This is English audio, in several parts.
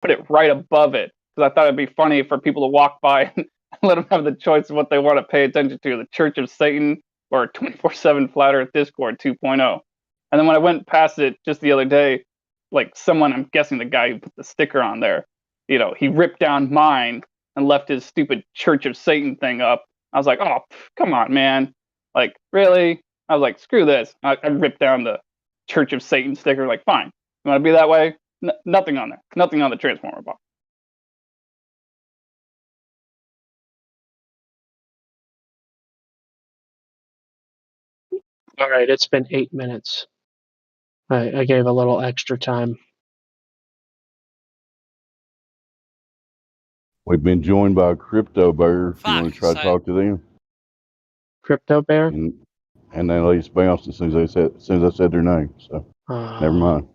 put it right above it because I thought it'd be funny for people to walk by and let them have the choice of what they want to pay attention to: the Church of Satan or 24/7 Flat Earth Discord 2.0. And then when I went past it just the other day, like someone, I'm guessing the guy who put the sticker on there, he ripped down mine and left his stupid Church of Satan thing up. I was like, oh, come on, man. Like, really? I was like, screw this. I ripped down the Church of Satan sticker. Like, fine. You want to be that way? Nothing on there. Nothing on the Transformer box. All right, it's been 8 minutes. I gave a little extra time. We've been joined by a crypto bear. If you want to try to talk to them. Crypto bear? And then they just bounced as soon as I said their name. So never mind.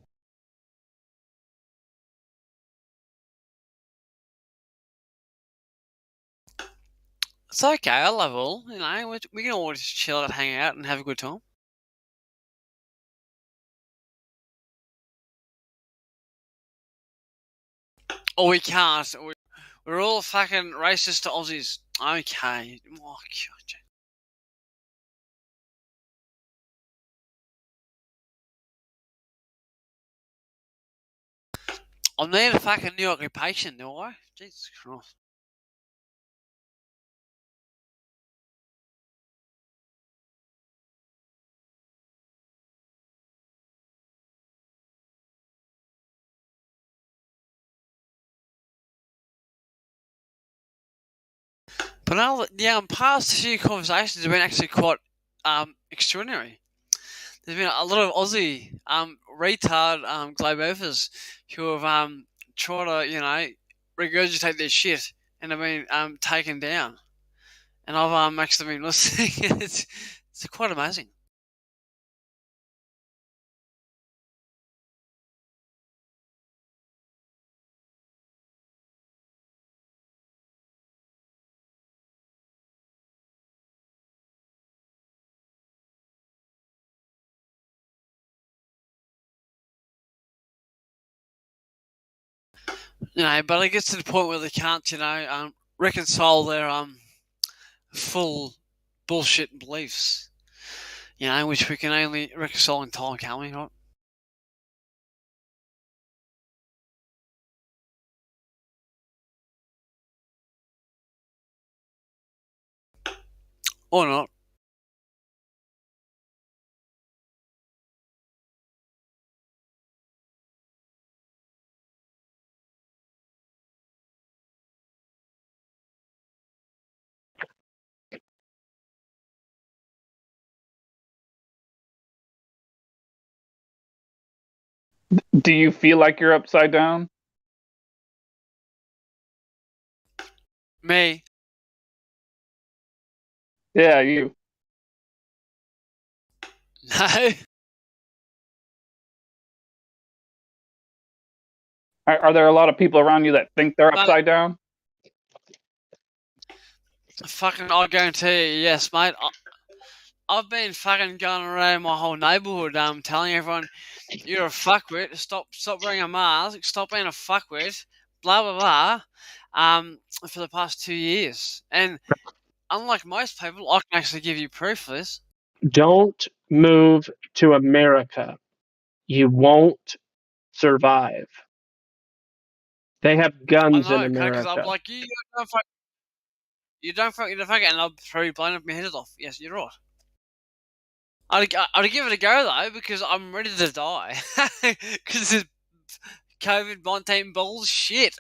It's okay, I love all. We can all just chill out, hang out, and have a good time. Oh, we can't. We're all fucking racist to Aussies. Okay. Oh, God. I need a fucking new occupation, do I? Jesus Christ. But now, past a few conversations have been actually quite extraordinary. There's been a lot of Aussie retard globe earthers who have tried to, regurgitate their shit and have been taken down. And I've actually been listening. It's quite amazing. But it gets to the point where they can't, reconcile their full bullshit beliefs. Which we can only reconcile in time, can't we? Right? Or not. Do you feel like you're upside down? Me? Yeah, you. No. Are there a lot of people around you that think they're upside down? Fucking, I'll guarantee you, yes, mate. I've been fucking going around my whole neighbourhood, telling everyone, you're a fuckwit, stop wearing a mask, stop being a fuckwit, blah, blah, blah, for the past 2 years. And unlike most people, I can actually give you proof of this. Don't move to America. You won't survive. They have guns in America. Because I'm like, you don't fuck, and I'll throw you blowing up my head off. Yes, you're right. I'd give it a go though, because I'm ready to die. Because this COVID-19 bullshit.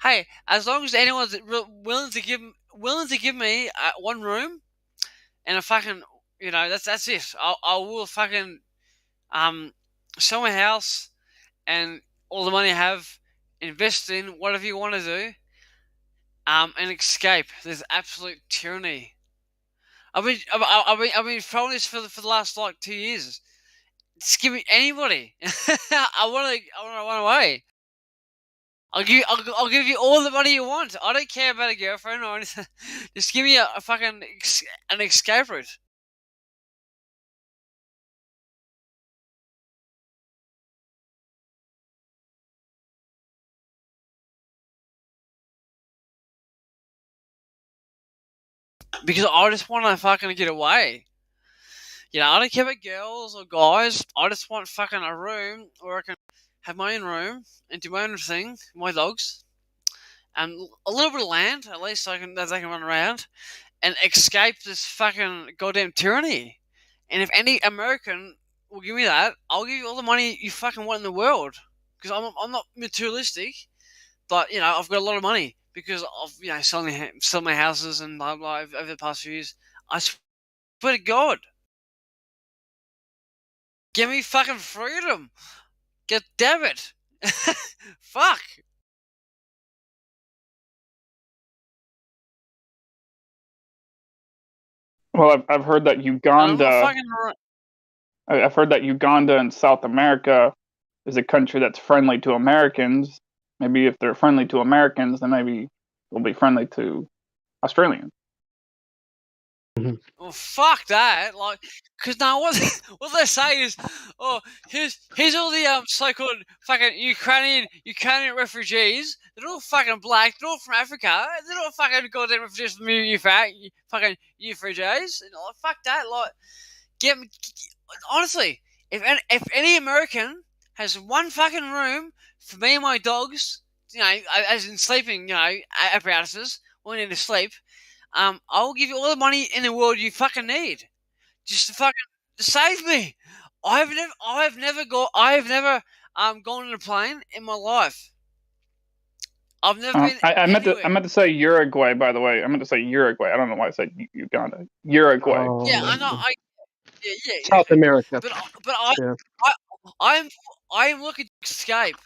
Hey, as long as anyone's willing to give me one room and a fucking, that's it. I will fucking sell my house and all the money I have, invest in whatever you want to do, and escape this absolute tyranny. I've been throwing this for the last 2 years. Just give me anybody. I want to run away. I'll give you all the money you want. I don't care about a girlfriend or anything. Just give me a fucking an escape route. because I just want to fucking get away. You know, I don't care about girls or guys. I just want fucking a room where I can have my own room and do my own thing, with my dogs, and a little bit of land at least, so they can run around and escape this fucking goddamn tyranny. And if any American will give me that, I'll give you all the money you fucking want in the world. Because I'm not materialistic, but you know I've got a lot of money because of selling my houses and blah blah over the past few years. I swear to God, give me fucking freedom. God damn it. Fuck. Well, I've heard that And I'm not Uganda. fucking. I've heard that Uganda and South America is a country that's friendly to Americans. Maybe if they're friendly to Americans, then maybe they'll be friendly to Australians. Well, fuck that. Like, because now what they say is, oh, here's all the so-called fucking Ukrainian refugees. They're all fucking black. They're all from Africa. They're all fucking goddamn refugees from fucking refugees. And like, fuck that. Like, get me. Honestly, if any American has one fucking room for me and my dogs, as in sleeping, apparatuses, we need to sleep. I will give you all the money in the world you fucking need, just to save me. I have never gone on a plane in my life. I've never been. I meant to say Uruguay, by the way. I meant to say Uruguay. I don't know why I said Uganda. Uruguay. Oh, Yeah, I know. Yeah. South America. But I'm looking to escape.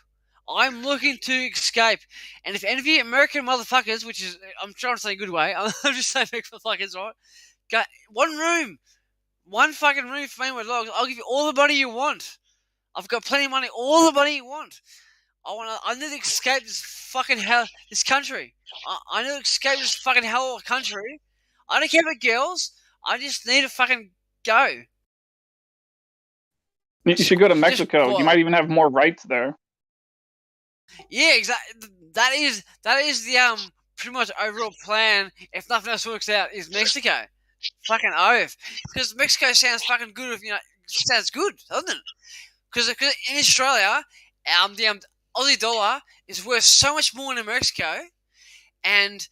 I'm looking to escape. And if any of you American motherfuckers, which is, I'm trying to say a good way, I'm just saying motherfuckers, right? Got one fucking room for me and my dogs. I'll give you all the money you want. I've got plenty of money, all the money you want. I need to escape this fucking hell, this country. I need to escape this fucking hell of a country. I don't care about girls. I just need to fucking go. You should go to Mexico. You might even have more rights there. Yeah, exactly. That is the pretty much overall plan. If nothing else works out, is Mexico. Fucking oath. Because Mexico sounds fucking good. Sounds good, doesn't it? Because in Australia, the Aussie dollar is worth so much more in Mexico, and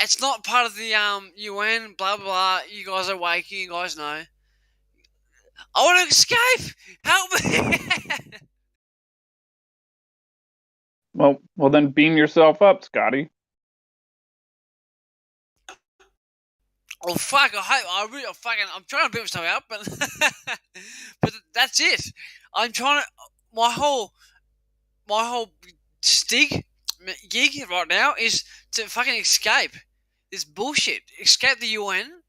it's not part of the UN. Blah blah blah. You guys are waking. You guys know. I want to escape. Help me. Well, then beam yourself up, Scotty. Oh fuck! I'm trying to beat myself up, but that's it. I'm trying to. My whole gig right now is to fucking escape this bullshit. Escape the UN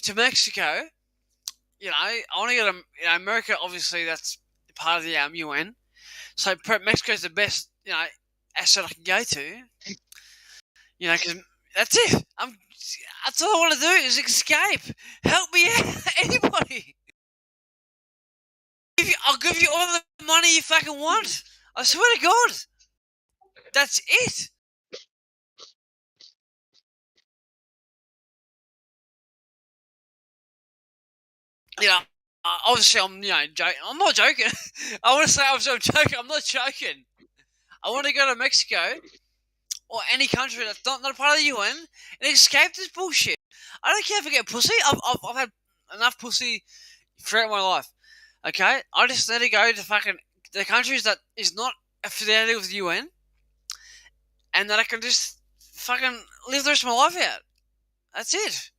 to Mexico. I want to go to America. Obviously, that's part of the UN. So Mexico's the best asset I can go to. Because that's it. That's all I want to do is escape. Help me out, anybody. I'll give you all the money you fucking want. I swear to God. That's it. Obviously I'm joking. I'm not joking. I want to say I'm joking. I'm not joking. I want to go to Mexico or any country that's not a part of the UN and escape this bullshit. I don't care if I get pussy. I've had enough pussy throughout my life. Okay, I just need to go to fucking the countries that is not affiliated with the UN, and that I can just fucking live the rest of my life out. That's it.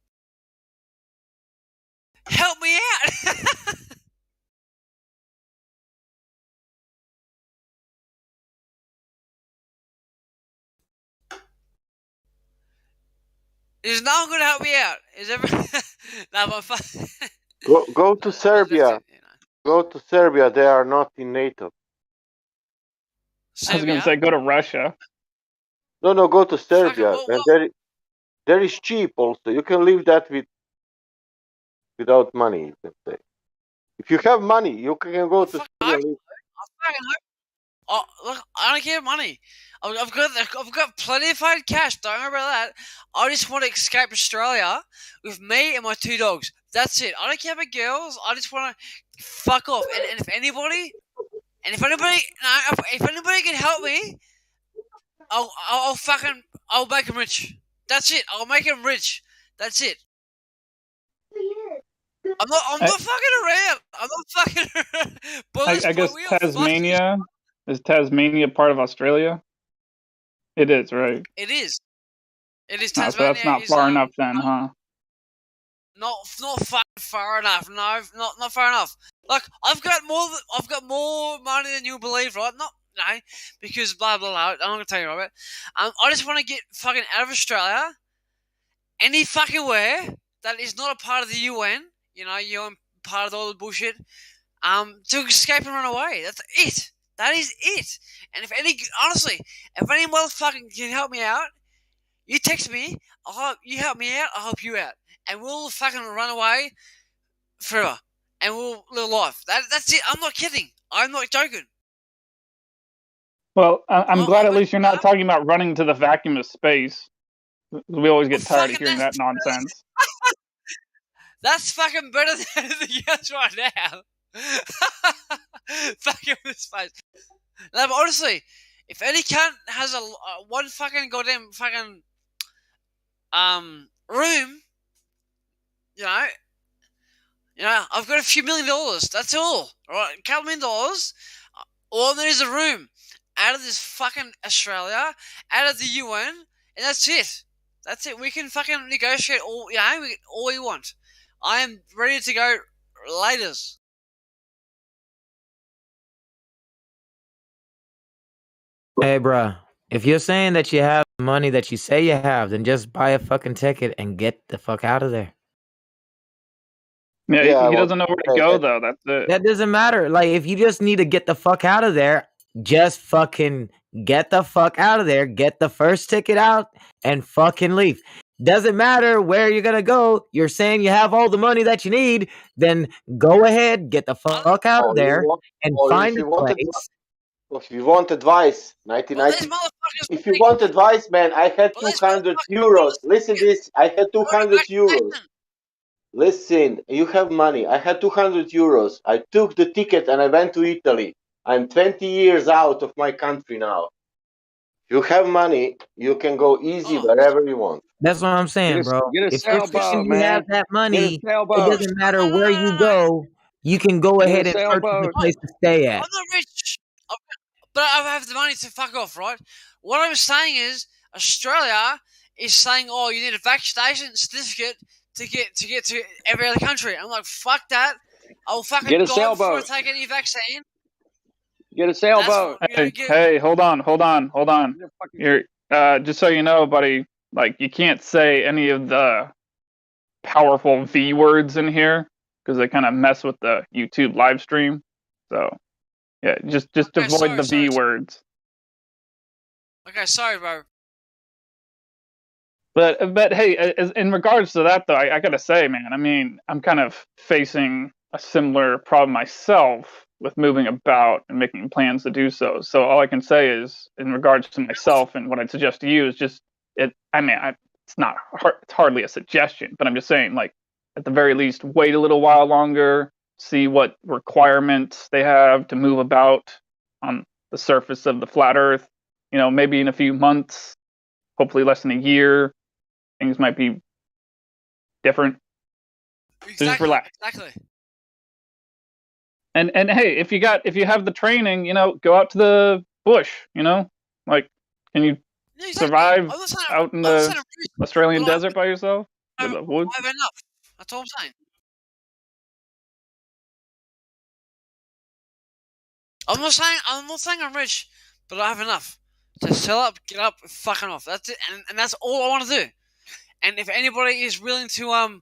Help me out. Is no one going to help me out? Is everyone? No, but Go to Serbia. Go to Serbia. They are not in NATO. I was going to say go to Russia. No, go to Serbia. And there is cheap also. You can live that without money, you can say. If you have money, you can go to Serbia. Oh, look, I don't care money. I've got plenty of fucking cash. Don't worry about that. I just want to escape Australia with me and my 2 dogs. That's it. I don't care about girls. I just want to fuck off. And if anybody can help me, I'll make them rich. That's it. I'll make them rich. That's it. I'm not fucking around. I'm not fucking around. Boys, I guess we are fucking. Tasmania is Tasmania part of Australia? It is, right? It is. It is. No, so Tasmania that's not is far enough then, huh? not fucking far enough. No, not far enough. Like I've got more money than you believe, right? No, because blah blah blah. I'm not gonna tell you, Robert. I just want to get fucking out of Australia, any fucking where that is not a part of the UN. You know, UN part of all the bullshit. To escape and run away. That's it. That is it. And if any motherfucker can help me out, you text me. You help me out. I'll help you out, and we'll fucking run away forever, and we'll live life. That's it. I'm not kidding. I'm not joking. Well, I'm glad at least you're not talking about running to the vacuum of space. We always get tired of hearing that nonsense. That's fucking better than anything else right now. Vacuum of space. No, but honestly, if any cunt has a one fucking goddamn fucking room, you know, I've got a few $1 million. That's all. All right, a couple $1 million. All there is a room out of this fucking Australia, out of the UN, and that's it. That's it. We can fucking negotiate all, all we want. I am ready to go laters. Hey, bro, if you're saying that you have the money that you say you have, then just buy a fucking ticket and get the fuck out of there. Yeah, he doesn't know where to go, though. That's it. That doesn't matter. Like, if you just need to get the fuck out of there, just fucking get the fuck out of there. Get the first ticket out and fucking leave. Doesn't matter where you're gonna go. You're saying you have all the money that you need, then go ahead, get the fuck out of there and find a place. If you want advice, 1990. If you want advice, man, I had 200 euros. Listen this, I had 200 euros. Listen, you have money. I had 200 euros. I took the ticket and I went to Italy. I'm 20 years out of my country now. If you have money, you can go easy wherever you want. That's what I'm saying, bro. If you're saying you have that money, it doesn't matter where you go. You can go ahead and purchase a place to stay at. I'm not rich, but I have the money to fuck off, right? What I'm saying is, Australia is saying, "Oh, you need a vaccination certificate to get to every other country." I'm like, "Fuck that! I'll fucking get a die sailboat. before I take any vaccine." Get a sailboat. Hey, hold on. You're just so you know, buddy. Like, you can't say any of the powerful V words in here because they kind of mess with the YouTube live stream. So, yeah, just avoid the V words. Okay, sorry, bro. But hey, in regards to that though, I gotta say, man, I mean, I'm kind of facing a similar problem myself with moving about and making plans to do so. So all I can say is, in regards to myself and what I'd suggest to you is just it. I mean, it's not it's hardly a suggestion, but I'm just saying, like, at the very least, wait a little while longer, see what requirements they have to move about on the surface of the flat Earth. You know, maybe in a few months, hopefully less than a year, things might be different. Exactly. So just relax. Exactly. And hey, if you have the training, you know, go out to the bush. You know, like, can you survive out in the Australian desert by yourself? I have enough. That's all I'm saying. I'm not saying I'm rich, but I have enough to sell up, get up, fucking off. That's it, and that's all I want to do. And if anybody is willing to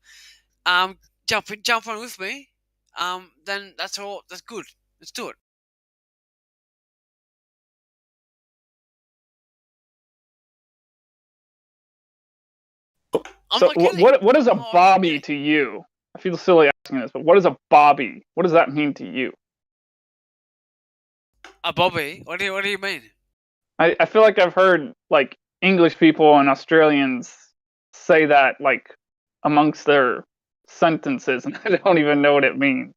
jump on with me, then that's all. That's good. Let's do it. So what is a bobby to you? I feel silly asking this, but what is a bobby? What does that mean to you? Bobby, what do you mean? I feel like I've heard like English people and Australians say that like amongst their sentences, and I don't even know what it means.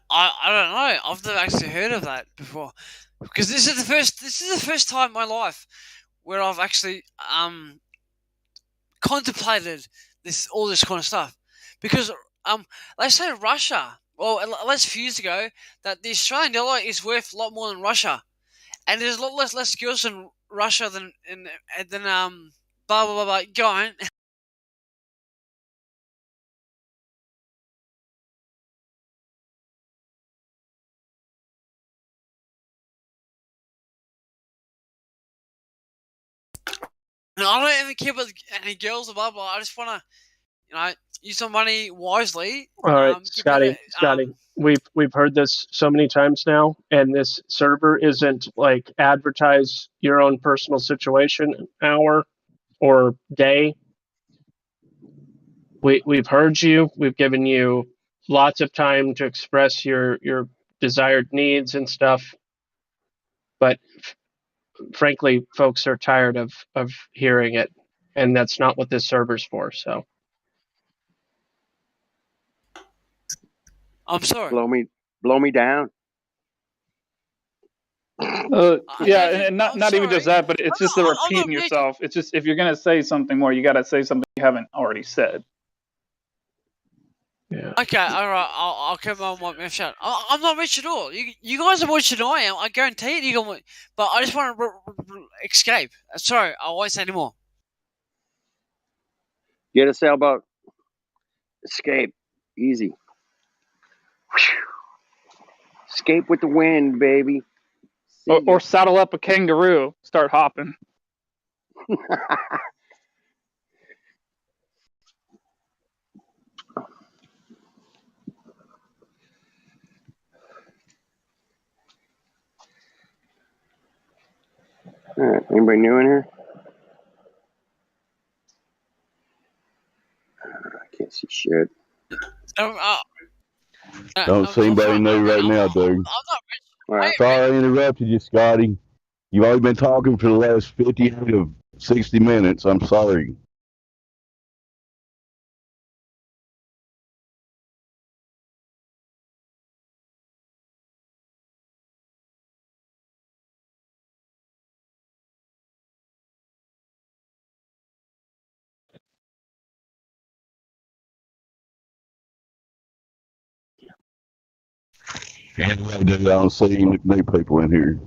I don't know. I've never actually heard of that before, because this is the first time in my life where I've actually contemplated all this kind of stuff. Because let's say Russia. Well, let's few years ago that the Australian dollar is worth a lot more than Russia, and there's a lot less girls in Russia than blah blah blah blah. Go on. No, I don't even care about any girls or blah blah. I just want to, use my money wisely. All right, Scotty. We've heard this so many times now, and this server isn't like advertise your own personal situation, hour or day. We've heard you. We've given you lots of time to express your desired needs and stuff, but frankly, folks are tired of hearing it, and that's not what this server's for. So I'm sorry. Blow me down. Yeah, and not even just that, but it's just the repeating yourself. It's just if you're gonna say something more, you gotta say something you haven't already said. yeah. Okay, all right. I'll keep my mouth shut. I'm not rich at all. You guys are richer than I am. I guarantee it. But I just want to escape. Sorry, I won't say anymore. Get a sailboat. Escape. Easy. Escape with the wind, baby. Or saddle up a kangaroo, start hopping. All right, anybody new in here? I can't see shit. Don't see anybody new right now, dude. I'm not rich. All right. Sorry I interrupted you, Scotty. You've already been talking for the last 50 to 60 minutes. I'm sorry. I don't see any new people in here.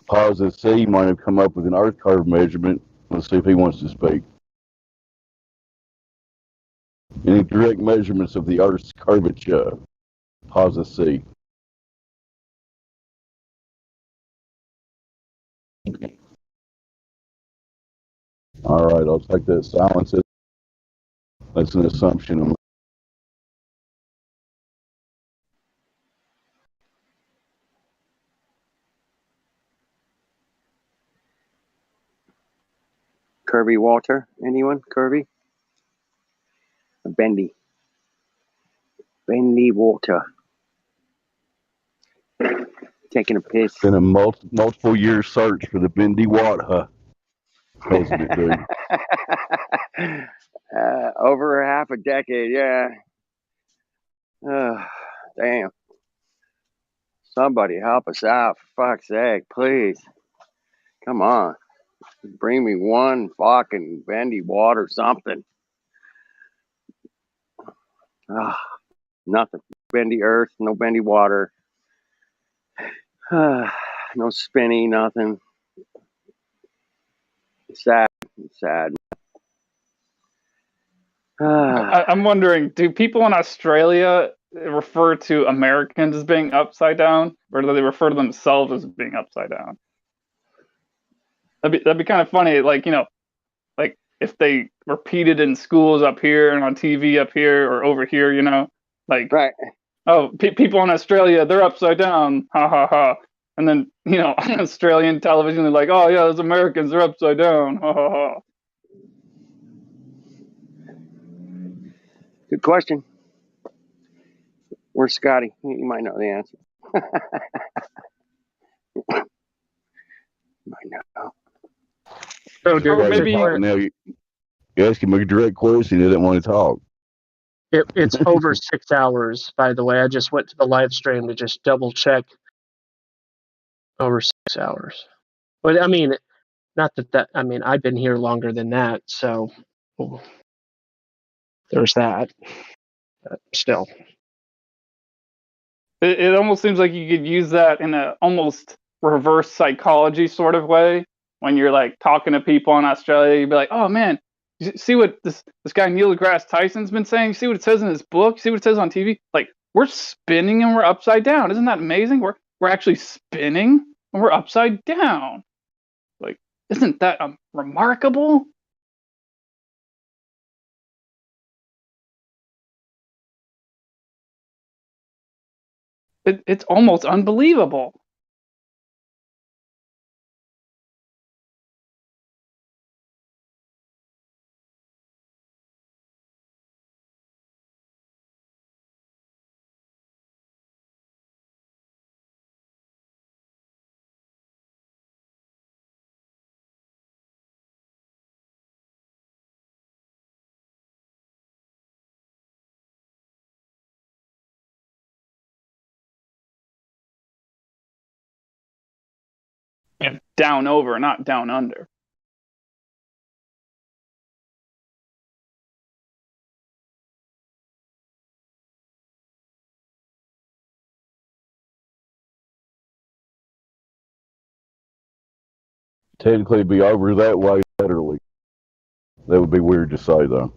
Pause and C might have come up with an earth curve measurement. Let's see if he wants to speak. Any direct measurements of the earth's curvature? Pause and C. All right, I'll take that silence. That's an assumption. Kirby Walter? Anyone? Kirby? Bendy. Bendy Walter. Taking a piss. Been a multiple year search for the Bendy Watt, hasn't it, dude? Over half a decade, yeah. Damn. Somebody help us out, for fuck's sake, please. Come on. Bring me one fucking bendy water, something. Nothing. Bendy earth, no bendy water. No spinny, nothing. Sad. Sad. I'm wondering, do people in Australia refer to Americans as being upside down, or do they refer to themselves as being upside down? That'd be kind of funny, like like if they repeated in schools up here and on TV up here or over here, like right. Oh, people in Australia, they're upside down, ha ha ha. And then on Australian television, they're like, oh yeah, those Americans, they're upside down, ha ha ha. Good question. Where's Scotty? You might know the answer. Might know. So Or maybe now you ask him a direct question. He didn't want to talk. it's over 6 hours, by the way. I just went to the live stream to just double check. Over 6 hours. But I mean, not that I mean, I've been here longer than that, so there's that. But still. it almost seems like you could use that in a almost reverse psychology sort of way. When you're like talking to people in Australia, you'd be like, "Oh man, you see what this guy Neil deGrasse Tyson's been saying? You see what it says in his book? You see what it says on TV? Like we're spinning and we're upside down. Isn't that amazing? We're actually spinning and we're upside down. Like, isn't that remarkable?" It's almost unbelievable. And down over, not down under. Technically, it'd be over that way laterally. That would be weird to say, though.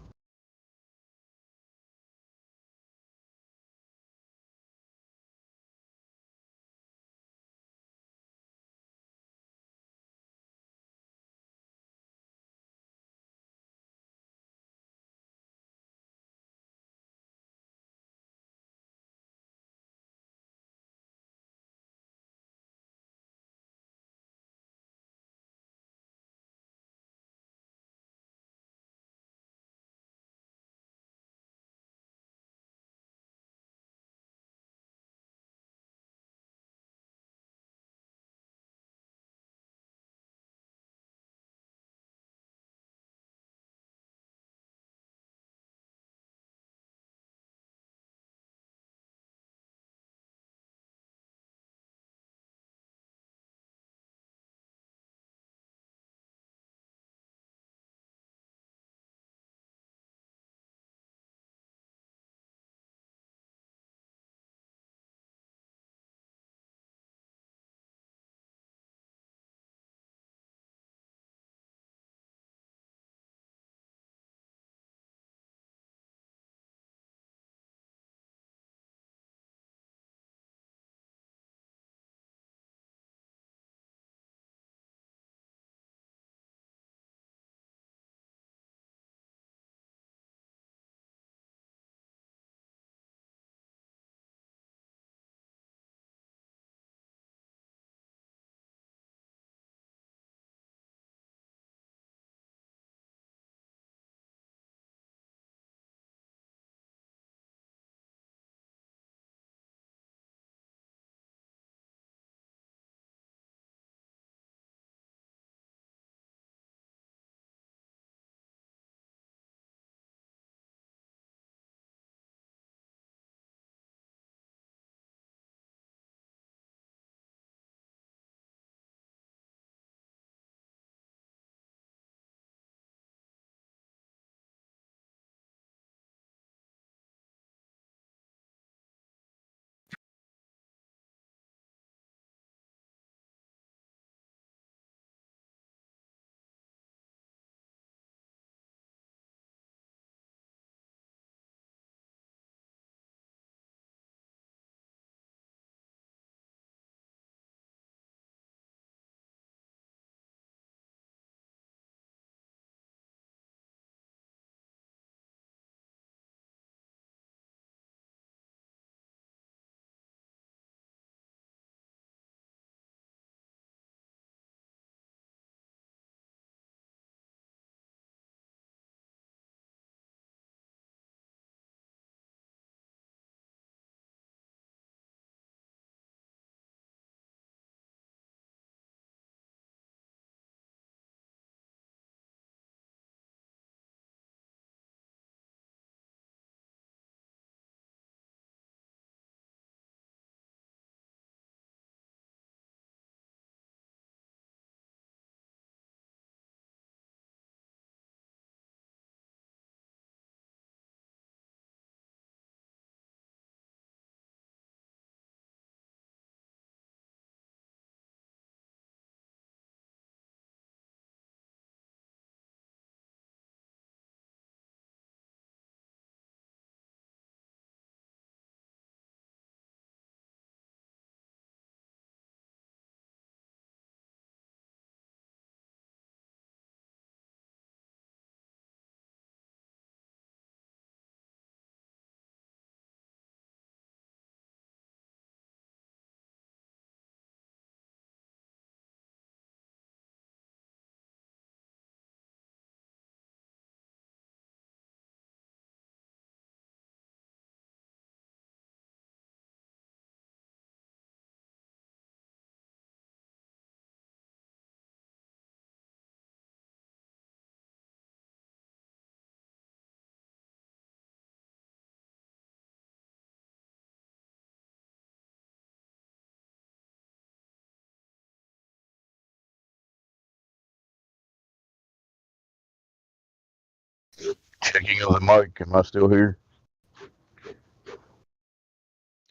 Checking of the mic. Am I still here?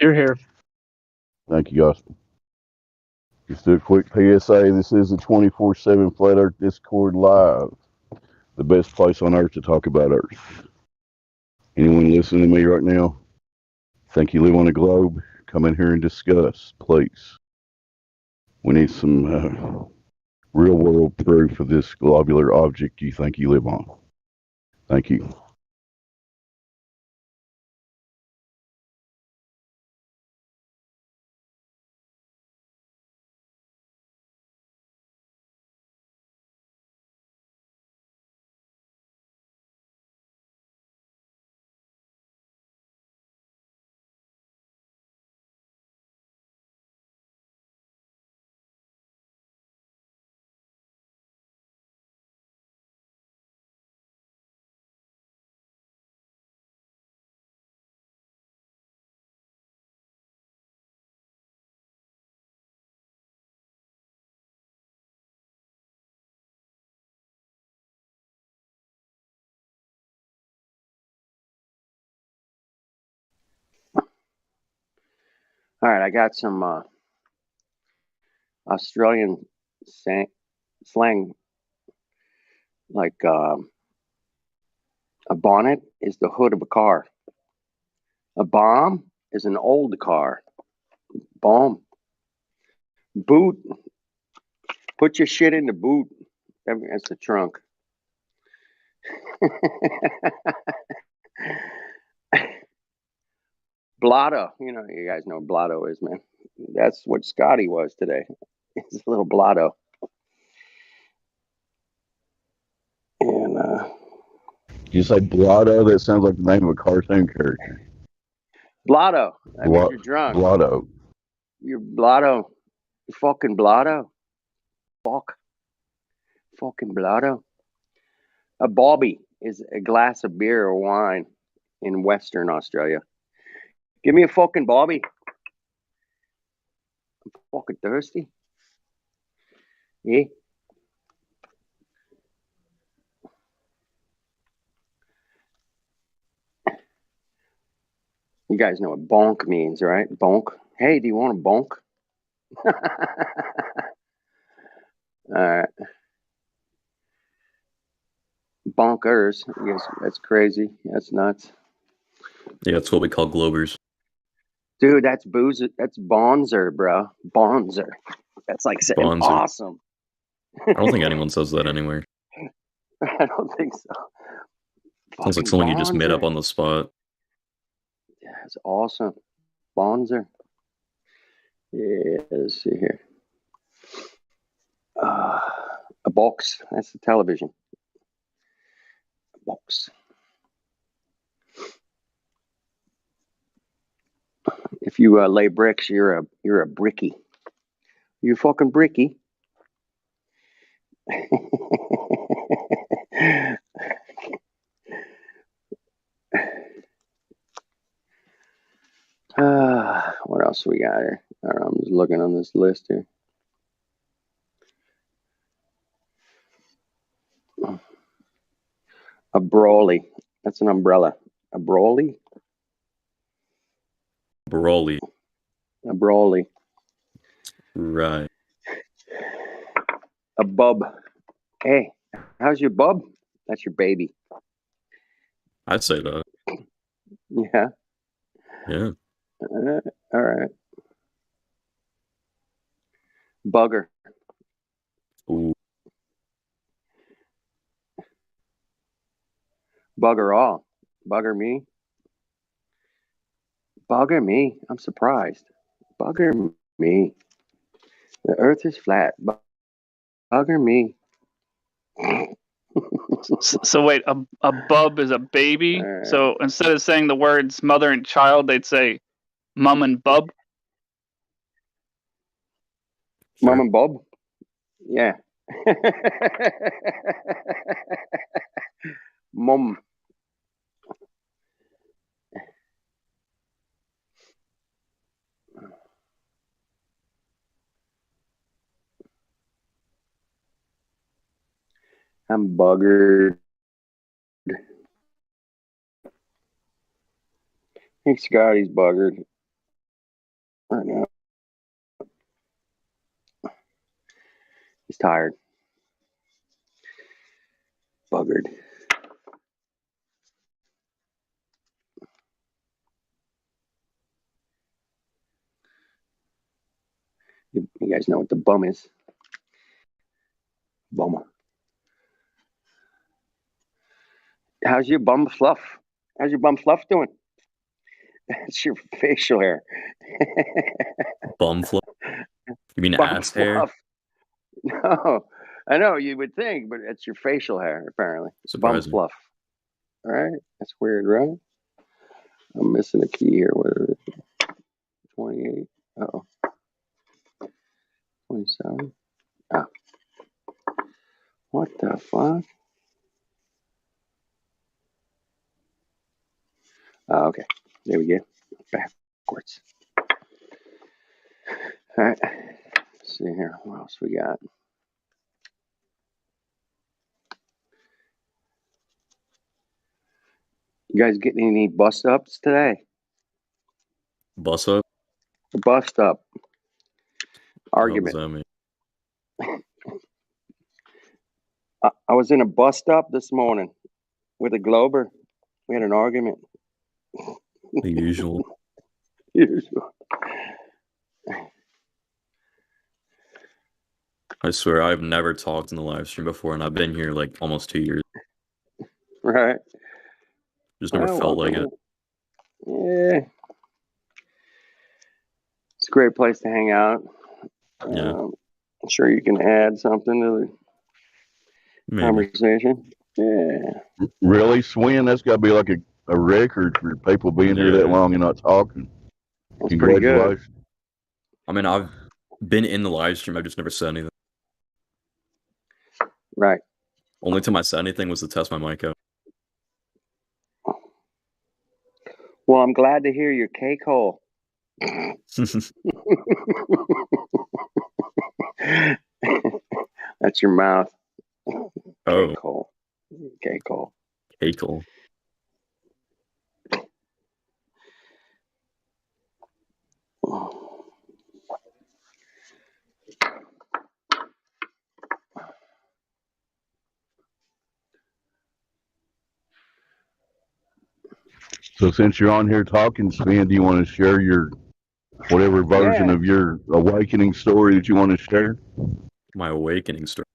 You're here. Thank you, Gospel. Just a quick PSA. This is the 24/7 Flat Earth Discord live. The best place on earth to talk about Earth. Anyone listening to me right now? Think you live on a globe? Come in here and discuss, please. We need some real world proof of this globular object you think you live on. Thank you. All right, I got some Australian slang, like a bonnet is the hood of a car. A bomb is an old car. Bomb. Boot. Put your shit in the boot. That's the trunk. Blotto. You know, you guys know what blotto is, man. That's what Scotty was today. It's a little blotto. And You say Blotto? That sounds like the name of a cartoon character. blotto. That means you're drunk. Blotto. You're blotto. You fucking blotto. Fuck. Fucking blotto. A bobby is a glass of beer or wine in Western Australia. Give me a fucking bobby. I'm fucking thirsty. Yeah. You guys know what bonk means, right? Bonk. Hey, do you want a bonk? All right. Bonkers. Yes, that's crazy. That's nuts. Yeah, that's what we call Globers. Dude, that's boozer. That's bonzer, bro. Bonzer. That's like saying Bonzer. awesome. I don't think anyone says that anywhere. I don't think so. Sounds like something you just made up on the spot. Yeah, it's awesome. Bonzer. Yeah, let's see here. A box. That's the television. A box. If you lay bricks, you're a bricky. You fucking bricky. What else we got here? I don't know, I'm just looking on this list here. A brawly. That's an umbrella. A brawly? Brawly. A brawly. Right. A bub. Hey, how's your bub? That's your baby. I'd say that. Yeah. Yeah. All right. Bugger. Ooh. Bugger all. Bugger me. Bugger me. I'm surprised. Bugger me. The earth is flat. Bugger me. So wait, a bub is a baby. So instead of saying the words mother and child, they'd say mum and bub. Sure. Mum and bub? Yeah. Mum. I'm buggered. think Scotty's buggered right now. He's tired. Buggered. You guys know what the bum is. Bummer. How's your bum fluff? How's your bum fluff doing? That's your facial hair. Bum fluff? You mean Bum ass hair? fluff. No, I know you would think, but it's your facial hair apparently. Surprising. Bum fluff. All right, that's weird, right? I'm missing a key here. What is it? 28. Uh-oh. 27. Oh. What the fuck? Oh, okay. There we go. Backwards. All right. Let's see here. What else we got? You guys getting any bust ups today? Bust up? Bust up. What does Argument. that mean? I was in a bust up this morning with a Glober. We had an argument. The usual. Usual. I swear I've never talked in the live stream before, and I've been here like almost 2 years. Right. Just never felt like it. Yeah. It's a great place to hang out. Yeah. I'm sure you can add something to the Maybe. conversation. Yeah. Really, Swin? That's got to be like a record for people being here that long and not talking. That's pretty good. Congratulations. I mean, I've been in the live stream. I've just never said anything. Right. Only time I said anything was to test my mic out. Well, I'm glad to hear your cake hole. That's your mouth. Oh. Cake hole. Cake hole. Cake hole. So since you're on here talking, Sven, do you want to share your whatever version of your awakening story that you want to share? My awakening story.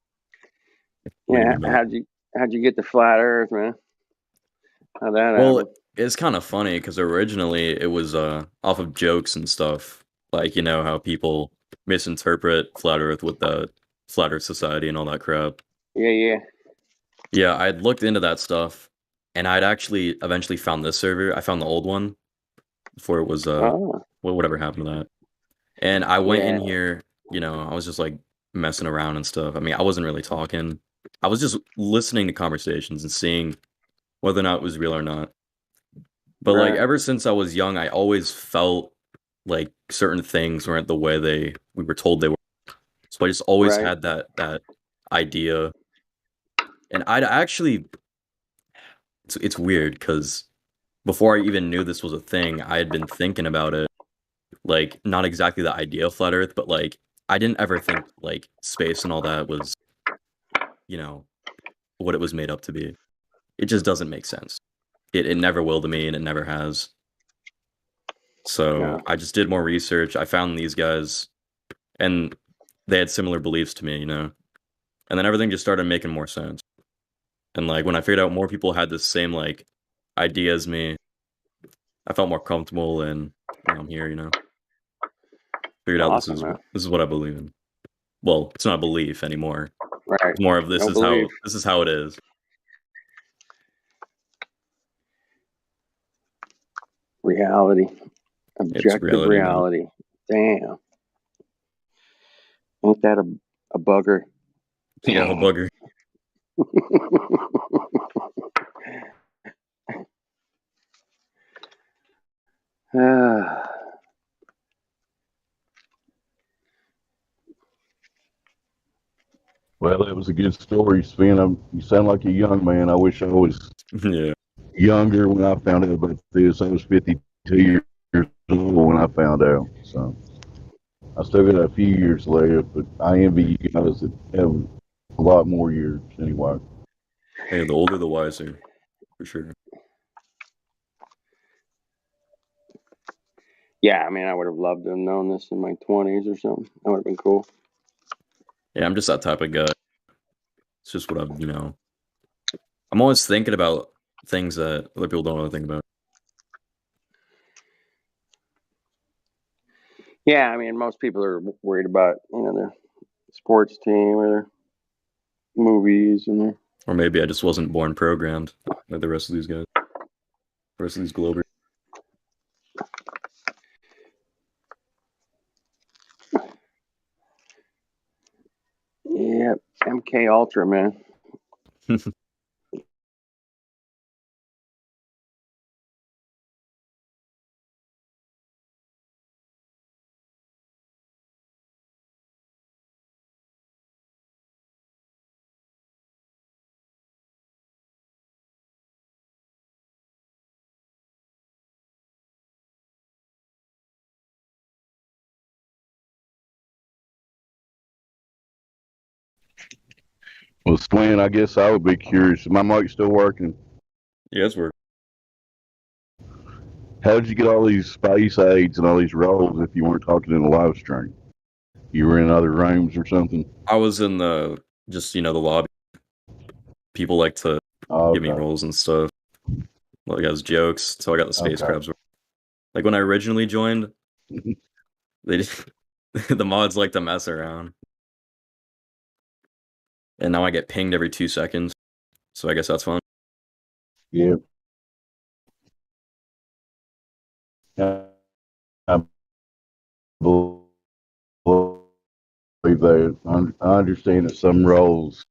Yeah, how'd you get to flat Earth, man? How'd that happen? It's kind of funny because originally it was off of jokes and stuff, like you know how people misinterpret flat Earth with the Flat Earth Society and all that crap. Yeah. Yeah, I'd looked into that stuff, and I'd actually eventually found this server. I found the old one before it was whatever happened to that. And I went in here, you know, I was just like messing around and stuff. I mean, I wasn't really talking. I was just listening to conversations and seeing whether or not it was real or not. But like ever since I was young, I always felt like certain things weren't the way we were told they were. So I just always had that idea. And I'd actually, it's weird because before I even knew this was a thing, I had been thinking about it. Like, not exactly the idea of flat Earth, but like, I didn't ever think like space and all that was, you know, what it was made up to be. It just doesn't make sense. It never will to me, and it never has. So I just did more research. I found these guys, and they had similar beliefs to me, you know. And then everything just started making more sense. And like when I figured out more people had the same like idea as me, I felt more comfortable, and now I'm here, you know. Figured out this is what I believe in. Well, it's not a belief anymore. Right. It's more of this is how it is. Reality. Objective reality. Damn. Ain't that a bugger? Yeah, a bugger. Well, that was a good story, Sven. You sound like a young man. I wish I was younger when I found out about this. I was 52 2 years old when I found out. So I still got a few years left, but I envy you guys that have a lot more years anyway. Hey, the older the wiser, for sure. Yeah, I mean, I would have loved to have known this in my 20s or something. That would have been cool. Yeah, I'm just that type of guy. It's just what I'm always thinking about things that other people don't want to think about. Yeah, I mean, most people are worried about, their sports team or their movies and their... Or maybe I just wasn't born programmed like the rest of these guys. The rest of these Globers. Yeah, MK Ultra, man. Well, Swin, I guess I would be curious. Is my mic still working? Yeah, it's working. How did you get all these space aids and all these roles if you weren't talking in the live stream? You were in other rooms or something? I was in the lobby. People like to give me roles and stuff, like as jokes. So I got the space crabs. Like when I originally joined, they the mods like to mess around, and now I get pinged every 2 seconds. So I guess that's fun. Yeah. I believe that. I understand that some roles.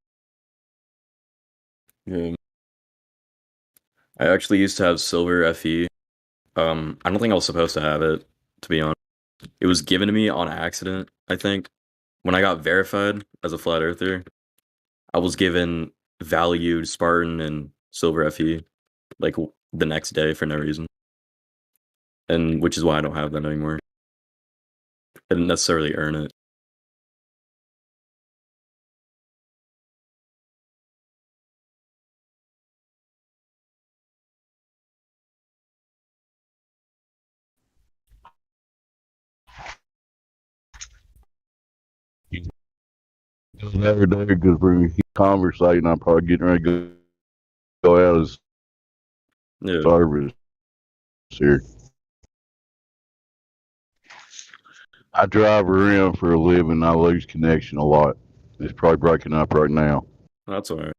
Yeah. I actually used to have silver FE. I don't think I was supposed to have it, to be honest. It was given to me on accident, I think. When I got verified as a flat earther, I was given valued Spartan and silver FE like the next day for no reason. And which is why I don't have that anymore. I didn't necessarily earn it. Every day because we're conversating. I'm probably getting ready to go out of service here. I drive around for a living. I lose connection a lot. It's probably breaking up right now. That's all right.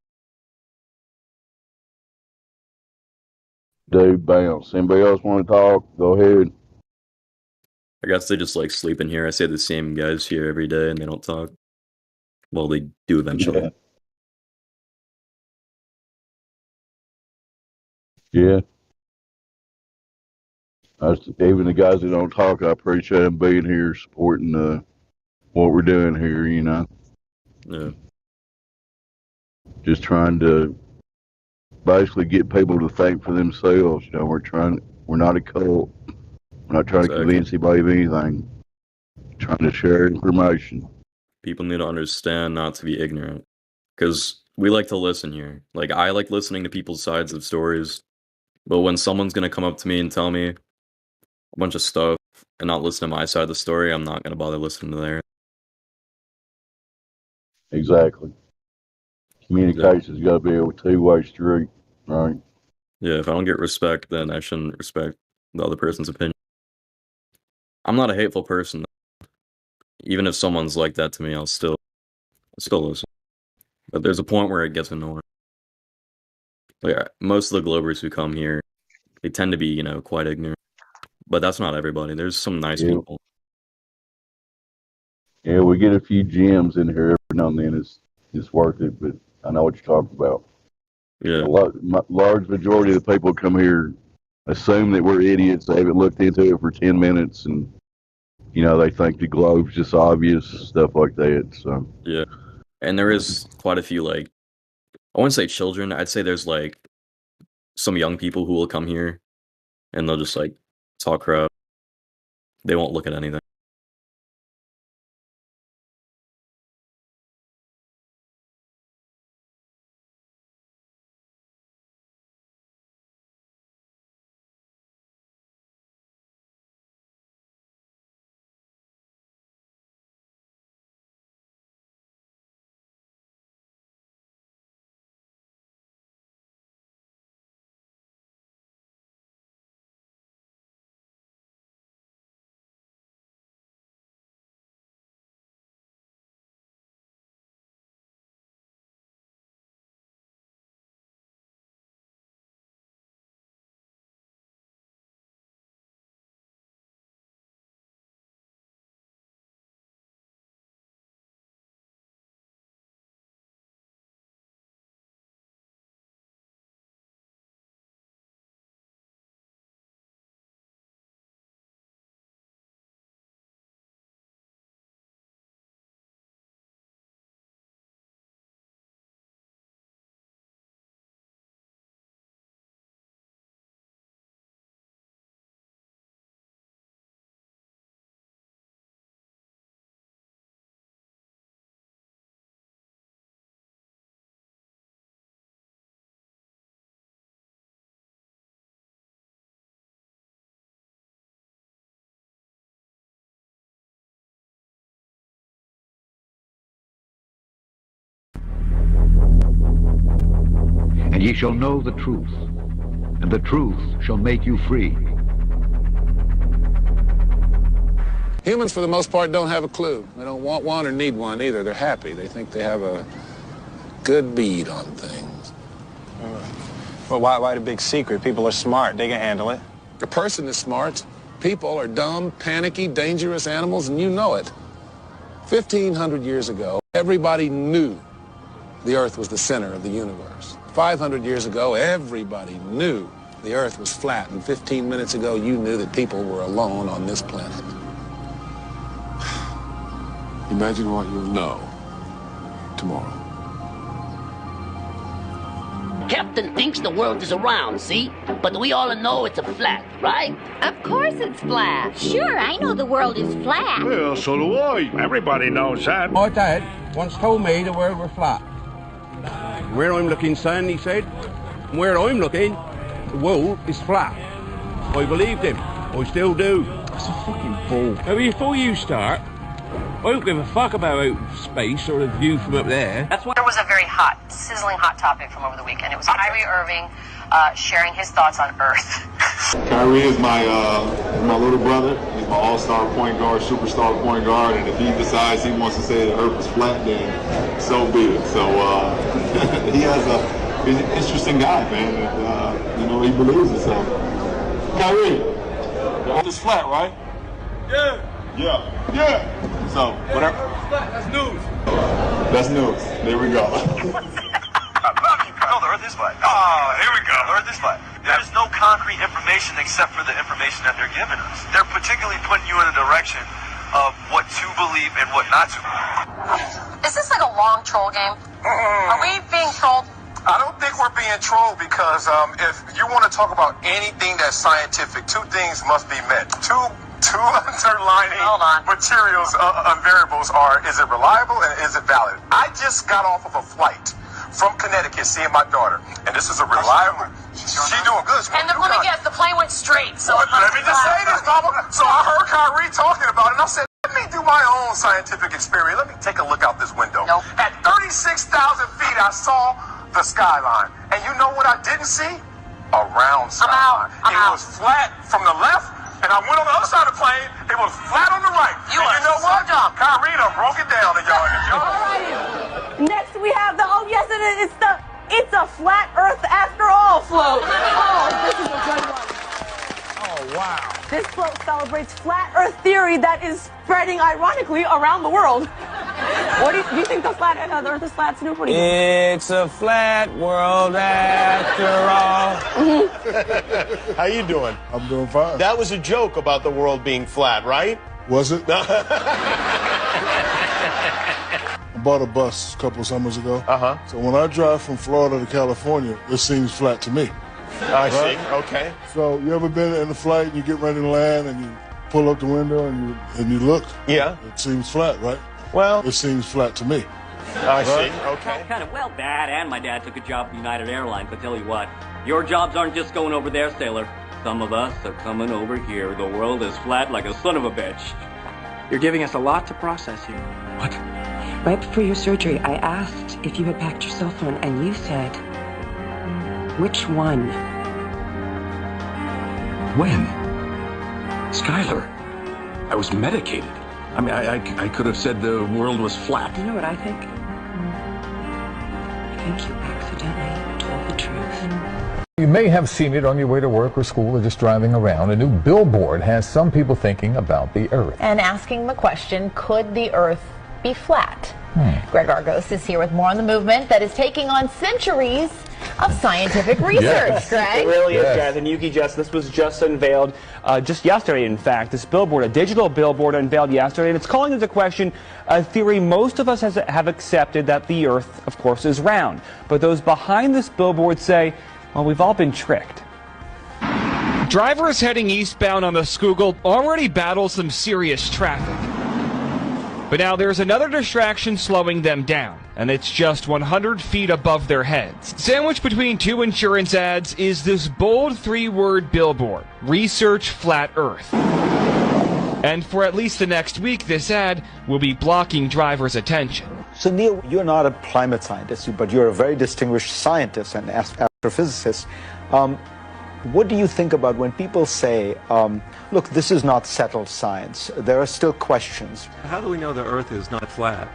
Dude, bounce. Anybody else want to talk? Go ahead. I guess they just like sleep in here. I say the same guys here every day and they don't talk. Well, they do eventually. Yeah. Even the guys that don't talk, I appreciate them being here, supporting what we're doing here, Yeah. Just trying to basically get people to think for themselves. We're not a cult. We're not trying to convince anybody of anything. We're trying to share information. People need to understand not to be ignorant. Because we like to listen here. Like, I like listening to people's sides of stories. But when someone's going to come up to me and tell me a bunch of stuff and not listen to my side of the story, I'm not going to bother listening to theirs. Exactly. Communication's got to be a two-way street, right? Yeah, if I don't get respect, then I shouldn't respect the other person's opinion. I'm not a hateful person. Even if someone's like that to me, I'll still listen. But there's a point where it gets annoying. Like, most of the Globers who come here, they tend to be, quite ignorant. But that's not everybody. There's some nice people. Yeah, we get a few gems in here every now and then. It's worth it, but I know what you're talking about. Yeah. Large majority of the people come here assume that we're idiots. They haven't looked into it for 10 minutes, and they think the globe's just obvious, stuff like that. So yeah, and there is quite a few, like, I wouldn't say children. I'd say there's like some young people who will come here, and they'll just like talk crap. They won't look at anything. And ye shall know the truth, and the truth shall make you free. Humans, for the most part, don't have a clue. They don't want one or need one either. They're happy. They think they have a good bead on things. Well, why the big secret? People are smart. They can handle it. A person is smart. People are dumb, panicky, dangerous animals, and you know it. 1,500 years ago, everybody knew the Earth was the center of the universe. 500 years ago, everybody knew the Earth was flat. And 15 minutes ago, you knew that people were alone on this planet. Imagine what you'll know tomorrow. Captain thinks the world is round, see? But we all know it's a flat, right? Of course it's flat. Sure, I know the world is flat. Well, so do I. Everybody knows that. My dad once told me the world was flat. Where I'm looking, son, he said, where I'm looking, the world is flat. I believed him. I still do. That's a fucking bull. Now, before you start, I don't give a fuck about outer space or the view from up there. That's why there was a very hot, sizzling hot topic from over the weekend. It was Kyrie Irving sharing his thoughts on Earth. Kyrie is my little brother. He's my all-star point guard, superstar point guard, and if he decides he wants to say the Earth is flat, then so be it. So he's an interesting guy, man. And, he believes it. So Kyrie, the Earth is flat, right? Yeah. Yeah. Yeah. So whatever. That's news. That's news. There we go. No, the Earth is flat. Oh, here we go. The Earth is flat. There's no concrete information except for the information that they're giving us. They're particularly putting you in a direction of what to believe and what not to believe. Is this like a long troll game? Are we being trolled? I don't think we're being trolled because if you want to talk about anything that's scientific, two things must be met. Two underlining materials and variables are, is it reliable and is it valid? I just got off of a flight from Connecticut seeing my daughter, and this is a reliable. She's doing good. And let me guess, the plane went straight. So let me just say this, Mama. So I heard Kyrie talking about it, and I said, let me do my own scientific experiment. Let me take a look out this window. Nope. At 36,000 feet, I saw the skyline. And you know what I didn't see? A round skyline. It was flat from the left, and I went on the other side of the plane. It was flat on the right. You know what? Kyrie done broke it down to y'all. Alrighty. Next we have it's a flat Earth after all float. Oh, this is a good one. Oh, wow. This float celebrates flat Earth theory that is spreading ironically around the world. What do you think the Earth is flat, Snoop? What do you think? It's a flat world after all. How you doing? I'm doing fine. That was a joke about the world being flat, right? Was it? I bought a bus a couple of summers ago. Uh-huh. So when I drive from Florida to California, it seems flat to me. I see. Okay. So you ever been in a flight and you get ready to land and you pull up the window and you look? Yeah. It seems flat, right? Well, it seems flat to me. I see. Okay. Kind of. Well, Dad and my dad took a job at United Airlines, but tell you what, your jobs aren't just going over there, sailor. Some of us are coming over here. The world is flat like a son of a bitch. You're giving us a lot to process here. What? Right before your surgery, I asked if you had packed your cell phone, and you said, which one? When? Skylar, I was medicated. I mean, I could have said the world was flat. You know what I think? I think you accidentally told the truth. You may have seen it on your way to work or school or just driving around. A new billboard has some people thinking about the Earth. And asking the question, could the Earth be flat? Greg Argos is here with more on the movement that is taking on centuries of scientific research. Yes, Greg? it really is, Jazz. And Yuki, this was just unveiled just yesterday, in fact. This billboard, a digital billboard unveiled yesterday, and it's calling into question a theory most of us have accepted, that the Earth, of course, is round. But those behind this billboard say, well, we've all been tricked. Drivers heading eastbound on the Schuylkill already battle some serious traffic. But now there's another distraction slowing them down, and it's just 100 feet above their heads. Sandwiched between two insurance ads is this bold 3-word billboard, Research Flat Earth. And for at least the next week, this ad will be blocking drivers' attention. So Neil, you're not a climate scientist, but you're a very distinguished scientist and astrophysicist. What do you think about when people say, look, this is not settled science, there are still questions? How do we know the Earth is not flat?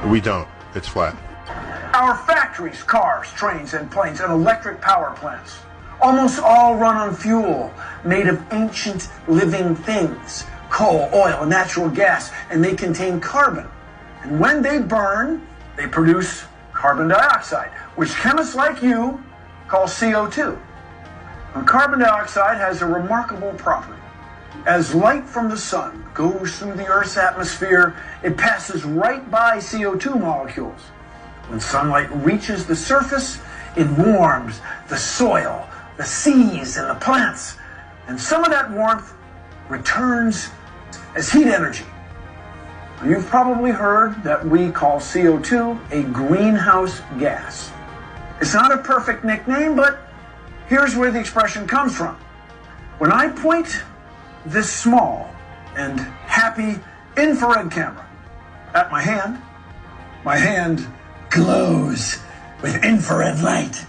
We don't. It's flat. Our factories, cars, trains, and planes, and electric power plants almost all run on fuel made of ancient living things. Coal, oil, and natural gas, and they contain carbon. And when they burn, they produce carbon dioxide, which chemists like you call CO2. And carbon dioxide has a remarkable property. As light from the sun goes through the Earth's atmosphere, it passes right by CO2 molecules. When sunlight reaches the surface, it warms the soil, the seas, and the plants. And some of that warmth returns as heat energy. You've probably heard that we call CO2 a greenhouse gas. It's not a perfect nickname, but here's where the expression comes from. When I point this small and happy infrared camera at my hand glows with infrared light.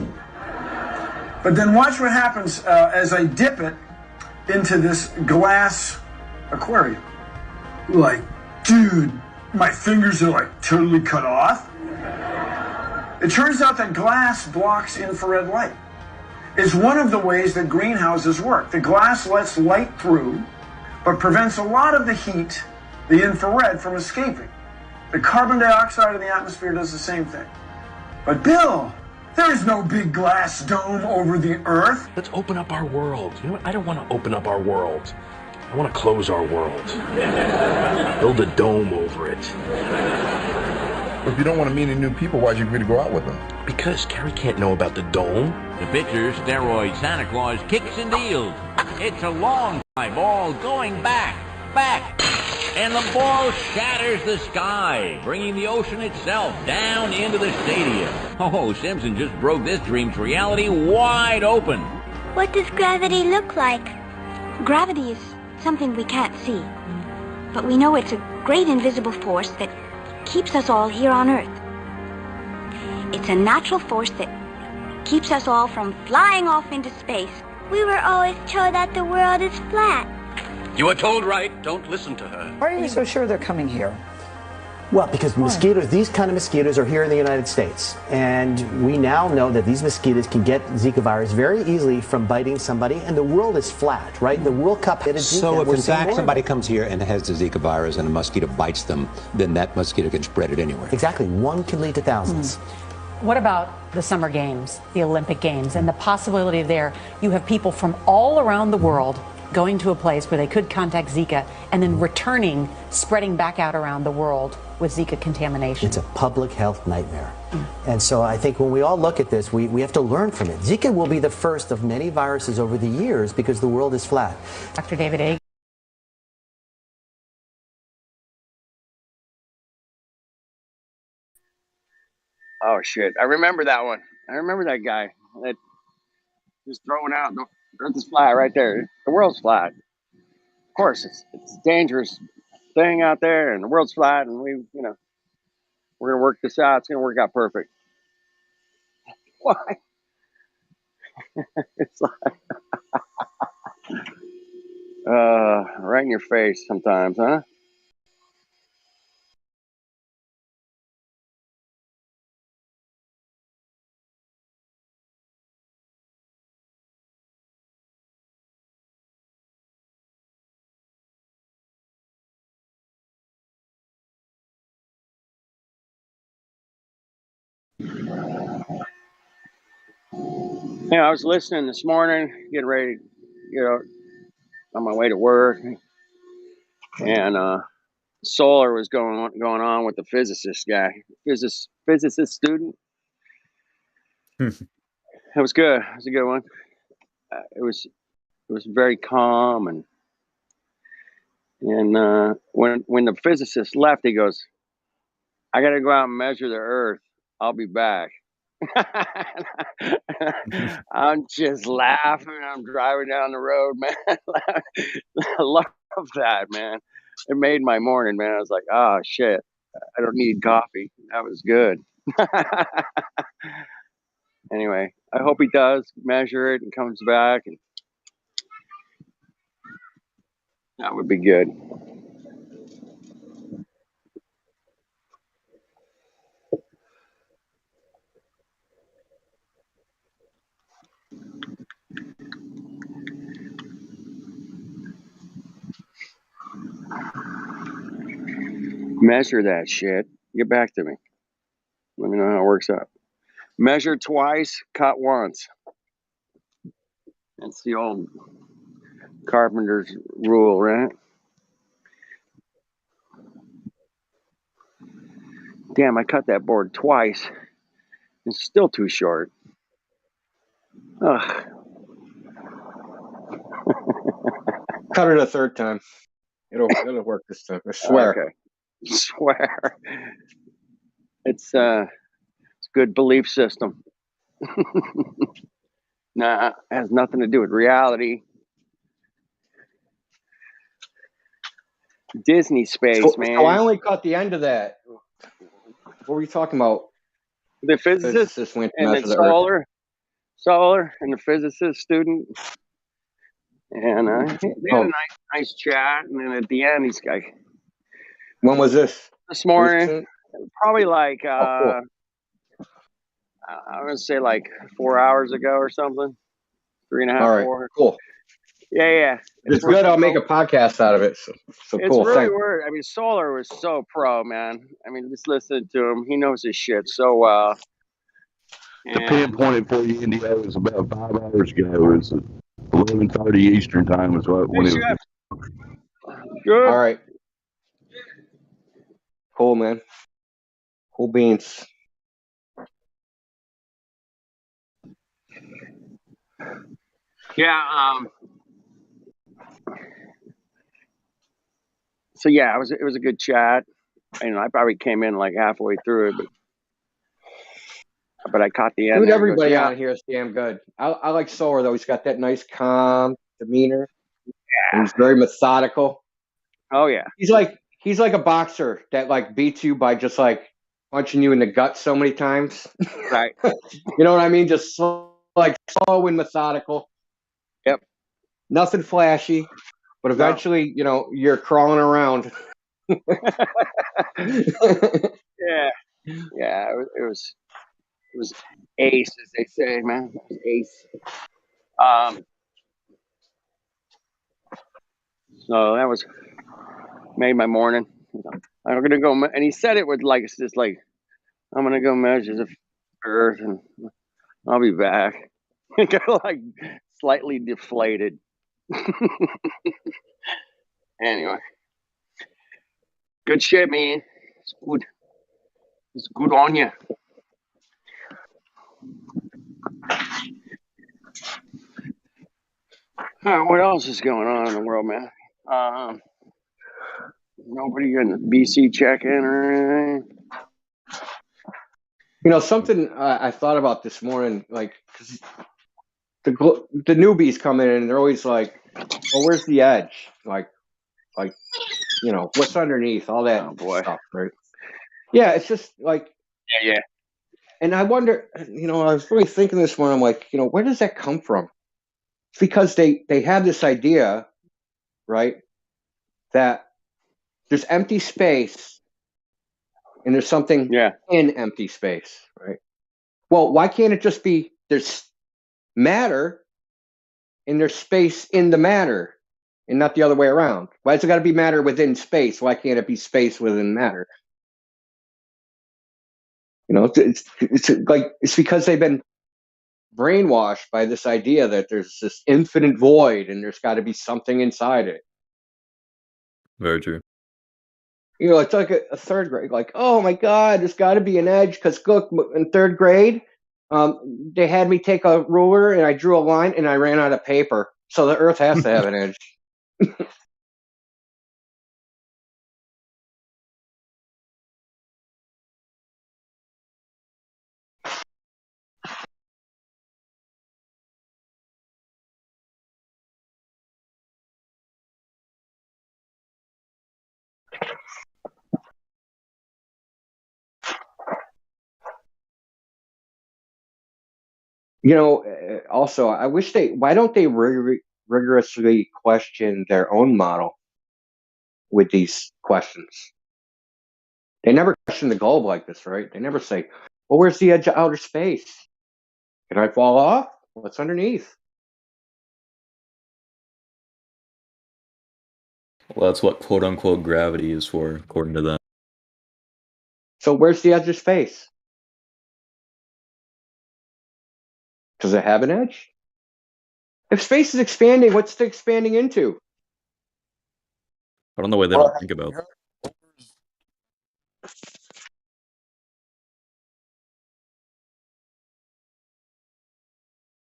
But then watch what happens as I dip it into this glass aquarium. Like, dude, my fingers are like totally cut off. It turns out that glass blocks infrared light. It's one of the ways that greenhouses work. The glass lets light through, but prevents a lot of the heat, the infrared, from escaping. The carbon dioxide in the atmosphere does the same thing. But Bill, there is no big glass dome over the Earth. Let's open up our world. You know what? I don't want to open up our world. I want to close our world. Build a dome over it. If you don't want to meet any new people, why'd you agree to go out with them? Because Carrie can't know about the dome. The picture, steroid Santa Claus kicks and deals. It's a long fly ball going back. And the ball shatters the sky, bringing the ocean itself down into the stadium. Oh, Simpson just broke this dream's reality wide open. What does gravity look like? Gravity is something we can't see. But we know it's a great invisible force that keeps us all here on Earth. It's a natural force that keeps us all from flying off into space. We were always told that the world is flat. You were told right. Don't listen to her. Why are you so sure they're coming here? Well, because mosquitoes, these kind of mosquitoes are here in the United States. And we now know that these mosquitoes can get Zika virus very easily from biting somebody. And the world is flat, right? The World Cup hit Zika. So if in fact somebody comes here and has the Zika virus and a mosquito bites them, then that mosquito can spread it anywhere. Exactly. One can lead to thousands. What about the Summer Games, the Olympic Games, and the possibility there you have people from all around the world going to a place where they could contact Zika and then returning, spreading back out around the world with Zika contamination? It's a public health nightmare. And so I think when we all look at this, we have to learn from it. Zika will be the first of many viruses over the years because the world is flat. Dr. David A. Oh shit! I remember that one. I remember that guy that was throwing out the Earth is flat right there. The world's flat. Of course, it's a dangerous thing out there, and the world's flat, and we're gonna work this out. It's gonna work out perfect. Why? It's like right in your face sometimes, huh? Yeah, I was listening this morning, getting ready, on my way to work, and solar was going on with the physicist guy, physicist student. It was good. It was a good one. It was very calm, and when the physicist left, he goes, "I got to go out and measure the Earth. I'll be back." I'm just laughing. I'm driving down the road, man. I love that, man. It made my morning, man. I was like, oh shit, I don't need coffee. That was good. Anyway, I hope he does measure it and comes back, and that would be good. Measure that shit. Get back to me. Let me know how it works out. Measure twice, cut once. That's the old carpenter's rule, right? Damn, I cut that board twice. It's still too short. Ugh. Cut it a third time. It'll work this time. I swear. Okay. Swear. It's a good belief system. Nah, it has nothing to do with reality. Disney space, man. So I only caught the end of that. What were you talking about? The physicist went to and measure then the solar, and the physicist student, and they had a nice chat. And then at the end, he's like, When was this? This morning, Recent? probably like cool. I'm gonna say like 4 hours ago or something. 3.5, All right, 4. cool. Yeah. It's good. I'll make a podcast out of it. So It's cool. really Thanks. weird. I mean, Solar was so pro, man. I mean, just listening to him, he knows his shit so well. To pinpoint it for you, India, it was about 5 hours ago. It was 11:30 Eastern time is when it was. Good. All right. Cool, man. Cool beans. Yeah. So yeah, it was a good chat. And I probably came in like halfway through it, but I caught the end. Dude, There. everybody Goes, on here is damn good. I like Solar though. He's got that nice calm demeanor. Yeah. And he's very methodical. Oh yeah. He's like a boxer that like beats you by just like punching you in the gut so many times. Right. You know what I mean? Just slow and methodical. Yep. Nothing flashy, but eventually, you're crawling around. Yeah. It was ace, as they say, man. It was ace. So that was made my morning. I'm gonna go, and he said it with like it's just like I'm gonna go measure the Earth, and I'll be back. Kind of like slightly deflated. Anyway, good shit, man. It's good. It's good on you. What else is going on in the world, man? Nobody in the BC check-in or anything? You know, something I thought about this morning, like, 'cause the newbies come in and they're always like, "Well, where's the edge?" Like, you know, what's underneath all that stuff, right? Yeah, it's just like, Yeah. and I wonder, you know, I was really thinking this morning. I'm like, you know, where does that come from? It's because they have this idea, right, that there's empty space and there's something in empty space, right? Well, why can't it just be there's matter and there's space in the matter and not the other way around? Why has it got to be matter within space? Why can't it be space within matter? You know, it's because they've been brainwashed by this idea that there's this infinite void and there's got to be something inside it. Very true. You know, it's like a third grade, like, oh my God, there's got to be an edge. Because look, in third grade, they had me take a ruler and I drew a line and I ran out of paper. So the Earth has to have an edge. You know, also, I wish why don't they rigorously question their own model with these questions? They never question the globe like this, right? They never say, well, where's the edge of outer space? Can I fall off? What's underneath? Well, that's what quote unquote gravity is for, according to them. So where's the edge of space? Does it have an edge? If space is expanding, what's it expanding into? I don't know why they don't think about it.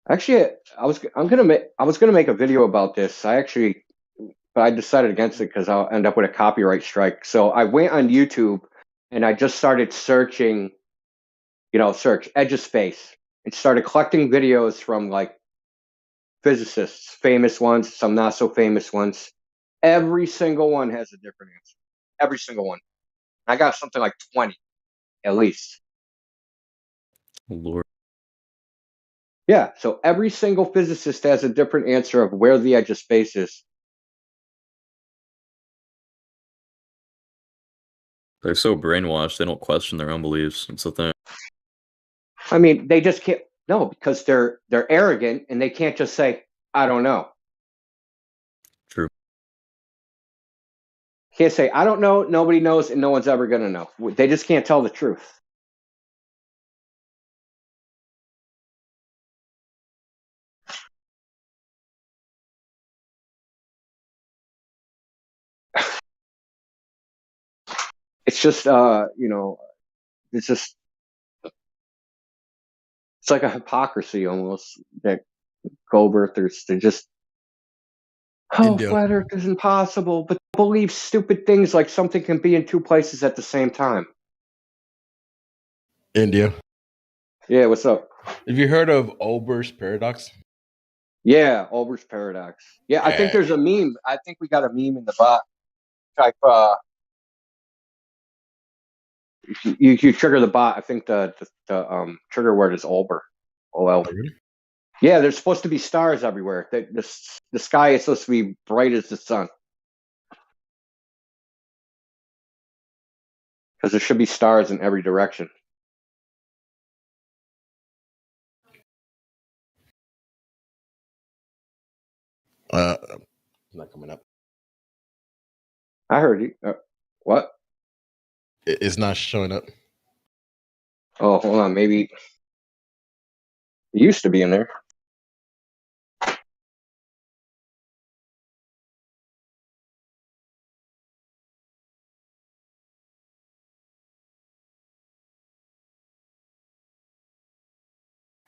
Actually, I was gonna make a video about this. But I decided against it because I'll end up with a copyright strike. So I went on YouTube and I just started searching, search edge of space, and started collecting videos from like physicists, famous ones, some not so famous ones. Every single one has a different answer. Every single one. I got something like 20 at least. Lord. Yeah, so every single physicist has a different answer of where the edge of space is. They're so brainwashed, they don't question their own beliefs. It's the thing. I mean, they just can't. No, because they're arrogant and they can't just say, "I don't know." True. Can't say, "I don't know." Nobody knows, and no one's ever going to know. They just can't tell the truth. It's just, it's just, it's like a hypocrisy almost that go-birthers, they just, flat Earth is impossible, but believe stupid things like something can be in two places at the same time. India. Yeah, what's up? Have you heard of Olber's paradox? Yeah, Olber's paradox. Yeah, I think there's a meme. I think we got a meme in the bot. Type, you trigger the bot. I think the trigger word is Olber. OL. Oh, really? Yeah, there's supposed to be stars everywhere. The sky is supposed to be bright as the sun. Because there should be stars in every direction. Not coming up. I heard you. What? It's not showing up. Oh, hold on. Maybe it used to be in there.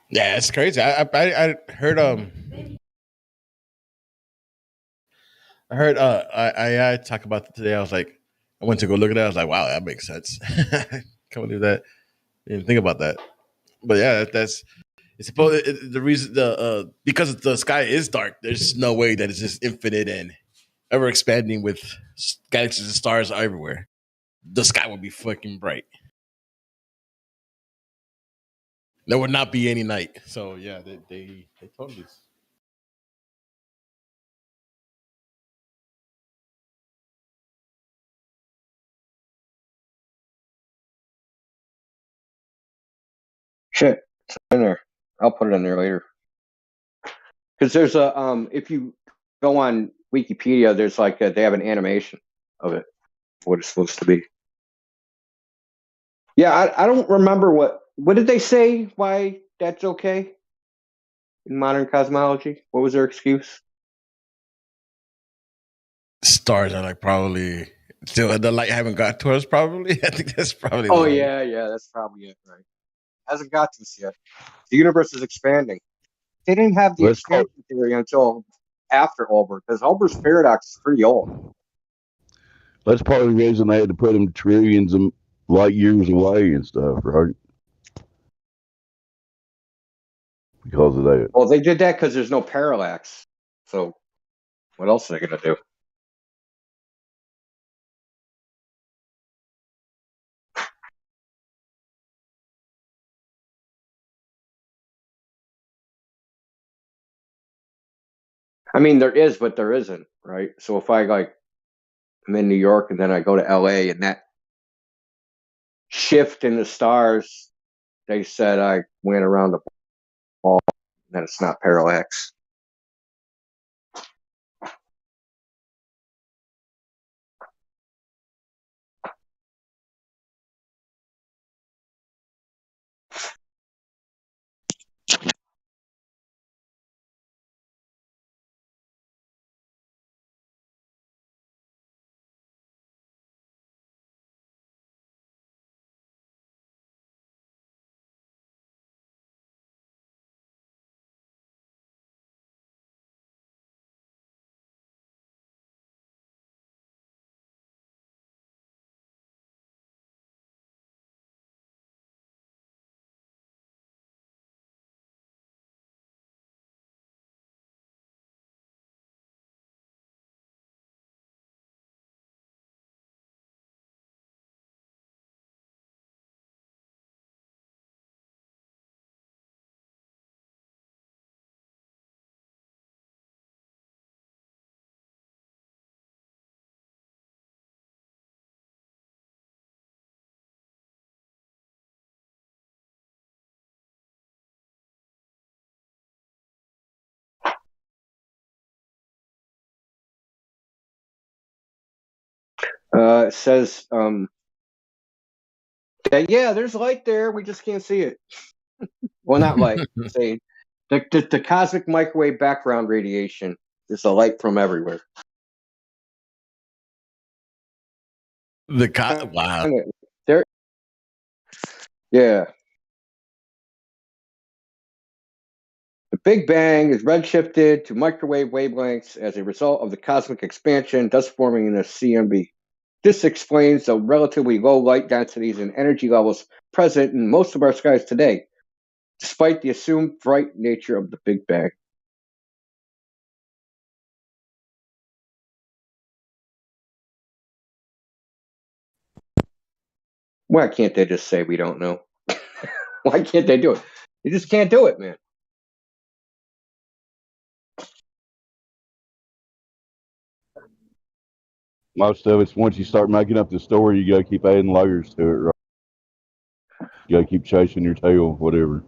Yeah, it's crazy. I heard I heard I talk about it today. I was like, I went to go look at that. I was like, wow, that makes sense. Come and do that. Didn't think about that. But yeah, that's it's supposed the reason because the sky is dark. There's no way that it's just infinite and ever expanding with galaxies and stars everywhere. The sky would be fucking bright. There would not be any night. So yeah, they told us. Shit, it's in there. I'll put it in there later. Because there's a if you go on Wikipedia, there's like they have an animation of it, what it's supposed to be. Yeah, I don't remember what did they say why that's okay in modern cosmology. What was their excuse? Stars are like probably still the light haven't got to us. Probably, I think that's probably. Oh yeah, that's probably it. Right, hasn't got to us yet. The universe is expanding. They didn't have the expansion theory until after Olbert, because Olbert's paradox is pretty old. That's part of the reason they had to put them trillions of light years away and stuff, right? Because of that. Well, they did that because there's no parallax. So, what else are they going to do? I mean, there is, but there isn't, right? So if I I'm in New York and then I go to LA and that shift in the stars, they said I went around the ball, and that it's not parallax. It says that yeah, there's light there. We just can't see it. Well, not light. Saying the cosmic microwave background radiation is a light from everywhere. Wow. There. Yeah. The Big Bang is redshifted to microwave wavelengths as a result of the cosmic expansion, thus forming the CMB. This explains the relatively low light densities and energy levels present in most of our skies today, despite the assumed bright nature of the Big Bang. Why can't they just say we don't know? Why can't they do it? You just can't do it, man. Most of it's once you start making up the story, you got to keep adding layers to it, right? You got to keep chasing your tail, whatever.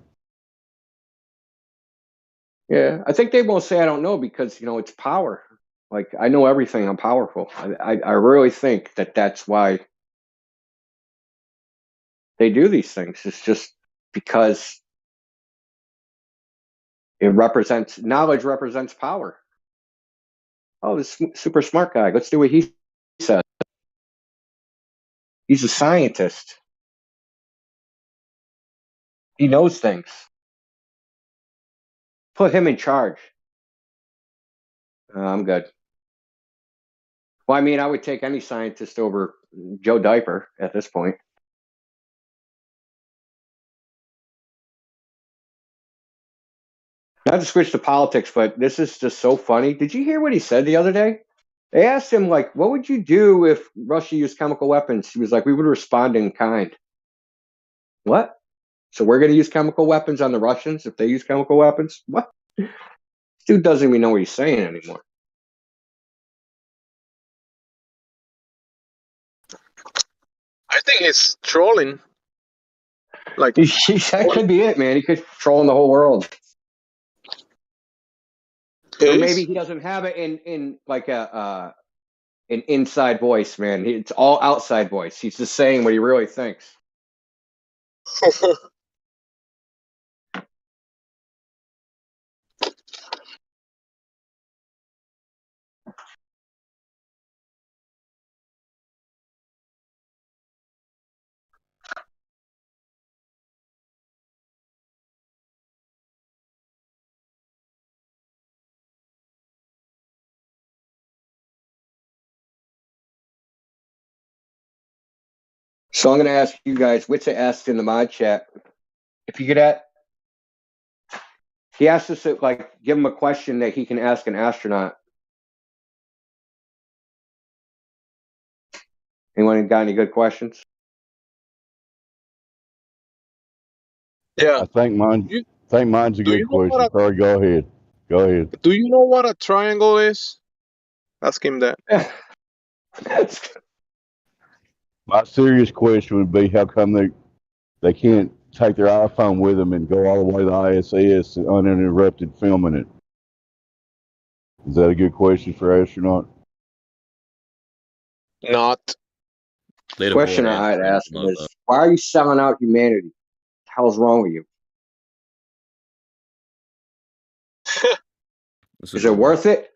Yeah, I think they won't say I don't know because it's power. Like I know everything. I'm powerful. I really think that that's why they do these things. It's just because knowledge represents power. Oh, this super smart guy. Let's do what he says. He's a scientist. He knows things. Put him in charge. I'm good. Well, I mean, I would take any scientist over Joe Diaper at this point. Not to switch to politics, but this is just so funny. Did you hear what he said the other day? They asked him, like, what would you do if Russia used chemical weapons? He was like, we would respond in kind. What? So we're going to use chemical weapons on the Russians if they use chemical weapons? What? This dude doesn't even know what he's saying anymore. I think he's trolling. Like That could be it, man. He could troll the whole world. Or maybe he doesn't have it in like an inside voice, man. It's all outside voice. He's just saying what he really thinks. So I'm going to ask you guys, Witsa asked in the mod chat, if you could he asked us to like give him a question that he can ask an astronaut. Anyone got any good questions? Yeah. I think mine's a good question. Sorry, go ahead. Go ahead. Do you know what a triangle is? Ask him that. My serious question would be, how come they can't take their iPhone with them and go all the way to the ISS uninterrupted filming it? Is that a good question for astronaut? Not. The question I'd ask him is, why are you selling out humanity? What the hell's wrong with you? Is it worth it?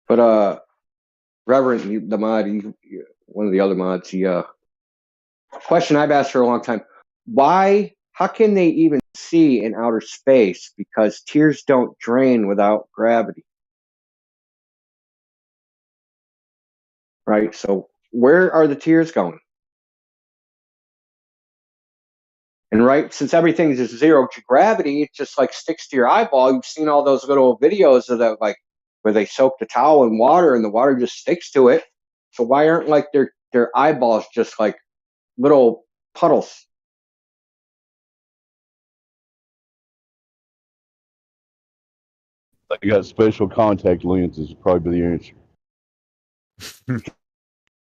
But Reverend, the mod, one of the other mods, question I've asked for a long time: how can they even see in outer space? Because tears don't drain without gravity, right? So where are the tears going? And right, since everything is zero gravity, it just like sticks to your eyeball. You've seen all those little videos of that, like where they soak the towel in water and the water just sticks to it. So why aren't like their eyeballs just like little puddles? They got special contact lenses, probably the answer.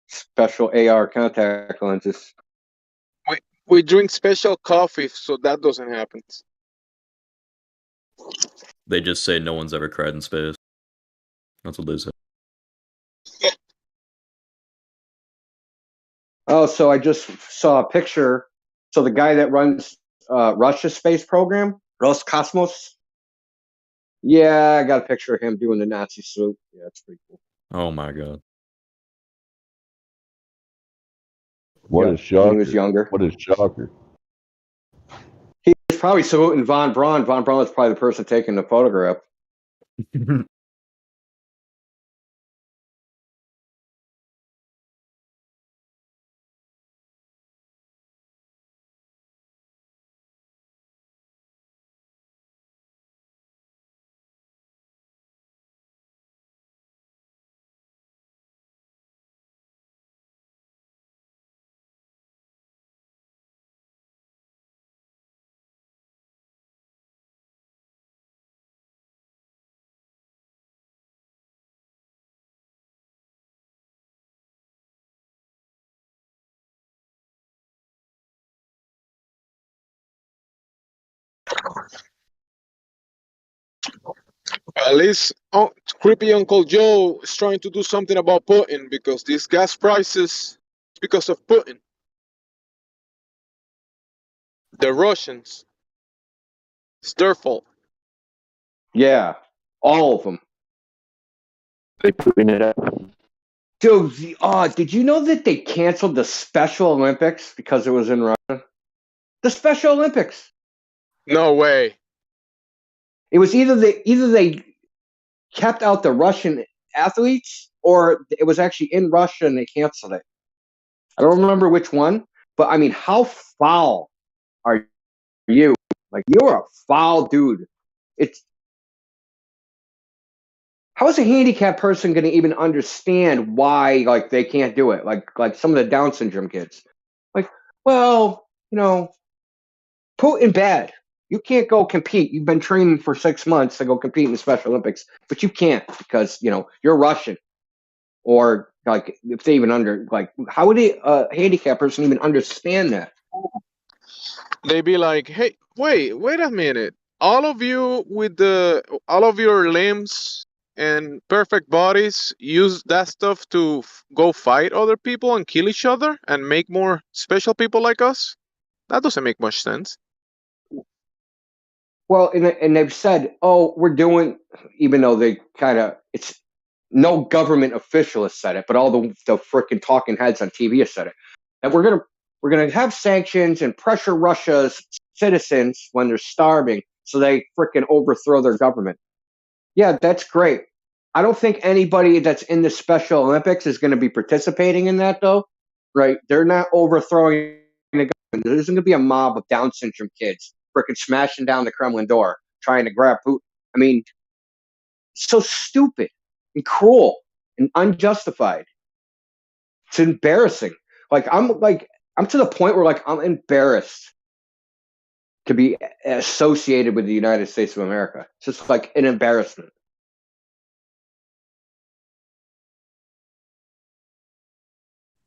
Special AR contact lenses. We drink special coffee, so that doesn't happen. They just say no one's ever cried in space. That's what they say. Oh, so I just saw a picture. So the guy that runs Russia's space program, Roscosmos. Yeah, I got a picture of him doing the Nazi salute. Yeah, that's pretty cool. Oh my god. What a shocker. When he was younger. What a shocker. He was probably saluting von Braun. Von Braun was probably the person taking the photograph. At least creepy Uncle Joe is trying to do something about Putin, because these gas prices, because of Putin. The Russians. It's their fault. Yeah, all of them. They putting it up. Dude, did you know that they canceled the Special Olympics because it was in Russia? The Special Olympics. No way. It was either they kept out the Russian athletes, or it was actually in Russia and they canceled it. I don't remember which one, but I mean, how foul are you? Like, you're a foul dude. It's how is a handicapped person going to even understand why, like, they can't do it? Like some of the Down syndrome kids. Like, well, Putin bad. You can't go compete. You've been training for 6 months to go compete in the Special Olympics, but you can't because you're Russian. Or like, if they even how would a handicapped person even understand that? They be like, hey, wait a minute. All of you with all of your limbs and perfect bodies use that stuff to go fight other people and kill each other and make more special people like us? That doesn't make much sense. Well, and they've said, oh, we're doing, even though it's no government official has said it, but all the freaking talking heads on TV have said it, that we're gonna have sanctions and pressure Russia's citizens when they're starving, so they freaking overthrow their government. Yeah, that's great. I don't think anybody that's in the Special Olympics is going to be participating in that, though. Right? They're not overthrowing the government. There isn't going to be a mob of Down syndrome kids freaking smashing down the Kremlin door trying to grab Putin. I mean, so stupid and cruel and unjustified. It's embarrassing. I'm to the point where I'm embarrassed to be associated with the United States of America. It's just like an embarrassment.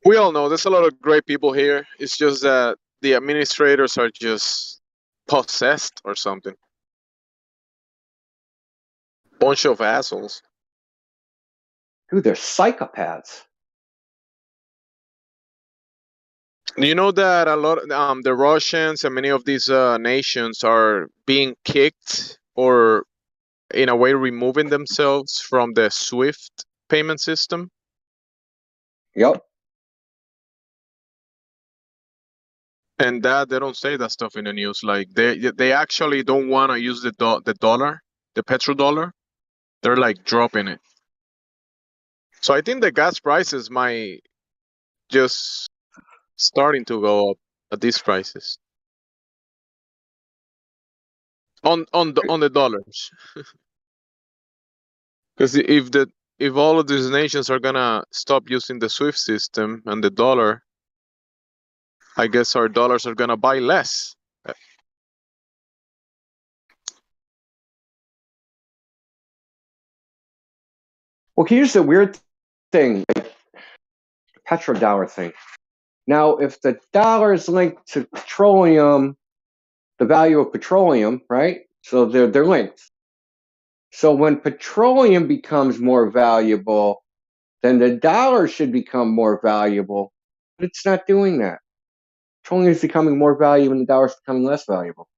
We all know there's a lot of great people here. It's just that the administrators are just possessed or something. Bunch of assholes. Dude, they're psychopaths. Do you know that a lot the Russians and many of these nations are being kicked or in a way removing themselves from the SWIFT payment system? Yep. And that they don't say that stuff in the news. Like they actually don't want to use the dollar, the petrodollar. They're like dropping it. So I think the gas prices might just starting to go up at these prices. On the dollars. Because if all of these nations are gonna stop using the SWIFT system and the dollar, I guess our dollars are gonna buy less. Well, here's the weird thing, petrodollar thing. Now, if the dollar is linked to petroleum, the value of petroleum, right? So they're linked. So when petroleum becomes more valuable, then the dollar should become more valuable. But it's not doing that. Petroleum is becoming more valuable and the dollar is becoming less valuable.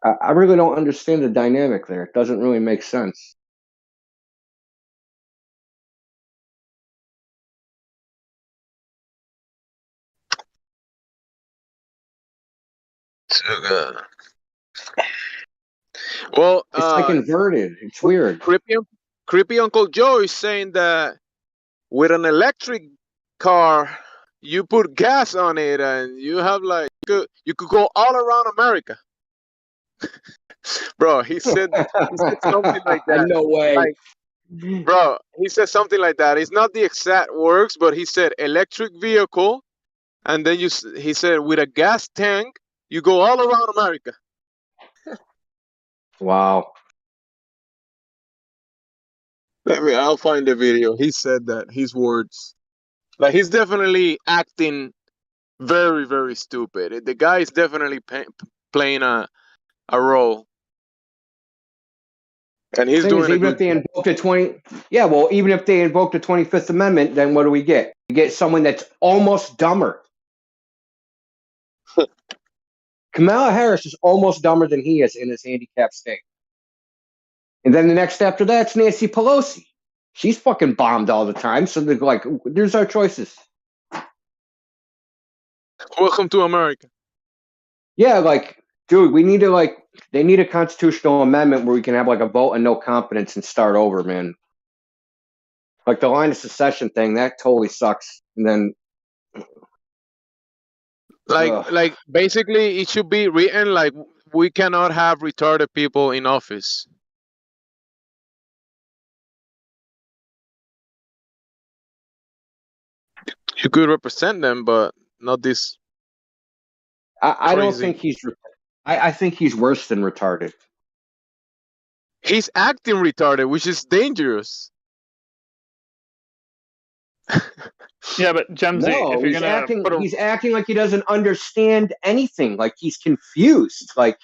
I really don't understand the dynamic there. It doesn't really make sense. Well, it's like inverted. It's weird. Creepy Uncle Joe is saying that with an electric car, you put gas on it and you have you could go all around America. Bro, he said something like that. No way. Bro, he said something like that. It's not the exact words, but he said electric vehicle, and then he said with a gas tank, you go all around America. Wow. I'll find the video. He said that, his words. Like, he's definitely acting very, very stupid. The guy is definitely playing a role. And he's doing even if they invoke even if they invoke the 25th Amendment, then what do we get? We get someone that's almost dumber. Kamala Harris is almost dumber than he is in his handicapped state. And then the next after that's Nancy Pelosi. She's fucking bombed all the time. So they're like, there's our choices. Welcome to America. Yeah, like, dude, we need to like, they need a constitutional amendment where we can have like a vote and no confidence and start over, man. Like the line of secession thing, that totally sucks. And then, Like basically, it should be written like we cannot have retarded people in office. You could represent them, but not this. I don't Crazy. think I think he's worse than retarded. He's acting retarded, which is dangerous. Yeah, but Gemsy, No, if you're gonna he's acting like he doesn't understand anything. Like he's confused. Like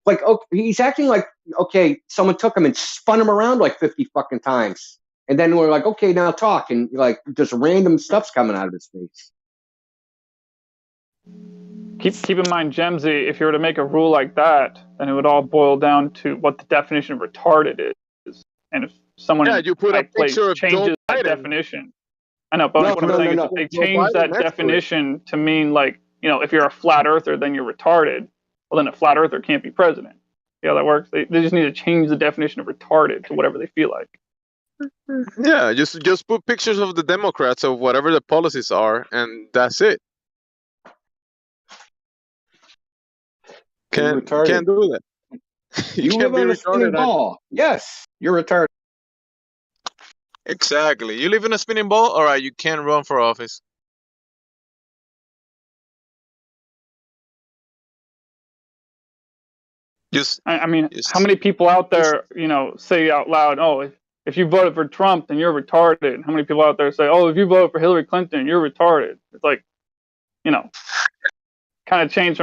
okay, he's acting like, okay, someone took him and spun him around like 50 fucking times. And then we're like, okay, now talk. And like just random stuff's coming out of his face. keep in mind, Gemsy, if you were to make a rule like that, then it would all boil down to what the definition of retarded is. And if someone you put a picture of changes that definition, I know, but what I'm saying is if they change that definition to mean like, if you're a flat earther, then you're retarded. Well, then a flat earther can't be president. See how that works? They just need to change the definition of retarded to whatever they feel like. Yeah, just put pictures of the Democrats of whatever the policies are, and that's it. Can't do that. You live on a spinning ball. Yes, you're retarded. Exactly. You live in a spinning ball. All right, you can't run for office. I mean, how many people out there, say out loud, "Oh, if you voted for Trump, then you're retarded." How many people out there say, "Oh, if you voted for Hillary Clinton, you're retarded"? It's like, kind of changes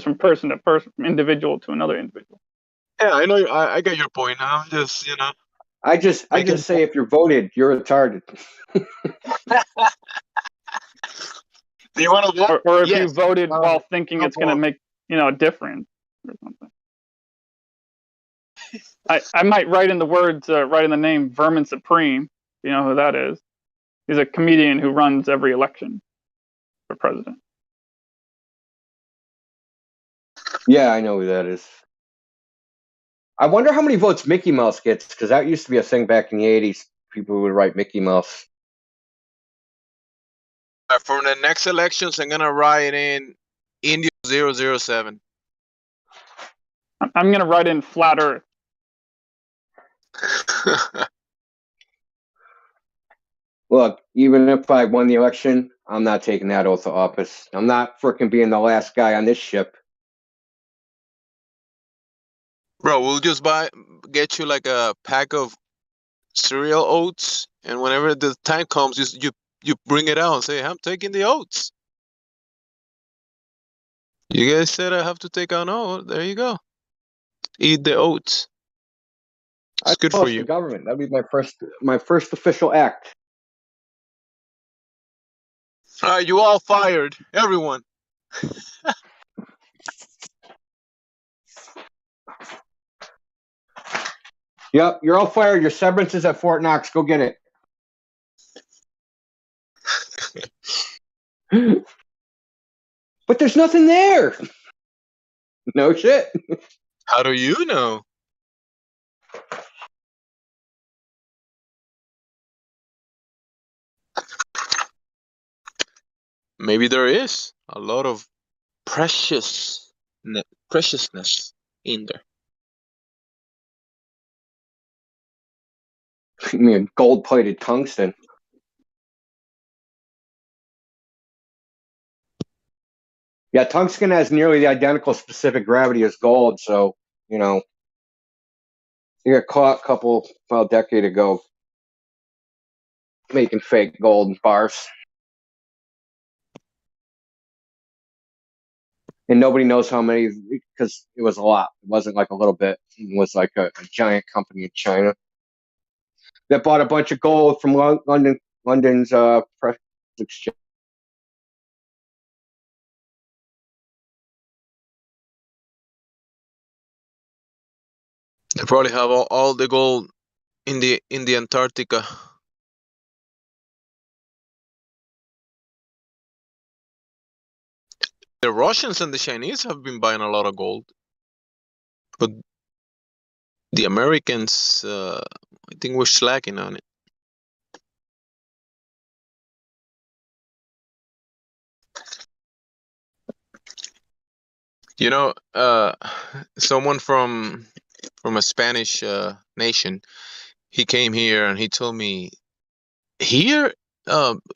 from person to person, from individual to another individual. Yeah, I know. I get your point. I'm just, I just say if you're voted, you're retarded. Do you want to vote? Or if you voted while thinking it's going to make, a difference or something. I might write in the name Vermin Supreme. You know who that is? He's a comedian who runs every election for president. Yeah, I know who that is. I wonder how many votes Mickey Mouse gets, because that used to be a thing back in the 80s. People would write Mickey Mouse. For the next elections, I'm going to write in India 007. I'm going to write in Flat Earth. Look, even if I won the election, I'm not taking that oath of office. I'm not freaking being the last guy on this ship. Bro, we'll just get you like a pack of cereal oats, and whenever the time comes, you bring it out and say, "I'm taking the oats." You guys said I have to take an oat. There you go. Eat the oats. It's good for you. The government. That'd be my first official act. All right, you all fired, everyone. Yep, you're all fired. Your severance is at Fort Knox. Go get it. But there's nothing there. No shit. How do you know? Maybe there is a lot of preciousness in there. You mean gold-plated tungsten? Yeah, tungsten has nearly the identical specific gravity as gold, so, you got caught a decade ago making fake gold bars. And nobody knows how many, because it was a lot. It wasn't like a little bit. It was like a giant company in China that bought a bunch of gold from London's precious exchange. They probably have all the gold in the Antarctica. The Russians and the Chinese have been buying a lot of gold, but the Americans, I think, we're slacking on it. You know, someone from a Spanish nation, he came here and he told me, here,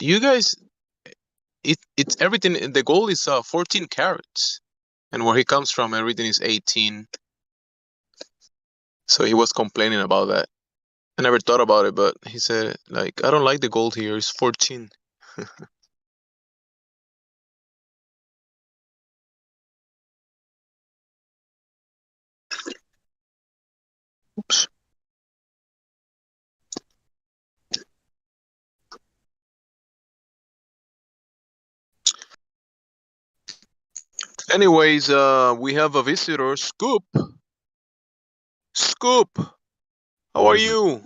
you guys, it's everything. The gold is 14 carats, and where he comes from, everything is 18. So he was complaining about that. I never thought about it, but he said, like, I don't like the gold here. It's 14. Oops. Anyways, we have a visitor, Scoop. Scoop, how are you?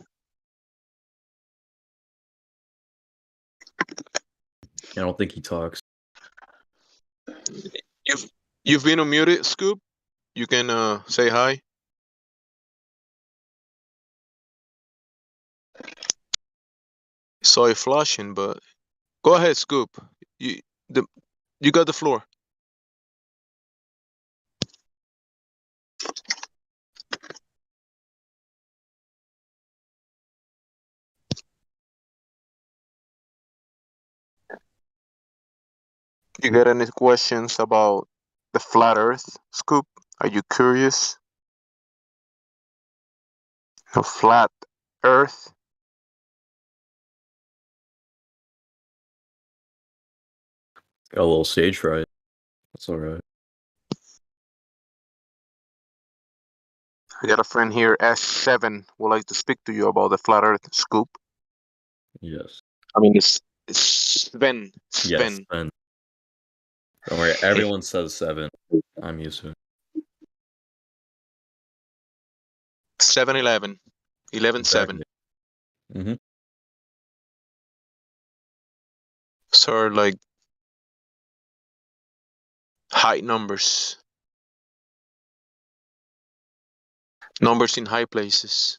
I don't think he talks. You've been unmuted, Scoop. You can say hi. Saw you flashing, but go ahead, Scoop. You got the floor. You got any questions about the flat Earth, Scoop? Are you curious? The flat Earth? Got a little stage fright. That's all right. I got a friend here, S7, would like to speak to you about the flat Earth, Scoop. Yes. I mean, it's Sven. Yes, Sven. Don't worry, everyone says 7. I'm used to it. 7-11. 11-7. Mm-hmm. So, like, high numbers. Numbers in high places.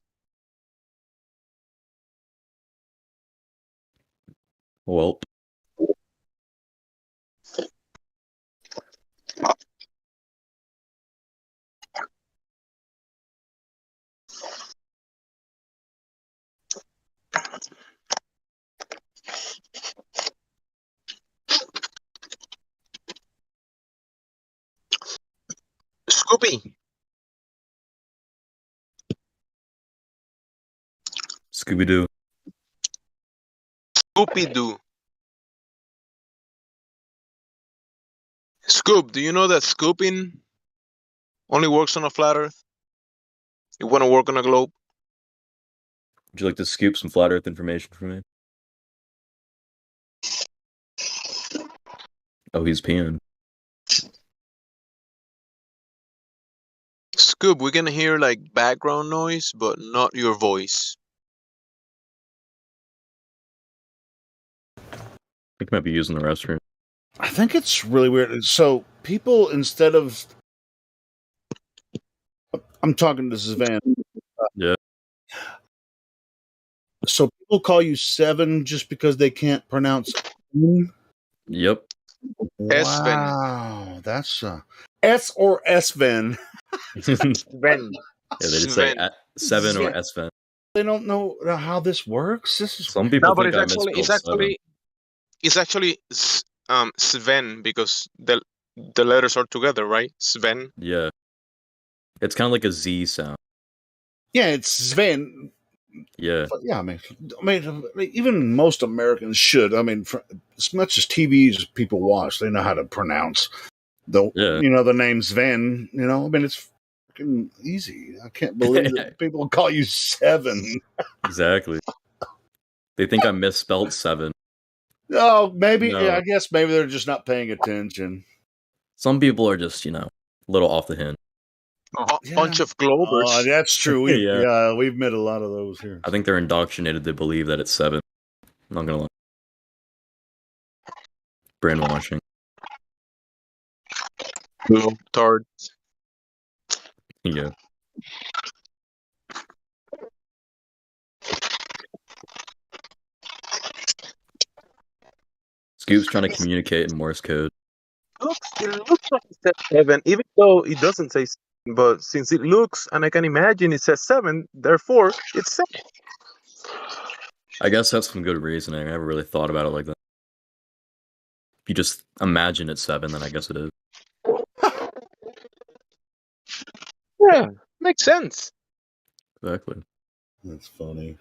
Well. Scoopy. Scooby-Doo. Scooby-Doo. Scoop, do you know that scooping only works on a flat Earth? You want to work on a globe? Would you like to scoop some flat Earth information from me? Oh, he's peeing. Scoop, we're gonna hear like background noise, but not your voice. I think he might be using the restroom. I think it's really weird. So people, instead of, I'm talking to Sven. Yeah. So people call you 7 just because they can't pronounce. Yep. Wow, that's S or Sven. Sven. Yeah, they just say 7 or Sven. They don't know how this works. This is some people no, but think it's actually Sven because the letters are together, right? Sven. Yeah. It's kind of like a Z sound. Yeah, it's Sven. Yeah. But yeah, I mean, even most Americans should. I mean, as much as TVs people watch, they know how to pronounce the the name Sven. You know, I mean, it's freaking easy. I can't believe that people call you 7. Exactly. They think I misspelled 7. Oh, maybe. No. Yeah, I guess maybe they're just not paying attention. Some people are just, a little off the hint. Bunch of Globers. Oh, that's true. We've met a lot of those here. I think they're indoctrinated to believe that it's 7. I'm not gonna lie. Brainwashing. Tard. Yeah. Scoop's trying to communicate in Morse code. It looks like it says 7, even though it doesn't say 7. But since it looks, and I can imagine it says 7, therefore it's 7. I guess that's some good reasoning. I never really thought about it like that. If you just imagine it's 7, then I guess it is. Yeah, makes sense. Exactly. That's funny.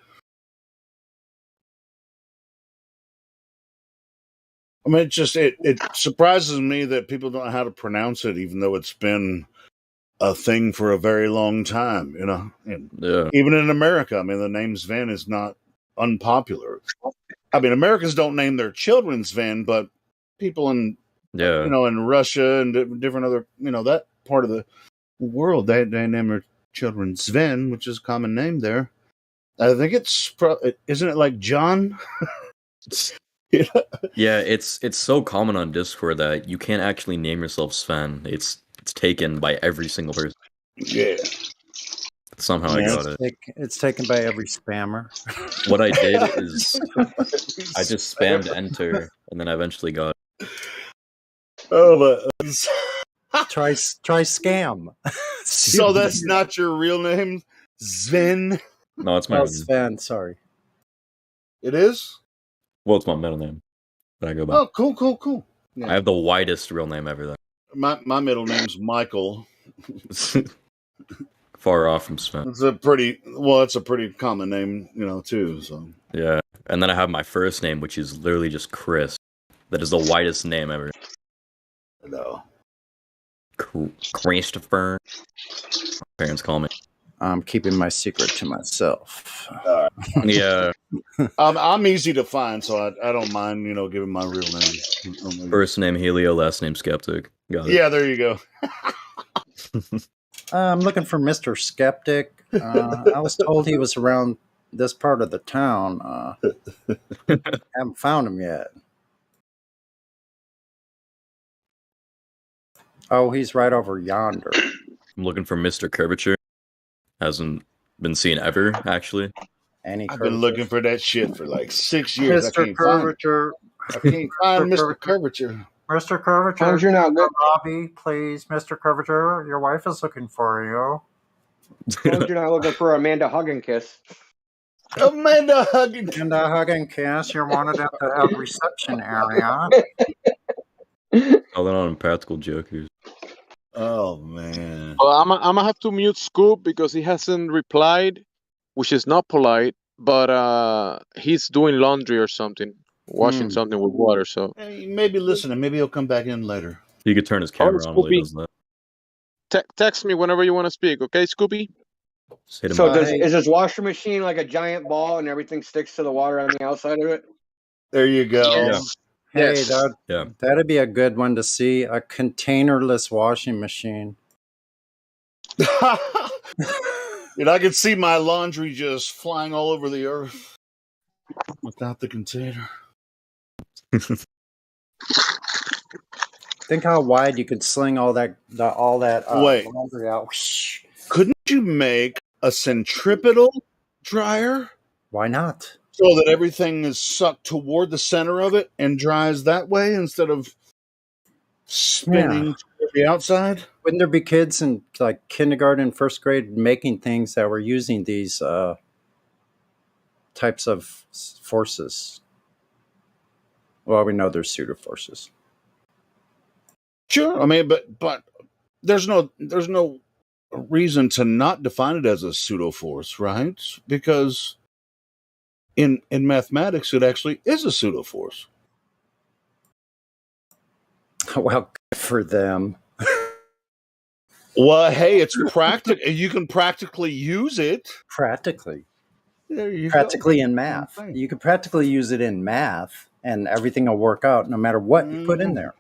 I mean, it surprises me that people don't know how to pronounce it, even though it's been a thing for a very long time, you know. And even in America, I mean, the name Sven is not unpopular. I mean, Americans don't name their children Sven, but people in in Russia and different other, that part of the world, they name their children Sven, which is a common name there. I think isn't it like John? Yeah, it's so common on Discord that you can't actually name yourself Sven. It's taken by every single person. Yeah. Somehow I got it. It's taken by every spammer. What I did is I just spammed enter, and then I eventually got it. Oh, but try scam. So that's not your real name, Sven? No, it's my Sven. Sorry, it is. Well, it's my middle name that I go by. Oh, cool. Yeah. I have the widest real name ever, though. My middle name's Michael. Far off from Sven. It's a pretty common name, too. So yeah, and then I have my first name, which is literally just Chris. That is the widest name ever. No. Christopher. My parents call me. I'm keeping my secret to myself. Yeah. I'm easy to find, so I don't mind, giving my real name. First name Helio, last name Skeptic. Got it. Yeah, there you go. I'm looking for Mr. Skeptic. I was told he was around this part of the town. Haven't found him yet. Oh, he's right over yonder. I'm looking for Mr. Curvature. Hasn't been seen ever, actually. I've been looking for that shit for like 6 years. Mr. Curvature. I can't find Mr. Curvature. Mr. Curvature, you're not good. Robbie, please, Mr. Curvature, your wife is looking for you. You're not looking for Amanda Hug and Kiss. Amanda Hug and Kiss. Amanda Hug and Kiss, you're wanted at the reception area. Oh, they're not impractical jokers. Oh, man. Well, I'm gonna have to mute Scoop because he hasn't replied, which is not polite, but he's doing laundry or something. Washing something with water, so hey, maybe listening. Maybe he'll come back in later. He could turn his camera on while he does that. Text me whenever you want to speak, okay, Scoopy? So is this washing machine like a giant ball and everything sticks to the water on the outside of it? There you go. Yes. Hey, Yes. That'd be a good one to see. A containerless washing machine. I could see my laundry just flying all over the earth without the container. Think how wide you could sling all that laundry out. Couldn't you make a centripetal dryer? Why not? So that everything is sucked toward the center of it and dries that way instead of spinning toward the outside? Wouldn't there be kids in like kindergarten, first grade making things that were using these types of forces? Well, we know there's pseudo forces. Sure, I mean, but there's no reason to not define it as a pseudo force, right? Because in mathematics, it actually is a pseudo force. Well, good for them. Well, hey, it's practical. You can practically use it. Practically. There you practically go. In math. You could practically use it in math, and everything will work out no matter what you put in there.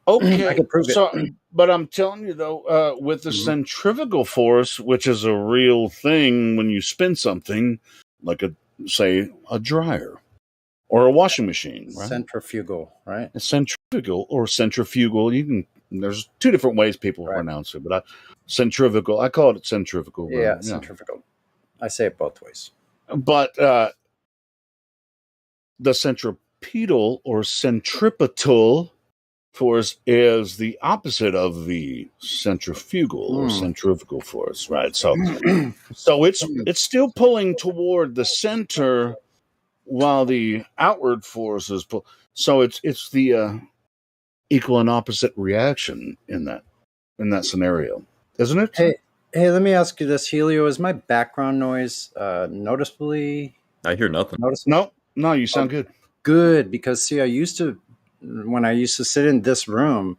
Okay, I can prove it. so but I'm telling you though, with the centrifugal force, which is a real thing when you spin something, like say a dryer or a washing machine, right? Centrifugal, right? A centrifugal or centrifugal. There's two different ways people pronounce it, but centrifugal. I call it centrifugal. Yeah, centrifugal. I say it both ways. But the centripetal or centripetal force is the opposite of the centrifugal or centrifugal force, right? So it's still pulling toward the center while the outward force is pull. So it's the equal and opposite reaction in that scenario, isn't it? Hey, let me ask you this, Helio. Is my background noise noticeably? I hear nothing. No, you sound good. Good, because see, when I used to sit in this room,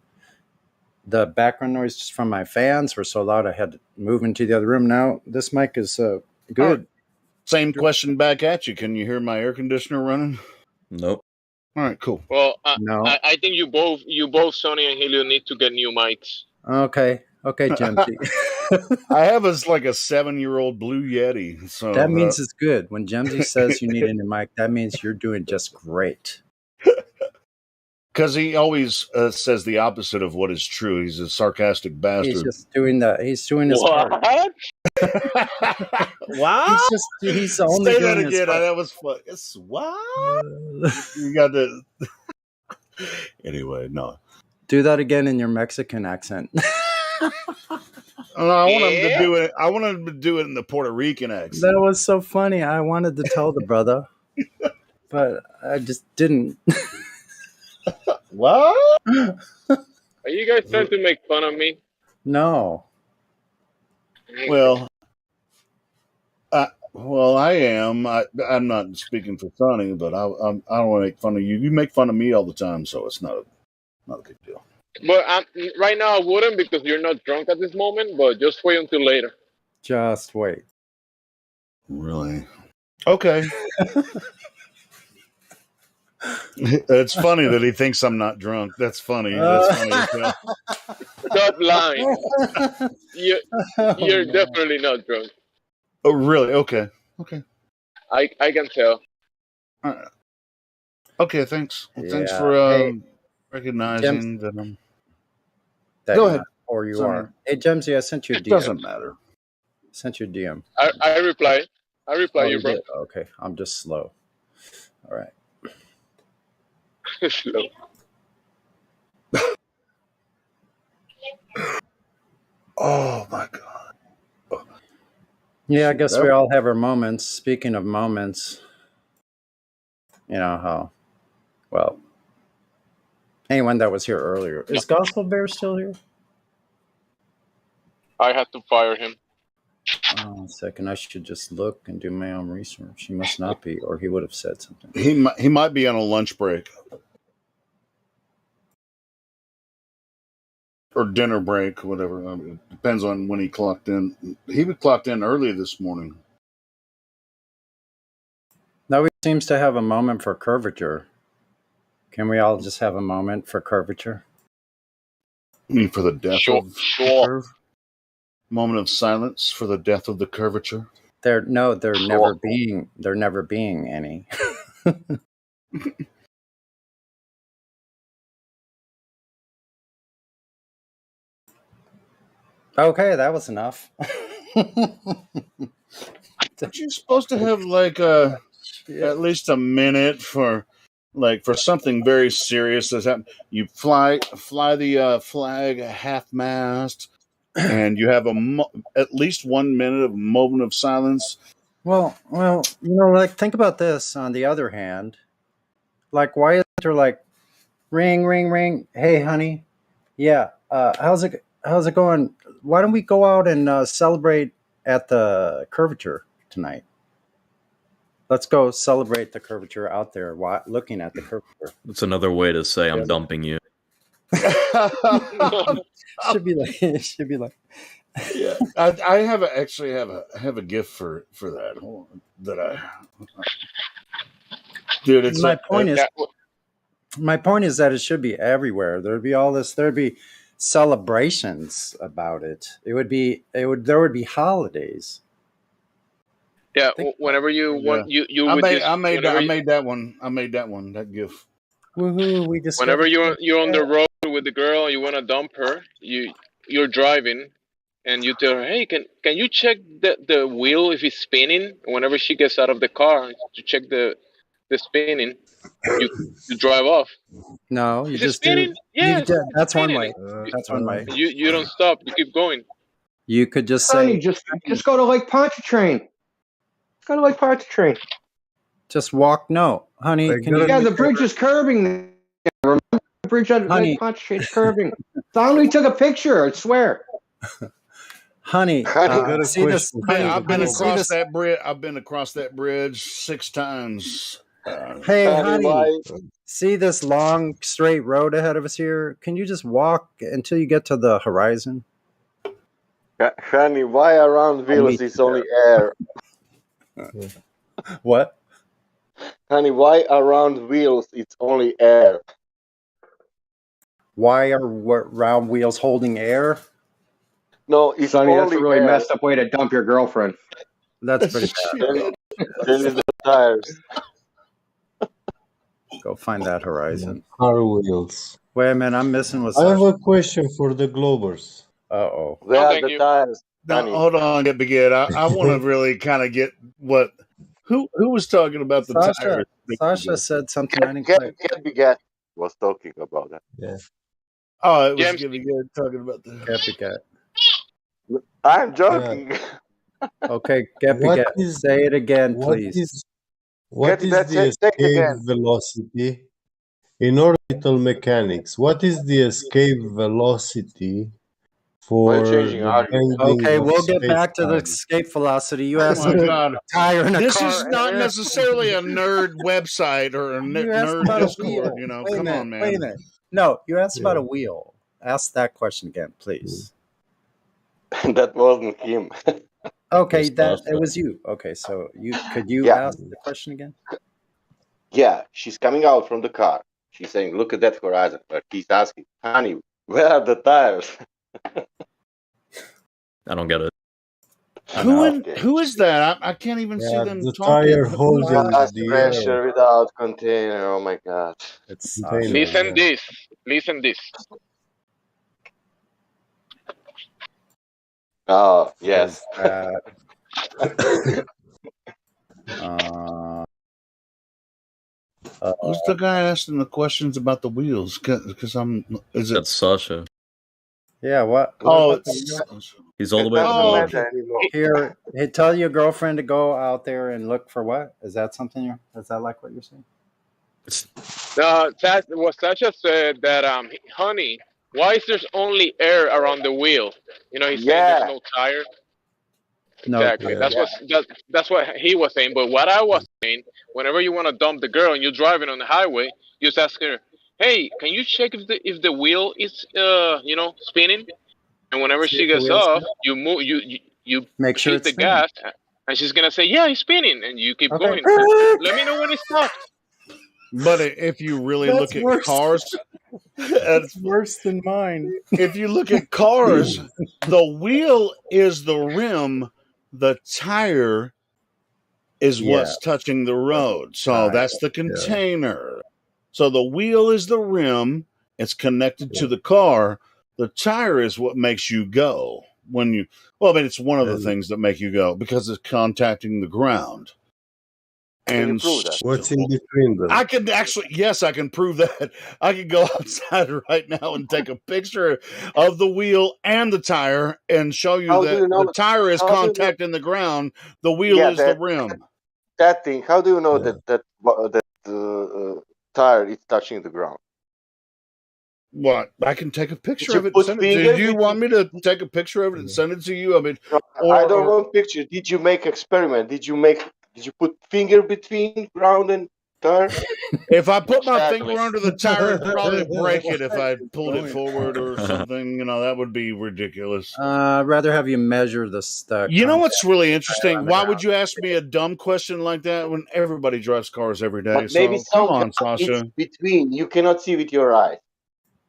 the background noise just from my fans were so loud I had to move into the other room. Now this mic is good. Same question back at you. Can you hear my air conditioner running? Nope. All right, cool. Well, No. I think you both, Sonny and Helio, need to get new mics. Okay, Gemsy. I have a 7-year-old Blue Yeti. So that means it's good. When Gemsy says you need a new mic, that means you're doing just great. Because he always says the opposite of what is true. He's a sarcastic bastard. He's just doing He's doing his part. Wow. He's only Say doing that his again. part. That was fun. It's what? You got to. Anyway, no. Do that again in your Mexican accent. I want him to do it. I want him to do it in the Puerto Rican accent. That was so funny. I wanted to tell the brother, but I just didn't. What? Are you guys trying to make fun of me? No. Well, I am. I'm not speaking for Sonny, but I don't want to make fun of you. You make fun of me all the time, so it's not a big deal. But right now I wouldn't, because you're not drunk at this moment. But just wait until later. Just wait. Really? Okay. It's funny that he thinks I'm not drunk. That's funny. That's funny. Stop lying. You're definitely not drunk. Oh, really? Okay. I can tell. Okay, thanks. Well, thanks Yeah. for recognizing that I'm... Go ahead. Or you Sorry. are. Hey, Gemsy, I sent you a DM. It doesn't matter. Sent you a DM. I reply. Oh, you, bro. did? Okay, I'm just slow. All right. Slow. Oh my god. Yeah, I guess we all have our moments. Speaking of moments, you know how, well, anyone that was here earlier. Is Gospel Bear still here? I had to fire him. Oh, a second. I should just look and do my own research. He must not be, or he would have said something. He might be on a lunch break. Or dinner break, whatever. I mean, it depends on when he clocked in. He clocked in early this morning. Now he seems to have a moment for curvature. Can we all just have a moment for curvature? You mean for the death of the Sure. curve? Moment of silence for the death of the curvature? There never being any. Okay, that was enough. Aren't you supposed to have at least a minute for something very serious that's happened? You fly the flag half mast, and you have at least 1 minute of moment of silence. Well, think about this. On the other hand, why isn't there ring, ring, ring? Hey, honey, yeah. How's it going? Why don't we go out and celebrate at the curvature tonight? Let's go celebrate the curvature out there, looking at the curvature. That's another way to say I'm dumping you. Should be like. Yeah, I have a gift for that. Hold on, dude. It's my point is. My point is that it should be everywhere. There'd be all this. There'd be celebrations about it. There would be holidays. Yeah, whenever you want, you I would made just I made whenever I made that one. I made that one. That GIF. Woohoo! We whenever discovered. you're on the road with the girl, you want to dump her. You're driving, and you tell her, "Hey, can you check the wheel if it's spinning?" Whenever she gets out of the car to check the spinning, you drive off. No, you Is it just do. spinning? Yes, it's That's one spinning. way. That's one way. You don't stop. You keep going. You could just Honey, say, just go to Lake Pontchartrain. Go to Lake Pontchartrain. just walk. No, honey. Can you? Yeah, the bridge is curving. Remember the bridge on Lake Pontchartrain is curving. Somebody took a picture. I swear. Honey, see this? Honey, I've been honey, see across this? that bridge. I've been across that bridge 6 times. Hey, honey, see this long straight road ahead of us here? Can you just walk until you get to the horizon? Honey, why around wheels is only air? What? Honey, why around wheels it's only air? Why are round wheels holding air? No, it's Sonny, only that's a really air. messed up way to dump your girlfriend. That's pretty bad. Then it's the tires. Go find that horizon. Car wheels. Wait a minute, I'm missing what. I have a question for the Globers. Uh-oh. They are the tires. Now, hold on, get begin. I want to really kind of get what who was talking about the tires. Sasha said something I didn't quite. Get was talking about that. Yeah. Oh, it was Gibby Good talking about the Get. I'm joking. Okay, get. Say it again, please. What is the escape velocity in orbital mechanics? What is the escape velocity for the bending Okay, of we'll get back to the space-time? escape velocity. You asked Oh me my to God. tire in a This car. is not necessarily a nerd website or a You asked nerd about a Discord. wheel. You know, Wait a come minute, on, man. Wait a minute. No, you asked about a wheel. Ask that question again, please. That wasn't him. Okay, it was you. Okay, so could you ask the question again? Yeah, she's coming out from the car. She's saying, "Look at that horizon." But he's asking, "Honey, where are the tires?" I don't get it. Who is that? I can't even see them the talking. tire holding the pressure without container. Oh my God! It's Listen this. Listen this. Oh yes. Who's the guy asking the questions about the wheels? Because That's Sasha. Yeah, what? Oh, He's all the way up the anymore. Here, hey, tell your girlfriend to go out there and look for what? Is that something? Is that like what you're saying? What Sasha said that honey, why is there's only air around the wheel? You know, he's saying there's no tire. Exactly. That's what he was saying. But what I was saying, whenever you want to dump the girl and you're driving on the highway, you just ask her, "Hey, can you check if the wheel is spinning?" And whenever she gets off, you move you make sure hit it's the gas, and she's gonna say, "Yeah, it's spinning," and you keep going. Let me know when it stops. But if you really look at cars, that's worse than mine. If you look at cars, the wheel is the rim, the tire is what's touching the road. So that's the container. So the wheel is the rim, it's connected to the car. The tire is what makes you go when you. Well, I mean, it's one of the things that make you go because it's contacting the ground. And what's in between them? I can actually, yes, I can prove that. I can go outside right now and take a picture of the wheel and the tire and show you that the tire is contacting the ground. The wheel is the rim. That thing. How do you know that tire is touching the ground? What? I can take a picture of it. And send it. Did you want me to take a picture of it and send it to you? I mean, I don't want picture. Did you make experiment? Did you put finger between ground and tire? If I put my Exactly. finger under the tire, it'd probably break it if I pulled it forward or something. You know, that would be ridiculous. I'd rather have you measure the You know what's really on interesting? the Why ground. would you ask me a dumb question like that when everybody drives cars every day? But maybe So come some on, Sasha. it's between. You cannot see with your eyes.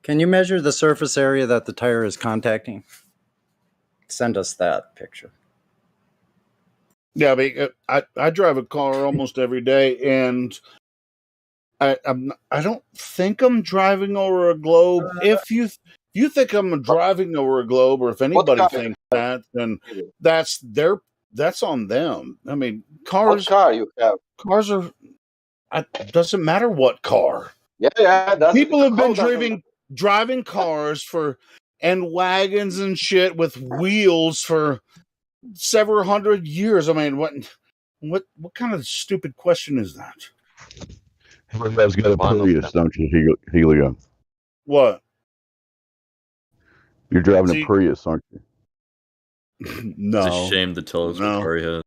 Can you measure the surface area that the tire is contacting? Send us that picture. Yeah, I drive a car almost every day, and I don't think I'm driving over a globe. If you think I'm driving over a globe, or if anybody thinks that, then that's on them. I mean, What car you have? cars are. Doesn't matter what car. Yeah. People have been driving cars and wagons and shit with wheels for several hundred years. I mean, what kind of stupid question is that? Everybody's got a Prius, don't you, Helio? What? You're driving a Prius, aren't you? No. It's a shame to tell us what car he has.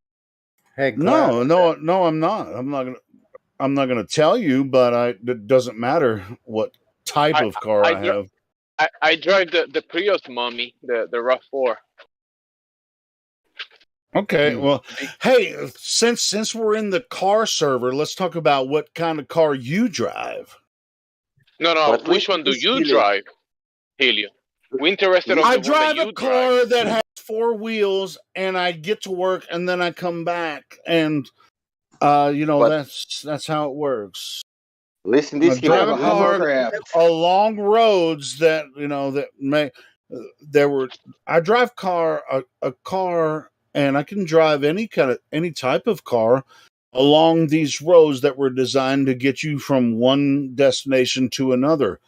Hey, no, I'm not. I'm not gonna tell you, but it doesn't matter what type of car I have. I drive the Prius, mommy, the RAV4. Okay, well, hey, since we're in the car server, let's talk about what kind of car you drive. No. Which one do you drive, Helio? We're interested on I the drive one that a car that has 4 wheels, and I get to work, and then I come back, and that's how it works. Listen, this I drive a car along roads that I drive a car, and I can drive any type of car along these roads that were designed to get you from one destination to another.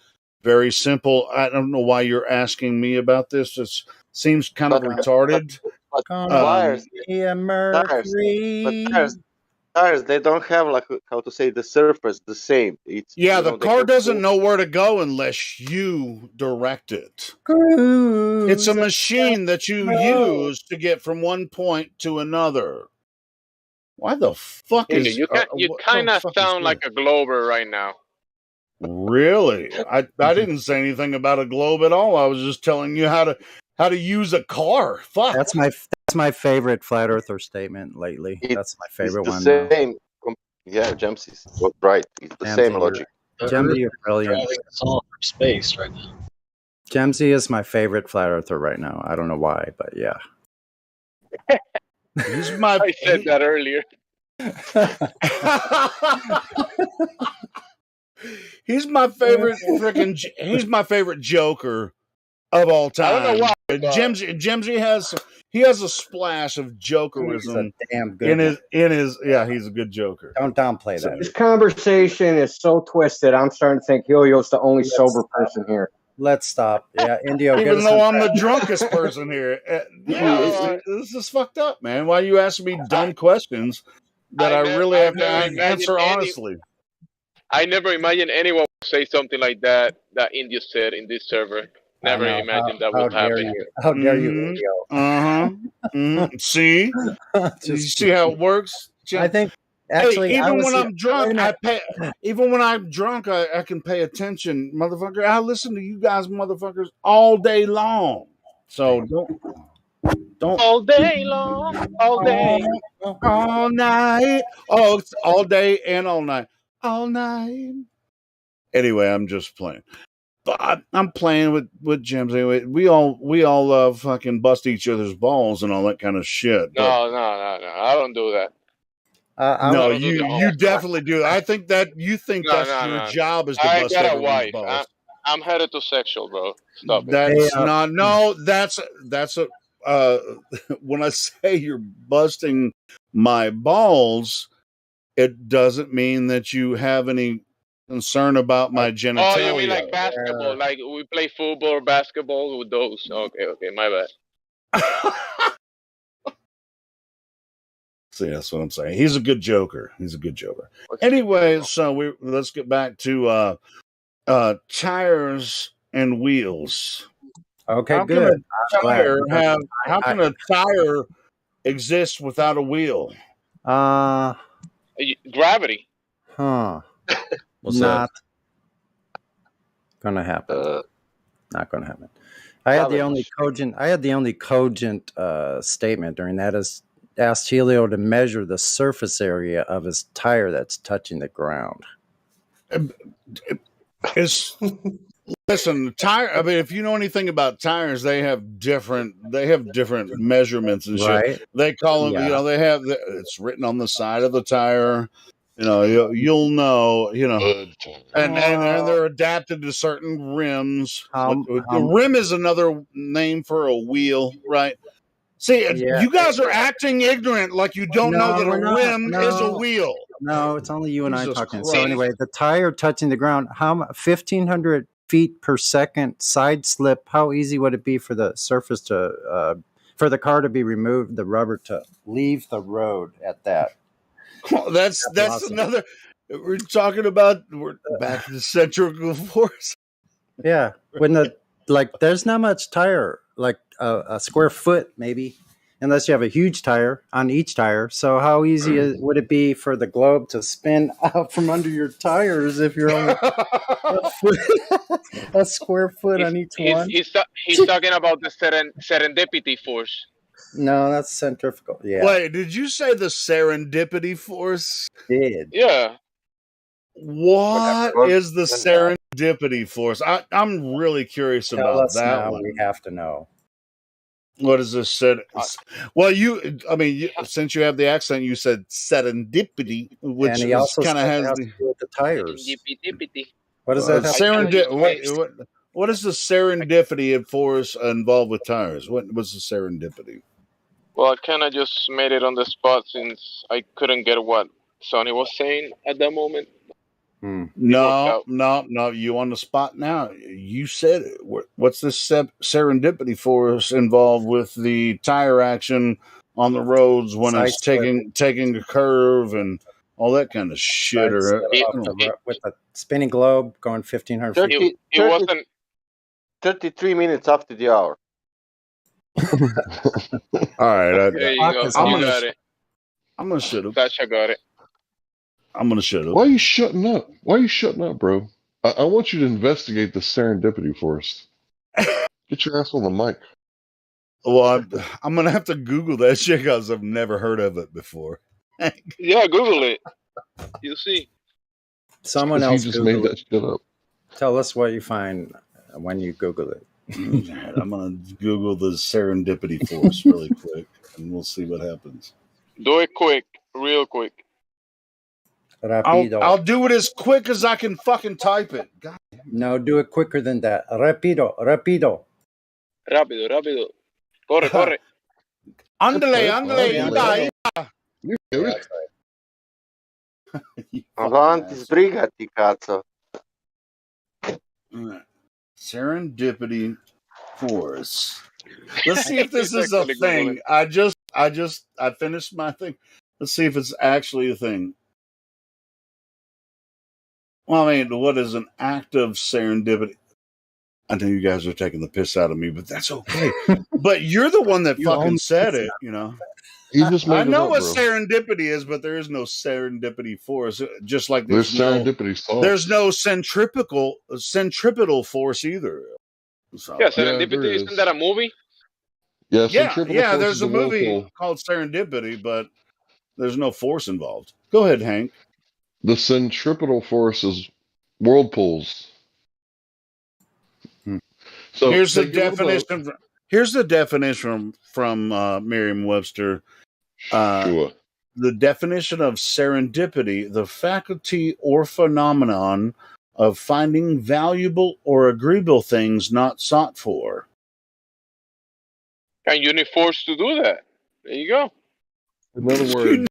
Very simple. I don't know why you're asking me about this. It seems kind of retarded. Tires, they don't have, like, how to say, the surface the same. It's the car doesn't know where to go unless you direct it. It's a machine that you use to get from one point to another. Why the fuck Helio, you kind of sound like a Glober right now. Really? I didn't say anything about a globe at all. I was just telling you how to use a car. Fuck. That's my favorite flat earther statement lately. That's my favorite one. Same. Yeah, James's right. It's the same logic. Jamesy, you're brilliant. It's all from space right now. Jamesy is my favorite flat earther right now. I don't know why, but yeah. I said that earlier. He's my favorite he's my favorite Joker of all time. I don't know why. Jimsy has a splash of Jokerism in his he's a good Joker. Don't downplay that. This conversation is so twisted. I'm starting to think Helio's the only sober person here. Let's stop. Yeah, Indio. Even though I'm the drunkest person here, this is fucked up, man. Why are you asking me dumb questions that I really have to answer honestly? I never imagined anyone would say something like that India said in this server. Never imagined that would happen. How dare you, Indio? See? You see how it works? I think actually, even when I'm drunk, even when I'm drunk, I can pay attention, motherfucker. I listen to you guys, motherfuckers, all day long. So don't all day long, all day, all night. Oh, it's all day and all night, all night. Anyway, I'm just playing. But I'm playing with James. Anyway, we all fucking bust each other's balls and all that kind of shit. No. I don't do that. No, you definitely do. I think that you think that's your job is to bust everyone's balls. I'm heterosexual, bro. Stop it. That's not. No, that's a. When I say you're busting my balls, it doesn't mean that you have any concern about my genitalia. Oh, you mean like basketball? Like we play football or basketball with those? Okay, my bad. See, that's what I'm saying. He's a good joker. Anyway, so let's get back to tires and wheels. Okay, good. How can a tire exist without a wheel? Gravity. Huh. What's Not that? gonna happen. Not gonna happen. I had the only cogent statement during that is asked Helio to measure the surface area of his tire that's touching the ground. Listen, the tire. I mean, if you know anything about tires, they have different measurements and shit. Right. They call them. Yeah. They have. It's written on the side of the tire. You'll know. And they're adapted to certain rims. The rim is another name for a wheel, right? See, you guys are acting ignorant, like you don't know that a rim is a wheel. No, it's only you and I Jesus talking. Christ. So anyway, the tire touching the ground, 1,500 feet per second side slip. How easy would it be for the surface to, for the car to be removed, the rubber to leave the road at that? Well, that's awesome. another. We're talking about. We're back to the centrifugal force. Yeah, there's not much tire, like a square foot maybe, unless you have a huge tire on each tire. So how easy would it be for the globe to spin out from under your tires if you're only a square foot on each one? He's talking about the serendipity force. No, that's centrifugal. Yeah. Wait, did you say the serendipity force? Did. Yeah. What is the serendipity force? I'm really curious Tell about us that now. one. We have to know. What is this? Well, since you have the accent, you said serendipity, which And he also kind of said it has has to do with the tires. Serendipity. What does that have to do? What is the serendipity force involved with tires? What was the serendipity? Well, I kind of just made it on the spot since I couldn't get what Sonny was saying at that moment. No, you on the spot now. You said it. What's this serendipity force involved with the tire action on the roads when it's taking a curve and all that kind of shit? With the spinning globe going 1,500 feet. It wasn't 33 minutes after the hour. All right, there you go. You got it. I'm gonna shut up. Sasha got it. I'm gonna shut up. Why are you shutting up? Bro? I want you to investigate the serendipity force. Get your ass on the mic. Well, I'm gonna have to Google that shit because I've never heard of it before. Yeah, Google it. You'll see. Someone else just made that shit up. Tell us what you find when you Google it. I'm gonna Google the serendipity force really quick, and we'll see what happens. Do it quick, real quick. I'll do it as quick as I can fucking type it. God. No, do it quicker than that. Rápido. Rápido. Corre. Ándale. You do it. Avanti, sbrigati, cazzo. Serendipity force. Let's see if this is a thing. I finished my thing. Let's see if it's actually a thing. Well, I mean, what is an act of serendipity? I know you guys are taking the piss out of me, but that's okay. But you're the one that fucking said it, you know. He just made I know it up, what bro. serendipity is, but there is no serendipity force. Just like there's serendipity force. There's no centripetal force either. So, yeah, serendipity isn't that a movie? Yeah, there's a movie called Serendipity, but there's no force involved. Go ahead, Hank. The centripetal force is whirlpools. So here's the definition. Here's the definition from Merriam-Webster. Sure. The definition of serendipity: the faculty or phenomenon of finding valuable or agreeable things not sought for. And you need force to do that. There you go. In other words,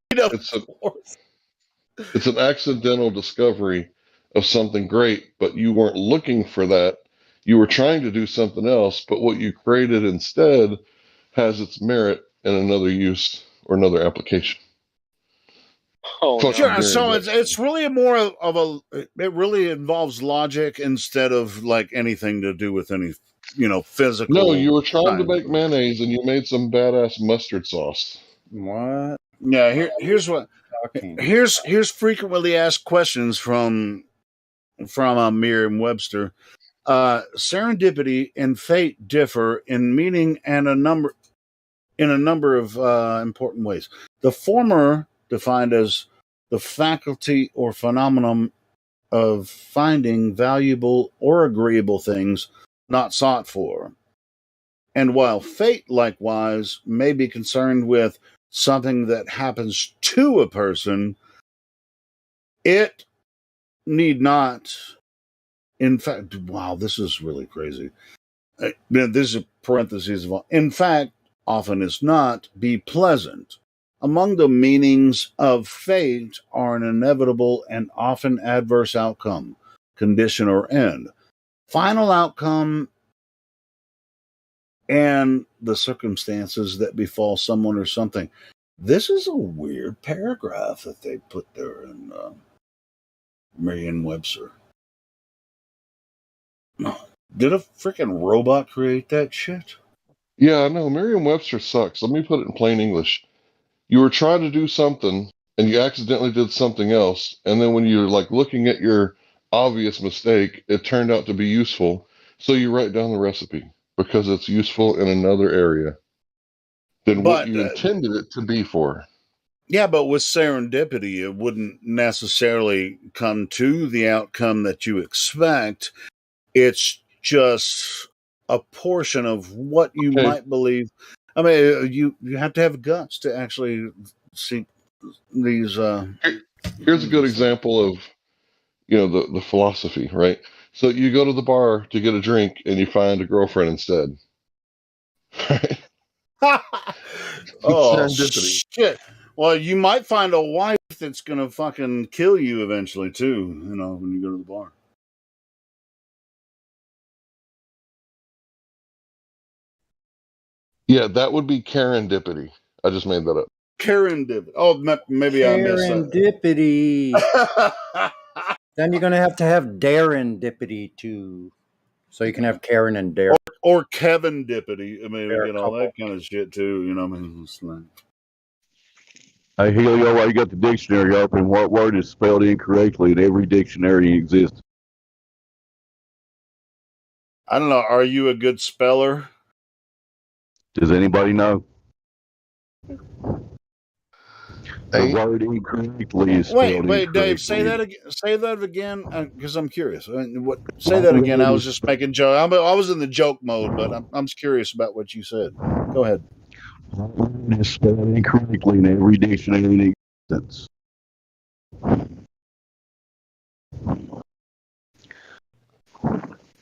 it's an accidental discovery of something great, but you weren't looking for that. You were trying to do something else, but what you created instead has its merit in another use or another application. Oh, sure. So it's really more of it really involves logic instead of like anything to do with any, physical. No, you were trying to make mayonnaise and you made some badass mustard sauce. What? Yeah, here's what talking. Here's frequently asked questions from Merriam-Webster. Serendipity and fate differ in meaning and a number of important ways. The former defined as the faculty or phenomenon of finding valuable or agreeable things not sought for. And while fate likewise may be concerned with something that happens to a person, it need not, in fact, wow, this is really crazy. This is parentheses of, in fact, often is not, be pleasant. Among the meanings of fate are an inevitable and often adverse outcome, condition, or end. Final outcome and the circumstances that befall someone or something. This is a weird paragraph that they put there in Merriam-Webster. Did a freaking robot create that shit? Yeah, no, Merriam-Webster sucks. Let me put it in plain English. You were trying to do something and you accidentally did something else, and then when you're like looking at your obvious mistake, it turned out to be useful. So you write down the recipe because it's useful in another area than what you intended it to be for. Yeah, but with serendipity, it wouldn't necessarily come to the outcome that you expect. It's just a portion of what you might believe. I mean, you have to have guts to actually see these. Here's a good example of, the philosophy, right? So you go to the bar to get a drink and you find a girlfriend instead. Oh, serendipity. shit. Well, you might find a wife that's going to fucking kill you eventually, too, when you go to the bar. Yeah, that would be serendipity. I just made that up. Serendipity. Oh, maybe I missed that. Serendipity. Then you're going to have Darren-dipity, too. So you can have Karen and Darren. Or Kevin Dippity. I mean, that kind of shit, too. I mean, it's like... Hey, Helio, while you got the dictionary open, what word is spelled incorrectly in every dictionary exists? I don't know. Are you a good speller? Does anybody know? The word incorrectly is spelled incorrectly. Wait, Dave, say that again. Say that again, because I'm curious. Say that again. I was just making joke. I was in the joke mode, but I'm just curious about what you said. Go ahead. Word is spelled incorrectly in every dictionary in existence.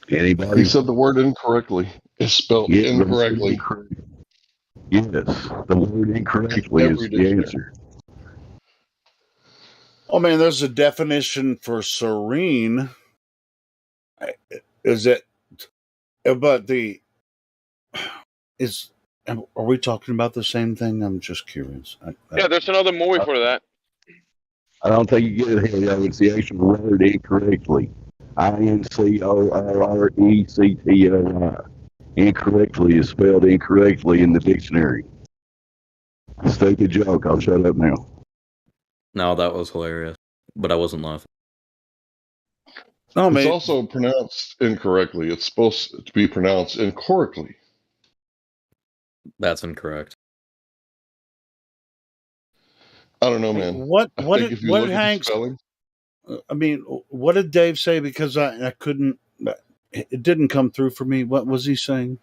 Anybody? He said the word incorrectly is spelled incorrectly. Yes, the word incorrectly is the answer. Oh man, there's a definition for serene. Is it? But are we talking about the same thing? I'm just curious. Yeah, there's another movie for that. I don't think you get it, Helio. It's the actual word incorrectly. INCORRECTLI. Incorrectly is spelled incorrectly in the dictionary. Stupid joke. I'll shut up now. No, that was hilarious, but I wasn't laughing. No, it's also pronounced incorrectly. It's supposed to be pronounced incorrectly. That's incorrect. I don't know, man. What did Hanks? I mean, what did Dave say? Because I couldn't. It didn't come through for me. What was he saying?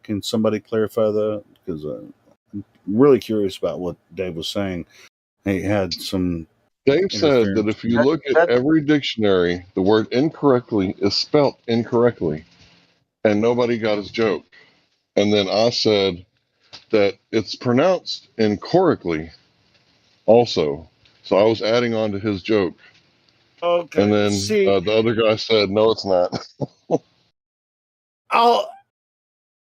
Can somebody clarify that? Because I'm really curious about what Dave was saying. He had some. Dave said that if you look at every dictionary, the word incorrectly is spelt incorrectly, and nobody got his joke. And then I said that it's pronounced incorrectly also. So I was adding on to his joke. Okay. And then the other guy said, no, it's not.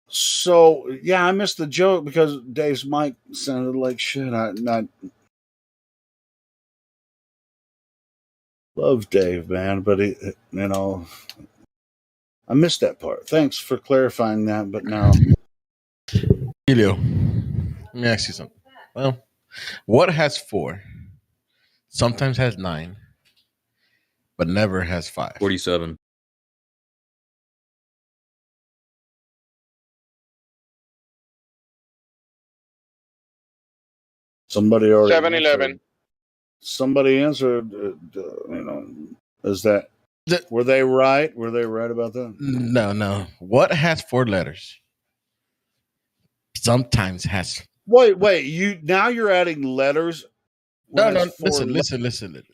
So, yeah, I missed the joke because Dave's mic sounded like shit. I love Dave, man, but I missed that part. Thanks for clarifying that, but now... Helio, let me ask you something. Well, what has 4? sometimes has 9, but never has 5. 47. Somebody already 7-Eleven. Somebody answered. Is that were they right? Were they right about that? No. What has 4 letters? Sometimes has. Wait. You're adding letters. No. Listen.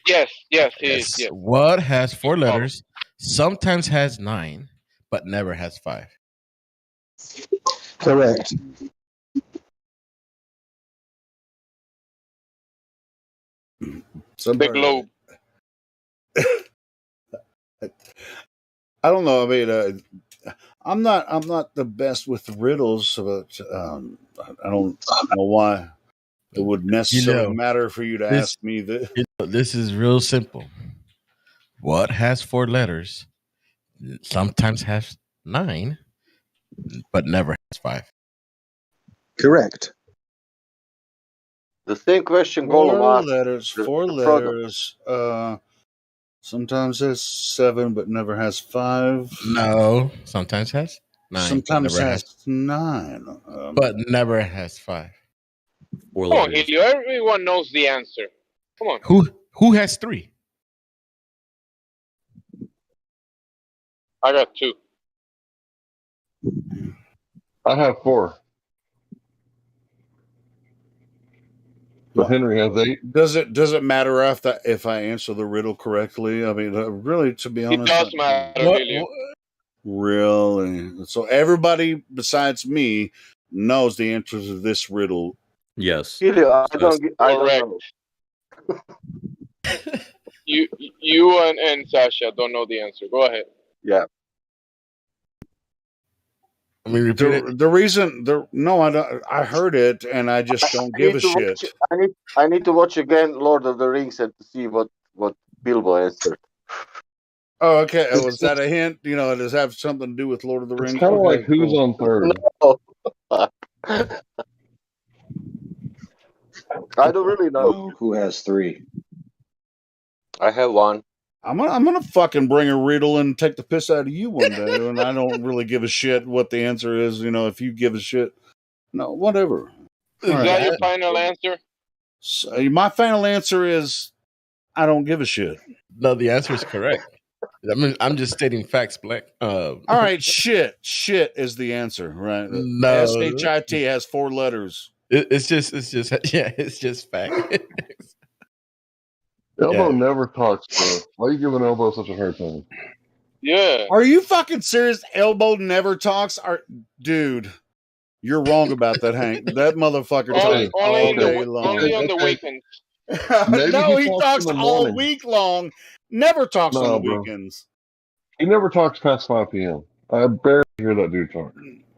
Yes, he is. Yes. What has 4 letters? Sometimes has 9, but never has 5. Correct. The globe. I don't know. I mean, I'm not the best with riddles, but I don't know why it would necessarily matter for you to ask me this. This is real simple. What has 4 letters? Sometimes has 9, but never has 5. Correct. The same question Four letters. Sometimes has 7, but never has 5. No, sometimes has 9. Sometimes has 9, but never has 5. Come on, Helio. Everyone knows the answer. Come on. Who has 3? I got 2. I have 4. But Henry has 8. Does it matter if I answer the riddle correctly? I mean, really, to be honest, it does matter. Really? So everybody besides me knows the answer to this riddle. Yes. I don't know. you and Sasha don't know the answer. Go ahead. Yeah. I mean, the reason I don't. I heard it and I just don't give a shit. I need to watch again Lord of the Rings and to see what Bilbo answered. Oh, okay. Was that a hint? Does that have something to do with Lord of the Rings? It's kind of like who's on third. No. I don't really know. Who has 3? I have 1. I'm gonna fucking bring a riddle and take the piss out of you one day, and I don't really give a shit what the answer is. If you give a shit, no, whatever. Is that your final answer? So, my final answer is I don't give a shit. No, the answer is correct. I'm just stating facts, Black. All right, shit is the answer, right? No, SHIT has 4 letters. It's just fact. Elbow never talks, bro. Why are you giving Elbow such a hard time? Yeah. Are you fucking serious? Elbow never talks? Dude, you're wrong about that, Hank. That motherfucker talks all day long. Only on the weekends. No, he talks all week long. Never talks on the weekends. He never talks past 5 p.m. I barely hear that dude talk.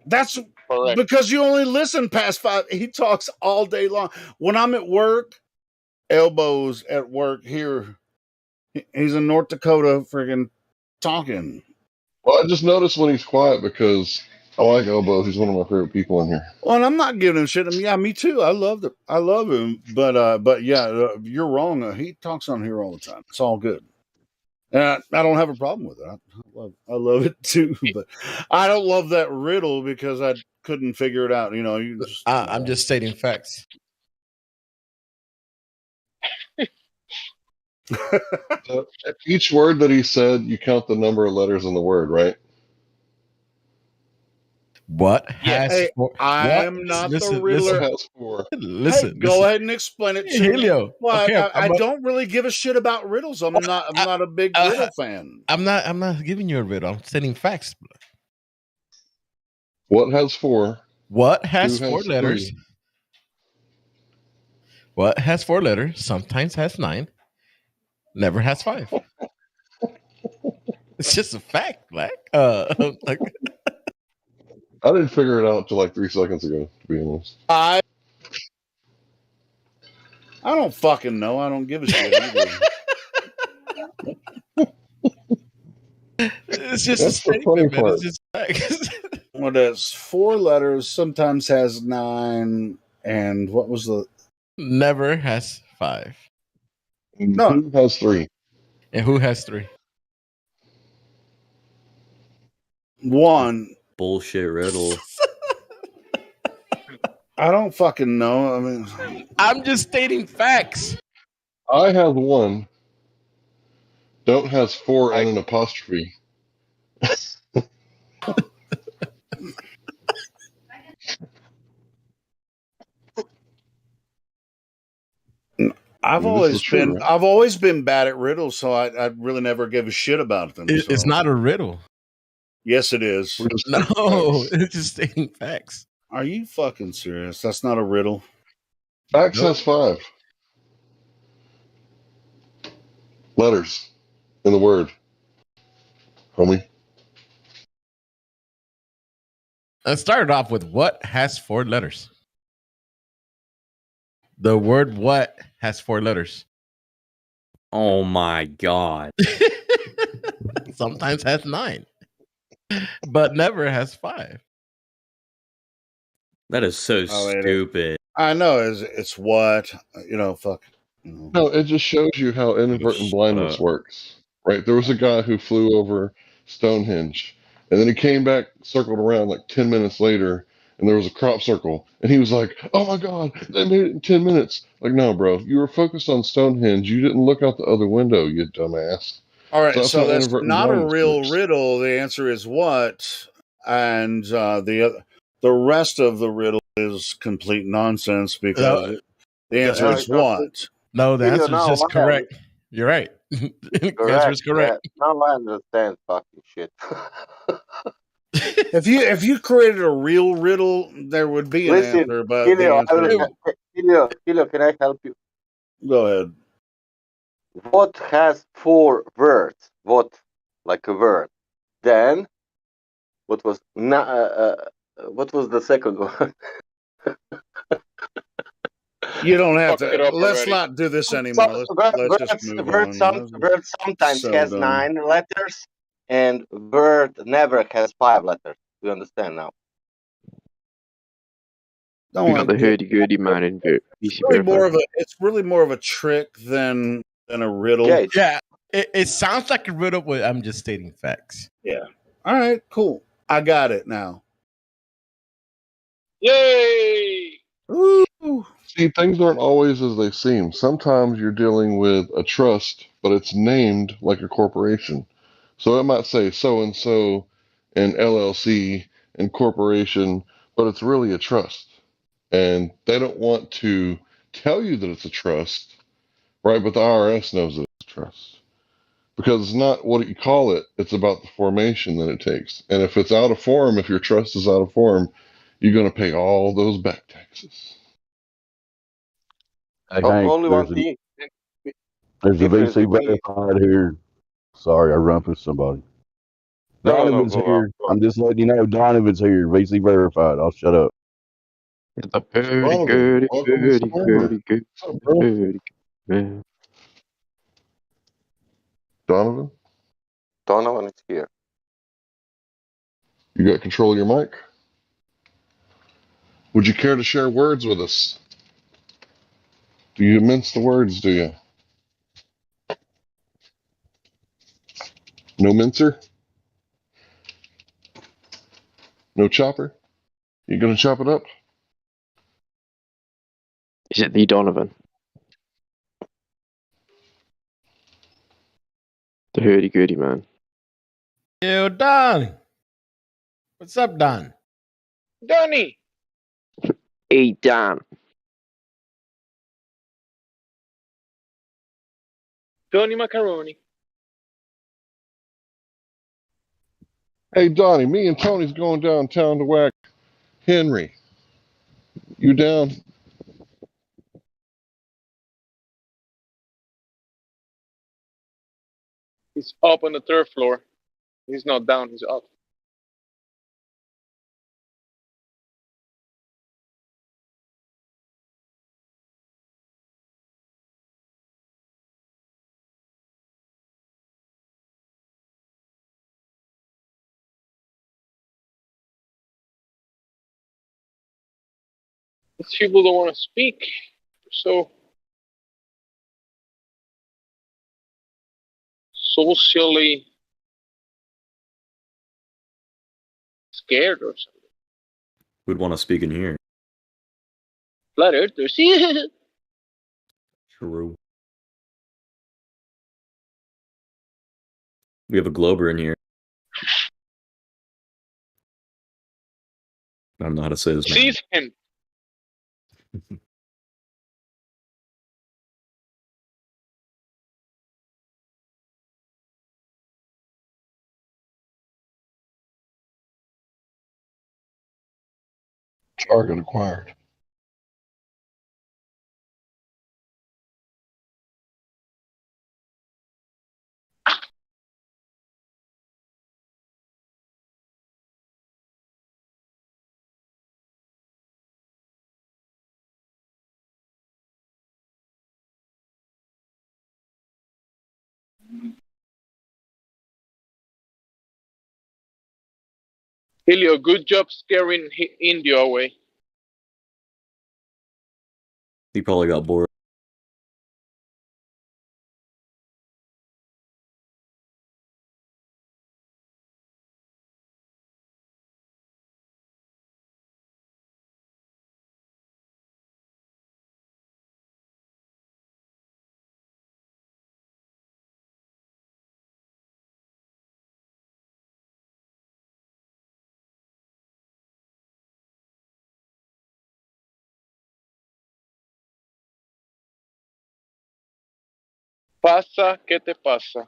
That's correct. Because you only listen past 5. He talks all day long. When I'm at work, Elbow's at work here. He's in North Dakota friggin' talking. Well, I just noticed when he's quiet because I like Elbow. He's one of my favorite people in here. Well, and I'm not giving him shit. Yeah, me too. I love him. But yeah, you're wrong. He talks on here all the time. It's all good. And I don't have a problem with it. I love it too. But I don't love that riddle because I couldn't figure it out. I'm just stating facts. So each word that he said, you count the number of letters in the word, right? What has I'm not the Riddler. Listen, go ahead and explain it to me. Well, okay, I don't really give a shit about riddles. I'm not a big riddle fan. I'm not giving you a riddle. I'm stating facts. What has 4? What has 4 letters? 3? What has 4 letters? Sometimes has 9. Never has 5. It's just a fact, Black. I didn't figure it out until like 3 seconds ago, to be honest. I don't fucking know. I don't give a shit either. It's just a statement, man. It's just facts. What is 4 letters? Sometimes has 9, and what was the? Never has 5. No. Who has 3? And who has 3? 1. Bullshit riddle. I don't fucking know. I mean, I'm just stating facts. I have 1. Don't has 4 and an apostrophe. I've I mean, this is always true, been right? I've always been bad at riddles, so I really never give a shit about them. It's so. not a riddle. Yes, it is. We're just No, facts. it's just stating facts. Are you fucking serious? That's not a riddle. Facts Nope. has 5 letters in the word, homie. Let's start it off with what has 4 letters. The word what has 4 letters. Oh my god. Sometimes has 9, but never has 5. That is so stupid. I know. It's what fuck. No, it just shows you how inadvertent blindness works, right? There was a guy who flew over Stonehenge, and then he came back, circled around like 10 minutes later, and there was a crop circle, and he was like, "Oh my god, they made it in 10 minutes!" Like, no, bro, you were focused on Stonehenge. You didn't look out the other window, you dumbass. All right, so how that's inadvertent not a blindness real works. riddle. The answer is what, and the rest of the riddle is complete nonsense because the answer is what. No, the answer is just correct. You're right. The answer is correct. Yeah. Now I understand fucking shit. If you created a real riddle, there would be an Listen, answer, but the Helio, answer. Helio, can I help you? Go ahead. What has 4 words? What, like a word? Then, what was the second one? You don't have Fucked it to. up Let's already. not do this anymore. Let's just move on. Word sometimes So has dumb. 9 letters, and word never has 5 letters. You understand now? Don't got the hurdy-gurdy man in there. It's really more of a trick than a riddle. Yeah, it sounds like a riddle, but I'm just stating facts. Yeah. All right, cool. I got it now. Yay! Ooh. See, things aren't always as they seem. Sometimes you're dealing with a trust, but it's named like a corporation. So it might say so and so and LLC and corporation, but it's really a trust. And they don't want to tell you that it's a trust, right? But the IRS knows that it's a trust. Because it's not what you call it, it's about the formation that it takes. And if it's out of form, if your trust is out of form, you're going to pay all those back taxes. Hey, Hank, Only one thing. there's a Difference VC between verified here. Sorry, I run for somebody. No, Donovan's go here. I'm just letting you know Donovan's here. VC verified. I'll shut up. The Donovan, welcome to Slammer. What's up, bro? man. Donovan, Donovan is here. you got control of your mic? Would you care to share words with us? Do you mince the words, do you? No mincer? No chopper? You gonna chop it up? Is it the Donovan? The hurdy-gurdy man. Yo, Don. What's up, Don? Donnie! Hey, Don. Donnie Macaroni. Hey, Donnie, me and Tony's going downtown to whack Henry. You down? He's up on the 3rd floor. He's not down, he's up. These people don't want to speak. So socially scared or something. Who'd want to speak in here? Flat earthers. True. We have a Glober in here. I don't know how to say this name. Seize him. Target acquired. Helio, good job scaring India away. He probably got bored. Pasa, ¿qué te pasa?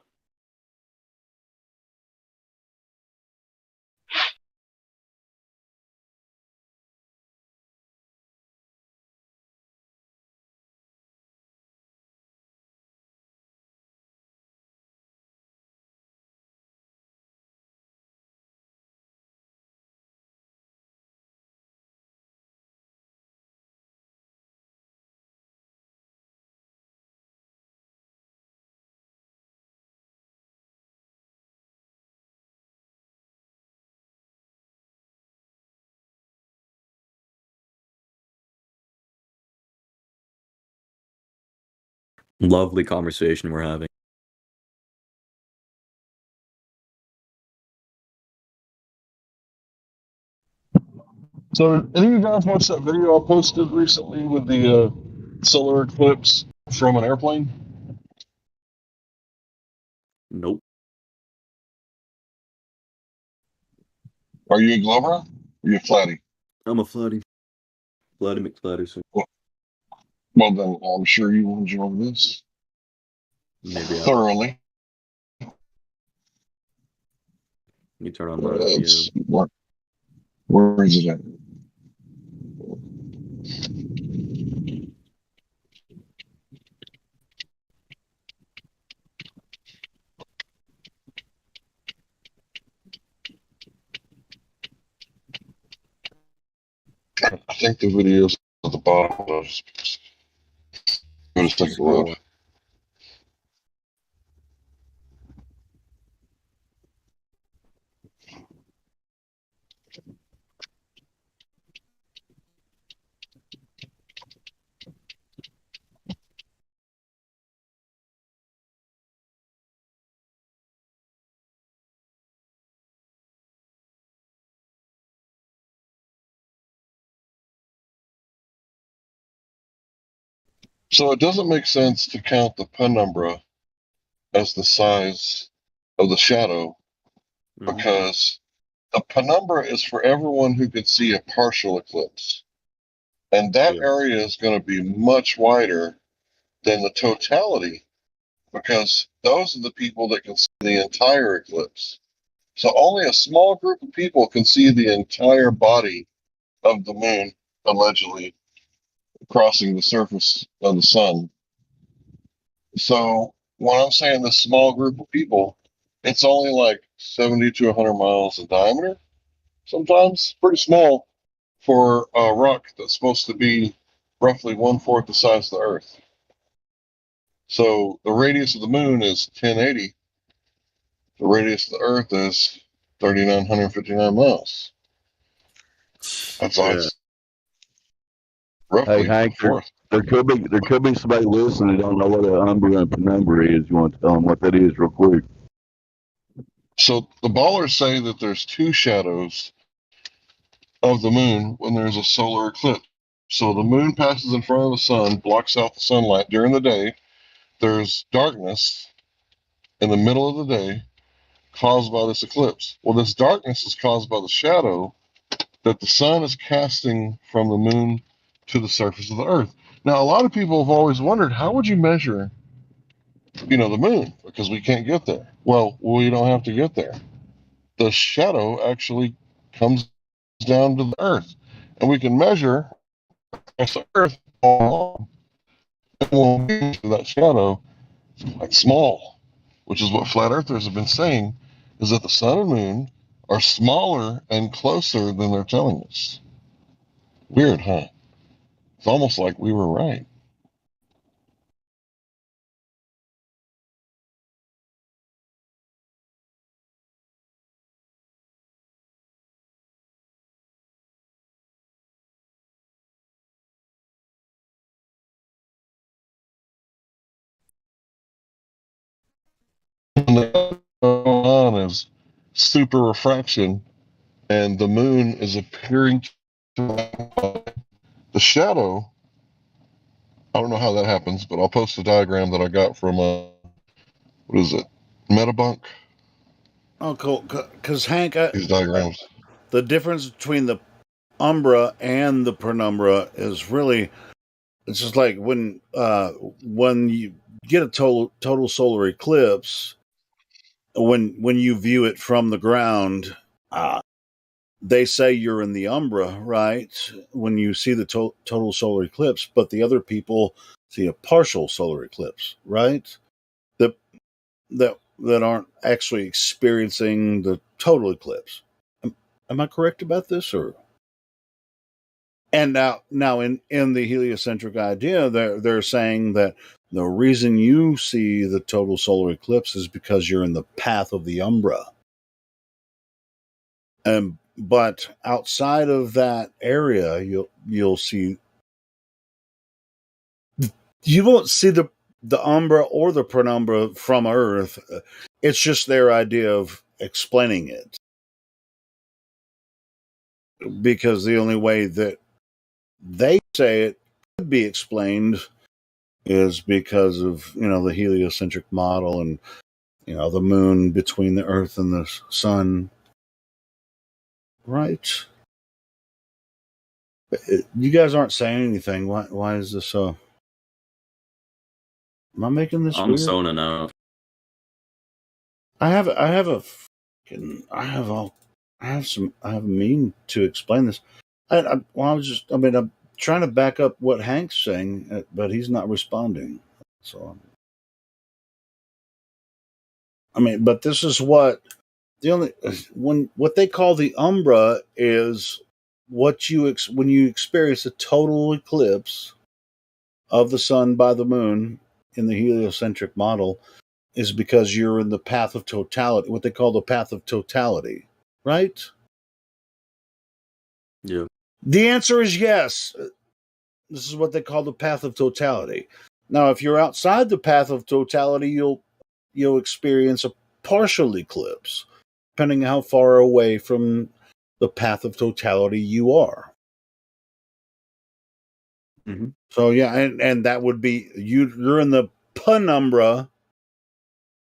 Lovely conversation we're having. So, did any of you guys watch that video I posted recently with the solar eclipse from an airplane? Nope. Are you a Glover? Or are you a Flatty? I'm a Flatty. Flatty McFlatty, sir. Well, then I'm sure you will enjoy this Maybe I thoroughly. You turn on the Where is it at? I think the video's at the bottom. Go to second load. So it doesn't make sense to count the penumbra as the size of the shadow because the penumbra is for everyone who could see a partial eclipse. And that area is going to be much wider than the totality because those are the people that can see the entire eclipse. So only a small group of people can see the entire body of the moon, allegedly crossing the surface of the sun. So when I'm saying this small group of people, it's only like 70 to 100 miles in diameter. Sometimes pretty small for a rock that's supposed to be roughly 1/4 the size of the Earth. So the radius of the moon is 1080. The radius of the Earth is 3,959 miles. That's all. roughly Hey Hank, a fourth. there could be somebody listening that don't know what an umbra and penumbra is. You want to tell them what that is real quick? So the ballers say that there's two shadows of the moon when there's a solar eclipse. So the moon passes in front of the sun, blocks out the sunlight during the day. There's darkness in the middle of the day caused by this eclipse. Well, this darkness is caused by the shadow that the sun is casting from the moon to the surface of the earth. Now, a lot of people have always wondered, how would you measure, the moon? Because we can't get there. Well, we don't have to get there. The shadow actually comes down to the earth, and we can measure the earth all along. And we'll measure that shadow like small, which is what flat earthers have been saying, is that the sun and moon are smaller and closer than they're telling us. Weird, huh? It's almost like we were right. And the going on is super refraction, and the moon is appearing to the shadow. I don't know how that happens, but I'll post a diagram that I got from what is it, Metabunk? Oh, cool. Because Hank, These diagrams. the difference between the umbra and the penumbra is really, it's just like when you get a total solar eclipse, when you view it from the ground, they say you're in the umbra, right? When you see the total solar eclipse, but the other people see a partial solar eclipse, right? That aren't actually experiencing the total eclipse. Am I correct about this, or? And now in the heliocentric idea, they're saying that the reason you see the total solar eclipse is because you're in the path of the umbra. But outside of that area, you'll see, you won't see the umbra or the penumbra from Earth. It's just their idea of explaining it, because the only way that they say it could be explained is because of the heliocentric model, and the moon between the Earth and the sun, right? You guys aren't saying anything. Why is this so? Am I making this I'm weird? zoning out. I have a mean to explain this. I'm trying to back up what Hank's saying, but he's not responding. So, but this is what what they call the umbra is what when you experience a total eclipse of the sun by the moon in the heliocentric model, is because you're in the path of totality, what they call the path of totality, right? Yeah. The answer is yes. This is what they call the path of totality. Now, if you're outside the path of totality, you'll experience a partial eclipse, depending on how far away from the path of totality you are. Mm-hmm. So yeah, and that would be you're in the penumbra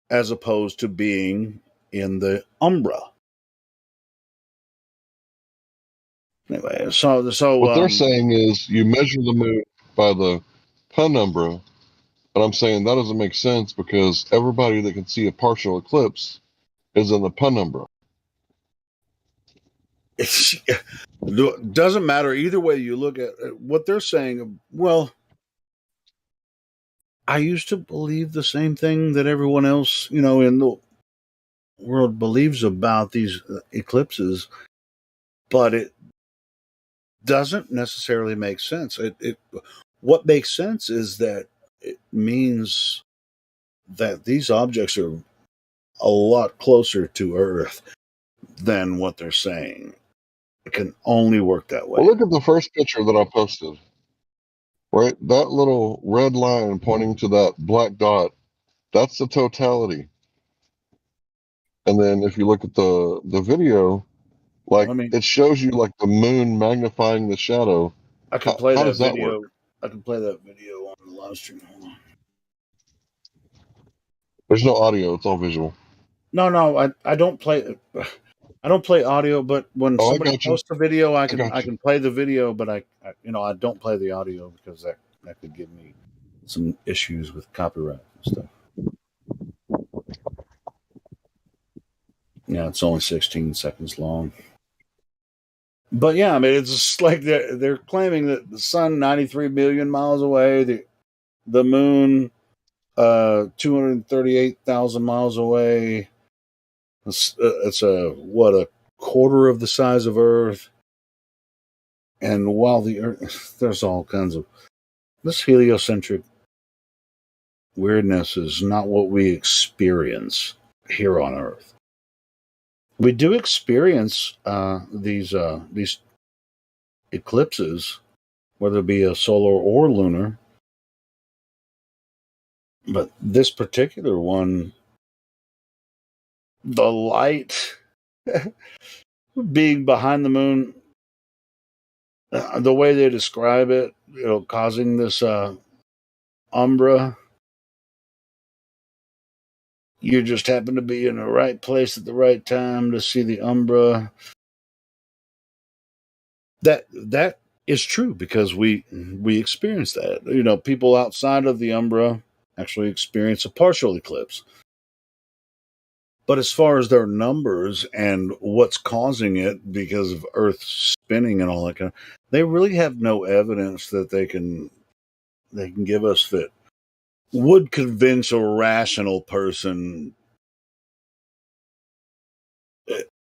as opposed to being in the umbra. Anyway, so What they're saying is you measure the moon by the penumbra, and I'm saying that doesn't make sense because everybody that can see a partial eclipse is in the penumbra. It doesn't matter either way you look at it. What they're saying. Well, I used to believe the same thing that everyone else, in the world believes about these eclipses, but it doesn't necessarily make sense. What makes sense is that it means that these objects are a lot closer to Earth than what they're saying. It can only work that way. Well, look at the first picture that I posted. right? That little red line pointing to that black dot, that's the totality. And then if you look at the video, like it shows you like the moon magnifying the shadow. I can play How that does that work? video. I can play that video on the live stream. Hold on. There's no audio; it's all visual. No, I don't play. I don't play audio, but when Oh, I somebody got you. posts a video, I got you. can play the video, but I don't play the audio because that could give me some issues with copyright and stuff. Yeah, it's only 16 seconds long. But yeah, I mean, it's just like they're claiming that the sun 93 million miles away, the moon 238,000 miles away. It's a quarter of the size of Earth. And while the Earth, there's all kinds of this heliocentric weirdness is not what we experience here on Earth. We do experience these eclipses, whether it be a solar or lunar. But this particular one, the light being behind the moon, the way they describe it, causing this umbra. You just happen to be in the right place at the right time to see the umbra. That is true because we experience that. People outside of the umbra actually experience a partial eclipse. But as far as their numbers and what's causing it because of Earth spinning and all that kind of, they really have no evidence that they can give us that would convince a rational person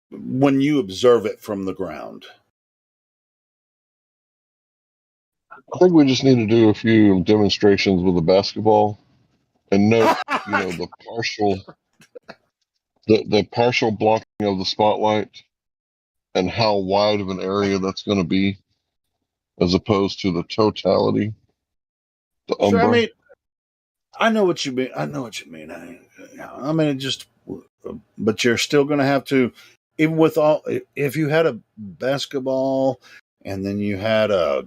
when you observe it from the ground. I think we just need to do a few demonstrations with a basketball and note, the partial blocking of the spotlight and how wide of an area that's going to be, as opposed to the totality. The Sure, umbra. I mean, I know what you mean. I mean, it just, but you're still going to have to, even with all, if you had a basketball and then you had a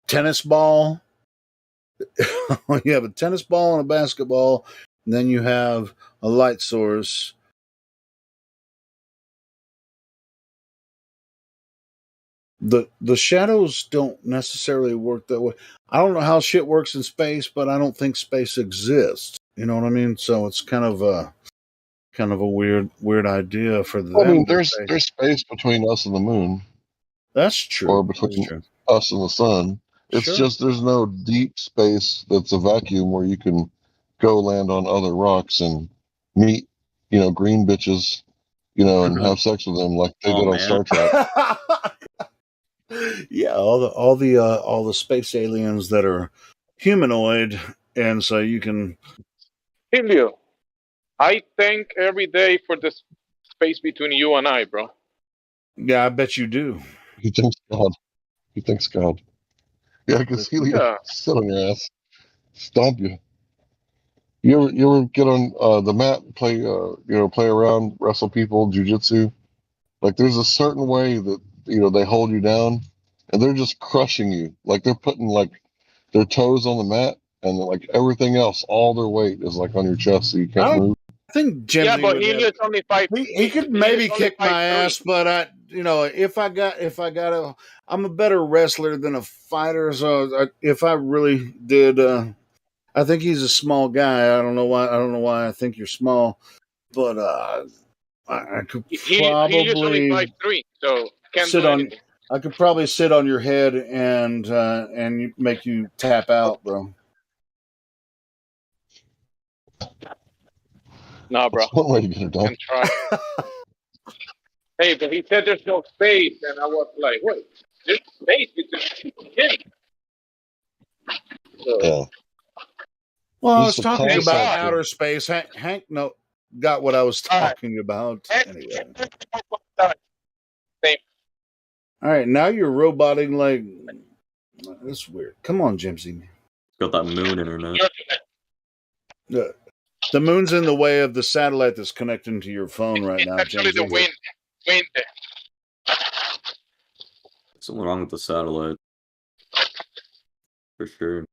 tennis ball, you have a tennis ball and a basketball, and then you have a light source. The shadows don't necessarily work that way. I don't know how shit works in space, but I don't think space exists. You know what I mean? So it's kind of a weird idea for them. I mean, there's space between us and the moon. That's true. Or between us and the sun. It's just there's no deep space that's a vacuum where you can go land on other rocks and meet, green bitches, and have sex with them like they did on Star Trek. Yeah, all the space aliens that are humanoid, and so you can. Helio, I thank every day for the space between you and I, bro. Yeah, I bet you do. He thanks God. He thanks God. Yeah, because Helio sit on your ass, stomp you. You ever get on the mat, play play around, wrestle people, jujitsu? Like there's a certain way that they hold you down, and they're just crushing you. Like they're putting like their toes on the mat, and like everything else, all their weight is like on your chest, so you can't move. I think Jimmy. Yeah, but Helio's only 5. He could maybe kick my ass, but if I'm a better wrestler than a fighter. So if I really did, I think he's a small guy. I don't know why I think you're small, but I could probably Helio's only 5'3", so can't sit do on. anything. I could probably sit on your head and make you tap out, bro. Nah, bro. That's one way to get it done. Try. Hey, but he said there's no space, and I was like, wait, there's space between him. So, yeah. Well, I was talking about outer space. Hank got what I was talking about. Anyway. All right, now you're roboting like that's weird. Come on, Jimsy. Got that moon internet. The moon's in the way of the satellite that's connecting to your phone right now, Actually, James. the wind. Something wrong with the satellite. For sure.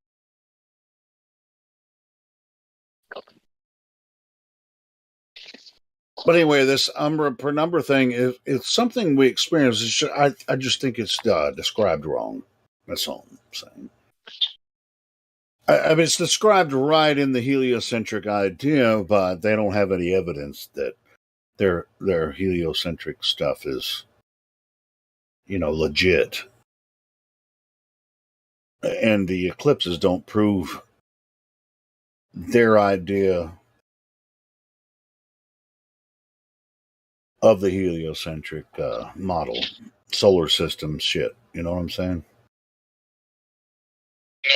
But anyway, this Umbra per number thing it's something we experience. I just think it's described wrong. That's all I'm saying. I mean, it's described right in the heliocentric idea, but they don't have any evidence that their heliocentric stuff is, legit. And the eclipses don't prove their idea of the heliocentric model, solar system shit. You know what I'm saying?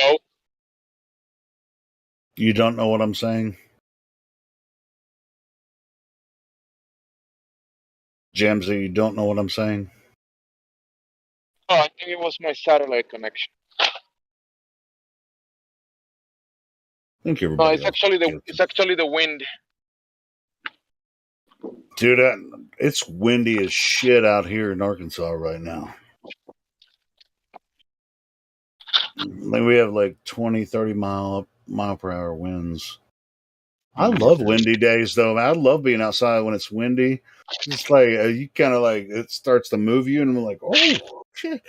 No. You don't know what I'm saying? Jamsy, you don't know what I'm saying? Oh, I think it was my satellite connection. I think No, everybody it's else. actually the wind. Dude, it's windy as shit out here in Arkansas right now. Like we have like 20, 30 mile per hour winds. I love windy days though. I love being outside when it's windy. It's like you kind of like it starts to move you, and I'm like, oh shit.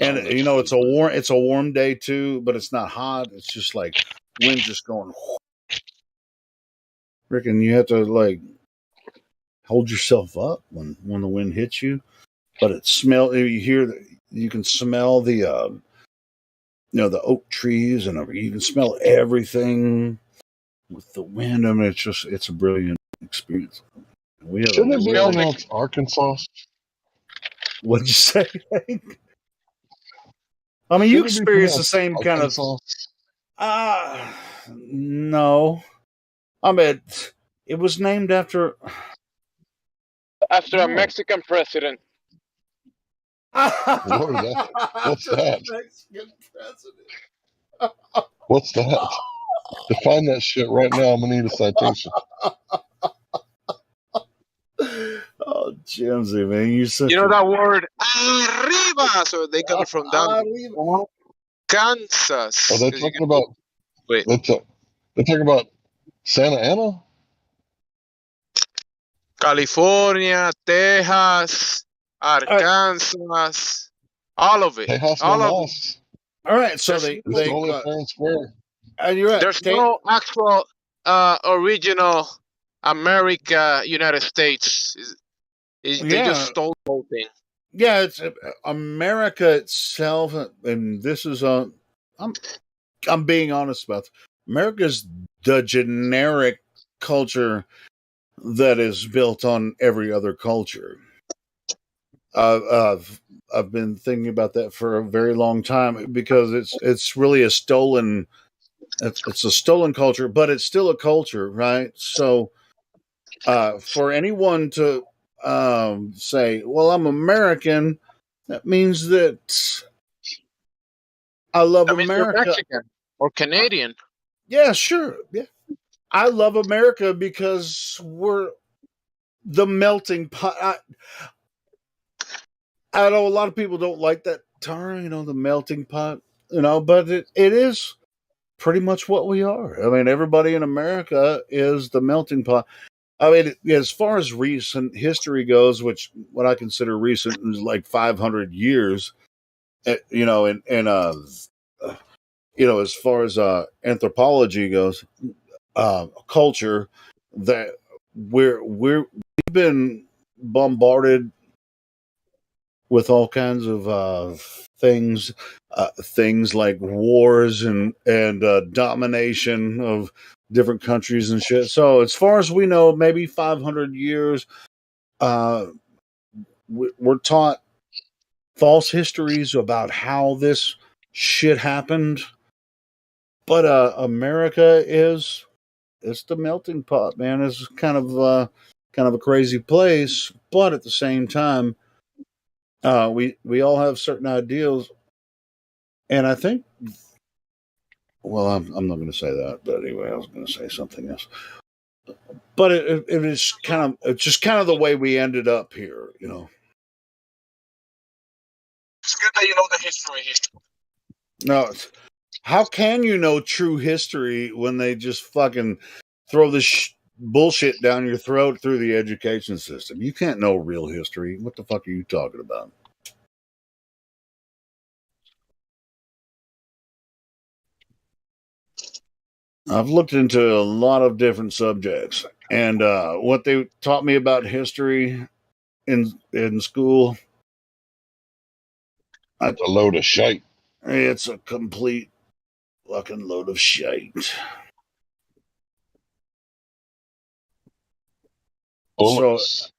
And it's a warm day too, but it's not hot. It's just like wind just going. Freaking, you have to like hold yourself up when the wind hits you. But it you can smell the the oak trees, and you can smell everything with the wind. I mean, it's a brilliant experience. We have Shouldn't it be pronounced Arkansas? What'd you say? I mean, you experience the same kind of. No. I mean, it was named after a Mexican president. What's that? Mexican president. What's that? Define that shit right now. I'm gonna need a citation. Oh, Jimsy, man, you know that word arriba, so they got it from down Kansas. Are they talking about? Wait, they're talking about Santa Ana, California, Texas, Arkansas, all of it. Texas, all of it. All right, so they stole it fair and square. And you're right. There's no actual original America, United States. They just stole the whole thing. Yeah, it's America itself, and this is I'm being honest about this. America's the generic culture that is built on every other culture. I've been thinking about that for a very long time because it's really a stolen. It's a stolen culture, but it's still a culture, right? So, for anyone to say, "Well, I'm American," that means that I love America. Mexican or Canadian. Yeah, sure. Yeah, I love America because we're the melting pot. I know a lot of people don't like that term, the melting pot, but it is pretty much what we are. I mean, everybody in America is the melting pot. I mean, as far as recent history goes, which what I consider recent is like 500 years, and as far as anthropology goes, culture, that we've been bombarded with all kinds of things like wars and domination of different countries and shit. So as far as we know, maybe 500 years, we're taught false histories about how this shit happened. But America it's the melting pot, man. It's kind of a crazy place, but at the same time, we all have certain ideals, and I think well, I'm not going to say that, but anyway, I was going to say something else. But it is it's just kind of the way we ended up here, you know. It's good that you know the history here. No, how can you know true history when they just fucking throw this bullshit down your throat through the education system? You can't know real history. What the fuck are you talking about? I've looked into a lot of different subjects, and what they taught me about history in school, It's a load of shite. It's a complete fucking load of shite. Bullets.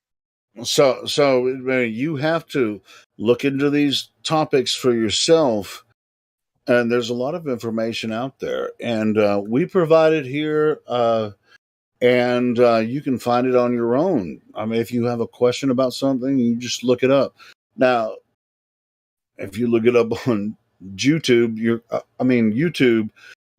So you have to look into these topics for yourself, and there's a lot of information out there, and we provide it here, and you can find it on your own. I mean, if you have a question about something, you just look it up. Now, if you look it up on YouTube, YouTube,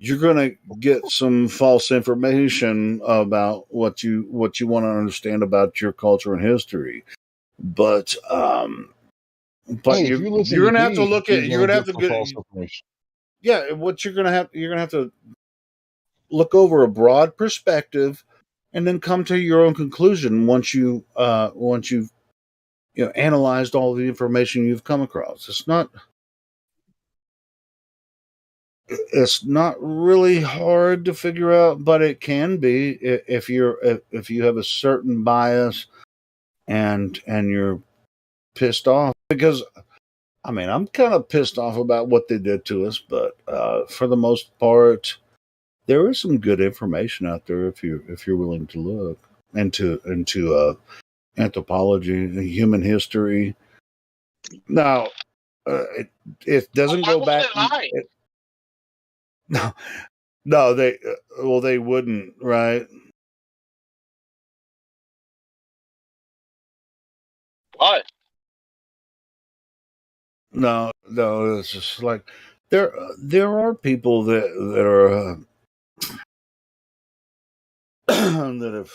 you're going to get some false information about what you want to understand about your culture and history. But Hey, if you listen you're to going to have to me, look at you're gonna have get to some false information. yeah, what you're going to have to look over a broad perspective and then come to your own conclusion once you've analyzed all the information you've come across. It's not really hard to figure out, but it can be if you have a certain bias and you're pissed off. Because I mean, I'm kind of pissed off about what they did to us, but for the most part, there is some good information out there if you're willing to look into anthropology, human history. Now, it doesn't go back. No, no, they wouldn't, right? Why? No, it's just like there are people that are that have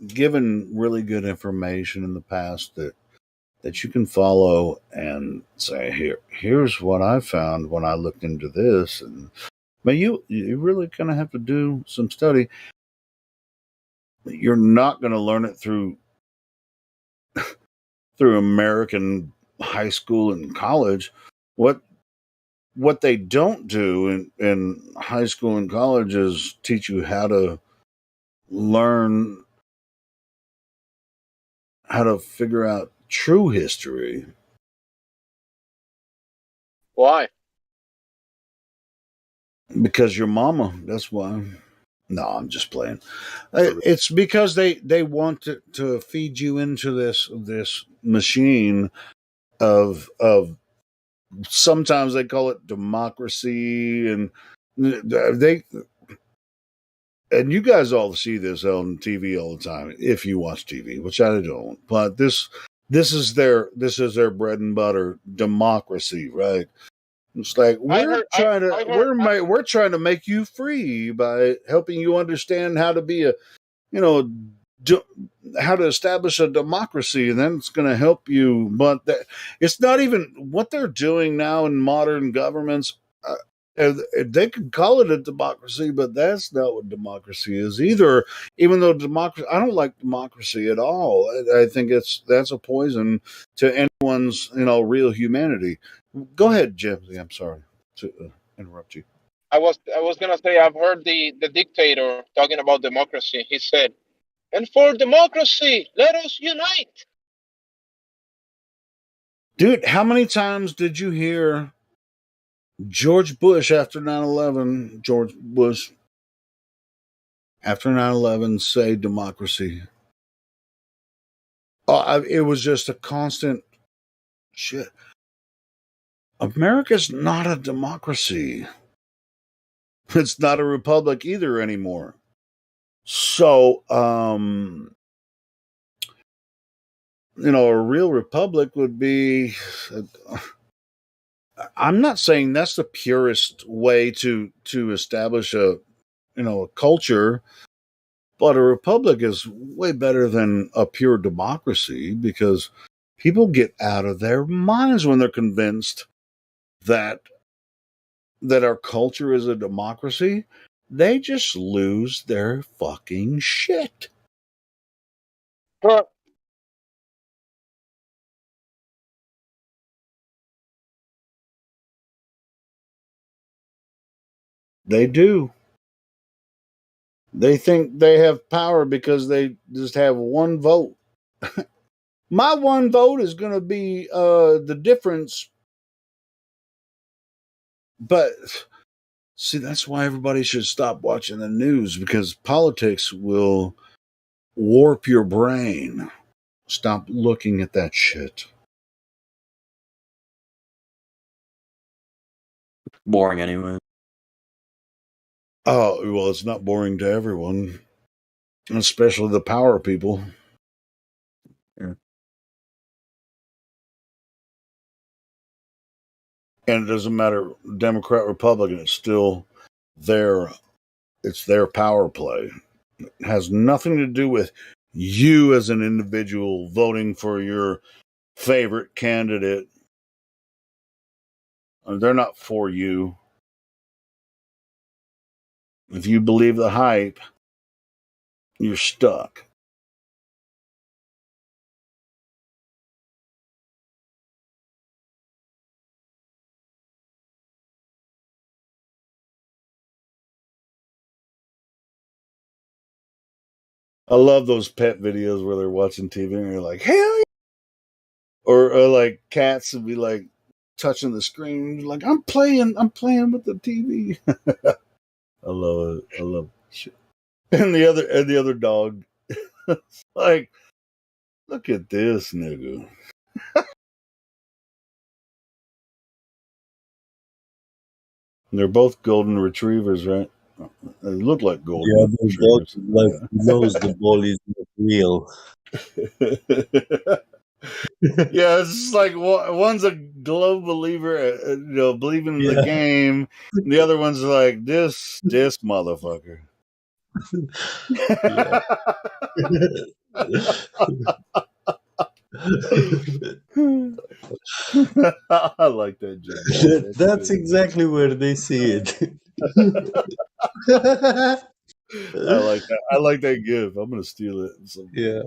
given really good information in the past that you can follow and say here's what I found when I looked into this. And but you really kind of have to do some study. You're not going to learn it through American high school and college. What they don't do in high school and college is teach you how to learn how to figure out true history. Why? Because your mama, that's why. No, I'm just playing. It's because they want to feed you into this machine of sometimes they call it democracy, and they and you guys all see this on TV all the time if you watch TV, which I don't. But this is their bread and butter, democracy, right? It's like we're trying to make you free by helping you understand how to be a how to establish a democracy, and then it's going to help you. But it's not even what they're doing now in modern governments. They could call it a democracy, but that's not what democracy is either. Even though democracy, I don't like democracy at all. I think that's a poison to anyone's real humanity. Go ahead, Jimsy. I'm sorry to interrupt you. I was gonna say I've heard the dictator talking about democracy. He said, "And for democracy, let us unite." Dude, how many times did you hear George Bush after 9/11? George Bush after 9/11 say democracy. It was just a constant shit. America's not a democracy. It's not a republic either anymore. So, a real republic would be I'm not saying that's the purest way to establish a culture, but a republic is way better than a pure democracy because people get out of their minds when they're convinced that our culture is a democracy. They just lose their fucking shit. They do. They think they have power because they just have one vote. My one vote is going to be the difference. But see, that's why everybody should stop watching the news because politics will warp your brain. Stop looking at that shit. Boring anyway. Oh, well, it's not boring to everyone, especially the power people. Yeah. And it doesn't matter, Democrat, Republican, it's still it's their power play. It has nothing to do with you as an individual voting for your favorite candidate. They're not for you. If you believe the hype, you're stuck. I love those pet videos where they're watching TV and you're like, hell yeah! Or like cats would be like touching the screen, like I'm playing with the TV. I love it. I love it. And the other dog, like, look at this nigga. They're both golden retrievers, right? They look like Yeah, golden the dog retrievers. like knows the ball is not real. Yeah, it's just like one's a glow believer, believing in the game. And the other one's like this motherfucker. Yeah. I like that joke. That's exactly where they see it. I like that. I like that gif. I'm gonna steal it. Yeah.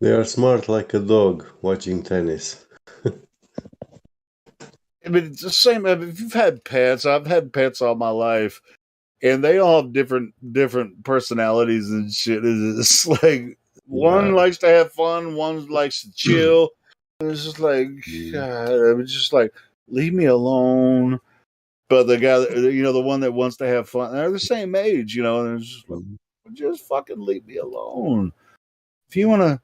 They are smart like a dog watching tennis. I mean, it's the same. I mean, if you've had pets, I've had pets all my life, and they all have different personalities and shit. It's like one likes to have fun, one likes to chill. And it's just like, God, it's just like, leave me alone. But the guy, the one that wants to have fun, they're the same age, and it's just like, just fucking leave me alone. If you want to,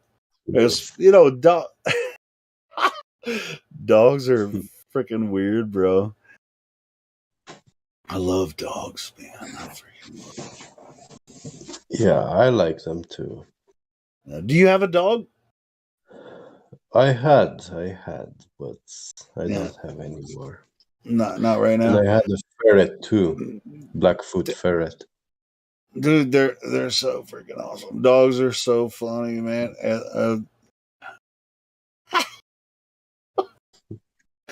dogs are freaking weird, bro. I love dogs, man. I freaking love them. Yeah, I like them too. Do you have a dog? I had, but I don't have anymore. Not right now. And I had a ferret too, Blackfoot ferret. Dude, they're so freaking awesome. Dogs are so funny, man.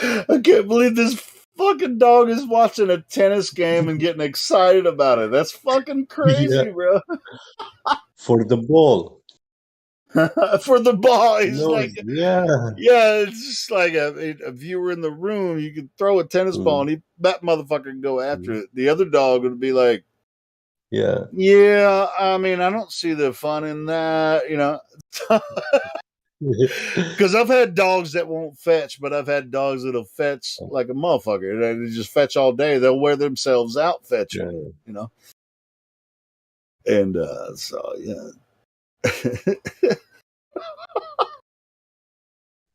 I can't believe this fucking dog is watching a tennis game and getting excited about it. That's fucking crazy, bro. For the ball. For the ball. He's No, like, yeah, it's just like if you were in the room, you could throw a tennis ball and that motherfucker can go after it. The other dog would be like, yeah, I mean, I don't see the fun in that, because I've had dogs that won't fetch, but I've had dogs that'll fetch like a motherfucker. They just fetch all day. They'll wear themselves out fetching, And so, yeah.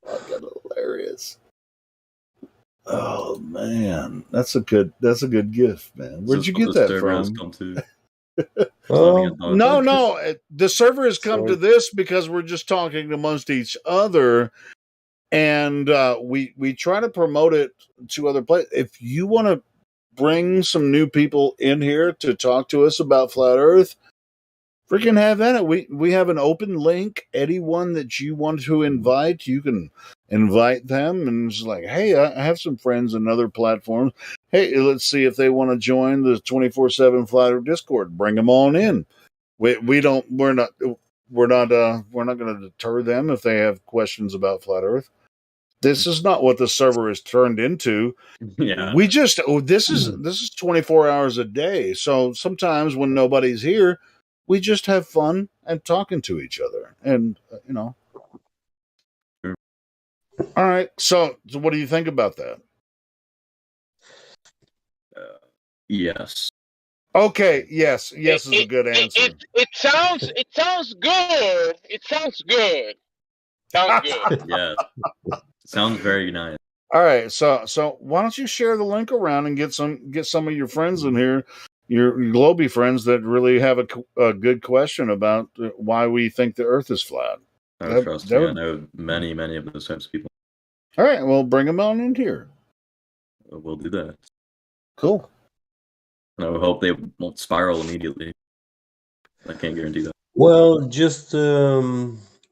Fucking hilarious. Oh man, that's a good gift, man. Where'd you get The that server has from? come to. No. The server has come to this because we're just talking amongst each other, and we try to promote it to other places. If you want to bring some new people in here to talk to us about flat Earth, freaking have at it. We have an open link. Anyone that you want to invite, you can invite them, and it's like, hey, I have some friends in other platforms. Hey, let's see if they want to join the 24/7 Flat Earth Discord. Bring them on in. We're not going to deter them if they have questions about flat Earth. This is not what the server is turned into. Yeah. We just this is 24 hours a day. So sometimes when nobody's here, we just have fun and talking to each other, and Sure. All right. So what do you think about that? Yes. Okay. Yes is a good answer. It sounds good. It sounds good. Sounds good. Yeah. Sounds very nice. All right, so why don't you share the link around and get some of your friends in here, your Globey friends that really have a good question about why we think the Earth is flat. Trust me, I know many of those types of people. All right, well, bring them on in here. We'll do that. Cool. And I hope they won't spiral immediately. I can't guarantee that. Well, just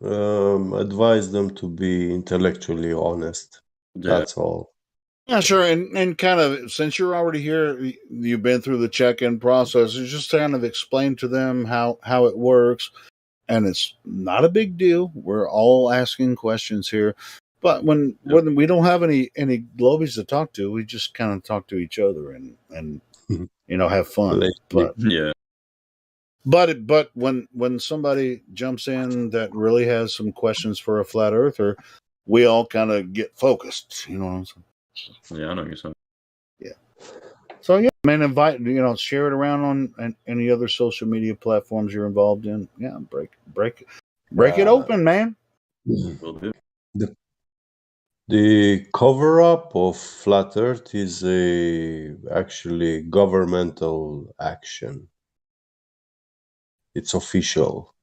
advise them to be intellectually honest. Yeah. That's all. Yeah, sure. And kind of, since you're already here, you've been through the check-in process, you just kind of explain to them how it works. And it's not a big deal. We're all asking questions here. But when we don't have any Globies to talk to, we just kind of talk to each other and have fun. But yeah. But when somebody jumps in that really has some questions for a flat earther, we all kind of get focused. You know what I'm saying? Yeah, I know what you're saying. Yeah. So yeah, man, invite share it around on any other social media platforms you're involved in. Yeah, break it open, man. Will do. The cover up of Flat Earth is actually governmental action. It's official.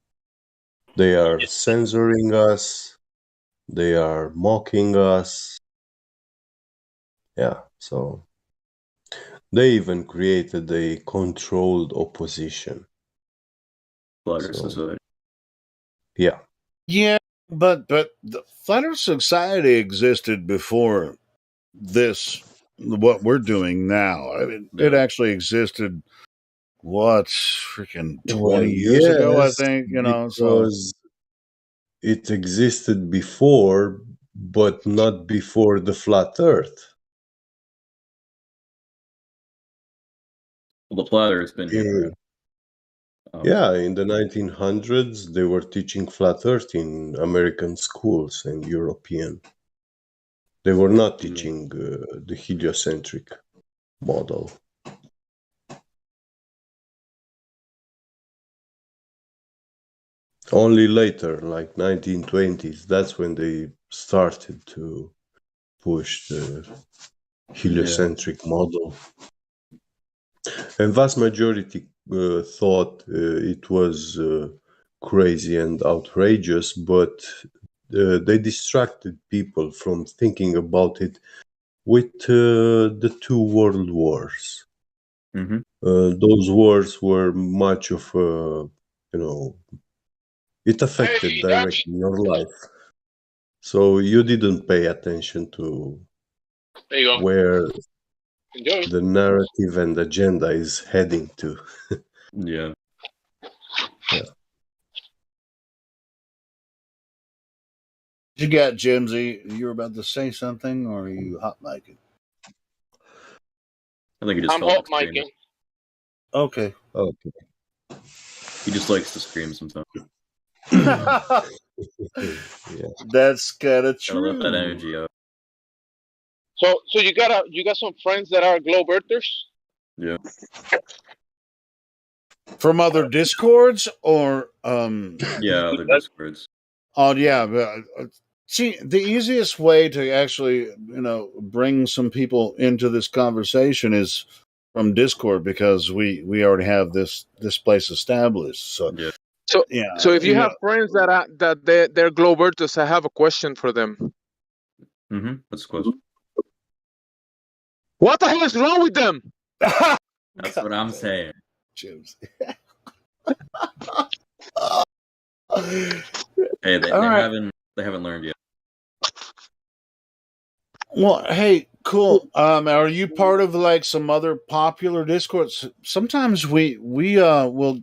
They are censoring us. They are mocking us. Yeah, so they even created a controlled opposition. Society. Yeah. Yeah, but the Flat Earth Society existed before what we're doing now. I mean, it actually existed, freaking 20 years ago, I think, because it existed before, but not before the flat Earth. Well, the flat Earth's been here. Yeah, in the 1900s, they were teaching flat Earth in American schools and European. They were not teaching the heliocentric model. Only later, like 1920s, that's when they started to push the heliocentric model. And vast majority thought it was crazy and outrageous, but they distracted people from thinking about it with the two world wars. Mm-hmm. Those wars were much of it affected directly your life. So you didn't pay attention to where the narrative and agenda is heading to. Yeah. Yeah. You got Jimsy. You're about to say something, or are you hot micing? I think he just I'm hot micing. Okay. He just likes to scream sometimes. That's kind of true. Gotta let that energy out. So you got some friends that are globe earthers? Yeah. From other Discords or yeah, other Discords. Oh yeah, See, the easiest way to actually, bring some people into this conversation is from Discord, because we already have this place established. So Yeah. So, yeah. so if you have friends that they're Globertus, I have a question for them. Mm-hmm. What's the question? What the hell is wrong with them? That's what I'm saying. James. Hey, they haven't learned yet. Well, hey, cool. Are you part of like some other popular Discords? Sometimes we will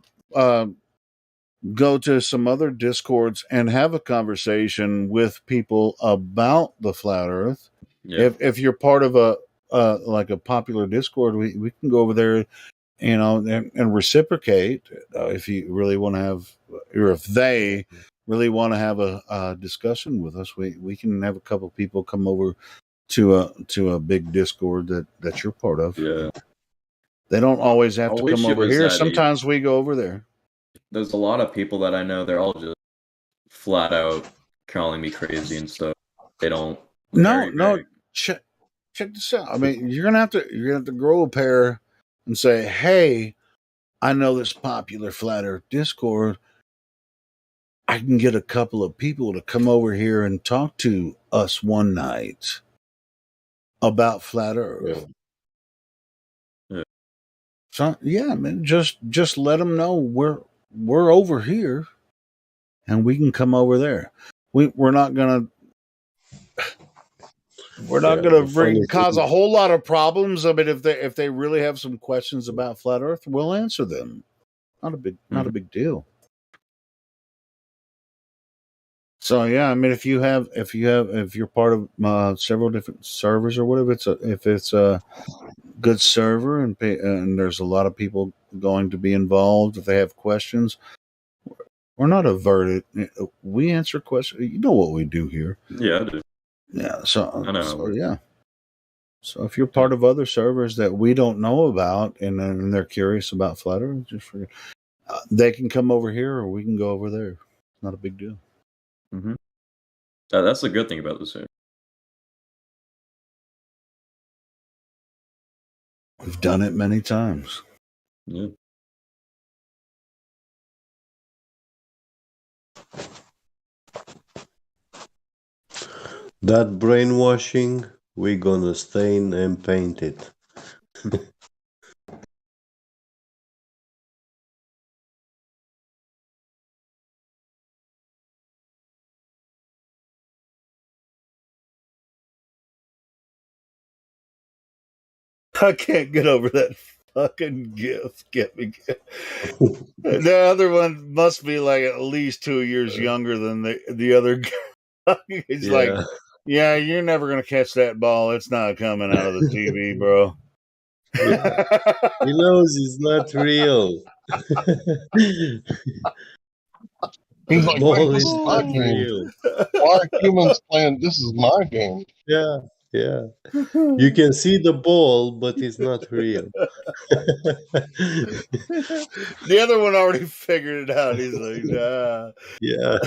go to some other Discords and have a conversation with people about the flat Earth. Yeah. If you're part of a like a popular Discord, we can go over there, and reciprocate if you really want to have, or if they really want to have a discussion with us. We can have a couple people come over to a big Discord that you're part of. Yeah. They don't always have to wish come it over was here. that easy. Sometimes we go over there. There's a lot of people that I know, they're all just flat out calling me crazy and stuff. They don't. No. Check this out. I mean, you're gonna have to grow a pair and say, "Hey, I know this popular flat Earth Discord. I can get a couple of people to come over here and talk to us one night about flat Earth." Yeah. So yeah, man, just let them know we're over here, and we can come over there. We're not gonna cause a whole lot of problems. I mean, if they really have some questions about flat Earth, we'll answer them. Not a big deal. So yeah, I mean, if you're part of several different servers or whatever, if it's a good server and there's a lot of people going to be involved, if they have questions, we're not averted. We answer questions. You know what we do here. Yeah, I do. Yeah. So I know. So yeah. So if you're part of other servers that we don't know about and they're curious about flat Earth, they can come over here or we can go over there. Not a big deal. Mm-hmm. That's the good thing about this here. We've done it many times. Yeah. That brainwashing, we're gonna stain and paint it. I can't get over that fucking gif. The other one must be like at least 2 years younger than the other guy. He's like, yeah, you're never gonna catch that ball. It's not coming out of the TV, bro. Yeah. He knows it's not real. He's like, ball this is is my not game. real. Why are humans playing? This is my game. Yeah. You can see the ball, but it's not real. The other one already figured it out. He's like, nah. Yeah.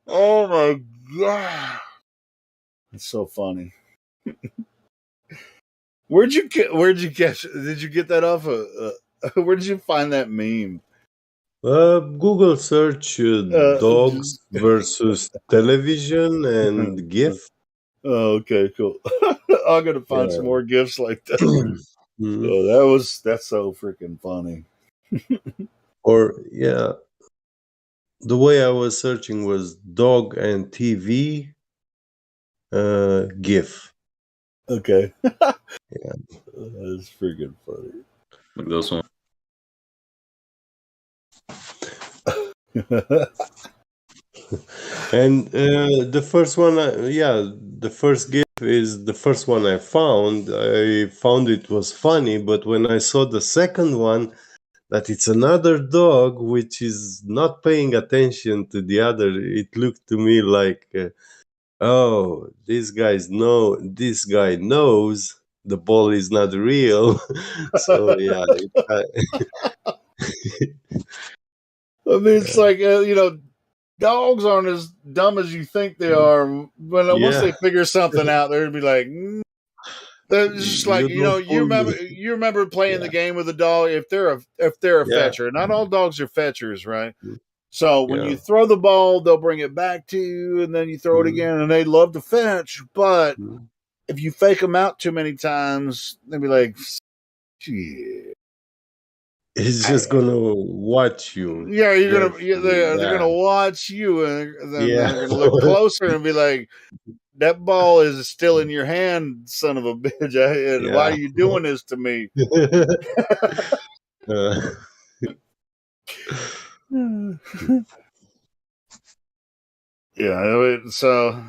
Oh my god. It's so funny. Where'd you catch? Did you get that off where did you find that meme? Google search dogs versus television and GIF. Oh, okay, cool. I'm gonna find some more GIFs like that. Oh, that's so freaking funny. Or yeah, the way I was searching was dog and TV GIF. Okay. Yeah, that's freaking funny. Look at this one. And the first one, the first GIF is the first one I found. I found it was funny, but when I saw the second one, that it's another dog which is not paying attention to the other, it looked to me like, oh, this guy knows the ball is not real. So yeah. I mean, it's like dogs aren't as dumb as you think they are. But once they figure something out, they're gonna be like, they're just like, You don't fool me. you remember playing the Yeah. game with a dog. If they're a Yeah. fetcher, not all dogs are fetchers, right? So when you Yeah. throw the ball, they'll bring it back to you, and then you throw it again, and they love to fetch. But if you fake them out too many times, they'll be like, shit. He's just gonna watch you Yeah, carefully. they're Yeah. gonna watch you, and then Yeah. they're gonna look closer and be like, "That ball is still in your hand, son of a bitch! And why are Yeah. you doing this to me?" Yeah, so,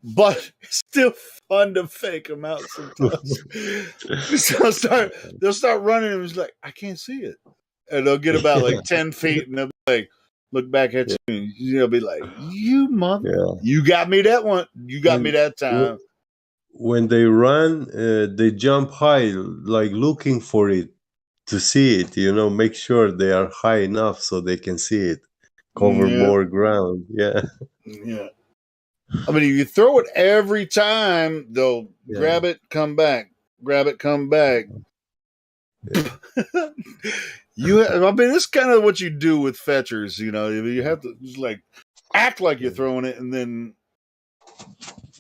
but it's still fun to fake them out sometimes. They'll start running, and it's like, I can't see it, and they'll get about like 10 feet, and they'll be like, look back at you, and you'll be like, "You mother, you got me that one, you got me And that time." when they run, they jump high, like looking for it to see it. Make sure they are high enough so they can see it, cover more ground. Yeah. Yeah. I mean, if you throw it every time, they'll grab it, come back, grab it, come back. I mean, it's kind of what you do with fetchers. You have to just like act like you're throwing it, and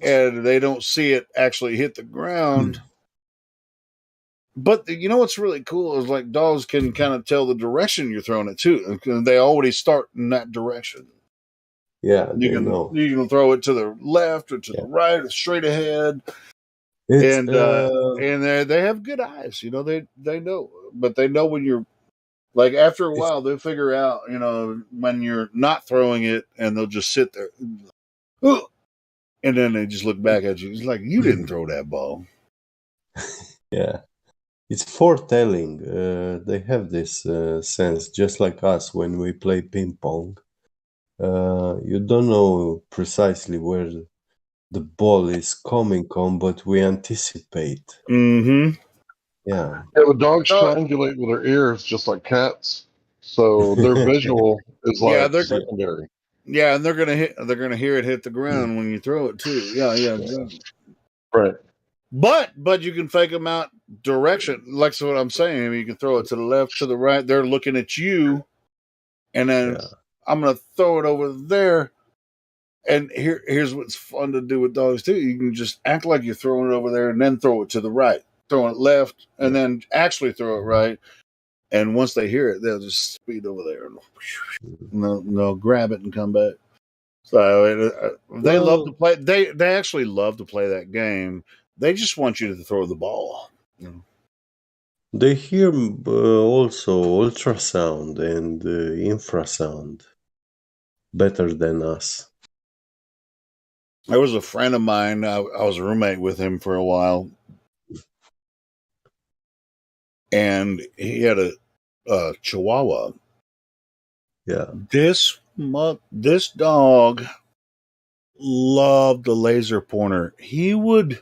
they don't see it actually hit the ground. But what's really cool is like dogs can kind of tell the direction you're throwing it to. They already start in that direction. Yeah, You can throw it to the left or to the right or straight ahead. And they have good eyes. They know, but they know when you're like after a while they'll figure out when you're not throwing it, and they'll just sit there, and then they just look back at you. It's like you didn't throw that ball. Yeah. It's foretelling. They have this sense, just like us when we play ping pong. You don't know precisely where the ball is coming from, but we anticipate. Mm-hmm. Yeah. But dogs triangulate with their ears just like cats, so their visual is like secondary. Yeah, and they're gonna hear it hit the ground when you throw it too. Yeah, exactly. Right. But you can fake them out direction. Like what I'm saying. I mean, you can throw it to the left, to the right. They're looking at you, and then I'm gonna throw it over there. And here's what's fun to do with dogs too. You can just act like you're throwing it over there, and then throw it to the right, throwing it left, and then actually throw it right. And once they hear it, they'll just speed over there, and they'll grab it and come back. So they love to play. They actually love to play that game. They just want you to throw the ball. They hear also ultrasound and infrasound better than us. There was a friend of mine. I was a roommate with him for a while, and he had a Chihuahua. Yeah. This dog loved the laser pointer. He would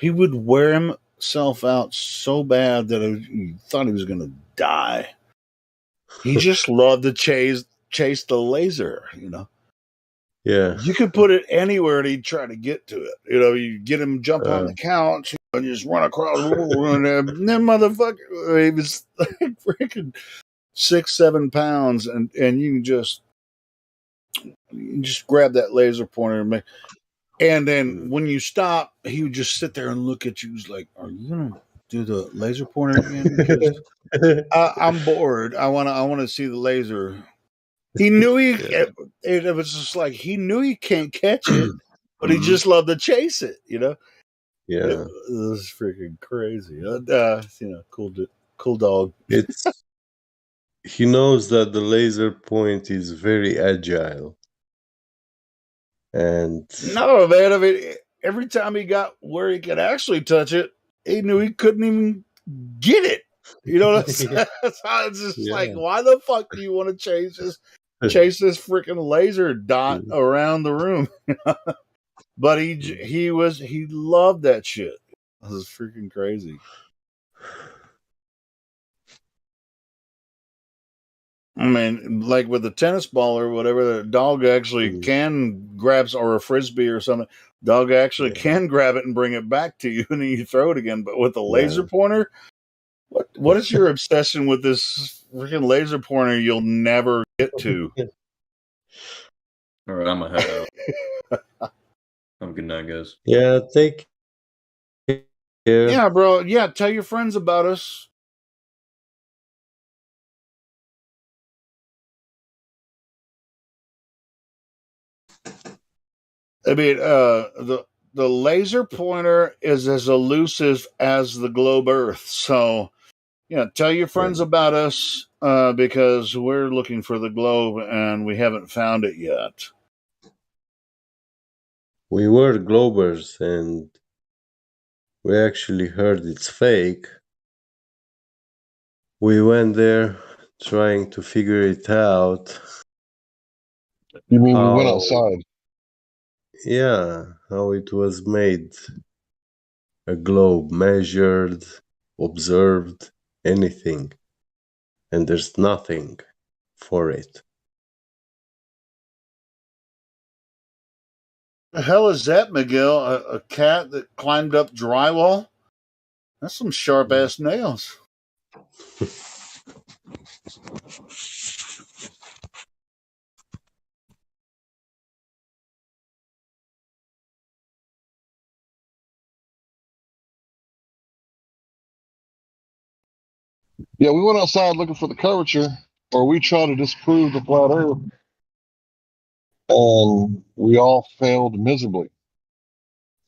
wear himself out so bad that he thought he was going to die. He just loved to chase the laser. Yeah. You could put it anywhere, and he'd try to get to it. You get him jump on the couch and just run across, and that motherfucker, he was like freaking 6-7 pounds, and you can just grab that laser pointer and then when you stop, he would just sit there and look at you. He's like, "Are you gonna do the laser pointer again? Because I'm bored. I wanna see the laser." He knew it was just like he knew he can't catch it, but he just loved to chase it. Yeah. It was freaking crazy. Cool dog. He knows that the laser point is very agile. And no, man. I mean, every time he got where he could actually touch it, he knew he couldn't even get it. You know what I'm saying? It's just like, why the fuck do you want to chase this freaking laser dot around the room? But he loved that shit. This is freaking crazy. I mean, like with the tennis ball or whatever, the dog actually can grab, or a frisbee or something. Dog actually can grab it and bring it back to you, and then you throw it again. But with a laser pointer, what is your obsession with this freaking laser pointer? You'll never get to. All right, I'm gonna head out. Have a good night, guys. Yeah, take care. Yeah, bro. Yeah, tell your friends about us. I mean, the laser pointer is as elusive as the globe Earth. So, yeah, tell your friends about us because we're looking for the globe and we haven't found it yet. We were Globers and we actually heard it's fake. We went there trying to figure it out. You mean we went outside? Yeah, how it was made. A globe measured, observed, anything. And there's nothing for it. The hell is that, Miguel? A cat that climbed up drywall? That's some sharp ass nails. Yeah, we went outside looking for the curvature, or we tried to disprove the flat Earth, and we all failed miserably.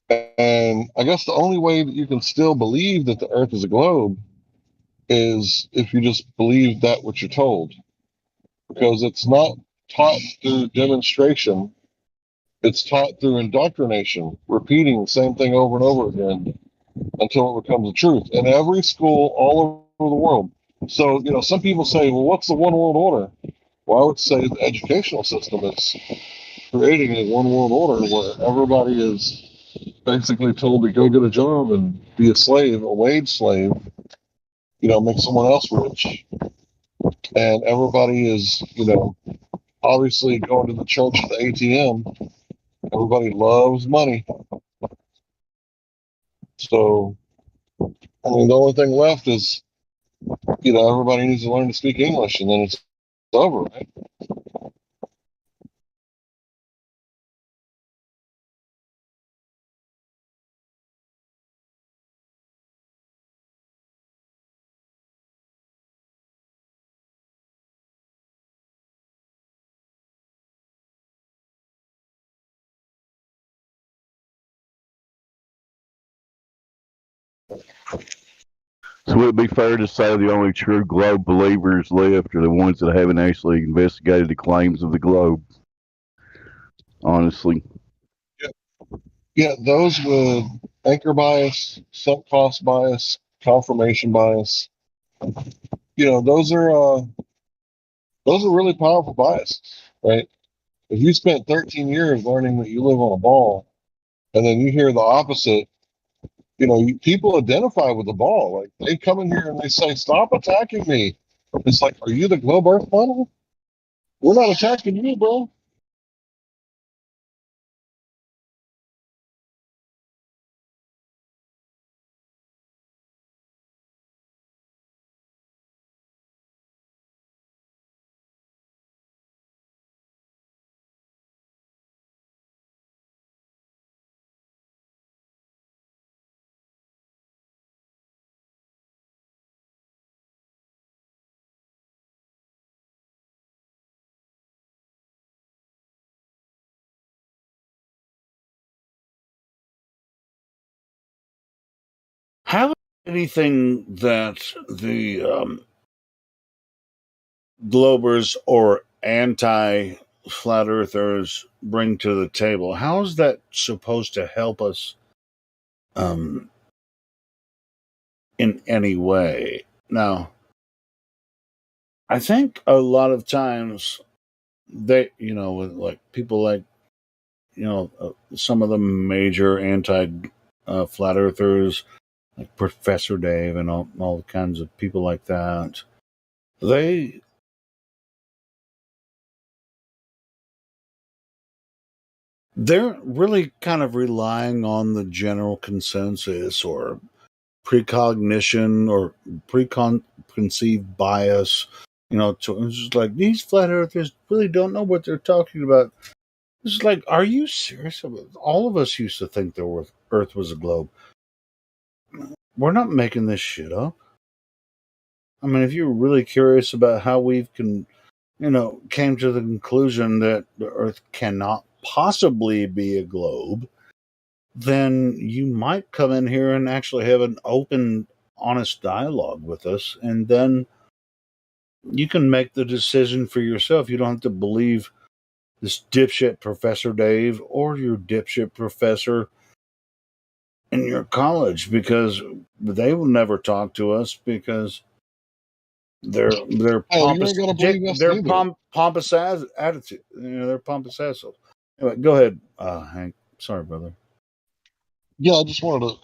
And I guess the only way that you can still believe that the Earth is a globe is if you just believe that what you're told, because it's not taught through demonstration. It's taught through indoctrination, repeating the same thing over and over again until it becomes the truth in every school all over the world. So, some people say, well, what's the one world order? Well, I would say the educational system is creating a one world order where everybody is basically told to go get a job and be a slave, a wage slave, make someone else rich. And everybody is, obviously going to the church at the ATM. Everybody loves money. So, I mean, the only thing left is, everybody needs to learn to speak English, and then it's over, right? So would it be fair to say the only true globe believers left are the ones that haven't actually investigated the claims of the globe? Honestly. Yeah, those with anchor bias, sunk cost bias, confirmation bias. Those are really powerful biases, right? If you spent 13 years learning that you live on a ball, and then you hear the opposite, people identify with the ball. Like they come in here and they say, "Stop attacking me." It's like, are you the globe Earth model? We're not attacking you, bro. Have anything that the Globers or anti-flat earthers bring to the table? How is that supposed to help us in any way? Now, I think a lot of times they, with like people like, some of the major anti-flat earthers, like Professor Dave and all kinds of people like that, they they're really kind of relying on the general consensus or precognition or preconceived bias. It's just like these flat earthers really don't know what they're talking about. It's like, are you serious? All of us used to think the Earth was a globe. We're not making this shit up. I mean, if you're really curious about how came to the conclusion that the Earth cannot possibly be a globe, then you might come in here and actually have an open, honest dialogue with us, and then you can make the decision for yourself. You don't have to believe this dipshit Professor Dave or your dipshit professor in your college, because they will never talk to us because they're pompous. You ain't gotta believe us They're neither. pompous ass attitude. They're pompous assholes. Anyway, go ahead, Hank. Sorry, brother. Yeah, I just wanted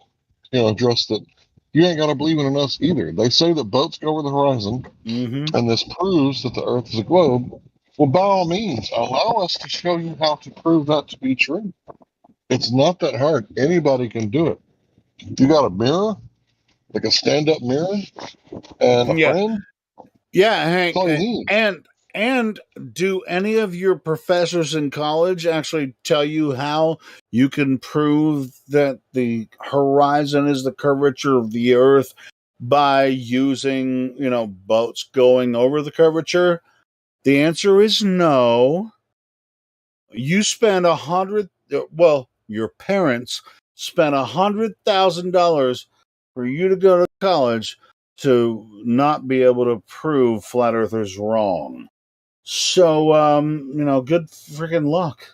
to address that. You ain't gotta believe in us either. They say that boats go over the horizon, and this proves that the Earth is a globe. Well, by all means, allow us to show you how to prove that to be true. It's not that hard. Anybody can do it. You got a mirror, like a stand-up mirror, and a friend. Yeah, Hank. That's all you need. And do any of your professors in college actually tell you how you can prove that the horizon is the curvature of the Earth by using, boats going over the curvature? The answer is no. You spend your parents spent $100,000 for you to go to college to not be able to prove flat earthers wrong. So, good freaking luck.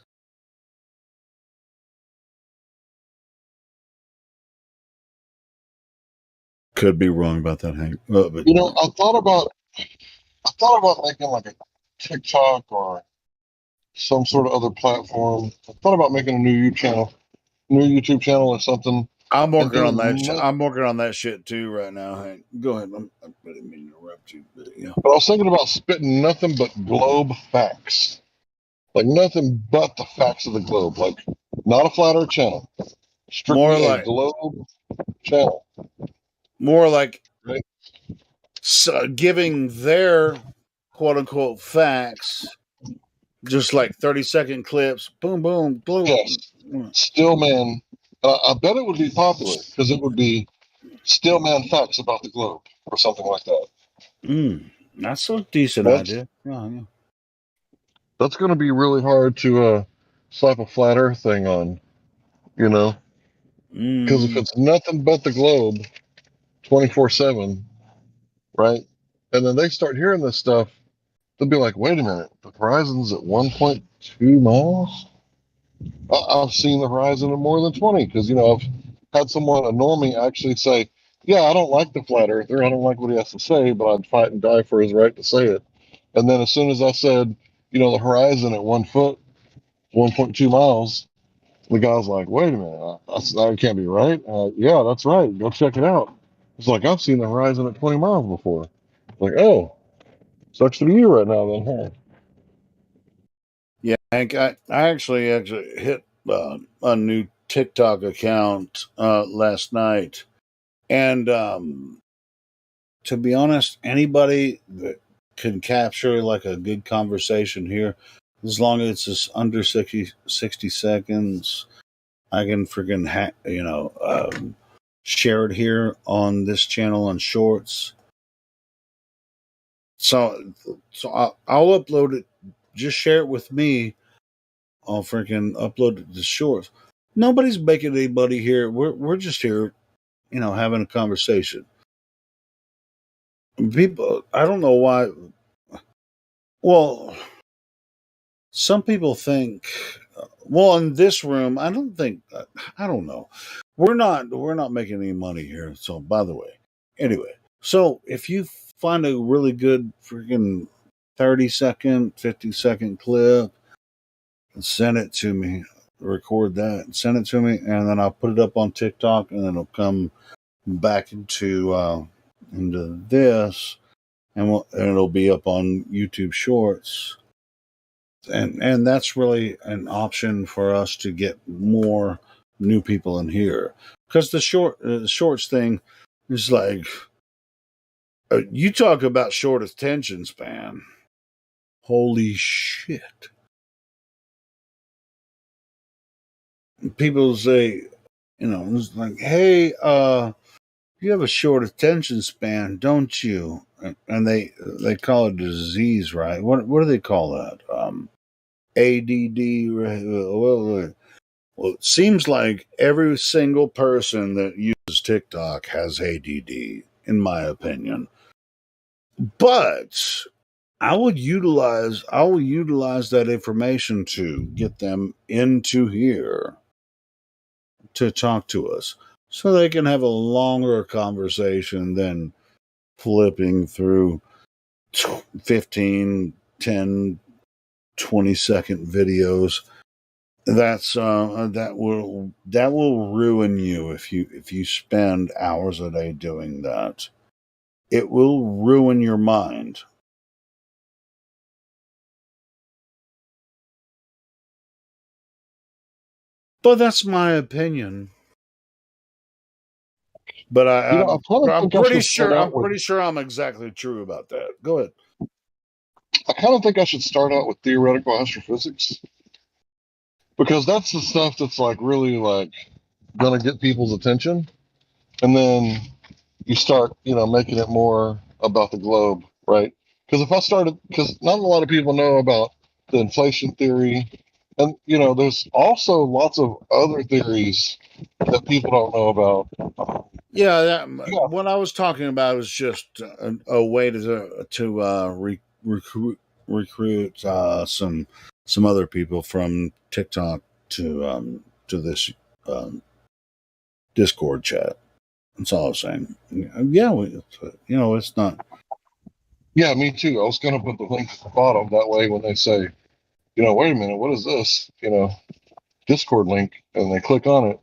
Could be wrong about that, Hank. But, I thought about making like a TikTok or some sort of other platform. I thought about making a new YouTube channel or something. I'm working on that. I'm working on that shit too right now, Hank. Go ahead. I didn't mean to interrupt you. But I was thinking about spitting nothing but globe facts. Like nothing but the facts of the globe. Like not a flat earth channel. Strictly a globe channel. More like giving their quote unquote facts, just like 30-second clips. Boom, boom, boom. Yes. Stillman. I bet it would be popular because it would be Stillman facts about the globe or something like that. That's a decent idea. Yeah. That's going to be really hard to slap a flat earth thing on, because if it's nothing but the globe 24/7, right? And then they start hearing this stuff, they'll be like, wait a minute, the horizon's at 1.2 miles? I've seen the horizon at more than 20 because, I've had someone, a normie, actually say, yeah, I don't like the flat earther. I don't like what he has to say, but I'd fight and die for his right to say it. And then as soon as I said, the horizon at 1 foot, 1.2 miles, the guy's like, wait a minute, that can't be right. Yeah, that's right. Go check it out. It's like, I've seen the horizon at 20 miles before. Like, oh, sucks to be you right now then, huh? Yeah, Hank, I actually hit a new TikTok account last night. And to be honest, anybody that can capture like a good conversation here, as long as it's just under 60 seconds, I can freaking share it here on this channel on Shorts. So I'll upload it. Just share it with me. I'll freaking upload it to Shorts. Nobody's making anybody here. We're just here, having a conversation. People, I don't know why. Well, some people think. Well, in this room, I don't think. I don't know. We're not making any money here. So, by the way, anyway. So, if you find a really good freaking 30-second, 50-second clip, send it to me. Record that and send it to me, and then I'll put it up on TikTok, and then it'll come back into this, and it'll be up on YouTube Shorts. and that's really an option for us to get more new people in here, because the shorts thing is like, you talk about short attention span. Holy shit! People say, it's like, hey, you have a short attention span, don't you? And they call it a disease, right? What do they call that? ADD. Well, it seems like every single person that uses TikTok has ADD, in my opinion. But I will utilize that information to get them into here to talk to us, so they can have a longer conversation than flipping through 15, 10, 20-second videos. That's that will ruin you if you spend hours a day doing that. It will ruin your mind. But that's my opinion. But I'm pretty sure I'm exactly true about that. Go ahead. I kind of think I should start out with theoretical astrophysics, because that's the stuff that's like really like gonna get people's attention, and then you start, making it more about the globe, right? Because not a lot of people know about the inflation theory, and there's also lots of other theories that people don't know about. Yeah, what I was talking about is just a way to recruit some other people from TikTok to this Discord chat. That's all I was saying. Yeah, it's not. Yeah, me too. I was going to put the link at the bottom. That way, when they say, wait a minute, what is this? Discord link, and they click on it,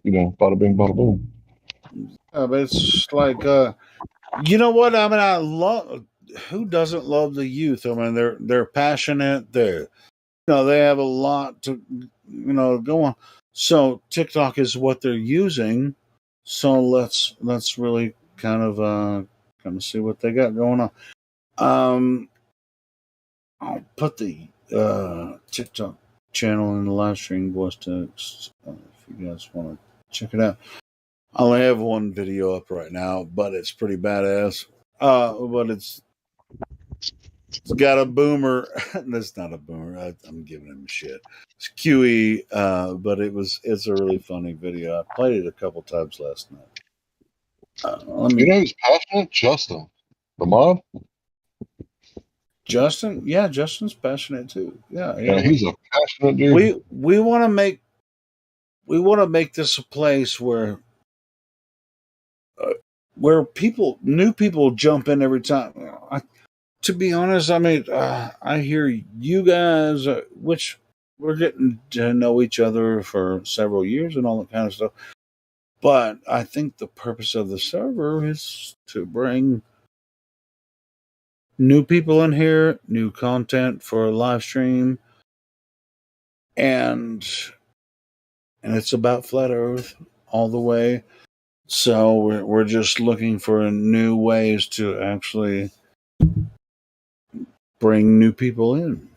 bada bing, bada boom. But it's like, you know what? I mean, I love. Who doesn't love the youth? I mean, they're passionate. They have a lot to go on. So TikTok is what they're using. So let's really kind of see what they got going on. I'll put the TikTok channel in the live stream voice text if you guys want to check it out. I only have one video up right now, but it's pretty badass. But it's got a boomer. That's not a boomer. I'm giving him shit. It's QE, but it's a really funny video. I played it a couple times last night. Who's passionate? Justin, the mod. Justin, yeah, Justin's passionate too. Yeah, he's a passionate dude. We want to make this a place where new people jump in every time. To be honest, I mean, I hear you guys, which we're getting to know each other for several years and all that kind of stuff. But I think the purpose of the server is to bring new people in here, new content for a live stream, and it's about flat Earth all the way. So we're just looking for new ways to actually bring new people in.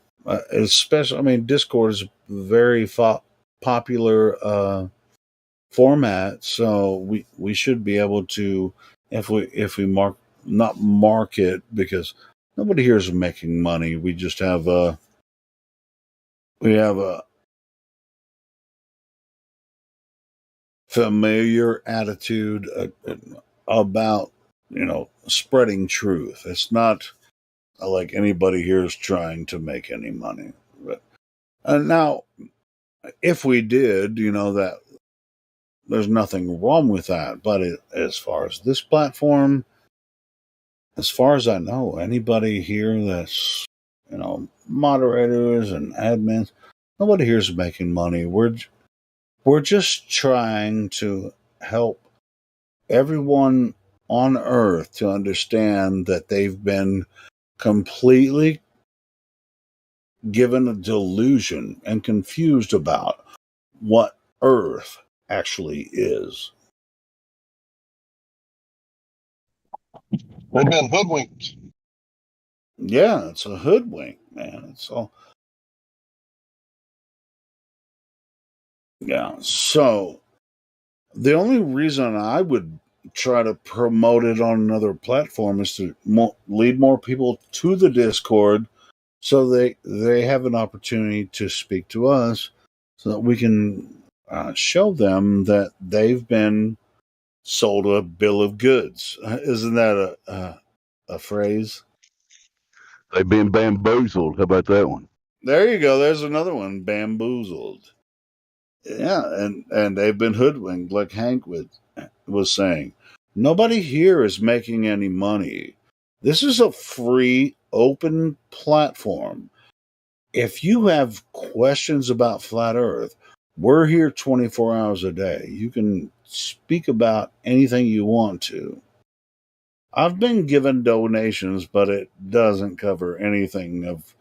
Especially, I mean, Discord is a very popular format, so we should be able to, if we not market, because nobody here is making money. We just have a familiar attitude about spreading truth. It's not like anybody here is trying to make any money. But now, if we did, that there's nothing wrong with that. But as far as this platform, as far as I know, anybody here that's moderators and admins, nobody here is making money. We're just trying to help everyone on Earth to understand that they've been completely given a delusion and confused about what Earth actually is. They've been hoodwinked. Yeah, it's a hoodwink, man. It's all. Yeah. So the only reason I would try to promote it on another platform is to lead more people to the Discord, so they have an opportunity to speak to us, so that we can show them that they've been sold a bill of goods. Isn't that a phrase? They've been bamboozled. How about that one? There you go. There's another one. Bamboozled. Yeah, and they've been hoodwinked, like Hank was saying. Nobody here is making any money. This is a free, open platform. If you have questions about Flat Earth, we're here 24 hours a day. You can speak about anything you want to. I've been given donations, but it doesn't cover anything of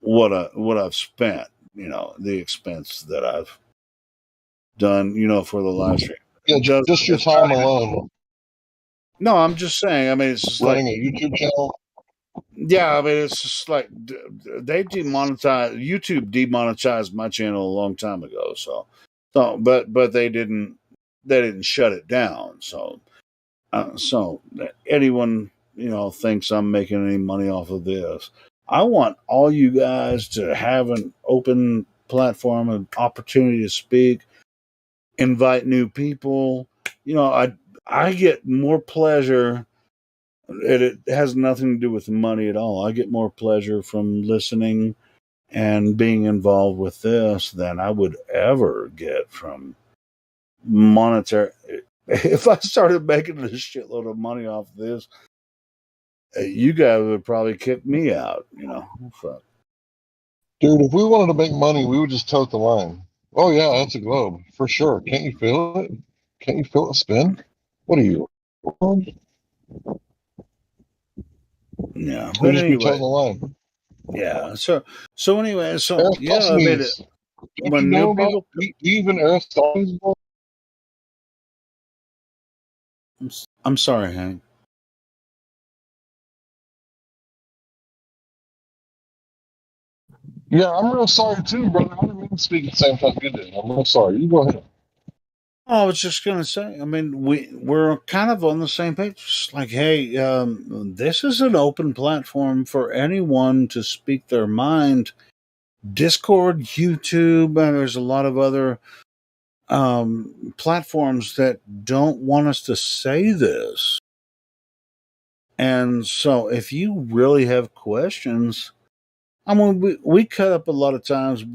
what I've spent. The expense that I've done. For the live stream. Yeah, just your time alone. No, I'm just saying. I mean, it's just running like a YouTube channel. Yeah, I mean, it's just like they YouTube demonetized my channel a long time ago. But they didn't shut it down. So anyone thinks I'm making any money off of this, I want all you guys to have an open platform, an opportunity to speak, invite new people. I get more pleasure. It has nothing to do with money at all. I get more pleasure from listening and being involved with this than I would ever get from monetary. If I started making a shitload of money off this, you guys would probably kick me out. Fuck. Dude, if we wanted to make money, we would just tote the line. Oh yeah, that's a globe for sure. Can't you feel it? Can't you feel it spin? What are you? Yeah, We'll but just be anyway, toting the line. yeah. So anyway, yeah, I mean, Aristophanes. Don't when you know new about people, even Aristophanes? I'm sorry, Hank. Yeah, I'm real sorry too, brother. I didn't mean to speak at the same time you did. I'm real sorry. You go ahead. I was just gonna say. I mean, we're kind of on the same page. Just like, hey, this is an open platform for anyone to speak their mind. Discord, YouTube, and there's a lot of other platforms that don't want us to say this. And so, if you really have questions, I mean, we cut up a lot of times.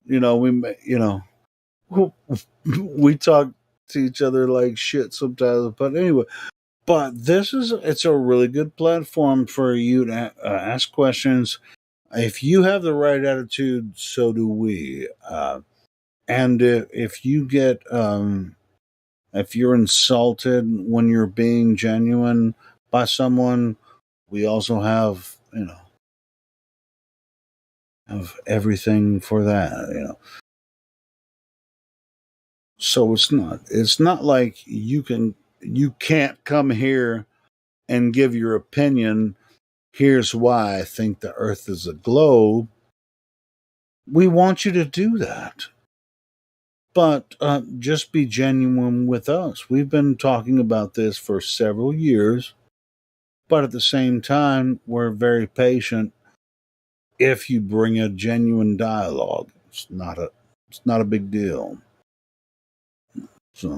We talk to each other like shit sometimes. But anyway, it's a really good platform for you to ask questions. If you have the right attitude, so do we. And if you get if you're insulted when you're being genuine by someone, we also have have everything for that. So it's not like you can't come here and give your opinion. Here's why I think the Earth is a globe. We want you to do that. But just be genuine with us. We've been talking about this for several years, but at the same time, we're very patient if you bring a genuine dialogue. It's not a big deal. So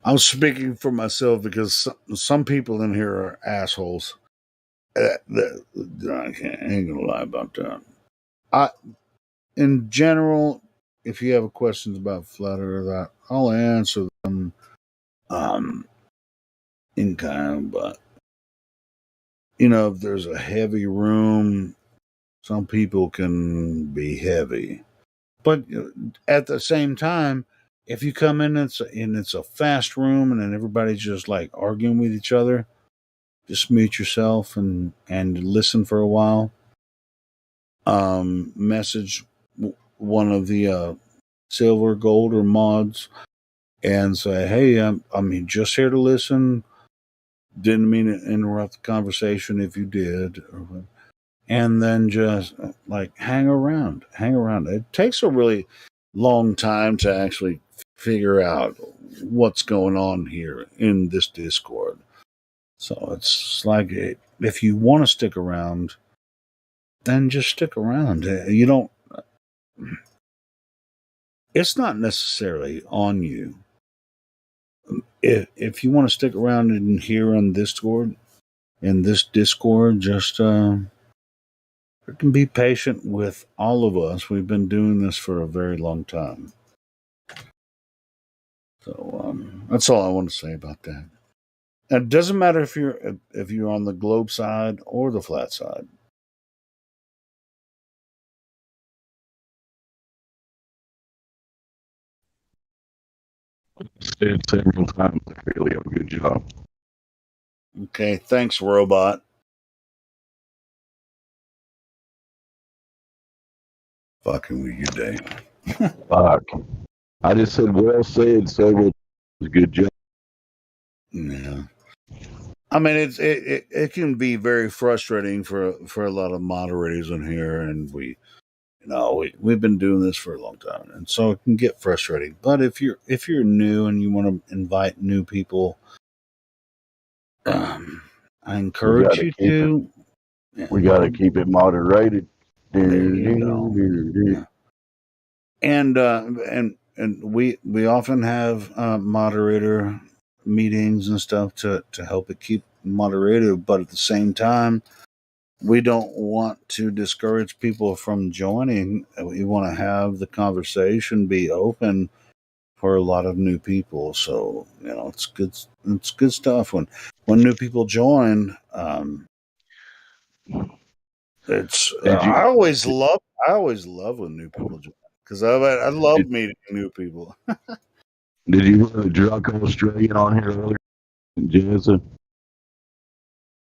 I'm speaking for myself because some people in here are assholes. I ain't gonna lie about that. In general, if you have questions about Flat Earth, I'll answer them in kind. But if there's a heavy room, some people can be heavy. But at the same time, if you come in, it's a fast room, and then everybody's just like arguing with each other. just mute yourself and listen for a while. Message one of the silver, gold, or mods and say, "Hey, I'm just here to listen. Didn't mean to interrupt the conversation if you did." And then just like hang around. It takes a really long time to actually figure out what's going on here in this Discord. So it's like, if you want to stick around, then just stick around. You don't, it's not necessarily on you. If you want to stick around in here on Discord, just can be patient with all of us. We've been doing this for a very long time. So that's all I want to say about that. And it doesn't matter if you're on the globe side or the flat side. Said several times. I really have a good job. Okay, thanks, robot. Fucking with you, Dave. Fuck. I just said well said several times. Good job. Yeah. I mean, it can be very frustrating for a lot of moderators in here, and we've been doing this for a long time, and so it can get frustrating. But if you're new and you want to invite new people, I encourage you to. We got to keep it moderated. There you go. And we often have moderator meetings and stuff to help it keep moderated, but at the same time, we don't want to discourage people from joining. We want to have the conversation be open for a lot of new people. So it's good stuff when new people join. It's I always love when new people join, because I love meeting new people. Did you run a drunk Australian on here earlier, Jensen?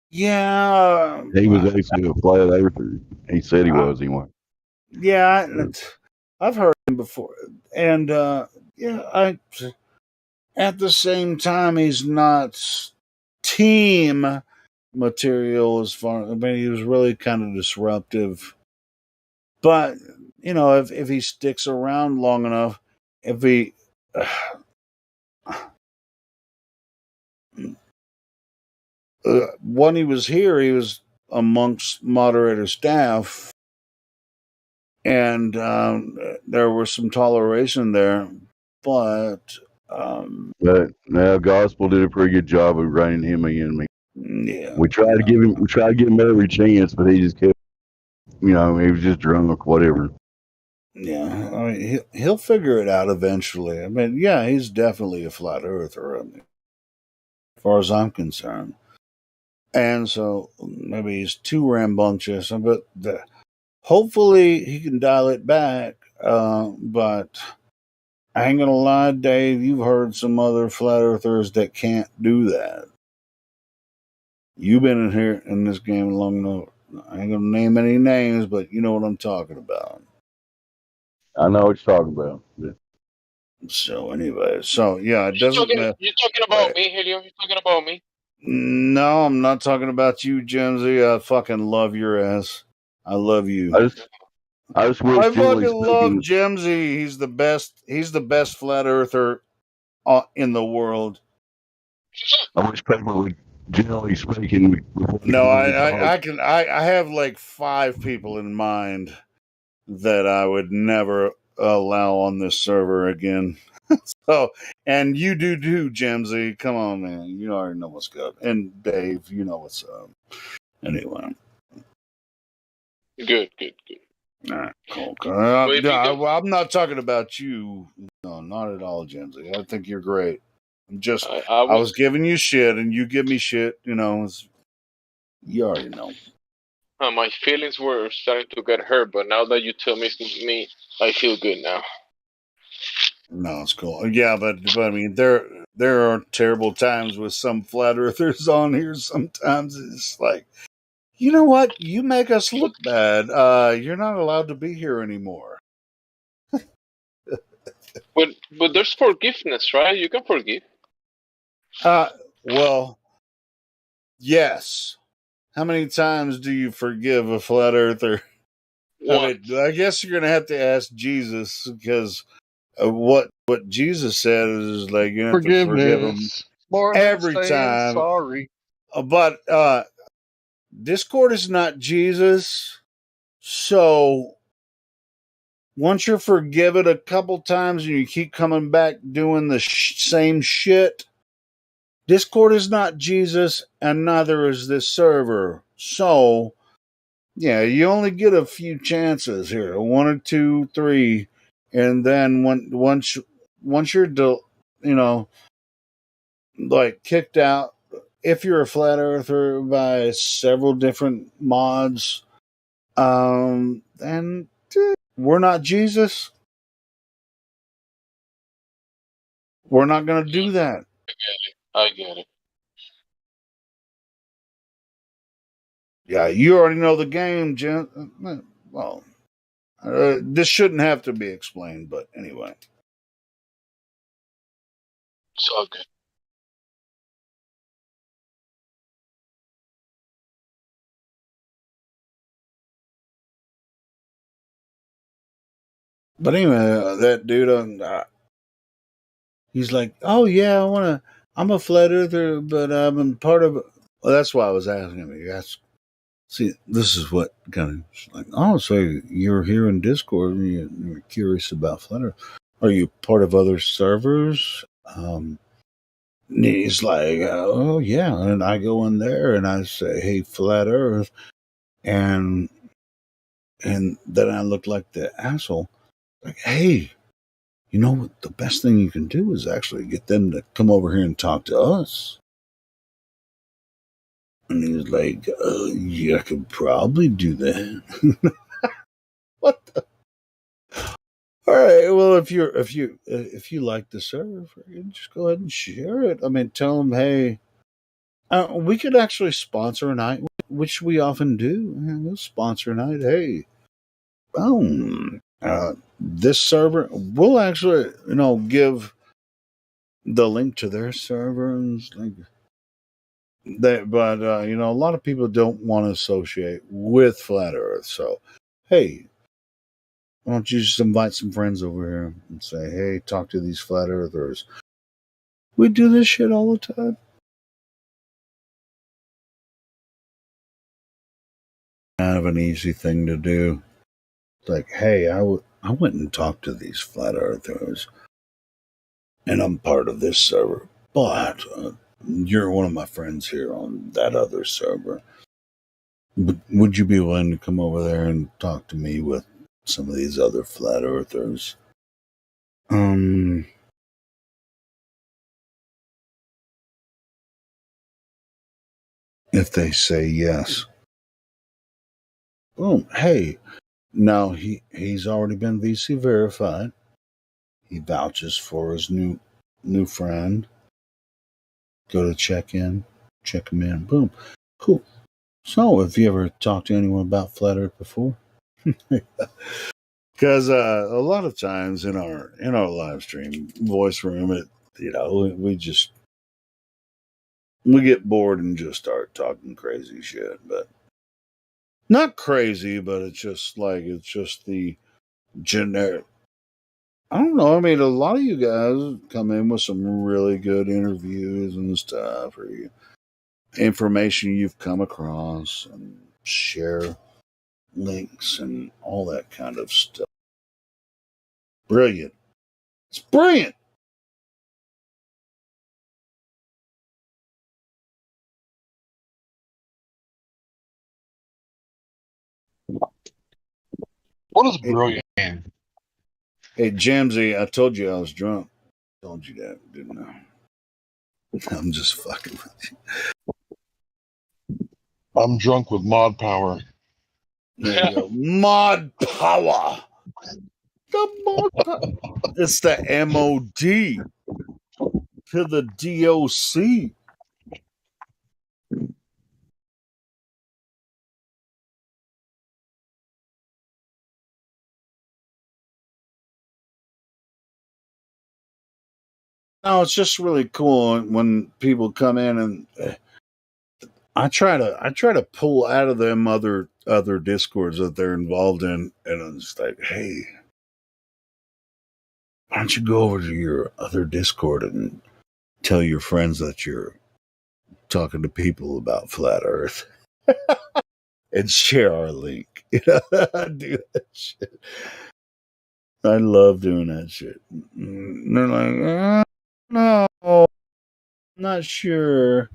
Yeah, he was actually a flat earther. He said he was. He was. Yeah, I've heard him before, and I. At the same time, he's not team material as far. I mean, he was really kind of disruptive. But if he sticks around long enough, if he when he was here, he was amongst moderator staff, and there was some toleration there. But now Gospel did a pretty good job of reining him in. Yeah, we tried to give him every chance, but he just kept, he was just drunk, whatever. Yeah, I mean, he'll figure it out eventually. I mean, yeah, he's definitely a flat earther, I mean, as far as I'm concerned. And so maybe he's too rambunctious, but hopefully he can dial it back. But I ain't gonna lie, Dave, you've heard some other flat earthers that can't do that. You've been in here in this game long enough. I ain't gonna name any names, but you know what I'm talking about. I know what you're talking about. Yeah. So anyway, yeah, it doesn't. You're talking about me, Helium. You're talking about me. No, I'm not talking about you, Jimsy. I fucking love your ass. I love you. I just wish I fucking love Jimsy. He's the best. He's the best flat earther in the world. I wish people would generally speaking. No, I have like 5 people in mind that I would never allow on this server again. So, and you do too, Jimsy. Come on, man. You already know what's good. And Dave, you know what's up. Anyway. Good. All right, cool. I'm not talking about you. No, not at all, Jimsy. I think you're great. I'm just, I was giving you shit, and you give me shit. You already know. My feelings were starting to get hurt, but now that you tell me it's me, I feel good now. No, it's cool. Yeah, but I mean, there are terrible times with some flat earthers on here. Sometimes it's like, you know what? You make us look bad. You're not allowed to be here anymore. But there's forgiveness, right? You can forgive. Well, yes. How many times do you forgive a flat earther? Once. I guess you're gonna have to ask Jesus, because what Jesus said is like you have to forgive him More every than saying time. sorry. But Discord is not Jesus, so once you're forgiven a couple times and you keep coming back doing the same shit, Discord is not Jesus, and neither is this server. So, yeah, you only get a few chances here, 1 or 2, 3, and then once you're like kicked out, if you're a flat earther by several different mods, then we're not Jesus. We're not going to do that. I get it. Yeah, you already know the game, Jim. Well, this shouldn't have to be explained, but anyway. It's all good. But anyway, that dude, he's like, "Oh yeah, I'm a flat earther, but I'm part of." Well, that's why I was asking him. See, this is what kind of like. Oh, so you're here in Discord and you're curious about flat earth. Are you part of other servers? And he's like, "Oh yeah," and I go in there and I say, "Hey, flat earth," and then I look like the asshole. Like, hey, you know what? The best thing you can do is actually get them to come over here and talk to us. And he was like, yeah, I could probably do that. What the? All right. Well, if you like the server, just go ahead and share it. I mean, tell them, hey, we could actually sponsor a night, which we often do. We'll sponsor a night. Hey, boom. This server, we'll actually, give the link to their server and like that. But a lot of people don't want to associate with Flat Earth. So, hey, why don't you just invite some friends over here and say, hey, talk to these Flat Earthers. We do this shit all the time. Kind of an easy thing to do. It's like, hey, I went and talked to these Flat Earthers, and I'm part of this server, but you're one of my friends here on that other server. But would you be willing to come over there and talk to me with some of these other Flat Earthers? If they say yes, boom, hey, now he's already been VC verified. He vouches for his new friend. Go to check in, check him in, boom, cool. So, have you ever talked to anyone about Flat Earth before? Because a lot of times in our live stream voice room, we get bored and just start talking crazy shit, but not crazy, but it's just the generic. I don't know. I mean, a lot of you guys come in with some really good interviews and stuff, or information you've come across, and share links and all that kind of stuff. Brilliant. It's brilliant. What is brilliant? Hey, Jamsey, I told you I was drunk. I told you that, didn't I? I'm just fucking with you. I'm drunk with mod power. There you go. Mod power. The mod power. It's the MOD. to the DOC. No, it's just really cool when people come in, and I try to pull out of them other discords that they're involved in, and it's like, hey, why don't you go over to your other Discord and tell your friends that you're talking to people about flat Earth and share our link. I do that shit. I love doing that shit. And they're like, no, I'm not sure.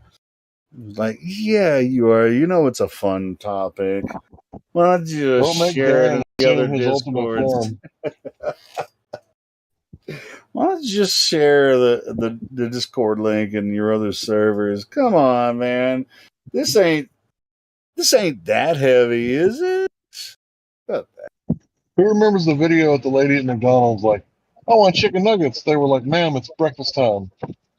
Like, yeah, you are. You know, it's a fun topic. Why don't you just Don't make share it in Darren the other assume his ultimate Discords? form. Why don't you just share the Discord link in your other servers? Come on, man. This ain't that heavy, is it? Who remembers the video of the lady at McDonald's like, I want chicken nuggets? They were like, ma'am, it's breakfast time.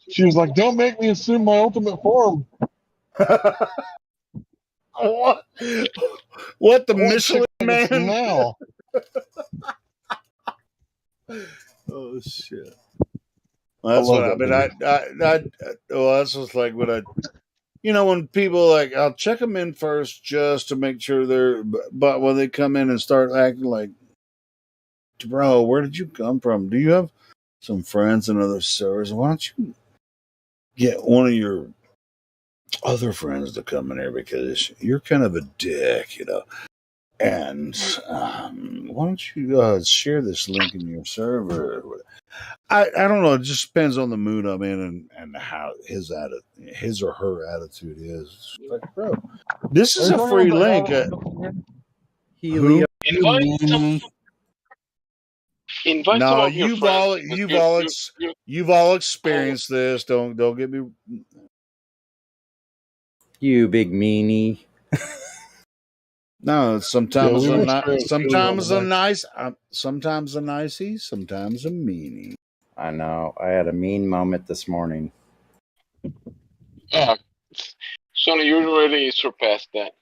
She was like, don't make me assume my ultimate form. What? What, the I want Michelin chicken nuggets Man? now. Oh shit! That's I love what I mean. that Well, that's just like when when people like, I'll check them in first just to make sure they're. But when they come in and start acting like, bro, where did you come from? Do you have some friends in other servers? Why don't you get one of your other friends to come in here, because you're kind of a dick, And why don't you share this link in your server? I don't know. It just depends on the mood I'm in and how his or her attitude is. It's like, bro, this is a free link. Who? Invite some No, of your friends. you've all experienced this. Don't get me. You big meanie. No, sometimes Yeah, a we ni- sometimes a nice. nice, sometimes a nicey, sometimes a meanie. I know. I had a mean moment this morning. Sonny, you already surpassed that.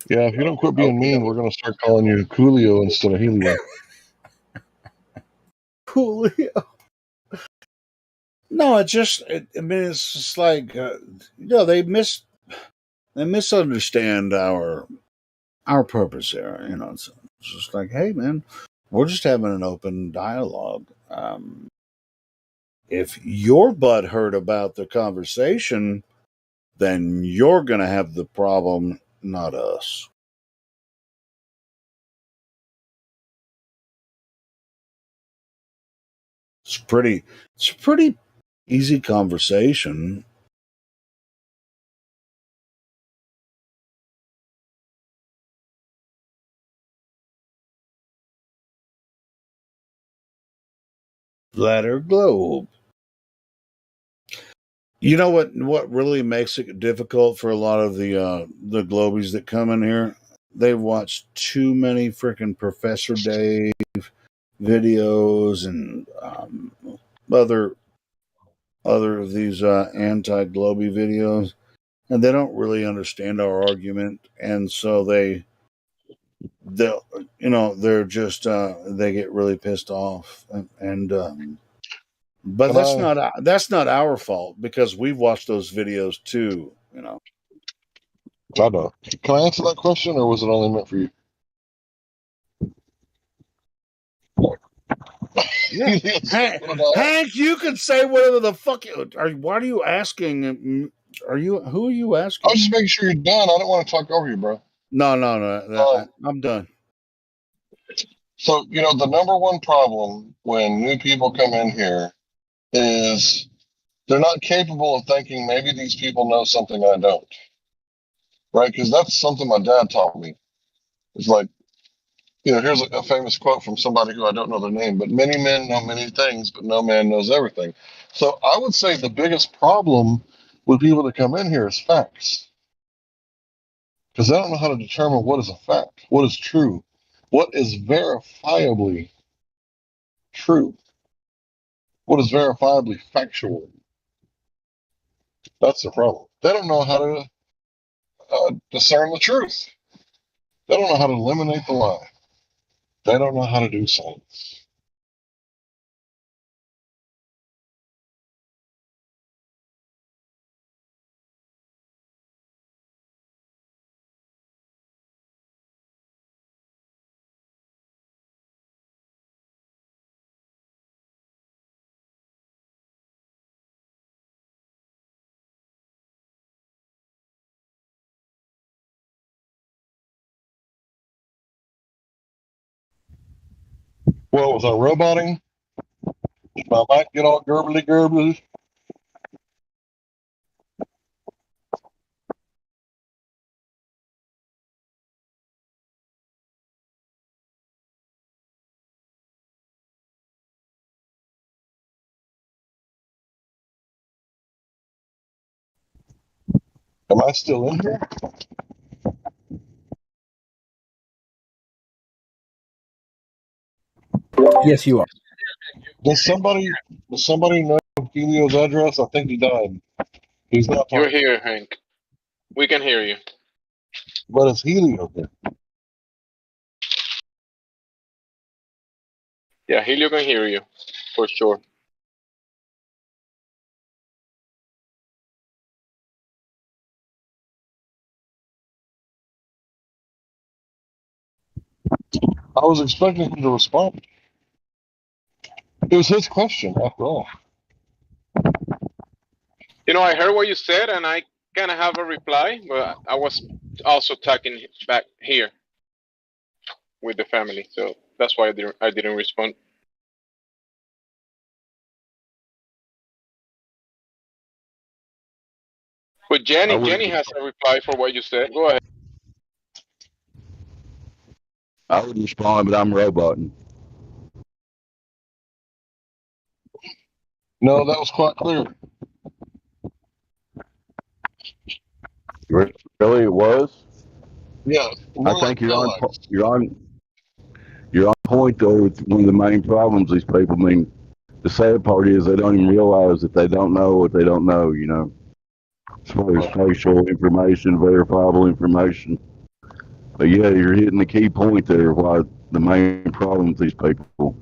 Yeah, if you don't quit being mean, we're going to start calling you Coolio instead of Helio. Coolio. No, it's just like they misunderstand our purpose here. It's just like, hey, man, we're just having an open dialogue. If your butt hurt about the conversation, then you're going to have the problem, not us. It's a pretty easy conversation. Ladder globe. You know what really makes it difficult for a lot of the globies that come in here? They've watched too many freaking Professor Dave videos and other of these anti-globy videos, and they don't really understand our argument, and so they're just they get really pissed off, and but that's not our fault, because we've watched those videos too. I know. Can I answer that question, or was it only meant for you? Yeah. Hank, you can say whatever the fuck. Why are you asking? Who are you asking? I was just making sure you're done. I don't want to talk over you, bro. No. I'm done. So, the number one problem when new people come in here is they're not capable of thinking maybe these people know something I don't. Right? Because that's something my dad taught me. It's like, here's a famous quote from somebody who I don't know their name, but many men know many things, but no man knows everything. So I would say the biggest problem with people that come in here is facts. Because they don't know how to determine what is a fact, what is true, what is verifiably true. what is verifiably factual. That's the problem. They don't know how to discern the truth. They don't know how to eliminate the lie. They don't know how to do science. Well, was I roboting? Did my mic get all gurgly gurgly? Am I still in here? Yes, you are. Does somebody know Helio's address? I think he died. He's not You're talking. here, Hank. We can hear you. But it's Helio here. Yeah, Helio can hear you for sure. I was expecting him to respond. It was his question, after all. You know, I heard what you said, and I kind of have a reply, but I was also talking back here with the family, so that's why I didn't respond. But Jenny has a reply for what you said. Go ahead. I would respond, but I'm roboting. No, that was quite clear. Really, it was. Yeah, I think you're on point though. With one of the main problems these people. I mean, the sad part is they don't even realize that they don't know what they don't know. You know, as far as facial information, verifiable information. But yeah, you're hitting the key point there. Why the main problem with these people,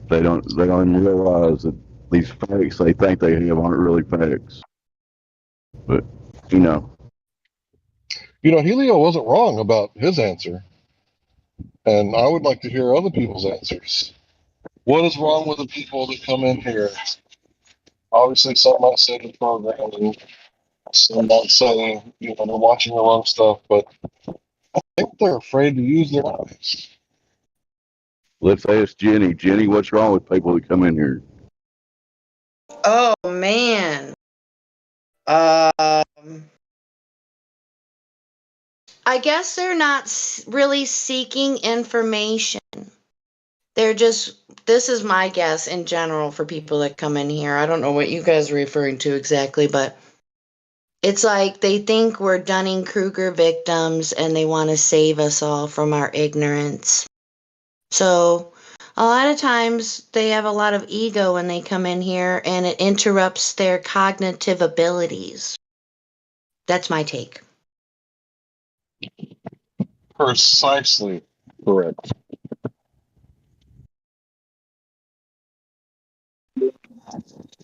they don't even realize that these facts they think they have aren't really facts. But you know. Helio wasn't wrong about his answer. And I would like to hear other people's answers. What is wrong with the people that come in here? Obviously, some might say the programming, some might say, they're watching the wrong stuff, but I think they're afraid to use their eyes. Let's ask Jenny. Jenny, what's wrong with people that come in here? Oh man. I guess they're not really seeking information. They're just, this is my guess in general for people that come in here. I don't know what you guys are referring to exactly, but it's like they think we're Dunning-Kruger victims and they want to save us all from our ignorance. So a lot of times they have a lot of ego when they come in here and it interrupts their cognitive abilities. That's my take. Precisely correct.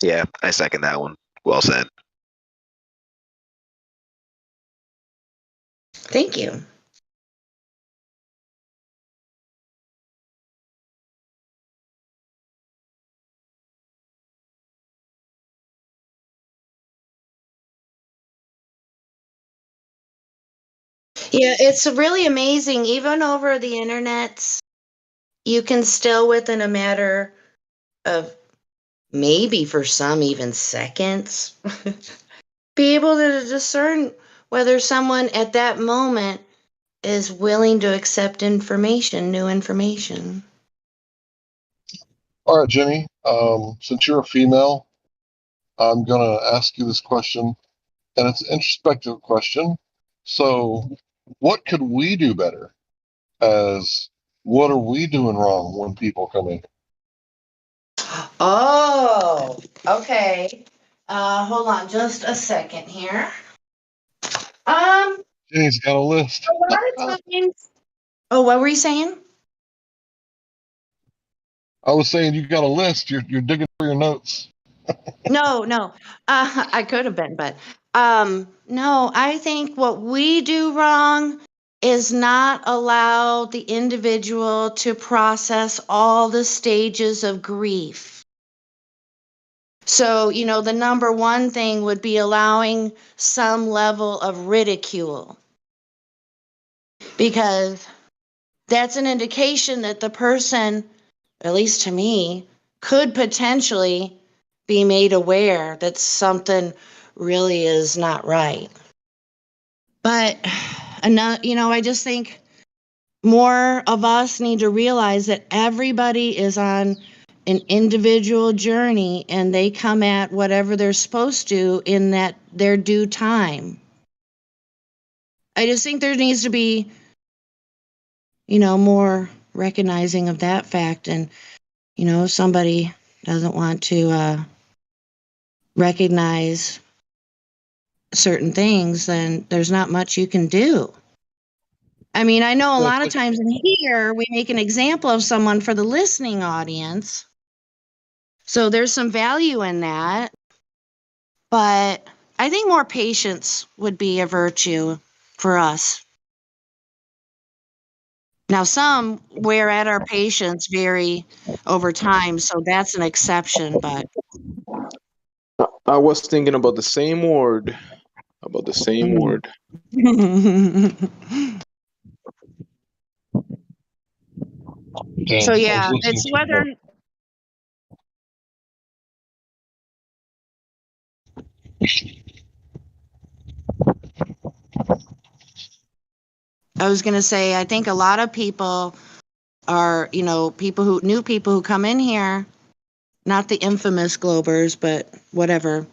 Yeah, I second that one. Well said. Thank you. Yeah, it's really amazing. Even over the internet, you can still, within a matter of maybe for some even seconds, be able to discern whether someone at that moment is willing to accept information, new information. All right, Jenny, since you're a female, I'm going to ask you this question, and it's an introspective question. So, what could we do better? What are we doing wrong when people come in? Oh, okay. Hold on just a second here. Jenny's got a list. A lot of times. Oh, what were you saying? I was saying you got a list. You're digging for your notes. No. I could have been, but no, I think what we do wrong is not allow the individual to process all the stages of grief. So, the number one thing would be allowing some level of ridicule, because that's an indication that the person, at least to me, could potentially be made aware that something really is not right. But I just think more of us need to realize that everybody is on an individual journey and they come at whatever they're supposed to in that their due time. I just think there needs to be, more recognizing of that fact. And, if somebody doesn't want to recognize certain things, then there's not much you can do. I mean, I know a lot of times in here, we make an example of someone for the listening audience. So there's some value in that. But I think more patience would be a virtue for us. Now, some wear at our patience vary over time, so that's an exception, but I was thinking about the same word. About the same word. So yeah, it's whether I was going to say, I think a lot of people are, new people who come in here, not the infamous Globers, but whatever,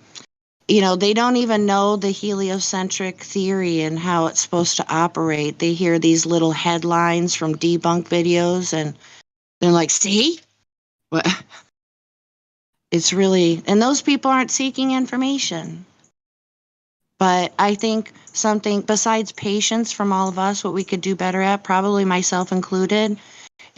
they don't even know the heliocentric theory and how it's supposed to operate. They hear these little headlines from debunk videos and they're like, see? What? It's really, and those people aren't seeking information. But I think something besides patience from all of us, what we could do better at, probably myself included,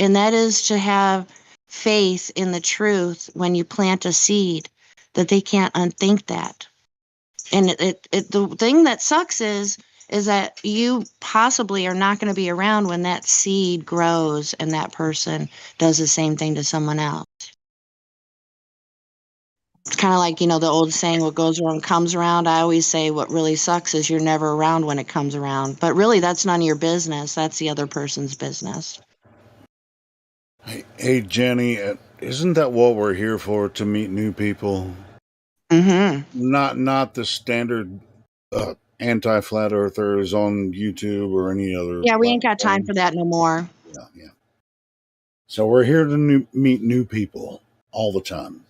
and that is to have faith in the truth when you plant a seed, that they can't unthink that. And the thing that sucks is that you possibly are not going to be around when that seed grows and that person does the same thing to someone else. It's kind of like, the old saying, what goes around comes around. I always say what really sucks is you're never around when it comes around. But really, that's none of your business. That's the other person's business. Hey, Jenny, isn't that what we're here for, to meet new people? Mm-hmm. Not the standard anti-flat earthers on YouTube or any other Yeah, we ain't got platform. time for that no more. Yeah. So we're here to meet new people all the time.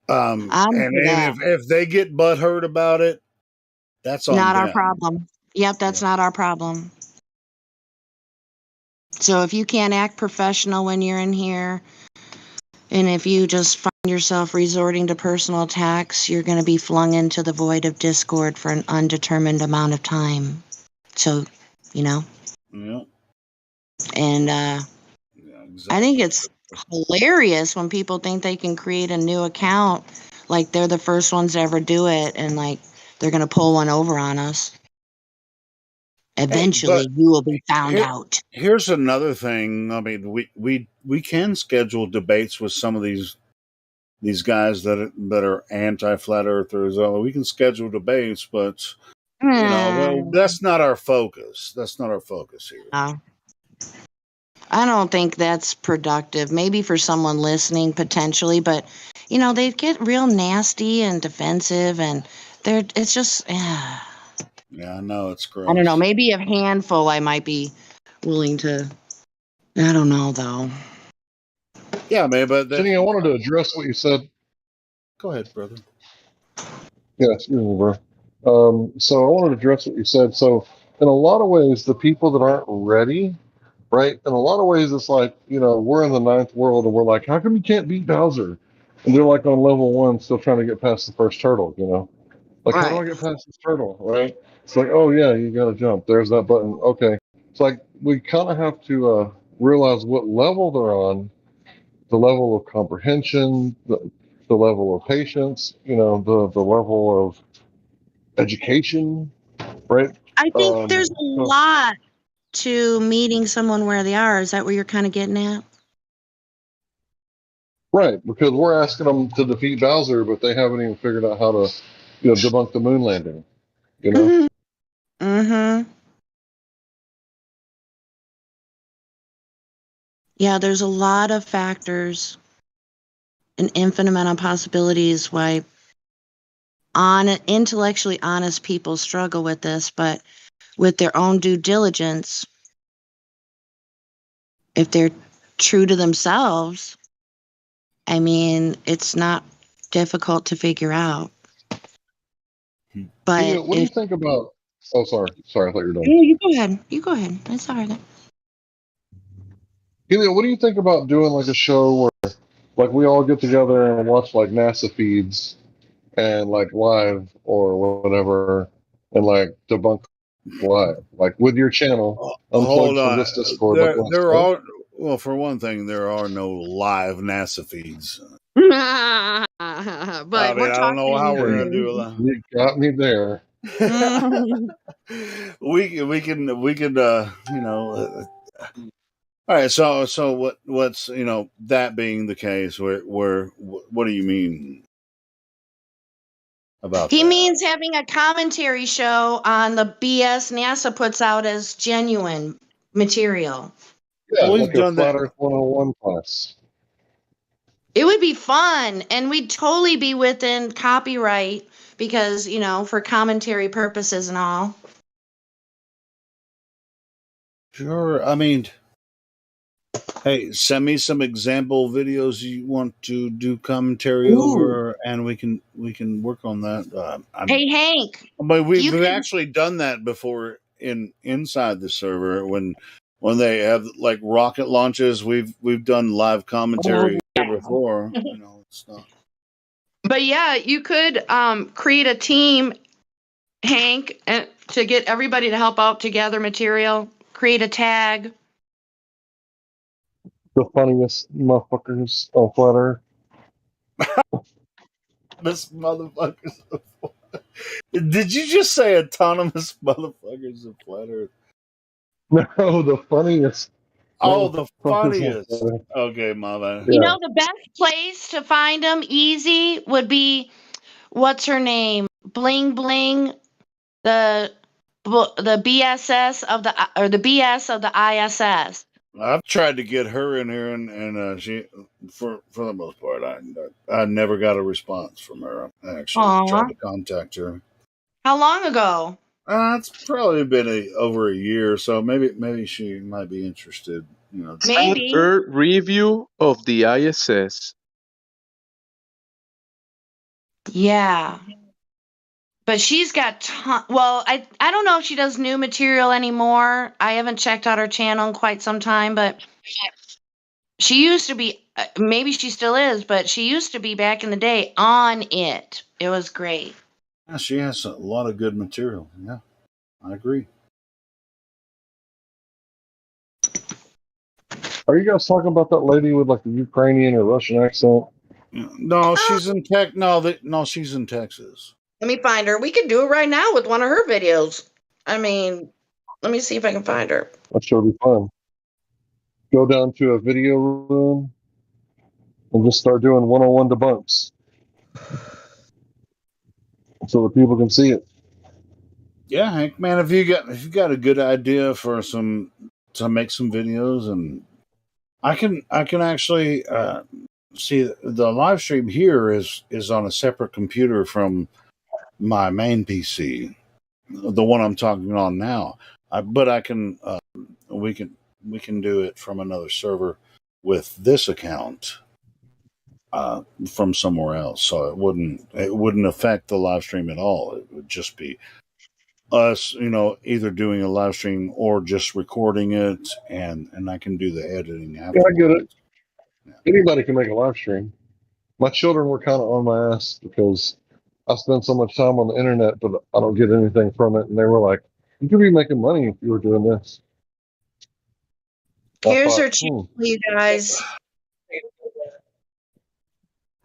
And if they get butthurt about it, that's on not them. our problem. Yep, that's not our problem. So if you can't act professional when you're in here, and if you just find yourself resorting to personal attacks, you're going to be flung into the void of discord for an undetermined amount of time. So, Yeah. And I think it's hilarious when people think they can create a new account, like they're the first ones to ever do it, and like they're going to pull one over on us. Eventually, you will be found out. Here's another thing. I mean, we can schedule debates with some of these guys that are anti-flat earthers. We can schedule debates, but that's not our focus. That's not our focus here. No. I don't think that's productive. Maybe for someone listening, potentially, but they get real nasty and defensive, and it's just. Yeah, I know, it's gross. I don't know. Maybe a handful I might be willing to. I don't know, though. Yeah, man, but Jenny, I wanted to address what you said. Go ahead, brother. Yeah, excuse me, bro. So I wanted to address what you said. So in a lot of ways, the people that aren't ready right? In a lot of ways, it's like, we're in the ninth world and we're like, how come you can't beat Bowser? And they're like on level 1, still trying to get past the first turtle, Like, how do I get past this turtle, right? It's like, oh, yeah, you got to jump. There's that button. Okay. It's like we kind of have to realize what level they're on, the level of comprehension, the level of patience, the level of education, right? I think there's a lot to meeting someone where they are. Is that what you're kind of getting at? Right, because we're asking them to defeat Bowser, but they haven't even figured out how to, debunk the moon landing. Mm-hmm. Yeah, there's a lot of factors, an infinite amount of possibilities why intellectually honest people struggle with this, but with their own due diligence, if they're true to themselves, I mean, it's not difficult to figure out. But What do you think about? Oh, sorry, I thought you were done. No, you go ahead. You go ahead. That's all right. Helio, what do you think about doing like a show where, like, we all get together and watch like NASA feeds and like live or whatever, and like debunk live, like with your channel Hold unplugged from on. this Discord? There are, well, for one thing, there are no live NASA feeds. But I we're don't know how we're gonna do a live. You got me there. we can all right, so what's that being the case, what do you mean about He that? means having a commentary show on the BS NASA puts out as genuine material. Yeah, We've like a done Flat that. Earth 101 class. It would be fun, and we'd totally be within copyright because, for commentary purposes and all. Sure. I mean, hey, send me some example videos you want to do commentary over, and we can work on that. Hey, Hank. But we've actually done that before inside the server when they have like rocket launches. We've done live commentary here before. It's not. But yeah, you could create a team, Hank, to get everybody to help out to gather material. Create a tag. The funniest motherfuckers on Flat Earth. This motherfuckers. Did you just say autonomous motherfuckers of Flat Earth? No, the funniest. Oh, the funniest. Okay, my bad. The best place to find them easy would be, what's her name? Bling Bling, the BSS of the BS of the ISS. I've tried to get her in here, and she, for the most part, I never got a response from her. I actually tried to contact her. How long ago? It's probably been over a year, so maybe she might be interested. Maybe. Earth review of the ISS. Yeah. But she's got well, I don't know if she does new material anymore. I haven't checked out her channel in quite some time, but she used to be, maybe she still is, but she used to be back in the day on it. It was great. Yeah, she has a lot of good material. Yeah, I agree. Are you guys talking about that lady with like the Ukrainian or Russian accent? No, she's in she's in Texas. Let me find her. We could do it right now with one of her videos. I mean, let me see if I can find her. That sure be fun. Go down to a video room and just start doing 101 debunks so that people can see it. Yeah, Hank, man, if you got a good idea for to make some videos, and I can actually see the live stream here is on a separate computer from my main PC, the one I'm talking on now. But I can we can do it from another server with this account from somewhere else, so it wouldn't affect the live stream at all. It would just be us, either doing a live stream or just recording it, and I can do the editing Yeah, afterwards. I get it. Anybody can make a live stream. My children were kind of on my ass because I spend so much time on the internet, but I don't get anything from it. And they were like, "You could be making money if you were doing this." I Here's thought, her channel, you guys.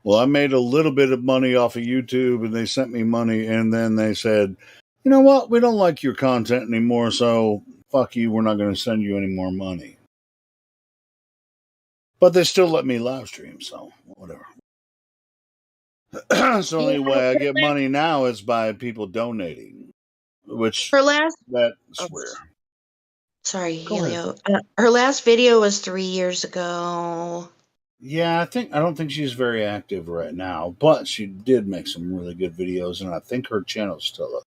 Well, I made a little bit of money off of YouTube, and they sent me money, and then they said, "You know what? We don't like your content anymore, so fuck you. We're not going to send you any more money." But they still let me live stream, so whatever. So the only way I get money now is by people donating, which Her last. that's weird. Sorry, Go ahead. Helio. Her last video was 3 years ago. Yeah, I don't think she's very active right now, but she did make some really good videos, and I think her channel's still up.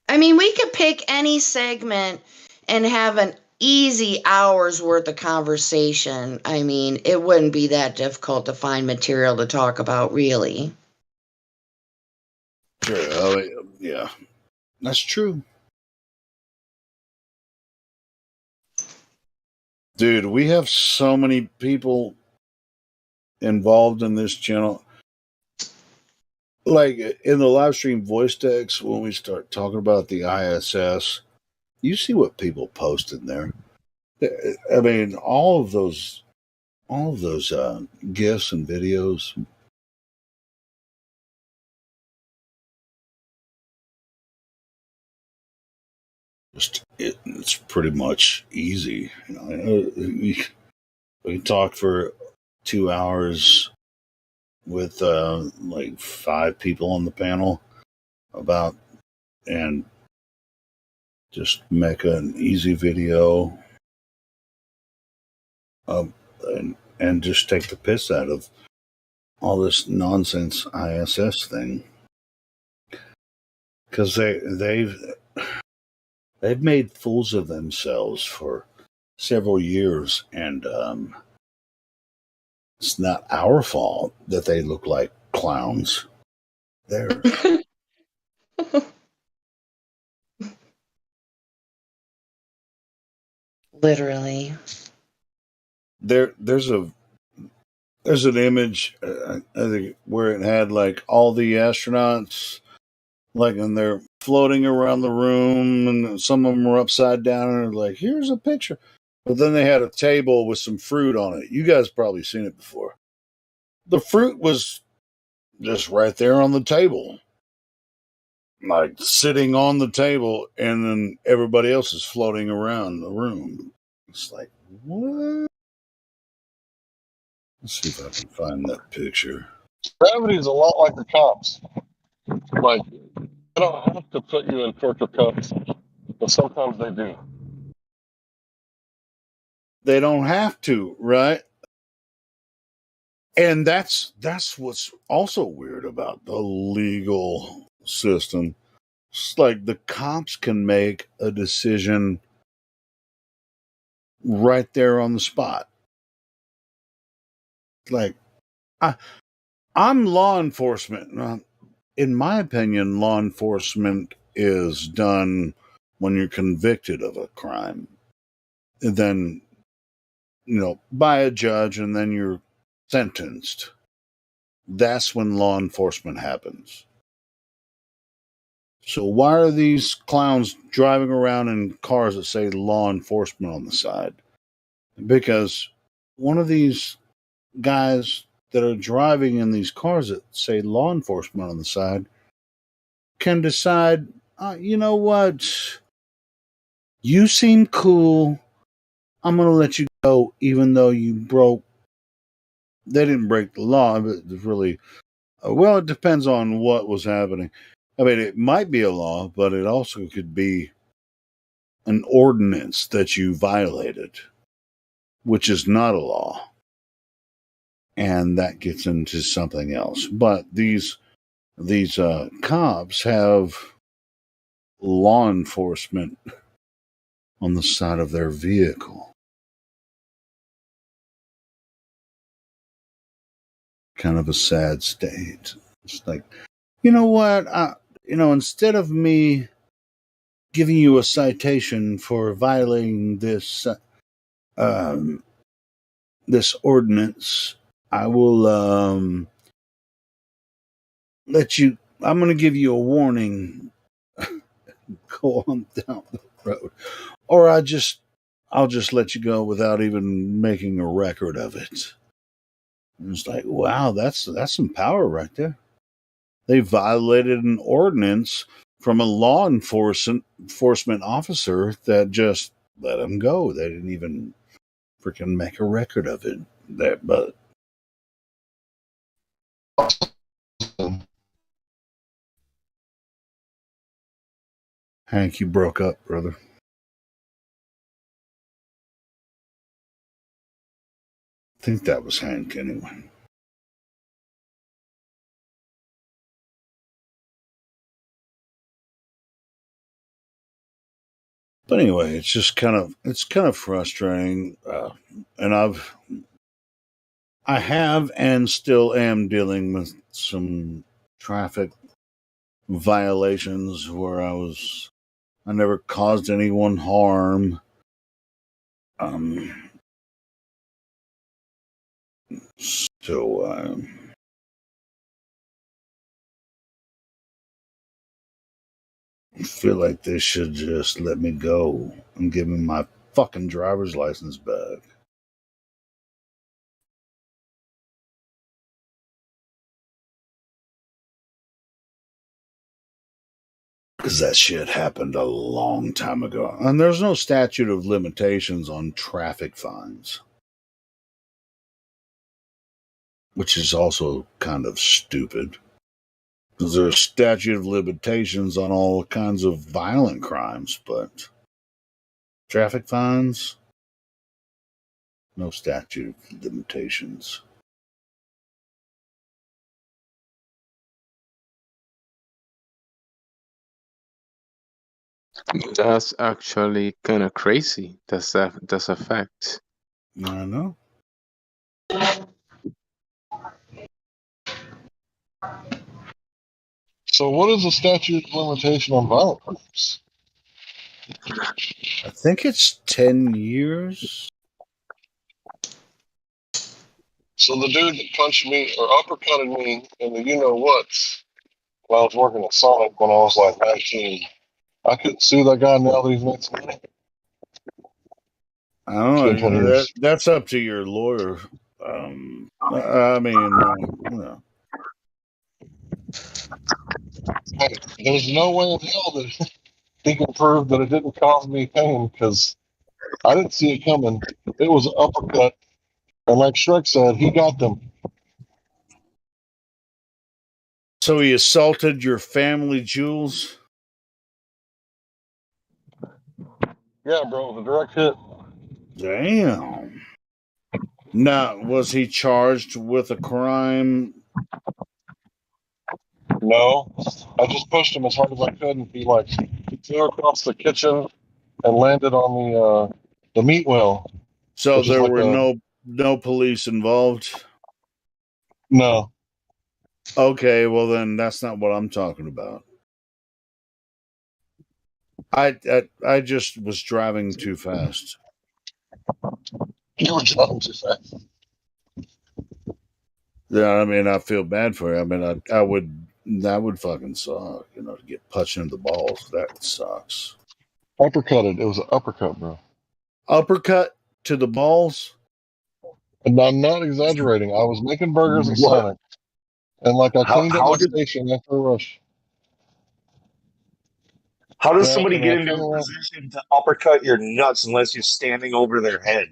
I mean, we could pick any segment and have an easy hour's worth of conversation. I mean, it wouldn't be that difficult to find material to talk about, really. Sure. Yeah, that's true. Dude, we have so many people involved in this channel. Like in the live stream voice text, when we start talking about the ISS, you see what people post in there. I mean, all of those gifs and videos. It's pretty much easy. We talked for 2 hours with like 5 people on the panel about, and just make an easy video and just take the piss out of all this nonsense ISS thing, because they've made fools of themselves for several years, and it's not our fault that they look like clowns. Theirs. Literally. There's an image, I think, where it had like all the astronauts, like, and they're floating around the room, and some of them were upside down, and they're like, "Here's a picture." But then they had a table with some fruit on it. You guys probably seen it before. The fruit was just right there on the table, like sitting on the table, and then everybody else is floating around the room. It's like, what? Let's see if I can find that picture. gravity is a lot like the cops. Like, they don't have to put you in torture cuffs, but sometimes they do. They don't have to, right? And that's what's also weird about the legal system. It's like the cops can make a decision right there on the spot. Like, I'm law enforcement. In my opinion, law enforcement is done when you're convicted of a crime, and then, by a judge, and then you're sentenced. That's when law enforcement happens. So why are these clowns driving around in cars that say law enforcement on the side? Because one of these guys that are driving in these cars that say law enforcement on the side can decide, you know what? You seem cool. I'm going to let you go, even though you broke. They didn't break the law, but it's really, well, it depends on what was happening. I mean, it might be a law, but it also could be an ordinance that you violated, which is not a law. And that gets into something else. But these cops have law enforcement on the side of their vehicle. Kind of a sad state. It's like, you know what? instead of me giving you a citation for violating this this ordinance, I will let you. I'm going to give you a warning. Go on down the road, or I'll just let you go without even making a record of it. And it's like, wow, that's some power right there. They violated an ordinance from a law enforcement officer that just let them go. They didn't even freaking make a record of it. But Hank, you broke up, brother. I think that was Hank anyway. But anyway, it's kind of frustrating, and I have and still am dealing with some traffic violations where I never caused anyone harm. So I feel like they should just let me go and give me my fucking driver's license back. Because that shit happened a long time ago. And there's no statute of limitations on traffic fines, which is also kind of stupid. Because there's a statute of limitations on all kinds of violent crimes, but traffic fines, no statute of limitations. That's actually kind of crazy. That's a fact. I know. So, what is the statute of limitation on violent crimes? I think it's 10 years. So, the dude that punched me or uppercutted me in the you know what while I was working at Sonic when I was like 19, I couldn't sue that guy now that he's made some money. I don't know. That's up to your lawyer. I mean, Hey, there's no way in hell that he can prove that it didn't cause me pain because I didn't see it coming. It was an uppercut. And like Shrek said, he got them. So he assaulted your family jewels? Yeah, bro, the direct hit. Damn. Now, was he charged with a crime? No, I just pushed him as hard as I could, and he flew across the kitchen and landed on the meat well. So there were no police involved? No. Okay, well then that's not what I'm talking about. I just was driving too fast. You were driving too fast. Yeah, I mean, I feel bad for you. I mean, that would fucking suck, to get punched in the balls. That sucks. Uppercutted. It was an uppercut, bro. Uppercut to the balls? And I'm not exaggerating. I was making burgers at Sonic. And I cleaned up my station after a rush. How does somebody get into a position to uppercut your nuts unless you're standing over their head?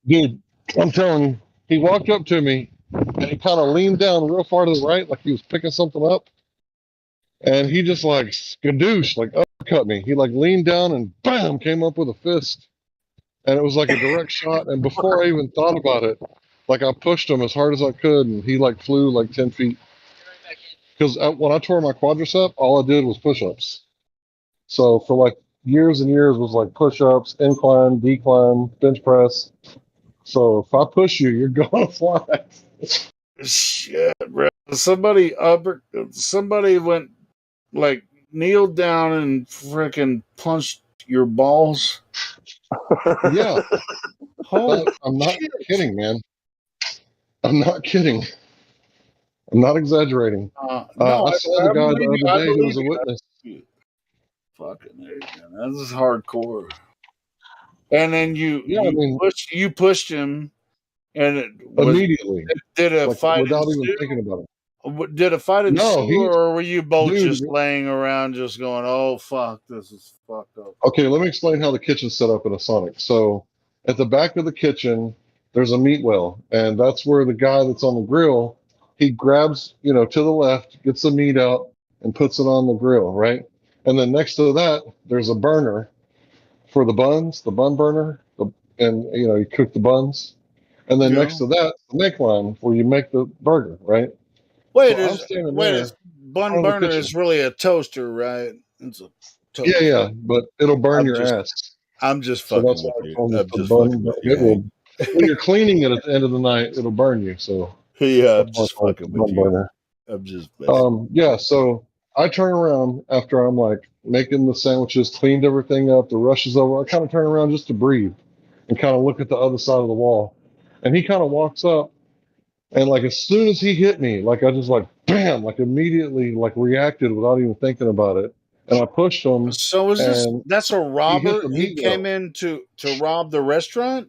Dude, I'm telling you, he walked up to me and he kind of leaned down real far to the right, like he was picking something up. And he just skadoosh, uppercut me. He leaned down and bam, came up with a fist. And it was like a direct shot. And before I even thought about it, I pushed him as hard as I could, and he flew 10 feet. Because when I tore my quadricep, all I did was push-ups. So for years and years was push-ups, incline, decline, bench press. So if I push you, you're gonna fly. Shit, bro. Somebody went like kneeled down and freaking punched your balls? Yeah. Holy I'm not shit. kidding, man. I'm not kidding. I'm not exaggerating. No, I saw the I guy believe the you. other I day who believe was a you. witness. Fucking A, man. This is hardcore. And then Yeah, I mean, you pushed him, and immediately, did a like fight without even ensue? thinking about it. Did a fight No, ensue, or were you both dude. just laying around, just going, "Oh fuck, this is fucked up"? Okay, let me explain how the kitchen's set up in a Sonic. So, at the back of the kitchen, there's a meat well, and that's where the guy that's on the grill, he grabs, to the left, gets the meat out, and puts it on the grill, right? And then next to that, there's a burner for the buns, the bun burner, and you cook the buns. And then Yeah. next to that, the make line where you make the burger, right? Wait, So I'm standing there bun in the burner kitchen. is really a toaster, right? It's a Yeah, yeah, but it'll burn your ass. I'm just So fucking that's with why I you. call it I'm the just bun. fucking with you, It will, Hank. when you're cleaning it at the end of the night, it'll burn you. So Yeah, that's I'm why I just call it the fucking with bun you. burner. I'm just messing. Yeah, so I turn around after I'm like making the sandwiches, cleaned everything up, the rush is over. I kind of turn around just to breathe and kind of look at the other side of the wall. And he kind of walks up, and like as soon as he hit me, like I just like bam, like immediately like reacted without even thinking about it. And I pushed him, So and that's a he hit robber? the He meat came well. in to rob the restaurant?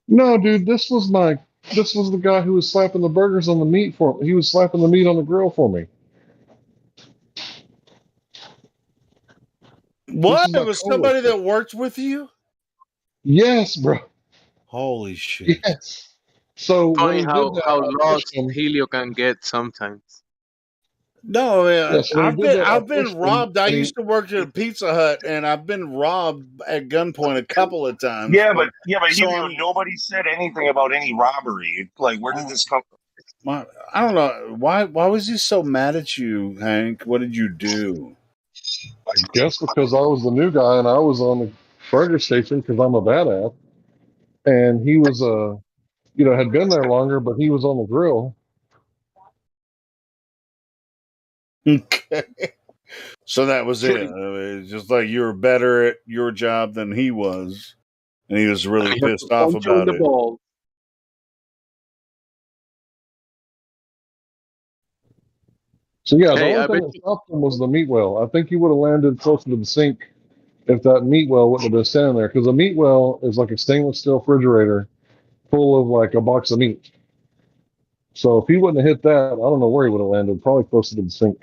No, dude, this was the guy who was slapping the burgers on the meat for me. He was slapping the meat on the grill for me. What? This is It my was somebody coworker. that worked with you? Yes, bro. Holy shit. Yes. So when Funny he did how that, how I pushed lost him. Helio can get sometimes. No, Yeah, man, so when he did that, I I've been pushed him, robbed. I and used to work at a Pizza Hut, and I've been robbed at gunpoint a couple of times. Yeah, but So Helio, nobody said anything about any robbery. Like, where did this come from? I don't know why. Why was he so mad at you, Hank? What did you do? I guess because I was the new guy and I was on the burger station because I'm a badass, and he was had been there longer, but he was on the grill. Okay. So that was Should it. I mean, it's just like you were better at your job than he was, and he was really I have to pissed off punch you in about the it. ball. So yeah, the Hey, only I thing bet that you, stopped him was the meat well. I think he would have landed closer to the sink if that meat well wouldn't have been standing there. Because a meat well is like a stainless steel refrigerator full of like a box of meat. So if he wouldn't have hit that, I don't know where he would have landed. Probably closer to the sink.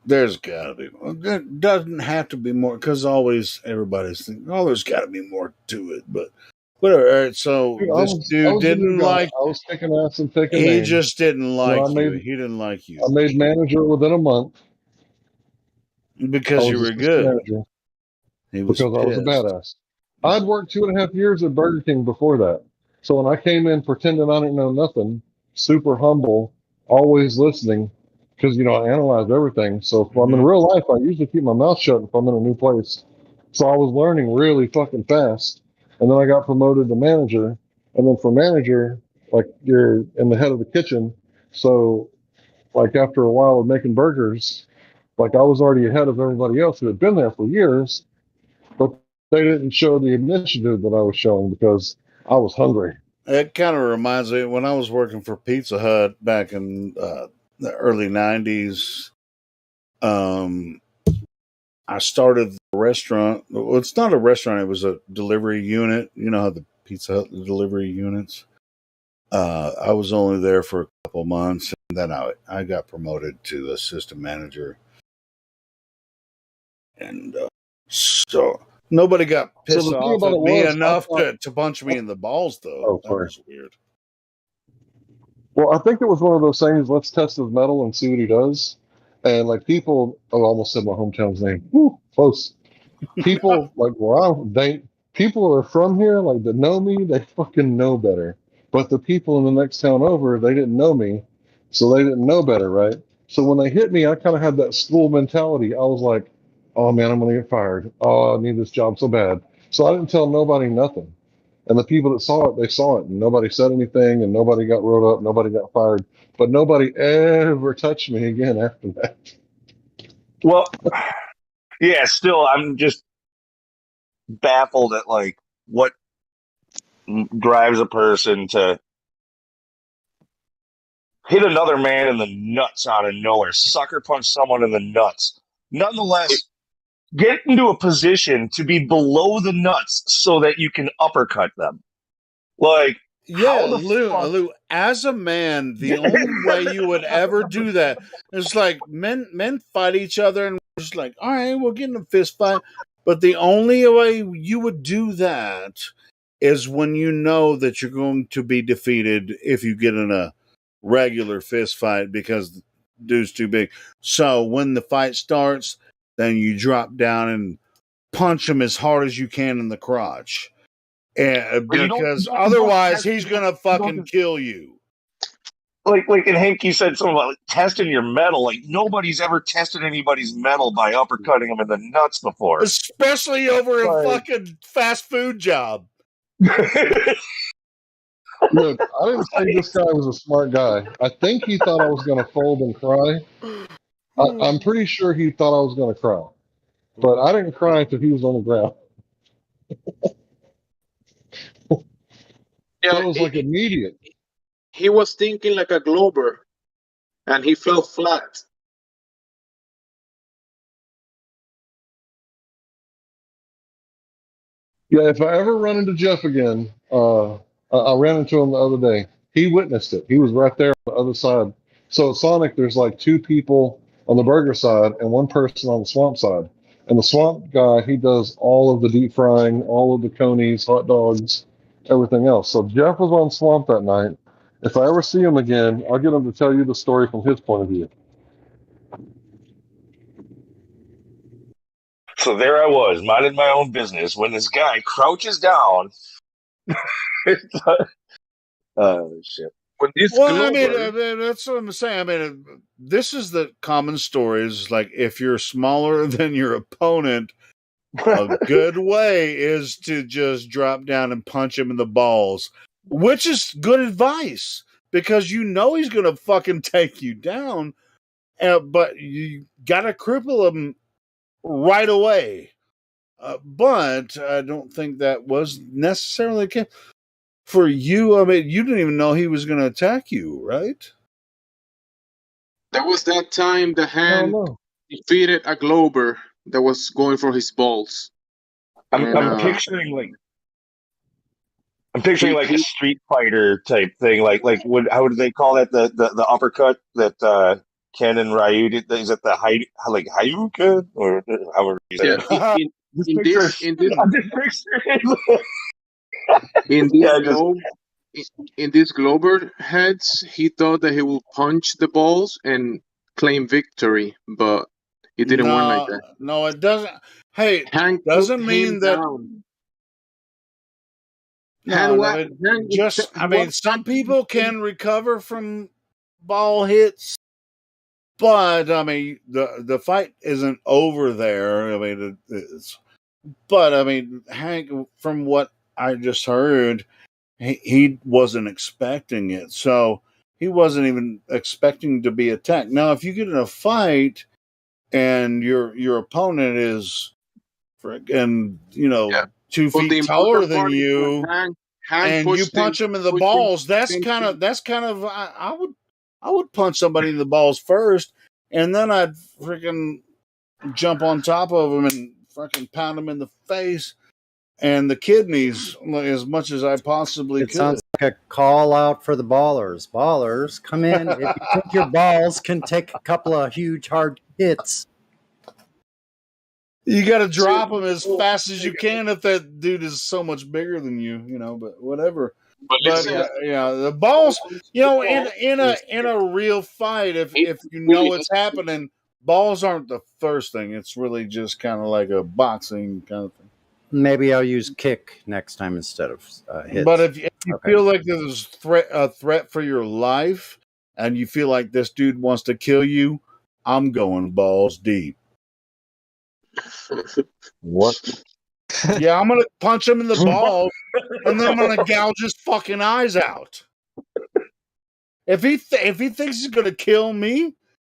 There's got to be. There doesn't have to be more because always everybody's thinking, "Oh, there's got to be more to it." But whatever. All right, so Dude, this I dude was the new didn't guy. like. I was kicking ass and taking He names. just didn't And then like you. He didn't like I you made manager within a month. I because you was were assistant good. manager He was because I was a pissed. badass. I'd worked 2.5 years at Burger King before that. So when I came in pretending I didn't know nothing, super humble, always listening, because I analyze everything. So if I'm in real life, I usually keep my mouth shut if I'm in a new place. So I was learning really fucking fast. And then I got promoted to manager. And then for manager, like you're in the head of the kitchen. So like after a while of making burgers, like I was already ahead of everybody else who had been there for years, but they didn't show the initiative that I was showing because I was hungry. It kind of reminds me when I was working for Pizza Hut back in the early '90s. I started the restaurant. Well, it's not a restaurant; it was a delivery unit. You know how the Pizza Hut the delivery units. I was only there for a couple months, and then I got promoted to assistant manager, and so nobody got So pissed the thing off about at it me was, I enough thought, to punch me in the balls. Though oh, that sorry. was weird. Well, I think it was one of those things. Let's test his metal and see what he does. And like people, I almost said my hometown's name. Woo, close. People like people are from here, like that know me. They fucking know better. But the people in the next town over, they didn't know me, so they didn't know better, right? So when they hit me, I kind of had that school mentality. I was like, "Oh man, I'm gonna get fired. Oh, I need this job so bad." So I didn't tell nobody nothing. And the people that saw it, they saw it, and nobody said anything, and nobody got wrote up, nobody got fired, but nobody ever touched me again after that. Well, yeah, still, I'm just baffled at like what drives a person to hit another man in the nuts out of nowhere, sucker punch someone in the nuts. Nonetheless, get into a position to be below the nuts so that you can uppercut them. Like, Yeah, how the fuck? Lou, as a man, the only way you would ever do that is like men fight each other and we're just like, all right, we'll get in a fist fight. But the only way you would do that is when you know that you're going to be defeated if you get in a regular fist fight because the dude's too big. So when the fight starts, then you drop down and punch him as hard as you can in the crotch. And But you don't because talk about otherwise testing, he's gonna fucking kill you. like and Hank, you said something about like, testing your metal. Like nobody's ever tested anybody's metal by uppercutting them in the nuts before. Especially over a Like- fucking fast food job. Look, I didn't say this guy was a smart guy. I think he thought I was going to fold and cry. I'm pretty sure he thought I was going to cry. But I didn't cry until he was on the ground. Yeah, So it was like immediate. he was thinking like a glober, and he fell flat. Yeah, if I ever run into Jeff again, I ran into him the other day. He witnessed it. He was right there on the other side. So at Sonic, there's like two people on the burger side and one person on the swamp side. And the swamp guy, he does all of the deep frying, all of the conies, hot dogs, everything else. So Jeff was on swamp that night. If I ever see him again, I'll get him to tell you the story from his point of view. So there I was, minding my own business, when this guy crouches down. Oh shit! When this Well, I mean, that's what I'm saying. I mean, this is the common story. Is like if you're smaller than your opponent, a good way is to just drop down and punch him in the balls, which is good advice because you know he's gonna fucking take you down, but you gotta cripple him right away. But I don't think that was necessarily the case. For you, I mean, you didn't even know he was going to attack you, right? There was that time the hand defeated a glober that was going for his balls. I'm picturing like a Street Fighter type thing. Like how would they call that the uppercut that Ken and Ryu did? Is it the Hayuka or however you say it? In these glober heads, he thought that he would punch the balls and claim victory, but it didn't work like that. No, it doesn't. Hey, Hank doesn't mean that. Down. I mean, some people can recover from ball hits, but I mean, the fight isn't over there. I mean, but I mean, Hank, from what I just heard, he wasn't expecting it, so he wasn't even expecting to be attacked. Now, if you get in a fight and your opponent is freaking 2 feet taller than you, and you punch him in the balls, that's kind of I would punch somebody in the balls first, and then I'd freaking jump on top of him and freaking pound him in the face and the kidneys as much as I possibly could. It sounds like a call out for the ballers. Ballers, come in. If you think your balls can take a couple of huge hard hits, you got to drop them as fast as you can if that dude is so much bigger than you, but whatever. But the balls, in a real fight, if you know what's happening, balls aren't the first thing. It's really just kind of like a boxing kind of thing. Maybe I'll use kick next time instead of hits. But if you feel like there's a threat for your life, and you feel like this dude wants to kill you, I'm going balls deep. What? Yeah, I'm gonna punch him in the balls, and then I'm gonna gouge his fucking eyes out. If he thinks he's gonna kill me,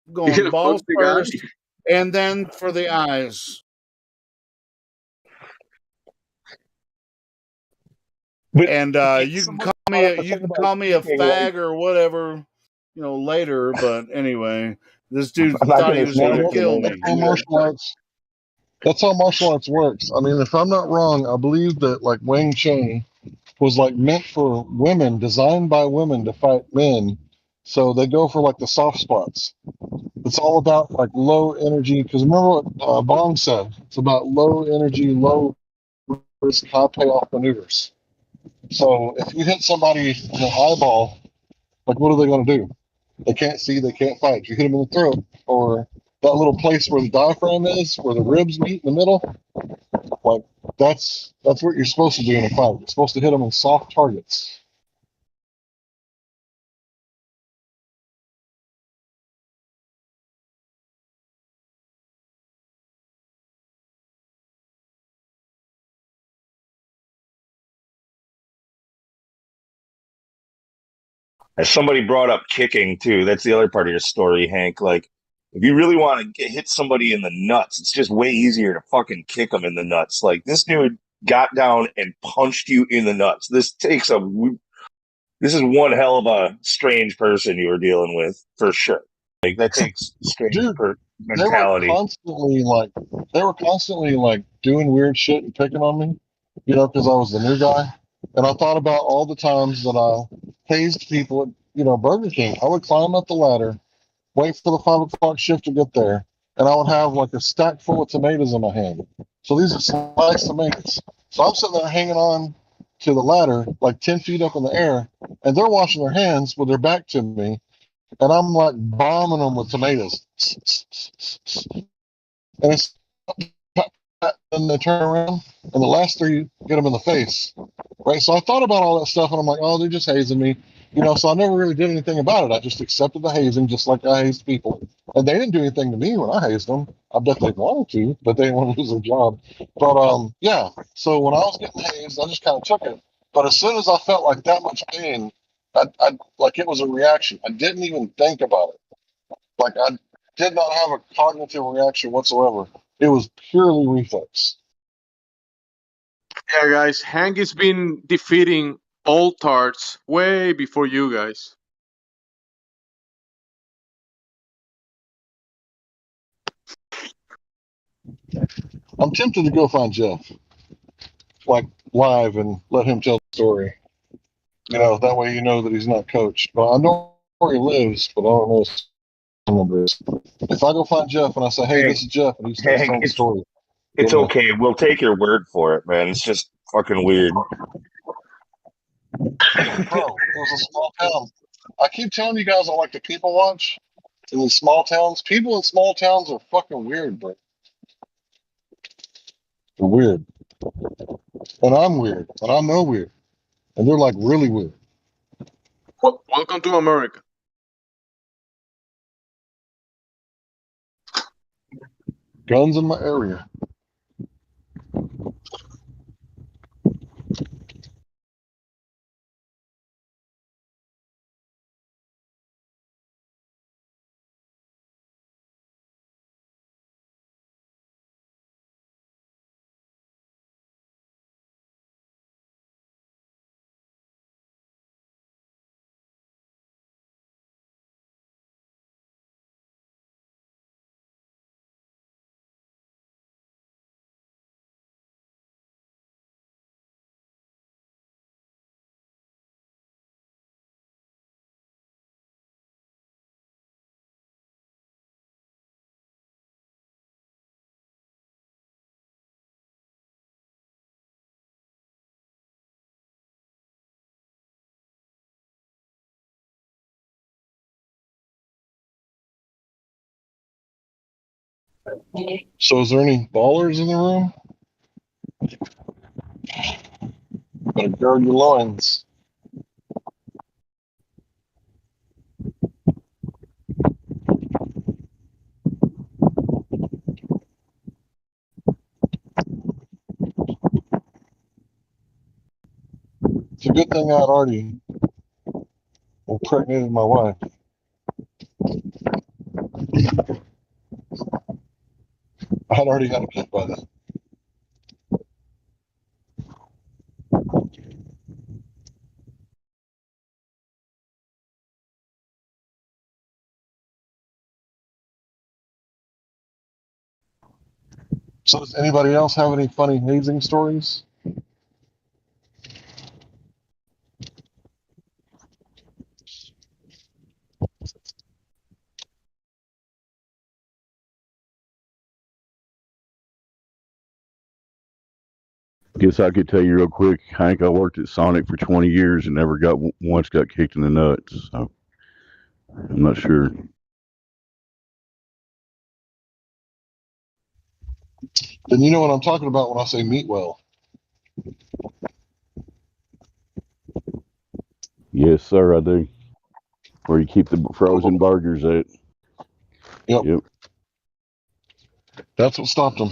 I'm going balls first, and then for the eyes. And you can call me a fag or whatever, later. But anyway, this dude thought he was gonna kill me. That's how martial arts works. I mean, if I'm not wrong, I believe that like Wing Chun was like meant for women, designed by women to fight men. So they go for like the soft spots. It's all about like low energy. Because remember what Bong said? It's about low energy, low risk, high payoff maneuvers. So if you hit somebody in the eyeball, like what are they going to do? They can't see, they can't fight. You hit them in the throat or that little place where the diaphragm is, where the ribs meet in the middle. Like that's what you're supposed to do in a fight. You're supposed to hit them in soft targets. As somebody brought up kicking too, that's the other part of your story, Hank. Like, if you really want to hit somebody in the nuts, it's just way easier to fucking kick them in the nuts. Like this dude got down and punched you in the nuts. This is one hell of a strange person you were dealing with for sure. Like that takes strange mentality. They were constantly like doing weird shit and picking on me, because I was the new guy. And I thought about all the times that I hazed people at, Burger King. I would climb up the ladder, wait for the 5 o'clock shift to get there, and I would have like a stack full of tomatoes in my hand. So these are sliced tomatoes. So I'm sitting there hanging on to the ladder, like 10 feet up in the air, and they're washing their hands with their back to me, and I'm like bombing them with tomatoes. And it's and they turn around, and the last three get them in the face, right? So I thought about all that stuff, and I'm like, oh, they're just hazing me, So I never really did anything about it. I just accepted the hazing, just like I hazed people, and they didn't do anything to me when I hazed them. I bet they wanted to, but they didn't want to lose their job. But yeah. So when I was getting hazed, I just kind of took it. But as soon as I felt like that much pain, I like it was a reaction. I didn't even think about it. Like I did not have a cognitive reaction whatsoever. It was purely reflex. Yeah, guys, Hank has been defeating all tarts way before you guys. I'm tempted to go find Jeff, like live, and let him tell the story. That way that he's not coached. But I know where he lives, but I don't know his phone number is. If I go find Jeff and I say, "Hey, this is Jeff," and he starts telling the story, it's okay. We'll take your word for it, man. It's just fucking weird. Bro, it was a small town. I keep telling you guys I like to people watch in these small towns. People in small towns are fucking weird, bro. They're weird. And I'm weird. And I know weird. And they're like really weird. Welcome to America. Guns in my area. So is there any ballers in the room? Better guard your loins. It's a good thing I'd already impregnated my wife. I'd already had a kid by then. So does anybody else have any funny hazing stories? Guess I could tell you real quick, Hank. I worked at Sonic for 20 years and never once got kicked in the nuts. So I'm not sure. Then you know what I'm talking about when I say meat well. Yes, sir, I do. Where you keep the frozen burgers at. Yep. That's what stopped them.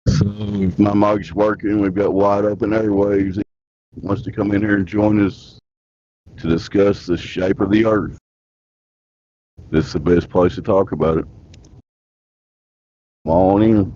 So if my mic's working, we've got wide open airwaves. He wants to come in here and join us to discuss the shape of the earth. This is the best place to talk about it. Come on in.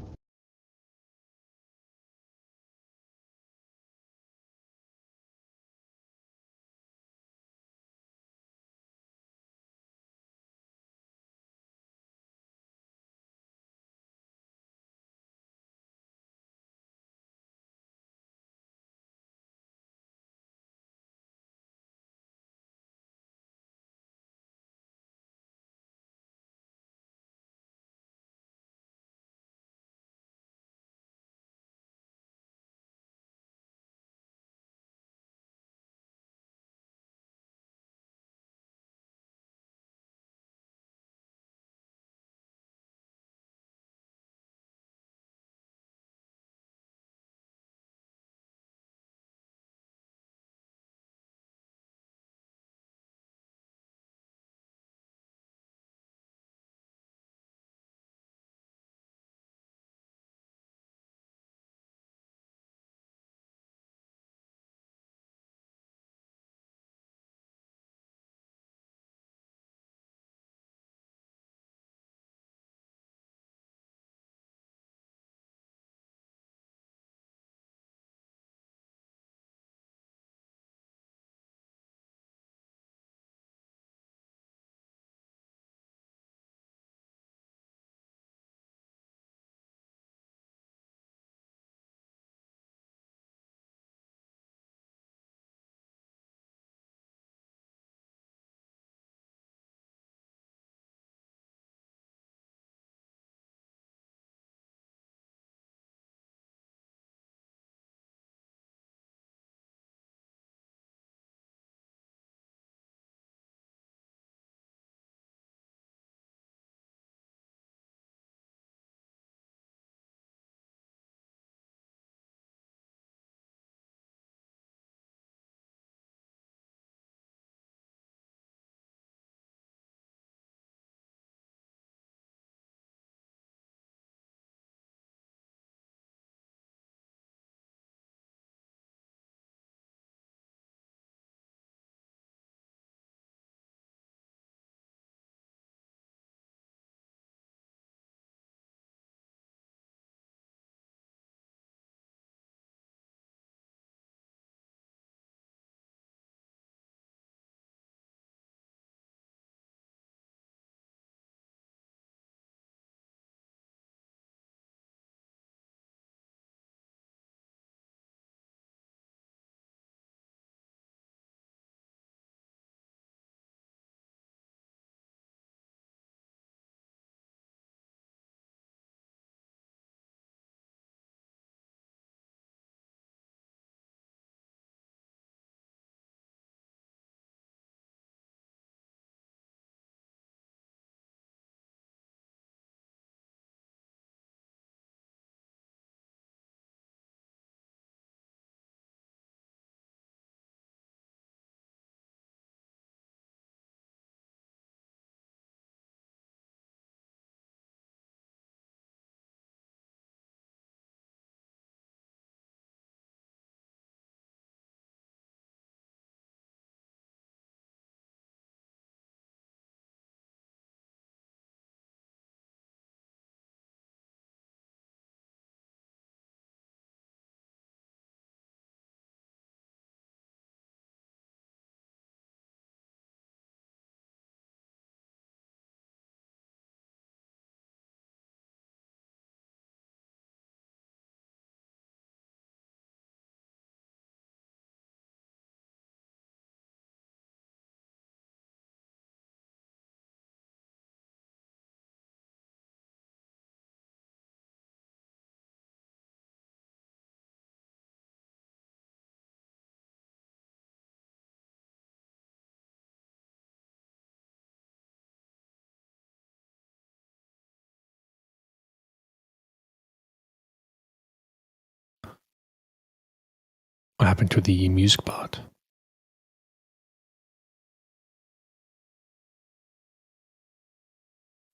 What happened to the music bot?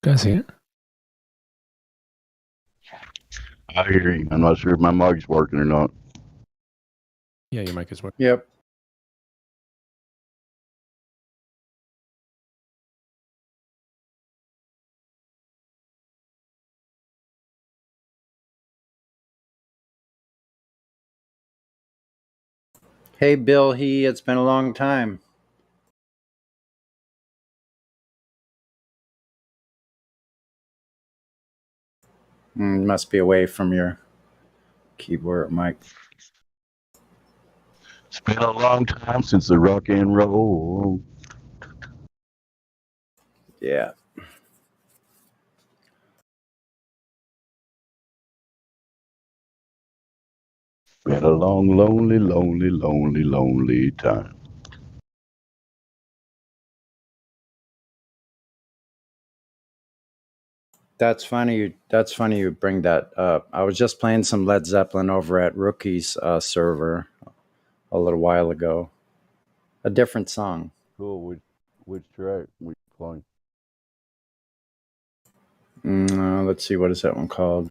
Guys, here. I hear you. I'm not sure if my mic's working or not. Yeah, your mic is working. Yep. Hey, Bill. It's been a long time. Must be away from your keyboard mic. It's been a long time since the rock and roll. Yeah. Been a long, lonely, lonely, lonely, lonely time. That's funny. That's funny you bring that up. I was just playing some Led Zeppelin over at Rookie's server a little while ago. A different song. Cool. Which track we playing? Let's see. What is that one called?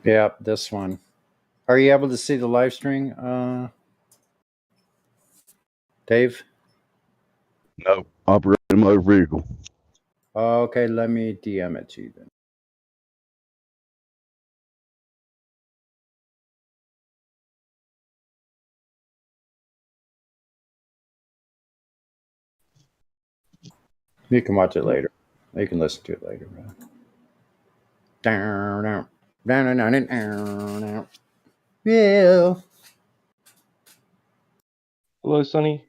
Yeah, this one. Are you able to see the live stream, Dave? No, operating motor vehicle. Okay, let me DM it to you then. You can watch it later. You can listen to it later. Yeah. Hello, Sonny.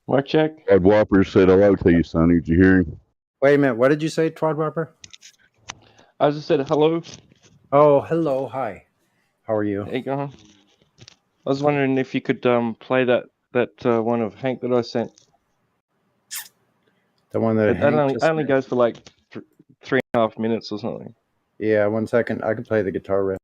Mark check. Ed Whopper said hello to you, Sonny. Did you hear him? Wait a minute. What did you say, Twadwhopper? I just said hello. Oh, hello. Hi. How are you? Hey, I was wondering if you could play that one of Hank that I sent. The one that Hank just only goes for like 3.5 minutes or something. Yeah, 1 second. I can play the guitar riff.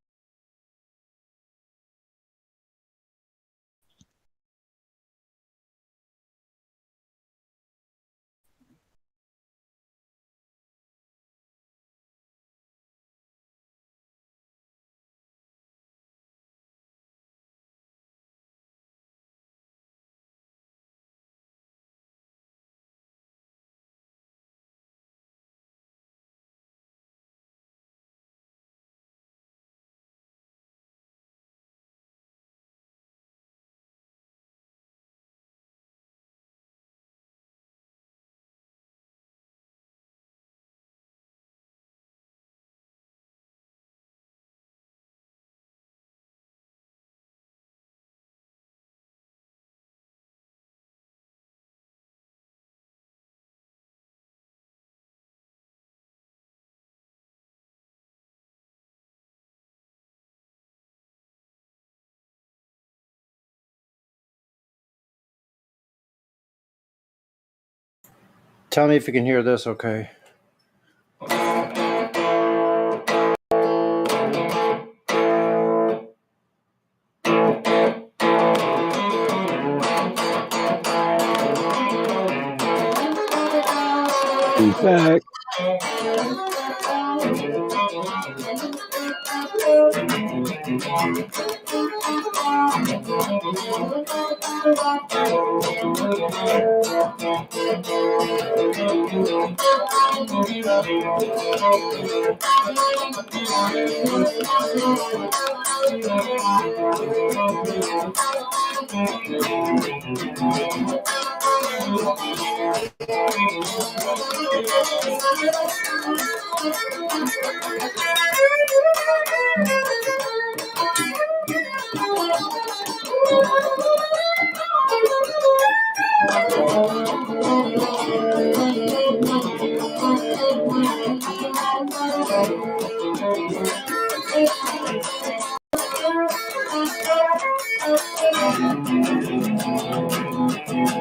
Tell me if you can hear this, okay? He's back.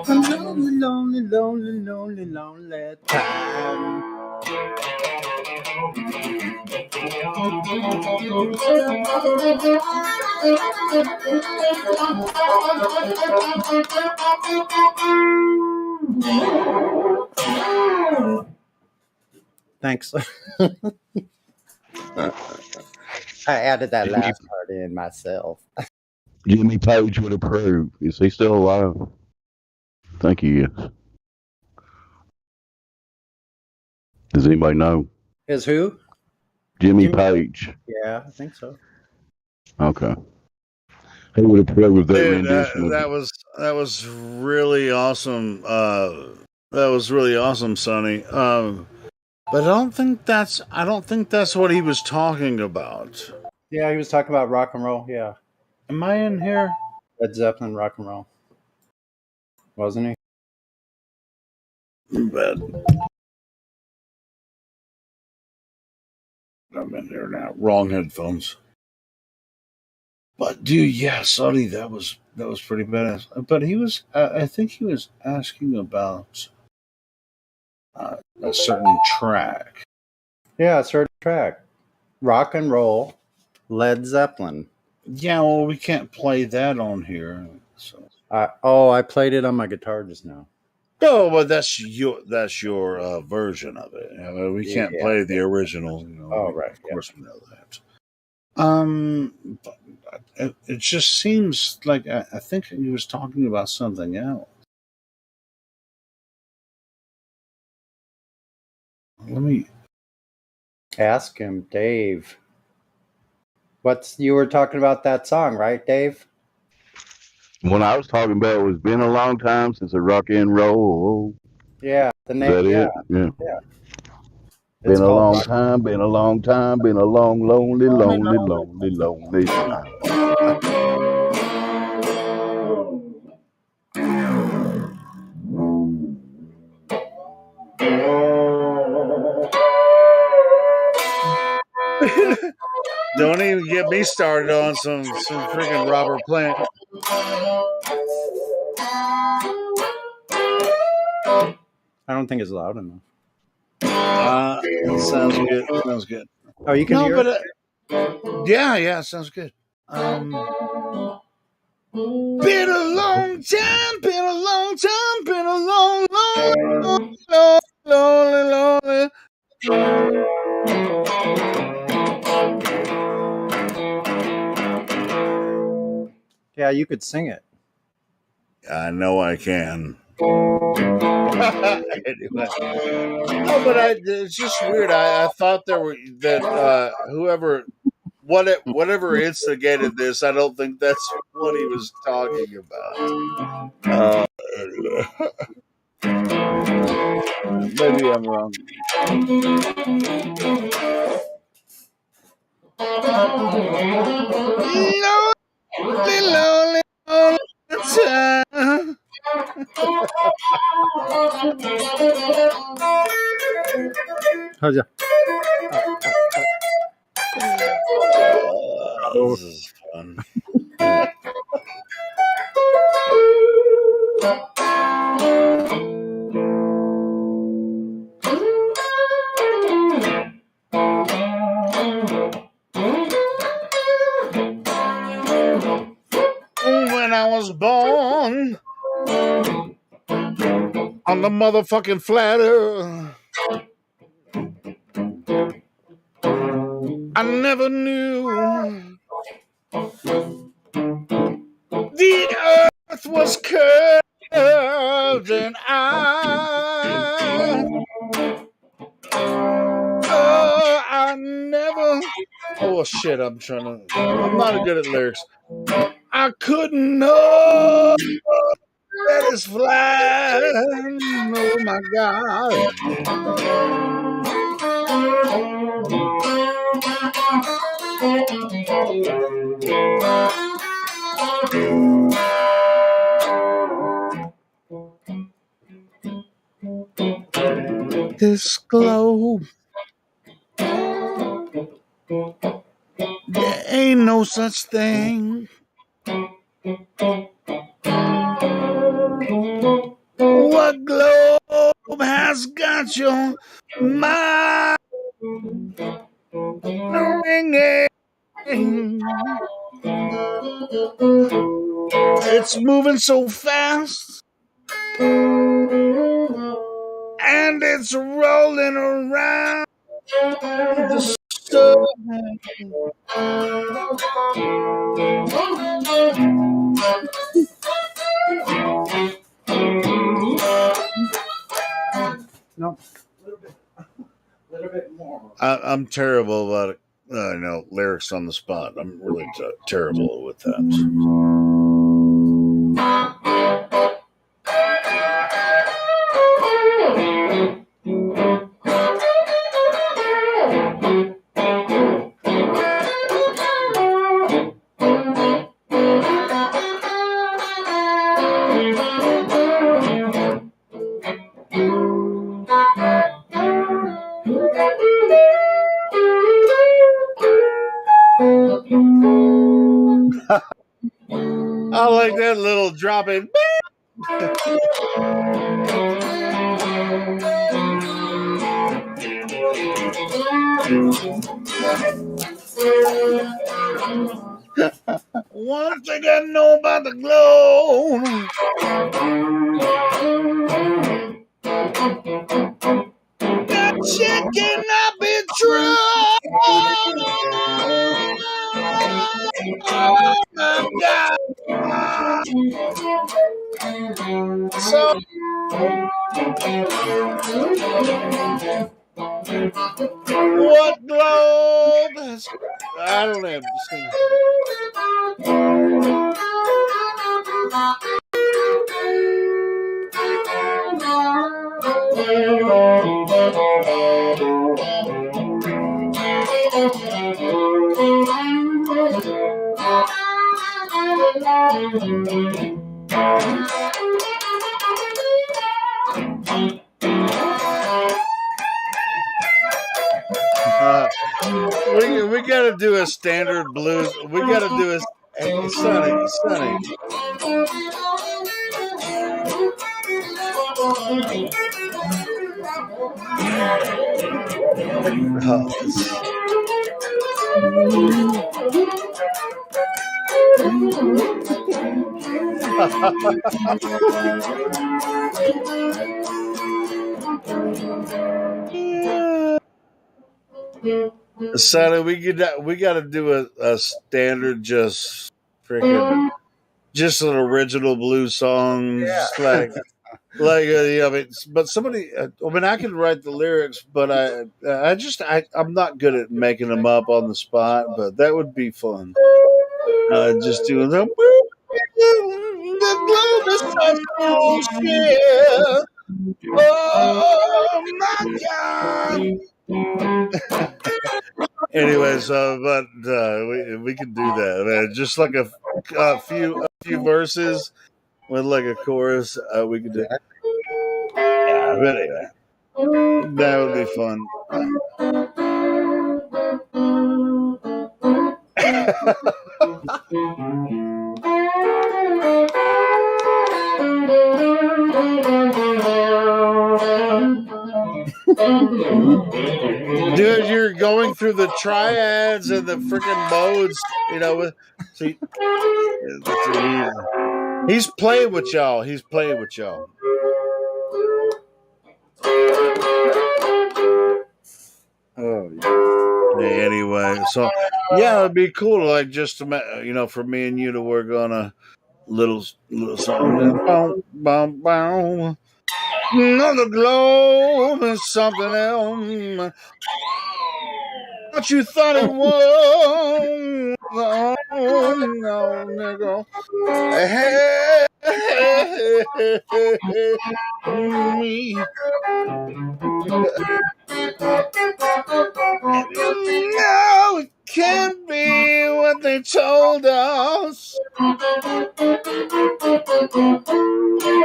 Lonely, lonely, lonely, lonely time. Thanks. I added that last part in myself. Jimmy Page would approve. Is he still alive? I think he is. Does anybody know? Is who? Jimmy Page. Yeah, I think so. Okay. He would approve of that Dude, rendition. that was really awesome. That was really awesome, Sonny. But I don't think that's what he was talking about. Yeah, he was talking about rock and roll. Yeah. Am I in here? Led Zeppelin rock and roll. Wasn't he? But I'm in here now. Wrong headphones. But dude, yeah, Sonny, that was pretty badass. But he was, I think he was asking about a certain track. Yeah, a certain track. Rock and roll, Led Zeppelin. Yeah, well, we can't play that on here. So. I played it on my guitar just now. Oh, well, that's your version of it. I mean, we can't play the original. Right. Of course, we know that. But it just seems like I think he was talking about something else. Let me ask him, Dave. You were talking about that song, right, Dave? What I was talking about was been a long time since a rock and roll. Yeah, the name. Is that it? Yeah. Been a long time, been a long time, been a long, lonely, lonely, lonely, lonely time. Don't even get me started on some freaking Robert Plant. I don't think it's loud enough. Sounds good. Sounds good. Oh, you can hear it? Yeah, sounds good. Been a long time, been a long time, been a long, long, lonely. Yeah, you could sing it. I know I can. Anyway. No, but it's just weird. I thought whatever instigated this, I don't think that's what he was talking about. Maybe I'm wrong. Lonely time. How's ya? This is fun. down on the motherfucking flat earth. I never knew the earth was curved, and I never. Oh shit! I'm not good at lyrics. I couldn't know that it's flying. Oh my God. This globe, there ain't no such thing. What globe has got your mind ringing? It's moving so fast, and it's rolling around the sun. No. A little bit more. I'm terrible about lyrics on the spot. I'm really terrible with that. I like that little drop in. One thing I know about the globe, that shit cannot be true. Oh my God. So what globe has, I don't know. We got to do a standard blues. We got to do a Sonny. Sonny, we got to do a standard, just freaking, just an original blues song, just like but somebody. I can write the lyrics, but I'm not good at making them up on the spot. But that would be fun. Just doing the globe is such bullshit. Oh my God. Anyways, but we can do that, man. Just like a few verses with like a chorus, we could do. Yeah, but anyway, that would be fun. Dude, you're going through the triads and the freaking modes, He's playing with y'all. He's playing with y'all. Oh, yeah. Anyway, so yeah, it'd be cool, like just to, for me and you to work on a little something. Boom, boom, boom. Another globe is something else. What you thought it was? Oh no, nigga. Hey, hey, hey, hey, hey, me. No, it can't be what they told us.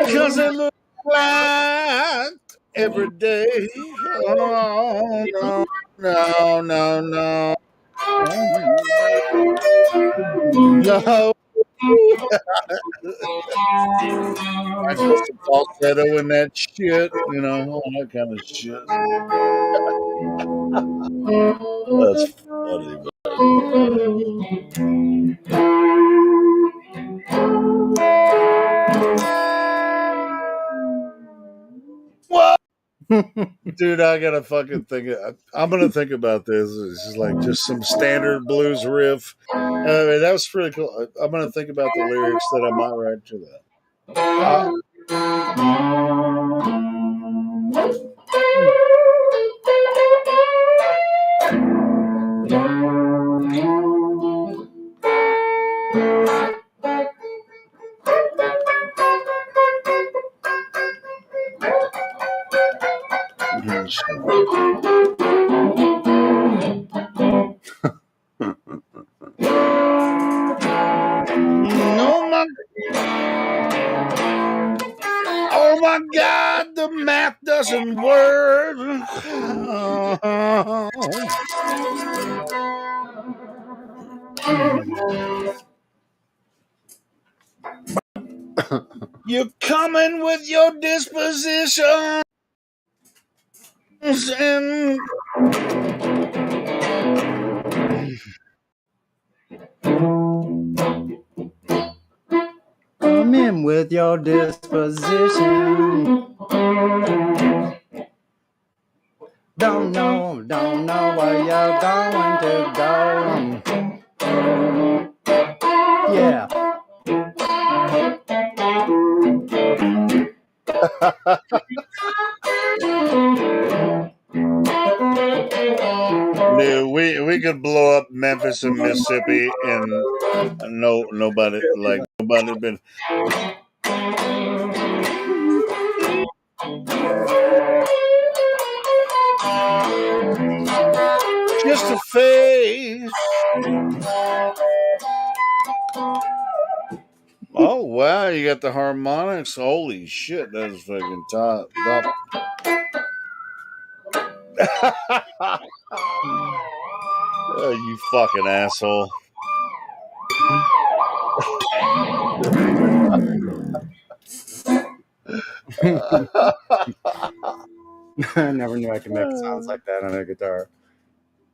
'Cause it looks like every day. Oh, no, no, no, no. No. I put some falsetto in that shit, all that kind of shit. That's funny, man. What? Dude, I gotta fucking think. I'm gonna think about this. It's just like just some standard blues riff. I mean, that was pretty cool. I'm gonna think about the lyrics that I might write to that. No, oh my God, the math doesn't work. You're coming with your dispositions and come in with your disposition. Don't know where you're going to go. Yeah. Dude, we could blow up Memphis and Mississippi and nobody been just a face. Oh wow, you got the harmonics. Holy shit, that is fucking top. Oh, you fucking asshole. I never knew I could make sounds like that on a guitar.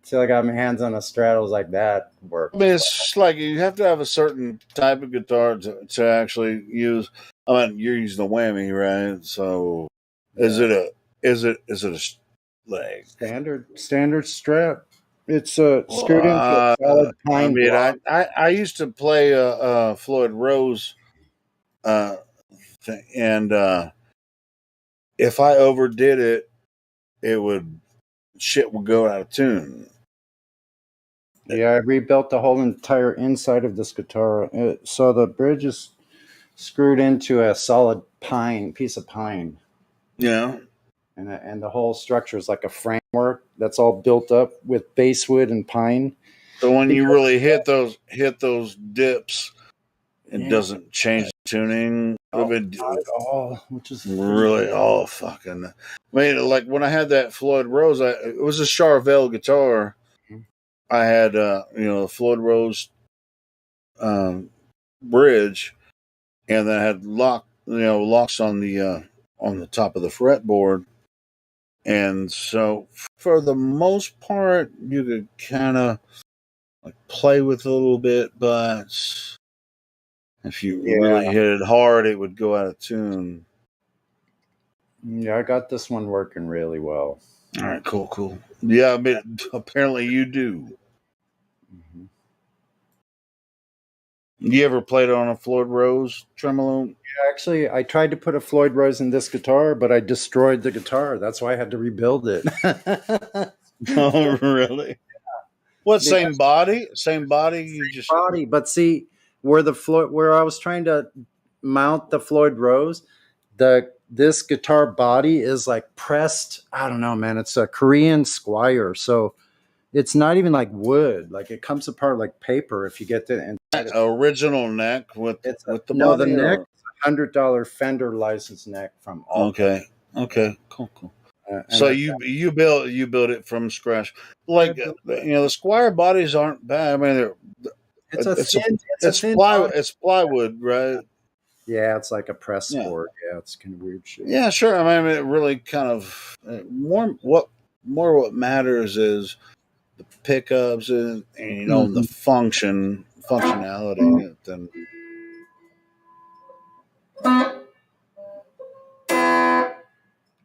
Till I got my hands on a Stratos like that work. I mean, it's just like you have to have a certain type of guitar to actually use. I mean, you're using the whammy, right? So, is it a like standard Strat? It's screwed into a solid pine block. I used to play Floyd Rose, thing, and if I overdid it, shit would go out of tune. Yeah, I rebuilt the whole entire inside of this guitar. So the bridge is screwed into a solid piece of pine. Yeah. And the whole structure is like a framework that's all built up with basswood and pine. So when you really hit those dips, it doesn't change the tuning. Not at all, which is really fucking. I mean, like when I had that Floyd Rose, it was a Charvel guitar. I had the Floyd Rose bridge, and then I had locks on the top of the fretboard. And so, for the most part, you could kind of like play with it a little bit, but If you really hit it hard, it would go out of tune. Yeah, I got this one working really well. All right, cool. Yeah, I mean, apparently you do. Mm-hmm. You ever played it on a Floyd Rose tremolo? Yeah, actually, I tried to put a Floyd Rose in this guitar, but I destroyed the guitar. That's why I had to rebuild it. Oh, really? Yeah. What, same body? Same body? You just body, but see where I was trying to mount the Floyd Rose, this guitar body is like pressed. I don't know, man. It's a Korean Squire, so it's not even like wood. Like it comes apart like paper if you get the original neck with the no, body. The neck, $100 Fender license neck from all. Okay, cool. So you built it from scratch, like the Squire bodies aren't bad. I mean, it's plywood, right? Yeah, it's like a press board. Yeah, it's kind of weird shit. Yeah, sure. I mean, it really kind of what matters is the pickups and the functionality. Then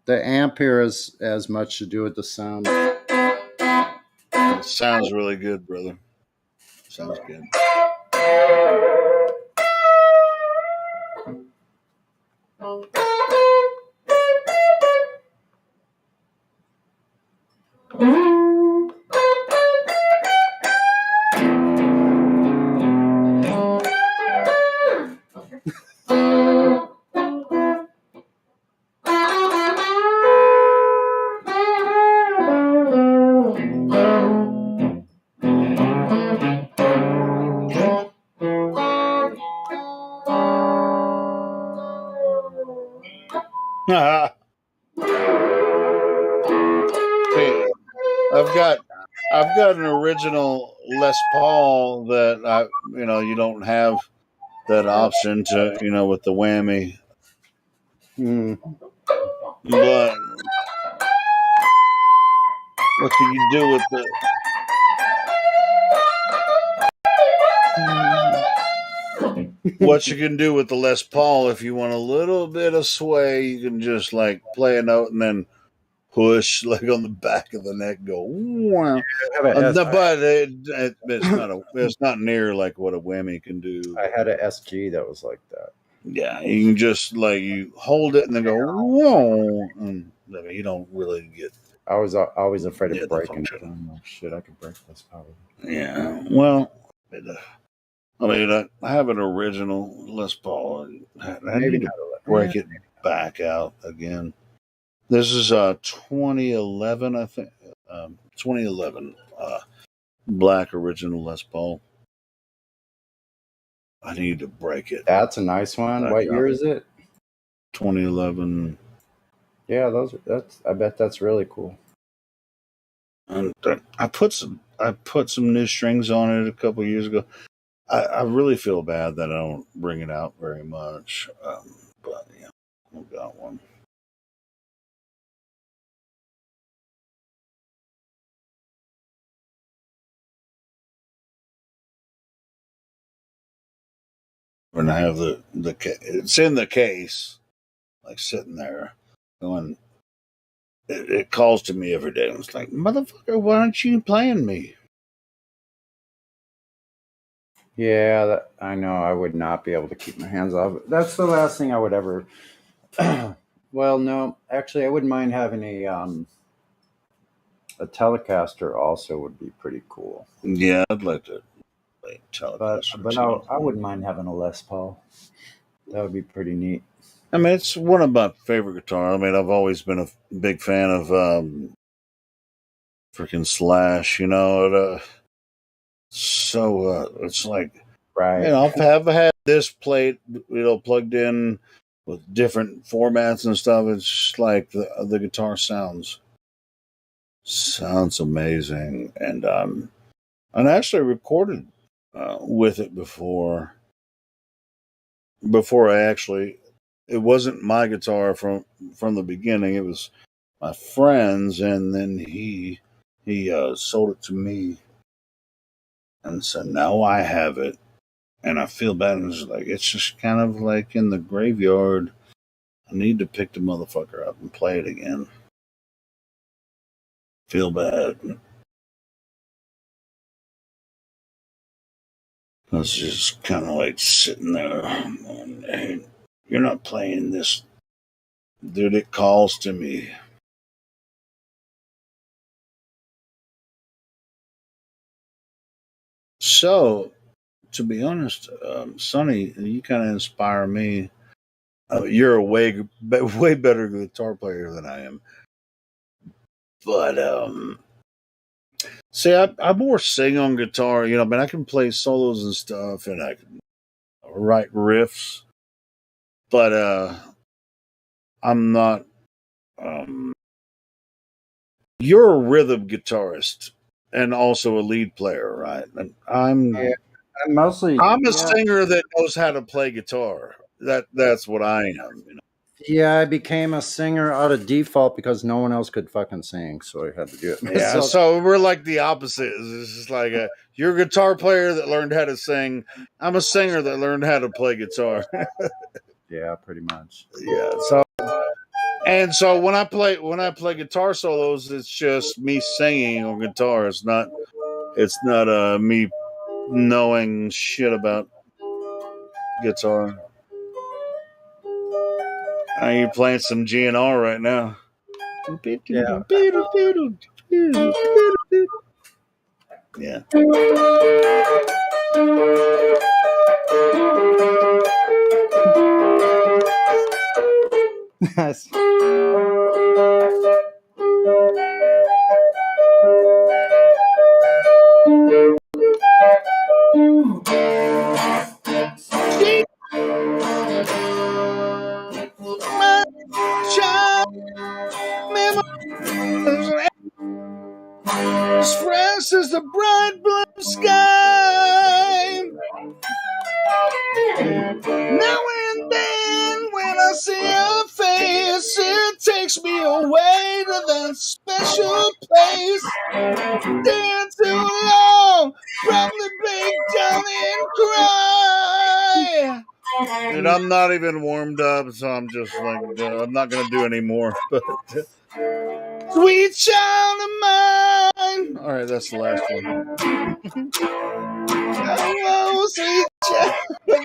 the amp here has as much to do with the sound. It sounds really good, brother. Sounds good. I've got an original Les Paul that you don't have that option to with the whammy. But what can you do with what you can do with the Les Paul? If you want a little bit of sway, you can just like play a note and then push like on the back of the neck, go. Wow. But it's not near like what a whammy can do. I had an SG that was like that. Yeah, you can just like you hold it and then go whoa, and you don't really get. I was always afraid of breaking it. I'm like, shit, I could break this probably. Yeah, well, I have an original Les Paul, and I need to break it back out again. This is 2011, I think. 2011 black original Les Paul. I need to break it. That's a nice one. What year is it? 2011. Yeah, I bet that's really cool. And I put some new strings on it a couple of years ago. I really feel bad that I don't bring it out very much. But yeah, I've got one. And I have it's in the case, like sitting there, going. It calls to me every day. And it's like, motherfucker, why aren't you playing me? Yeah, I know. I would not be able to keep my hands off it. That's the last thing I would ever. Well, no, actually, I wouldn't mind having a Telecaster. Also, would be pretty cool. Yeah, I'd like to play Telecaster. But I wouldn't mind having a Les Paul. That would be pretty neat. I mean, it's one of my favorite guitars. I mean, I've always been a big fan of freaking Slash. So it's like, right. I've had this plate, plugged in with different formats and stuff. It's just like the guitar sounds amazing, and I actually recorded with it before I actually. It wasn't my guitar from the beginning. It was my friend's, and then he sold it to me, and so now I have it. and I feel bad. And it's just kind of like in the graveyard. I need to pick the motherfucker up and play it again. Feel bad. I was just kind of like sitting there. And, hey, you're not playing this. Dude, it calls to me. So, to be honest, Sonny, you kind of inspire me. You're a way better guitar player than I am. But see, I more sing on guitar, but I can play solos and stuff, and I can write riffs. But I'm not. You're a rhythm guitarist and also a lead player, right? And I'm a singer that knows how to play guitar. That's what I am. Yeah, I became a singer out of default because no one else could fucking sing, so I had to do it myself. Yeah, so we're like the opposite. It's just like you're a guitar player that learned how to sing. I'm a singer that learned how to play guitar. Yeah, pretty much. Yeah. So when I play guitar solos, it's just me singing on guitar. It's not me knowing shit about guitar. You're playing some GNR right now. Yeah. Yeah. Nice. Express as the bright blue sky. Now and then, when I see her face, it takes me away to that special place. Stand too long, probably break down and cry. Dude, I'm not even warmed up, so I'm just like, I'm not gonna do any more. But sweet child of mine. All right, that's the last one. Oh, sweet child of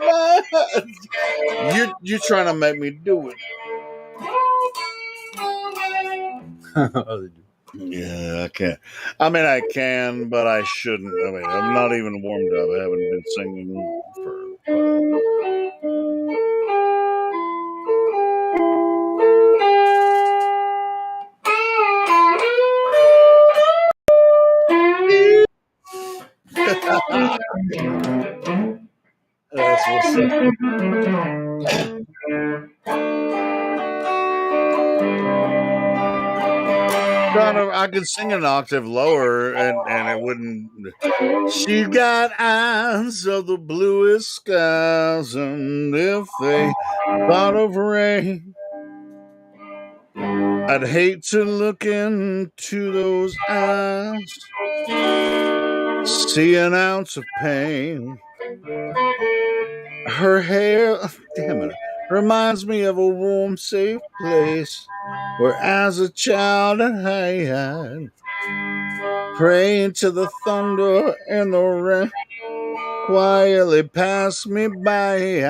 mine. You're trying to make me do it. Yeah, I can't. I mean, I can, but I shouldn't. I mean, I'm not even warmed up. I haven't been singing for. That's what's up. I could sing an octave lower, and it wouldn't. She got eyes of the bluest skies, and if they thought of rain, I'd hate to look into those eyes, see an ounce of pain. Her hair, damn it, reminds me of a warm, safe place where, as a child, I had praying to the thunder and the rain quietly pass me by.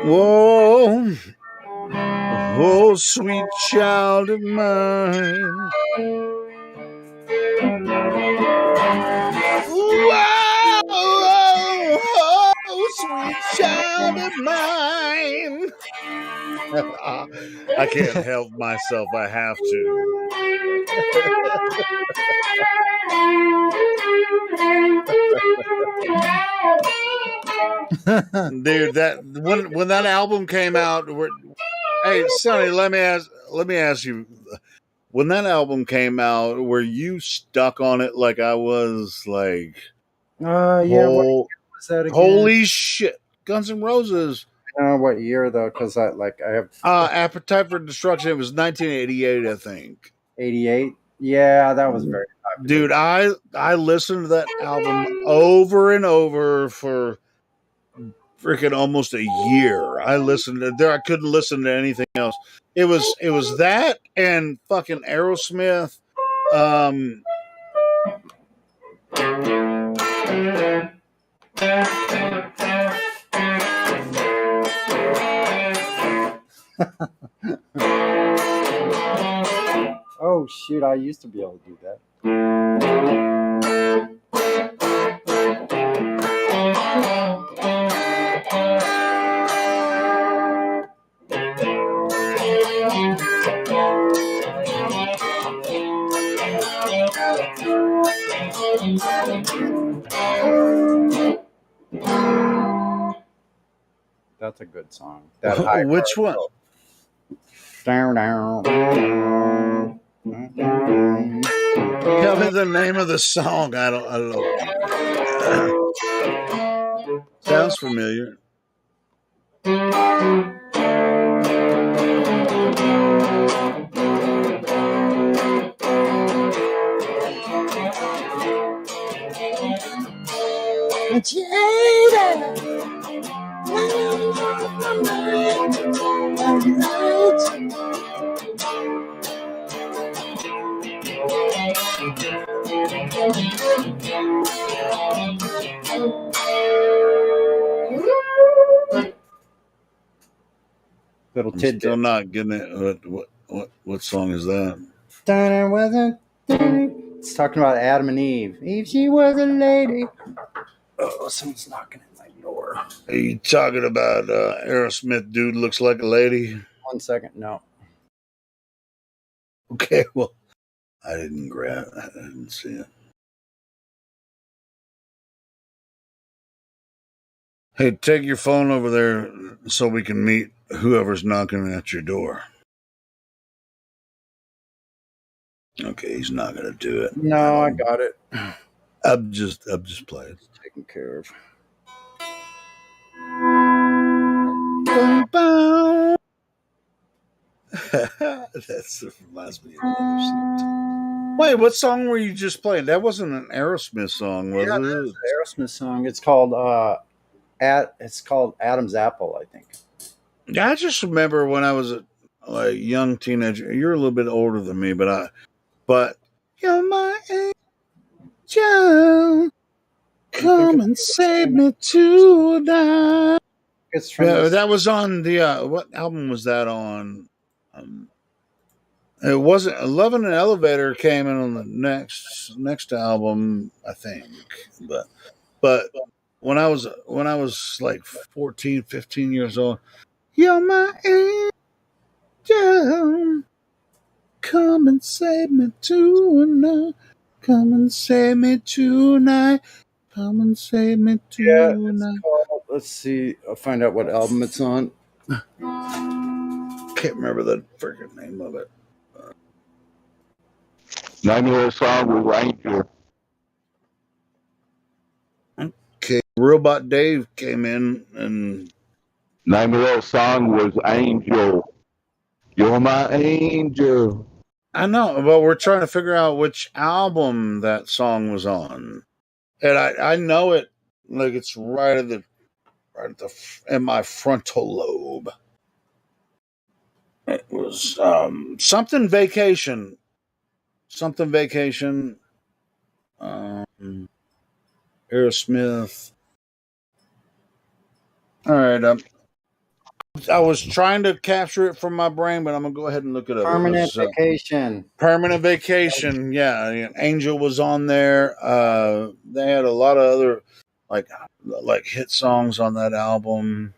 Whoa, oh, sweet child of mine. Whoa, oh, sweet child of mine. I can't help myself. I have to. Dude, that when that album came out, hey Sonny, let me ask you, when that album came out, were you stuck on it like I was? Like, Yeah. What year was that again? Holy shit, Guns N' Roses. I don't know what year though, because I have Appetite for Destruction. It was 1988, I think. 88. Yeah, that was very popular. Dude, I listened to that album over and over for freaking almost a year. I listened to there. I couldn't listen to anything else. It was that and fucking Aerosmith. Oh shoot! I used to be able to do that. That's a good song. That high Which one? Down, down. Tell me the name of the song. I don't know. Sounds familiar. Little I'm tidbit. still not getting it. What song is that? It's talking about Adam and Eve. Eve, she was a lady. Oh, someone's knocking at my door. Are you talking about Aerosmith? Dude looks like a lady. 1 second. No. Okay, well, I didn't grab. I didn't see it. Hey, take your phone over there so we can meet whoever's knocking at your door. Okay, he's not gonna do it. No, I got it. I'm just playing. It's taken care of. Bow. That reminds me of other stuff. Wait, what song were you just playing? That wasn't an Aerosmith song, was Yeah, it? there's an Aerosmith song. It's called Adam's Apple, I think. I just remember when I was a young teenager. You're a little bit older than me, but you're my angel. Come and save me tonight. It's from Yeah, that was on the what album was that on? It wasn't Love in an Elevator came in on the next album, I think. But when I was like 14, 15 years old, you're my angel. Come and save me tonight. Come and save me tonight. Come and save me Yeah, tonight. it's called, let's see. I'll find out what album it's on. Can't remember the freaking name of it. Name of the song was Ranger. Okay, Robot Dave came in and Name of that song was Angel. You're my angel. I know, but we're trying to figure out which album that song was on, and I know it like it's right in my frontal lobe. It was something vacation. Aerosmith. All right, I was trying to capture it from my brain, but I'm gonna go ahead and look it up. Permanent Vacation. Permanent Vacation. Yeah, Angel was on there. They had a lot of other like hit songs on that album.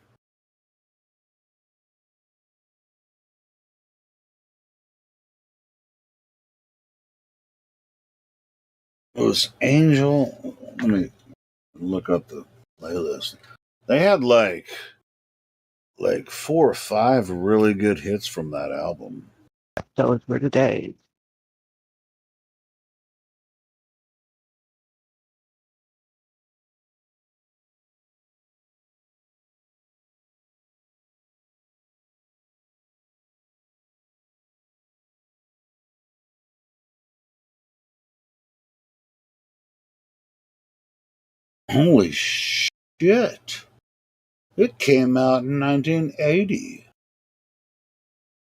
It was Angel. Let me look up the playlist. They had like 4 or 5 really good hits from that album. Those were the days. Holy shit. It came out in 1980.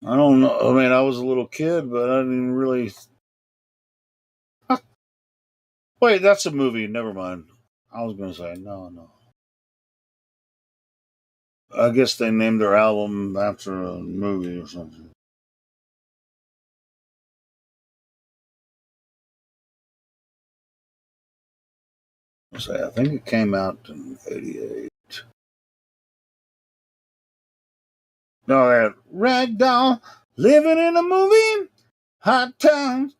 I don't know. I mean, I was a little kid, but I didn't really. Wait, that's a movie. Never mind. I was going to say, no. I guess they named their album after a movie or something. I think it came out in 88. No, that Ragdoll, living in a movie, hot times.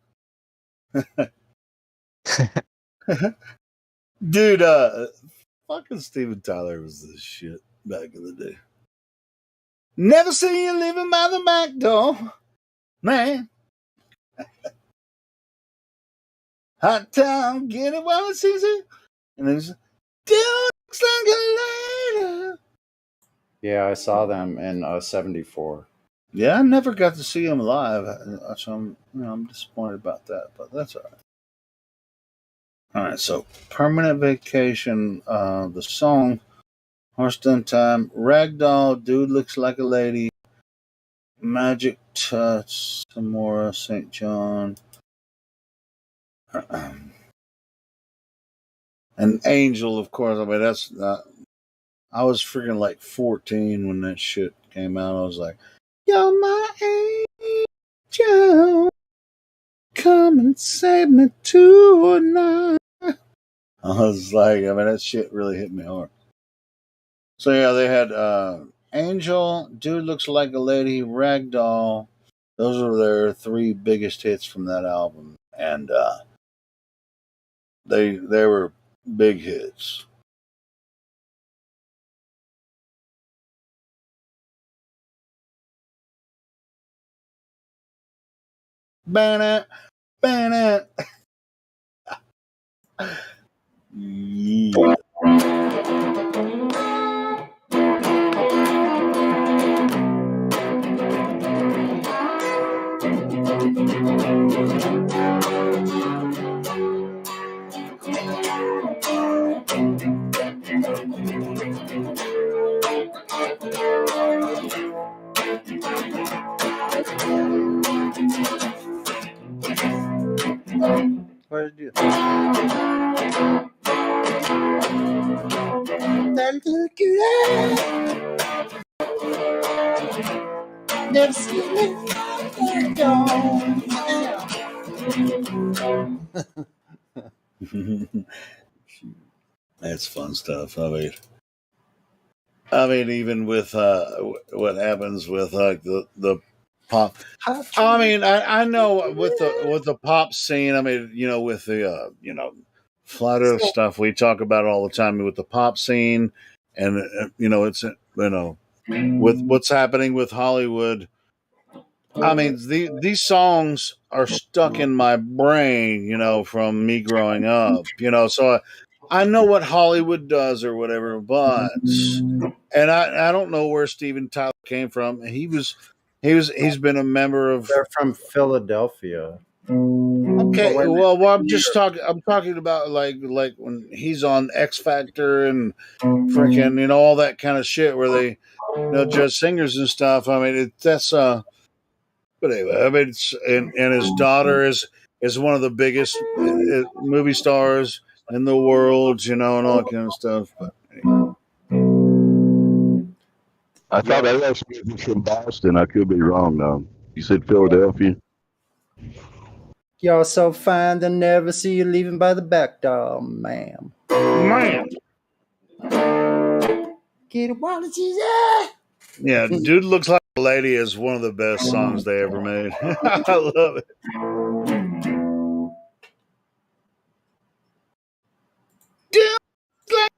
Dude, fucking Steven Tyler was the shit back in the day. Never see you leaving by the back door, man. Hot town, get it while it's easy. And there's, dude, looks like a lady. Yeah, I saw them in '74. Yeah, I never got to see him live, so I'm disappointed about that, but that's all right. All right, so Permanent Vacation, the song, Horse Done Time, Ragdoll, Dude Looks Like a Lady, Magic Touch, Samora, St. John, and Angel, of course. I mean, that's not. I was freaking like 14 when that shit came out. I was like, "You're my angel, come and save me tonight." I was like, I mean, that shit really hit me hard. So yeah, they had Angel, Dude Looks Like a Lady, Ragdoll. Those are their three biggest hits from that album, and they were big hits. Ban it. Yeah. What did you? Never seen it. That's fun stuff. I mean, even with what happens with the pop. I mean, I know with the pop scene. I mean, with the flat Earth stuff we talk about all the time with the pop scene, and it's with what's happening with Hollywood. I mean, these songs are stuck in my brain, from me growing up, so I know what Hollywood does or whatever, but, and I don't know where Steven Tyler came from. He's been a member of. They're from Philadelphia. Okay, well, I'm talking about like when he's on X Factor and freaking, all that kind of shit where they, judge singers and stuff. I mean, that's but anyway, I mean, and his daughter is one of the biggest movie stars in the world, and all that kind of stuff. But anyway. I thought that was from Boston. I could be wrong though. You said Philadelphia. You're so fine, they'll never see you leaving by the back door, ma'am. Get a wallet, yeah, Dude Looks Like a Lady is one of the best songs they ever made. I love it. Dude Looks Like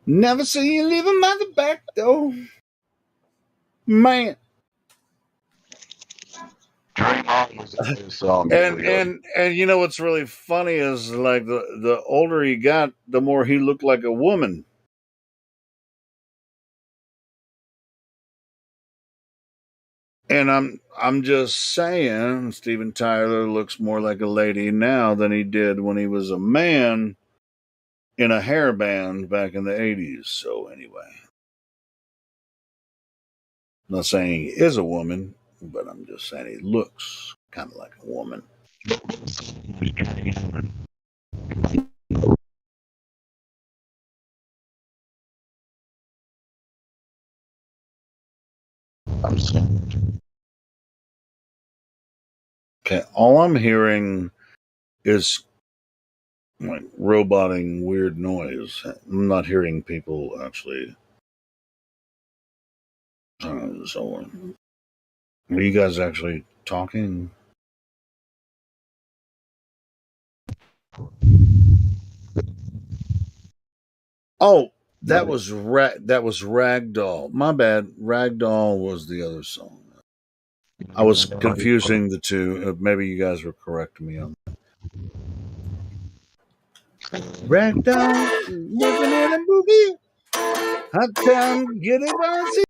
Never see you leaving by the back door, man. Dream On was a good song. And what's really funny is like the older he got, the more he looked like a woman. And I'm just saying, Steven Tyler looks more like a lady now than he did when he was a man in a hairband back in the 80s. So anyway, I'm not saying he is a woman, but I'm just saying he looks kind of like a woman. Okay, all I'm hearing is like roboting weird noise. I'm not hearing people actually. So, are you guys actually talking? Oh, that was Ragdoll. My bad. Ragdoll was the other song. I was confusing the two. Maybe you guys were correcting me on that. Ragdoll, living in a movie. Hot town, get it on CD.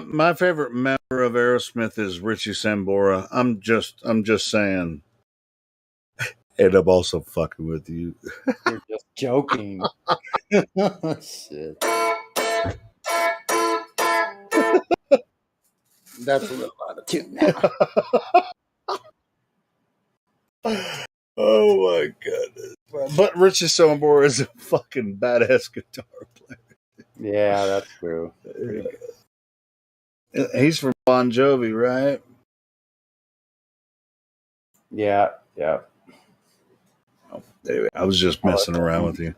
My favorite member of Aerosmith is Richie Sambora. I'm just saying. And I'm also fucking with you. You're just joking. Shit. That's a little out of tune now. Oh my goodness. But Richie Sambora is a fucking badass guitar player. Yeah, that's true. He's from Bon Jovi, right? Yeah, yeah. Oh, anyway, I was just messing around with you.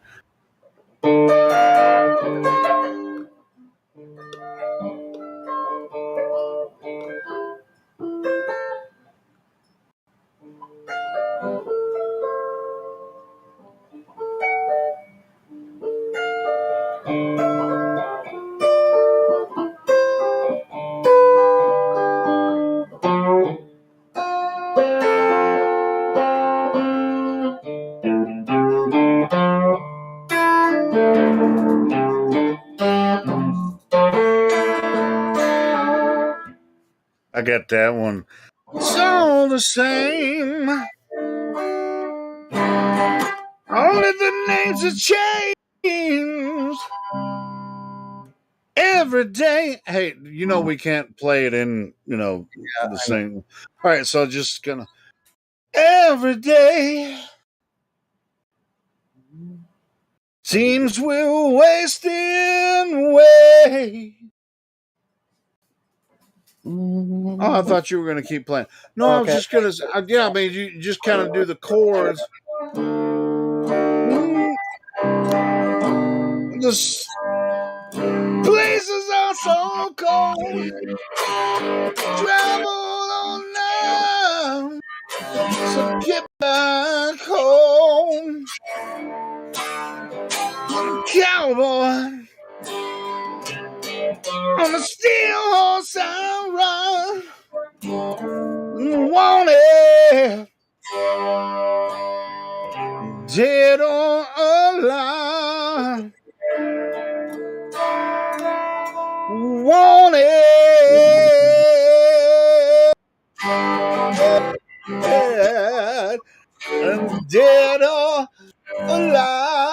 I got that one. It's all the same. Only the names have changed. Every day. Hey, we can't play it in, the same. All right, so just gonna. Every day seems we're wasting away. Oh, I thought you were going to keep playing. No, I was just going to. Yeah, I mean, you just kind of do the chords. This places are so cold. Travel on now. So get back home. Cowboy. On the steel horse I ride. Wanted. Dead or alive. Wanted. And dead or alive.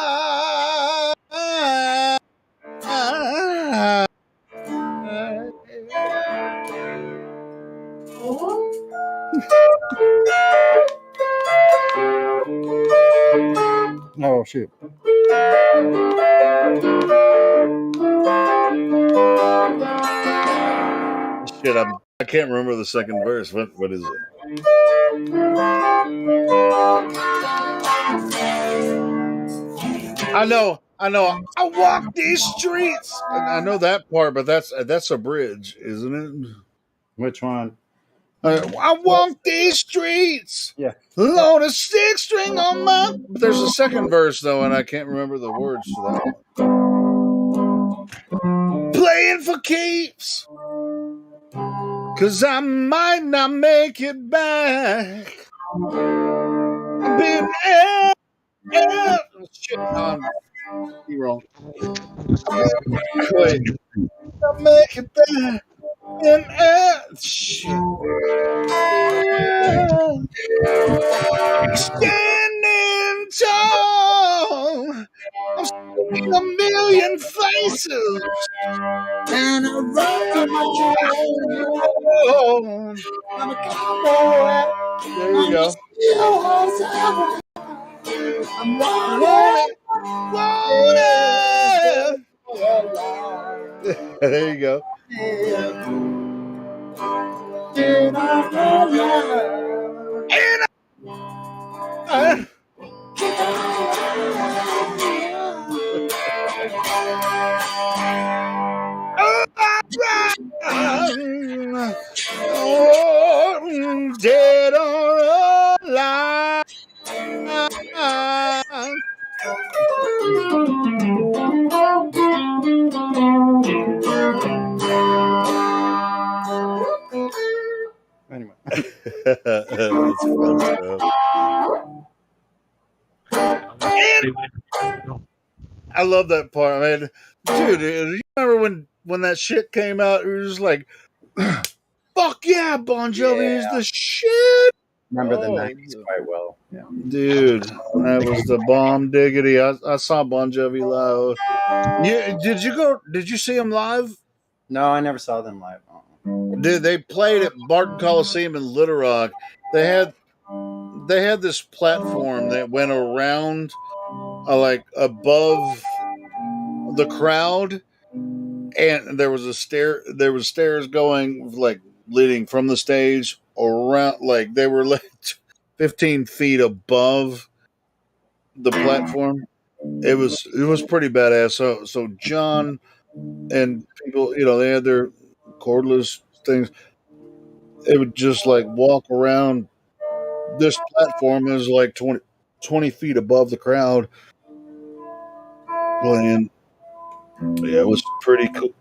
Oh shit. Shit, I can't remember the second verse. What is it? I know. I walk these streets. I know that part, but that's a bridge, isn't it? Which one? I walk these streets. Yeah. Load a 6-string on my. But there's a second verse though, and I can't remember the words to that one. Playing for keeps, 'cause I might not make it back. Been shit. You're wrong. Wait. I make it back. Shit. Standing tall. I've seen a million faces. And I roll. I'm a cowboy. There you go. I'm wanted. There you go. Dead or alive. Anyway. That's fun stuff. I love that part, man. Dude, you remember when that shit came out? It was just like, fuck yeah, Bon Jovi is the shit. Remember the 90s quite well. Yeah. Dude, that was the bomb diggity. I saw Bon Jovi live. Yeah, did you see him live? No, I never saw them live. Dude, they played at Barton Coliseum in Little Rock. They had this platform that went around like above the crowd, and there was stairs going like leading from the stage around, like they were like 15 feet above the platform. It was pretty badass. So John and people, they had their cordless things. They would just like walk around this platform is like 20 feet above the crowd playing. Yeah, it was pretty cool.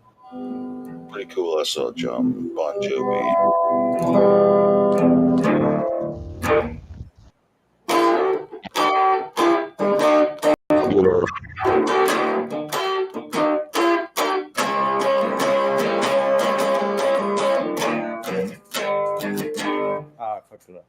Pretty cool. I saw John Bon Jovi. I fucked it up.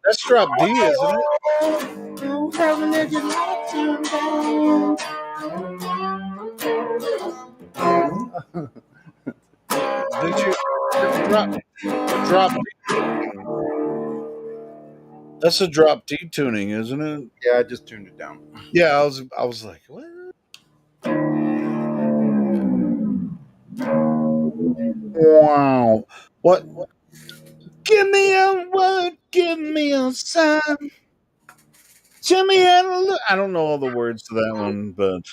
That's drop D, isn't it? Did you drop D? That's a drop D tuning, isn't it? Yeah, I just tuned it down. Yeah, I was like, what? Wow. What? Give me a word, give me a sign. Tell me how to look. I don't know all the words to that one, but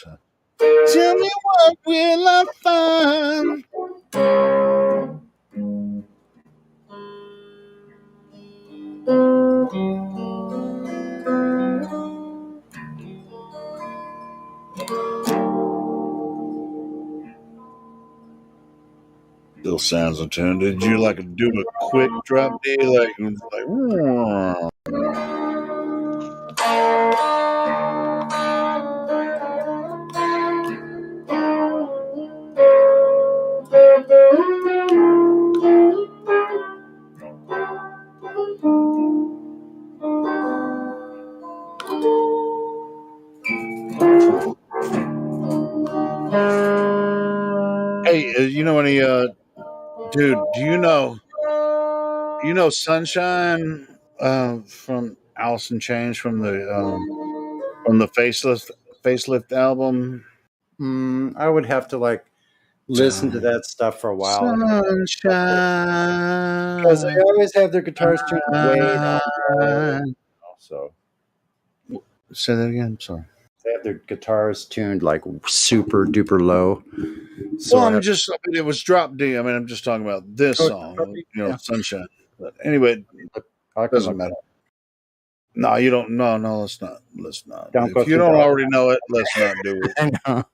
tell me what will I find? those sounds in tune. Did you like do a quick drop D, like hey, you know any dude, do you know Sunshine from Alice in Chains from the facelift album? I would have to like listen to that stuff for a while. Sunshine. Because they always have their guitars tuned way down low. So say that again. I'm sorry. They have their guitars tuned like super duper low. So Well, it was drop D. I mean, I'm just talking about this song, Sunshine. But anyway, doesn't matter. No, you don't. No, let's not. If you don't already know it, let's not do it. I know.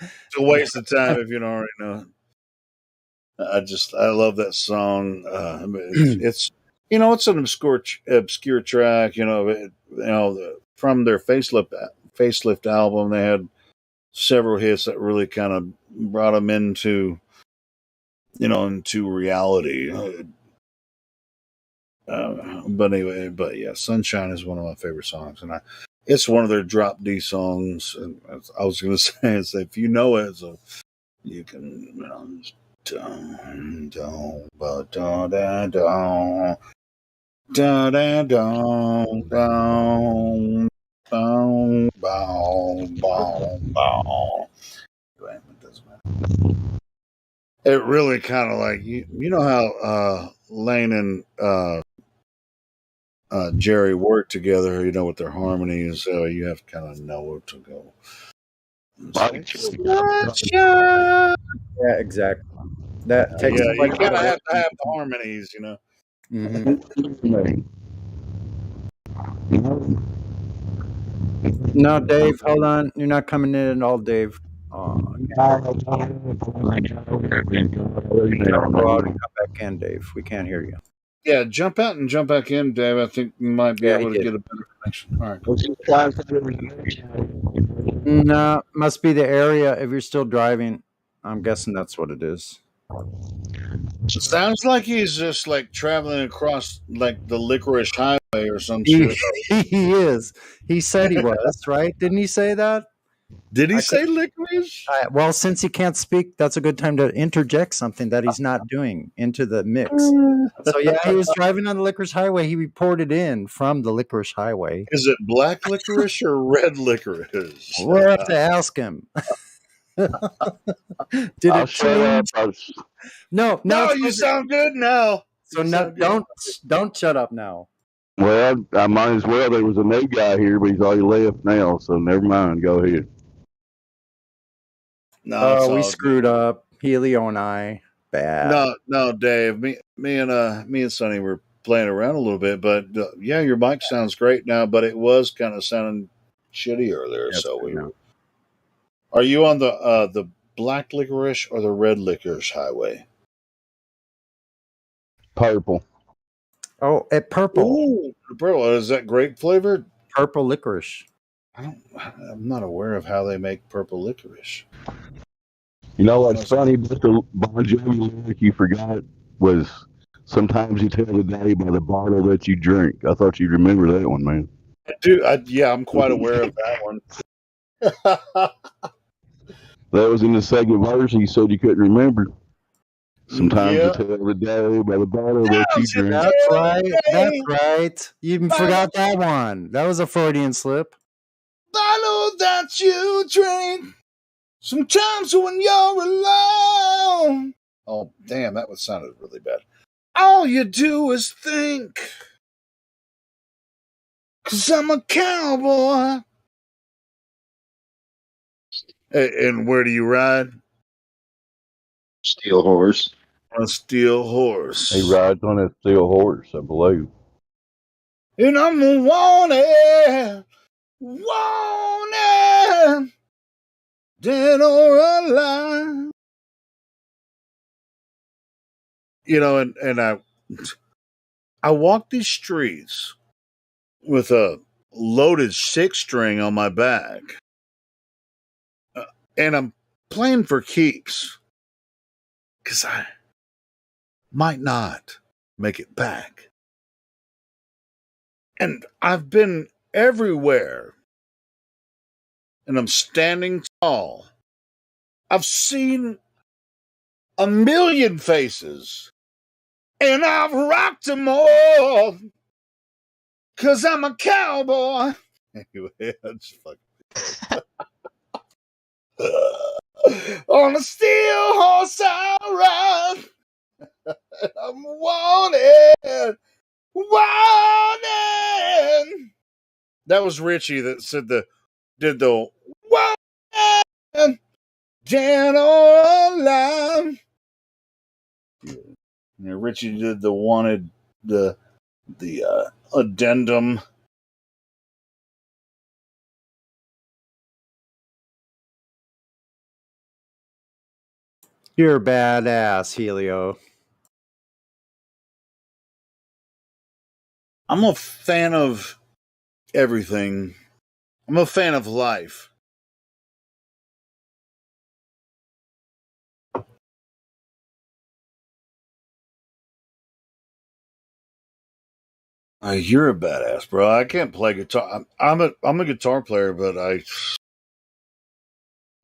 It's a waste of time if you don't already know it. I love that song. It's it's an obscure track. From their facelift album, they had several hits that really kind of brought them into reality. But yeah, Sunshine is one of my favorite songs, and it's one of their drop D songs. And I was going to say, if you know it, so you can, dun, dun, ba, da, da, dun, da, da, dun, dun, bow, bow, bow, bow. Anyway, it doesn't matter. It really kind of like you know how Lane and Jerry work together, with their harmonies. So you have to kind of know where to go. Yeah, exactly. That takes you kind of have to have the harmonies, No, Dave, hold on. You're not coming in at all, Dave. Go out and come back in, Dave. We can't hear you. Yeah, jump out and jump back in, Dave. I think you might be able to get a better connection. All right. No, must be the area if you're still driving. I'm guessing that's what it is. Sounds like he's just like traveling across like the Licorice Highway or some shit. He is. He said he was, right? Didn't he say that? Did he say licorice? Well, since he can't speak, that's a good time to interject something that he's not doing into the mix. So yeah, he was driving on the Licorice Highway. He reported in from the Licorice Highway. Is it black licorice or red licorice? We'll have to ask him. Did it change? No, you sound good now. So don't shut up now. Well, I might as well. There was a new guy here, but he's already left now, so never mind. Go ahead. No, we screwed up. Helio and I. Bad. No, Dave. Me and Sonny were playing around a little bit, but yeah, your mic sounds great now. But it was kind of sounding shitty earlier. Yes, so we were. Are you on the black licorice or the red licorice highway? Purple. Oh, at purple. Ooh, purple. Is that grape flavored? Purple licorice. I'm not aware of how they make purple licorice. You know what's funny about the Bon Jovi lyric you forgot was sometimes you tell the daddy by the bottle that you drink. I thought you'd remember that one, man. Yeah, I'm quite aware of that one. That was in the second verse. You said you couldn't remember. Sometimes you tell the daddy by the bottle that you drink. That's right. That's right. You even forgot that one. That was a Freudian slip. Bottle that you drink. Sometimes when you're alone. Oh, damn, that would sounded really bad. All you do is think. 'Cause I'm a cowboy. And where do you ride? Steel horse. On a steel horse. He rides on a steel horse, I believe. And I'm wanted. Dead or alive. and I walk these streets with a loaded 6-string on my back, and I'm playing for keeps because I might not make it back. And I've been everywhere, and I'm standing tall. I've seen a million faces, and I've rocked them all, 'cause I'm a cowboy. Anyway, that's fucking... On a steel horse I ride. I'm wanted. That was Richie that did the wanted, dead or alive. Yeah, Richie did the wanted, the addendum. You're a badass, Helio. I'm a fan of everything. I'm a fan of life. You're a badass, bro. I can't play guitar. I'm a guitar player, but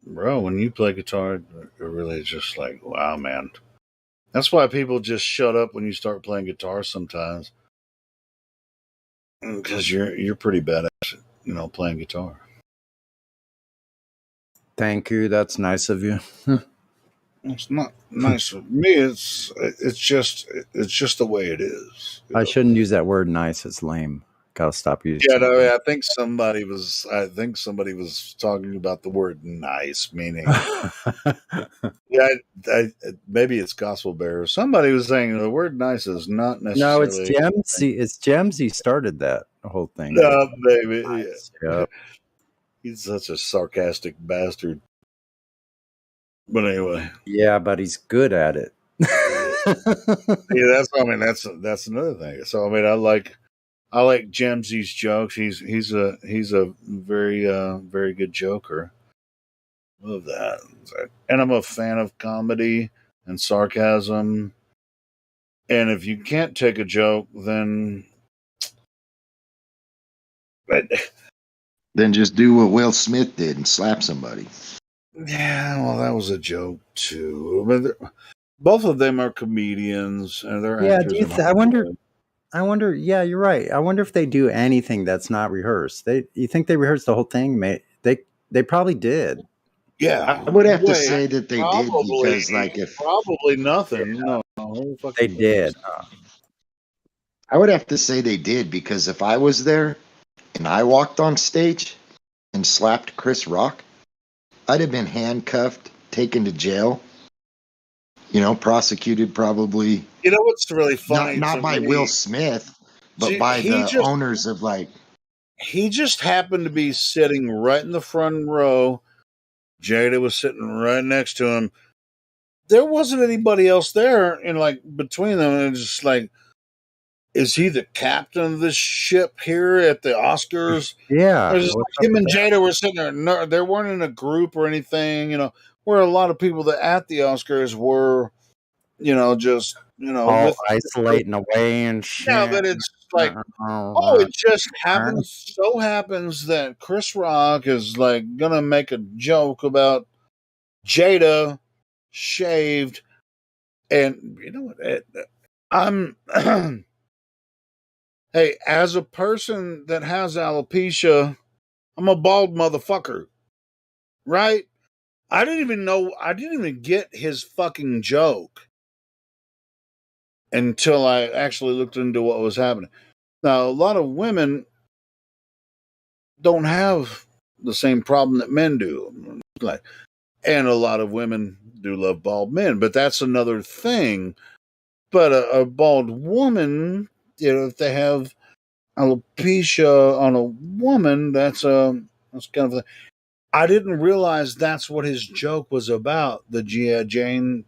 bro, when you play guitar, it really is just like, wow, man. That's why people just shut up when you start playing guitar sometimes, because you're pretty badass, playing guitar. Thank you. That's nice of you. It's not nice of me. It's just the way it is. I shouldn't use that word "nice." It's lame. Gotta stop using. Yeah, no, I think somebody was talking about the word "nice," meaning yeah, maybe it's Gospel Bear. Somebody was saying the word "nice" is not necessarily. No, it's Gemsy. It's Gemsy started that whole thing. No, baby. Nice. Yeah. Yep. He's such a sarcastic bastard. But anyway. Yeah, but he's good at it. Yeah, that's another thing. So I like Gemsy's jokes. He's a very very good joker. Love that. And I'm a fan of comedy and sarcasm. And if you can't take a joke, then just do what Will Smith did and slap somebody. Yeah, well, that was a joke too. But both of them are comedians, and they're actors. I wonder. Yeah, you're right. I wonder if they do anything that's not rehearsed. You think they rehearsed the whole thing? They probably did. Yeah, I would have to say that they did, because, like, if probably nothing. Yeah. No, they did. I would have to say they did, because if I was there and I walked on stage and slapped Chris Rock, I'd have been handcuffed, taken to jail, prosecuted probably. You know what's really funny? Not by Will Smith, but by the owners of, like. He just happened to be sitting right in the front row. Jada was sitting right next to him. There wasn't anybody else there, and like between them, and it's just like, is he the captain of this ship here at the Oscars? Yeah. Him and Jada were sitting there. No, they weren't in a group or anything, where a lot of people that at the Oscars were, just, all isolating away and shit. Yeah, but it's like, it just so happens that Chris Rock is like gonna make a joke about Jada shaved, and you know what? I'm hey, as a person that has alopecia, I'm a bald motherfucker, right? I didn't even get his fucking joke until I actually looked into what was happening. Now, a lot of women don't have the same problem that men do. And a lot of women do love bald men, but that's another thing. But a bald woman, if they have alopecia on a woman, that's kind of a, I didn't realize that's what his joke was about. The G.I. Jane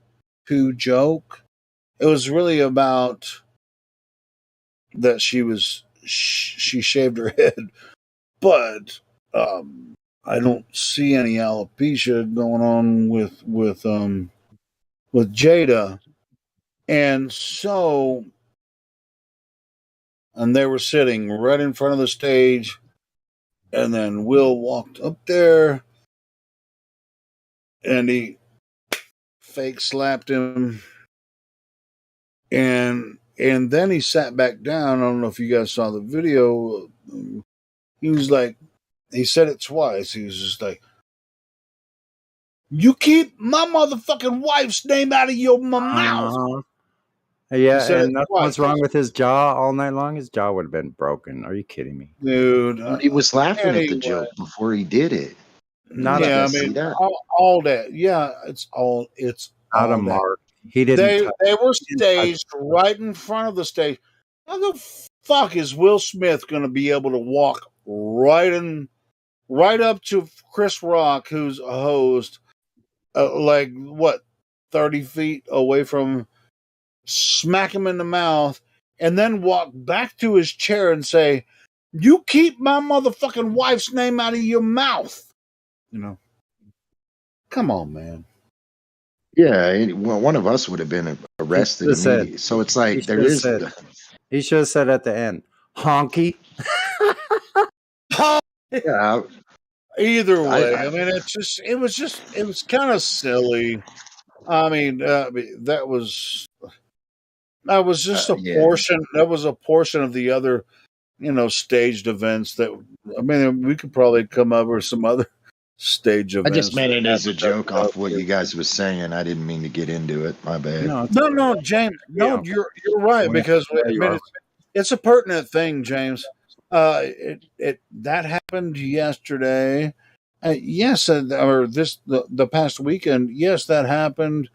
2 joke. it was really about that she shaved her head, but I don't see any alopecia going on with Jada, and so they were sitting right in front of the stage, and then Will walked up there, and he fake slapped him, and then he sat back down. I don't know if you guys saw the video. He was like, he said it twice. He was just like, "You keep my motherfucking wife's name out of your mouth." Yeah, said it and nothing twice. was wrong with his jaw all night long. His jaw would have been broken. Are you kidding me? Dude, He was laughing at the anyway. joke before he did it. Not Did you Yeah, I guys see mean, that? all that. Yeah, it's all Not a that. mark. He didn't. They touch- they were he didn't touch- staged right in front of the stage. How the fuck is Will Smith going to be able to walk right up to Chris Rock, who's a host, like what, 30 feet away from him, smack him in the mouth, and then walk back to his chair and say, "You keep my motherfucking wife's name out of your mouth." You know, come on, man. Yeah, well, one of us would have been arrested should've said- immediately. So it's like he there should've is. said- He should have said at the end, "Honky." Yeah, Either way, I mean, it was kind of silly. I mean, that was just a yeah. portion. That was a portion of the other, staged events. That, I mean, we could probably come up with some other stage I events. just meant it as a joke off what you guys was saying. I didn't mean to get into it. My bad. No, James. No, you're right, because I mean, it's a pertinent thing, James. That happened yesterday. Yes, or the past weekend. Yes, that happened,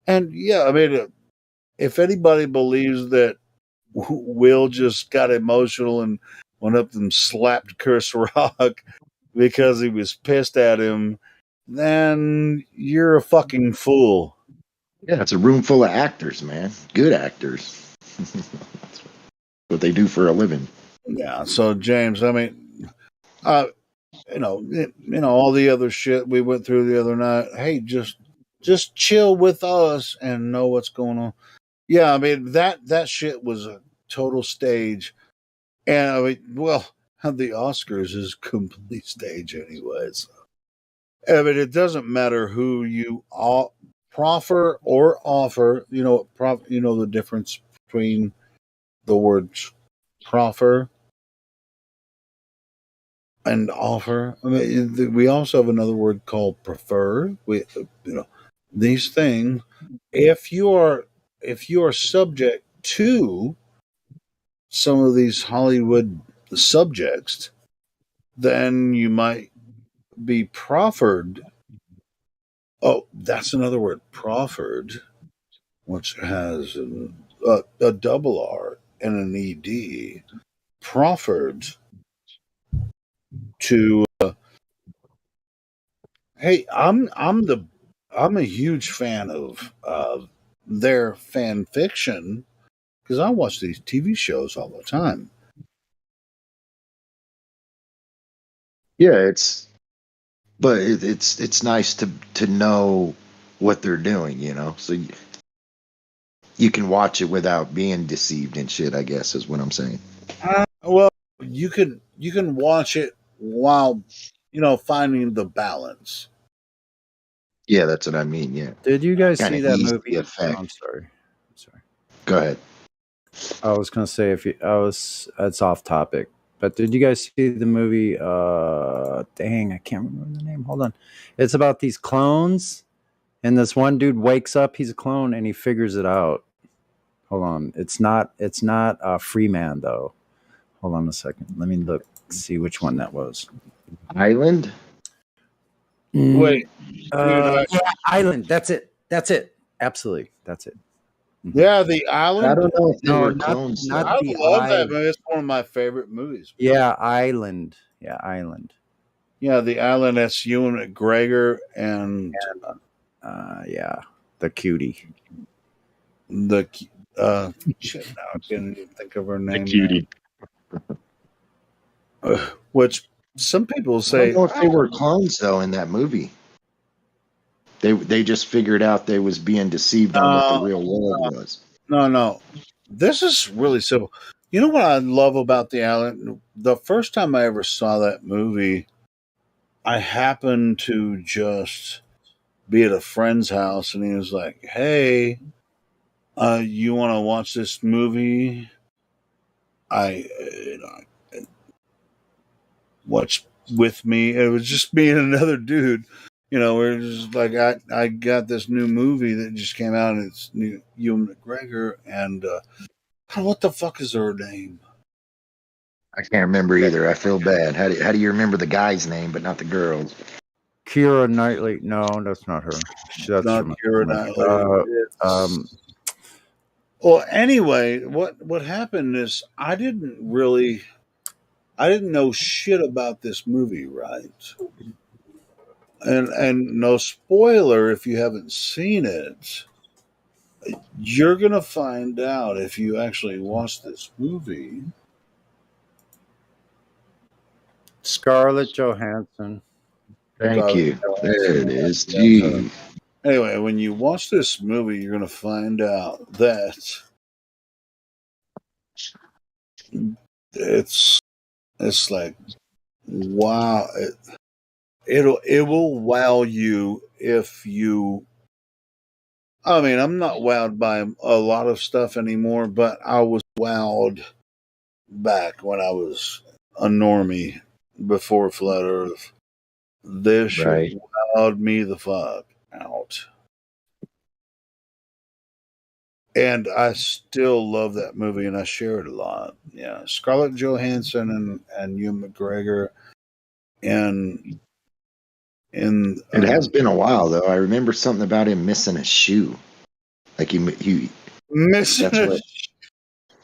and yeah, I mean, if anybody believes that Will just got emotional and went up and slapped Chris Rock because he was pissed at him, then you're a fucking fool. Yeah, it's a room full of actors, man. Good actors. That's what they do for a living. Yeah. So James, I mean, all the other shit we went through the other night. Hey, just chill with us and know what's going on. Yeah, I mean that shit was a total stage, and I mean, well, the Oscars is complete stage anyways. I mean, it doesn't matter who you proffer or offer. You know the difference between the words proffer and offer. I mean, we also have another word called prefer. These things. If you are subject to some of these Hollywood subjects, then you might be proffered. Oh, that's another word, proffered, which has a double R and an ED. Proffered to. Hey, I'm a huge fan of their fan fiction because I watch these TV shows all the time. Yeah, it's nice to know what they're doing, so you can watch it without being deceived and shit. I guess is what I'm saying. Well, you can watch it while finding the balance. Yeah, that's what I mean. Yeah. Did you guys Kinda see that ease movie? the effect. Oh, I'm sorry. Go ahead. I was gonna say it's off topic, but did you guys see the movie? Dang, I can't remember the name. Hold on, it's about these clones, and this one dude wakes up. He's a clone, and he figures it out. Hold on, it's not Freeman though. Hold on a second. Let me look, see which one that was. Island. Wait, yeah, Island. That's it. Absolutely, that's it. Yeah, The Island. I don't know if they No, were not- clones. not though. I The love that Island. movie. It's one of my favorite movies. Yeah, Island. Yeah, Island. Yeah, The Island. That's Ewan McGregor and yeah, the cutie. Shit, now I can't even think of her name. cutie. Which some people I say, don't know if they were clones though in that movie. They just figured out they was being deceived on what the real world was. No. This is really simple. You know what I love about the Alien? The first time I ever saw that movie, I happened to just be at a friend's house, and he was like, "Hey, you want to watch this movie?" I watched with me. It was just me and another dude. We're just like, I got this new movie that just came out, and it's new Ewan McGregor, and what the fuck is her name? I can't remember either. I feel bad. How do you remember the guy's name but not the girl's? Keira Knightley. No, that's not her. That's Not from Keira Knightley. Well, anyway, what happened is I didn't know shit about this movie, right? And no spoiler if you haven't seen it. You're gonna find out if you actually watch this movie. Scarlett Johansson. Thank you. There it is. Gee. Anyway, when you watch this movie, you're gonna find out that it's like, wow, it will wow you if you. I mean, I'm not wowed by a lot of stuff anymore, but I was wowed back when I was a normie before Flat Earth. This shit wowed me the fuck out. And I still love that movie, and I share it a lot. Yeah, Scarlett Johansson and Ewan McGregor, and It has been a while though. I remember something about him missing a shoe. Like he missing. That's what.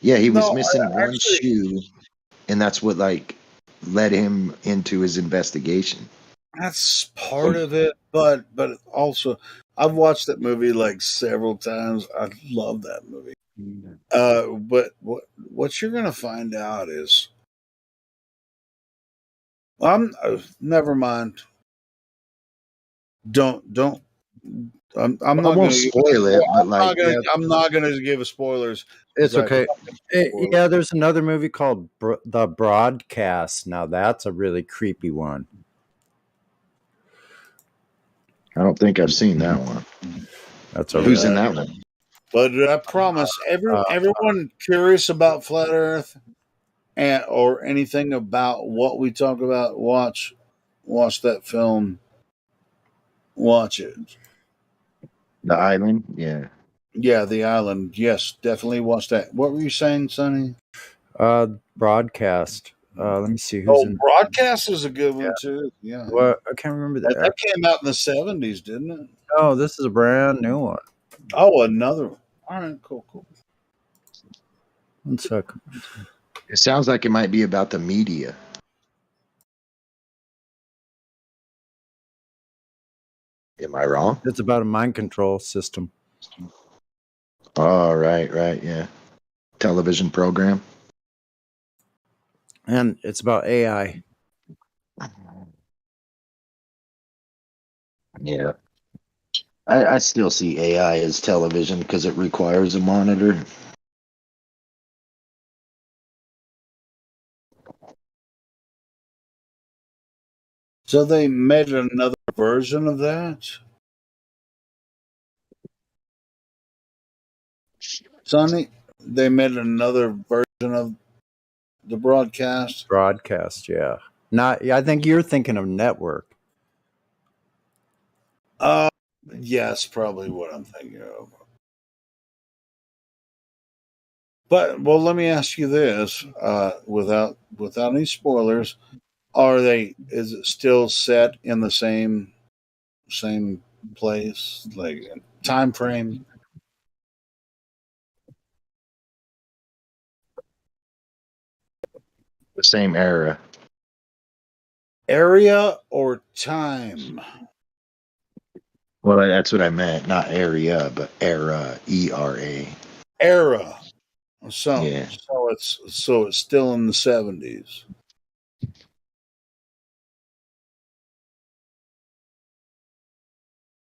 Yeah, he was No, missing one shoe, and that's what like led him into his investigation. That's part of it, but also I've watched that movie like several times. I love that movie. But what you're gonna find out is, never mind. Don't. I'm I not won't gonna spoil it, but like I'm not gonna give spoilers. It's okay. Yeah, there's another movie called The Broadcast. Now that's a really creepy one. I don't think I've seen that one. That's Who's in that one? But I promise, everyone curious about Flat Earth or anything about what we talk about, watch that film. Watch it. The Island? Yeah. Yeah, The Island. Yes, definitely watch that. What were you saying, Sonny? Broadcast. Let me see who's in. Broadcast is a good one too. Yeah. Well, I can't remember that. That came out in the 70s, didn't it? Oh, this is a brand new one. Oh, another one. All right, cool. 1 second. It sounds like it might be about the media. Am I wrong? It's about a mind control system. Oh, right, yeah. Television program. And it's about AI. Yeah. I still see AI as television because it requires a monitor. So they made another version of that? Sonny, they made another version of the broadcast? Broadcast, yeah. I think you're thinking of network. Yes, probably what I'm thinking of. But let me ask you this, without any spoilers, is it still set in the same place, like time frame? The same era. Area or time? Well, that's what I meant. Not area, but era. ERA. era. So Yeah. so it's still in the 70s.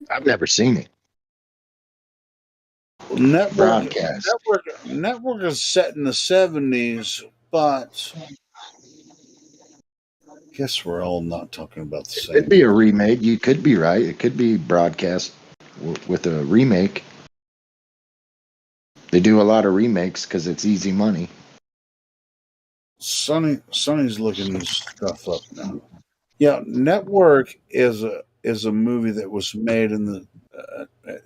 I've never seen it. Broadcast. Network is set in the 70s, but I guess we're all not talking about the same. It'd be a remake. You could be right. It could be broadcast with a remake. They do a lot of remakes because it's easy money. Sonny's looking this stuff up now. Yeah, Network is a movie that was made in the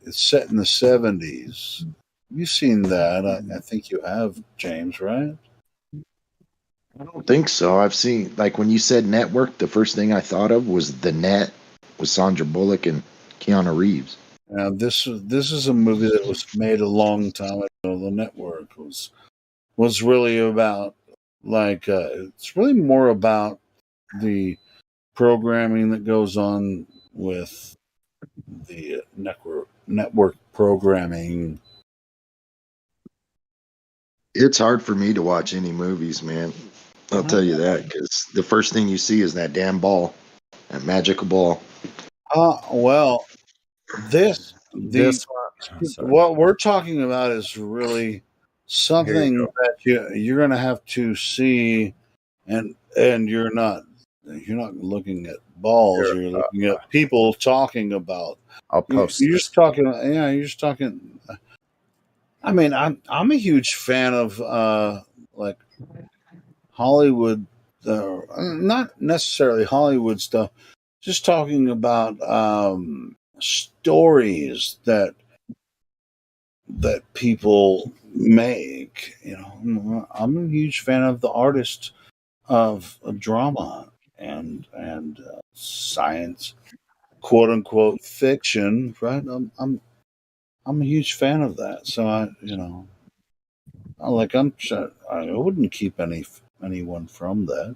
it's set in the 70s. You've seen that? I think you have, James, right? I don't think so. I've seen, like, when you said Network, the first thing I thought of was The Net with Sandra Bullock and Keanu Reeves. Now this is a movie that was made a long time ago. The Network was really about it's really more about the programming that goes on with the network programming. It's hard for me to watch any movies, man. I'll tell you that, because the first thing you see is that damn ball, that magical ball. Well, This one. Sorry. what we're talking about is really something that you're going to have to see, and you're not looking at balls. Here, You're looking at people talking about. I'll post You're this. just talking. Yeah, you're just talking. I mean, I'm a huge fan of like Hollywood, not necessarily Hollywood stuff. Just talking about stories that people make. You know, I'm a huge fan of the artist of drama and science, quote unquote fiction. Right? I'm a huge fan of that. So I wouldn't keep anyone from that.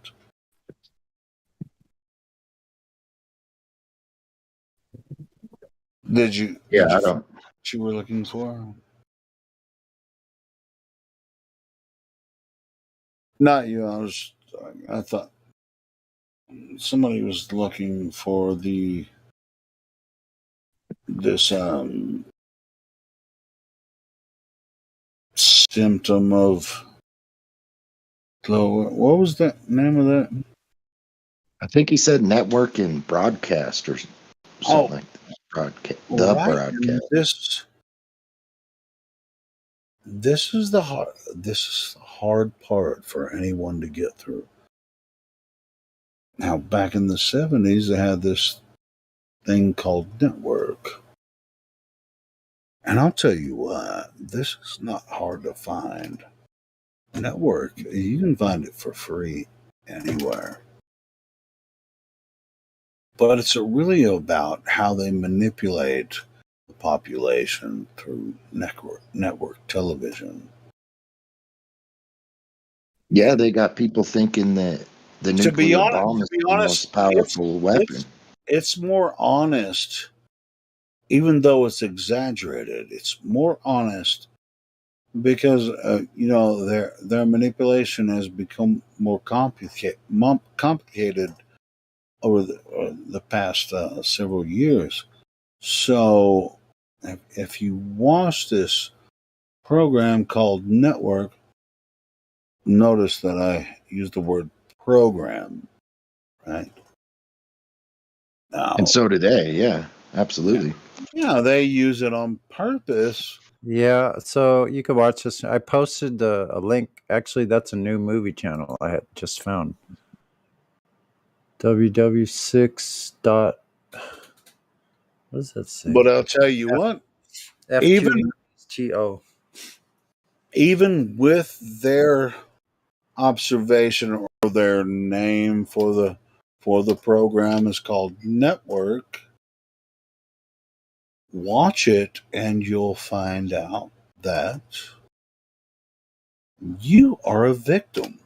Did you? Yeah, Did you I find don't. what you were looking for? Not you. I thought somebody was looking for this symptom of. What was the name of that? I think he said network and broadcast or something like that. The Right. broadcast. This is the hard part for anyone to get through. Now, back in the 70s, they had this thing called network. And I'll tell you what, this is not hard to find. Network, you can find it for free anywhere. But it's really about how they manipulate the population through network television. Yeah, they got people thinking that the nuclear bomb is the most powerful weapon. It's more honest, even though it's exaggerated. It's more honest because their manipulation has become more complicated over the past several years. So, if you watch this program called Network, notice that I use the word program, right? Now, And so do they. Yeah, absolutely. Yeah, they use it on purpose. Yeah, so you could watch this. I posted a link. Actually, that's a new movie channel I had just found. WW6 dot. What does that say? But I'll tell you what, F2GO. Even with their observation or their name for the program is called Network, watch it and you'll find out that you are a victim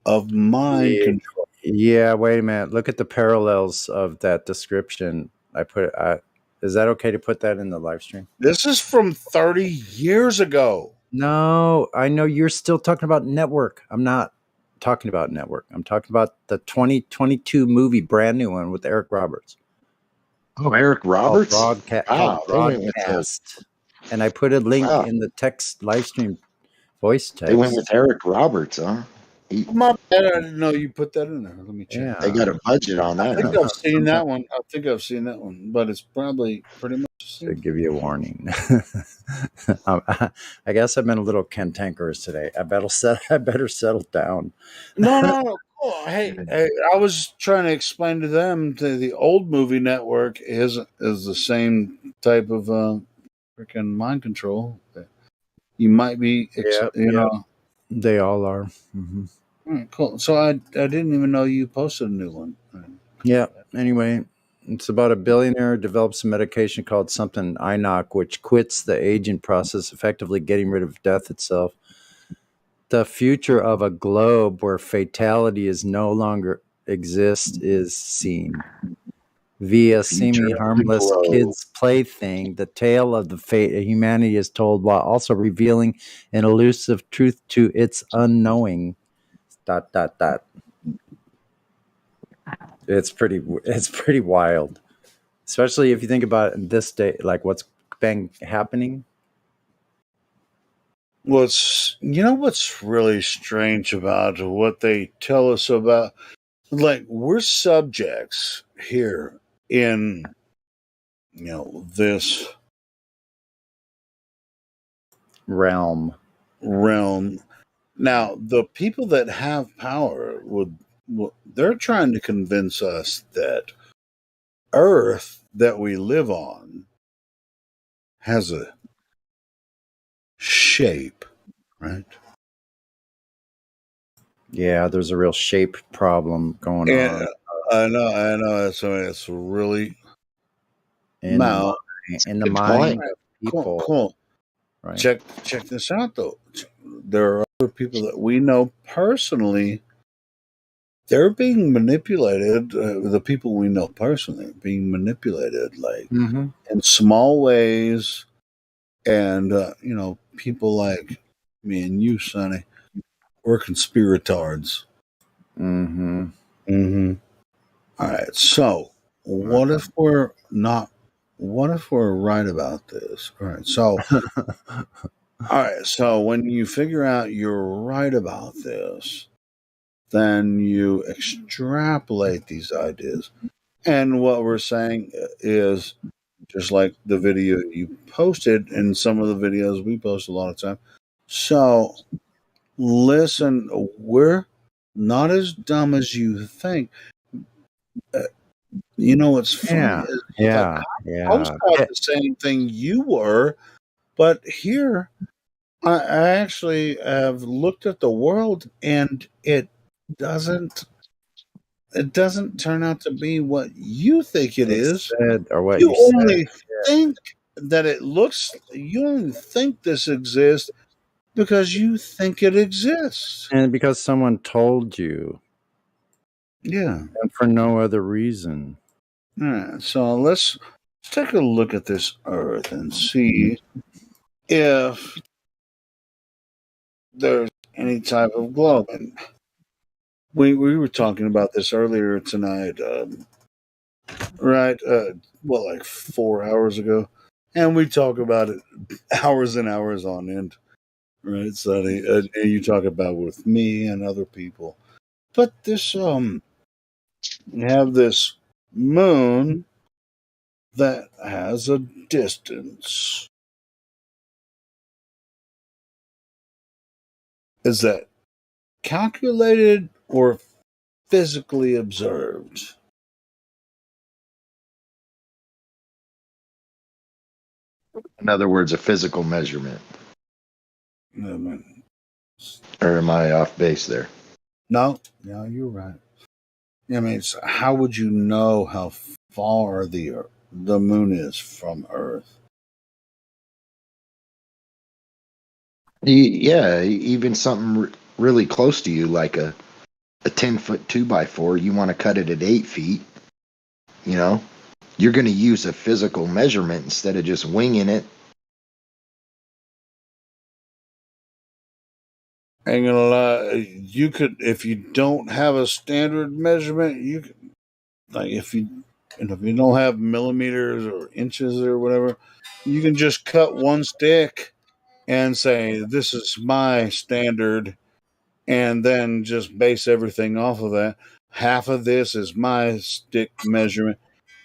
of mind control. Yeah, wait a minute. Look at the parallels of that description. I put it. Is that okay to put that in the live stream? This is from 30 years ago. No, I know you're still talking about network. I'm not talking about network. I'm talking about the 2022 movie, brand new one with Eric Roberts. Oh, Eric Roberts? Called Wow, they went with Broadcast. And I put a link Wow. in the text live stream voice text. They went with Eric Roberts, huh? My bad, I didn't know you put that in there. Let me check. Yeah. They got a budget on I that. think huh? I've seen that one. But it's probably pretty much the To same. give you a warning. I guess I've been a little cantankerous today. I better settle down. No. Cool. Hey, I was trying to explain to them that the old movie network is the same type of freaking mind control. You might be, They all are. Mm-hmm. All right, cool. So I didn't even know you posted a new one. Yeah. Anyway, it's about a billionaire develops a medication called something INOC, which quits the aging process, effectively getting rid of death itself. The future of a globe where fatality is no longer exists is seen. Via seemingly harmless kids' plaything, the tale of the fate of humanity is told while also revealing an elusive truth to its unknowing. ... It's pretty wild, especially if you think about it in this day, like what's been happening. What's really strange about what they tell us about, like, we're subjects here in this realm. Now, the people that have power they're trying to convince us that Earth that we live on has a shape, right? Yeah, there's a real shape problem going on. I know. It's really in the mind of people. Cool. Right. Check this out, though. There are other people that we know personally. They're being manipulated. The people we know personally are being manipulated, like Mm-hmm. in small ways. And people like me and you, Sonny, we're conspiratards. Mm-hmm. Mm-hmm. All right. So what if we're not? What if we're right about this? All right. So all right. So when you figure out you're right about this, then you extrapolate these ideas. And what we're saying is, just like the video you posted and some of the videos we post a lot of time. So listen, we're not as dumb as you think. What's funny is Yeah. I was taught the same thing you were, but here I actually have looked at the world and it doesn't turn out to be what you think it is. Or what You you only said. think that it looks. You only think this exists because you think it exists. And because someone told you. Yeah. And for no other reason. All right. So let's take a look at this Earth and see if there's any type of globe. And we were talking about this earlier tonight, right? Like 4 hours ago, and we talk about it hours and hours on end, right, Sonny? And you talk about with me and other people, but this you have this moon that has a distance. Is that calculated or physically observed? In other words, a physical measurement. No, or am I off base there? No, you're right. I mean, how would you know how far the moon is from Earth? Yeah, even something really close to you, like a 10-foot 2x4, you want to cut it at 8 feet, you're going to use a physical measurement instead of just winging it. Ain't gonna lie, you could, if you don't have a standard measurement, you could, like, if you don't have millimeters or inches or whatever, you can just cut one stick and say, this is my standard, and then just base everything off of that. Half of this is my stick measurement.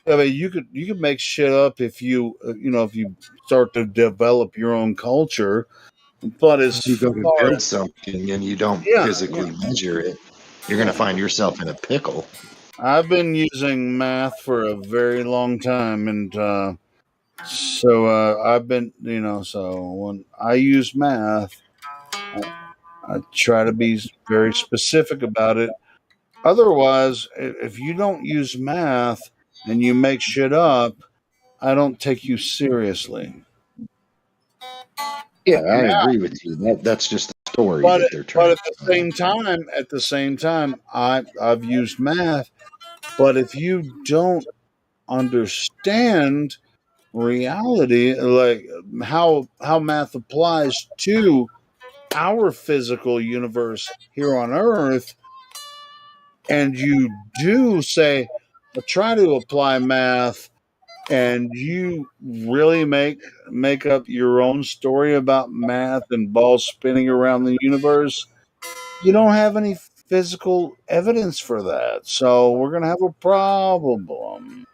I mean, you could make shit up if you if you start to develop your own culture. But as If you go to far build as something and you don't yeah, physically measure it, you're going to find yourself in a pickle. I've been using math for a very long time, and so I've been so when I use math, I try to be very specific about it. Otherwise, if you don't use math and you make shit up, I don't take you seriously. Yeah, I agree with you. That's just a story But that they're but trying at to the tell. same time, I've used math. But if you don't understand reality, like how math applies to our physical universe here on Earth, and you do say, try to apply math, and you really make up your own story about math and balls spinning around the universe, you don't have any physical evidence for that. So we're going to have a problem.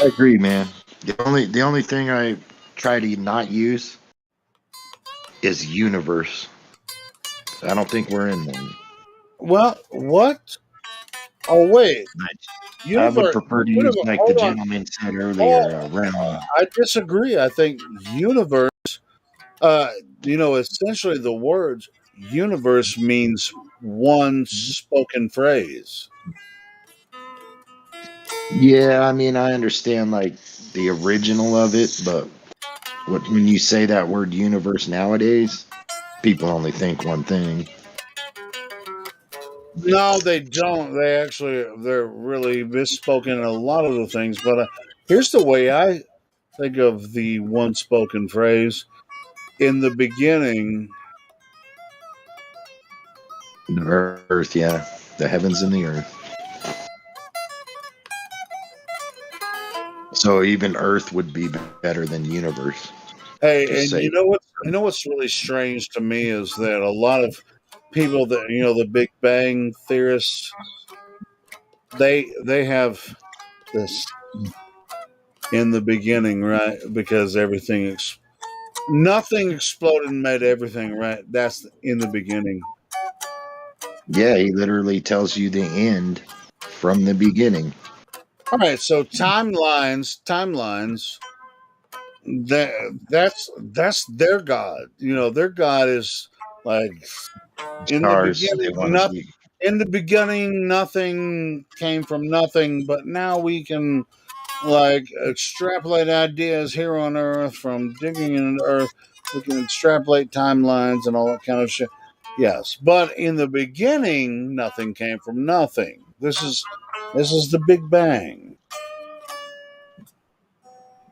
I agree, man. The only thing I try to not use is universe. I don't think we're in one. Well, what? Oh, wait. I would Universe. prefer to use, like the Hold on. gentleman said Oh, earlier, realm. I disagree. I think universe, essentially the words universe means one spoken phrase. Yeah, I mean, I understand like the original of it, but when you say that word universe nowadays, people only think one thing. No, they don't. They're really misspoken in a lot of the things. But here's the way I think of the one spoken phrase. In the beginning, The earth, yeah, the heavens and the earth. So even earth would be better than universe. hey, Just and say what's really strange to me is that a lot of people that the Big Bang theorists, they have this in the beginning, right? Because nothing exploded and made everything, right? That's in the beginning. yeah, he literally tells you the end from the beginning. All right, so timelines, that's their god. Their god is like in the Stars, they beginning, want to be. in the beginning, nothing came from nothing, but now we can like extrapolate ideas here on Earth from digging in the Earth. We can extrapolate timelines and all that kind of shit. Yes, but in the beginning, nothing came from nothing. This is the Big Bang.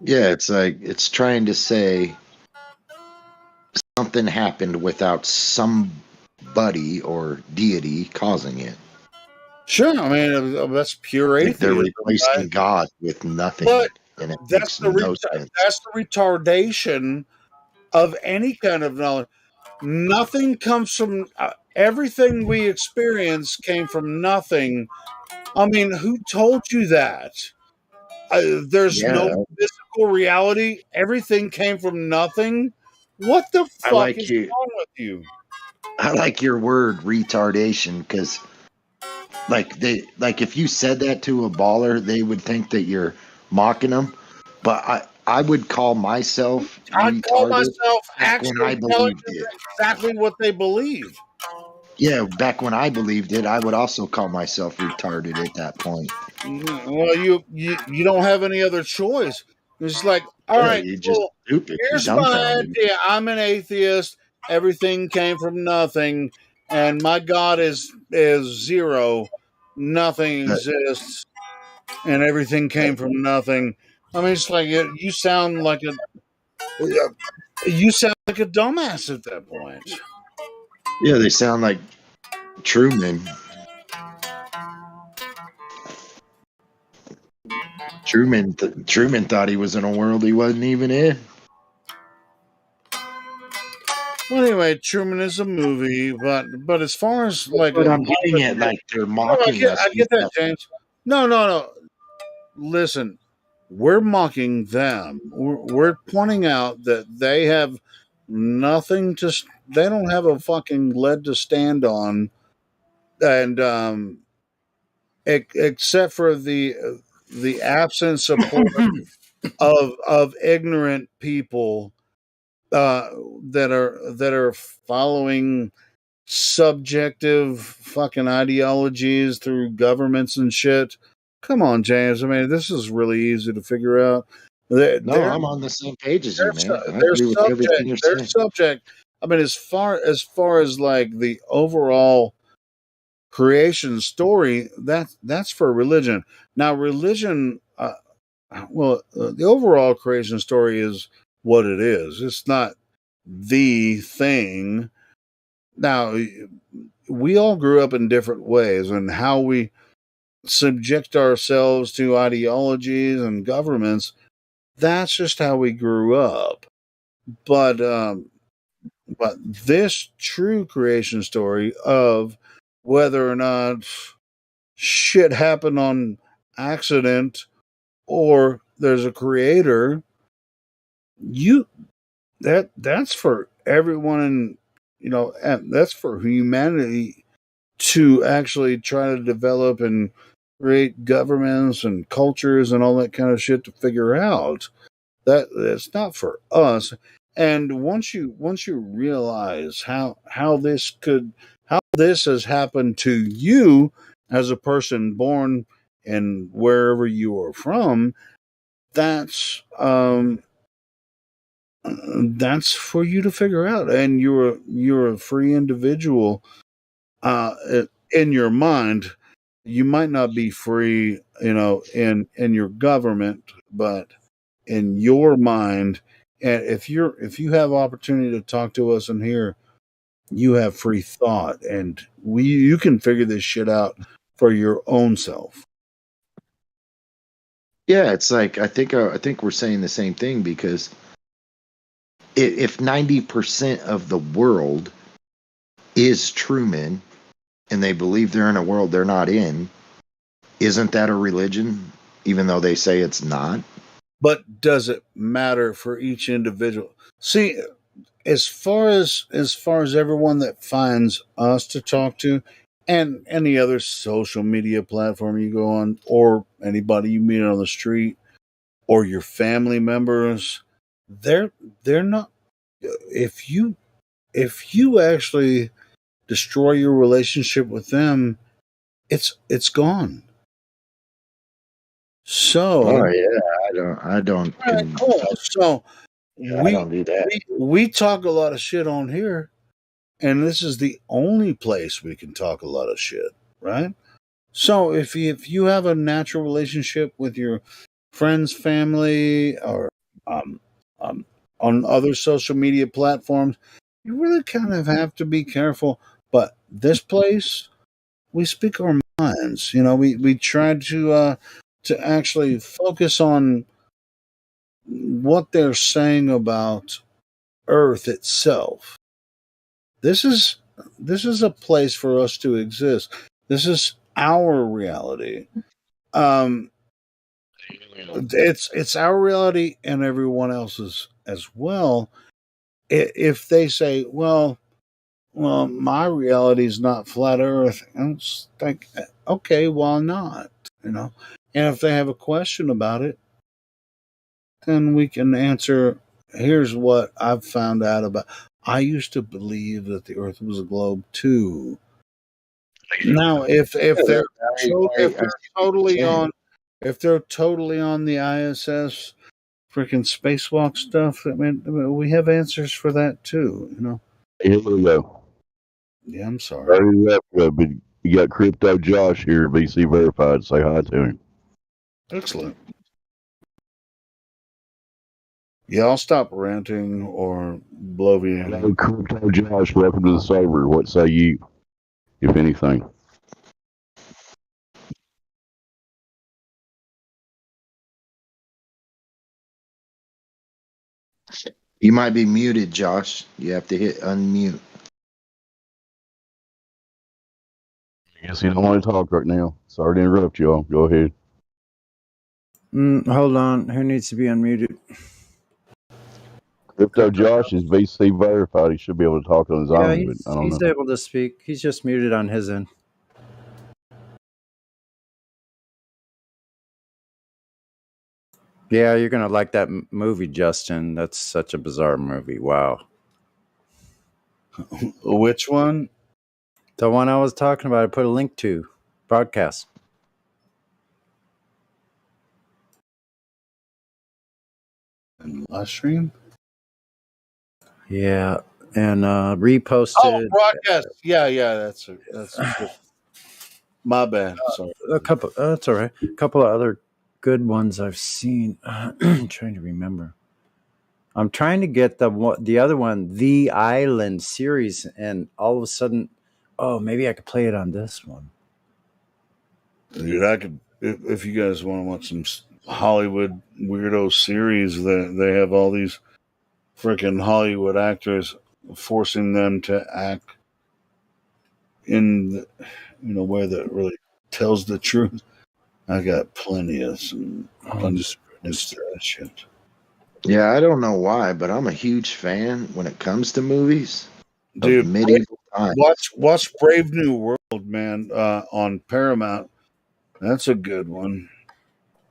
Yeah, it's like it's trying to say something happened without somebody or deity causing it. Sure, I mean that's pure Like they're atheism, right? replacing God with nothing, But and it that's makes the no sense. that's the retardation of any kind of knowledge. Nothing comes from everything we experience came from nothing. I mean, who told you that? There's no Yeah, physical reality. Everything came from nothing. What the I fuck like is you. wrong with you? I like your word retardation because, like if you said that to a baller, they would think that you're mocking them. But I would call myself I call retarded myself back when I actually telling believed them it. exactly what they believe. Yeah, back when I believed it, I would also call myself retarded at that point. Well, you don't have any other choice. It's like, all Yeah, right, you're just cool. stupid. You're Here's my dumbfounded. idea. I'm an atheist. Everything came from nothing, and my God is zero. Nothing exists, and everything came from nothing. I mean, it's like you sound like a dumbass at that point. Yeah, they sound like Truman. Truman thought he was in a world he wasn't even in. Well, anyway, Truman is a movie, but as far as like, But I'm getting at, like, they're mocking us. I get that, James. No. Listen, we're mocking them. We're pointing out that they have nothing to. They don't have a fucking leg to stand on, and except for the absent support of ignorant people that are following subjective fucking ideologies through governments and shit. Come on, James. I mean, this is really easy to figure out. No, I'm on the same page as you, man. I agree with everything you're saying. Subject. I mean, as far as like the overall creation story, that's for religion. Now, religion. The overall creation story is what it is. It's not the thing. Now, we all grew up in different ways, and how we subject ourselves to ideologies and governments, that's just how we grew up. But this true creation story of whether or not shit happened on accident or there's a creator, that's for everyone, and that's for humanity to actually try to develop and create governments and cultures and all that kind of shit to figure out. That's not for us. And once you realize how this has happened to you as a person born in wherever you are from, that's for you to figure out. And you're a free individual in your mind. You might not be free, in your government, but in your mind. And if you have opportunity to talk to us in here, you have free thought, and you can figure this shit out for your own self. Yeah, it's like I think we're saying the same thing, because if 90% of the world is Truman and they believe they're in a world they're not in, isn't that a religion, even though they say it's not? But does it matter for each individual? See, as far as everyone that finds us to talk to, and any other social media platform you go on, or anybody you meet on the street, or your family members, they're not. If you actually destroy your relationship with them, it's gone. So, Oh yeah, I don't. Cool. So I don't do that. we talk a lot of shit on here, and this is the only place we can talk a lot of shit, right? So if you have a natural relationship with your friends, family, or on other social media platforms, you really kind of have to be careful. But this place, we speak our minds. We try to actually focus on what they're saying about Earth itself. This is a place for us to exist. This is our reality. It's our reality and everyone else's as well. If they say, well, my reality is not flat Earth, and it's like, okay, why not? And if they have a question about it, then we can answer. Here's what I've found out about. I used to believe that the Earth was a globe too. Now, if they're totally on the ISS freaking spacewalk stuff, I mean, we have answers for that too. Here we go. Yeah, I'm sorry. But you got Crypto Josh here, VC Verified. Say hi to him. Excellent. Yeah, I'll stop ranting or bloviating. Hello, Crypto Josh. Welcome to the server. What say you, if anything? You might be muted, Josh. You have to hit unmute. I guess you don't want to talk right now. Sorry to interrupt y'all. Go ahead. Hold on. Who needs to be unmuted? Crypto Josh is VC Verified. He should be able to talk on his Yeah, own, but I don't know. he's able to speak. He's just muted on his end. Yeah, you're gonna like that movie, Justin. That's such a bizarre movie. Wow. Which one? The one I was talking about. I put a link to broadcast. And Livestream? Yeah, and reposted. Oh, broadcast. Yeah, that's my bad. Sorry. A couple. That's all right. A couple of other good ones I've seen. I'm trying to remember. I'm trying to get the other one, The Island series, and all of a sudden, oh, maybe I could play it on this one. Dude, I could if you guys want to watch some Hollywood weirdo series, that they have all these freaking Hollywood actors forcing them to act in a way that really tells the truth. I got plenty of some shit. Yeah, I don't know why, but I'm a huge fan when it comes to movies. Dude, of medieval times. watch Brave New World, man, on Paramount. That's a good one.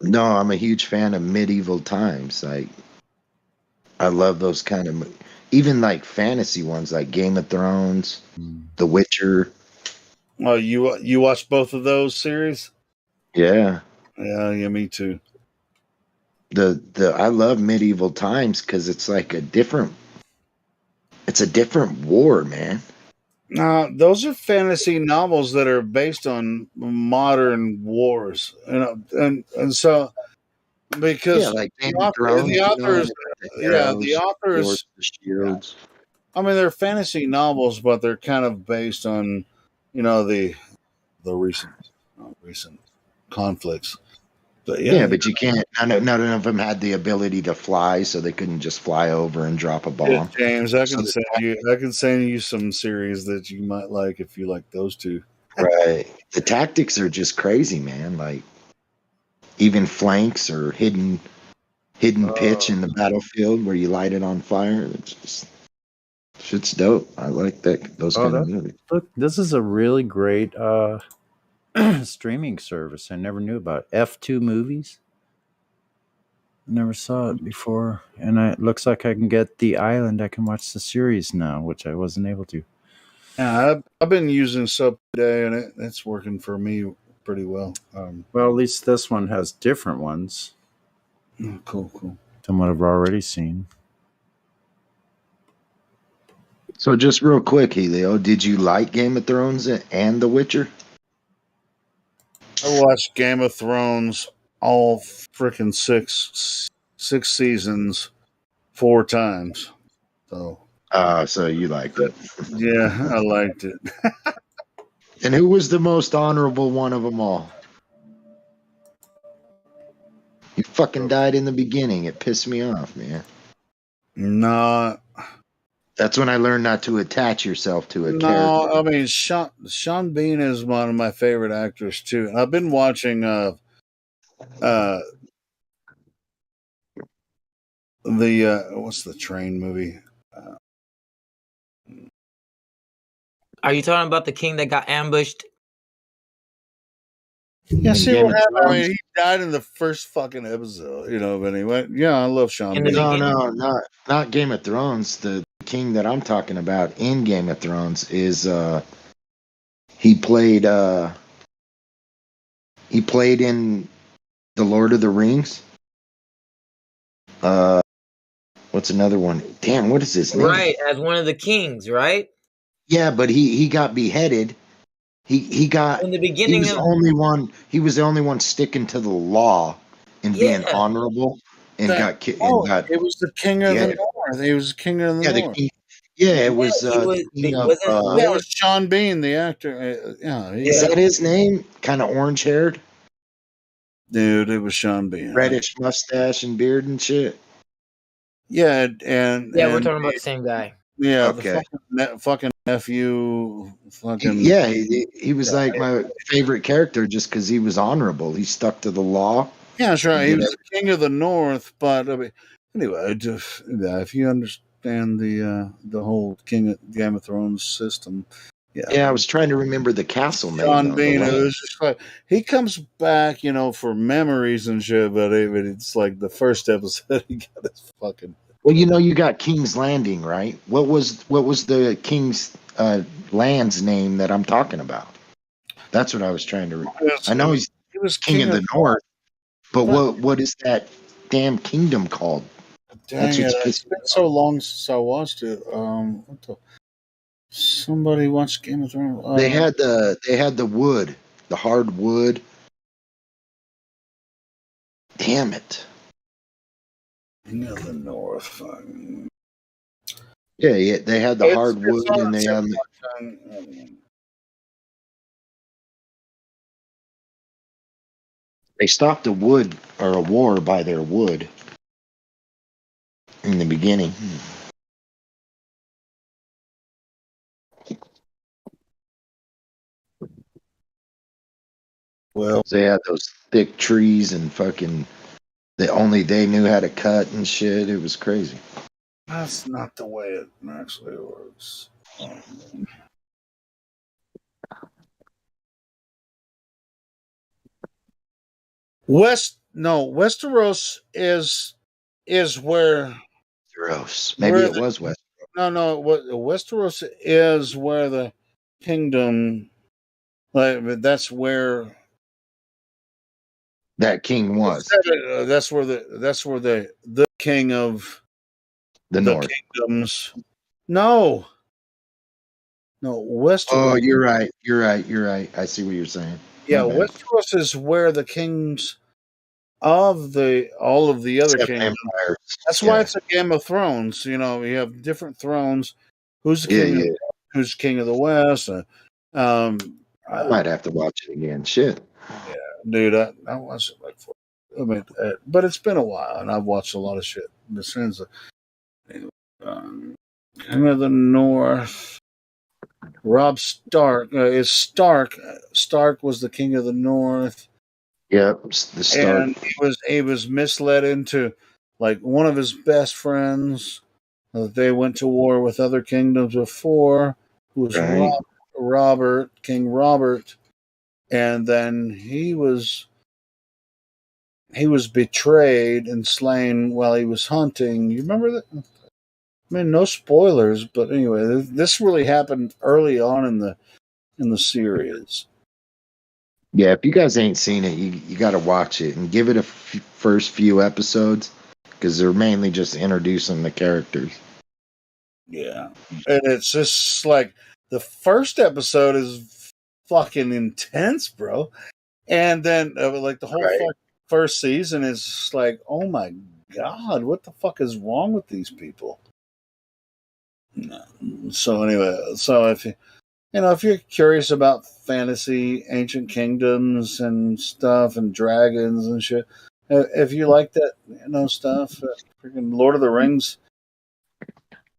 No, I'm a huge fan of medieval times. I love those kind of, even like fantasy ones, like Game of Thrones, The Witcher. Oh, you watched both of those series? Yeah, Yeah, me too. I love medieval times because it's like a different war, man. Those are fantasy novels that are based on modern wars, and so because Yeah, like Game of Thrones, the authors, the authors, swords, the shields. I mean, they're fantasy novels, but they're kind of based on, the recent conflicts. But Yeah, but you can't. None of them had the ability to fly, so they couldn't just fly over and drop a bomb. James, I can send you some series that you might like if you like those two. Right. The tactics are just crazy, man. Like even flanks or hidden pitch in the battlefield where you light it on fire. It's just shit's dope. I like those kind of movies. Look, this is a really great streaming service. I never knew about F2 Movies. I never saw it before, and it looks like I can get The Island. I can watch the series now, which I wasn't able to. Yeah, I've been using Sub today, and it's working for me pretty well. Well, at least this one has different ones. Cool. Than what I've already seen. So just real quick, Helio, did you like Game of Thrones and The Witcher? I watched Game of Thrones all freaking six seasons 4 times. So you liked it. Yeah, I liked it. And who was the most honorable one of them all? He fucking died in the beginning. It pissed me off, man. No. That's when I learned not to attach yourself to a character. No, I mean Sean Bean is one of my favorite actors too. And I've been watching the what's the train movie? Are you talking about the king that got ambushed? Yeah, see what happened? I mean, he died in the first fucking episode, but he went, I love Sean Bean. No, not Game of Thrones. The king that I'm talking about in Game of Thrones is he played in The Lord of the Rings. What's another one? Damn, what is his name? Right, as one of the kings, right? Yeah, but he got beheaded. He got In the he beginning was the of only one. He was the only one sticking to the law and being yeah, honorable, and That, and oh, got it was the king of the yeah north. He was the king of the yeah the north. king. Yeah, it yeah, was he was. the king of. Wasn't Yeah, it William? was Sean Bean, the actor. Yeah, Is Yeah, that his name? Kind of orange haired, dude, it was Sean Bean. reddish mustache and beard and shit. Yeah, and yeah. We're talking about the same guy. yeah, the Okay. fucking nephew, fucking Yeah, he was like my favorite character just because he was honorable. He stuck to the law. yeah, that's right. He Did was the king of the north. But I mean, anyway, just yeah, if you understand the whole Game of Thrones system, Yeah, I was trying to remember the castle name Sean though. The Bean, it land. was just like he comes back, for memories and shit. But it's like the first episode, he got his fucking. Well, you got King's Landing, right? What was the King's land's name that I'm talking about? That's what I was trying to. I know he's He was king of the north, but what is that damn kingdom called? That's Dang it! what's It's pissing me been so long since I watched it. What the? Somebody watched Game of Thrones. They had the wood, the hard wood. Damn it! King of the North. Yeah, they had the hard wood, on and they had. They stopped a wood or a war by their wood in the beginning. Well, they had those thick trees and fucking. Only they knew how to cut and shit. It was crazy. That's not the way it actually works. Westeros is where Gross. Maybe it was West. No, what Westeros is where the kingdom, like that's where That king was that's where the king of the North. kingdoms. No, Westeros. Oh, you're right. You're right. You're right. I see what you're saying. Yeah, My bad. Westeros is where the kings of all of the other Except kingdoms. empires. That's why it's a Game of Thrones. You have different thrones. Who's the king? Yeah. Who's king of the West? I might have to watch it again. Shit. Yeah, dude, I watched it like but it's been a while, and I've watched a lot of shit. Since King of the North. Rob Stark is Stark. Stark was the king of the North. Yep, the Stark. And he was misled into like one of his best friends. They went to war with other kingdoms before. Who was Right. King Robert, and then he was betrayed and slain while he was hunting. You remember that? I mean, no spoilers, but anyway, this really happened early on in the series. Yeah, if you guys ain't seen it, you got to watch it and give it a first few episodes because they're mainly just introducing the characters. Yeah, and it's just like the first episode is fucking intense, bro, and then like the whole first season is just like, oh my god, what the fuck is wrong with these people? So anyway, so if if you're curious about fantasy, ancient kingdoms and stuff, and dragons and shit, if you like that, stuff, freaking Lord of the Rings.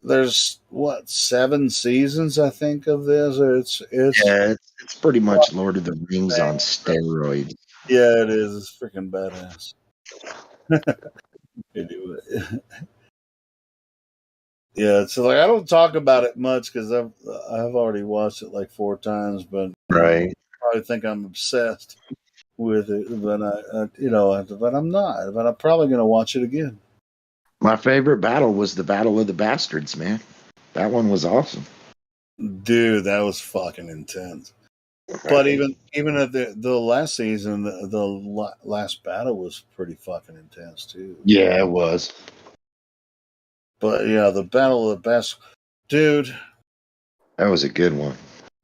There's 7 seasons, I think, of this. It's pretty much Lord of the Rings on steroids. Yeah, it is. It's freaking badass. Anyway. Yeah, so like I don't talk about it much because I've already watched it like 4 times, but right, probably think I'm obsessed with it, but but I'm not. But I'm probably gonna watch it again. My favorite battle was the Battle of the Bastards, man. That one was awesome. Dude, that was fucking intense. Right. But even at the last season, the last battle was pretty fucking intense too. Yeah, it was. But yeah, the Battle of the Bastards, dude. That was a good one.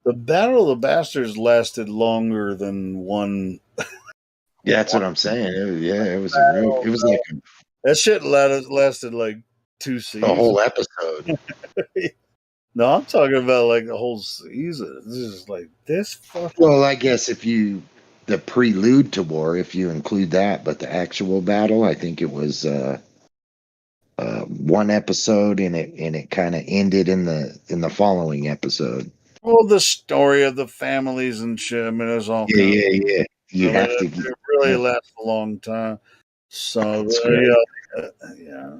The Battle of the Bastards lasted longer than one. Yeah, that's what I'm saying. It was a real. It was like That shit lasted like 2 a seasons. whole episode. No, I'm talking about like the whole season. This is like this fucking. Well, I guess the prelude to war, if you include that, but the actual battle, I think it was one episode, and it kind of ended in the following episode. Well, the story of the families and shit. I mean, there's all kinds. Yeah. You have to. It really lasts a long time. So That's right. yeah,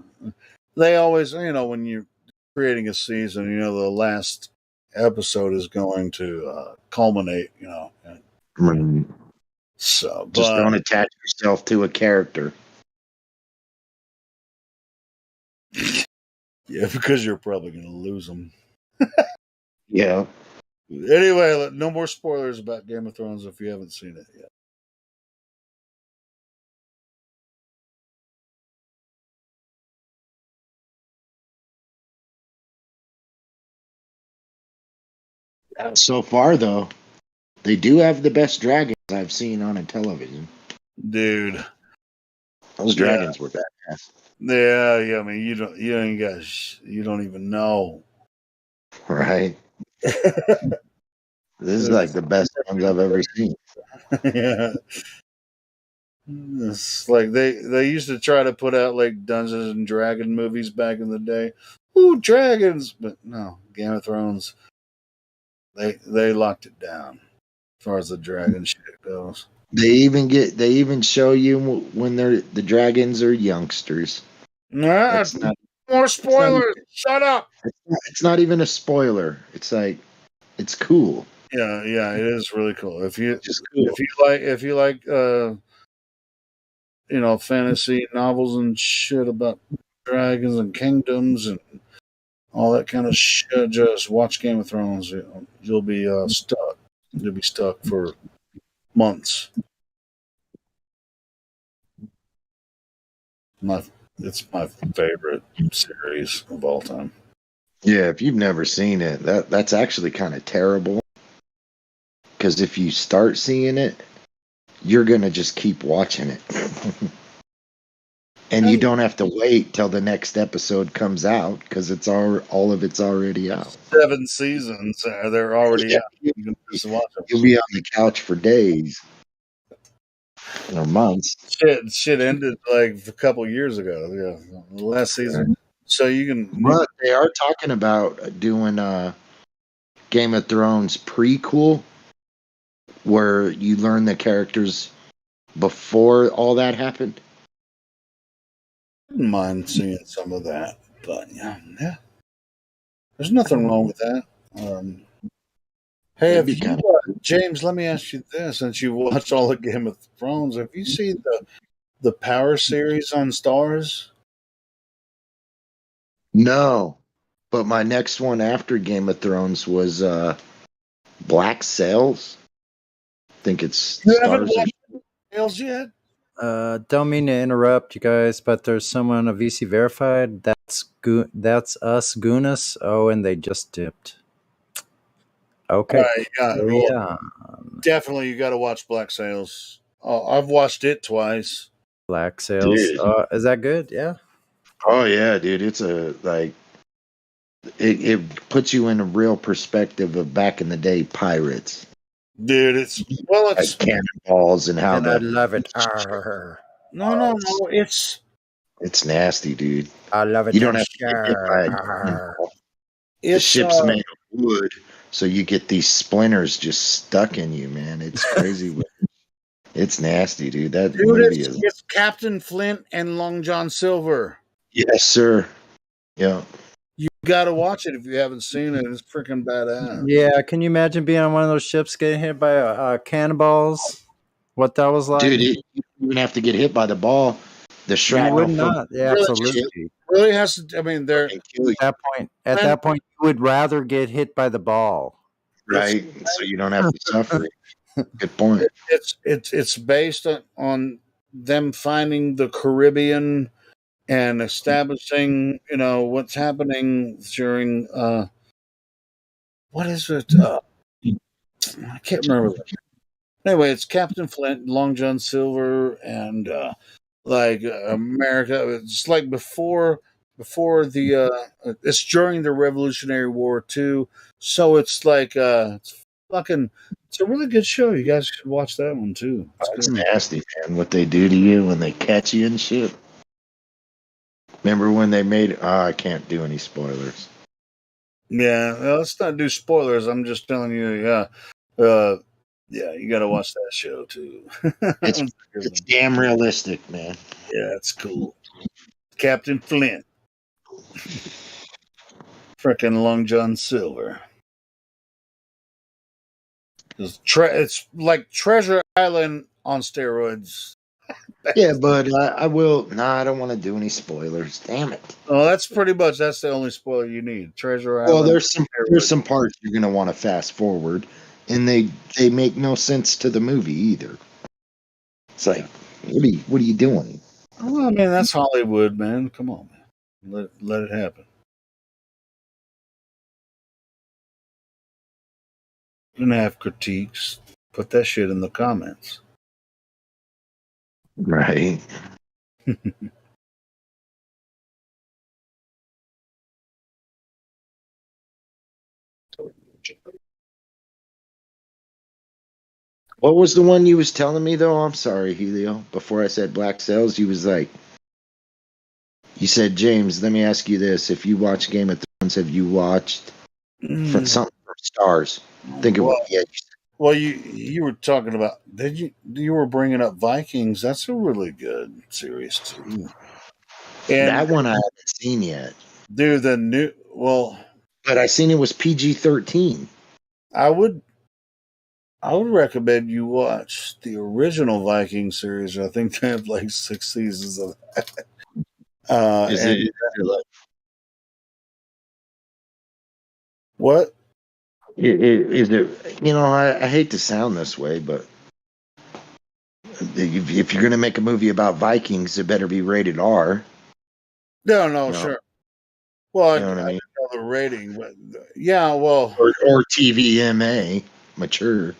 they always, when you're creating a season, the last episode is going to culminate. Right. So, Just but don't attach yourself to a character. yeah, because you're probably going to lose them. Yeah. Anyway, no more spoilers about Game of Thrones if you haven't seen it yet. So far, though, they do have the best dragons I've seen on a television. Dude, those dragons were badass. Yeah. I mean, you don't even know, right? This is like the best ones I've ever seen. Yeah. It's like they used to try to put out like Dungeons and Dragon movies back in the day. Ooh, dragons! But no, Game of Thrones. They locked it down as far as the dragon shit goes. They even show you when the dragons are youngsters. Nah, more spoilers. Shut up. It's not even a spoiler. It's like it's cool. Yeah, it is really cool. If you cool. if you like fantasy novels and shit about dragons and kingdoms and all that kind of shit, just watch Game of Thrones. You'll be stuck. You'll be stuck for months. It's my favorite series of all time. Yeah, if you've never seen it, that's actually kind of terrible. Because if you start seeing it, you're gonna just keep watching it. And you don't have to wait till the next episode comes out because it's all of it's already out. 7 seasons, they're already out. You can just watch them. You'll be on the couch for days or months. Shit ended like a couple years ago. Yeah, the last season. So you can. But they are talking about doing a Game of Thrones prequel where you learn the characters before all that happened. Wouldn't mind seeing some of that, but yeah. There's nothing wrong with that. Hey, have you, James? Let me ask you this: since you watched all of Game of Thrones, have you seen the Power series on Stars? No, but my next one after Game of Thrones was Black Sails. I think it's You haven't Stars. watched Sails yet? Don't mean to interrupt you guys, but there's someone on VC verified. That's us, Gunas. Oh, and they just dipped. Okay. Definitely, you got to watch Black Sails. Oh, I've watched it twice. Black Sails. Is that good? Yeah. Oh yeah, dude. It's it puts you in a real perspective of back in the day pirates. Dude, it's like cannonballs and how I love it. No, it's nasty, dude. I love it. You don't have to get hit by a cannonball. The ship's made of wood, so you get these splinters just stuck in you, man. It's crazy. It's nasty, dude. That movie is. It's Captain Flint and Long John Silver. Yes, sir. Yeah. You got to watch it if you haven't seen it. It's freaking badass. Yeah, can you imagine being on one of those ships getting hit by cannonballs? What that was like? Dude, you even have to get hit by the ball. The shrapnel. You would not. Yeah, absolutely. Really has to. I mean, they're at that point, you would rather get hit by the ball, right? So you don't have to suffer. Good point. It's based on them finding the Caribbean and establishing, what's happening during what is it? I can't remember. Anyway, it's Captain Flint, Long John Silver, and America. It's like before the. It's during the Revolutionary War too. So it's like it's fucking. It's a really good show. You guys should watch that one too. It's It's good. nasty, man. What they do to you when they catch you and shit. Remember when they made? Oh, I can't do any spoilers. Yeah, well, let's not do spoilers. I'm just telling you. Yeah, you got to watch that show too. That It's one's a good it's one. damn realistic, man. Yeah, it's cool. Captain Flint, frickin' Long John Silver. It's like Treasure Island on steroids. Yeah, but I will. Nah, I don't want to do any spoilers. Damn it. Oh, that's the only spoiler you need. Treasure Well, Island. there's some parts you're gonna want to fast forward, and they make no sense to the movie either. It's like, what are you doing? Well, I mean, that's Hollywood, man. Come on, man. Let it happen. You can have critiques. Put that shit in the comments. Right. What was the one you was telling me though? I'm sorry, Helio. Before I said Black Sails, you was like, you said, James, let me ask you this: if you watch Game of Thrones, have you watched something from Stars? Think it was, yeah. Well, you were talking about you were bringing up Vikings. That's a really good series too. And That one I haven't seen yet. Dude, the new but I seen it was PG-13. I would recommend you watch the original Viking series. I think they have like 6 seasons of that. Is it like, what? Is it? You know, I hate to sound this way, but if you're gonna make a movie about Vikings, it better be rated R. No, You know, sure. Well, you know what I mean? don't know the rating, but yeah, well, or TVMA, mature.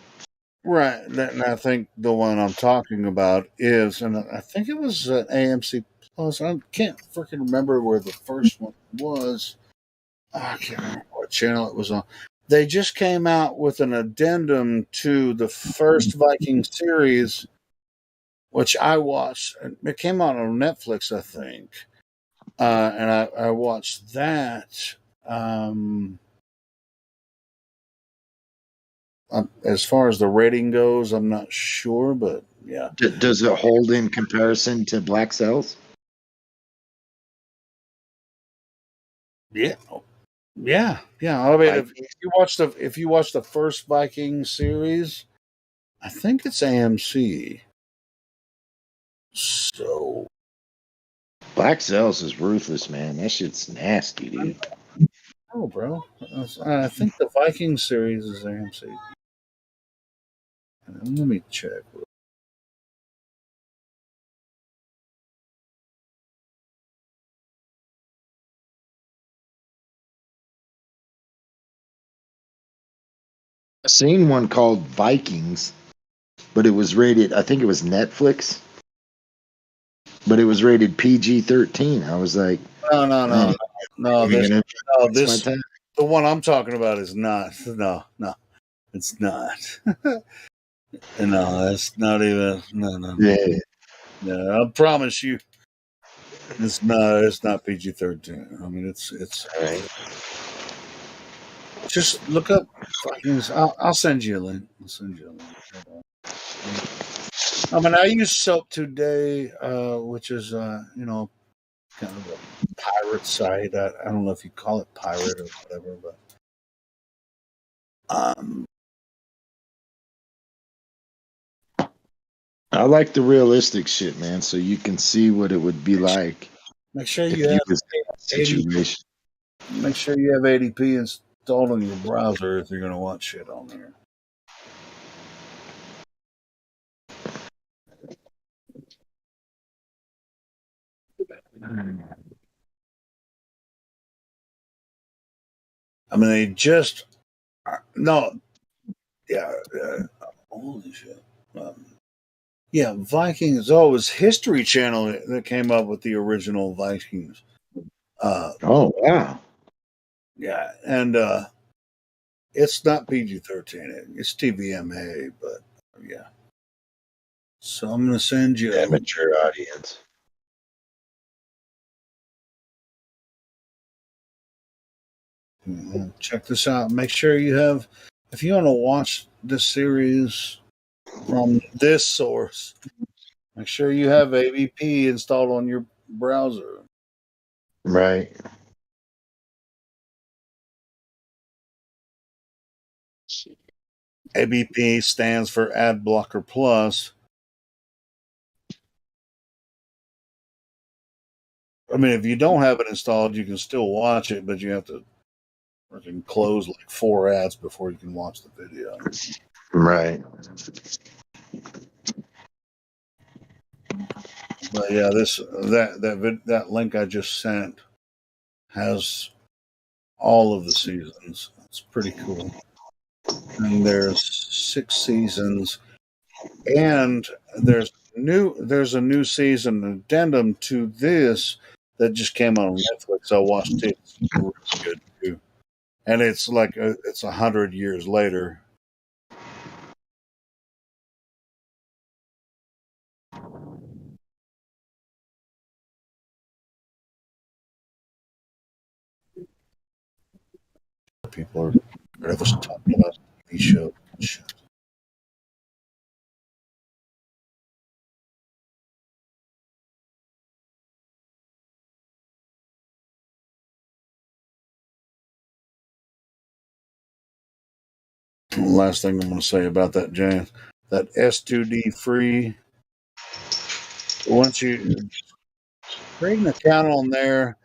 right. And I think the one I'm talking about is, and I think it was an AMC Plus. I can't freaking remember where the first one was. I can't remember what channel it was on. They just came out with an addendum to the first Viking series, which I watched. It came out on Netflix, I think, and I watched that. As far as the rating goes, I'm not sure, but yeah. Does it hold in comparison to Black Cells? Yeah. Yeah. I mean, if you watch the first Viking series, I think it's AMC. So Black Cells is ruthless, man. That shit's nasty, dude. Oh, bro. I think the Viking series is AMC. Let me check. I seen one called Vikings, but it was rated. I think it was Netflix, but it was rated PG-13. I was like, No. This The one I'm talking about is not. No, it's not. No, that's not even. No. Yeah. No, I promise you, it's not. It's not PG-13. I mean, it's. Just look up Vikings. I'll send you a link. I mean, I use Soap Today, which is kind of a pirate site. I don't know if you call it pirate or whatever, but I like the realistic shit, man. So you can see what it would be like. make sure if you have was in that situation. Make sure you have ADP installed on your browser if you're going to watch shit on there. I mean, they just No, yeah, holy shit. Yeah, Vikings. Oh, it was History Channel that came up with the original Vikings. Oh wow. Yeah, and it's not PG-13. It's TVMA, but yeah. So I'm gonna send you. Amateur audience. Check this out. Make sure you have, if you want to watch this series from this source, make sure you have AVP installed on your browser. Right. ABP stands for Ad Blocker Plus. I mean, if you don't have it installed, you can still watch it, but you have to freaking close like 4 ads before you can watch the video. Right. But yeah, that link I just sent has all of the seasons. It's pretty cool. And there's 6 seasons, and there's a new season addendum to this that just came out on Netflix. I watched it. It's really good too, and it's like it's 100 years later. People are talking about TV show. Shit. Last thing I'm going to say about that, James, that S2D free. Once you create an account on there,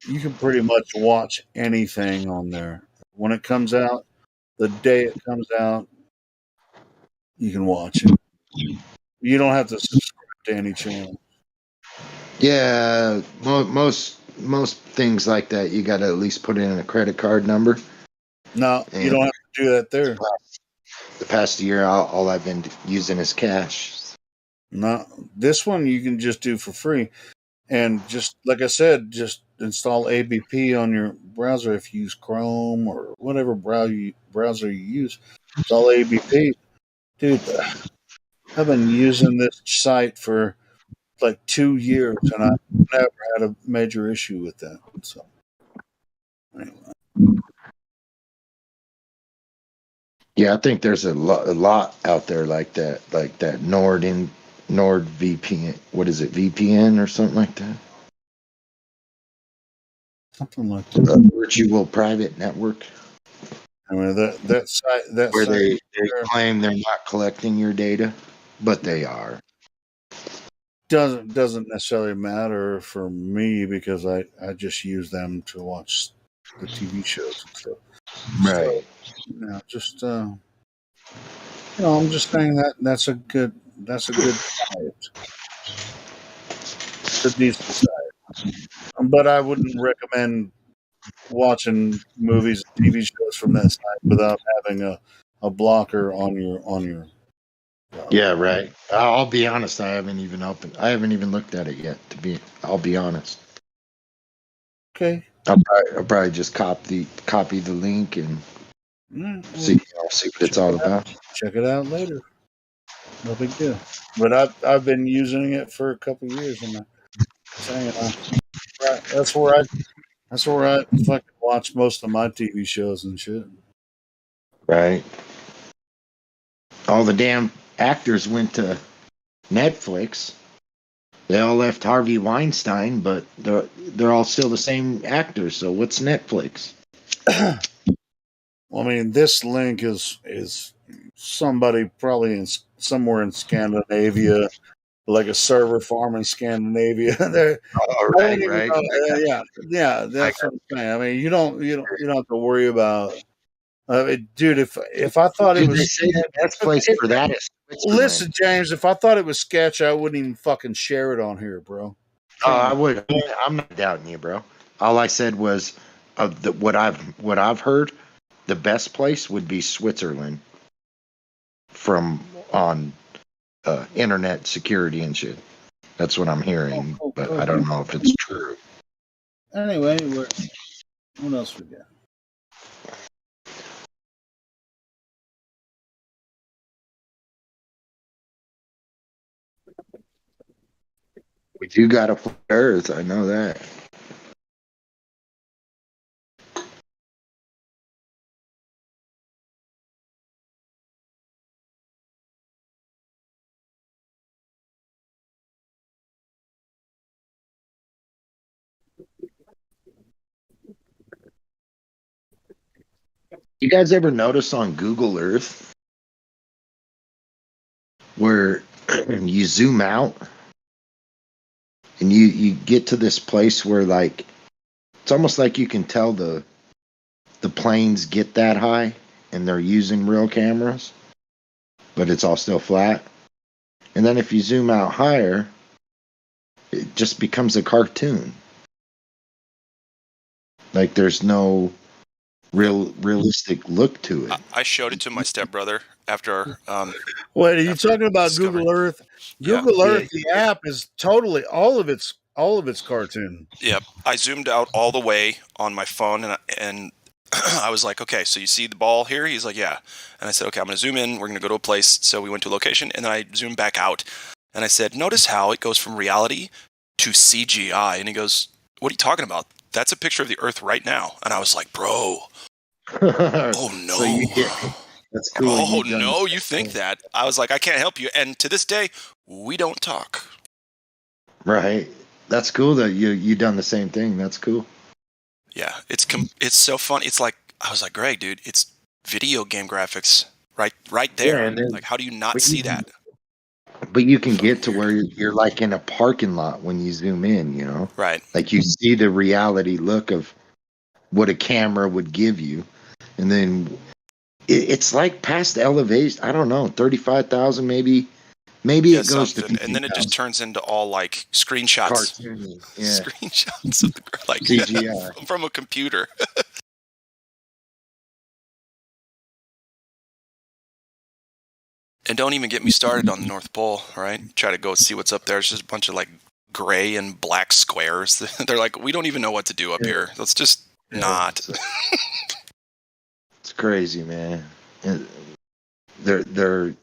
you can pretty much watch anything on there. When it comes out, the day it comes out, you can watch it. You don't have to subscribe to any channel. Yeah, most things like that, you got to at least put in a credit card number. No, you don't have to do that there. The past year, all I've been using is cash. No, this one you can just do for free. And just like I said, just install ABP on your browser if you use Chrome or whatever browser you use. Install ABP. Dude, I've been using this site for like 2 years and I've never had a major issue with that. So, anyway. Yeah, I think there's a lot out there like that NordVPN. What is it, VPN or something like that? Something like that. A virtual private network. I mean that site where they claim they're not collecting your data, but they are. Doesn't necessarily matter for me because I just use them to watch the TV shows and stuff. Right. So, just I'm just saying that's a good site. It's a decent site. But I wouldn't recommend watching movies and TV shows from that site without having a blocker on your Yeah, right. I'll be honest. I haven't even looked at it yet. I'll be honest. Okay. I'll probably just copy the link and see what it's all about. Check it out later. No big deal. But I've been using it for a couple of years, and I'm saying that's where I fucking watch most of my TV shows and shit. Right. All the damn actors went to Netflix. They all left Harvey Weinstein, but they're all still the same actors. So what's Netflix? Well, I mean, this link is somebody probably somewhere in Scandinavia, like a server farm in Scandinavia. Right. Yeah. That's what I'm saying. I mean, you don't have to worry about. Dude, if I thought it was, they say the best place for that is Switzerland. Listen, James, if I thought it was sketch, I wouldn't even fucking share it on here, bro. I would. I'm not doubting you, bro. All I said was what I've heard. the best place would be Switzerland from on internet security and shit. That's what I'm hearing, but I don't know if it's true. Anyway, what else we got? We do got a flat Earth. I know that. You guys ever notice on Google Earth where you zoom out and you get to this place where like it's almost like you can tell the planes get that high and they're using real cameras, but it's all still flat. And then if you zoom out higher, it just becomes a cartoon. Like there's no realistic look to it. I showed it to my stepbrother after. Wait, are you talking about discovering- Google Earth? Yeah. Google Earth, the app is totally all of its cartoon. Yep, I zoomed out all the way on my phone, and I was like, okay, so you see the ball here? He's like, yeah. And I said, okay, I'm going to zoom in. We're going to go to a place. So we went to a location, and then I zoomed back out. And I said, notice how it goes from reality to CGI. And he goes, what are you talking about? That's a picture of the Earth right now. And I was like, bro. Oh, no. So that's cool. Oh, no, you think that. I was like, I can't help you. And to this day, we don't talk. Right. That's cool that you done the same thing. That's cool. Yeah, it's so fun. It's like, I was like, Greg, dude, it's video game graphics right there. Yeah, and then- like, how do you not see that? But you can get to where you're like in a parking lot when you zoom in, you know? Right. Like you see the reality look of what a camera would give you. And then it's like past elevation. I don't know, 35,000 maybe. Maybe Yeah, it goes something. to And then it just turns into all like screenshots. cartoony. Yeah. Screenshots of the like CGI. from a computer. And don't even get me started on the North Pole, right? Try to go see what's up there. It's just a bunch of like gray and black squares. They're like, we don't even know what to do up here. Let's just not. It's crazy, man. And their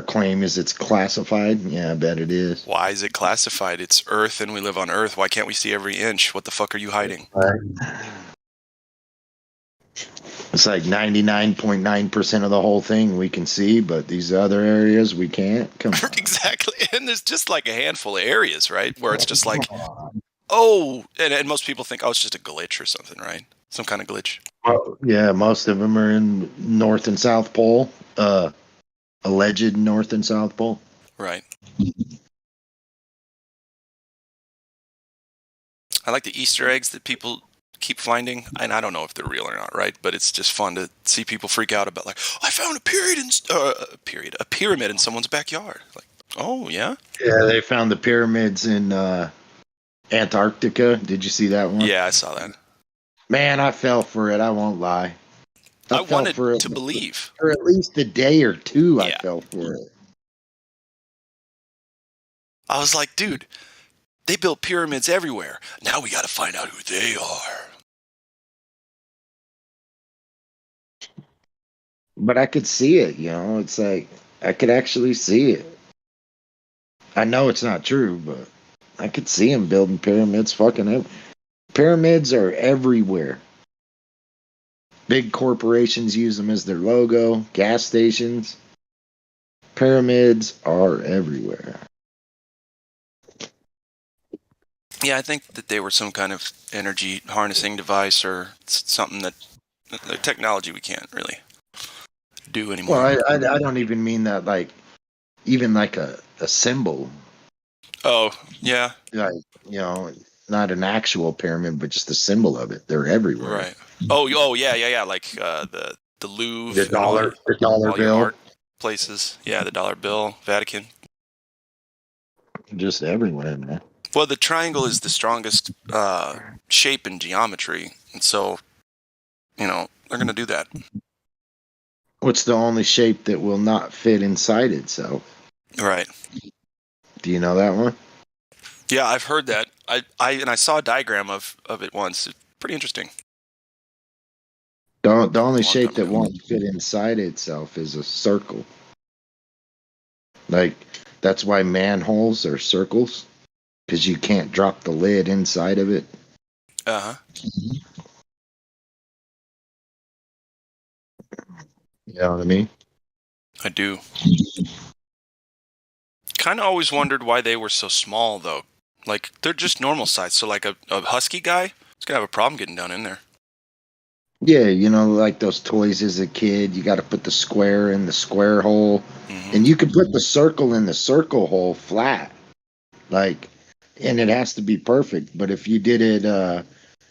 claim is it's classified. Yeah, I bet it is. Why is it classified? It's Earth and we live on Earth. Why can't we see every inch? What the fuck are you hiding? It's like 99.9% of the whole thing we can see, but these other areas we can't. Come on. Exactly. And there's just like a handful of areas, right? Where it's just like, oh, and most people think, oh, it's just a glitch or something, right? Some kind of glitch. Well, yeah, most of them are in North and South Pole. Alleged North and South Pole. Right. I like the Easter eggs that people keep finding, and I don't know if they're real or not, right? But it's just fun to see people freak out about like, I found a pyramid in someone's backyard. Like, oh yeah, Yeah, they found the pyramids in Antarctica. Did you see that one? yeah, I saw that. Man, I fell for it. I won't lie. I fell wanted for it to believe. for at least a day or two. I Yeah. fell for it. I was like, dude, they built pyramids everywhere. Now we got to find out who they are. But I could see it, you know. It's like I could actually see it. I know it's not true, but I could see them building pyramids. Pyramids are everywhere. Big corporations use them as their logo. Gas stations. Pyramids are everywhere. Yeah, I think that they were some kind of energy harnessing device or something that the technology we can't really do anymore. Well, I don't even mean that like, even like a symbol. Oh, yeah. Like, you know, not an actual pyramid, but just a symbol of it. They're everywhere. Right. Oh, yeah. Like the Louvre, The dollar, the dollar all your bill. art places. Yeah, the dollar bill, Vatican. Just everywhere, man. Well, the triangle is the strongest shape in geometry, and so, you know, they're going to do that. What's the only shape that will not fit inside itself? Right. Do you know that one? Yeah, I've heard that. I saw a diagram of it once. It's pretty interesting. The only shape that won't fit inside itself is a circle. Like, that's why manholes are circles, because you can't drop the lid inside of it. Uh-huh. You know what I mean? I do. Kind of always wondered why they were so small, though. Like, they're just normal size. So, like, a husky guy is going to have a problem getting down in there. Yeah, you know, like those toys as a kid, you got to put the square in the square hole, and you can put the circle in the circle hole flat, like, and it has to be perfect. But if you did it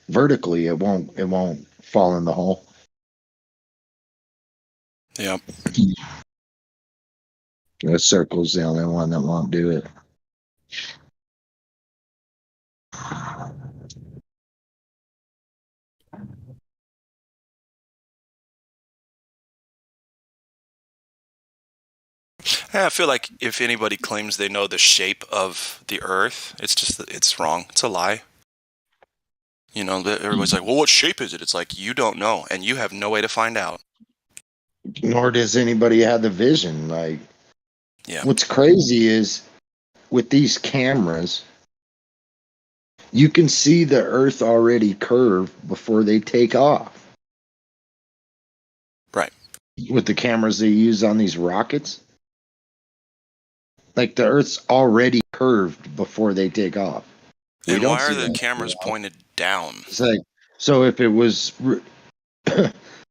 vertically, it won't fall in the hole. Yep. The circle's the only one that won't do it. Yeah, I feel like if anybody claims they know the shape of the Earth, it's wrong. It's a lie. You know, everybody's like, well, what shape is it? It's like, you don't know, and you have no way to find out. Nor does anybody have the vision. Like, yeah. What's crazy is with these cameras, you can see the Earth already curved before they take off. Right. With the cameras they use on these rockets. Like, the Earth's already curved before they take off. And why are the cameras pointed down? It's like, so if it was,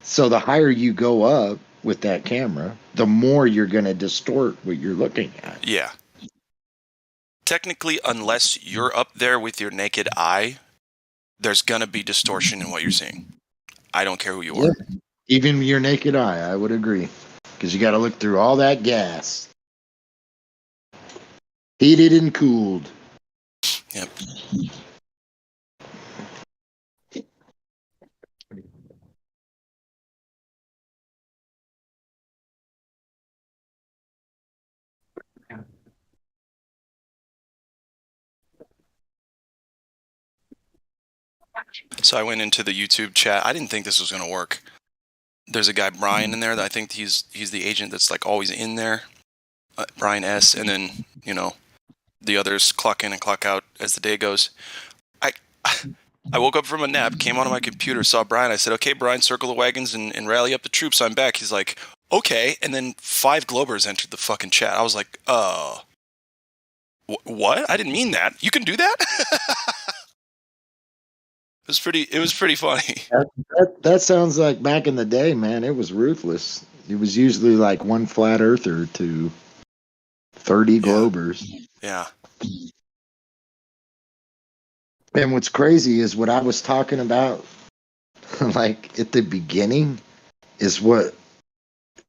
so the higher you go up with that camera, the more you're going to distort what you're looking at. Yeah. Technically, unless you're up there with your naked eye, there's going to be distortion in what you're seeing. I don't care who you are. Even your naked eye, I would agree. Because you got to look through all that gas. Heated and cooled. Yep. So I went into the YouTube chat. I didn't think this was going to work. There's a guy, Brian, in there that I think he's the agent that's like always in there. Brian S. And then, you know, the others clock in and clock out as the day goes. I woke up from a nap, came onto my computer, saw Brian. I said, okay, Brian, circle the wagons and rally up the troops. I'm back. He's like, okay. And then 5 Globers entered the fucking chat. I was like, what? I didn't mean that. You can do that? It was pretty funny. That sounds like back in the day, man. It was ruthless. It was usually like one flat earther to 30 Globers. Yeah. And what's crazy is what I was talking about, like at the beginning, is what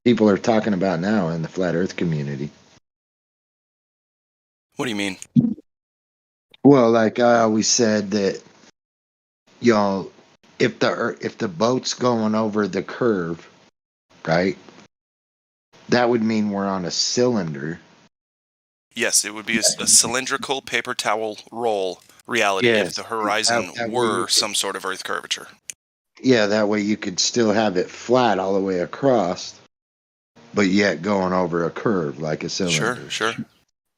people are talking about now in the flat Earth community. What do you mean? Well, like I always said that, y'all, if the boat's going over the curve, right, that would mean we're on a cylinder. Yes, it would be a cylindrical paper towel roll reality if the horizon were some sort of Earth curvature. Yeah, that way you could still have it flat all the way across, but yet going over a curve like a cylinder. Sure.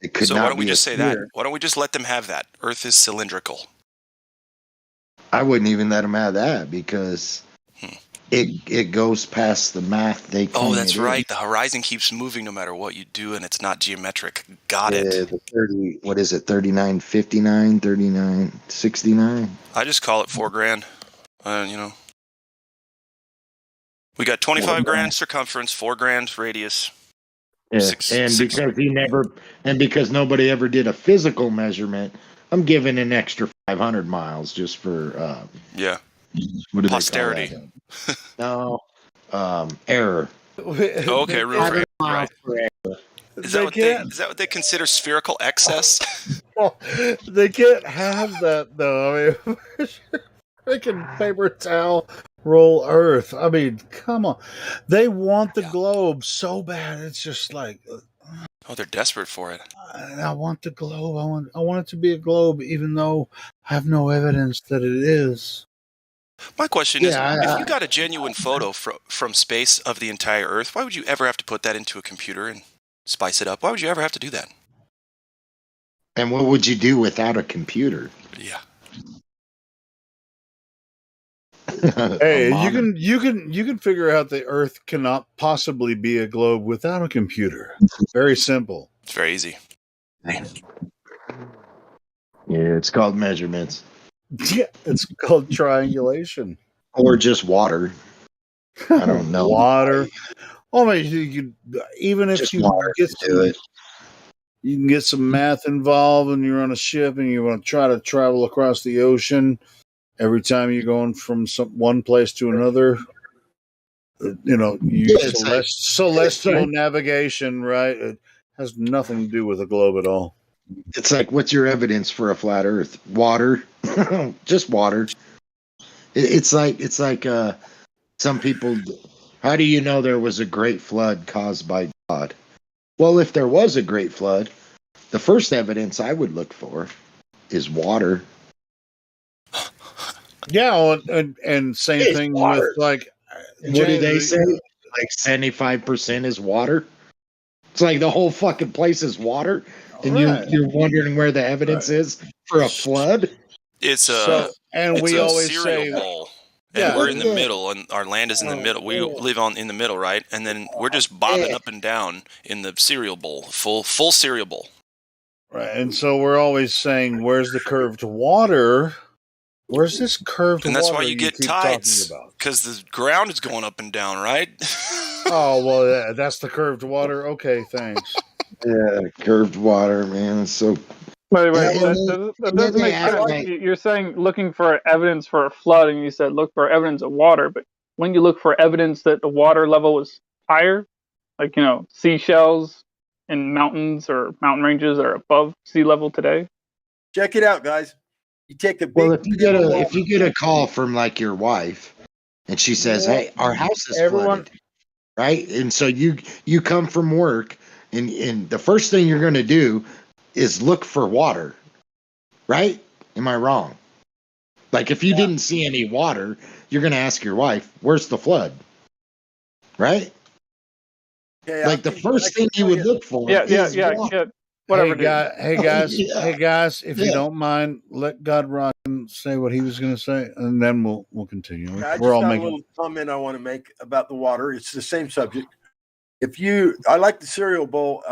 It could so not why don't we be just a say sphere. that? Why don't we just let them have that? Earth is cylindrical. I wouldn't even let them have that because it goes past the math they claim. Oh, that's it right. is. The horizon keeps moving no matter what you do, and it's not geometric. Got it. The 30, what is it, 39.59, 39.69? I just call it $4,000. You know. We got 25 grand circumference, 4 grand radius. Yeah. Because nobody ever did a physical measurement, I'm giving an extra 500 miles just for posterity. No, error. Okay, room for error. Right. Is that what they consider spherical excess? They can't have that though. I mean, freaking paper towel roll Earth. I mean, come on. They want the globe so bad. It's just like, Oh, they're desperate for it. I want the globe. I want it to be a globe, even though I have no evidence that it is. My question is, if you got a genuine photo from space of the entire Earth, why would you ever have to put that into a computer and spice it up? Why would you ever have to do that? And what would you do without a computer? Yeah. Hey, you can figure out the Earth cannot possibly be a globe without a computer. Very simple. It's very easy. Yeah, it's called measurements. Yeah, it's called triangulation. Or just water. I don't know. Water. Oh man, you could, even if Just you water get to do it. you can get some math involved, and you're on a ship, and you want to try to travel across the ocean. Every time you're going from one place to another, you use celestial navigation, right? It has nothing to do with a globe at all. It's like, what's your evidence for a flat Earth? Water, just water. It's like some people. How do you know there was a great flood caused by God? Well, if there was a great flood, the first evidence I would look for is water. Yeah, and same It's thing water. with like. What do they say? Like 75% is water. It's like the whole fucking place is water, and Right. you're wondering where the evidence is for a flood. It's we always cereal say, bowl, and we're in the middle, and our land is in the middle. We live in the middle, right? And then we're just bobbing up and down in the cereal bowl, full cereal bowl. Right, and so we're always saying, "Where's the curved water? Where's this curved water?" And that's why you get keep tides, talking about? because the ground is going up and down, right? Oh well, that's the curved water. Okay, thanks. Yeah, curved water, man. It's so. Wait, Yeah, that doesn't make sense. You're saying looking for evidence for a flood, and you said look for evidence of water, but when you look for evidence that the water level was higher, like seashells in mountains or mountain ranges are above sea level today. Check it out, guys. You take a big. Well, if you get a call from like your wife, and she says, "Hey, our house is flooded," right? And so you come from work, and the first thing you're going to do is look for water, right? Am I wrong? Like if you didn't see any water, you're going to ask your wife, "Where's the flood?" Right? Like the first thing you would look for is water. Whatever. Hey guys, if you don't mind, let God rock and say what he was going to say, and then we'll continue. I just We're all got making. a little comment I want to make about the water. It's the same subject. I like the cereal bowl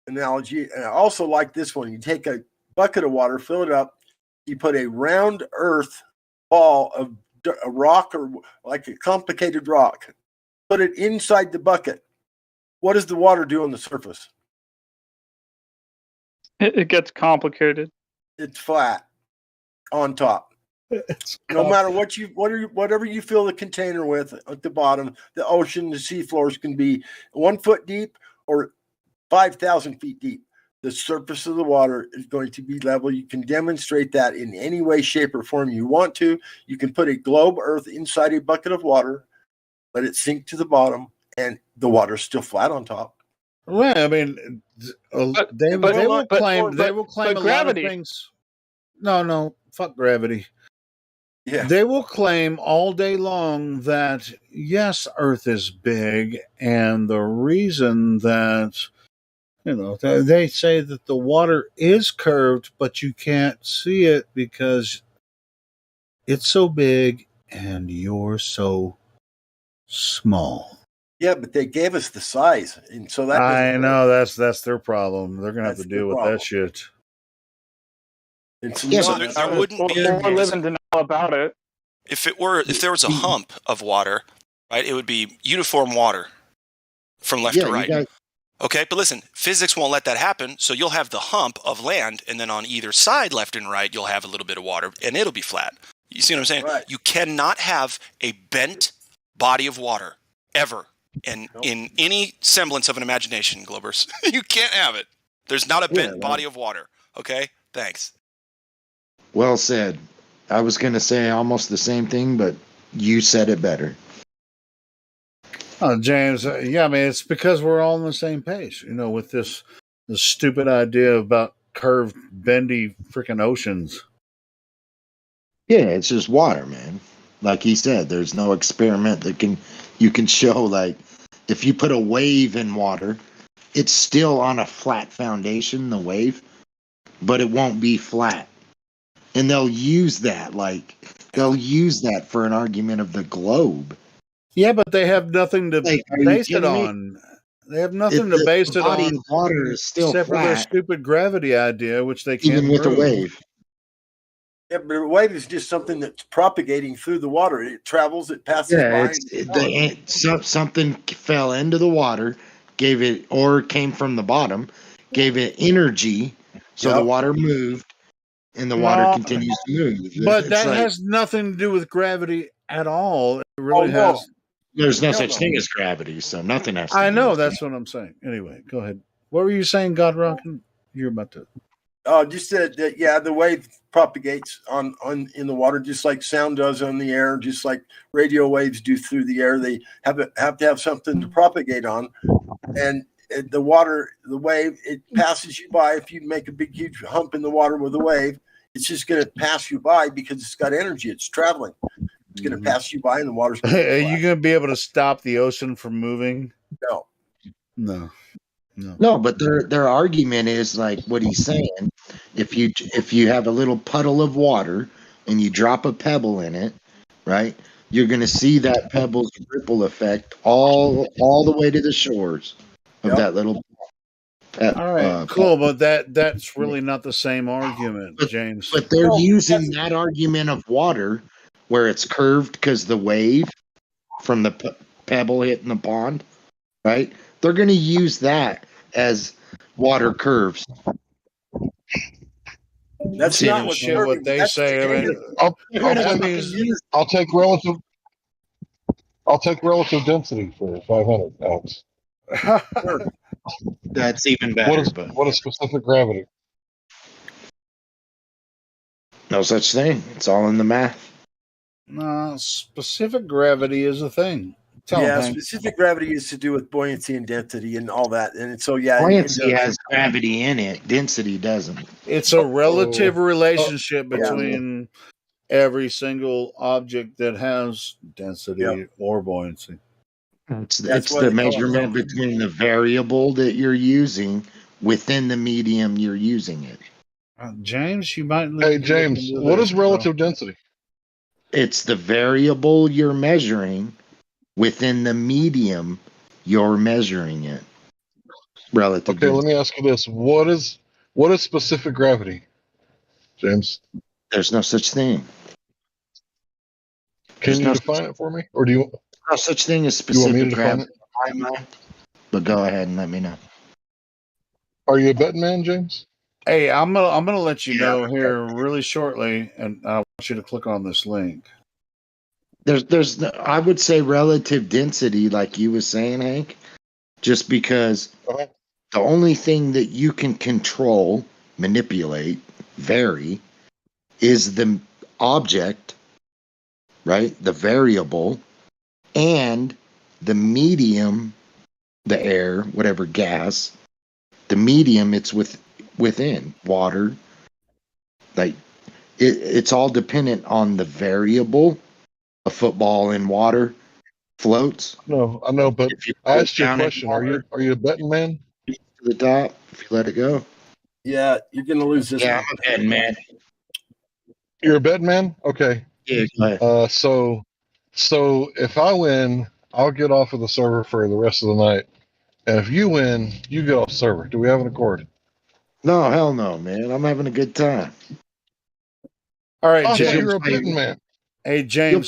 analogy, and I also like this one. You take a bucket of water, fill it up, you put a round earth ball of a rock or like a complicated rock, put it inside the bucket. What does the water do on the surface? It gets complicated. It's flat on top. No matter whatever you fill the container with at the bottom, the ocean, the seafloors can be 1 foot deep or 5,000 feet deep. The surface of the water is going to be level. You can demonstrate that in any way, shape, or form you want to. You can put a globe Earth inside a bucket of water, let it sink to the bottom, and the water's still flat on top. Well, I mean, they will claim a lot of things. No, fuck gravity. Yeah. They will claim all day long that yes, Earth is big, and the reason that they say that the water is curved, but you can't see it because it's so big and you're so small. Yeah, but they gave us the size, and so that I know that's their problem. They're gonna have to deal with that shit. It's I wouldn't be more living to know about it. If there was a hump of water, right? It would be uniform water from left to right. Okay, but listen, physics won't let that happen, so you'll have the hump of land, and then on either side, left and right, you'll have a little bit of water, and it'll be flat. You see what I'm saying? Right. You cannot have a bent body of water ever. And in any semblance of an imagination, Globers, you can't have it. There's not a bent body of water. Okay? Thanks. Well said. I was going to say almost the same thing, but you said it better. Oh, James, yeah, I mean, it's because we're all on the same page, with this stupid idea about curved, bendy freaking oceans. Yeah, it's just water, man. Like he said, there's no experiment that you can show, like, if you put a wave in water, it's still on a flat foundation, the wave, but it won't be flat. And they'll use that for an argument of the globe. Yeah, but they have nothing to base it on. They have nothing to base it on. Water is still except for their flat, stupid gravity idea, which they can't even with prove. a wave. Yeah, but a wave is just something that's propagating through the water. It travels, it passes by. Something fell into the water, gave it, or came from the bottom, gave it energy, so the water moved, and the water continues to move. But that has nothing to do with gravity at all. It really has. There's no such thing as gravity, so nothing has to I do know, with that's what I'm saying. Anyway, go ahead. What were you saying, God Rockin'? You're about to. Just that, yeah, the wave propagates on in the water, just like sound does on the air, just like radio waves do through the air. They have to have something to propagate on, and the wave, it passes you by. If you make a big, huge hump in the water with a wave, it's just going to pass you by because it's got energy. It's traveling. It's going to pass you by, and the water's going to Are you going to be able to stop the ocean from moving? No. No, but their argument is like what he's saying. If you have a little puddle of water and you drop a pebble in it, right? You're going to see that pebble's ripple effect all the way to the shores of that little. All right, cool, but that's really not the same argument, James. But they're using that argument of water where it's curved because the wave from the pebble hitting the pond, right? They're going to use that as water curves. That's not what they say. I mean, I'll take relative density for 500 pounds. That's even better. What is specific gravity? No such thing. It's all in the math. No, specific gravity is a thing. Specific gravity is to do with buoyancy and density and all that. And so, buoyancy has gravity in it. Density doesn't. It's a relative relationship between every single object that has density or buoyancy. It's the measurement between the variable that you're using within the medium you're using it. James, you might. Hey, James, what is relative density? It's the variable you're measuring within the medium you're measuring it. Relative. Okay, let me ask you this: what is specific gravity, James? There's no such thing. Can you define it for me, or do you? No such thing as specific gravity. But go ahead and let me know. Are you a betting man, James? Hey, I'm gonna let you know here really shortly, and I want you to click on this link. I would say relative density, like you was saying, Hank, just because the only thing that you can control, manipulate, vary, is the object, right? The variable, and the medium, the air, whatever gas, the medium it's within water. Like it's all dependent on the variable. A football in water floats. No, I know, but I asked you a question. Are you a betting man? To the top, if you let it go. Yeah, you're gonna lose this. Yeah, I'm a betting man. You're a betting man? Okay. Yeah. Go ahead. So if I win, I'll get off of the server for the rest of the night, and if you win, you get off the server. Do we have an accord? No, hell no, man. I'm having a good time. All right, James, James. you're a betting man. Hey, James,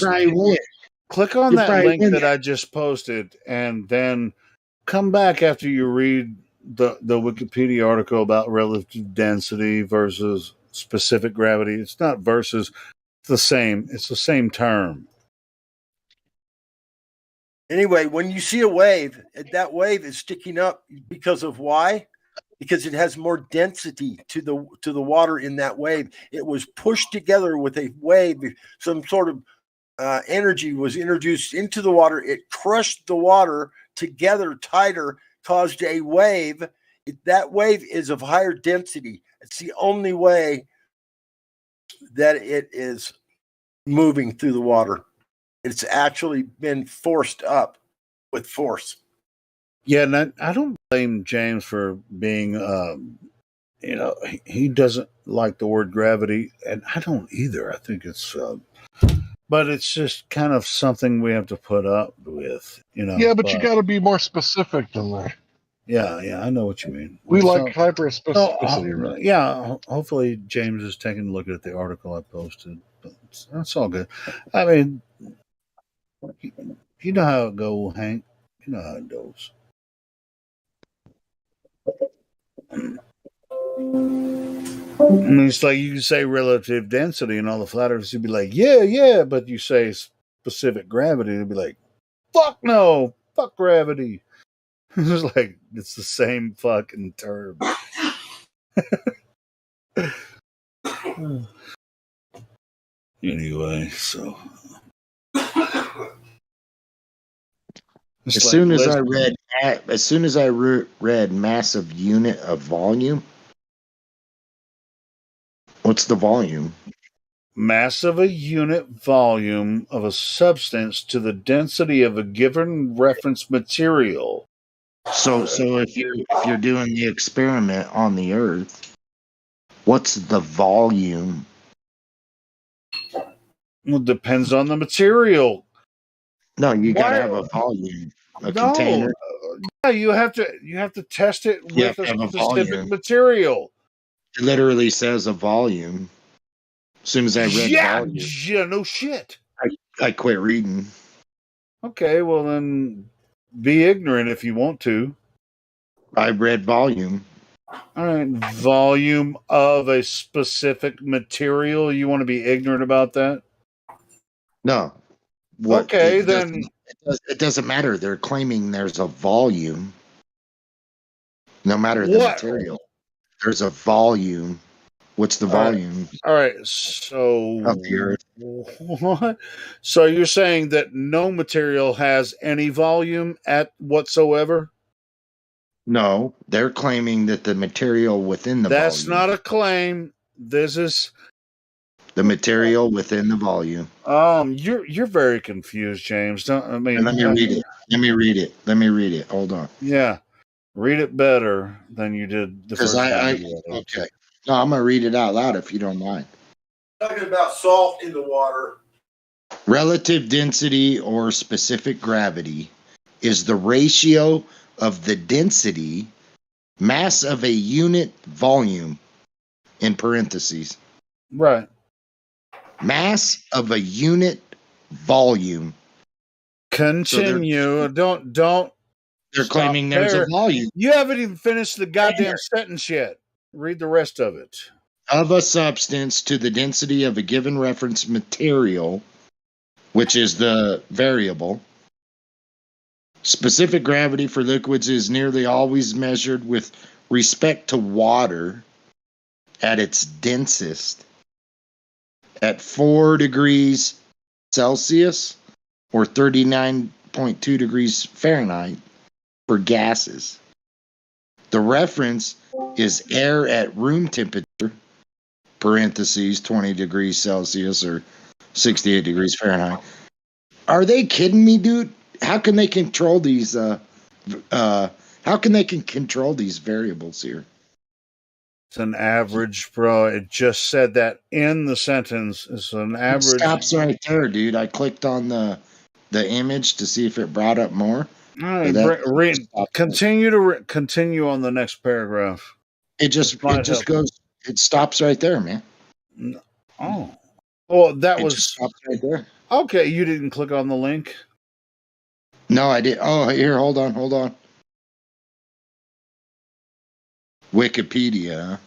click on that link that I just posted, and then come back after you read the Wikipedia article about relative density versus specific gravity. It's not versus. It's the same. It's the same term. Anyway, when you see a wave, that wave is sticking up because of why? because it has more density to the water in that wave. It was pushed together with a wave. Some sort of energy was introduced into the water. It crushed the water together tighter, caused a wave. That wave is of higher density. It's the only way that it is moving through the water. It's actually been forced up with force. Yeah, and I don't blame James for being, he doesn't like the word gravity, and I don't either. I think it's, but it's just kind of something we have to put up with, Yeah, but you got to be more specific than that. Yeah, I know what you mean. We like hyper specificity, right? Yeah, hopefully James is taking a look at the article I posted. But that's all good. I mean, you know how it goes, Hank. You know how it goes. I mean, it's like you can say relative density, and all the flat earthers would be like, yeah, but you say specific gravity, they'd be like, fuck no, fuck gravity. It's like it's the same fucking term. Anyway, so As soon as I read massive unit of volume, what's the volume? Mass of a unit volume of a substance to the density of a given reference material. So if you're doing the experiment on the Earth, what's the volume? Well, it depends on the material. No, you gotta have a volume, container. Yeah, you have to test it with a specific material. It literally says a volume. As soon as I read volume, yeah, no shit. I quit reading. Okay, well then, be ignorant if you want to. I read volume. All right, volume of a specific material. You want to be ignorant about that? No. Okay, then it doesn't matter. They're claiming there's a volume. No matter the material, there's a volume. What's the volume? All right, so of the Earth. What? So you're saying that no material has any volume at whatsoever? No, they're claiming that the material within the That's volume. not a claim. This is the material within the volume. You're very confused, James. Let me read it. Let me read it. Hold on. Yeah, read it better than you did the first time. Okay. No, I'm gonna read it out loud if you don't mind. Talking about salt in the water. Relative density or specific gravity is the ratio of the density mass of a unit volume in parentheses. Right. Mass of a unit volume. Continue. So don't. They're claiming there's a volume. You haven't even finished the goddamn sentence yet. Read the rest of it. Of a substance to the density of a given reference material, which is the variable. Specific gravity for liquids is nearly always measured with respect to water at its densest at 4 degrees Celsius or 39.2 degrees Fahrenheit for gases. The reference is air at room temperature, parentheses 20 degrees Celsius or 68 degrees Fahrenheit. Are they kidding me, dude? How can they control these control these variables here? It's an average, bro. It just said that in the sentence. It's an average. It stops right there, dude. I clicked on the image to see if it brought up more. All right, continue on the next paragraph. It just goes. It stops right there, man. Oh, well, that was just stops right there. Okay, you didn't click on the link. No, I did. Oh, here, hold on. Wikipedia.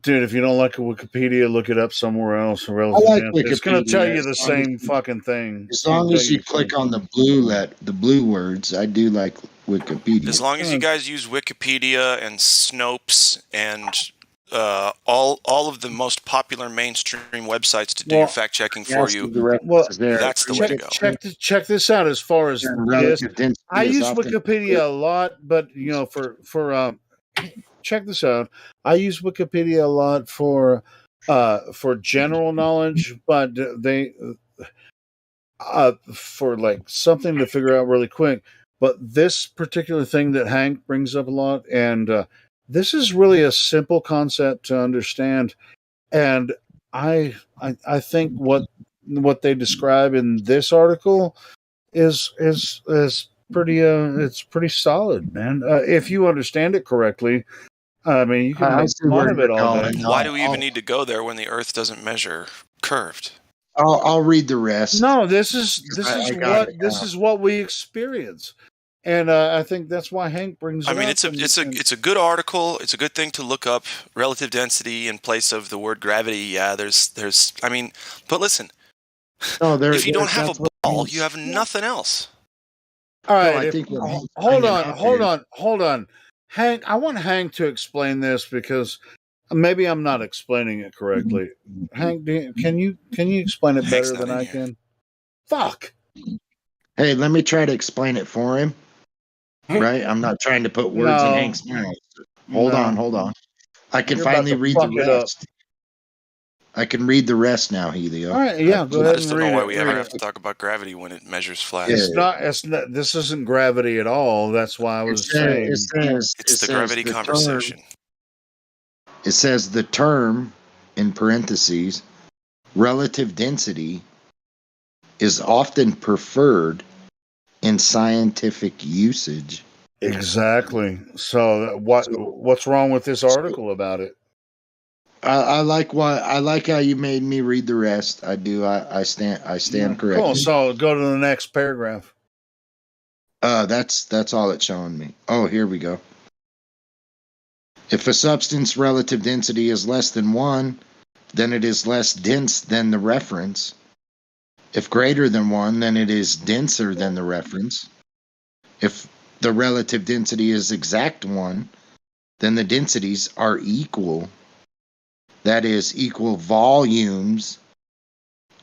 Dude, if you don't like Wikipedia, look it up somewhere else. I like Wikipedia. It's going to tell you as the long as same fucking thing. As long as you click on the blue words, I do like Wikipedia. As long as you guys use Wikipedia and Snopes and all of the most popular mainstream websites to do your fact checking for you, that's the way to go. Check this out. As far as this, I use Wikipedia a lot, but for check this out. I use Wikipedia a lot for general knowledge, but they for like something to figure out really quick. But this particular thing that Hank brings up a lot, and this is really a simple concept to understand, and I think what they describe in this article is pretty it's pretty solid, man. If you understand it correctly. I mean, you can make fun of it all day. Why do we even need to go there when the Earth doesn't measure curved? I'll read the rest. No, this is what we experience, and I think that's why Hank brings. I mean, it's a good article. It's a good thing to look up relative density in place of the word gravity. Yeah, there's. I mean, but listen, if you don't have a ball, you have nothing else. All right, hold on. Hank, I want Hank to explain this because maybe I'm not explaining it correctly. Hank, can you explain it better than I can? Fuck. Hey, let me try to explain it for him. Right? I'm not trying to put words in Hank's mouth. Hold on. I can finally read the rest. I can read the rest now, Helio. All right, yeah, go ahead. I just don't know why we ever have to talk about gravity when it measures flat. It's not. This isn't gravity at all. That's why I was saying it's the gravity conversation. It says the term, in parentheses, relative density, is often preferred in scientific usage. Exactly. So what's wrong with this article about it? I like how you made me read the rest. I do. I stand corrected. Cool. So go to the next paragraph. That's all it's showing me. Oh, here we go. If a substance relative density is less than 1, then it is less dense than the reference. If greater than 1, then it is denser than the reference. If the relative density is exact 1, then the densities are equal. That is, equal volumes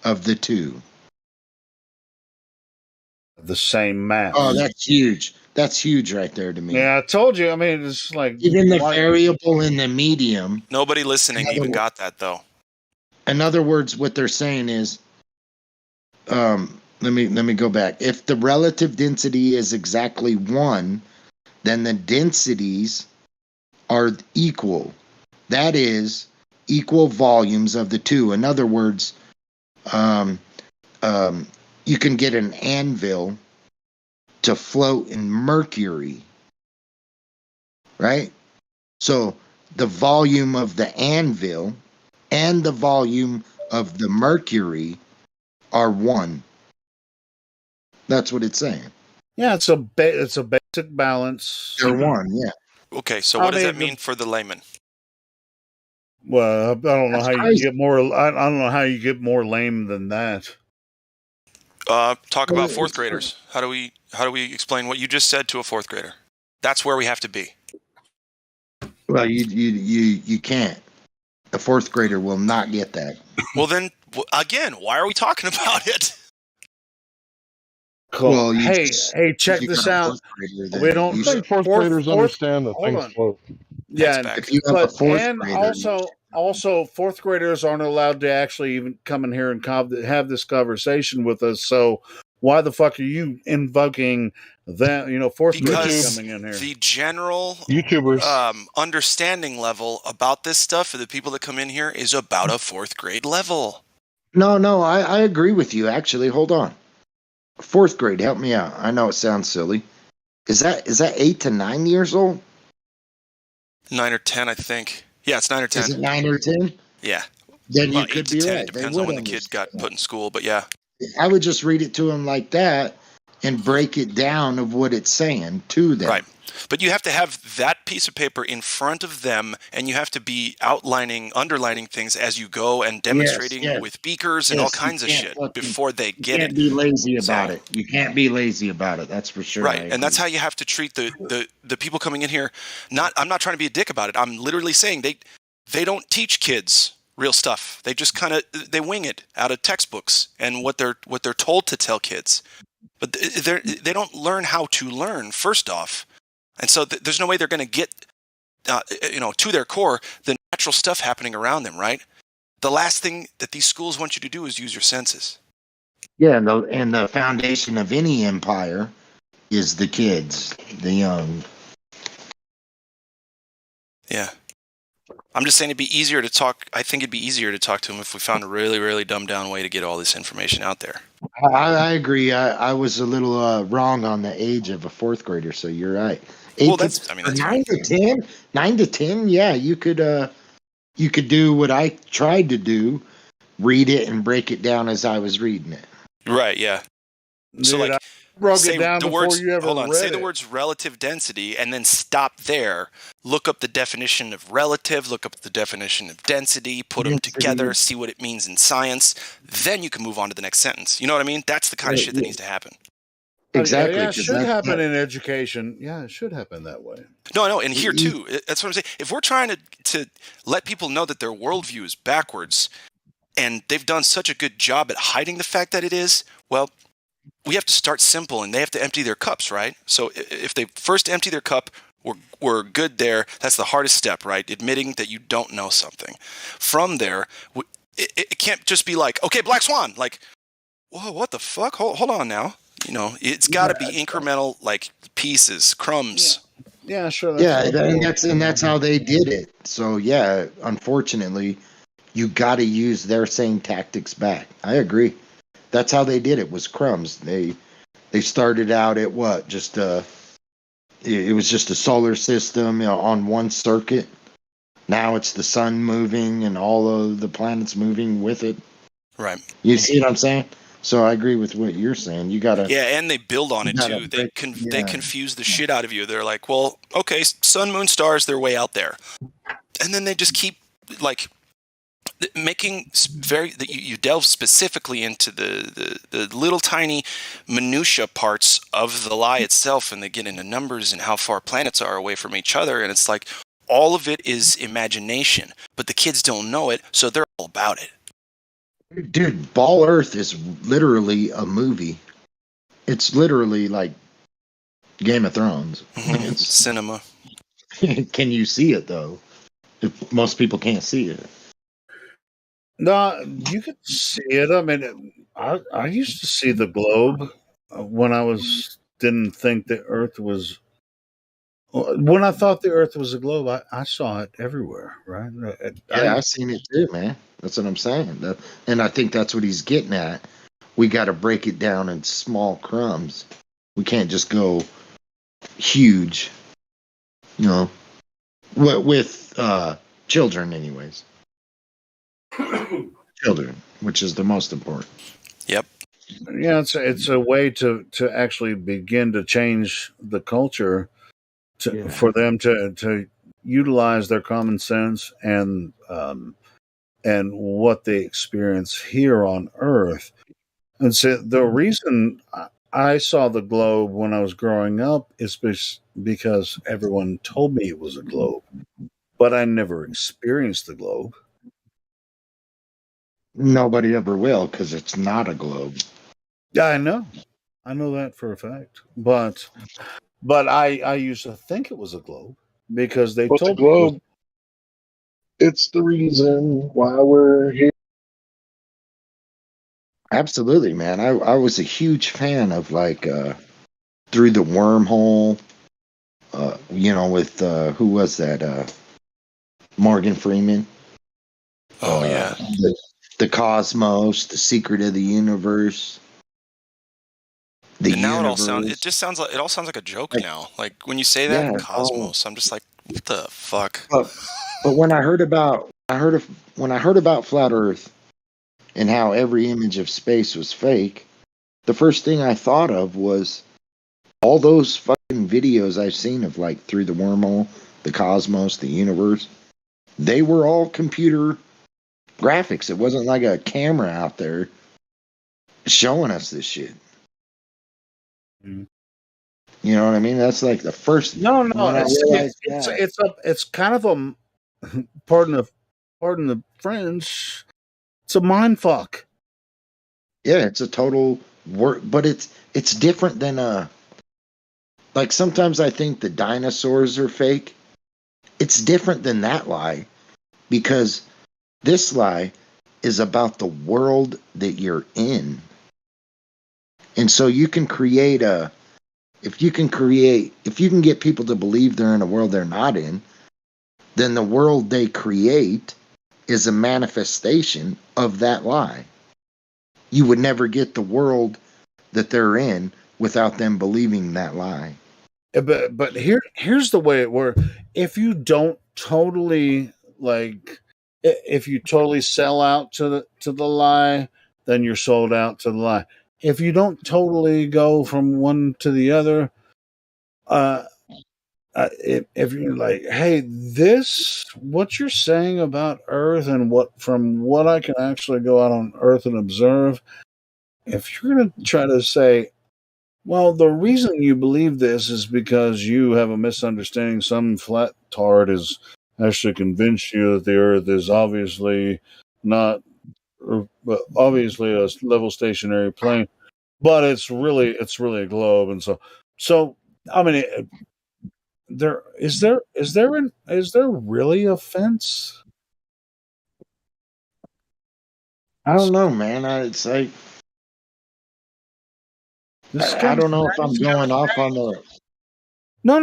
of the two. The same mass. Oh, that's huge. That's huge right there to me. Yeah, I told you. I mean, it's like even the variable in the medium. Nobody listening even got that, though. In other words, what they're saying is, let me go back. If the relative density is exactly 1, then the densities are equal. That is, equal volumes of the two. In other words, you can get an anvil to float in mercury, right? So the volume of the anvil and the volume of the mercury are 1. That's what it's saying. Yeah, it's a basic balance. They're 1, yeah. Okay, so what does that mean for the layman? Well, I don't know how you get more. I don't know how you get more lame than that. Talk about fourth graders. How do we explain what you just said to a fourth grader? That's where we have to be. Well, you can't. A fourth grader will not get that. Well, then again, why are we talking about it? Cool. Well, hey, check this out. We don't think fourth graders understand that things float. Yeah, if you have a fourth grader, also fourth graders aren't allowed to actually even come in here and have this conversation with us. So why the fuck are you invoking that? Fourth graders coming in here. The general YouTubers understanding level about this stuff for the people that come in here is about a fourth grade level. No, I agree with you. Actually, hold on. Fourth grade, help me out. I know it sounds silly. Is that 8 to 9 years old? 9 or 10, I think. Yeah, it's 9 or 10. Is it 9 or 10? Yeah. Then you could be 10, right. It depends on when the kid got put in school, but yeah. I would just read it to him like that, and break it down of what it's saying to them. Right. But you have to have that piece of paper in front of them, and you have to be underlining things as you go and demonstrating with beakers and all kinds of shit before they get it. You can't be lazy about it. You can't be lazy about it. That's for sure. Right. And that's how you have to treat the people coming in here. I'm not trying to be a dick about it. I'm literally saying they don't teach kids real stuff. They just they wing it out of textbooks and what they're told to tell kids. But they don't learn how to learn, first off. And so there's no way they're going to get, to their core, the natural stuff happening around them, right? The last thing that these schools want you to do is use your senses. Yeah, and the foundation of any empire is the kids, the young. Yeah. I'm just saying it'd be easier to talk. I think it'd be easier to talk to them if we found a really, really dumbed down way to get all this information out there. I agree. I was a little wrong on the age of a fourth grader, so you're right. That's 9 to 10. 9 to 10. Yeah, you could do what I tried to do, read it and break it down as I was reading it. Right. Yeah. So Dude, I broke it down before you ever read say it. the words relative density and then stop there. Look up the definition of relative, look up the definition of density, put them together, see what it means in science. Then you can move on to the next sentence. You know what I mean? That's the kind of shit that needs to happen. Exactly. Yeah, it should happen in education. Yeah, it should happen that way. No, and here too. That's what I'm saying. If we're trying to let people know that their worldview is backwards, and they've done such a good job at hiding the fact that it is, well, we have to start simple, and they have to empty their cups, right? So if they first empty their cup, we're good there. That's the hardest step, right? Admitting that you don't know something. From there, it can't just be like, okay, Black Swan, like, whoa, what the fuck? Hold on now. It's got to be incremental, like pieces, crumbs. Yeah, sure. And that's how they did it. So yeah, unfortunately, you got to use their same tactics back. I agree. That's how they did it. Was crumbs. They started out at what? Just it was just a solar system, on one circuit. Now it's the sun moving and all of the planets moving with it. Right. You see what I'm saying? So I agree with what you're saying. You gotta. Yeah, and they build on it too. They confuse the shit out of you. They're like, well, okay, sun, moon, stars, they're way out there, and then they just keep like making that you delve specifically into the little tiny minutia parts of the lie itself, and they get into numbers and how far planets are away from each other, and it's like all of it is imagination, but the kids don't know it, so they're all about it. Dude, Ball Earth is literally a movie. It's literally like Game of Thrones. It's cinema. Can you see it though? If most people can't see it. No, you could see it. I mean, I used to see the globe when I didn't think the Earth was. When I thought the Earth was a globe, I saw it everywhere, right? I've seen it too, man. That's what I'm saying. And I think that's what he's getting at. We got to break it down in small crumbs. We can't just go huge, with children anyways. Children, which is the most important. Yep. Yeah, it's a way to actually begin to change the culture for them to utilize their common sense and what they experience here on Earth. And so the reason I saw the globe when I was growing up is because everyone told me it was a globe, but I never experienced the globe. Nobody ever will, because it's not a globe. Yeah, I know that for a fact. But I used to think it was a globe because they told the globe. It's the reason why we're here. Absolutely, man. I was a huge fan of like Through the Wormhole. With who was that? Morgan Freeman. Oh yeah. The Cosmos, The Secret of the Universe. It all sounds like a joke now. Like when you say that Cosmos, I'm just like, what the fuck? But when I heard about Flat Earth and how every image of space was fake, the first thing I thought of was all those fucking videos I've seen of like Through the Wormhole, the cosmos, the universe. They were all computer graphics. It wasn't like a camera out there showing us this shit. Mm. You know what I mean? That's like the first. No, when I realized that. it's kind of a pardon the French. It's a mind fuck. Yeah, it's a total work, but it's different than like sometimes I think the dinosaurs are fake. It's different than that lie because this lie is about the world that you're in. And so you can create if you can get people to believe they're in a world they're not in, then the world they create is a manifestation of that lie. You would never get the world that they're in without them believing that lie. But here's the way it works. If you don't totally if you totally sell out to the lie, then you're sold out to the lie. If you don't totally go from one to the other, if you're like, hey, this what you're saying about Earth and from what I can actually go out on Earth and observe, if you're going to try to say, well, the reason you believe this is because you have a misunderstanding. Some flat tart has actually convinced you that the Earth is obviously not, obviously a level stationary plane, but it's really a globe. And so I mean, is there really a fence? I don't know, man. It's like I don't know if I'm going off on the. No.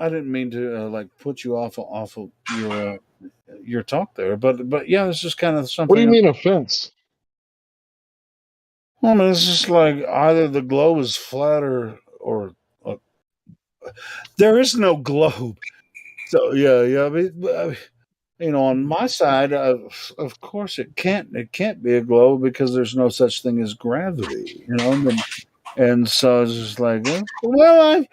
I didn't mean to like put you off of your talk there, but yeah, it's just kind of something. What do you mean offense? Well, I mean, it's just like either the globe is flat or there is no globe. So yeah. I mean, on my side, of course, it can't be a globe because there's no such thing as gravity. And so it's just like, well,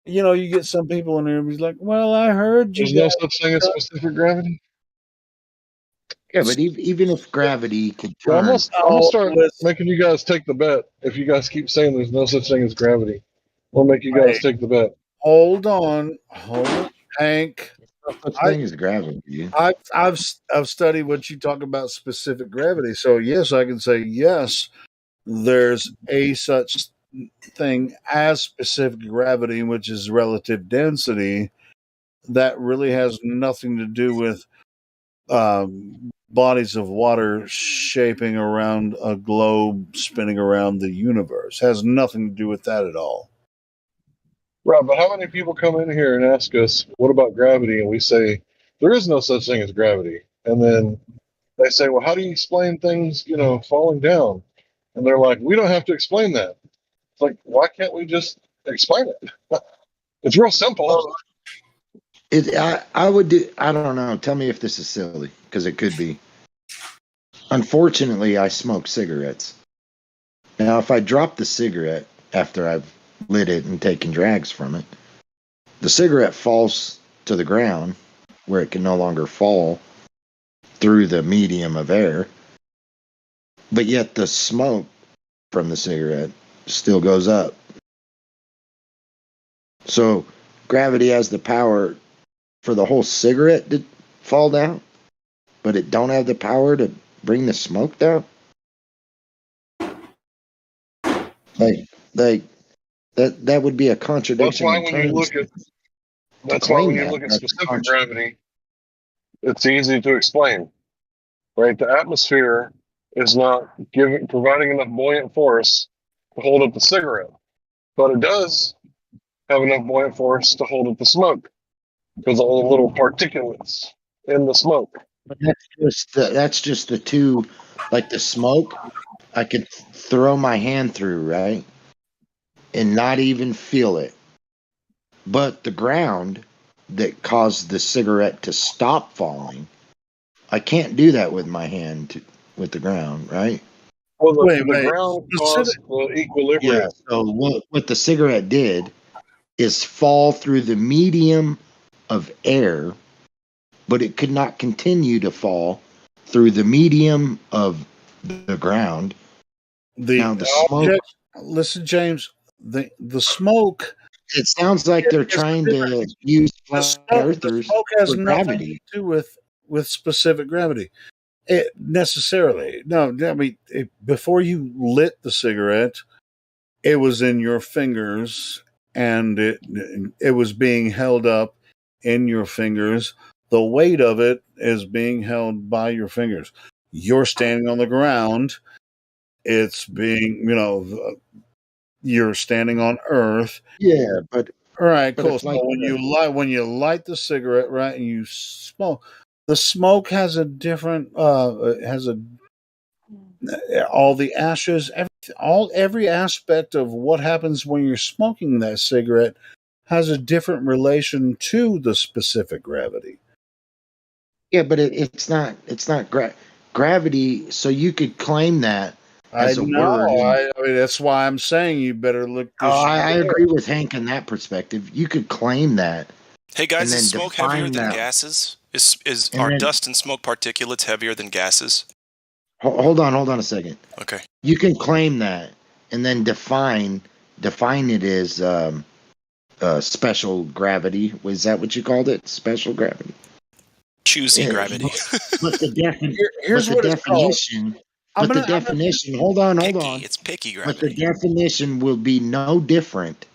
you get some people in there who's like, well, I heard you. There's no such thing as specific gravity. Yeah, but even if gravity could turn, I'm gonna start making you guys take the bet. If you guys keep saying there's no such thing as gravity, we'll make you guys take the bet. Hold on, Hank. No such thing as gravity. I've studied what you talk about specific gravity. So yes, I can say yes. There's a such thing as specific gravity, which is relative density. That really has nothing to do with bodies of water shaping around a globe spinning around the universe. Has nothing to do with that at all. Right, but how many people come in here and ask us, what about gravity? And we say, there is no such thing as gravity. And then they say, well, how do you explain things, falling down? And they're like, we don't have to explain that. It's like, why can't we just explain it? It's real simple. I would do. I don't know. Tell me if this is silly, because it could be. Unfortunately, I smoke cigarettes. Now, if I drop the cigarette after I've lit it and taken drags from it, the cigarette falls to the ground where it can no longer fall through the medium of air. But yet the smoke from the cigarette still goes up. So gravity has the power for the whole cigarette to fall down, but it don't have the power to bring the smoke down. Like that would be a contradiction. That's why when you look at specific gravity, it's easy to explain. Right? The atmosphere is not providing enough buoyant force to hold up the cigarette, but it does have enough buoyant force to hold up the smoke because all the little particulates in the smoke. But that's just the two, like the smoke. I could throw my hand through, right, and not even feel it. But the ground that caused the cigarette to stop falling, I can't do that with my hand with the ground, right? Well, Wait, the wait. ground Specific- caused the equilibrium. Yeah. So what the cigarette did is fall through the medium of air, but it could not continue to fall through the medium of the ground. Now the smoke. object. Listen, James. The smoke. It sounds like they're is trying different. to use The flat smoke, the earthers smoke has for nothing gravity. to do with specific gravity. It necessarily. No, I mean, before you lit the cigarette, it was in your fingers, and it was being held up in your fingers. The weight of it is being held by your fingers. You're standing on the ground. It's being, you're standing on Earth. Yeah, but All right, but cool. if So like when you light the cigarette, right, and you smoke, the smoke has a different all the ashes, every aspect of what happens when you're smoking that cigarette has a different relation to the specific gravity. yeah, but it's not gravity. So you could claim that I as a know. word. I mean, that's why I'm saying you better look this. I agree with Hank in that perspective. You could claim that. Hey guys, and then is smoke heavier define than that. gases? And Are then- dust and smoke particulates heavier than gases? Hold on a second. Okay. You can claim that and then define it as special gravity. Was that what you called it? Special gravity. Choosy Yeah, gravity. But the Here's what it's called. definition. But the definition. Hold on. It's picky But the gravity. definition will be no different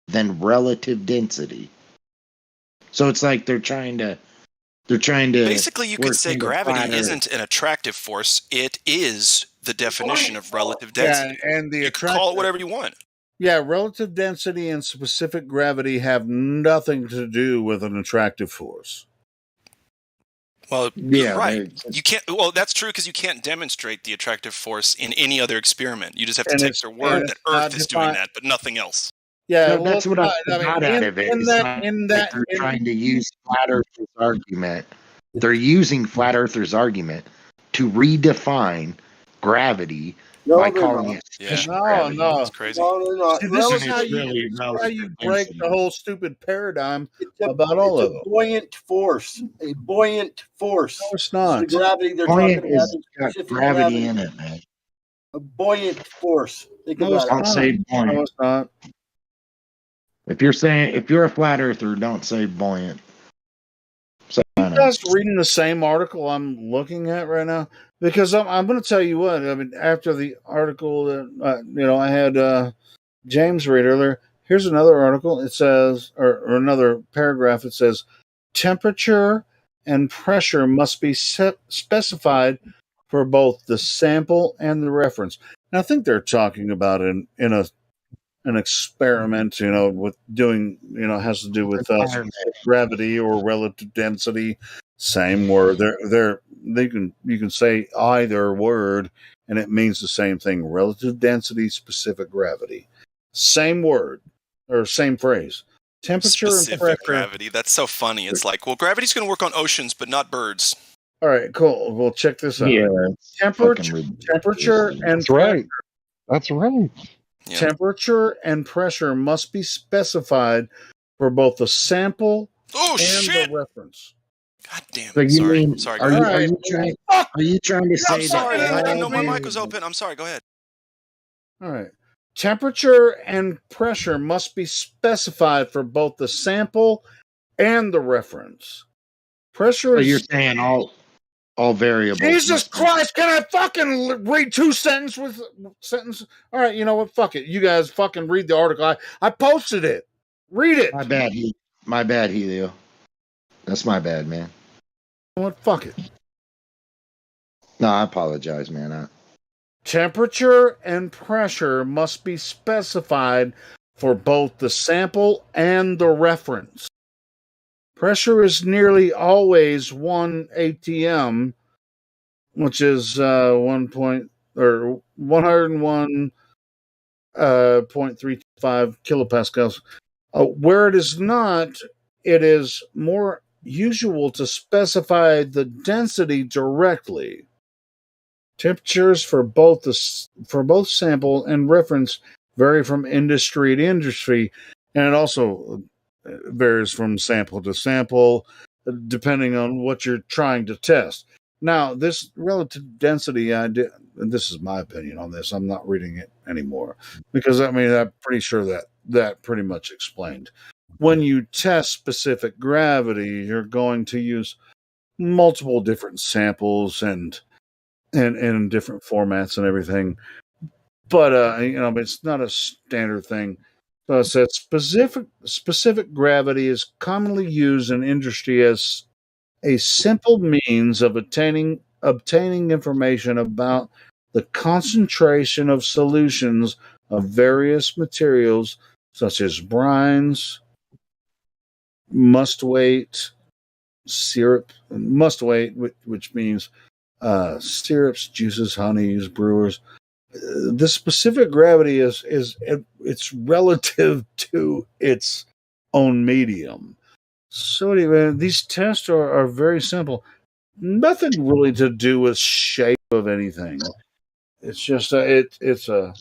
than relative density. So it's like they're trying to. Basically, you could work say into gravity flat Earth. isn't an attractive force. It is the definition of relative Yeah, density. and the You can call it whatever you want. Yeah, relative density and specific gravity have nothing to do with an attractive force. Well, Yeah, right. You can't. Well, that's true because you can't demonstrate the attractive force in any other experiment. You just have to And take it's- their word and that it's not Earth is doing defined- that, but nothing else. Yeah, No, that's what I got out of it. It's not like they're in- trying to use flat Earthers argument. They're using flat Earthers argument to redefine gravity by they're calling not. it special No, gravity. no. It's crazy. No, they're not. See, this is Relative- how it's you, really this is how relative you break density. the whole stupid paradigm It's about all of a them. buoyant force. A buoyant force. No, it's not. The gravity they're Buoyant talking about is is got specific gravity in it, man. A buoyant force. Think No, it's about Don't it. say No, buoyant. it's not. If you're a flat Earther, don't say buoyant. Say You guys reading the same article I'm looking at right now? Because I'm going to tell you what. I mean, after the article that I had James read earlier, here's another article. It says, or another paragraph. It says, temperature and pressure must be specified for both the sample and the reference. And I think they're talking about an experiment, with doing, has to do with gravity or relative density. Same word. You can say either word, and it means the same thing. Relative density, specific gravity. Same word or same phrase. Temperature and Specific pressure. gravity. That's so funny. It's like, well, gravity's going to work on oceans, but not birds. All right, cool. Well, check this out. Yeah, temperature and That's right. That's right. Yeah. Temperature and pressure must be specified for both the sample and the reference. God damn. So you Sorry. mean Sorry. are go you ahead. are you trying to I'm say sorry. that I didn't all know my mic variables- was open. I'm sorry. Go ahead. All right. Temperature and pressure must be specified for both the sample and the reference. Pressure So is. you're saying all variables? Jesus must be- Christ! Can I fucking read two sentences with sentence? All right, you know what? Fuck it. You guys fucking read the article. I posted it. Read it. My bad, Helio. That's my bad, man. What? Fuck it. No, I apologize, man. Temperature and pressure must be specified for both the sample and the reference. Pressure is nearly always 1 atm, which is 101.35 kilopascals. Where it is not, it is more usual to specify the density directly. Temperatures for both sample and reference vary from industry to industry, and it also varies from sample to sample, depending on what you're trying to test. Now, this relative density idea, and this is my opinion on this, I'm not reading it anymore, because I mean, I'm pretty sure that pretty much explained. When you test specific gravity, you're going to use multiple different samples and different formats and everything. But it's not a standard thing. So it says specific gravity is commonly used in industry as a simple means of obtaining information about the concentration of solutions of various materials such as brines, must weight, syrup, which means syrups, juices, honeys, brewers. The specific gravity is it's relative to its own medium. So anyway, these tests are very simple. Nothing really to do with shape of anything. It's just it's a.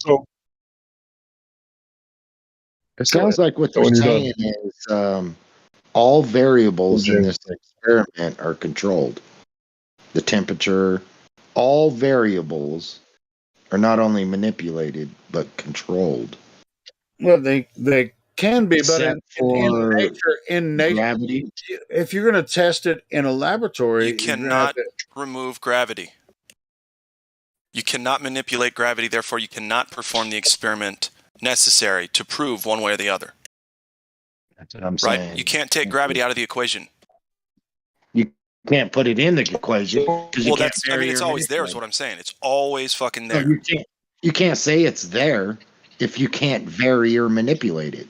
It sounds like what they're saying is all variables in this experiment are controlled. The temperature, all variables are not only manipulated but controlled. Well, they can be, but in nature, gravity, if you're going to test it in a laboratory, you cannot remove gravity. You cannot manipulate gravity, therefore you cannot perform the experiment necessary to prove one way or the other. That's what I'm saying. Right? You can't take gravity out of the equation. You can't put it in the equation. Well, it's always there is what I'm saying. It's always fucking there. No, you can't say it's there if you can't vary or manipulate it.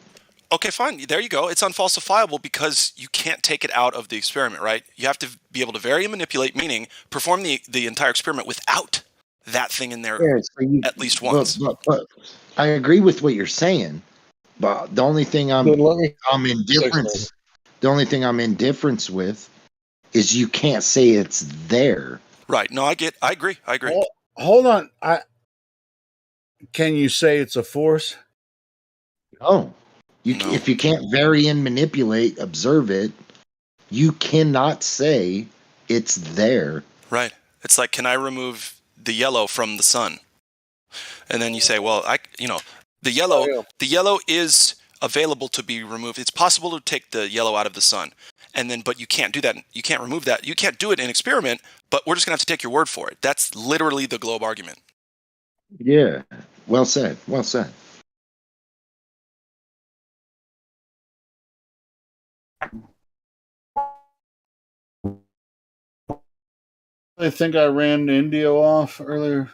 Okay, fine. There you go. It's unfalsifiable because you can't take it out of the experiment, right? You have to be able to vary and manipulate, meaning perform the entire experiment without that thing in there at least once. But I agree with what you're saying, but the only thing I'm indifference. The only thing I'm indifference with is you can't say it's there. Right. No, I agree. Hold on. Can you say it's a force? No. If you can't vary and manipulate, observe it, you cannot say it's there. Right. It's like, can I remove the yellow from the sun? And then you say, well, the yellow is available to be removed. It's possible to take the yellow out of the sun. But you can't do that. You can't remove that. You can't do it in an experiment, but we're just going to have to take your word for it. That's literally the globe argument. Yeah. Well said. Well said. I think I ran Indio off earlier.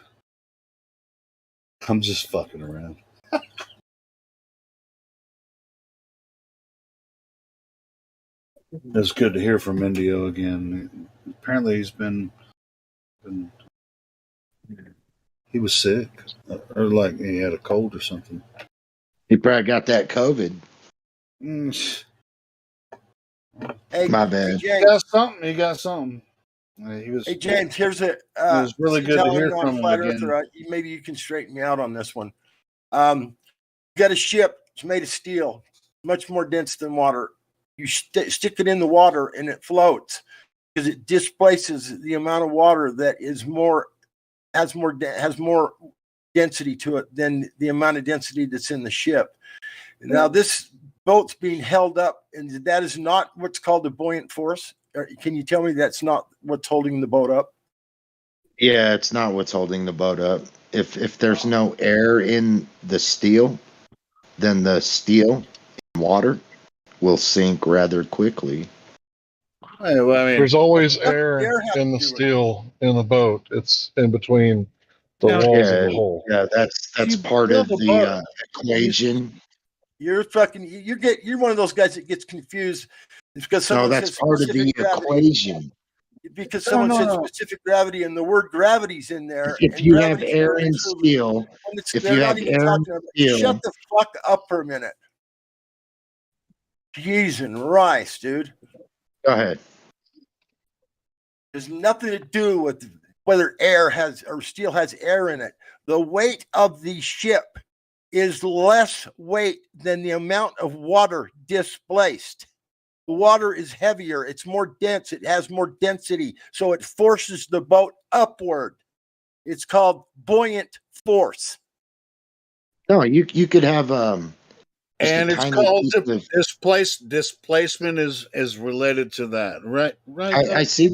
I'm just fucking around. It's good to hear from Indio again. Apparently he's been he was sick, or like he had a cold or something. He probably got that COVID. Hey, my bad. He got something. Hey James, here's a. It was really good to hear from him again. Earther, maybe you can straighten me out on this one. You got a ship. It's made of steel, much more dense than water. You stick it in the water and it floats because it displaces the amount of water that has more density to it than the amount of density that's in the ship. Now this boat's being held up, and that is not what's called a buoyant force. Can you tell me that's not what's holding the boat up? Yeah, it's not what's holding the boat up. If there's no air in the steel, then the steel in water will sink rather quickly. Well, I mean, there's always air in the steel in the boat. It's in between the walls of the hull. Yeah, that's part of the equation. You're one of those guys that gets confused. It's because someone that's says part of the gravity. equation. Because someone said specific gravity, and the word gravity's in there. If you have air in steel, shut the fuck up for a minute. Jeez and rice, dude. Go ahead. There's nothing to do with whether air has or steel has air in it. The weight of the ship is less weight than the amount of water displaced. The water is heavier, it's more dense, it has more density, so it forces the boat upward. It's called buoyant force. No, you could have just and a it's tiny called piece of, displacement is related to that, right? I see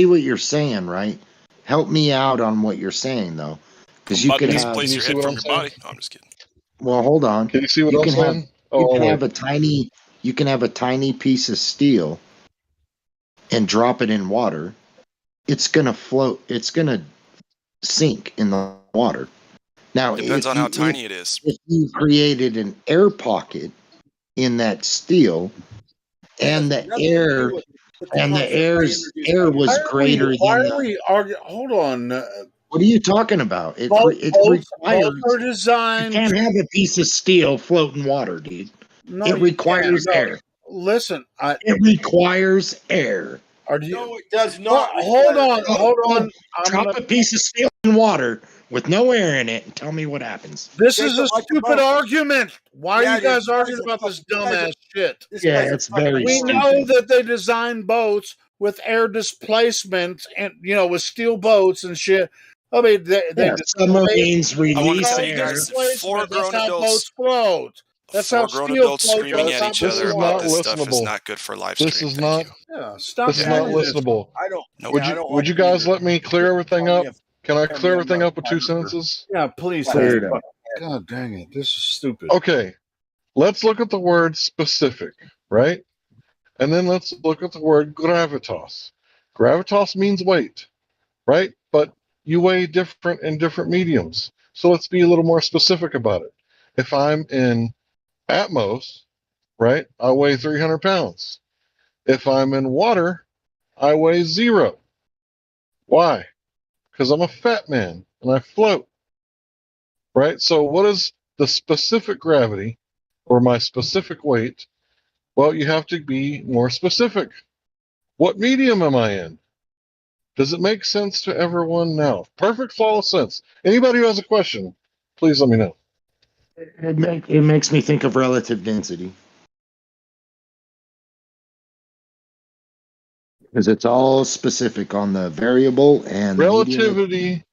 what you're saying, right? Help me out on what you're saying though, because you could have. displace your head from your body. No, I'm just kidding. Well, hold on. Can you see what You I'm can have saying? you can have a tiny piece of steel and drop it in water. It's gonna float. It's gonna sink in the water. Now, Depends on how tiny it is. If you created an air pocket in that steel, and the air was greater Why than are we arguing? Hold on. What are you talking about? It Both requires. are designed. You can't have a piece of steel float in water, dude. No, it requires air. Listen, it requires air. No, it does not. Hold on. Drop a piece of steel in water with no air in it and tell me what happens. This is a stupid argument. Why are you guys arguing about this dumbass shit? Yeah, it's very We stupid. know that they design boats with air displacement and, with steel boats and shit. I mean, submarines release I air. four That's grown how adults. boats float. That's how Four grown steel adults floats. screaming at each other about this stuff is listenable. not good for live This stream. is not. Stop. This is not listenable. I don't. Nope. Would you guys let me clear everything up? Can I clear everything up with 2 sentences? Yeah, please. Clear it up. God dang it. This is stupid. Okay. Let's look at the word specific, right? And then let's look at the word gravitas. Gravitas means weight, right? But you weigh different in different mediums. So let's be a little more specific about it. If I'm in Atmos, right, I weigh 300 pounds. If I'm in water, I weigh 0. Why? Because I'm a fat man and I float, right? So what is the specific gravity or my specific weight? Well, you have to be more specific. What medium am I in? Does it make sense to everyone now? Perfect, flawless sense. Anybody who has a question, please let me know. It makes me think of relative density. Because it's all specific on the variable and relativity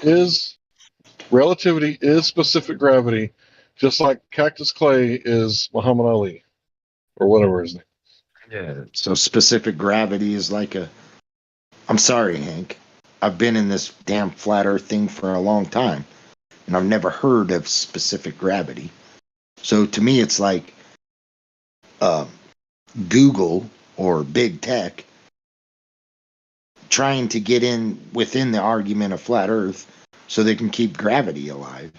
is specific gravity, just like Cactus Clay is Muhammad Ali or whatever his name. Yeah. So specific gravity is like I'm sorry, Hank. I've been in this damn flat earth thing for a long time, and I've never heard of specific gravity. So to me, it's like Google or big tech trying to get in within the argument of flat earth so they can keep gravity alive.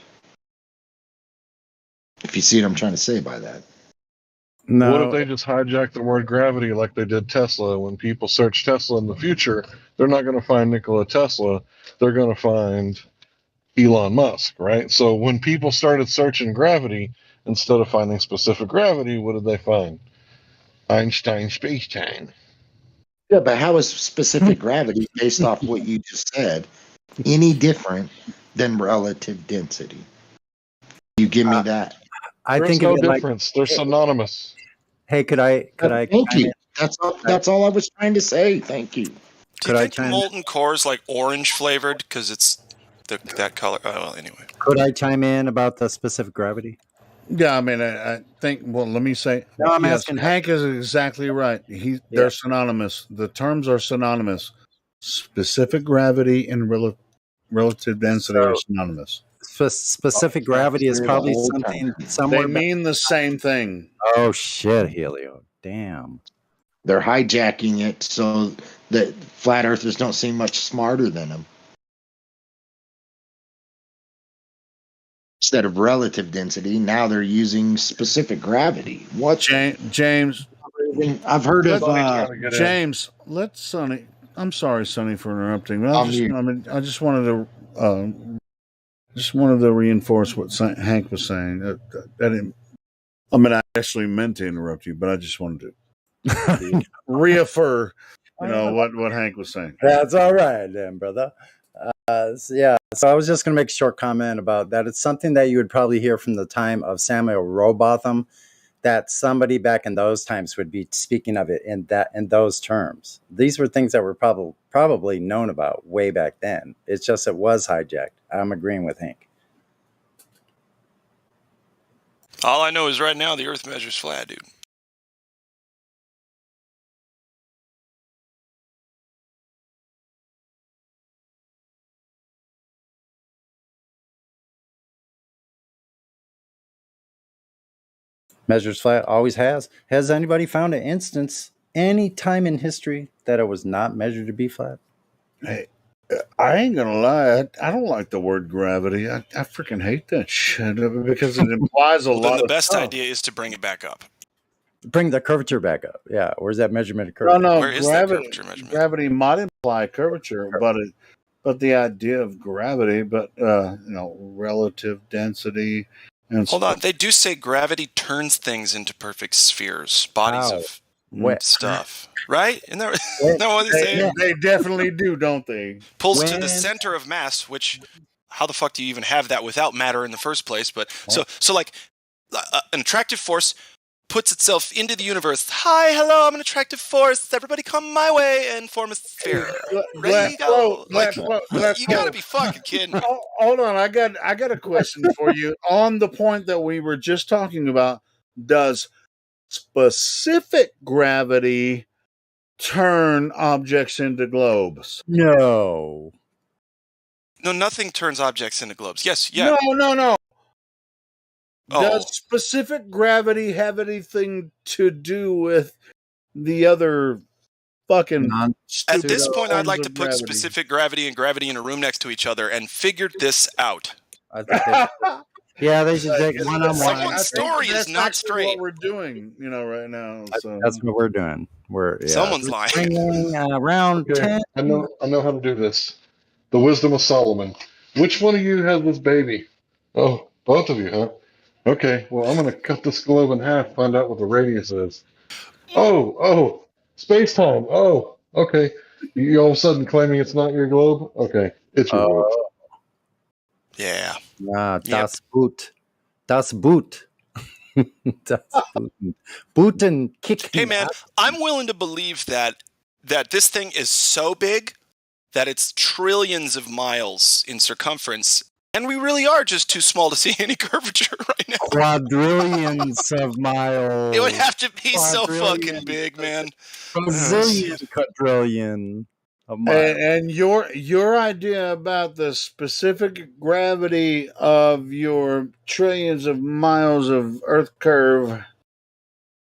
If you see what I'm trying to say by that. No. What if they just hijack the word gravity like they did Tesla? When people search Tesla in the future, they're not going to find Nikola Tesla. They're going to find Elon Musk, right? So when people started searching gravity, instead of finding specific gravity, what did they find? Einstein space-time. Yeah, but how is specific gravity, based off what you just said, any different than relative density? You give me that. I There's think no of it like- difference. They're synonymous. Hey, could I? Thank you. That's all I was trying to say. Thank you. Do you think molten core is like orange flavored because it's that color? Oh, well, anyway. Could I chime in about the specific gravity? Yeah, I mean, I think. Well, let me say. No, I'm yes, asking- Hank is exactly right. They're synonymous. The terms are synonymous. Specific gravity and relative density are synonymous. Specific gravity is probably something somewhere. They mean the same thing. Oh shit, Helio! Damn. They're hijacking it so that flat earthers don't seem much smarter than them. Instead of relative density, now they're using specific gravity. What, James? I've heard of James. Let Sonny. I'm sorry, Sonny, for interrupting. I just wanted to reinforce what Hank was saying. I actually meant to interrupt you, but I just wanted to reaffirm, what Hank was saying. That's all right, then, brother. Yeah, so I was just going to make a short comment about that. It's something that you would probably hear from the time of Samuel Rowbotham, that somebody back in those times would be speaking of it in those terms. These were things that were probably known about way back then. It's just it was hijacked. I'm agreeing with Hank. All I know is right now the Earth measures flat, dude. Measures flat, always has. Has anybody found an instance any time in history that it was not measured to be flat? Hey, I ain't gonna lie. I don't like the word gravity. I freaking hate that shit because it implies a Well, then lot the of best stuff. idea is to bring it back up. Bring the curvature back up. Yeah, where's that measurement of curvature? No, Where is that curvature measurement? Gravity might imply curvature, but the idea of gravity, relative density and Hold on, they do say gravity turns things into perfect spheres, bodies of stuff, right? Isn't that what they say? They definitely do, don't they? Pulls to the center of mass, which how the fuck do you even have that without matter in the first place? But so like an attractive force puts itself into the universe. Hi, hello, I'm an attractive force. Everybody come my way and form a sphere. Ready to go. You gotta be fucking kidding me. Hold on, I got a question for you on the point that we were just talking about. Does specific gravity turn objects into globes? No. No, nothing turns objects into globes. Yes, yeah. No. Oh. Does specific gravity have anything to do with the other fucking At this point, I'd like to put specific gravity and gravity in a room next to each other and figured this out. I think they should take one-on-one. Someone's story is not straight. What we're doing, right now. So. That's what we're doing. Someone's lying. Around 10. I know how to do this. The wisdom of Solomon. Which one of you has this baby? Oh, both of you, huh? Okay, well, I'm going to cut this globe in half, find out what the radius is. Oh, space-time. Oh, okay. You all of a sudden claiming it's not your globe? Okay, it's your globe. Yeah. Das Boot. Das Boot. Das Boot. Boot and kick. Hey, man, I'm willing to believe that this thing is so big that it's trillions of miles in circumference, and we really are just too small to see any curvature right now. Quadrillions of miles. It would have to be so fucking big, man. Quadrillion of miles. And your idea about the specific gravity of your trillions of miles of Earth curve,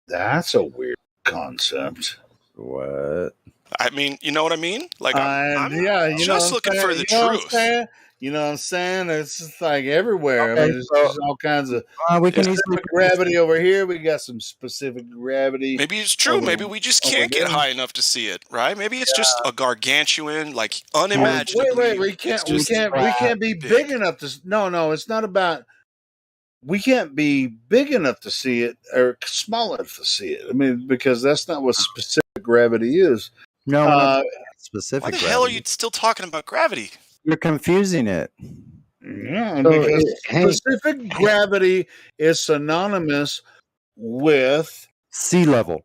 that's a weird concept. What? I mean, you know what I mean? Like, I'm you just looking for the truth. You know what I'm saying? It's just like everywhere. Okay, I mean, there's just all kinds of we can specific gravity over here. We got some specific gravity. Maybe it's true. Maybe we just can't get high enough to see it, right? Maybe it's just a gargantuan, like unimaginably. Wait, we can't be big enough to. No, it's not about. We can't be big enough to see it or small enough to see it. I mean, because that's not what specific gravity is. No, specific. Why the hell are you still talking about gravity? You're confusing it. Yeah, because specific gravity is synonymous with sea level.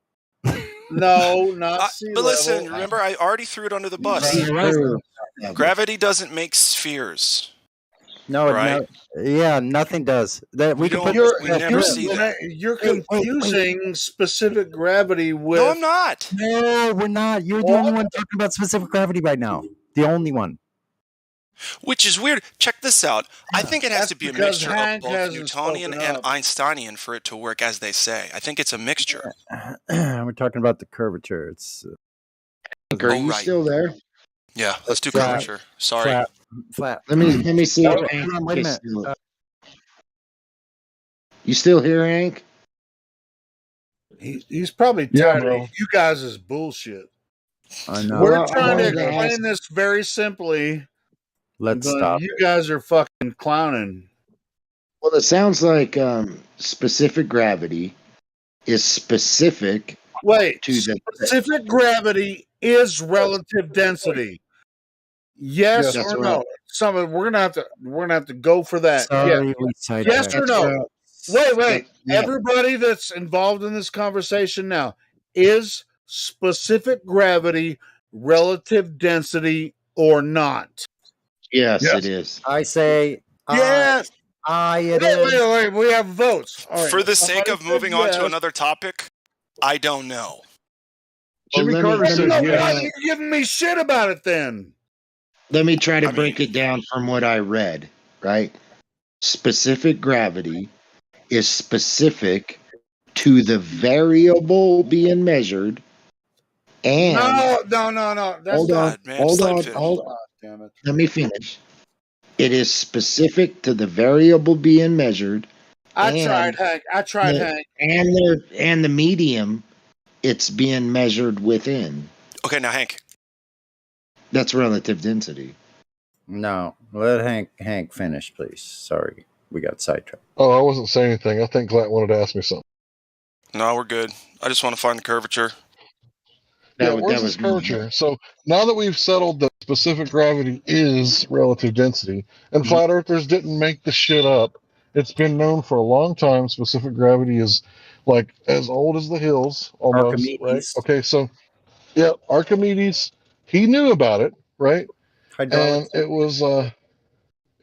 No, not sea level. But listen, remember, I already threw it under the bus. Gravity doesn't make spheres. No, right? Nothing does. That we never see that. You're confusing specific gravity with. No, I'm not. No, we're not. You're the only one talking about specific gravity right now. The only one. Which is weird. Check this out. I think it has to be a mixture of both Newtonian and Einsteinian for it to work, as they say. I think it's a mixture. We're talking about the curvature. It's. Are you still there? Yeah, let's do curvature. Sorry. Flat. Let me see. Wait a minute. You still here, Hank? He's probably tired of you guys' bullshit. I know. We're trying to explain this very simply. Let's stop. You guys are fucking clowning. Well, it sounds like specific gravity is specific. Wait, specific gravity is relative density. Yes That's or right. no? We're gonna have to go for that. Sorry, Yeah. we Yes sidetracked. or no? Wait. Yeah. Everybody that's involved in this conversation now, is specific gravity relative density or not? Yes, it is. I say Yes. it is. Wait. We have votes. All right. For the sake Somebody of said moving on to yes. another topic, I don't know. Well, Jimmy Carter says let me, yes. You're giving me shit about it then. let me try to break it down from what I read, right? Specific gravity is specific to the variable being measured and No. That's hold on, God, man, hold just let him on, finish. hold on. Damn it. Let me finish. It is specific to the variable being measured I and tried, Hank. and the medium it's being measured within. Okay, now Hank. That's relative density. No, let Hank finish, please. Sorry, we got sidetracked. Oh, I wasn't saying anything. I think Glant wanted to ask me something. No, we're good. I just want to find the curvature. Where's this curvature? So now that we've settled that specific gravity is relative density, and flat earthers didn't make the shit up, it's been known for a long time. Specific gravity is like as old as the hills, almost. Archimedes. Right? Okay, so yeah, Archimedes, he knew about it, right? Hydraulics. And it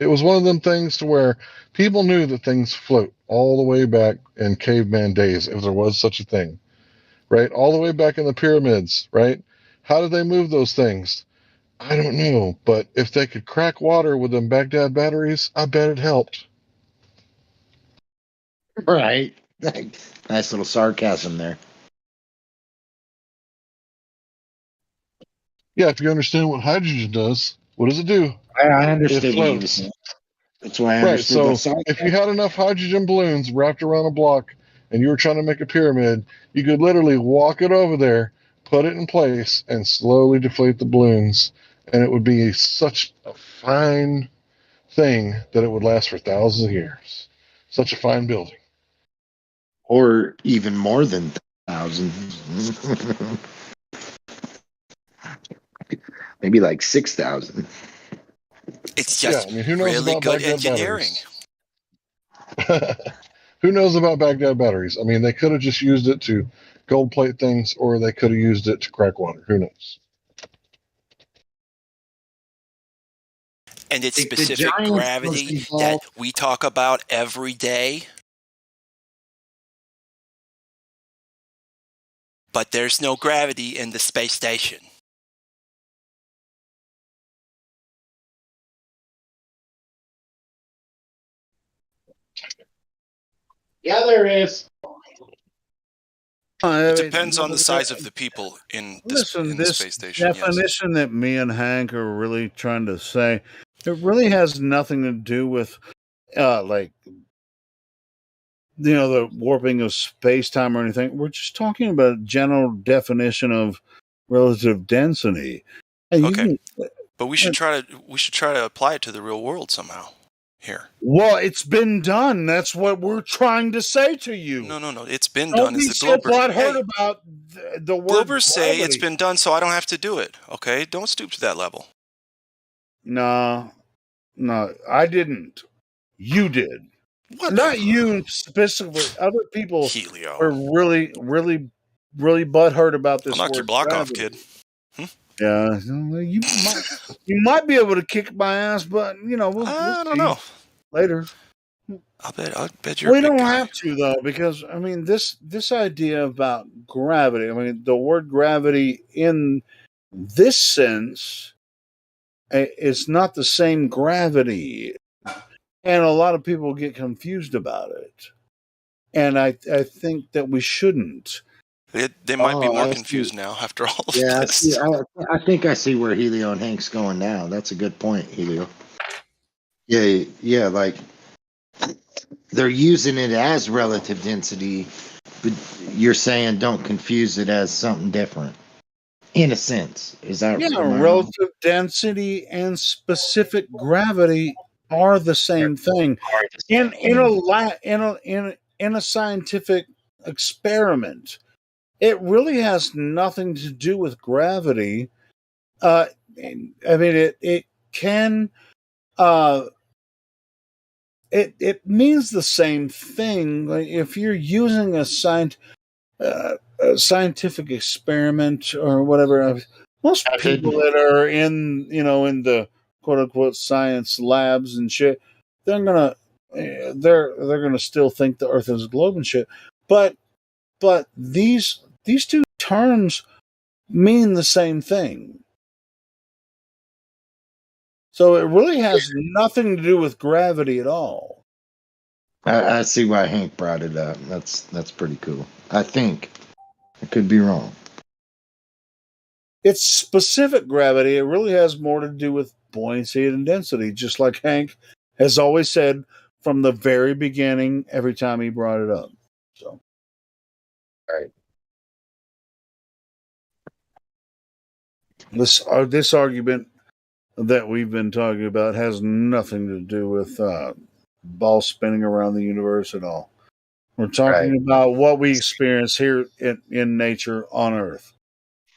was one of them things to where people knew that things float all the way back in caveman days, if there was such a thing. Right? All the way back in the pyramids, right? How did they move those things? I don't know, but if they could crack water with them Baghdad batteries, I bet it helped. Right. Nice little sarcasm there. Yeah, if you understand what hydrogen does, what does it do? I understood It what you were floats. saying. That's why I Right, understood that so if you had enough hydrogen balloons wrapped around a block and you were trying to make a pyramid, you could literally walk it over there, put it in place, and slowly deflate the balloons. And it would be such a fine thing that it would last for thousands of years. Such a fine building. Or even more than thousands. Maybe like 6,000. It's just who knows really about good Baghdad engineering. Who knows about Baghdad batteries? I mean, they could have just used it to gold plate things, or they could have used it to crack water. Who knows? And it's If the specific giants was gravity that involved- we talk about every day. But there's no gravity in the space station. Yeah, there is. It depends on the size of the people in the space station. Yes. Definition that me and Hank are really trying to say, it really has nothing to do with the warping of space-time or anything. We're just talking about a general definition of relative density. And Okay. But we should try to apply it to the real world somehow here. Well, it's been done. That's what we're trying to say to you. No. It's been Don't done. be It's the so Globers. butthurt about the word Globers say it's gravity. been done, so I don't have to do it. Okay, don't stoop to that level. No, I didn't. You did. Not you specifically. Other people Helio. were really, really, really butthurt about this I'll knock your word block gravity. off, kid. Yeah, you might be able to kick my ass, but we'll I don't see know. later. I'll bet you're. We a big don't guy. have to though, because this idea about gravity. I mean, the word gravity in this sense, it's not the same gravity, and a lot of people get confused about it. And I think that we shouldn't. They might be more I confused see. now after all of Yeah, this. I think I see where Helio and Hank's going now. That's a good point, Helio. Yeah, like they're using it as relative density, but you're saying don't confuse it as something different. In a sense, is that am I wrong? Relative density and specific gravity are the same thing. In a scientific experiment, it really has nothing to do with gravity. I mean, it can. It means the same thing. Like if you're using a scientific experiment or whatever, most people that are in in the quote unquote science labs and shit, they're gonna still think the Earth is a globe and shit. But these two terms mean the same thing. So it really has nothing to do with gravity at all. I see why Hank brought it up. That's pretty cool. I think. I could be wrong. It's specific gravity. It really has more to do with buoyancy and density, just like Hank has always said from the very beginning, every time he brought it up. So, right. This argument that we've been talking about has nothing to do with ball spinning around the universe at all. We're talking about what we experience here in nature on Earth.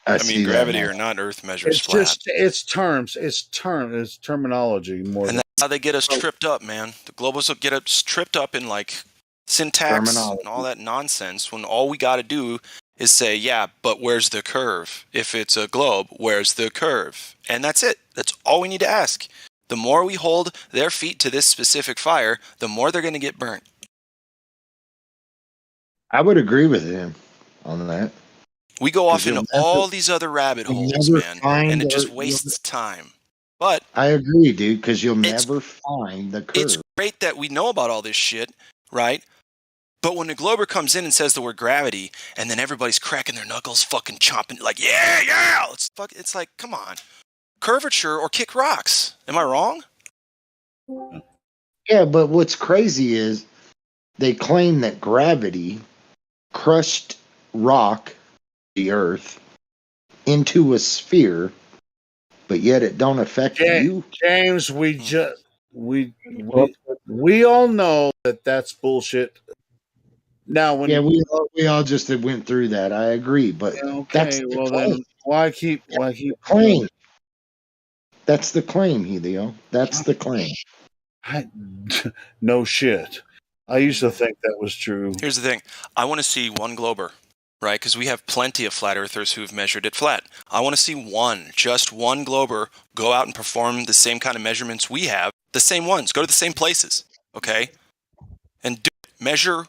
I mean, gravity or not, Earth measures It's flat. it's terminology more And than that's how they get us tripped up, man. The globalists will get us tripped up in like syntax and all that nonsense when all we got to do is say, yeah, but where's the curve? If it's a globe, where's the curve? And that's it. That's all we need to ask. The more we hold their feet to this specific fire, the more they're going to get burnt. I would agree with him on that. We go off into all these other rabbit holes, man, and it just or- wastes time. But I agree, dude, because you'll never find the curve. it's great that we know about all this shit, right? But when the Glober comes in and says the word gravity, and then everybody's cracking their knuckles, fucking chomping, like, yeah, it's like, come on. Curvature or kick rocks. Am I wrong? Yeah, but what's crazy is they claim that gravity crushed rock, the Earth, into a sphere, but yet it don't affect you. James, we all know that that's bullshit. Now, when we all just went through that. I agree, but that's the claim. then why keep claim? That's the claim, Helio. That's the claim. No shit. I used to think that was true. Here's the thing. I want to see one Glober, right? Because we have plenty of flat earthers who've measured it flat. I want to see just one Glober go out and perform the same kind of measurements we have, the same ones, go to the same places, okay? And measure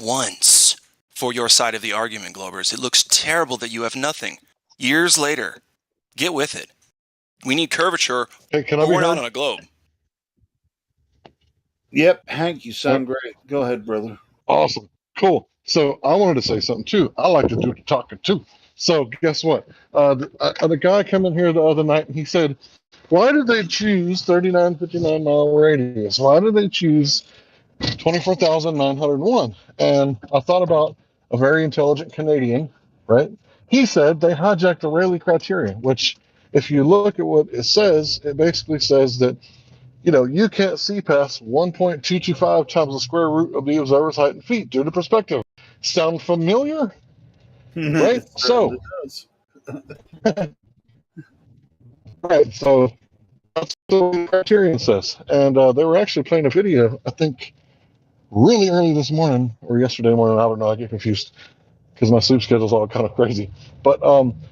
once for your side of the argument, Globers. It looks terrible that you have nothing. Years later, get with it. We need curvature, but we're not on a globe. Yep, Hank, you sound great. Go ahead, brother. Awesome. Cool. So I wanted to say something too. I like to do the talking too. So guess what? The guy came in here the other night and he said, why did they choose 3959 mile radius? Why did they choose 24,901? And I thought about a very intelligent Canadian, right? He said they hijacked the Rayleigh criterion, which if you look at what it says, it basically says that you can't see past 1.225 times the square root of the observer's height in feet due to perspective. Sound familiar? Right? So, right. So that's what the criterion says. And they were actually playing a video, I think, really early this morning or yesterday morning. I don't know. I get confused because my sleep schedule's all kind of crazy. But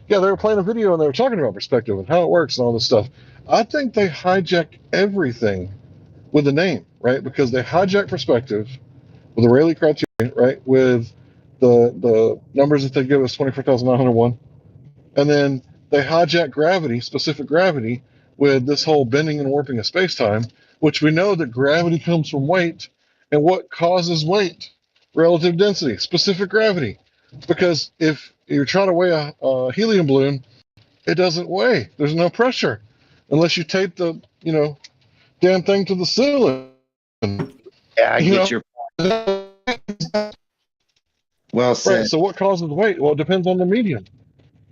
yeah, they were playing a video and they were talking about perspective and how it works and all this stuff. I think they hijack everything with the name, right? Because they hijack perspective with the Rayleigh criterion, right? With the numbers that they give us, 24,901. And then they hijack gravity, specific gravity, with this whole bending and warping of space-time, which we know that gravity comes from weight. And what causes weight? Relative density, specific gravity. Because if you're trying to weigh a helium balloon, it doesn't weigh. There's no pressure. Unless you tape the, damn thing to the ceiling. Yeah, I get your point. Well said. Right, so what causes weight? Well, it depends on the medium.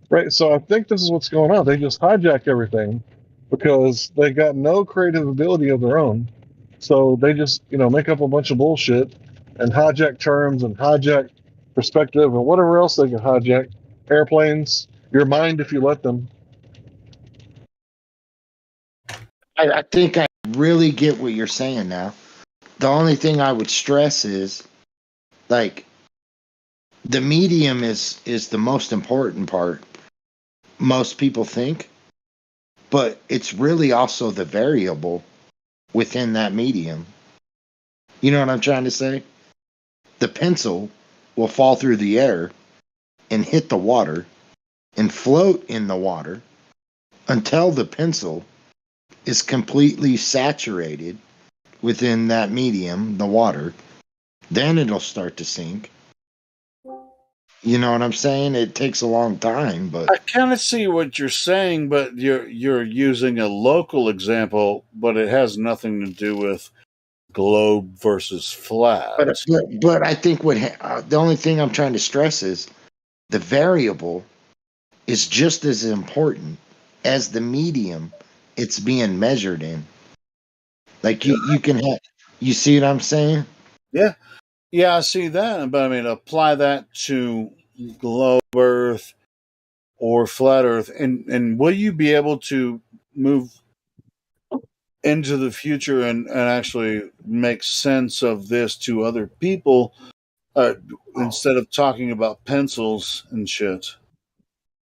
Right, so I think this is what's going on. They just hijack everything because they got no creative ability of their own. So they just, make up a bunch of bullshit and hijack terms and hijack perspective and whatever else they can hijack. Airplanes, your mind if you let them. I think I really get what you're saying now. The only thing I would stress is, like, the medium is the most important part. Most people think, but it's really also the variable within that medium. You know what I'm trying to say? The pencil will fall through the air and hit the water and float in the water until the pencil is completely saturated within that medium, the water. Then it'll start to sink. You know what I'm saying? It takes a long time, but I kind of see what you're saying, but you're using a local example, but it has nothing to do with globe versus flat. but I think the only thing I'm trying to stress is the variable is just as important as the medium it's being measured in. Like you can have, you see what I'm saying? Yeah. Yeah, I see that, but I mean, apply that to globe Earth or flat Earth, and will you be able to move into the future and actually make sense of this to other people instead of talking about pencils and shit?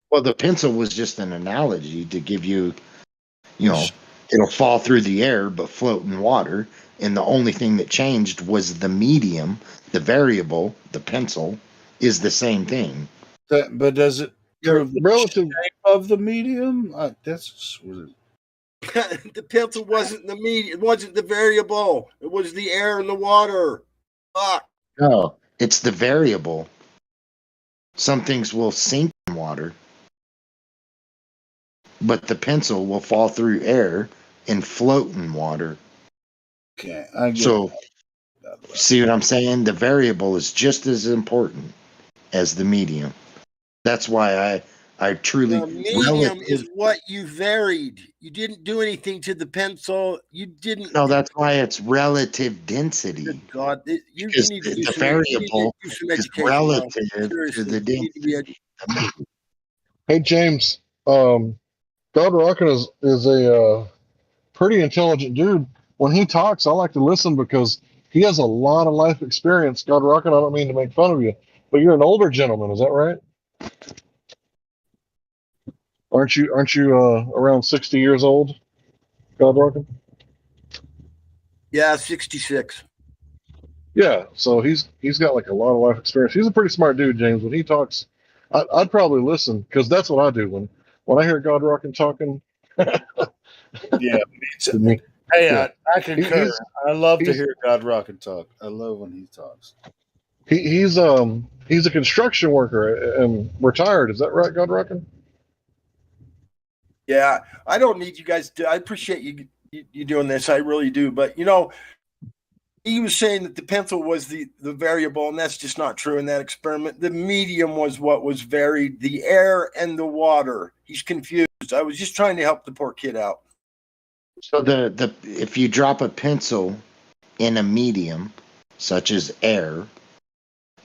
Well, the pencil was just an analogy to give you, it'll fall through the air but float in water. And the only thing that changed was the medium, the variable, the pencil, is the same thing. But does it prove the relative shape of the medium? That's The pencil wasn't the medium. It wasn't the variable. It was the air and the water. Fuck. No, it's the variable. Some things will sink in water, but the pencil will fall through air and float in water. Okay, I get so see what I'm saying? The variable is just as important as the medium. That's why I truly The medium is what you varied. You didn't do anything to the pencil. You didn't. No, that's why it's relative density. Good God, you Because need to do the some, variable do some is education. relative to Seriously, the you need to be density. Hey James, God Rockin' is a pretty intelligent dude. When he talks, I like to listen because he has a lot of life experience. God Rockin', I don't mean to make fun of you, but you're an older gentleman, is that right? Aren't you around 60 years old, God Rockin'? Yeah, 66. Yeah, so he's got like a lot of life experience. He's a pretty smart dude, James. When he talks, I'd probably listen because that's what I do when I hear God Rockin' talking. Yeah, me. Hey, Yeah. I concur. I love to he's- hear God Rockin' talk. I love when he talks. He's a construction worker and retired. Is that right, God Rockin'? Yeah, I don't need you guys to. I appreciate you doing this. I really do. But he was saying that the pencil was the variable, and that's just not true in that experiment. The medium was what was varied, the air and the water. He's confused. I was just trying to help the poor kid out. So the if you drop a pencil in a medium such as air,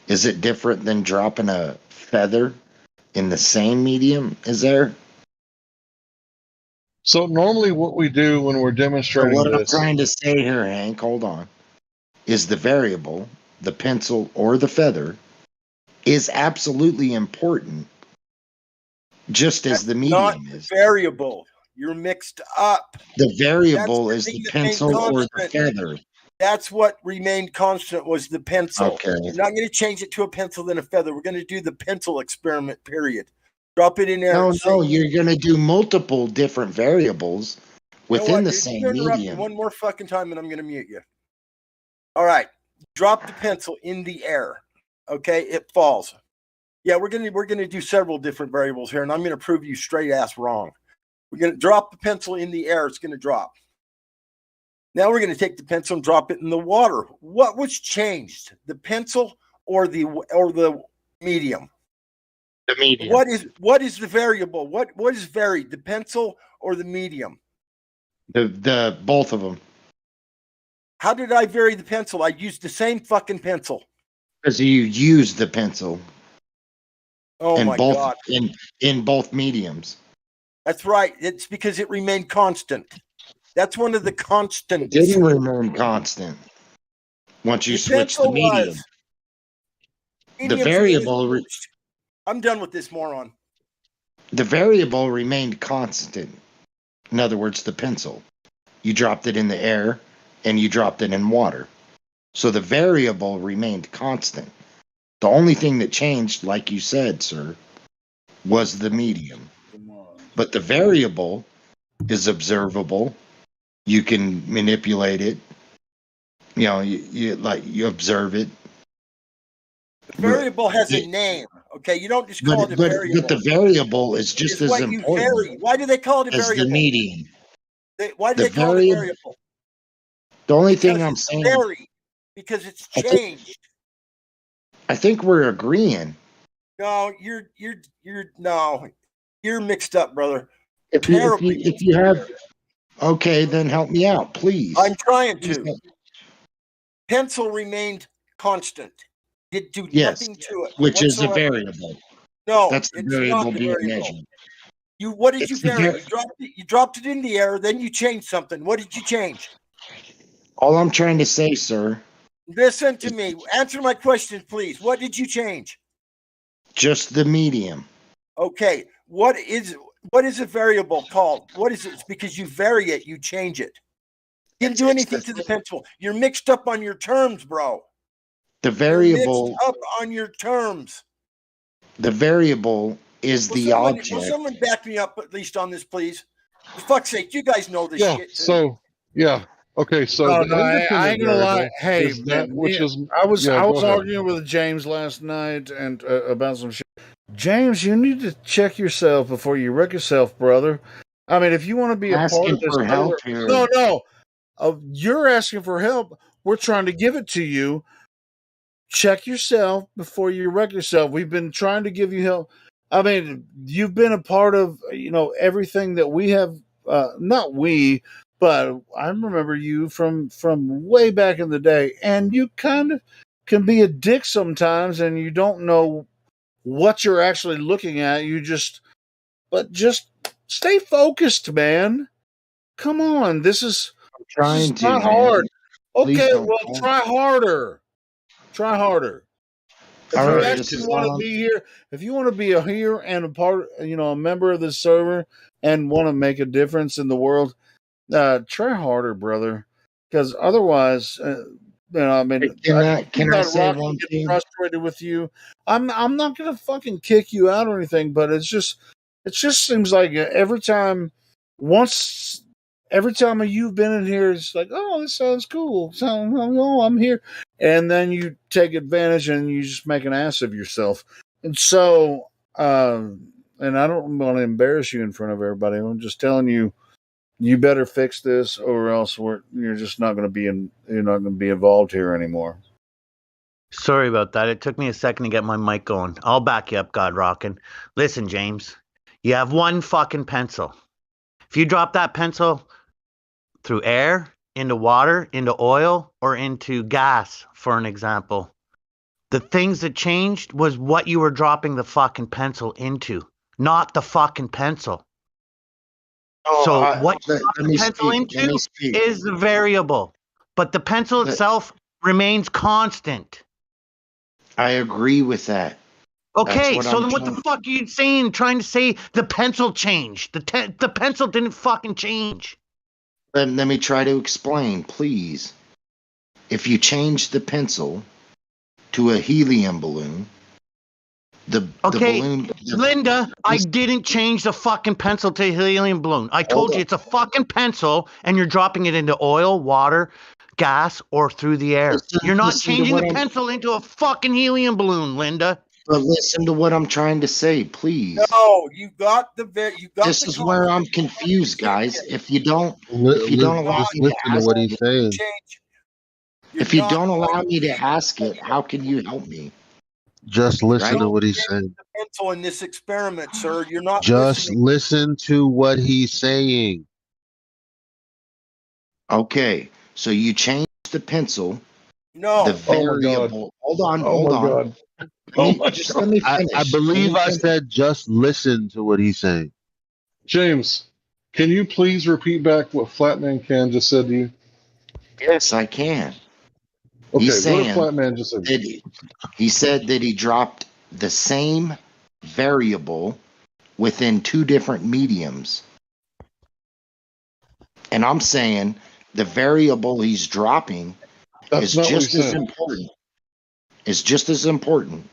is it different than dropping a feather in the same medium as air? So normally what we do when we're So demonstrating what I'm this, trying to say here, Hank, hold on, is the variable, the pencil or the feather, is absolutely important, just as the medium Not is. variable. You're mixed up. The variable That's is the thing that remained pencil or the constant. feather. That's what remained constant was the pencil. Okay. We're not going to change it to a pencil then a feather. We're going to do the pencil experiment, period. Drop it in there. No, you're going to do multiple different variables within the dude, same you interrupt me medium. one more fucking time and I'm going to mute you. All right. Drop the pencil in the air. Okay, it falls. Yeah, we're gonna do several different variables here, and I'm gonna prove you straight ass wrong. We're gonna drop the pencil in the air, it's gonna drop. Now we're gonna take the pencil and drop it in the water. What was changed? The pencil or the medium? The medium. What is the variable? What is varied? The pencil or the medium? The both of them. How did I vary the pencil? I used the same fucking pencil. Because you use the pencil. Oh my God. In both mediums. That's right. It's because it remained constant. That's one of the It constants. didn't remain constant once you The switch the pencil medium. was. The Medium's variable, reinforced. I'm done with this moron. the variable remained constant. In other words, the pencil. You dropped it in the air and you dropped it in water. So the variable remained constant. The only thing that changed, like you said, sir, was the medium. But the variable is observable. You can manipulate it. You know, you observe it. The variable has a name. Okay, you don't just call it a variable. But the variable is just It's as what you important vary. Why do they call it a as the variable? medium. Why do The they call it a variable? The only thing Because I'm it's saying, varied. Because it's changed. I think we're agreeing. No, you're mixed up, brother. If you have, okay, then help me out, please. I'm trying to. Pencil remained constant. It did nothing to it, which is a whatsoever. variable. No, That's the it's variable not the being variable. measured. What did It's you the vary? You dropped it in the air, then you changed something. What did you change? All I'm trying to say, sir, Listen to me. Answer my question, please. What did you change? just the medium. Okay. What is a variable called? What is it? It's because you vary it, you change it. You didn't do anything to the pencil. You're mixed up on your terms, bro. The variable. You're mixed up on your terms. The variable is the object. Will someone back me up at least on this, please? For fuck's sake, you guys know this shit. Too. So yeah. Okay, so No, the I independent ain't gonna lie. variable Hey, is that man, which is I was go ahead. arguing with James last night and about some shit. James, you need to check yourself before you wreck yourself, brother. I mean, if you want to be a part Asking of this, for help here. no. You're asking for help. We're trying to give it to you. Check yourself before you wreck yourself. We've been trying to give you help. I mean, you've been a part of everything that we have. Not we, but I remember you from way back in the day, and you kind of can be a dick sometimes, and you don't know what you're actually looking at. Just stay focused, man. Come on, this is not hard. Okay, well, try harder. Try harder. If you actually want to be here, if you want to be here and a part, a member of this server and want to make a difference in the world, try harder, brother. Because otherwise, I mean, can I say one thing? Frustrated with you. I'm not gonna fucking kick you out or anything, but it just seems like every time you've been in here, it's like, oh, this sounds cool. Oh, I'm here. And then you take advantage and you just make an ass of yourself. And so, and I don't want to embarrass you in front of everybody. I'm just telling you, you better fix this or else you're just not going to be you're not going to be involved here anymore. Sorry about that. It took me a second to get my mic going. I'll back you up, God Rockin'. Listen, James, you have one fucking pencil. If you drop that pencil through air, into water, into oil, or into gas, for an example, the things that changed was what you were dropping the fucking pencil into, not the fucking pencil. So what you drop the pencil into is the variable, but the pencil itself remains constant. I agree with that. Okay, so then what the fuck are you saying? Trying to say the pencil changed? The pencil didn't fucking change. Let me try to explain, please. If you change the pencil to a helium balloon, the balloon. Linda, I didn't change the fucking pencil to a helium balloon. I told you it's a fucking pencil, and you're dropping it into oil, water, gas, or through the air. You're not changing the pencil into a fucking helium balloon, Linda. But listen to what I'm trying to say, please. No, you got This is where I'm confused, guys. If you don't allow me to ask what he's saying. If you don't allow me to ask it, how can you help me? Just listen to what he's saying. The pencil in this experiment, sir. You're not Just listening. listen to what he's saying. Okay, so you change the pencil. No. The variable. Hold on. God. Just let me finish. I believe I said just listen to what he's saying. James, Can you please repeat back what Flatman Can just said to you? Yes, I can. Okay, He's what did saying Flatman just say? that he said that he dropped the same variable within two different mediums. And I'm saying the variable he's dropping That's is not what he just as said. important. Is just as important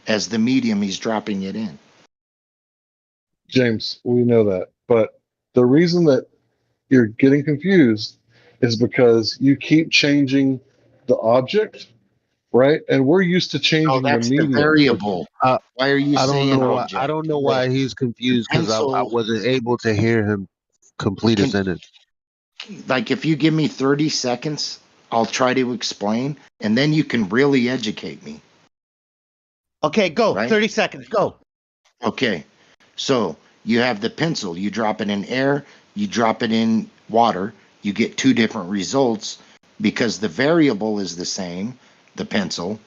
as the medium he's dropping it in. James, we know that. But the reason that you're getting confused is because you keep changing the object, right? And we're used to Oh, changing the that's the medium. variable. Why are you I don't saying know why. object? I don't know why he's The confused because I pencil wasn't able to hear him complete a can, sentence. like, if you give me 30 seconds, I'll try to explain, and then you can really educate me. Okay, go. Right? 30 seconds. Go. Okay. So you have the pencil. You drop it in air, you drop it in water, you get two different results because the variable is the same, the pencil,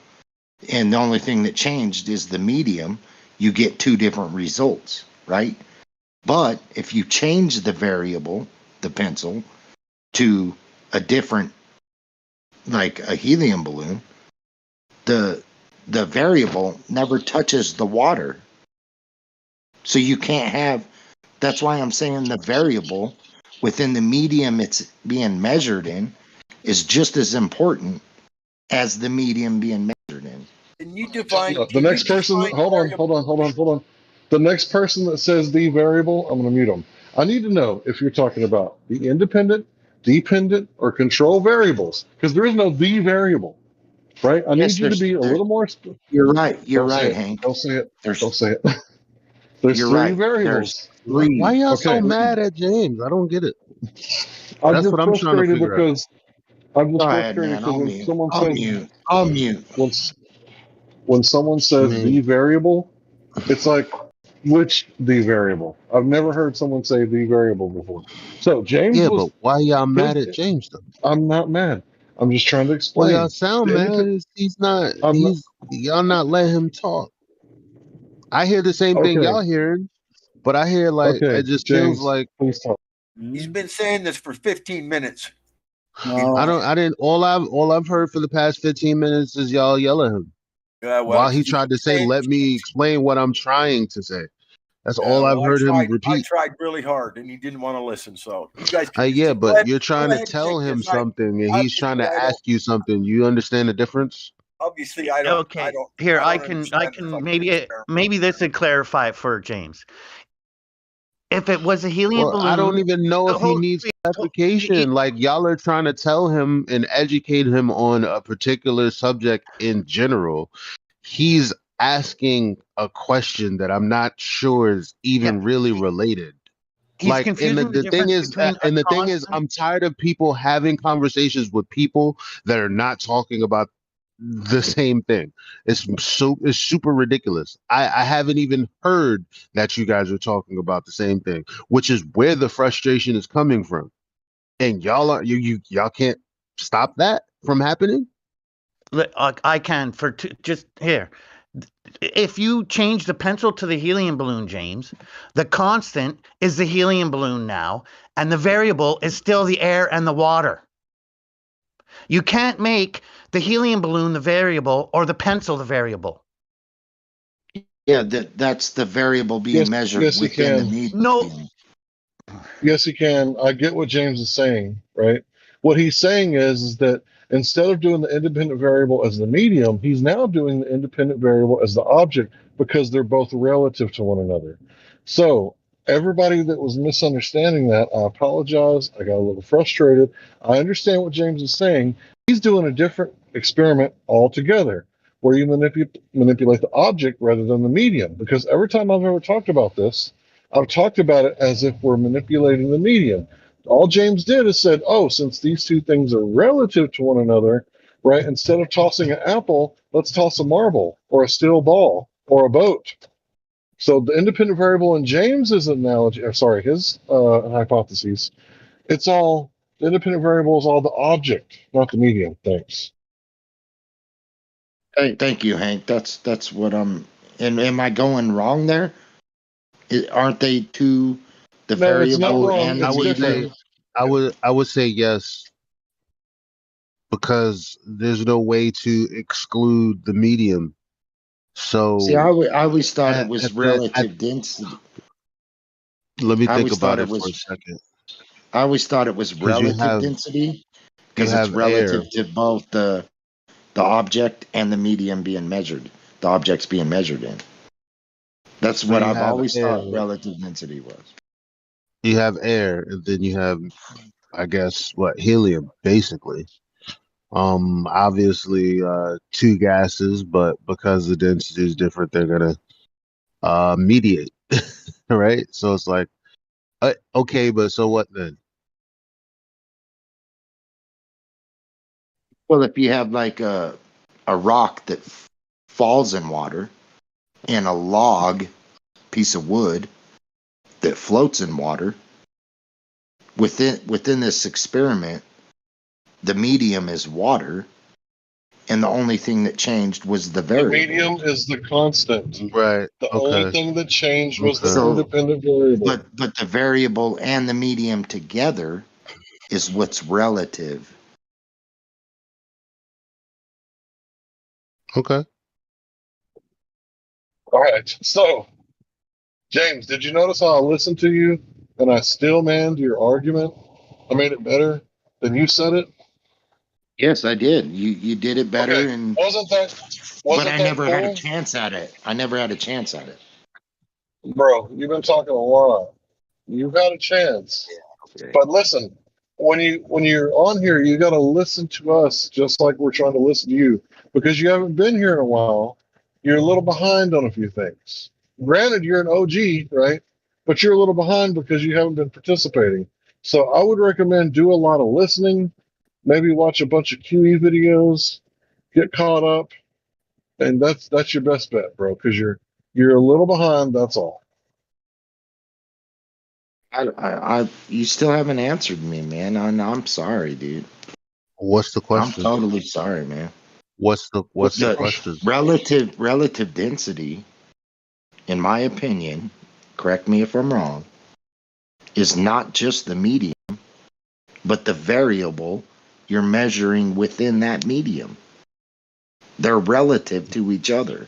and the only thing that changed is the medium. You get two different results, right? But if you change the variable, the pencil, to a different, like a helium balloon, the variable never touches the water. So you can't have, that's why I'm saying the variable within the medium it's being measured in is just as important as the medium being measured in. Can you define? The next person, hold on. The next person that says the variable, I'm going to mute them. I need to know if you're talking about the independent, dependent, or control variables, because there is no the variable, right? I need you to be a little more. You're right. You're Don't say right, it. Hank. Don't say it. There's, Don't say it. There's you're three right. There's variables. Why three. y'all Okay. so mad at James? I don't get it. I'm That's just what I'm trying to frustrated figure out. because I'm Go just ahead, frustrated man. because I'll when mute. someone I'll says mute. I'll mute. when someone says Man. the variable, it's like which the variable? I've never heard someone say the variable before. So James Yeah, was but why y'all his. mad at James though? I'm not mad. I'm just trying to Well, y'all explain. sound The mad. independent. He's not. I'm not, Y'all not letting him talk. I hear the same thing okay. y'all hearing, but I hear like Okay, it just feels James, like please talk. He's been saying this for 15 minutes. I didn't. All I've heard for the past 15 minutes is y'all yell at him Yeah, well, while he tried to say, "Let me explain what I'm trying to say." That's all I've heard him I repeat. tried really hard, and he didn't want to listen. So you guys can Yeah, go but ahead, you're trying to and tell take him this. something, and he's trying to I don't. ask you something. You understand the difference? Obviously, I don't. Okay. Here, I can maybe this would clarify it for James. If it was a helium Well, I don't balloon, even know if he needs clarification. Like y'all are trying to tell him and educate him on a particular subject in general. He's asking a question that I'm not sure is even really related. he's Like, and confusing the difference between a the thing is, constant. I'm tired of people having conversations with people that are not talking about the same thing. It's super ridiculous. I haven't even heard that you guys are talking about the same thing, which is where the frustration is coming from. And y'all can't stop that from happening. I can for just here. If you change the pencil to the helium balloon, James, the constant is the helium balloon now, and the variable is still the air and the water. You can't make the helium balloon the variable or the pencil the variable. Yeah, that's the variable being measured Yes, you within the can. medium. No. Yes, you can. I get what James is saying, right? What he's saying is that instead of doing the independent variable as the medium, he's now doing the independent variable as the object because they're both relative to one another. So, everybody that was misunderstanding that, I apologize. I got a little frustrated. I understand what James is saying. He's doing a different experiment altogether where you manipulate the object rather than the medium. Because every time I've ever talked about this, I've talked about it as if we're manipulating the medium. All James did is said, oh, since these two things are relative to one another, right, instead of tossing an apple, let's toss a marble or a steel ball or a boat. So the independent variable in James's analogy, or sorry, his hypotheses, it's all, the independent variable is all the object, not the medium. Thanks. Thank you, Hank. That's what I'm. And am I going wrong there? Aren't they two the No, it's not variable wrong. and the I It's would medium? say, different. I would say yes, because there's no way to exclude the medium. See, So I always thought it was at that, relative density. let me I think always thought about it it for a was. second, I always thought it was because relative density you because it's have air. relative to both the object and the medium being measured. The object's being measured in. That's So what you I've have always air. thought relative density was. You have air, and then you have, I guess, what, helium, basically. Obviously, two gases, but because the density is different, they're gonna mediate, right? So it's like, okay, but so what then? Well, if you have like a rock that falls in water and a log piece of wood that floats in water, within this experiment, the medium is water, and the only thing that changed was the The variable. medium is the constant. Right. The only thing that changed was the So, independent variable. but the variable and the medium together is what's relative. Okay. All right. So, James, did you notice how I listened to you and I still manned your argument? I made it better than you said it. Yes, I did. You did it better, Okay. and Wasn't but I that never had a cool? chance at it. I never had a chance at it. Bro, you've been talking a while. You've had a chance. But listen, when you're on here, you got to listen to us just like we're trying to listen to you, because you haven't been here in a while. You're a little behind on a few things. Granted, you're an OG, right? But you're a little behind because you haven't been participating. So I would recommend do a lot of listening, maybe watch a bunch of QE videos, get caught up, and that's your best bet, bro, because you're a little behind, that's all. You still haven't answered me, man. I'm sorry, dude. What's the I'm question? totally sorry, man. What's the question? Relative density, in my opinion, correct me if I'm wrong, is not just the medium, but the variable you're measuring within that medium. They're relative to each other.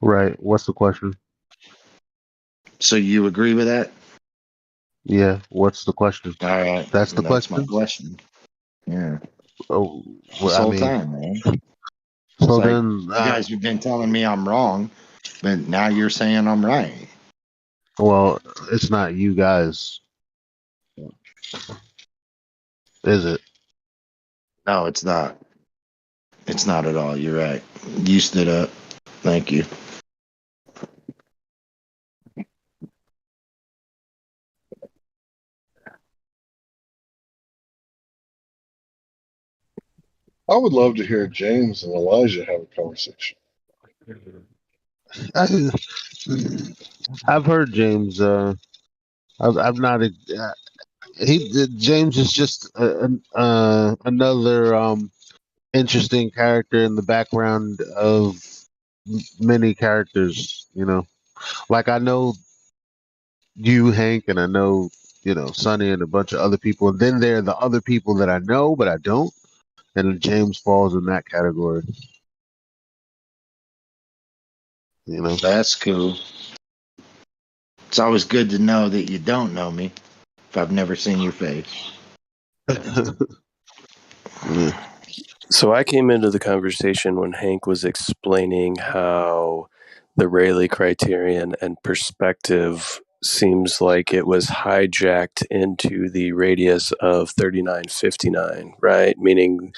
Right. What's the question? So you agree with that? Yeah. What's the question? All right. That's the That's my question. question. Yeah. Oh, This well, I whole mean, time, man. so It's like then, you guys have been telling me I'm wrong, but now you're saying I'm right. well, it's not you guys, is it? No, it's not. It's not at all. You're right. You stood up. Thank you. I would love to hear James and Elijah have a conversation. I've heard James. I've not. James is just another interesting character in the background of many characters. You know, like I know you, Hank, and I know Sonny and a bunch of other people, and then there are the other people that I know but I don't, and James falls in that category. You know, That's cool. It's always good to know that you don't know me if I've never seen your face. Yeah. So I came into the conversation when Hank was explaining how the Rayleigh criterion and perspective seems like it was hijacked into the radius of 3959, right? Meaning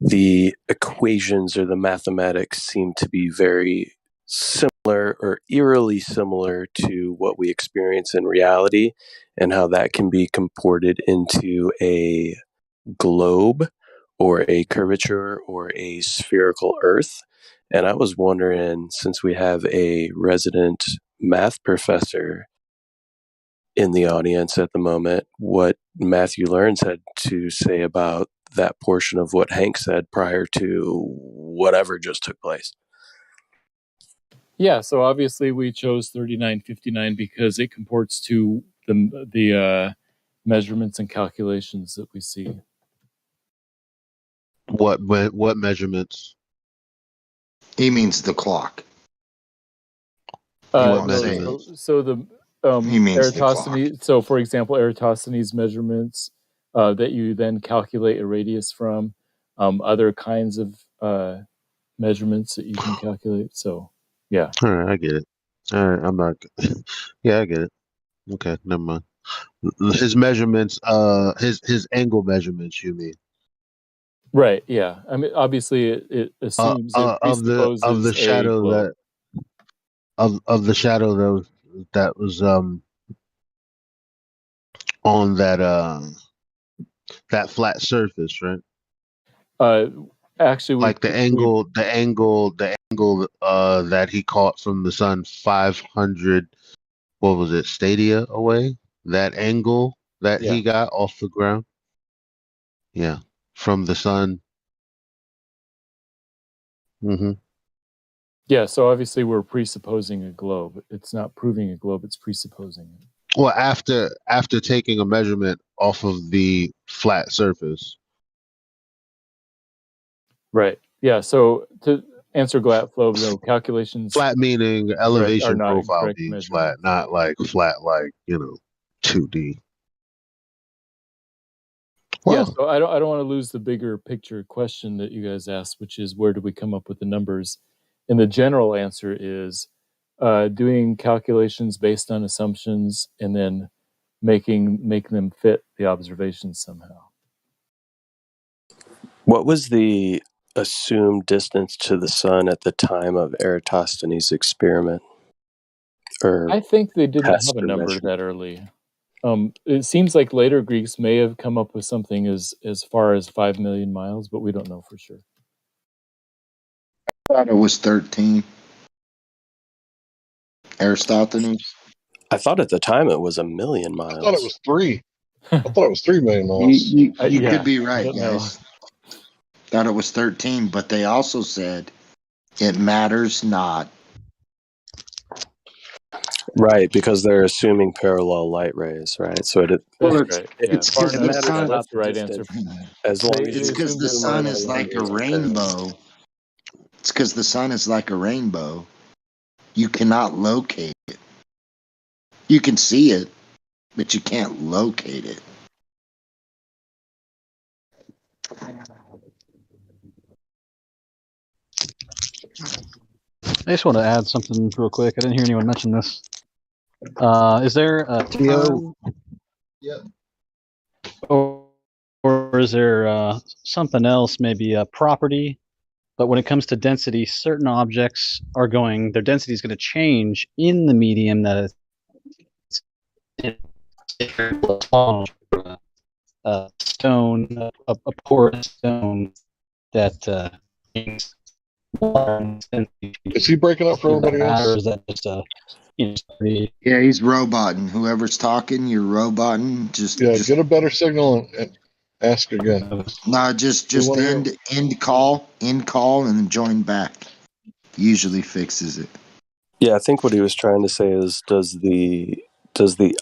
the equations or the mathematics seem to be very similar or eerily similar to what we experience in reality, and how that can be comported into a globe or a curvature or a spherical earth. And I was wondering, since we have a resident math professor in the audience at the moment, what Matthew Learns had to say about that portion of what Hank said prior to whatever just took place. Yeah, so obviously we chose 3959 because it comports to the measurements and calculations that we see. What measurements? He means the clock. No, measurements? so the He means the clock. Eratosthenes. So, for example, Eratosthenes measurements that you then calculate a radius from, other kinds of measurements that you can calculate. So, yeah. All right, I get it. All right, I'm not. Yeah, I get it. Okay, never mind. His measurements, his angle measurements. You mean? Right. Yeah. I mean, obviously, it assumes it of the presupposes a shadow globe. of the shadow that was on that flat surface, right? Actually, Like the angle that he caught from the sun 500, what was it, stadia away? That angle that he got off the ground. Yeah, from the sun. Mm-hmm. Yeah. So obviously, we're presupposing a globe. It's not proving a globe. It's presupposing it. Well, after taking a measurement off of the flat surface. Right. Yeah. So to answer Glatflow, no calculations. Flat meaning are elevation not profile incorrect being measurements. flat, not like flat like 2D. Yeah. So I don't want to lose the bigger picture question that you guys asked, which is where do we come up with the numbers? And the general answer is doing calculations based on assumptions and then make them fit the observations somehow. What was the assumed distance to the sun at the time of Eratosthenes' experiment? Or I think they didn't test have a or number measurement? that early. It seems like later Greeks may have come up with something as far as 5 million miles, but we don't know for sure. I thought it was 13. Aristophanes. I thought at the time it was 1 million miles. I thought it was 3. I thought it was 3 million You, miles. you could be I right, don't know. guys. Thought it was 13, but they also said it matters not. Right, because they're assuming parallel light rays, right? So It's because it the matters sun. not That's the right distance, answer. as long as It's you because the assume sun that is the like a light rays are rainbow. It's because the sun is like a rainbow. You cannot locate it. You can see it, but you can't locate it. I just want to add something real quick. I didn't hear anyone mention this. Is there a time, Yep. or is there something else, maybe a property? But when it comes to density, certain objects their density is going to change in the medium that it's a stone, a porous stone that Is he breaking up for everybody else? Or is that just Yeah, he's roboting. Whoever's talking, you're roboting. Just get a better signal and ask again. No, just end call, and then join back. Usually fixes it. Yeah, I think what he was trying to say is does the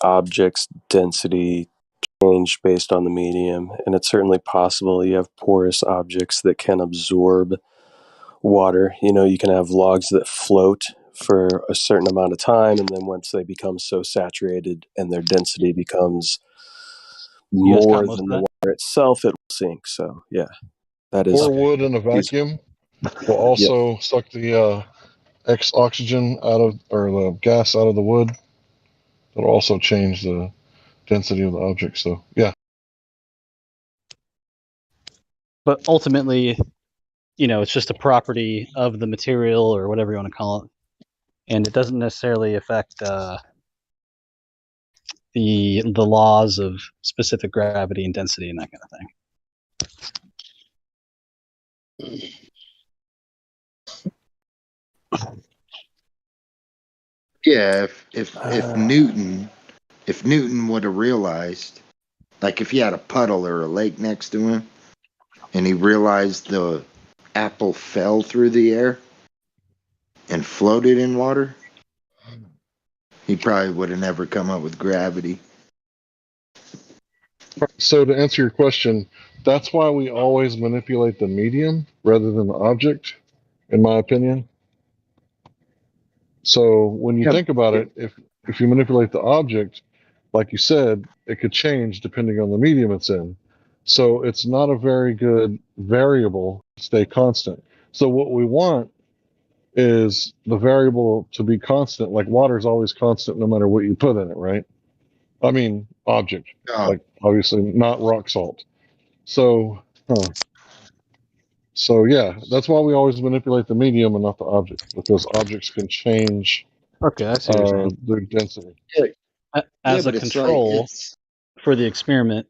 object's density change based on the medium? And it's certainly possible. You have porous objects that can absorb water. You can have logs that float for a certain amount of time, and then once they become so saturated and their density becomes more than the water itself, it will sink. So yeah, that is. Or wood in a vacuum will also suck the oxygen out of, or the gas out of the wood. It'll also change the density of the object. So yeah. But ultimately, it's just a property of the material or whatever you want to call it, and it doesn't necessarily affect the laws of specific gravity and density and that kind of thing. Yeah, if Newton would have realized, like if he had a puddle or a lake next to him, and he realized the apple fell through the air and floated in water, he probably would have never come up with gravity. So to answer your question, that's why we always manipulate the medium rather than the object, in my opinion. So when you think about it, if you manipulate the object, like you said, it could change depending on the medium it's in. So it's not a very good variable to stay constant. So what we want is the variable to be constant. Like water is always constant no matter what you put in it, right? I mean, object, like obviously not rock salt. So, so yeah, that's why we always manipulate the medium and not the object, because objects can change Okay, I see what you're saying. their density. As a control for the experiment,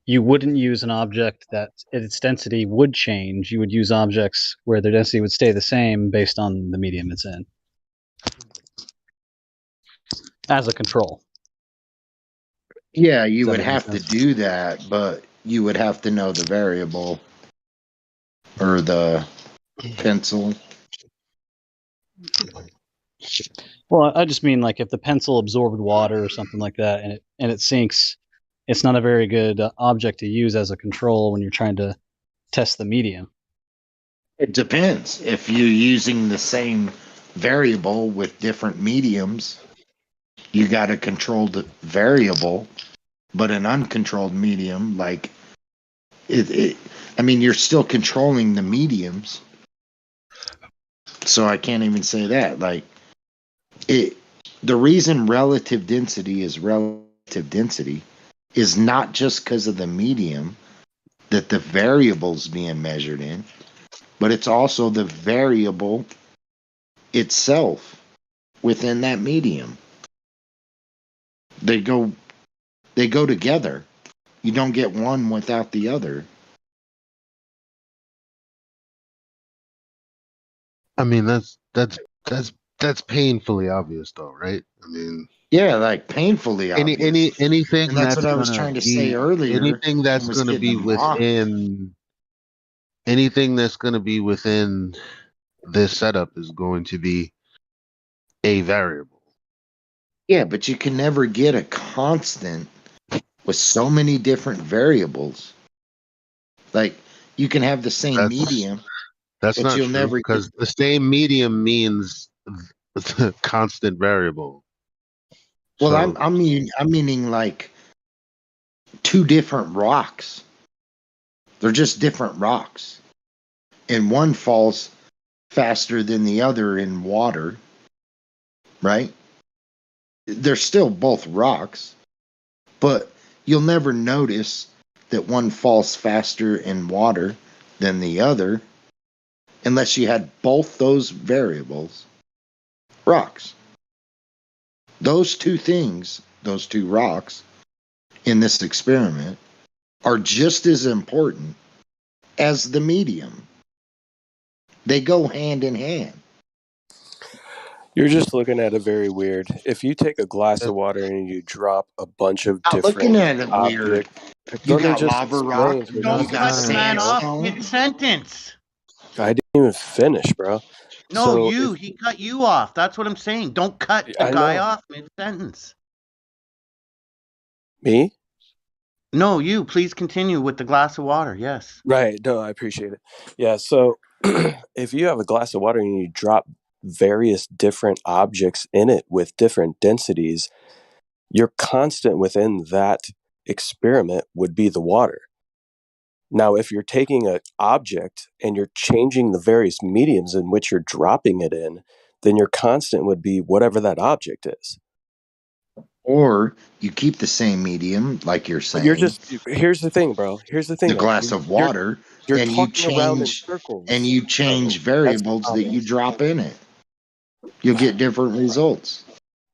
you wouldn't use an object that its density would change. You would use objects where their density would stay the same based on the medium it's in. As a control. Yeah, you would have to do that, but you would have to know the variable or the pencil. Well, I just mean like if the pencil absorbed water or something like that, and it sinks, it's not a very good object to use as a control when you're trying to test the medium. It depends. If you're using the same variable with different mediums, you got a controlled variable, but an uncontrolled medium, like I mean, you're still controlling the mediums. So I can't even say that. Like the reason relative density is relative density is not just because of the medium that the variable's being measured in, but it's also the variable itself within that medium. They go together. You don't get one without the other. I mean, that's painfully obvious, though, right? I mean, yeah, like painfully obvious. Anything and that's what I was gonna trying to be, say earlier. anything that's was going to be getting mocked. within, anything that's going to be within this setup is going to be a variable. Yeah, but you can never get a constant with so many different variables. Like you can have the same medium. That's but not you'll true, never because the same medium means the constant variable. Well, So- I'm meaning like two different rocks. They're just different rocks. And one falls faster than the other in water, right? They're still both rocks, but you'll never notice that one falls faster in water than the other unless you had both those variables, rocks. Those two things, those two rocks in this experiment are just as important as the medium. They go hand in hand. You're just looking at it very weird. If you take a glass of water and you drop a bunch of Not different looking at it weird. You let me got just lava rock. explain. You Don't got cut the man off sandstone. mid-sentence. I didn't even finish, bro. No, So he cut you off. That's what I'm saying. Don't cut the I guy know. off mid-sentence. Me? No, you. Please continue with the glass of water. Yes. Right. No, I appreciate it. Yeah. So if you have a glass of water and you drop various different objects in it with different densities, your constant within that experiment would be the water. Now, if you're taking an object and you're changing the various mediums in which you're dropping it in, then your constant would be whatever that object is. Or you keep the same medium, like you're saying. But you're just, here's the thing, bro. Here's the thing. The glass of water, you're and you talking around in change circles. and you change variables that you drop in it. You'll get different results.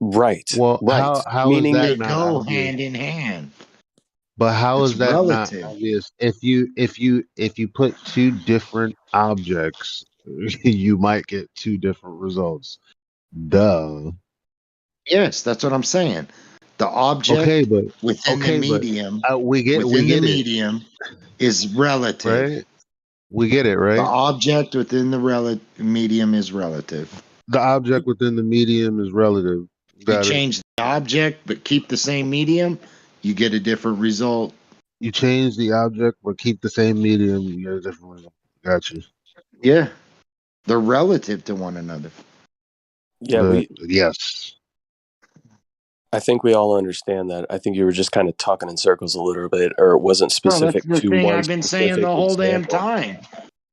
Right. Well, right. how Meaning is They that not go obvious? hand in hand. But how It's is that relative. not obvious? If you put two different objects, you might get two different results. Duh. Yes, that's what I'm saying. The object within the medium, we get the it, medium is relative. right? We get it, The right? object within the medium is relative. The object within the medium is relative. You change the object but keep the same medium, you get a different result You change the object, but keep the same medium. You get a different result. Got you. Yeah, they're relative to one another. Yeah, yes. I think we all understand that. I think you were just kind of talking in circles a little bit, or it wasn't No, that's specific the to thing one I've been saying specific the whole damn example. time.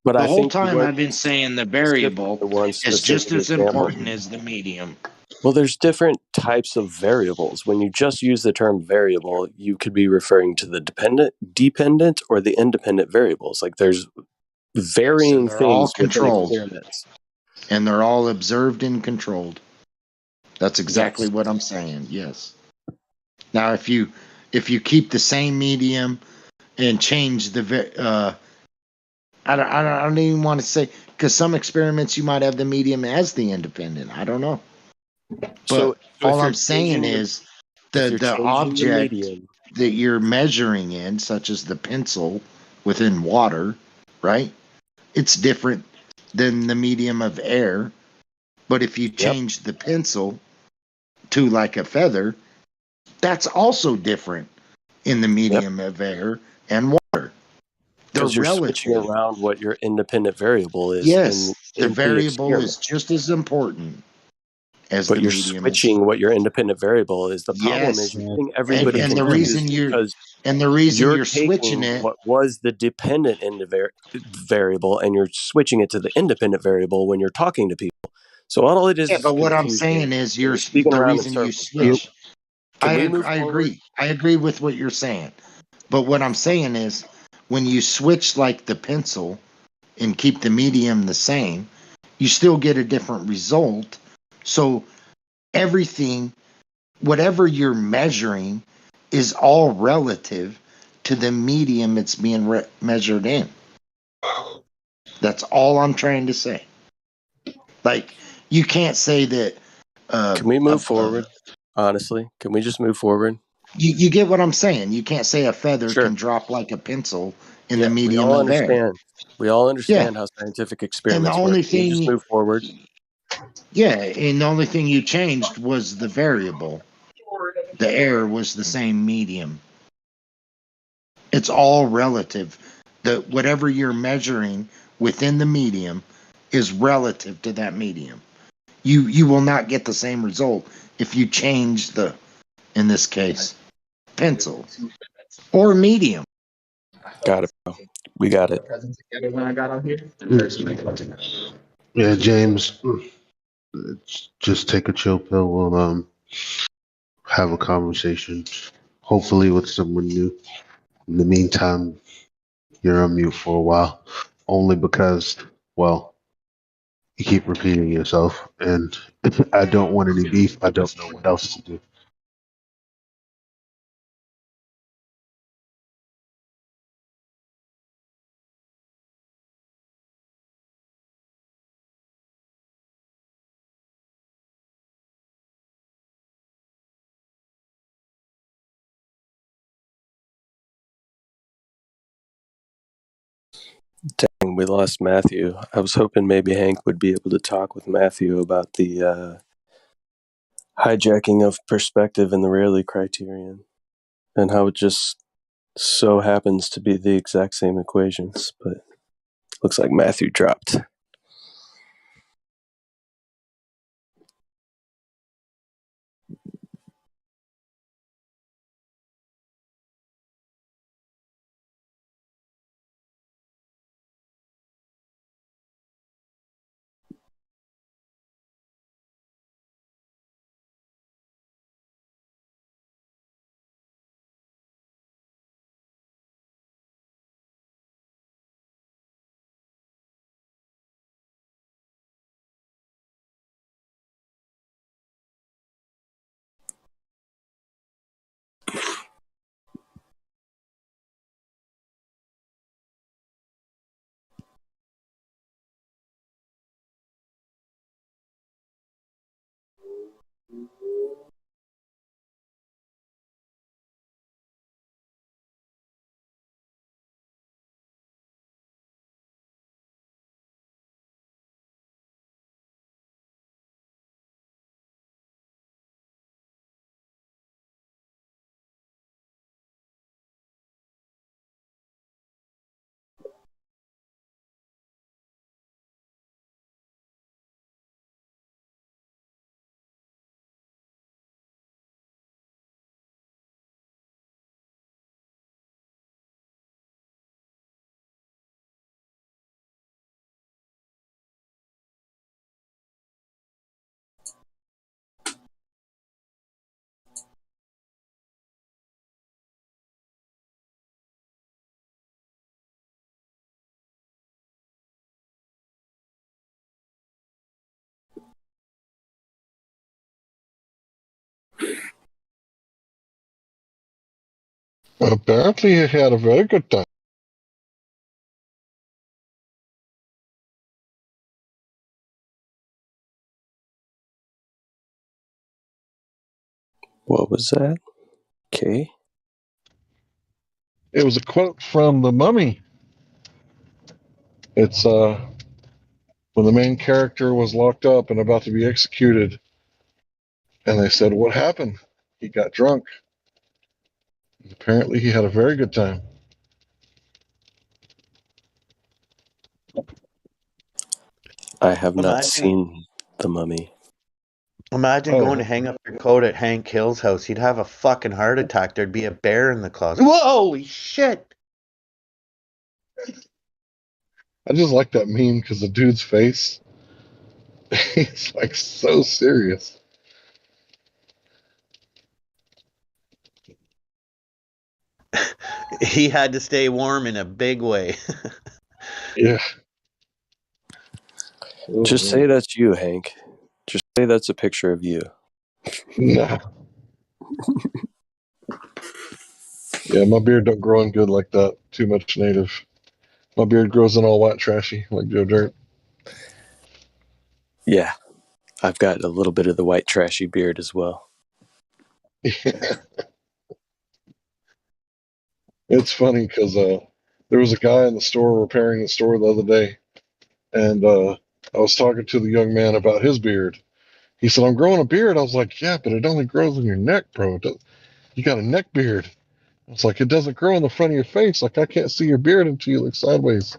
But The I whole think you time weren't I've been saying the specific variable to one is just specific as example. important as the medium. Well, there's different types of variables. When you just use the term variable, you could be referring to the dependent, or the independent variables. Like there's varying They're all things within controlled, experiments. and they're all observed and controlled. That's exactly Yes. what I'm saying. Yes. Now, if you keep the same medium and change I don't even want to say, because some experiments you might have the medium as the independent. I don't know. So But all if you're I'm saying changing is if you're the changing the object medium, that you're measuring in, such as the pencil within water, right? It's different than the medium of air. But if you change the pencil to like a feather, that's also different in the medium of air and water. They're because you're switching relative. around what your independent variable is Yes, the in the variable experiment. is just as important as But the you're medium is. switching what your independent variable is. The problem is Yes, you're getting everybody and the reason confused because you're you're switching taking it. what was the dependent variable and you're switching it to the independent variable when you're talking to people. So all it Yeah, is but what I'm confusion, saying is and you're speaking the around in reason you circles. So switch. can we move I forward? agree. I agree with what you're saying. But what I'm saying is when you switch like the pencil and keep the medium the same, you still get a different result. So everything, whatever you're measuring, is all relative to the medium it's being measured in. That's all I'm trying to say. Like, you can't say that. Can we move forward? Honestly, can we just move forward? You get what I'm saying? You can't say a feather Sure. can drop like a pencil in Yeah, the we medium all of air. understand. We all Yeah. understand how scientific And the experiments only work. Can we just thing, move forward? yeah, and the only thing you changed was the variable. The air was the same medium. It's all relative. Whatever you're measuring within the medium is relative to that medium. You will not get the same result if you change in this case, pencil or medium. Got it, bro. We got it. Yeah, James. Just take a chill pill. We'll have a conversation, hopefully with someone new. In the meantime, you're on mute for a while, only because, well, you keep repeating yourself, and I don't want any beef. I don't know what else to do. Dang, we lost Matthew. I was hoping maybe Hank would be able to talk with Matthew about the hijacking of perspective in the Rayleigh criterion and how it just so happens to be the exact same equations. But looks like Matthew dropped. Apparently, he had a very good time. What was that? Okay. It was a quote from The Mummy. It's when the main character was locked up and about to be executed, and they said, "What happened?" He got drunk. Apparently, he had a very good time. I have not Imagine, seen The Mummy. imagine going to hang up your coat at Hank Hill's house. He'd have a fucking heart attack. There'd be a bear in the closet. Whoa, holy shit! I just like that meme because the dude's face, he's like so serious. He had to stay warm in a big way. Yeah. Just say that's you, Hank. Just say that's a picture of you. No. Yeah, my beard don't grow in good like that. Too much native. My beard grows in all white trashy like Joe Dirt. Yeah, I've got a little bit of the white trashy beard as well. Yeah. It's funny because there was a guy in the store repairing the store the other day, and I was talking to the young man about his beard. He said, "I'm growing a beard." I was like, "Yeah, but it only grows in your neck, bro. You got a neck beard." I was like, "It doesn't grow in the front of your face. Like, I can't see your beard until you look sideways."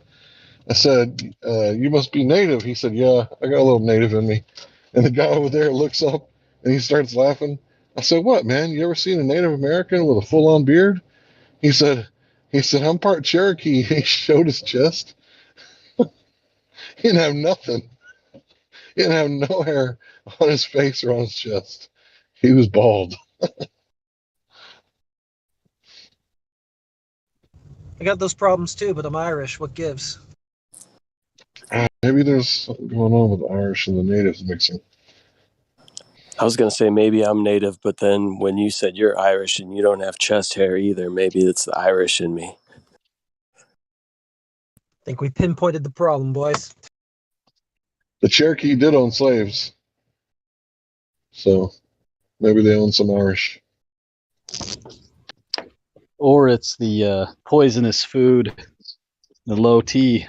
I said, "You must be native." He said, "Yeah, I got a little native in me." And the guy over there looks up and he starts laughing. I said, "What, man? You ever seen a Native American with a full-on beard?" He said, "I'm part Cherokee." He showed his chest. He didn't have nothing. He didn't have no hair on his face or on his chest. He was bald. I got those problems too, but I'm Irish. What gives? Maybe there's something going on with the Irish and the natives mixing. I was going to say maybe I'm native, but then when you said you're Irish and you don't have chest hair either, maybe it's the Irish in me. I think we pinpointed the problem, boys. The Cherokee did own slaves, so maybe they own some Irish. Or it's the poisonous food, the low T.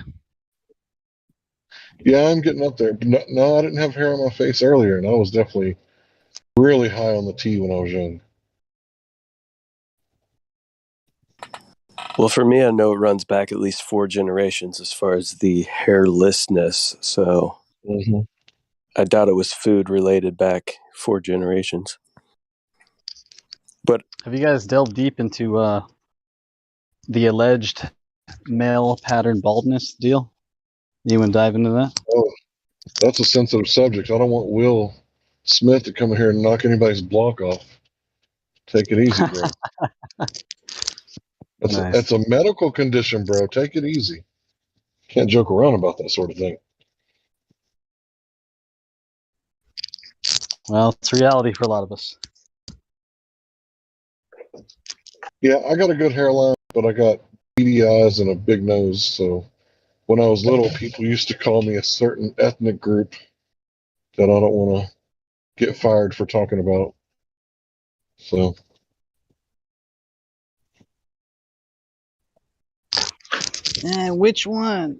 Yeah, I'm getting up there. But no, I didn't have hair on my face earlier, and I was definitely really high on the tea when I was young. Well, for me, I know it runs back at least 4 generations as far as the hairlessness. So I doubt it was food related back 4 generations. But have you guys delved deep into the alleged male pattern baldness deal? Anyone dive into that? Oh, that's a sensitive subject. I don't want Will Smith to come in here and knock anybody's block off. Take it easy, bro. That's a medical condition, bro. Take it easy. Can't joke around about that sort of thing. Well, it's reality for a lot of us. Yeah, I got a good hairline, but I got beady eyes and a big nose. So when I was little, people used to call me a certain ethnic group that I don't want to get fired for talking about. So Which one?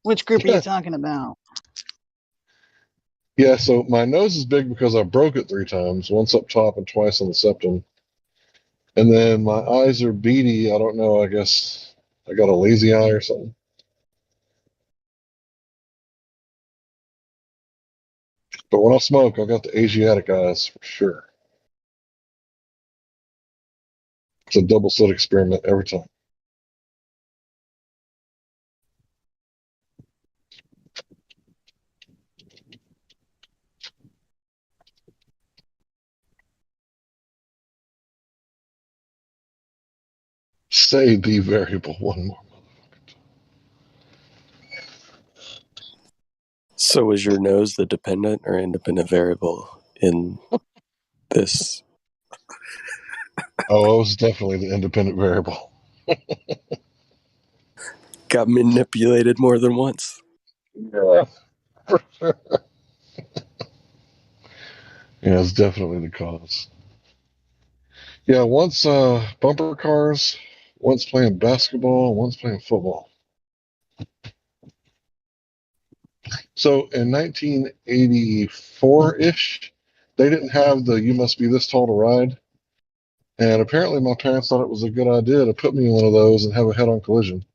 Which group are you talking about? yeah, so my nose is big because I broke it 3 times, once up top and twice on the septum. And then my eyes are beady. I don't know. I guess I got a lazy eye or something. But when I smoke, I got the Asiatic eyes for sure. It's a double slit experiment every time. Say the variable one more. so is your nose the dependent or independent variable in this? Oh, it was definitely the independent variable. Got manipulated more than once. Yeah, for sure. Yeah, it's definitely the cause. Yeah, once bumper cars, once playing basketball, once playing football. So in 1984 ish, they didn't have the "you must be this tall to ride," and apparently my parents thought it was a good idea to put me in one of those and have a head-on collision.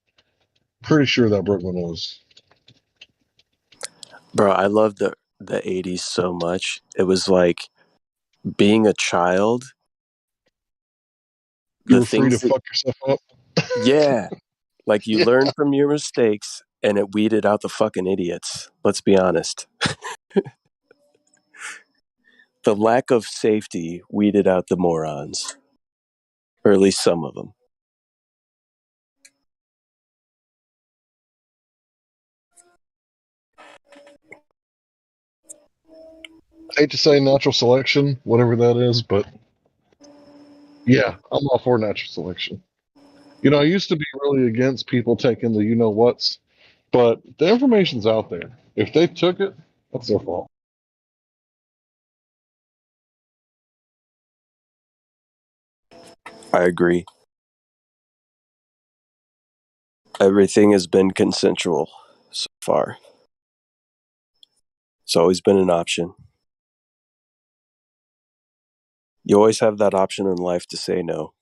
Pretty sure that broke my nose. Bro, I love the 80s so much. It was like being a child. You The were free to things that, fuck yourself up. yeah, like you Yeah. learn from your mistakes and it weeded out the fucking idiots. Let's be honest. The lack of safety weeded out the morons, or at least some of them. I hate to say natural selection, whatever that is, but yeah, I'm all for natural selection. You know, I used to be really against people taking the you know what's, but the information's out there. If they took it, that's their fault. I agree. Everything has been consensual so far. It's always been an option. You always have that option in life to say no.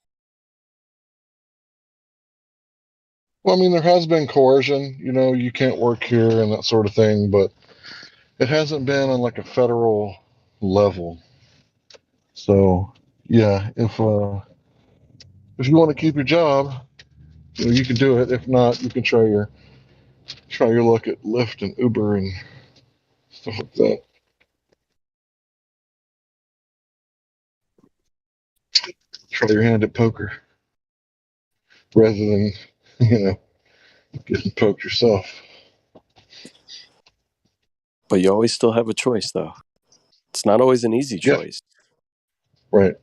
Well, I mean, there has been coercion, you know, you can't work here and that sort of thing, but it hasn't been on like a federal level. So, yeah, if you want to keep your job, you know, you can do it. If not, you can try your luck at Lyft and Uber and stuff like that. Try your hand at poker rather than, you know, getting poked yourself. But you always still have a choice, though. It's not always an easy choice. Yeah. Right.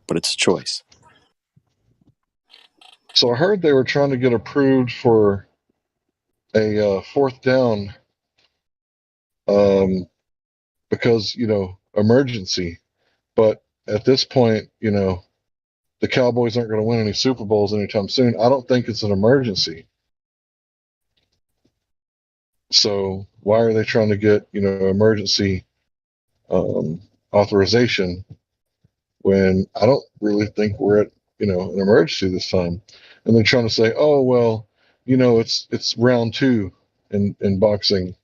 But it's a choice. So I heard they were trying to get approved for a fourth down because, you know, emergency. But at this point, you know, the Cowboys aren't going to win any Super Bowls anytime soon. I don't think it's an emergency. So why are they trying to get, you know, emergency authorization when I don't really think we're at, you know, an emergency this time? And they're trying to say, oh well, you know, it's round two in boxing,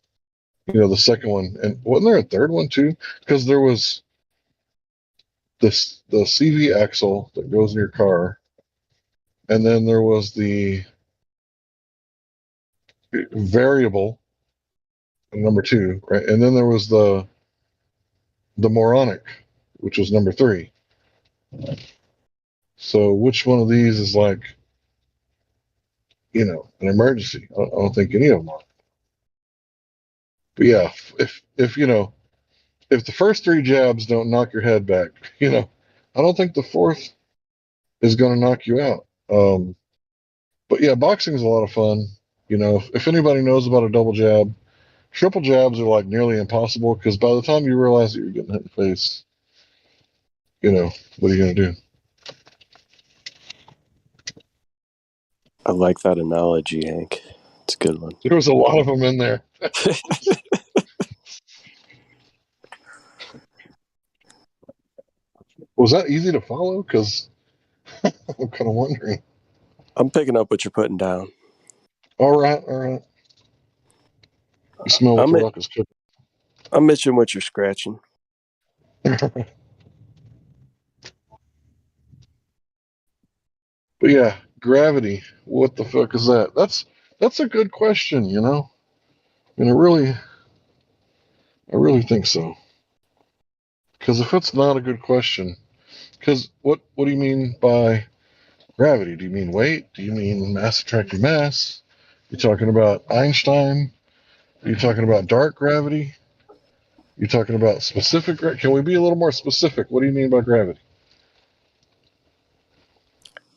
you know, the second one, and wasn't there a third one too? Because there was the CV axle that goes in your car, and then there was the variable number two, right? And then there was the moronic, which was number three. So which one of these is like, you know, an emergency? I don't think any of them are. But yeah, if you know, if the first three jabs don't knock your head back, you know, I don't think the fourth is going to knock you out. But yeah, boxing is a lot of fun. You know, if anybody knows about a double jab, triple jabs are like nearly impossible because by the time you realize that you're getting hit in the face, you know, what are you going to do? I like that analogy, Hank. It's a good one. There was a lot of them in there. Was that easy to follow? Because I'm kind of wondering. I'm picking up what you're putting down. All right. You smell what the rock is cooking. I'm itching what you're scratching. But yeah, gravity. What the fuck is that? That's a good question, you know? And I really think so. Because if it's not a good question, because what do you mean by gravity? Do you mean weight? Do you mean mass attracting mass? You talking about Einstein? Are you talking about dark gravity? You talking about specific? Can we be a little more specific? What do you mean by gravity?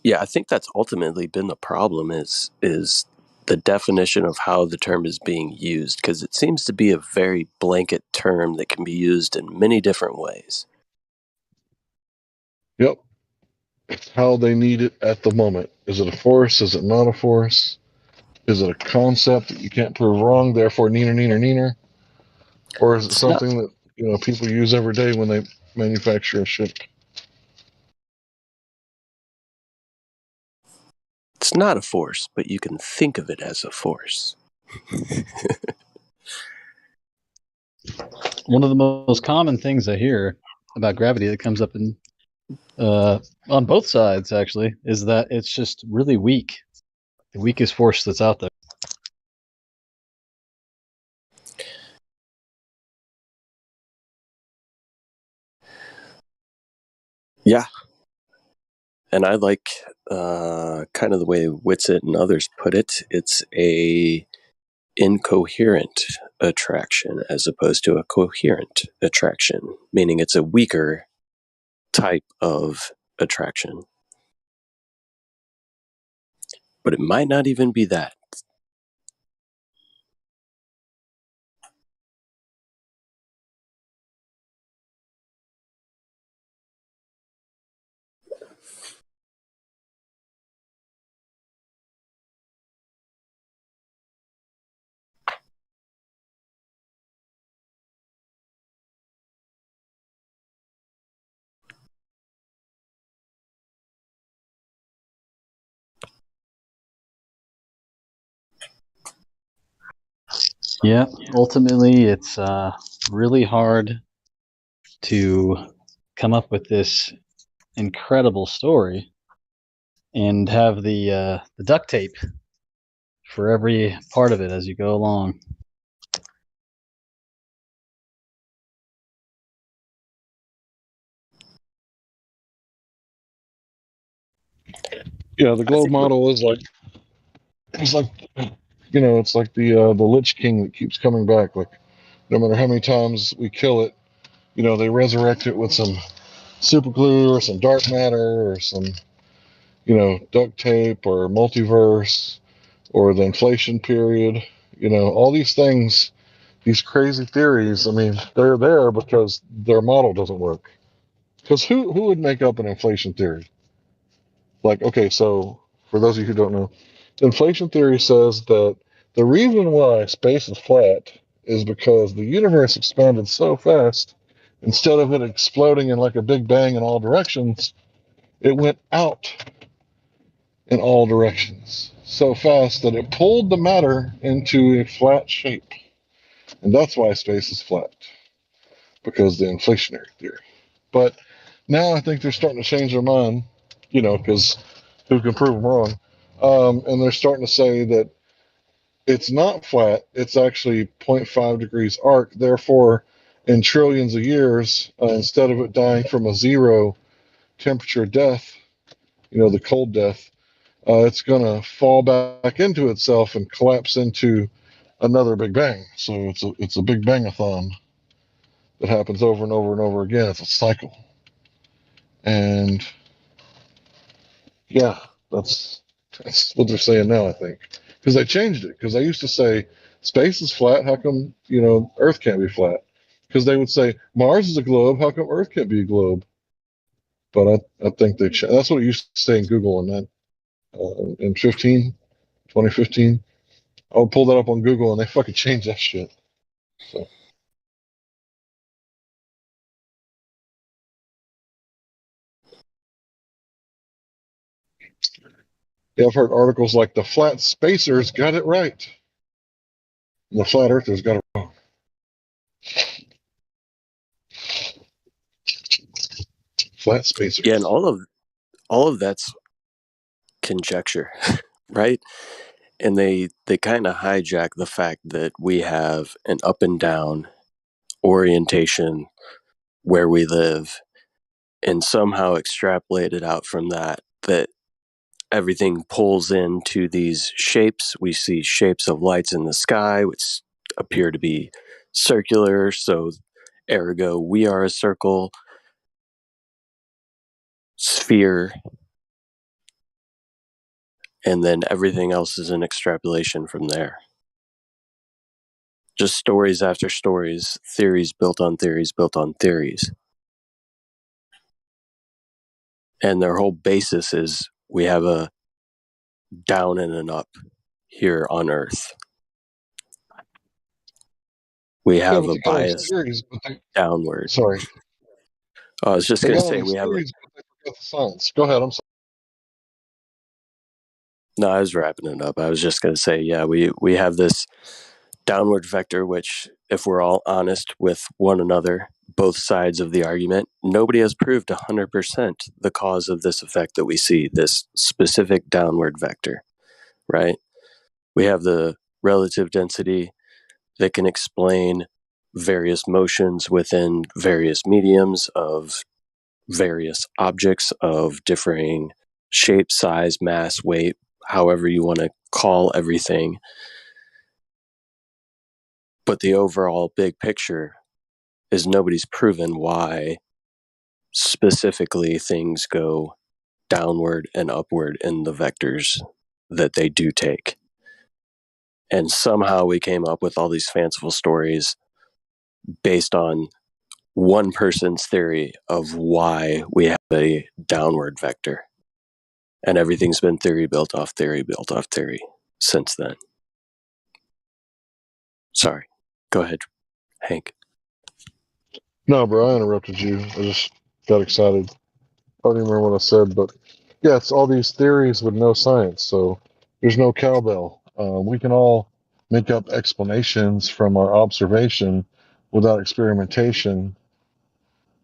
Yeah, I think that's ultimately been the problem is the definition of how the term is being used, because it seems to be a very blanket term that can be used in many different ways. Yep. It's how they need it at the moment. Is it a force? Is it not a force? Is it a concept that you can't prove wrong, therefore neener, neener, neener? Or is it something that, people use every day when they manufacture a ship? It's not a force, but you can think of it as a force. One of the most common things I hear about gravity that comes up in on both sides actually is that it's just really weak, the weakest force that's out there. Yeah. And I like kind of the way Whitsitt and others put it. It's a incoherent attraction as opposed to a coherent attraction, meaning it's a weaker type of attraction. But it might not even be that. Yeah, ultimately, it's really hard to come up with this incredible story and have the duct tape for every part of it as you go along. Yeah, the globe model is like, it's like, it's like the Lich King that keeps coming back. Like, no matter how many times we kill it, they resurrect it with some super glue or some dark matter or some, duct tape or multiverse or the inflation period. All these things, these crazy theories. I mean, they're there because their model doesn't work. Because who would make up an inflation theory? Like, okay, so for those of you who don't know, the inflation theory says that the reason why space is flat is because the universe expanded so fast, instead of it exploding in like a big bang in all directions, it went out in all directions so fast that it pulled the matter into a flat shape. And that's why space is flat, because the inflationary theory. But now I think they're starting to change their mind, because who can prove them wrong? And they're starting to say that it's not flat, it's actually 0.5 degrees arc. Therefore, in trillions of years, instead of it dying from a zero temperature death, the cold death, it's going to fall back into itself and collapse into another Big Bang. So it's a Big Bangathon that happens over and over and over again. It's a cycle. And yeah, that's what they're saying now, I think. Because they changed it. Because they used to say space is flat. How come, Earth can't be flat? Because they would say Mars is a globe. How come Earth can't be a globe? But I think they changed. That's what it used to say in Google in that in 2015. I would pull that up on Google and they fucking changed that shit. So. Yeah, I've heard articles like the flat spacers got it right. And the flat earthers got it wrong. Flat spacers. Yeah, and all of that's conjecture, right? And they kind of hijack the fact that we have an up and down orientation where we live and somehow extrapolate it out from that everything pulls into these shapes. We see shapes of lights in the sky which appear to be circular, so ergo we are a circle. Sphere, and then everything else is an extrapolation from there. Just stories after stories, theories built on theories built on theories. And their whole basis is we have a down and an up here on Earth. We Yeah, have but a they got all these bias theories, but downward. sorry. I was just They going got to all say these we have a... theories, but they forgot the science. Go ahead, I'm sorry. No, I was wrapping it up. I was just going to say, yeah, we have this downward vector, which, if we're all honest with one another, both sides of the argument, nobody has proved 100% the cause of this effect that we see, this specific downward vector, right? We have the relative density that can explain various motions within various mediums of various objects of differing shape, size, mass, weight, however you want to call everything. But the overall big picture is nobody's proven why specifically things go downward and upward in the vectors that they do take. And somehow we came up with all these fanciful stories based on one person's theory of why we have a downward vector. And everything's been theory built off theory built off theory since then. Sorry. Go ahead, Hank. No, bro, I interrupted you. I just got excited. I don't even remember what I said, but yeah, it's all these theories with no science. So there's no cowbell. We can all make up explanations from our observation without experimentation,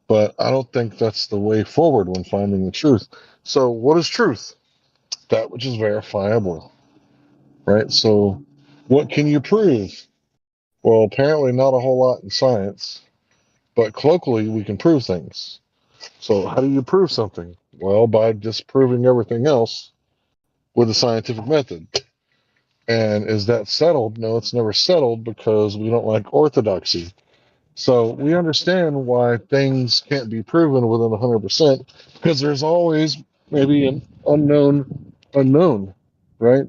but I don't think that's the way forward when finding the truth. So, what is truth? That which is verifiable, right? So, what can you prove? Well, apparently not a whole lot in science, but colloquially we can prove things. So, how do you prove something? Well, by disproving everything else with a scientific method. And is that settled? No, it's never settled because we don't like orthodoxy. So we understand why things can't be proven within 100% because there's always maybe an unknown, right?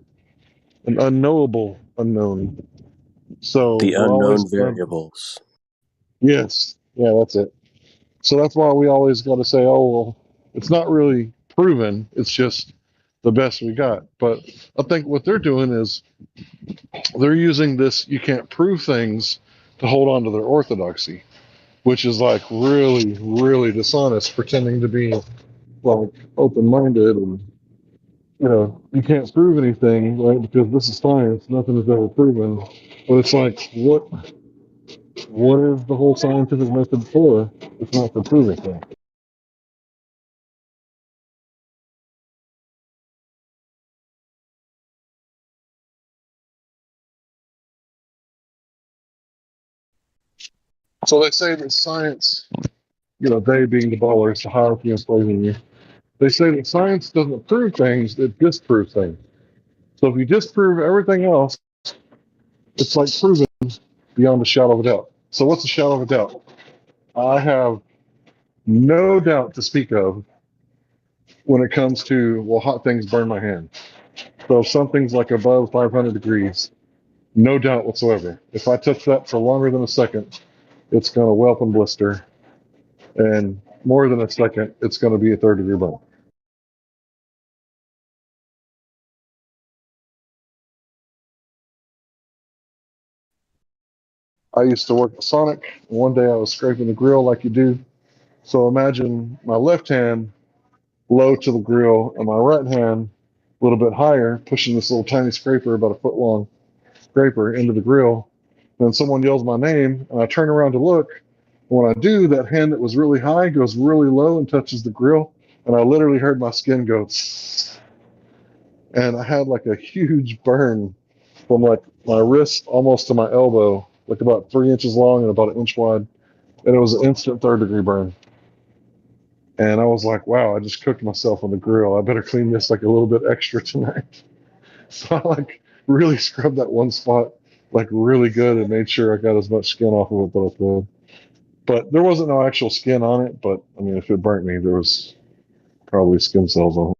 An unknowable unknown. So The we're always unknown going to, variables. yes, yeah, that's it. So that's why we always got to say, oh, well, it's not really proven. It's just the best we got. But I think what they're doing is they're using this you can't prove things to hold on to their orthodoxy, which is like really, really dishonest, pretending to be like open minded and you can't prove anything, right? Because this is science, nothing is ever proven. But it's like what is the whole scientific method for? It's not for proving things. So they say that science, they being the ballers, the hierarchy enslaving you, they say that science doesn't prove things, it disproves things. So if you disprove everything else, it's like proven beyond a shadow of a doubt. So what's a shadow of a doubt? I have no doubt to speak of when it comes to, well, hot things burn my hand. So if something's like above 500 degrees, no doubt whatsoever. If I touch that for longer than a second, it's going to whelp and blister. And more than a second, it's going to be a third-degree burn. I used to work at Sonic. One day I was scraping the grill like you do. So imagine my left hand low to the grill and my right hand a little bit higher, pushing this little tiny scraper, about a foot long scraper, into the grill. Then someone yells my name, and I turn around to look. When I do, that hand that was really high goes really low and touches the grill, and I literally heard my skin go, and I had like a huge burn from like my wrist almost to my elbow, like about 3 inches long and about an inch wide, and it was an instant third-degree burn. And I was like, wow, I just cooked myself on the grill. I better clean this like a little bit extra tonight. So I like really scrubbed that one spot like really good and made sure I got as much skin off of it that I could. But there wasn't no actual skin on it. But I mean, if it burnt me, there was probably skin cells on it.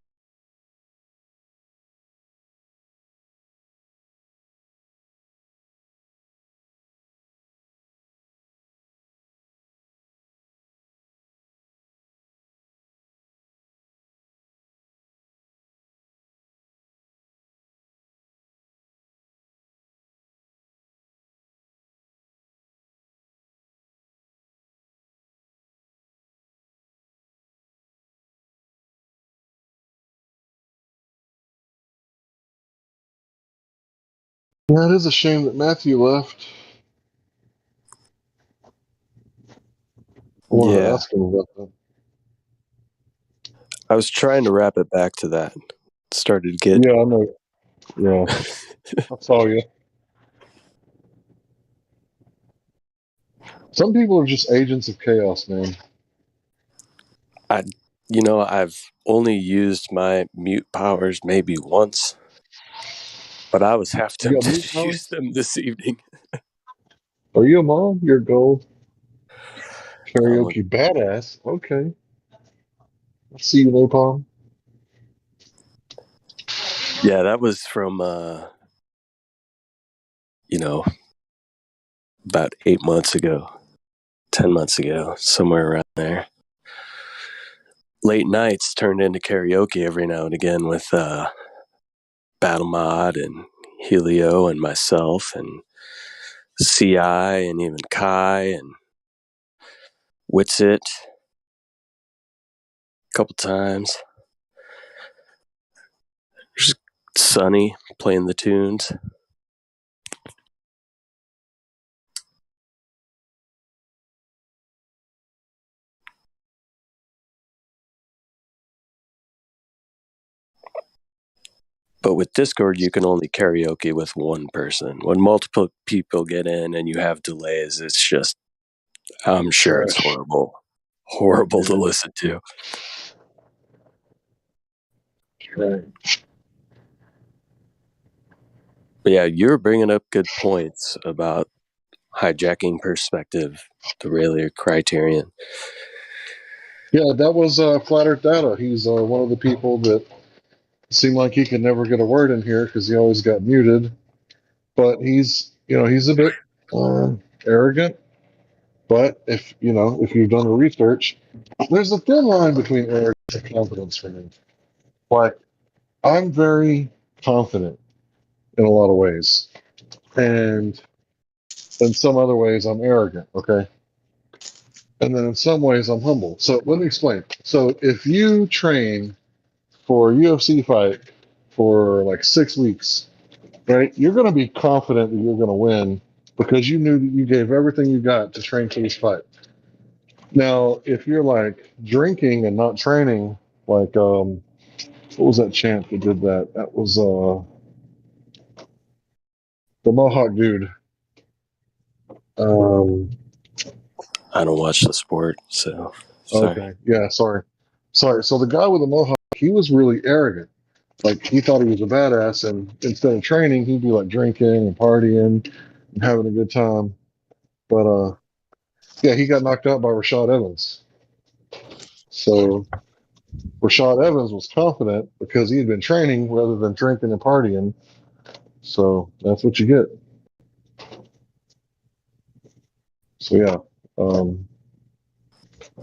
Yeah, it is a shame that Matthew left. I wanted to Yeah. ask him about that. I was trying to wrap it back to that. It started to get. Yeah, I know. Yeah, I saw you. Some people are just agents of chaos, man. I've only used my mute powers maybe once, but I was half You got tempted mute to use powers? them this evening. Are you a mom? You're gold. Um, Karaoke badass. Okay. I see you, Napalm. yeah, that was from, about 8 months ago, 10 months ago, somewhere around there. Late nights turned into karaoke every now and again with Battle Mod and Helio and myself and CI and even Kai and Witsit a couple times. Just Sonny playing the tunes. But with Discord, you can only karaoke with one person. When multiple people get in and you have delays, it's just, I'm sure it's horrible. Horrible to listen to. Right. But yeah, you're bringing up good points about hijacking perspective, the Rayleigh criterion. Yeah, that was Flat Earth Data. He's one of the people that seemed like he could never get a word in here because he always got muted. But he's a bit arrogant. But if you've done the research, there's a thin line between arrogance and confidence for me. Like, I'm very confident in a lot of ways, and in some other ways, I'm arrogant. Okay. And then in some ways, I'm humble. So let me explain. So if you train for a UFC fight for like 6 weeks, right, you're going to be confident that you're going to win because you knew that you gave everything you got to train for this fight. Now, if you're like drinking and not training, like what was that champ that did that? That was the Mohawk dude. I don't watch the sport, so sorry. Okay, yeah, sorry. So the guy with the Mohawk, he was really arrogant. Like, he thought he was a badass, and instead of training, he'd be like drinking and partying and having a good time. But yeah, he got knocked out by Rashad Evans. So Rashad Evans was confident because he had been training rather than drinking and partying. So that's what you get. So yeah.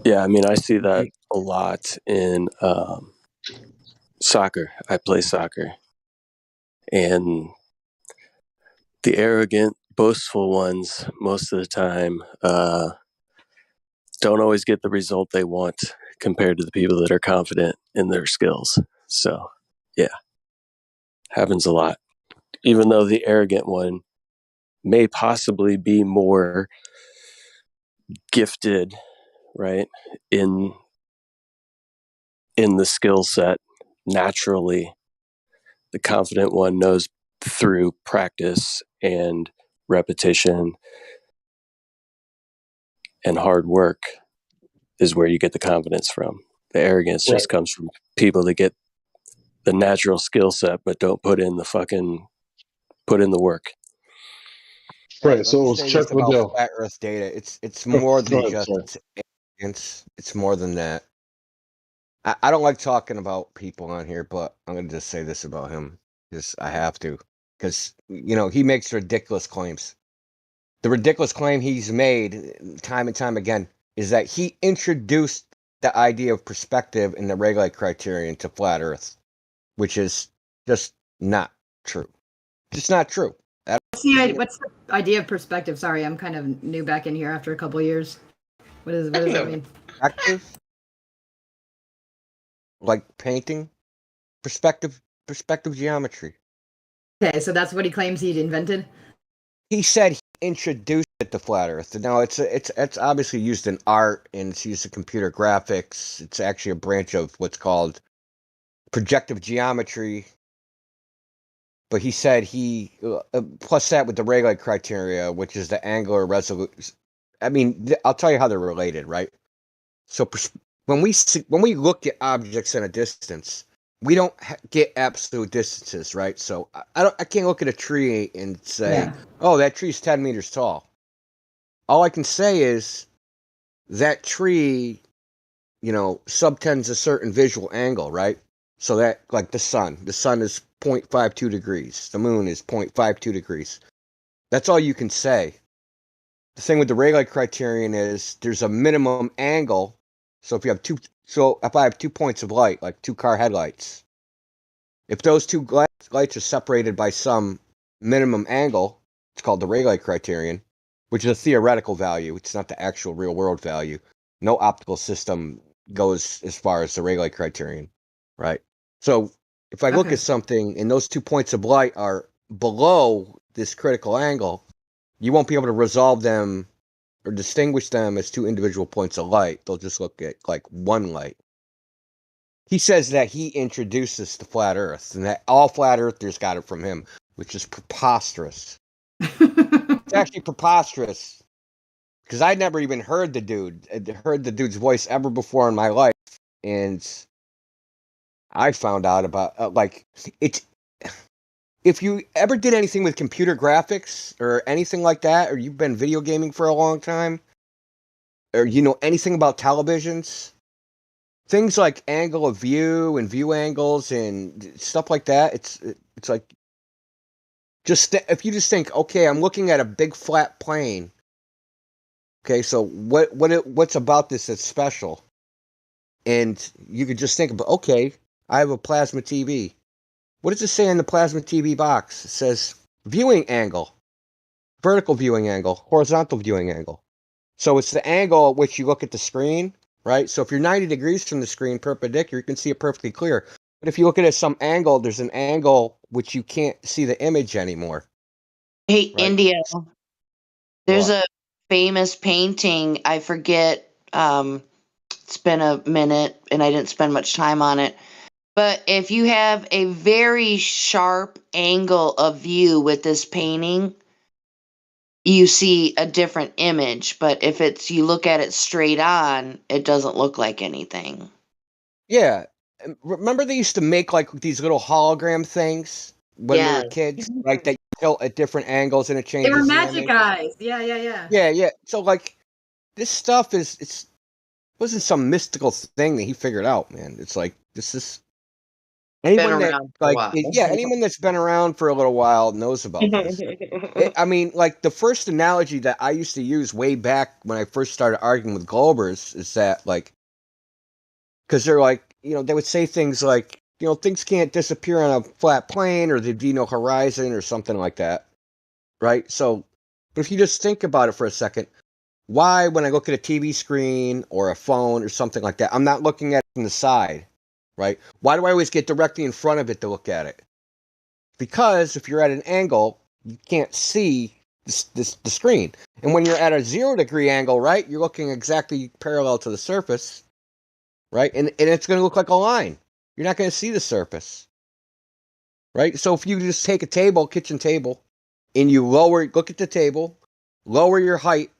Yeah, I mean, I see that a lot in soccer. I play soccer. And the arrogant, boastful ones, most of the time, don't always get the result they want compared to the people that are confident in their skills. So, yeah, happens a lot. Even though the arrogant one may possibly be more gifted, right, in the skill set naturally, the confident one knows through practice and repetition and hard work is where you get the confidence from. The arrogance just comes from people that get the natural skill set but don't put in the work. Right. So it was say Chuck this about Liddell. flat Earth data. It's Oh, more go than ahead, sorry. just arrogance. It's more than that. I don't like talking about people on here, but I'm gonna just say this about him. Just I have to, because he makes ridiculous claims. The ridiculous claim he's made time and time again is that he introduced the idea of perspective in the Rayleigh criterion to flat Earth, which is just not true. Just not true. What's the idea of perspective? Sorry, I'm kind of new back in here after a couple years. What does that mean? Perspective, like painting, perspective geometry. Okay, so that's what he claims he'd invented. He said he introduced it to flat Earth. Now it's obviously used in art and it's used in computer graphics. It's actually a branch of what's called projective geometry. But he said he plus that with the Rayleigh criteria, which is the angular resolution. I mean, I'll tell you how they're related, right? So when we look at objects in a distance, we don't get absolute distances, right? So I can't look at a tree and say, "Oh, that tree's 10 meters tall." All I can say is that tree, subtends a certain visual angle, right? So that, like the sun is 0.52 degrees. The moon is 0.52 degrees. That's all you can say. The thing with the Rayleigh criterion is there's a minimum angle. So if I have 2 points of light, like 2 car headlights, if those 2 lights are separated by some minimum angle, it's called the Rayleigh criterion, which is a theoretical value. It's not the actual real world value. No optical system goes as far as the Rayleigh criterion, right? So if I look at something and those 2 points of light are below this critical angle, you won't be able to resolve them or distinguish them as 2 individual points of light. They'll just look at like one light. He says that he introduced this to flat Earth and that all flat earthers got it from him, which is preposterous. It's actually preposterous because I'd never even heard the dude's voice ever before in my life. And I found out about if you ever did anything with computer graphics or anything like that, or you've been video gaming for a long time, or you know anything about televisions, things like angle of view and view angles and stuff like that, it's like if you just think, okay, I'm looking at a big flat plane. Okay, so what's about this that's special? And you could just think about, okay, I have a plasma TV. What does it say in the plasma TV box? It says viewing angle, vertical viewing angle, horizontal viewing angle. So it's the angle at which you look at the screen, right? So if you're 90 degrees from the screen perpendicular, you can see it perfectly clear. But if you look at it at some angle, there's an angle which you can't see the image anymore. Hey, right? India, there's a famous painting. I forget. It's been a minute and I didn't spend much time on it. But if you have a very sharp angle of view with this painting, you see a different image. But if you look at it straight on, it doesn't look like anything. Yeah. Remember they used to make like these little hologram things when we were kids, right? That you tilt at different angles and it changes. They were the magic image? eyes. Yeah. Yeah. So like this stuff wasn't some mystical thing that he figured out, man. It's like this is anyone anyone that's been around for a little while knows about this. I mean, like the first analogy that I used to use way back when I first started arguing with Globers is that like, because they're like, they would say things like, things can't disappear on a flat plane or there'd be no horizon or something like that, right? So, but if you just think about it for a second, why, when I look at a TV screen or a phone or something like that, I'm not looking at it from the side, right? Why do I always get directly in front of it to look at it? Because if you're at an angle, you can't see the screen. And when you're at a 0 degree angle, right, you're looking exactly parallel to the surface, right? And it's going to look like a line. You're not going to see the surface, right? So if you just take a kitchen table, and you look at the table, lower your height,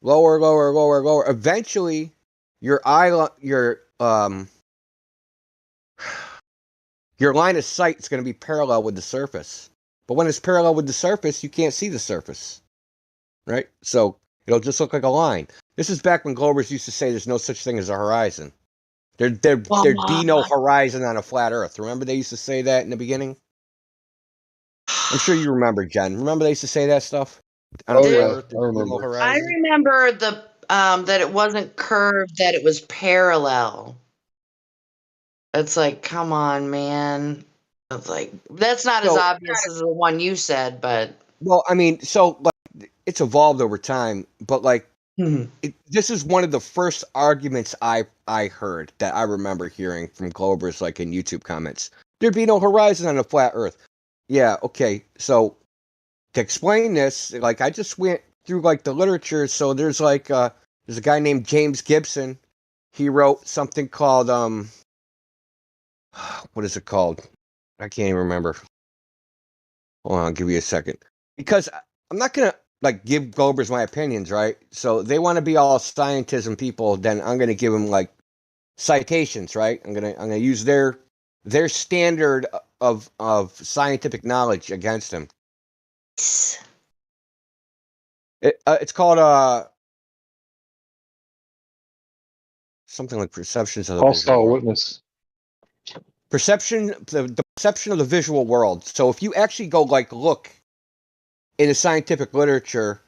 lower. Eventually, your line of sight is going to be parallel with the surface. But when it's parallel with the surface, you can't see the surface, right? So it'll just look like a line. This is back when Globers used to say there's no such thing as a horizon. There'd be no horizon on a flat Earth. Remember they used to say that in the beginning? I'm sure you remember, Jen. Remember they used to say that stuff? On a flat Earth, I remember. I remember that it wasn't curved, that it was parallel. It's like, come on, man. It's like that's not as obvious as the one you said, but well, I mean, so like it's evolved over time, but like this is one of the first arguments I heard that I remember hearing from Globers, like in YouTube comments. There'd be no horizon on a flat Earth. Yeah, okay. So to explain this, like I just went through like the literature. So there's like there's a guy named James Gibson. He wrote something called what is it called? I can't even remember. Hold on, I'll give you a second. Because I'm not gonna like give Globers my opinions, right? So they want to be all scientism people, then I'm gonna give them like citations, right? I'm gonna use their standard of scientific knowledge against them. It's called something like perceptions of the visual world. Witness. The perception of the visual world. So if you actually go like look in the scientific literature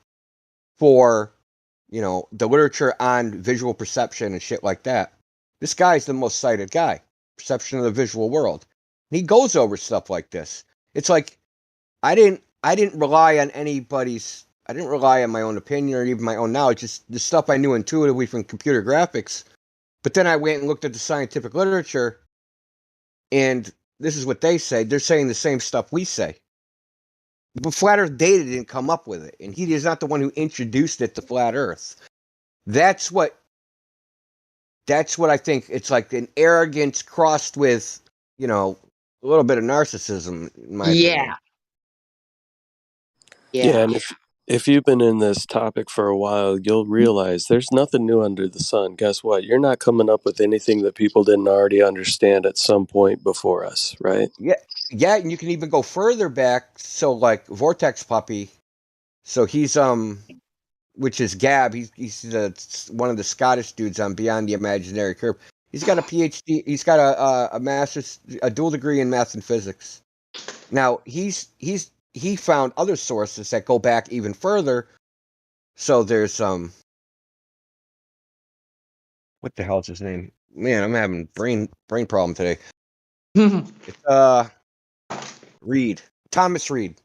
for, you know, the literature on visual perception and shit like that, this guy's the most cited guy. Perception of the visual world. And he goes over stuff like this. It's like I didn't rely on I didn't rely on my own opinion or even my own knowledge. Just the stuff I knew intuitively from computer graphics. But then I went and looked at the scientific literature, and this is what they say. They're saying the same stuff we say. But Flat Earth Data didn't come up with it, and he is not the one who introduced it to Flat Earth. That's what I think. It's like an arrogance crossed with, you know, a little bit of narcissism, in my opinion. Yeah, and if you've been in this topic for a while, you'll realize there's nothing new under the sun. Guess what? You're not coming up with anything that people didn't already understand at some point before us, right? Yeah, and you can even go further back. So, like Vortex Puppy, so he's which is Gab. He's one of the Scottish dudes on Beyond the Imaginary Curve. He's got a PhD. He's got a master's, a dual degree in math and physics. Now he found other sources that go back even further. So there's what the hell is his name? Man, I'm having brain problem today. It's Reed. Thomas Reed.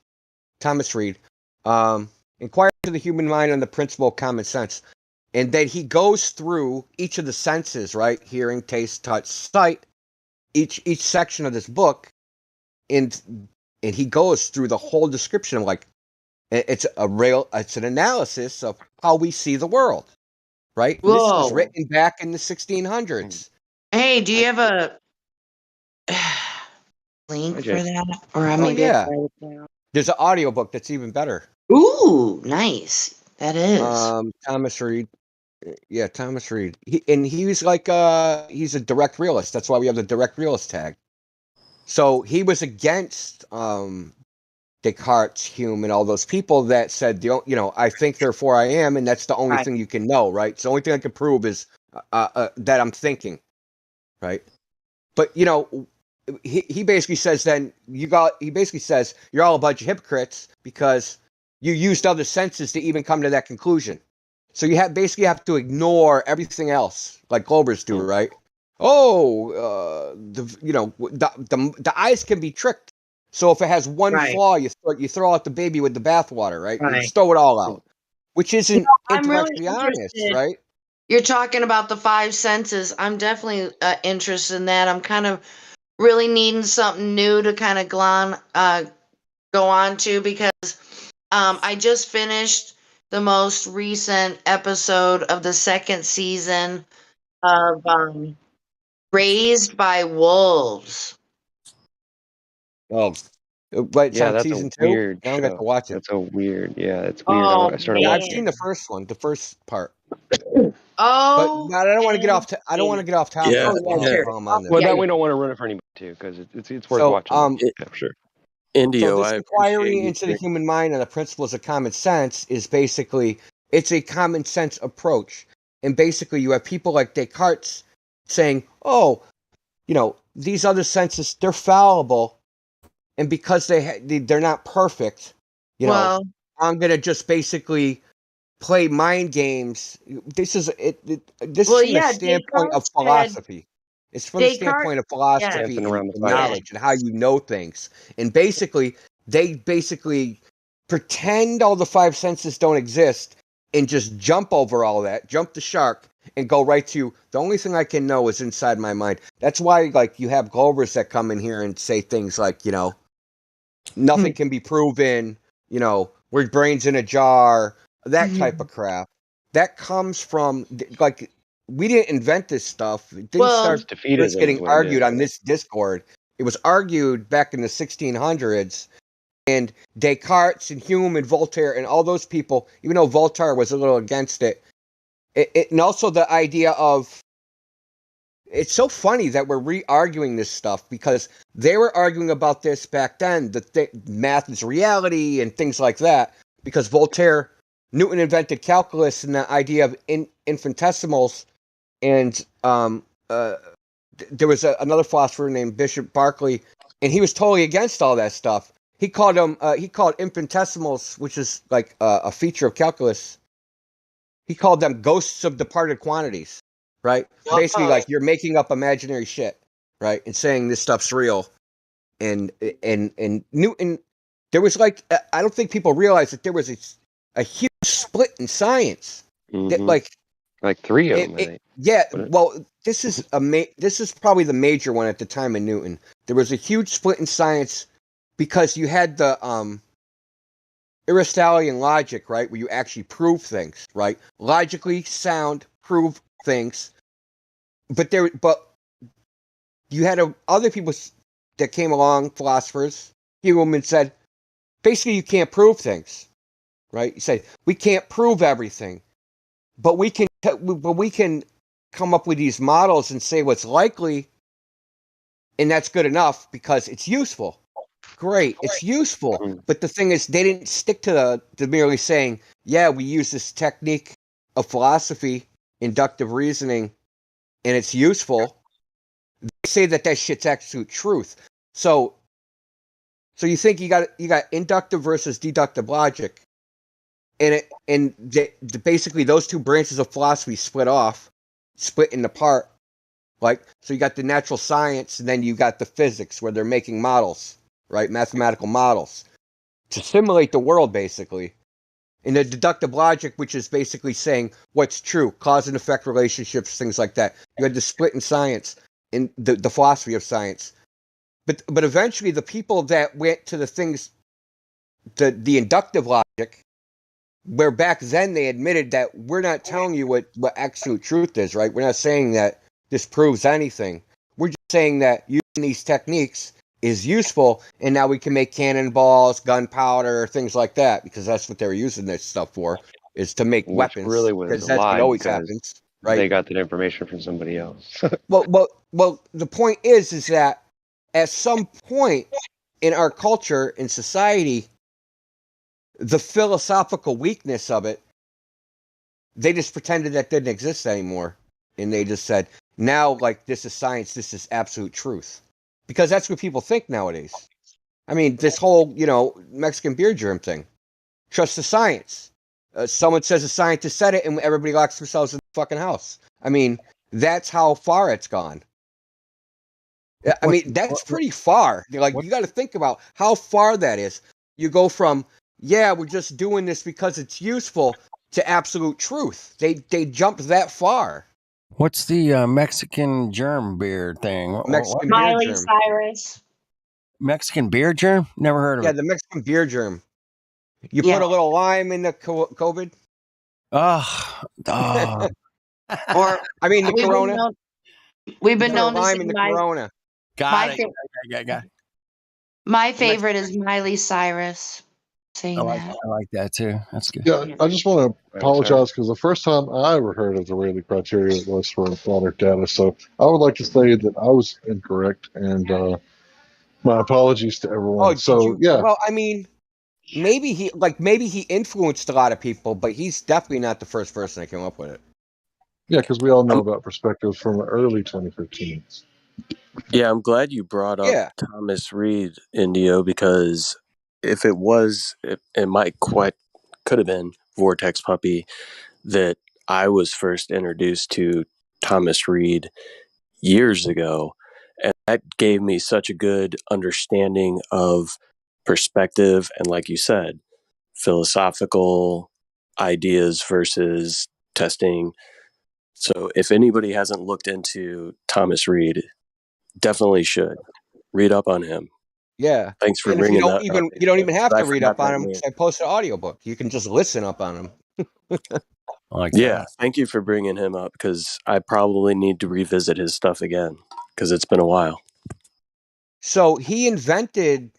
Inquire to the human mind on the principle of common sense. And then he goes through each of the senses, right? Hearing, taste, touch, sight, each section of this book, and he goes through the whole description of like it's an analysis of how we see the world. Right? This was written back in the 1600s. Hey, do you have a link for that? Or I maybe yeah. There's an audiobook that's even better. Ooh, nice. That is. Thomas Reed. Yeah, Thomas Reed. He's like he's a direct realist. That's why we have the direct realist tag. So he was against Descartes, Hume, and all those people that said, you know, I think, therefore I am, and that's the only thing you can know, right? So the only thing I can prove is that I'm thinking, right? But you know, he basically says you're all a bunch of hypocrites because you used other senses to even come to that conclusion. So you basically have to ignore everything else, like Globers do, right? The eyes can be tricked. So if it has one flaw, you throw out the baby with the bathwater, right? You just throw it all out, which isn't intellectually honest, right? You're talking about the five senses. I'm definitely interested in that. I'm kind of really needing something new to kind of go on to because I just finished the most recent episode of the second season of Raised by Wolves. Oh, but it's on that's season a 2. weird I don't show. get to watch it. That's a weird. Yeah, it's weird. Oh, I started Yeah, I've watching seen it. the first one, the first part. Oh, But I don't want to get off. I don't want to get off topic. Yeah, while I'm on this. Well, that we don't want to ruin it for anybody too, because it's worth So, watching. Yeah, for sure. Indio, So this I inquiry appreciate you into the human mind and the principles of common sense is basically, it's a common sense approach. And basically you have people like Descartes saying, oh, you know, these other senses, they're fallible. And because they're not perfect, you know, I'm going to just basically play mind games. This is This is from the standpoint of philosophy. It's from the standpoint of philosophy and knowledge and how you know things. And basically, they pretend all the five senses don't exist and just jump over all that, jump the shark, and go right to the only thing I can know is inside my mind. That's why, like, you have Globers that come in here and say things like, you know, Nothing can be proven. We're brains in a jar. That type of crap. That comes from like we didn't invent this stuff. It didn't start just getting argued on this Discord. It was argued back in the 1600s, and Descartes and Hume and Voltaire and all those people, even though Voltaire was a little against it, and also the idea of, it's so funny that we're re-arguing this stuff because they were arguing about this back then, math is reality and things like that, because Newton invented calculus and the idea of infinitesimals, and there was another philosopher named Bishop Berkeley, and he was totally against all that stuff. He called infinitesimals, which is like a feature of calculus, he called them ghosts of departed quantities, right? Basically, like you're making up imaginary shit, right, and saying this stuff's real. And Newton, there was like, I don't think people realize that there was a huge split in science. That like 3 of them. Well, this is probably the major one at the time of Newton. There was a huge split in science because you had the Aristotelian logic, right, where you actually prove things, right? Logically sound, prove things. But you had other people that came along, philosophers, Hume, and said, basically, you can't prove things, right? You say we can't prove everything, but we can come up with these models and say what's likely, and that's good enough because it's useful. Great, it's useful. But the thing is, they didn't stick to the merely saying, yeah, we use this technique of philosophy, inductive reasoning, and it's useful. They say that shit's absolute truth. So you think you got inductive versus deductive logic, and basically those two branches of philosophy split apart. Like, so you got the natural science, and then you got the physics where they're making models, right? Mathematical models to simulate the world, basically. And the deductive logic, which is basically saying what's true, cause and effect relationships, things like that. You had the split in science, in the philosophy of science. But eventually, the people that went to the things, the inductive logic, where back then they admitted that we're not telling you what absolute truth is, right? We're not saying that this proves anything. We're just saying that using these techniques is useful, and now we can make cannonballs, gunpowder, things like that, because that's what they were using this stuff for, is to make weapons. Really was because a that's lie what always because happens, right? they got that information from somebody else. Well, the point is that at some point in our culture, in society, the philosophical weakness of it, they just pretended that didn't exist anymore. And they just said, now, like, this is science, this is absolute truth. Because that's what people think nowadays. I mean, this whole, Mexican beer germ thing. Trust the science. Someone says a scientist said it, and everybody locks themselves in the fucking house. I mean, that's how far it's gone. I mean, that's pretty far. Like, you got to think about how far that is. You go from, yeah, we're just doing this because it's useful, to absolute truth. They jumped that far. What's the Mexican germ beer thing? Mexican beer Miley germ. Cyrus. Mexican beer germ? Never heard of it. Yeah, the Mexican beer germ. You put a little lime in the COVID. Or I mean, the Corona. We've been known to lime say in the Corona. Got it. My favorite is Miley Cyrus. Saying that. I like that too. That's good. Yeah, I just want to apologize because the first time I ever heard of the Rayleigh criteria was for water data. So I would like to say that I was incorrect, and my apologies to everyone. Yeah. Well, I mean, maybe he influenced a lot of people, but he's definitely not the first person that came up with it. Yeah, because we all know about perspectives from early 2015. Yeah, I'm glad you brought up Thomas Reed, Indio, because if it was, it could have been Vortex Puppy that I was first introduced to Thomas Reed years ago. And that gave me such a good understanding of perspective and, like you said, philosophical ideas versus testing. So if anybody hasn't looked into Thomas Reed, definitely should read up on him. Yeah. Thanks for And if you bringing don't that up. even have I to read forgot up on that them name. because I posted an audiobook. You can just listen up on them. Yeah, thank you for bringing him up because I probably need to revisit his stuff again because it's been a while. So he invented,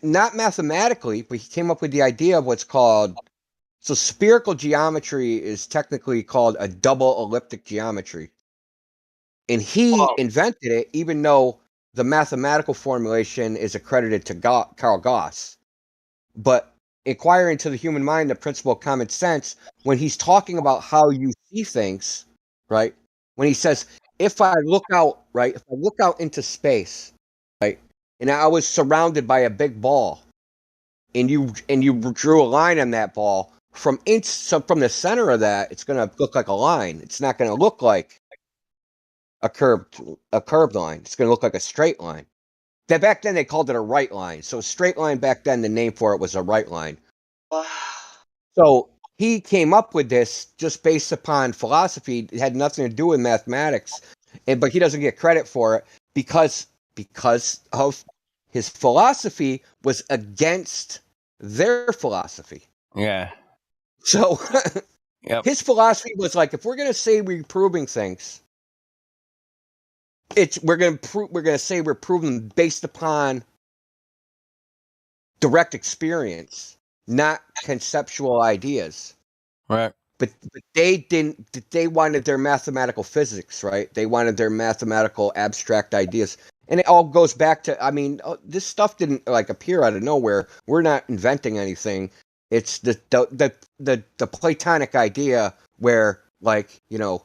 not mathematically, but he came up with the idea of what's called, so spherical geometry is technically called a double elliptic geometry. And he invented it, even though the mathematical formulation is accredited to Carl Gauss. But inquiring into the human mind, the principle of common sense, when he's talking about how you see things, right? When he says, if I look out, right? If I look out into space, right? And I was surrounded by a big ball, and you drew a line on that ball from the center of that, it's going to look like a line. It's not going to look like a curved line. It's going to look like a straight line. That back then they called it a right line. So a straight line back then, the name for it was a right line. So he came up with this just based upon philosophy. It had nothing to do with mathematics, but he doesn't get credit for it because of his philosophy was against their philosophy. Yeah. So his philosophy was like, if we're going to say we're proving things, we're going to say we're proving based upon direct experience, not conceptual ideas. Right. But they didn't. They wanted their mathematical physics, right? They wanted their mathematical abstract ideas, and it all goes back to. I mean, this stuff didn't like appear out of nowhere. We're not inventing anything. It's the Platonic idea where, like, you know,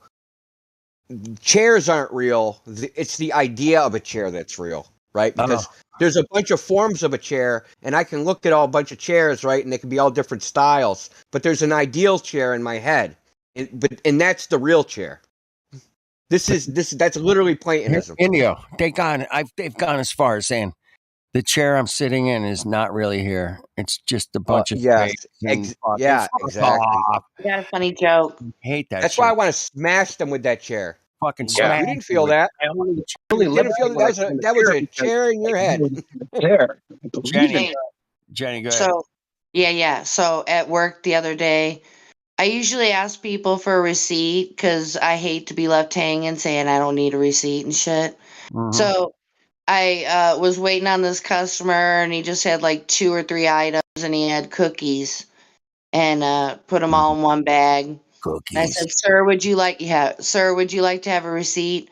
chairs aren't real. It's the idea of a chair that's real, right? Because there's a bunch of forms of a chair, and I can look at a bunch of chairs, right? And they can be all different styles. But there's an ideal chair in my head, and that's the real chair. That's literally Platonism. Indio, they've gone as far as saying the chair I'm sitting in is not really here. It's just a bunch of yes, fakes. yeah, exactly. You got a funny joke. Hate that. That's shit. why I want to smash them with that chair. Fucking Yeah. smash. You didn't feel that. I only You didn't feel that was a chair in your head. Chair. Jenny, go ahead. So, yeah. So at work the other day, I usually ask people for a receipt because I hate to be left hanging saying I don't need a receipt and shit. Mhm. So I was waiting on this customer and he just had like 2 or 3 items and he had cookies and put them all in one bag. Cookies. And I said, sir, would you like to have a receipt?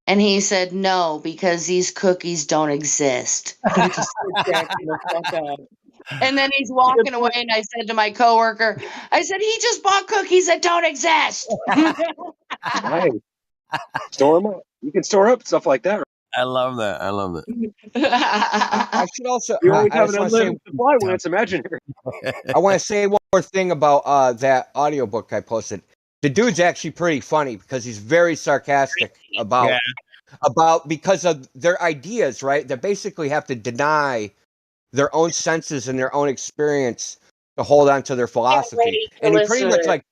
And he said, no, because these cookies don't exist. And just cracking the fuck up. And then he's walking away, and I said to my coworker, I said, he just bought cookies that don't exist. Hey, store them up. You can store up stuff like that. I love that. I should also. You always I have just an want to say. unlimited supply when it's imaginary. I want to say one more thing about that audiobook I posted. The dude's actually pretty funny because he's very sarcastic about because of their ideas, right? They basically have to deny their own senses and their own experience to hold on to their philosophy. And he pretty much like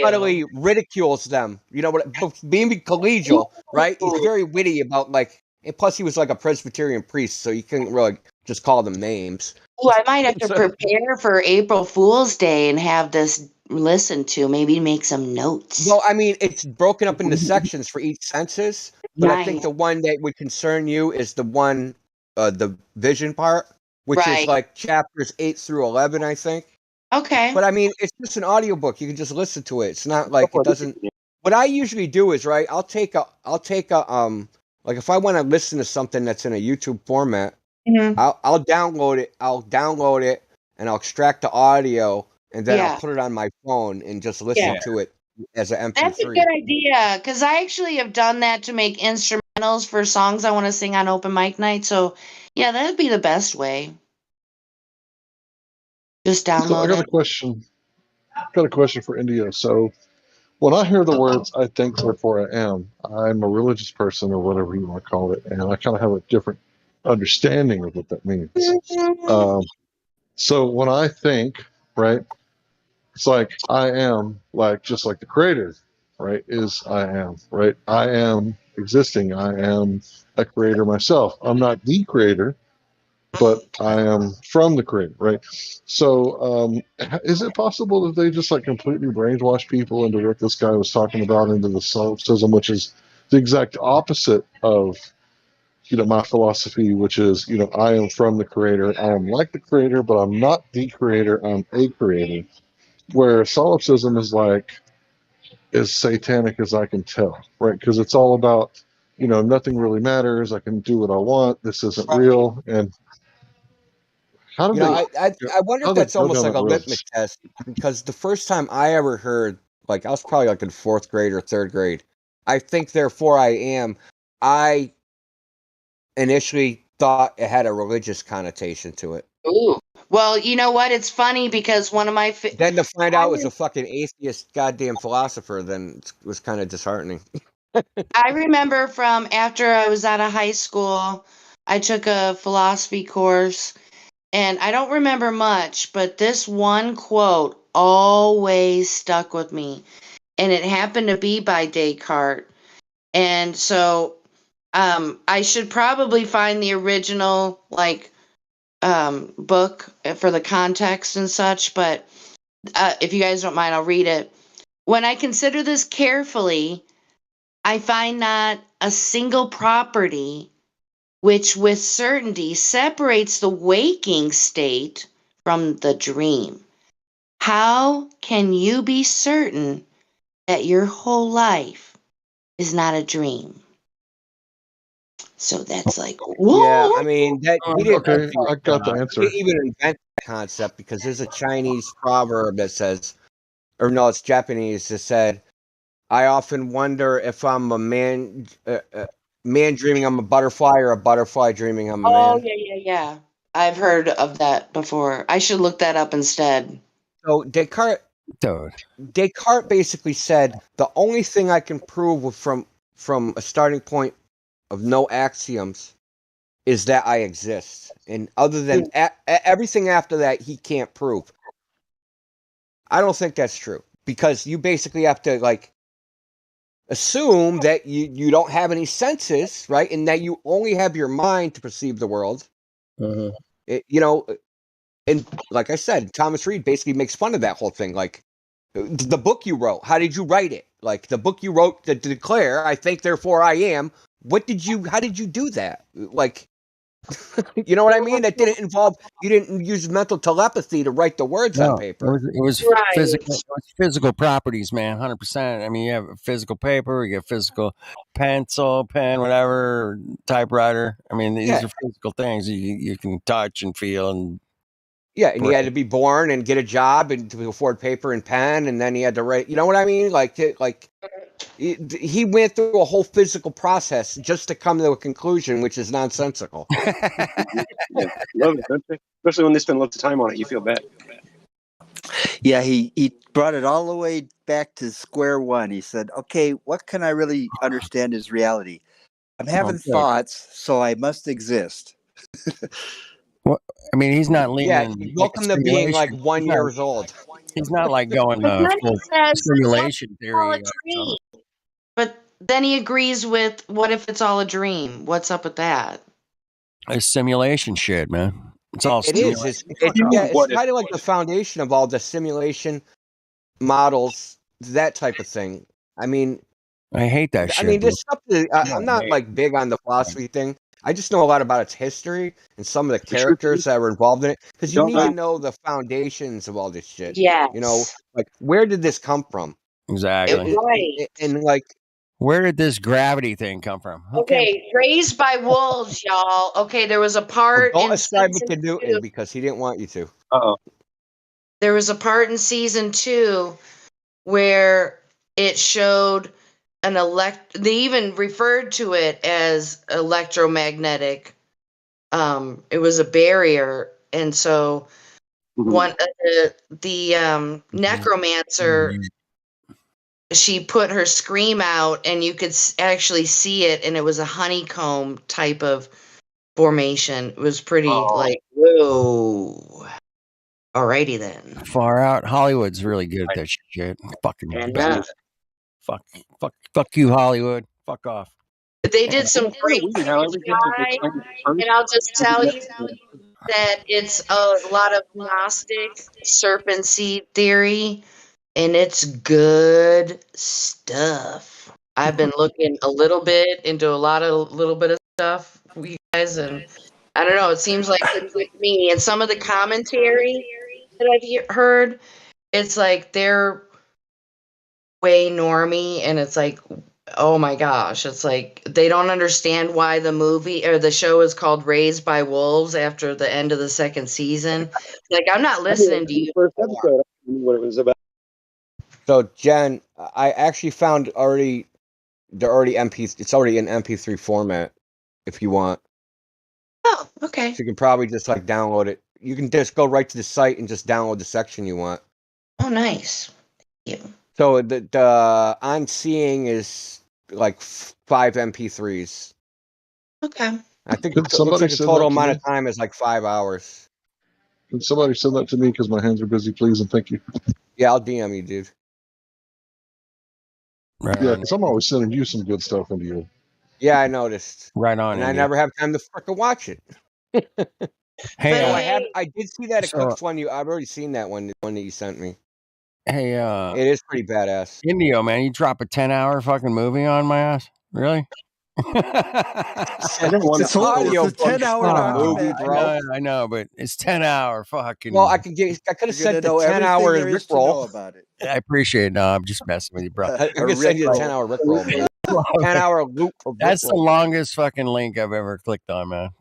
utterly ridicules them. You know what? Being collegial, right? He's very witty about like, and plus he was like a Presbyterian priest, so you couldn't really just call them names. Well, I might have to prepare for April Fool's Day and have this listened to. Maybe make some notes. Well, I mean, it's broken up into sections for each census, but I think Nice. the one that would concern you is the one, the vision part, which is Right. like chapters 8 through 11, I think. Okay. But I mean, it's just an audiobook. You can just listen to it. It's not like it doesn't. What I usually do is, right, I'll take a like if I want to listen to something that's in a YouTube format, I'll download it and I'll extract the audio and then I'll put it on my phone and just listen to it as an MP3. That's a good idea because I actually have done that to make instrumentals for songs I want to sing on open mic night. So, yeah, that'd be the best way. Just So I download got a it. question. Got a question for India. So when I hear the words "I think, therefore I am," I'm a religious person or whatever you want to call it, and I kind of have a different understanding of what that means. So when I think, right, it's like I am, like just like the creator, right, is I am, right? I am existing. I am a creator myself. I'm not the creator, but I am from the creator, right? So, is it possible that they just like completely brainwash people into what this guy was talking about, into the solipsism, which is the exact opposite of my philosophy, which is I am from the creator, I am like the creator, but I'm not the creator, I'm a creator. Where solipsism is like as satanic as I can tell, right? Because it's all about nothing really matters. I can do what I want. This isn't real. And how do they? I wonder How if they that's go almost down like that a road? litmus test, because the first time I ever heard, like, I was probably like in 4th grade or 3rd grade. I think, therefore I am. I initially thought it had a religious connotation to it. Ooh. Well, you know what? It's funny because one of my Then to find out it was a fucking atheist goddamn philosopher, then it was kind of disheartening. I remember from after I was out of high school, I took a philosophy course, and I don't remember much, but this one quote always stuck with me, and it happened to be by Descartes. And so I should probably find the original book for the context and such, but if you guys don't mind, I'll read it. When I consider this carefully, I find not a single property which with certainty separates the waking state from the dream. How can you be certain that your whole life is not a dream? So that's like, Yeah, what? I mean that he didn't. Okay, I got the He answer. didn't even invent the concept, because there's a Chinese proverb that says, or no, it's Japanese, that said, "I often wonder if I'm a man, man dreaming I'm a butterfly, or a butterfly dreaming I'm a Oh, man." yeah. I've heard of that before. I should look that up instead. So Descartes basically said the only thing I can prove from a starting point of no axioms is that I exist, and other than everything after that, he can't prove. I don't think that's true, because you basically have to like assume that you don't have any senses, right, and that you only have your mind to perceive the world. And like I said, Thomas Reed basically makes fun of that whole thing. Like, the book you wrote, how did you write it? Like, the book you wrote to declare, I think, therefore I am. How did you do that? Like, you know what I mean? That didn't involve, you didn't use mental telepathy to write the words on No, paper. it was physical. It was physical properties, man. 100%. I mean, you have physical paper, you have physical pencil, pen, whatever, typewriter. I mean, these are physical things you can touch and feel and. Yeah, and he had to be born and get a job and to afford paper and pen, and then he had to write. You know what I mean? He went through a whole physical process just to come to a conclusion, which is nonsensical. Yeah, love it, don't they? Especially when they spend lots of time on it, you feel bad. Yeah, he brought it all the way back to square one. He said, "Okay, what can I really understand as reality? I'm having thoughts, so I must exist." Well, I mean, he's not leaning. Yeah, welcome to being like 1 year old. He's not like going But then full he says, simulation it's all theory. a dream. But then he agrees with, what if it's all a dream? What's up with that? It's simulation shit, man. It's all It is. simulation. It's kind of like the foundation of all the simulation models, that type of thing. I mean, I hate that shit. I mean, dude. there's stuff that I'm not like big on the philosophy thing. I just know a lot about its history and some of the characters that were involved in it, because you need to know the foundations of all this shit. Yes. You know, like, where did this come from? Exactly. And like, where did this gravity thing come from? Okay, raised by wolves, y'all. Okay, there was a part don't in ascribe it season to Newton, 2. because he didn't want you to. There was a part in season 2 where it showed they even referred to it as electromagnetic. It was a barrier, and so one of the necromancer, she put her scream out, and you could actually see it, and it was a honeycomb type of formation. It was pretty like, whoa. Alrighty then. Far out. Hollywood's really good at that shit. Fucking And bad. Fuck you, Hollywood. Fuck off. They did some great weird how everything that they CGI, claim first and I'll just is tell you never- that it's a lot of Gnostic serpent seed theory, and it's good stuff. I've been looking a little bit into a little bit of stuff for you guys, and I don't know. It seems like it's with me, and some of the commentary that I've heard, it's like they're way normie, and it's like, oh my gosh, it's like they don't understand why the movie or the show is called Raised by Wolves after the end of the second season. Like, I'm not listening to you. First episode, I knew what it was about. So Jen, I actually found they're already it's already in MP3 format if you want. Oh, okay. So you can probably just like download it. You can just go right to the site and just download the section you want. Oh, nice. Thank you. So the I'm seeing is like 5 MP3s. Okay. I think Could it looks somebody like the send total that to amount me? of time is like 5 hours. Can somebody send that to me because my hands are busy, please and thank you. Yeah, I'll DM you, dude. Right Yeah, on. because I'm always sending you some good stuff into you. Yeah, I noticed. Right on. And I India. never have time to frickin' watch it. Hey, So I did see that so- Eclipse one. I've already seen that one that you sent me. Hey, it is pretty badass. Indio, man, you drop a 10-hour fucking movie on my ass? Really? It's an audio It's a 10-hour documentary. bro. I know, but it's 10-hour fucking. Well, I could have said the 10-hour Rickroll. About it. I appreciate it. No, I'm just messing with you, bro. I can send you a 10-hour Rickroll, man. 10-hour loop of That's the Rickroll. longest fucking link I've ever clicked on, man.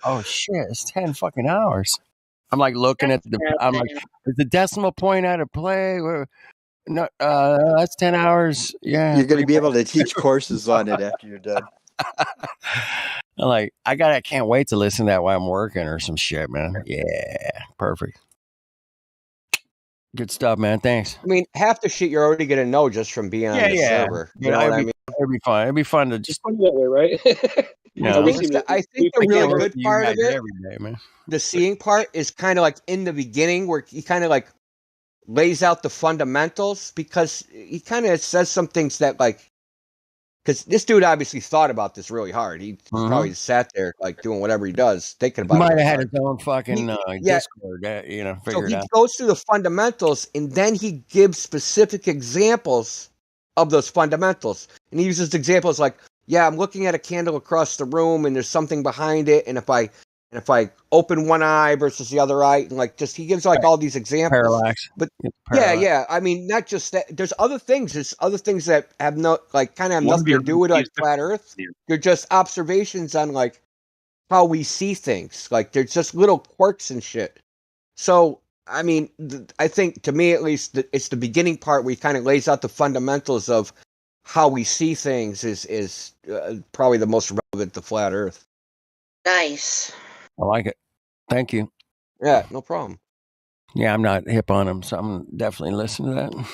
Oh shit, it's 10 fucking hours. I'm like looking at I'm like, is the decimal point out of play? No, that's 10 hours. Yeah. You're going to be able to teach courses on it after you're done. I'm like, I can't wait to listen to that while I'm working or some shit, man. Yeah, perfect. Good stuff, man. Thanks. I mean, half the shit you're already gonna know just from being on the server. You know what I mean? It'd be fun. It'd be fun to just funny that way, right? Yeah. I think the really good part of it, every day, man. the seeing part, is kind of like in the beginning where he kind of like lays out the fundamentals, because he kind of says some things that like, because this dude obviously thought about this really hard. He probably just sat there like doing whatever he does, thinking He about it. might have really had hard. his own fucking Discord, So figure it he out. goes through the fundamentals, and then he gives specific examples of those fundamentals. And he uses examples like, yeah, I'm looking at a candle across the room, and there's something behind it, and if I open one eye versus the other eye, and like just he gives like all these examples. Parallax. But Parallax. yeah. I mean, not just that. There's other things. There's other things that have no like kind of have nothing to do with like flat Earth. They're just observations on like how we see things. Like they're just little quirks and shit. So I mean, I think to me at least, it's the beginning part where he kind of lays out the fundamentals of how we see things is probably the most relevant to flat Earth. Nice. I like it. Thank you. Yeah, no problem. Yeah, I'm not hip on him, so I'm definitely listening to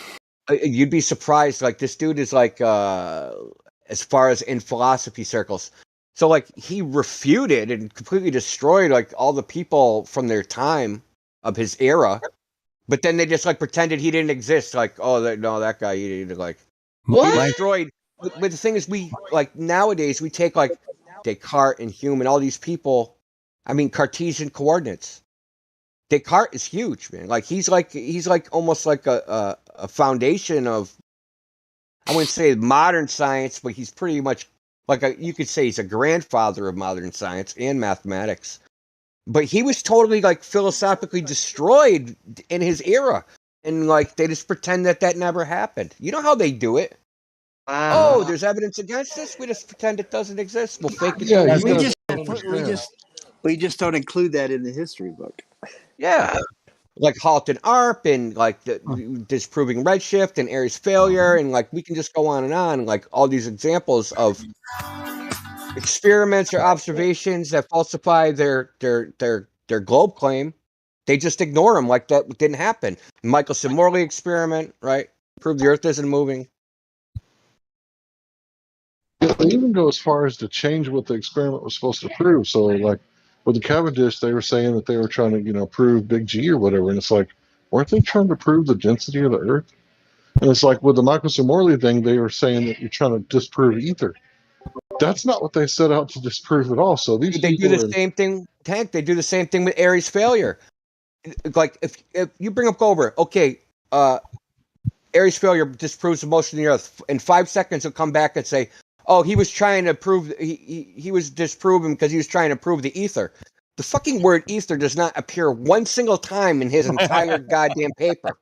that. You'd be surprised. Like this dude is like, as far as in philosophy circles, so like he refuted and completely destroyed like all the people from their time of his era, but then they just like pretended he didn't exist. Like, oh, that guy, he like What? he destroyed. But the thing is, we like nowadays we take like Descartes and Hume and all these people. I mean, Cartesian coordinates. Descartes is huge, man. Like he's like almost like a foundation of, I wouldn't say modern science, but he's pretty much like you could say he's a grandfather of modern science and mathematics. But he was totally like philosophically destroyed in his era, and like they just pretend that never happened. You know how they do it? Oh, there's evidence against this. We just pretend it doesn't exist. We'll fake it. Yeah, till we just don't include that in the history book. Yeah. Like Halton Arp and like disproving redshift and Airy's failure, and like we can just go on and like all these examples of experiments or observations that falsify their globe claim. They just ignore them like that didn't happen. Michelson-Morley experiment, right? Prove the Earth isn't moving. Yeah, they even go as far as to change what the experiment was supposed to prove. So, like with the Cavendish, they were saying that they were trying to, prove Big G or whatever, and it's like, weren't they trying to prove the density of the Earth? And it's like with the Michelson-Morley thing, they were saying that you're trying to disprove ether. That's not what they set out to disprove at all. So these They do people the same thing, Tank. They do the same thing with Aries failure. Like if you bring up Goldberg, okay, Aries failure disproves the motion of the Earth. In 5 seconds, he'll come back and say, "Oh, he was trying to prove he was disproving because he was trying to prove the ether." The fucking word ether does not appear one single time in his entire goddamn paper,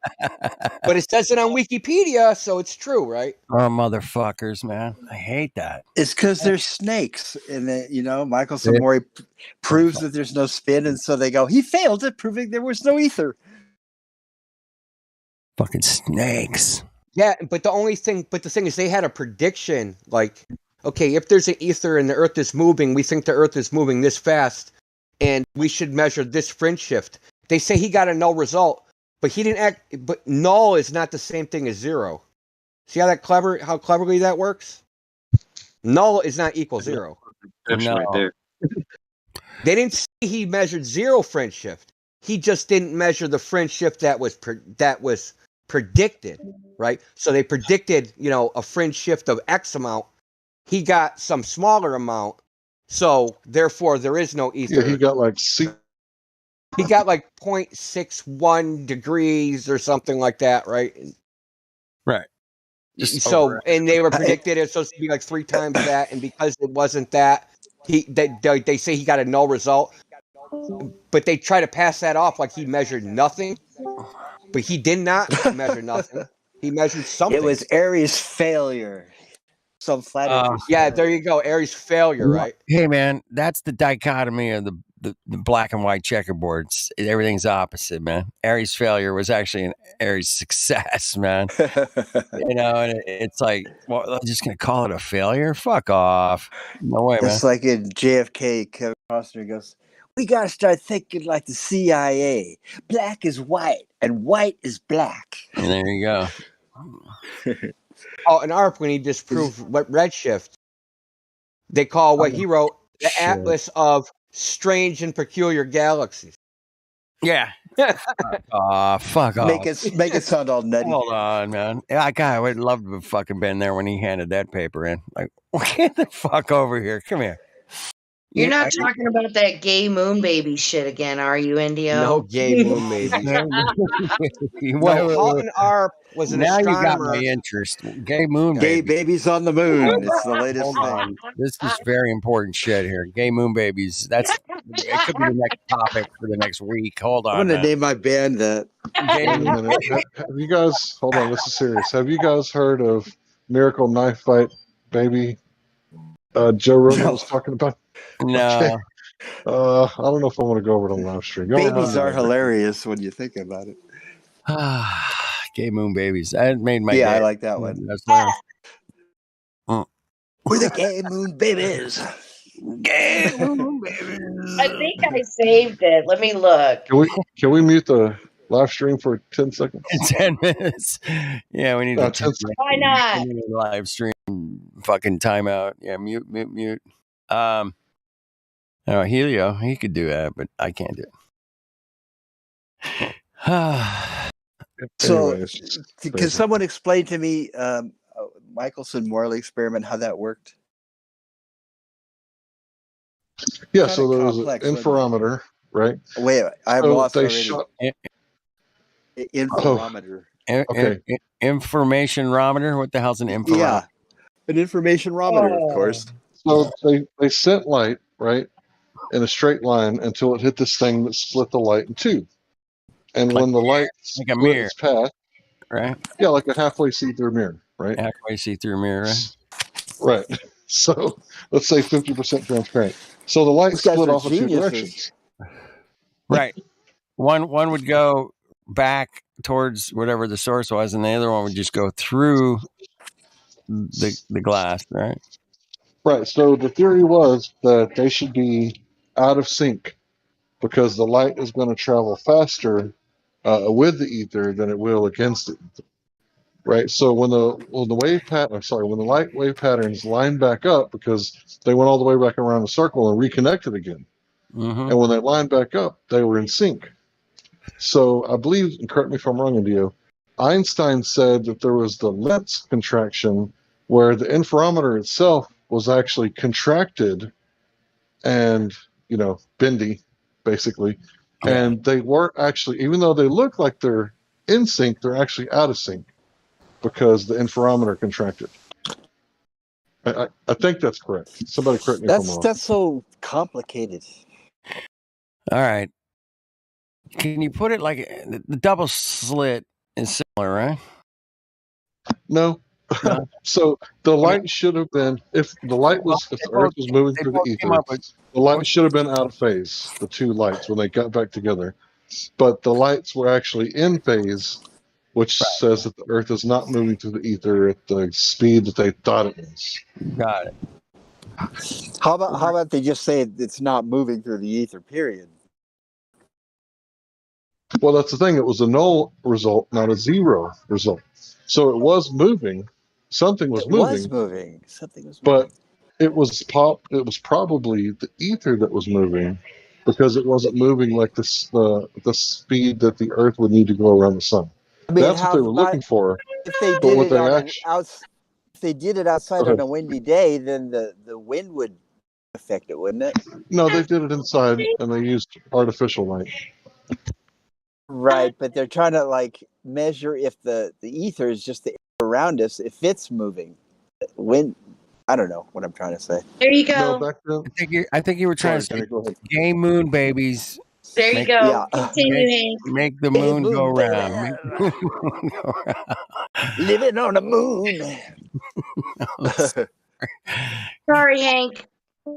but it says it on Wikipedia, so it's true, right? Oh, motherfuckers, man! I hate that. It's because they're snakes, and Michael Samori proves that there's no spin, and so they go, he failed at proving there was no ether. Fucking snakes. Yeah, but the thing is, they had a prediction. Like, okay, if there's an ether and the Earth is moving, we think the Earth is moving this fast, and we should measure this fringe shift. They say he got a null result, but he didn't act. But null is not the same thing as zero. See how cleverly that works? Null is not equal zero. No. Right there. They didn't say he measured zero fringe shift. He just didn't measure the fringe shift that was predicted, right? So they predicted, a fringe shift of X amount. He got some smaller amount, so therefore there is no ether. Yeah, he got like 0.61 degrees or something like that, right? Right. So, and they were predicted it's supposed to be like 3 times that, and because it wasn't that, they say he got a null result, but they try to pass that off like he measured nothing, but he did not measure nothing. He measured something. It was Aries failure. Some flat earthers. Yeah, there you go. Aries failure, right? Hey, man, that's the dichotomy of the black and white checkerboards. Everything's opposite, man. Aries failure was actually an Aries success, man. And it's like, well, I'm just gonna call it a failure. Fuck off. No way, man. It's like in JFK, Kevin Costner goes, "We gotta start thinking like the CIA. Black is white, and white is black." And there you go. Oh, and ARP, when he disproved what redshift, they call what he wrote the Atlas of Strange and Peculiar Galaxies. Yeah. Fuck off. Make it sound all nutty. Hold on, man. I would love to have fucking been there when he handed that paper in. Like, get the fuck over here. Come here. You're not talking about that gay moon baby shit again, are you, Indio? No gay moon baby. No, Halton Arp was an astronomer. Now you got my interest. Gay moon Gay baby. babies on the moon. It's the latest Hold thing. on. This is very important shit here. Gay moon babies. It could be the next topic for the next week. Hold on. I'm going to name my band that. Wait a minute. Have you guys, hold on, this is serious. Have you guys heard of Miracle Knife Fight Baby? Joe Rogan was talking about? No. Okay. I don't know if I want to go over it on live stream. Babies are hilarious when you think about it. Gay moon babies. That made my day. I like that one. We're the gay moon babies. Gay moon babies. I think I saved it. Let me look. Can we mute the live stream for 10 seconds? 10 minutes. Yeah, we need to 10 seconds. Why not? Live stream fucking timeout. Yeah, mute. Helio, he could do that, but I can't do it. So, can someone explain to me Michelson-Morley experiment, how that worked? Yeah, so there was an interferometer, right? Wait, I've lost they already. shot Interferometer. Okay. Informationometer? What the hell's an information? Yeah, an informationometer, of course. So they sent light, right, in a straight line until it hit this thing that split the light in two. And when the light like a mirror, its path, right? Yeah, like a halfway see-through mirror, right? Halfway see-through mirror, right? Right. So let's say 50% transparent. So the light split off in two directions. Right. One would go back towards whatever the source was, and the other one would just go through the glass, right? Right. So the theory was that they should be out of sync because the light is going to travel faster with the ether than it will against it. Right. So when the light wave patterns line back up, because they went all the way back around the circle and reconnected again. Mm-hmm. And when they lined back up, they were in sync. So I believe, and correct me if I'm wrong, Indio, Einstein said that there was the lens contraction where the interferometer itself was actually contracted and, bendy, basically. Yeah. And they weren't actually, even though they look like they're in sync, they're actually out of sync because the interferometer contracted. I think that's correct. Somebody correct me if I'm wrong. That's so complicated. All right. Can you put it like the double slit is similar, right? No. So the light should have been, if the Earth was moving through the ether, the light should have been out of phase, the two lights, when they got back together. But the lights were actually in phase, which says that the Earth is not moving through the ether at the speed that they thought it was. Got it. How about they just say it's not moving through the ether, period? Well, that's the thing. It was a null result, not a zero result. So it was moving. Something was moving. Something was moving. But it was probably the ether that was moving, because it wasn't moving like the speed that the Earth would need to go around the sun. I mean, That's what they were looking for. If they But did what it they on actually, if they did it outside Go on ahead. a windy day, then the wind would affect it, wouldn't it? No, they did it inside, and they used artificial light. Right, but they're trying to like measure if the ether is just the air around us, if it's moving. When I don't know what I'm trying to say. There you go. No, back then. I think you were trying Sorry, to say Kenny, go ahead. gay moon babies. There you go. Yeah. Continue, Hank. Make the Gay moon moon, go baby. round. Make the moon go round. Living on the moon. Sorry, Hank.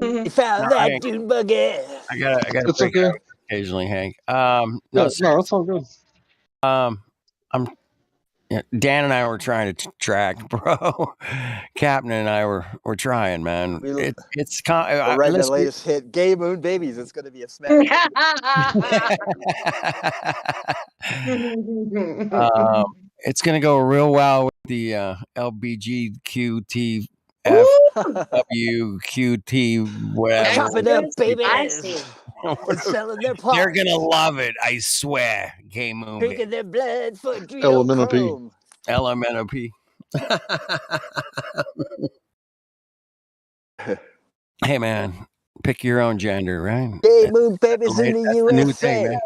You found No, that Hank. dune buggy. I gotta It's break it okay. out occasionally, Hank. Yeah, no, it's all good. Dan and I were trying to track, bro. Captain and I were trying, man. We're listen, writing the latest hit, Gay Moon Babies. It's going to be a smash. it's gonna go real well with the LBGQTFWQT whatever. Chop it up, baby. I see. They're selling their pots. They're gonna love it, I swear. Gay moon. Drinking their blood for LMNOP. LMNOP. Hey man, pick your own gender, right? Gay Moon Babies in the That's the new thing, USA. man.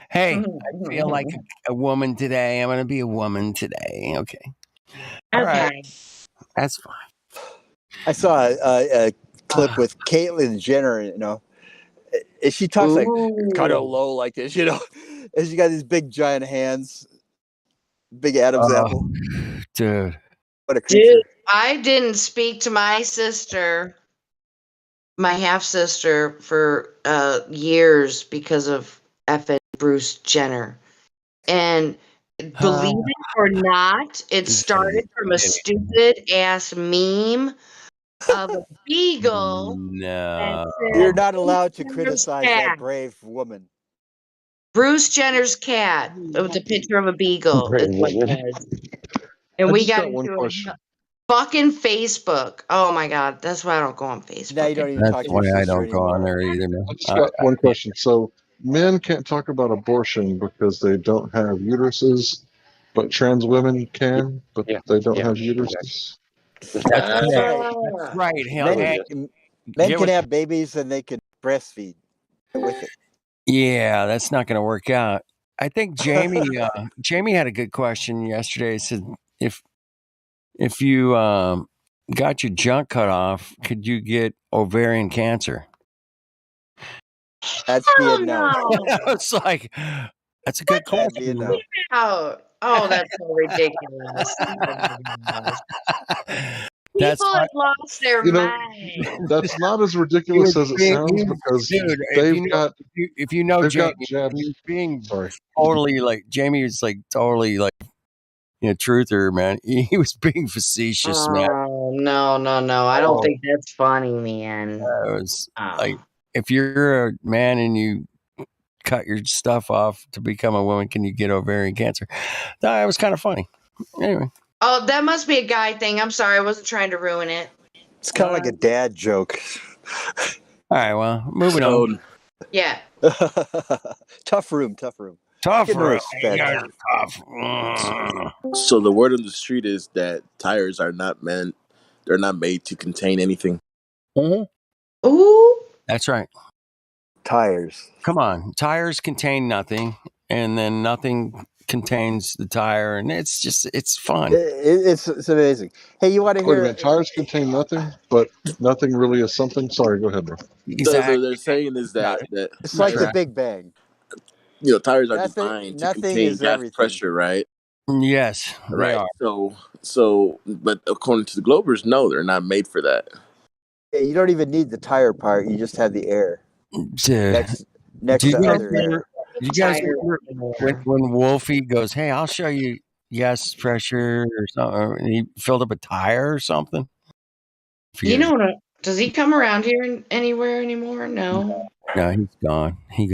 Hey, I feel like a woman today. I'm gonna be a woman today. Okay. All right. That's fine. I saw a clip with Caitlyn Jenner, and she talks like kind of low like this, and she got these big giant hands, big Adam's apple. Dude. What a creature. Dude, I didn't speak to my sister, my half sister, for years because of effing Bruce Jenner. And believe it or not, it started from a stupid ass meme of a beagle. No. You're not allowed to criticize that brave woman. Bruce Jenner's cat with a picture of a beagle. Is what it was. And we got one into question. fucking Facebook. Oh my god, that's why I don't go on Facebook. Now you don't even talk That's to your why I sister don't go on anymore. there either, man. I just got one question. So men can't talk about abortion because they don't have uteruses, but trans women can, but they don't have uteruses. That's right. Men can have babies and they can breastfeed with it. Yeah, that's not going to work out. I think Jamie Jamie had a good question yesterday. He said if you got your junk cut off, could you get ovarian cancer? That's being no. It's like that's a good question. No. Oh, that's so ridiculous. People have lost their mind. That's not as ridiculous as it sounds, because if you know Jamie, he's being totally like Jamie is like totally like truther, man. He was being facetious, man. Oh no! I don't think that's funny, man. It was like if you're a man and you cut your stuff off to become a woman, can you get ovarian cancer? That was kind of funny. Anyway. Oh, that must be a guy thing. I'm sorry, I wasn't trying to ruin it. It's kind of like a dad joke. All right, well, moving on. Yeah. Tough room. Tough room. Tough. So the word on the street is that tires are not meant; they're not made to contain anything. Ooh. That's right. Tires. Come on, tires contain nothing, and then nothing contains the tire, and it's fun. It's amazing. Hey, you want to Wait a hear? minute. Tires contain nothing, but nothing really is something. Sorry, go ahead, bro. They're saying is Got that it. that It's You're like the correct. Big Bang. tires are Nothing. designed to Nothing contain is gas everything. pressure, right? Yes, they Right. are. So, but according to the Globers, no, they're not made for that. Yeah, you don't even need the tire part. You just have the air Dude, next do you to guys other remember? air. Do you guys remember when Wolfie goes, "Hey, I'll show you gas pressure or something," and he filled up a tire or something? You know what? Does he come around here anywhere anymore? No. No, he's gone. He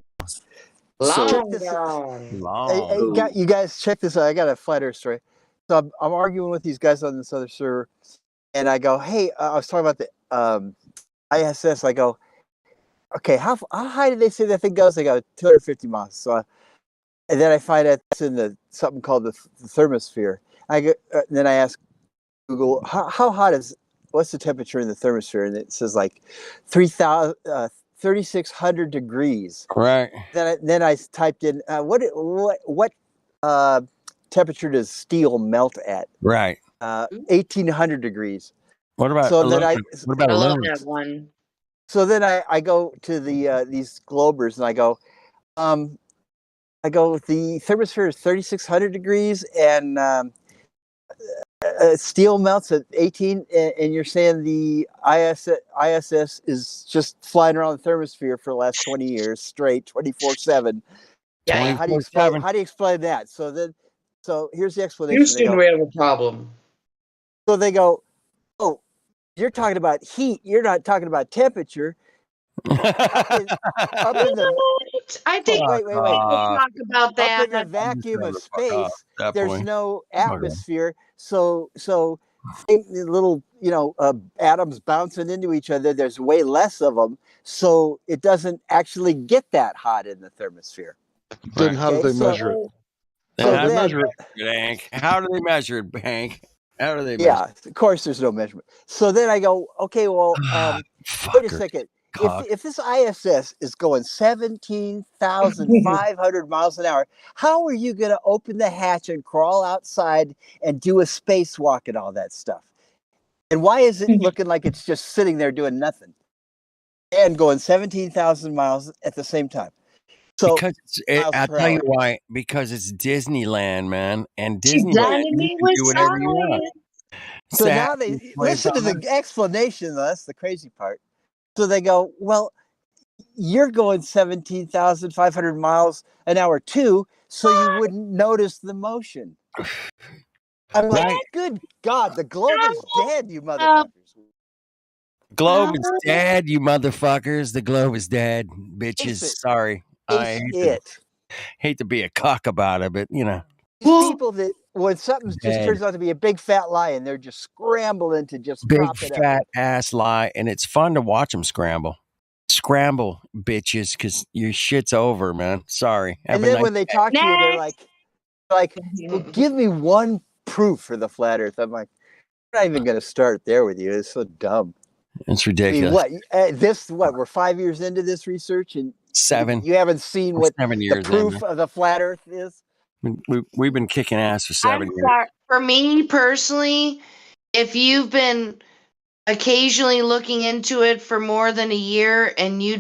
Long Check this. gone. You guys check this out. I got a flat earth story. So I'm arguing with these guys on this other server, and I go, "Hey, I was talking about the ISS." I go, "Okay, how high did they say that thing goes?" They go 250 miles. So, and then I find out it's in something called the thermosphere. Then I ask Google, how hot what's the temperature in the thermosphere? And it says like 3,600 degrees. Right. Then I typed in what temperature does steel melt at? Right. 1,800 degrees. What about So aluminum? What about I love aluminum? that one. So then I go to these Globers and I go, the thermosphere is 3,600 degrees and steel melts at 18, and you're saying the ISS is just flying around the thermosphere for the last 20 years straight, 24/7. Yeah. How do you explain that? So here's the explanation. Houston, we have a problem. So they go, oh, you're talking about heat. You're not talking about temperature. up in the I think wait. we'll talk about that. Up in the vacuum of space, there's point. no atmosphere. So think the little atoms bouncing into each other. There's way less of them, so it doesn't actually get that hot in the thermosphere. Then how do they measure it? How do they measure it, Hank? How do they measure it, Hank? How do they measure Yeah, of course, there's no measurement. So then I go, okay, well, wait a second. If this ISS is going 17,500 miles an hour, how are you going to open the hatch and crawl outside and do a spacewalk and all that stuff? And why is it looking like it's just sitting there doing nothing and going 17,000 miles at the same time? So because I'll tell you why. Because it's Disneyland, man, and Disneyland you can do whatever you want. So now they listen to the explanation. Though, that's the crazy part. So they go, well, you're going 17,500 miles an hour too, so you wouldn't notice the motion. I'm like, good God, the globe is dead, you motherfuckers. Globe is dead, you motherfuckers. The globe is dead, bitches. Sorry. I hate to be a cock about it, but These people that when something just turns out to be a big fat lie and they're just scrambling to just big prop it up. fat ass lie, and it's fun to watch them scramble, bitches, because your shit's over, man. Sorry. And then when they talk to you, they're like, well, give me one proof for the flat Earth. I'm like, I'm not even going to start there with you. It's so dumb. It's ridiculous. I mean, we're 5 years into this research, and 7. You haven't seen what 7 the years proof of the flat Earth is. We've been kicking ass for 7 years. For me personally, if you've been occasionally looking into it for more than a year and you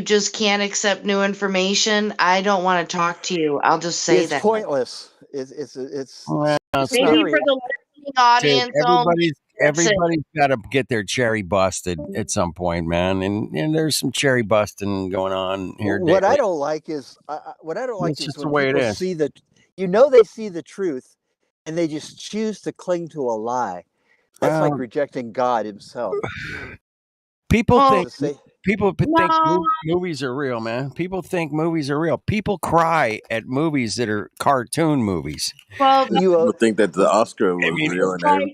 just can't accept new information, I don't want to talk to you. I'll just say it's that. Pointless. It's maybe for the listening audience. Everybody's got to get their cherry busted at some point, man. And there's some cherry busting going on here. What I don't like is when just the way it people is. see they see the truth, and they just choose to cling to a lie. That's like rejecting God Himself. People think movies are real, man. People think movies are real. People cry at movies that are cartoon movies. Well, people think that the Oscar was real, and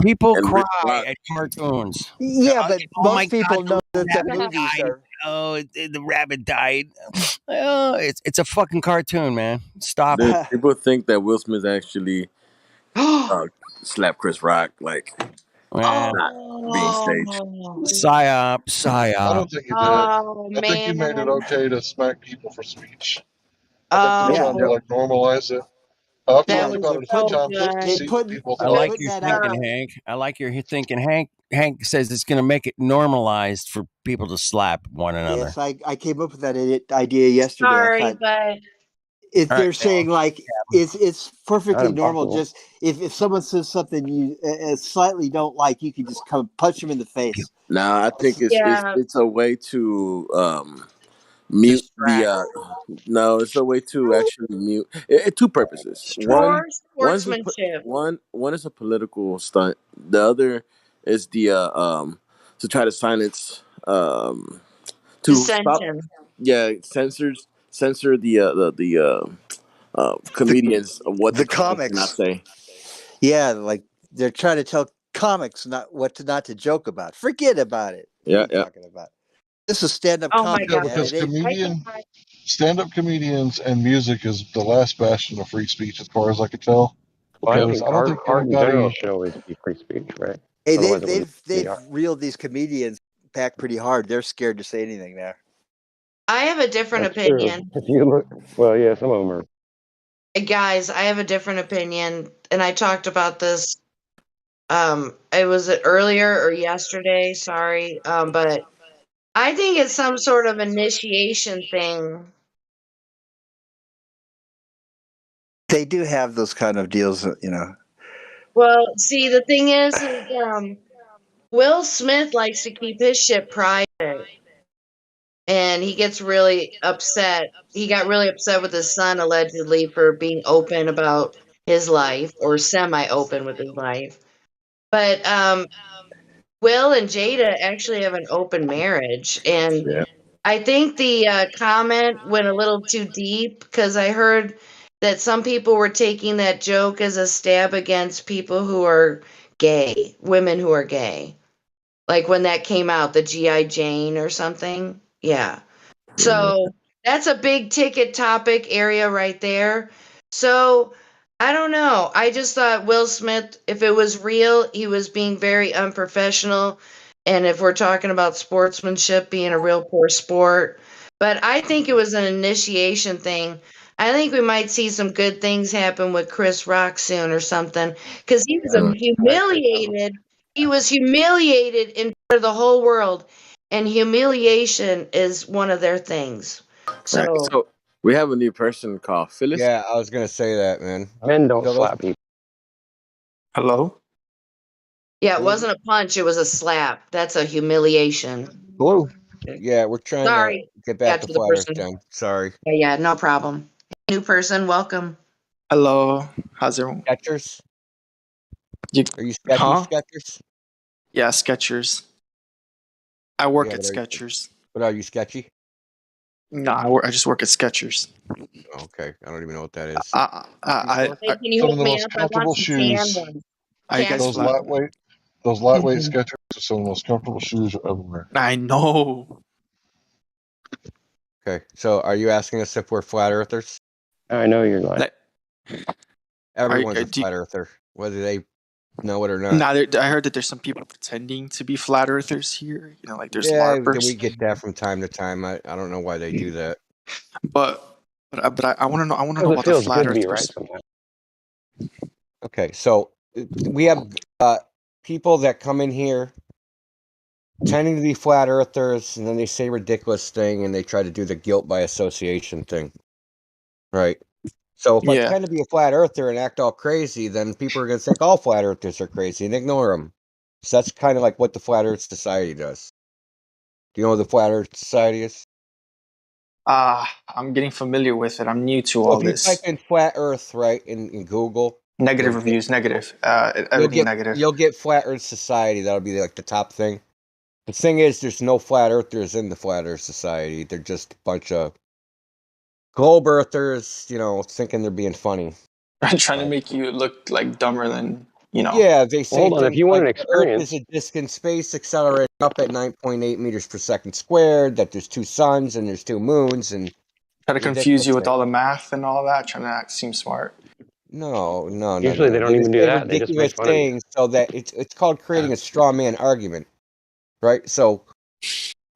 people cry at cartoons. Yeah, but most people know that the movies are. Oh, the rabbit died. Oh, it's a fucking cartoon, man. Stop it. People think that Will Smith actually slapped Chris Rock. Like, Man, being staged. psyop. I don't think you did. Oh I think you made it man. okay to smack people for speech. I think they're Yeah, trying to Oh, like normalize it. I've that yeah. talked was about They're it a few putting so times just to good. they see what putting people I they're think. like putting your that out. thinking, Hank. I like your thinking. Hank says it's going to make it normalized for people to slap one another. Yes, I came up with that idea yesterday. I Sorry, thought but if All right, they're saying like it's perfectly Not normal. impossible. Just if someone says something you slightly don't like, you can just come punch them in the face. Now, I think yeah, it's a way to mute the Distract. no, it's a way to actually mute two purposes. poor One's a, sportsmanship. one is a political stunt. The other is the to try to silence to stop Dissension. censor the comedians of what The they can and cannot comics. say. Yeah, like they're trying to tell comics not to joke about. Forget about it. What are Yeah, you yeah. talking about? This is stand up Oh my comedy, Yeah, god. man. because It ain't. stand-up comedians and music is the last bastion of free speech, as far as I could tell. Well, I Because think I don't think art in general anybody. should always be free speech, right? Hey, Otherwise, it wouldn't be they've art. reeled these comedians back pretty hard. They're scared to say anything now. I have a different That's true. opinion. If you look, well, yeah, some of them are. Guys, I have a different opinion, and I talked about this. It was earlier or yesterday. Sorry, but I think it's some sort of initiation thing. They do have those kind of deals, Well, see, the thing is Will Smith likes to keep his shit private, and he gets really upset. He got really upset with his son allegedly for being open about his life or semi-open with his life. But Will and Jada actually have an open marriage, and Yeah. I think the comment went a little too deep because I heard that some people were taking that joke as a stab against people who are gay, women who are gay. Like when that came out, the G.I. Jane or something. Yeah. So that's a big ticket topic area right there. So I don't know. I just thought Will Smith, if it was real, he was being very unprofessional. And if we're talking about sportsmanship being a real poor sport, but I think it was an initiation thing. I think we might see some good things happen with Chris Rock soon or something because he was humiliated. He was humiliated in front of the whole world, and humiliation is one of their things. Right. So, So we have a new person called Phyllis. Yeah, I was gonna say that, man. Men don't So those- slap people. Hello? yeah, it wasn't a punch, it was a slap. That's a humiliation. Hello. Yeah, we're trying to Sorry. get Yeah, back to to the flat Earth, person. Jen. Sorry. Yeah, no problem. New person, welcome. Hello. How's everyone? Skechers? Are you sketchy, Huh? Skechers? Yeah, Skechers. I work Yeah, at but are you- Skechers. But are you sketchy? No, I just work at Skechers. Okay, I don't even know what that is. Hey, can you Some hook of the me most up? I want comfortable some tan shoes. ones. Are you guys Those flat? lightweight Skechers are some of the most comfortable shoes you'll ever wear. I know. Okay, so are you asking us if we're flat earthers? I know you're lying. Everyone's a flat earther, whether they know it or not. Nah, I heard that there's some people pretending to be flat earthers here. You know, like there's Yeah, LARPers. we get that from time to time. I don't know why they do that. But I want to know. I want to know Because it about the feels flat good to be earthers. right sometimes. Okay, so we have people that come in here pretending to be flat earthers, and then they say ridiculous thing, and they try to do the guilt by association thing, right? So if I Yeah. pretend to be a flat earther and act all crazy, then people are going to think all flat earthers are crazy and ignore them. So that's kind of like what the Flat Earth Society does. Do you know what the Flat Earth Society is? I'm getting familiar with it. I'm new to So all if you this. type in flat Earth, right, in Google, Negative you'll reviews, negative. you'll Everything get negative. you'll get Flat Earth Society. That'll be like the top thing. The thing is, there's no flat earthers in the Flat Earth Society. They're just a bunch of globe earthers, thinking they're being funny. I'm trying to make you look like dumber than Yeah, they say Hold on, if things you want like an the Earth experience, is a disk in space accelerating up at 9.8 meters per second squared, that there's 2 suns and there's 2 moons, and try to confuse you with all the math and all that, trying to seem smart. No. Usually they don't even do say that. They just ridiculous make fun of you. things so that it's called creating a straw man argument, right? So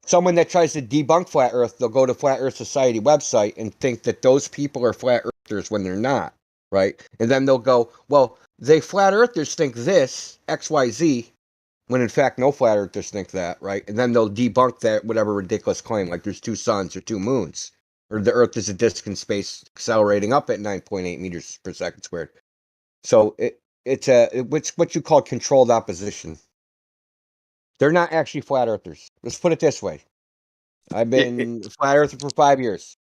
someone that tries to debunk flat Earth, they'll go to Flat Earth Society website and think that those people are flat earthers when they're not, right? And then they'll go, well, they flat earthers think this XYZ, when in fact no flat earthers think that, right? And then they'll debunk that whatever ridiculous claim, like there's 2 suns or 2 moons, or the Earth is a disk in space accelerating up at 9.8 meters per second squared. So it's what you call controlled opposition. They're not actually flat earthers. Let's put it this way: I've been flat earther for 5 years.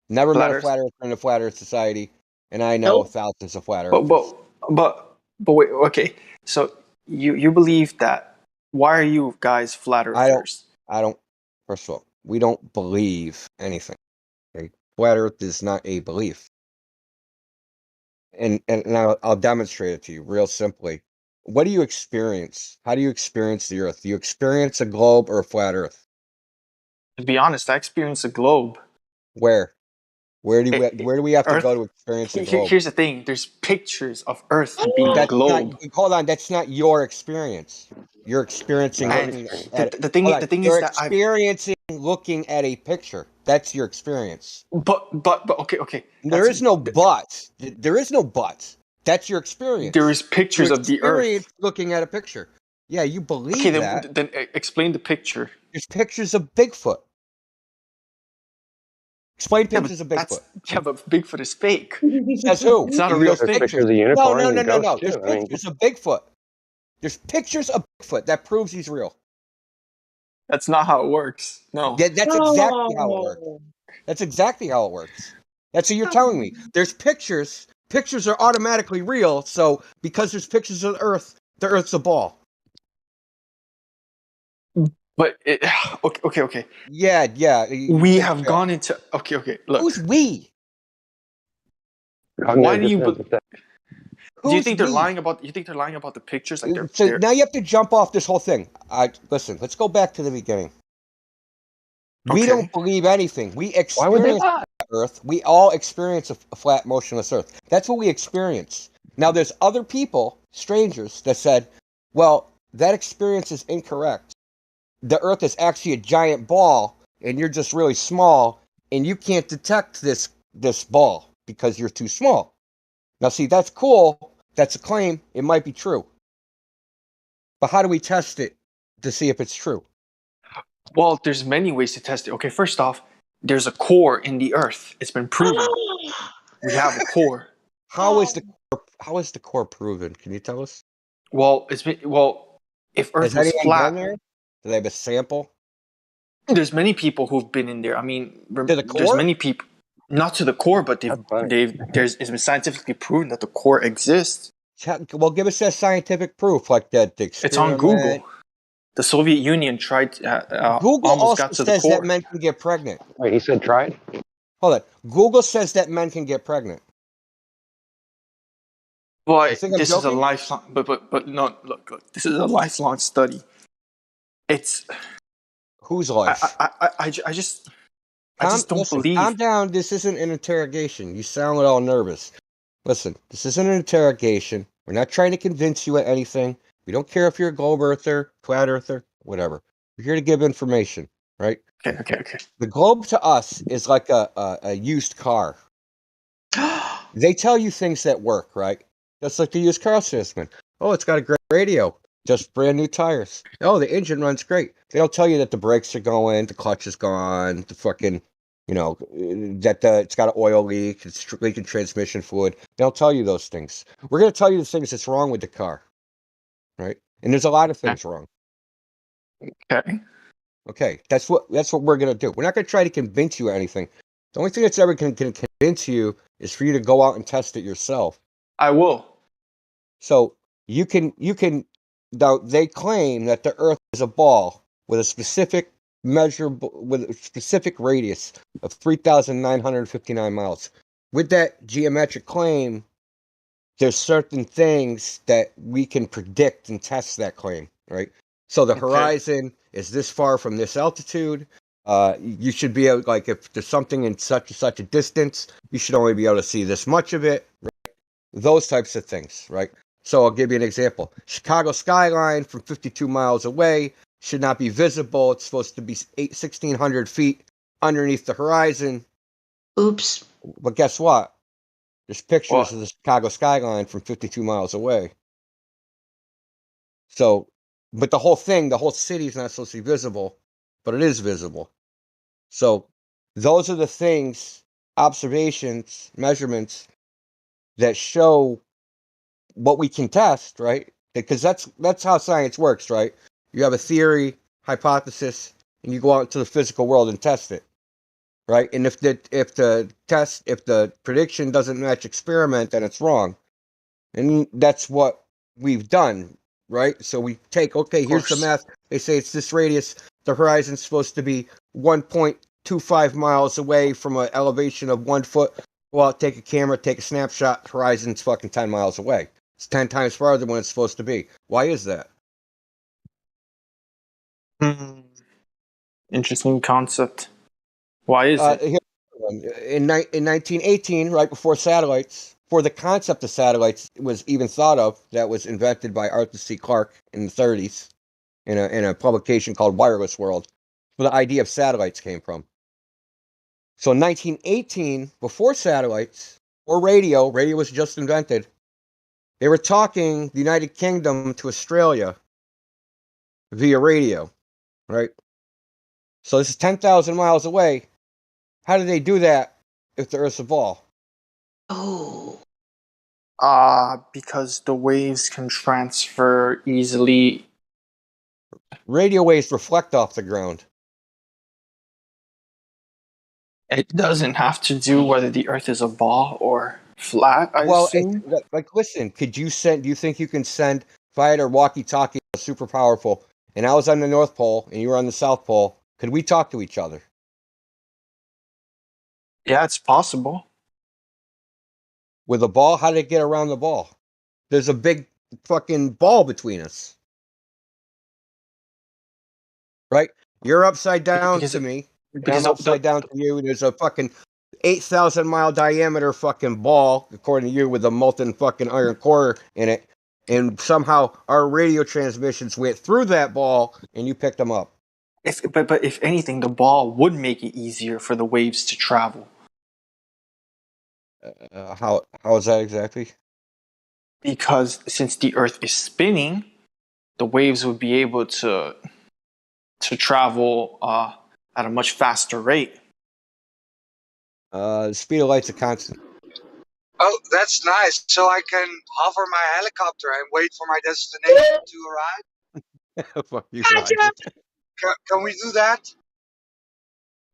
Never met a flat earther in a flat Earth society, and I know thousands of flat earthers. But wait, okay. So you believe that? Why are you guys flat earthers? I don't. First of all, we don't believe anything. Okay? Flat Earth is not a belief, and I'll demonstrate it to you real simply. What do you experience? How do you experience the Earth? Do you experience a globe or a flat Earth? To be honest, I experience a globe. Where? Where do we have to Earth, go to experience a globe? Here's the thing: there's pictures of Earth being a globe. Hold on, that's not your experience. You're experiencing looking at the thing you're is that experiencing looking at a picture. That's your experience. But okay. There is no but. There is no but. That's your experience. There is pictures of the Earth. Looking at a picture. Yeah, you believe okay, that. Then explain the picture. There's pictures of Bigfoot. Explain pictures of Bigfoot. Yeah, but Bigfoot is fake. Says who? It's not a real thing. Pictures of unicorns No. and ghosts There's too. pictures of Bigfoot. There's pictures of Bigfoot that proves he's real. That's not how it works. No. That's exactly how it works. That's exactly how it works. That's what you're telling me. There's pictures. Pictures are automatically real. So because there's pictures of the Earth's a ball. But okay. Yeah. We have gone into okay. Look, who's we? Why do you? Do you think they're lying about? You think they're lying about the pictures? Like So now you have to jump off this whole thing. Listen. Let's go back to the beginning. Okay. We don't believe anything. We experience Earth. We all experience a flat, motionless Earth. That's what we experience. Now, there's other people, strangers, that said, "Well, that experience is incorrect. The Earth is actually a giant ball, and you're just really small, and you can't detect this ball because you're too small." Now, see, that's cool. That's a claim. It might be true. But how do we test it to see if it's true? Well, there's many ways to test it. Okay, first off, there's a core in the Earth. It's been proven. We have a core. How is the core proven? Can you tell us? Well, if Earth was flat, do they have a sample? There's many people who've been in there. I mean, to the core? There's many people, not to the core, but it's been scientifically proven that the core exists. Well, give us that scientific proof, like that. It's on Google. The Soviet Union tried. Google almost also got to says the core. that men can get pregnant. Wait, he said tried? Hold on. Google says that men can get pregnant. Well, this is a lifelong. But no, look. This is a lifelong study. It's whose life? I just don't believe. Calm down. This isn't an interrogation. You sound all nervous. Listen, this isn't an interrogation. We're not trying to convince you of anything. We don't care if you're a globe earther, flat earther, whatever. We're here to give information, right? Okay. The globe to us is like a used car. They tell you things that work, right? Just like the used car salesman. Oh, it's got a great radio. Just brand new tires. Oh, the engine runs great. They don't tell you that the brakes are going, the clutch is gone, the fucking, that it's got an oil leak, it's leaking transmission fluid. They don't tell you those things. We're going to tell you the things that's wrong with the car, right? And there's a lot of things wrong. Okay, that's what we're going to do. We're not going to try to convince you of anything. The only thing that's ever going to convince you is for you to go out and test it yourself. I will. So you can. Now they claim that the Earth is a ball with a specific radius of 3,959 miles. With that geometric claim, there's certain things that we can predict and test that claim, right? So the horizon is this far from this altitude. You should be able, like, if there's something in such and such a distance, you should only be able to see this much of it. Right? those types of things, right? So I'll give you an example. Chicago skyline from 52 miles away should not be visible. It's supposed to be 1,600 feet underneath the horizon. Oops. But guess what? There's pictures of the Chicago skyline from 52 miles away. So, but the whole city is not supposed to be visible, but it is visible. So those are the things, observations, measurements that show what we can test, right? Because that's how science works, right? You have a theory, hypothesis, and you go out into the physical world and test it, right? And if the prediction doesn't match experiment, then it's wrong. And that's what we've done, right? So we take, okay, here's the math. They say it's this radius. The horizon's supposed to be 1.25 miles away from an elevation of 1 foot. Well, take a camera, take a snapshot. Horizon's fucking 10 miles away. It's 10 times farther than it's supposed to be. Why is that? Interesting concept. Why is it? In 1918, right before the concept of satellites was even thought of, that was invented by Arthur C. Clarke in the 30s in a publication called Wireless World, where the idea of satellites came from. So in 1918, before satellites or radio was just invented, they were talking the United Kingdom to Australia via radio, right? So this is 10,000 miles away. How do they do that if the Earth's a ball? Oh. Because the waves can transfer easily. Radio waves reflect off the ground. It doesn't have to do whether the Earth is a ball or flat, I assume. Listen, do you think you can send, if I had a walkie-talkie that was super powerful, and I was on the North Pole and you were on the South Pole, could we talk to each other? Yeah, it's possible. With a ball, how did it get around the ball? There's a big fucking ball between us. Right? You're upside down to me, and I'm upside down to you, and there's a fucking 8,000 mile diameter fucking ball, according to you, with a molten fucking iron core in it, and somehow our radio transmissions went through that ball, and you picked them up. But if anything, the ball would make it easier for the waves to travel. How is that exactly? Because since the Earth is spinning, the waves would be able to travel at a much faster rate. The speed of light's a constant. Oh, that's nice. So I can hover my helicopter and wait for my destination to arrive? Fuck you, Roger. Can we do that?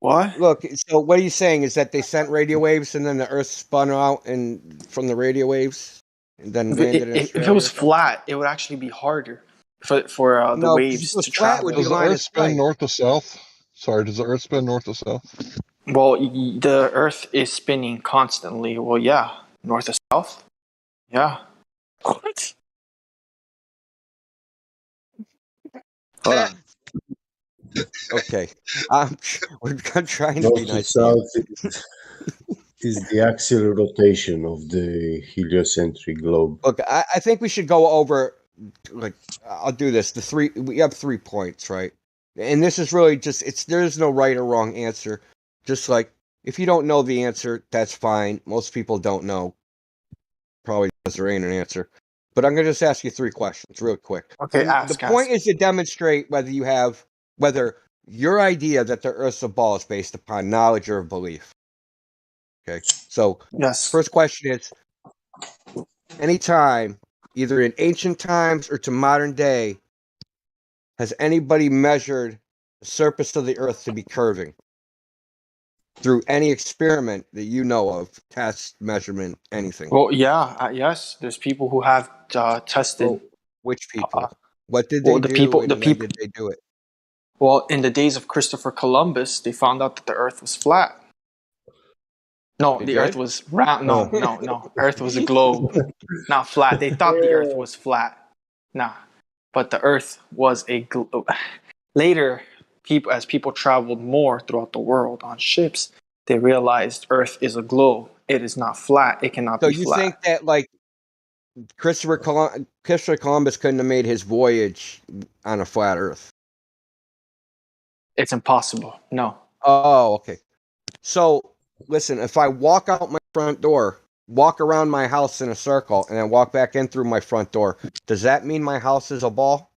What? Look, so what are you saying is that they sent radio waves and then the Earth spun out and from the radio waves and then landed in If it was flat, it would actually be harder for the waves to travel. Does the Earth spin north to south? Sorry, does the Earth spin north to south? Well, the Earth is spinning constantly. Well, yeah, north to south. Yeah. What? Hold on. Okay. I'm trying to North be to nice. south is the axial rotation of the heliocentric globe. Look, I think we should go over, like, I'll do this. We have 3 points, right? And this is really just, there's no right or wrong answer. Just like, if you don't know the answer, that's fine. Most people don't know. Probably because there ain't an answer. But I'm going to just ask you 3 questions real quick. Okay, The point is to demonstrate whether your idea that the Earth's a ball is based upon knowledge or belief. Okay, so yes. First question is, anytime, either in ancient times or to modern day, has anybody measured the surface of the Earth to be curving? Through any experiment that you know of, test, measurement, anything. Well, yeah, yes. There's people who have tested. Well, which people? What did they do when did they do it? Well, in the days of Christopher Columbus, they found out that the Earth was flat. No, the Earth was round. No. Earth was a globe, not flat. They thought the Earth was flat. Nah, but the Earth was a globe. Later, as people traveled more throughout the world on ships, they realized Earth is a globe. It is not flat. It cannot be flat. So you think that, like, Christopher Columbus couldn't have made his voyage on a flat Earth. It's impossible. No. Oh, okay. So, listen, if I walk out my front door, walk around my house in a circle, and then walk back in through my front door, does that mean my house is a ball?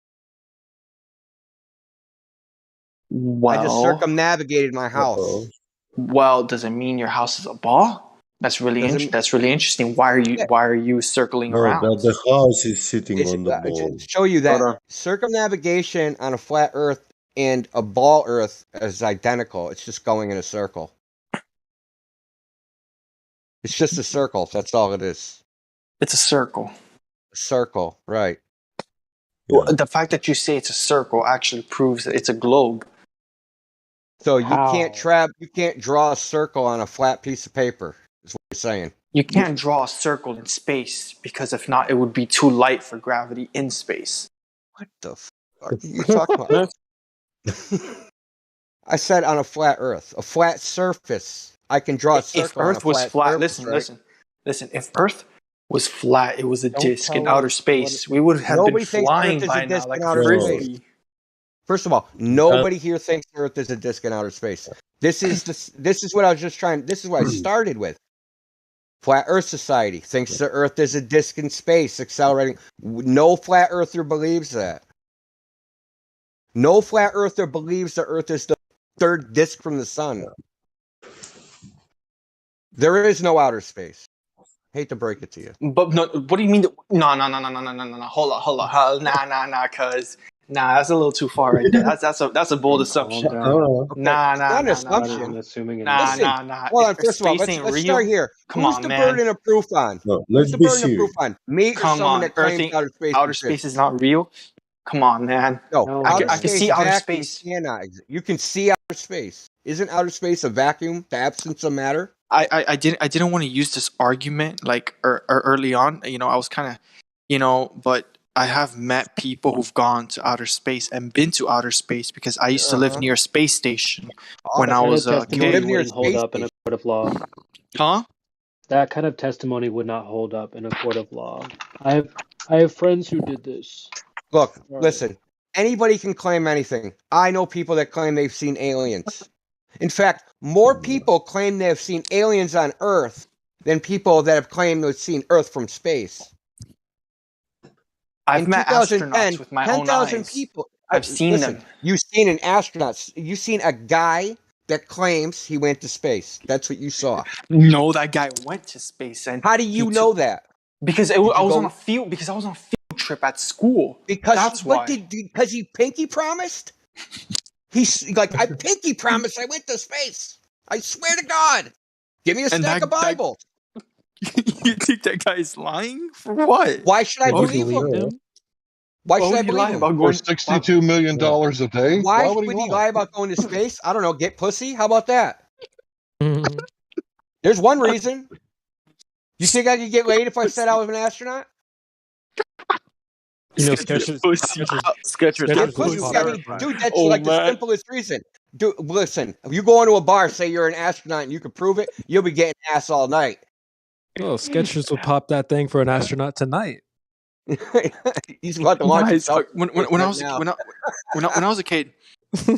Well, I just circumnavigated my house. Well, does it mean your house is a ball? That's really interesting. Why are you circling around? That the house is sitting on the ball. To show you that circumnavigation on a flat Earth and a ball Earth is identical. It's just going in a circle. It's just a circle. That's all it is. It's a circle. A circle, right? Well, the fact that you say it's a circle actually proves that it's a globe. So you can't draw a circle on a flat piece of paper. Is what you're saying. You can't draw a circle in space because if not, it would be too light for gravity in space. What the fuck are you talking about? I said on a flat Earth, a flat surface. I can draw a circle. If Earth was flat, listen. If Earth was flat, it was a disk in outer space. We would have been flying by now like a frisbee. First of all, nobody here thinks the Earth is a disk in outer space. This is what I was just trying. This is what I started with. Flat Earth Society thinks the Earth is a disk in space, accelerating. No flat Earther believes that. No flat Earther believes the Earth is the third disk from the sun. There is no outer space. Hate to break it to you. But no, what do you mean? No. Hold on. Nah, cuz. Nah, that's a little too far right there. That's a bold assumption. Okay. Nah. Not an assumption. Nah. Well, first of all, let's start here. Who's the burden of proof on? Let's be serious. Me or someone that claims outer space? Outer space is not real. Come on, man. No, I can see outer space. You can see outer space. Isn't outer space a vacuum, the absence of matter? I didn't want to use this argument like early on. I was kind of, but I have met people who've gone to outer space and been to outer space because I used to live near a space station when I was a kid. Wouldn't hold up in a court of law. Huh? That kind of testimony would not hold up in a court of law. I have friends who did this. Look, listen. Anybody can claim anything. I know people that claim they've seen aliens. In fact, more people claim they have seen aliens on Earth than people that have claimed they've seen Earth from space. I've met astronauts with my own eyes. 10,000 people. I've seen them. You've seen an astronaut. You've seen a guy that claims he went to space. That's what you saw. No, that guy went to space. And how do you know that? Because I was on a field trip at school. That's why. Because he pinky promised? He's like, I pinky promised I went to space. I swear to God. Give me a stack of Bibles. You think that guy's lying? For what? Why should I believe him? Why should I believe him? For $62 million a day? Why would he lie about going to space? I don't know. Get pussy? How about that? There's one reason. You think I could get laid if I said I was an astronaut? Skechers. Dude, that's like the simplest reason. Dude, listen, if you go into a bar, say you're an astronaut, and you can prove it, you'll be getting ass all night. Oh, Skechers will pop that thing for an astronaut tonight. He's about to launch himself. When I was a kid,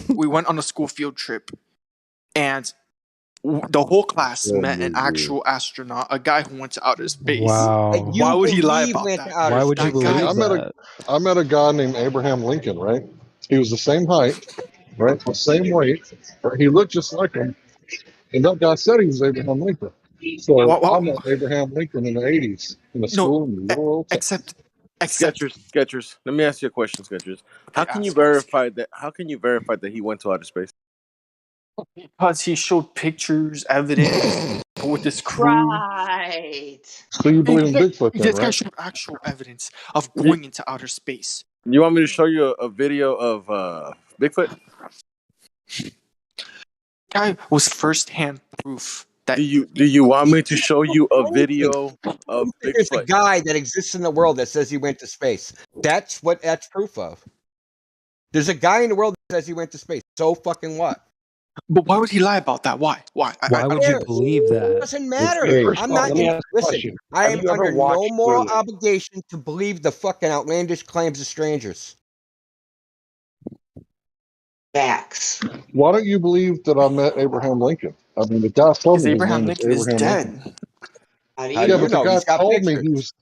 we went on a school field trip, and the whole class met an actual astronaut, a guy who went to outer space. Wow. Why would he lie about that? Why would you believe that? I met a guy named Abraham Lincoln, right? He was the same height, right? The same weight. Right? He looked just like him. And that guy said he was Abraham Lincoln. So I met Abraham Lincoln in the 80s in the school in the world. Except Skechers. Let me ask you a question, Skechers. How can you verify that he went to outer space? Because he showed pictures, evidence with this crew. Right. So you believe in Bigfoot then, This guy right? showed actual evidence of going into outer space. You want me to show you a video of Bigfoot? Guy was first-hand proof that. Do you want me to show you a video of There's a Bigfoot? guy that exists in the world that says he went to space. That's proof of. There's a guy in the world that says he went to space. So fucking what? But why would he lie about that? Why? Why would you believe It that? doesn't matter. Okay, I'm well, not let me in. ask a Listen, question. I Have am you ever under no watched moral Moon? obligation to believe the fucking outlandish claims of strangers. Facts. Why don't you believe that I met Abraham Lincoln? I mean, the guy told Because me his Abraham name is Lincoln is Abraham Lincoln. dead. How do How you do Yeah, know? you but the know? guy He's got told me pictures.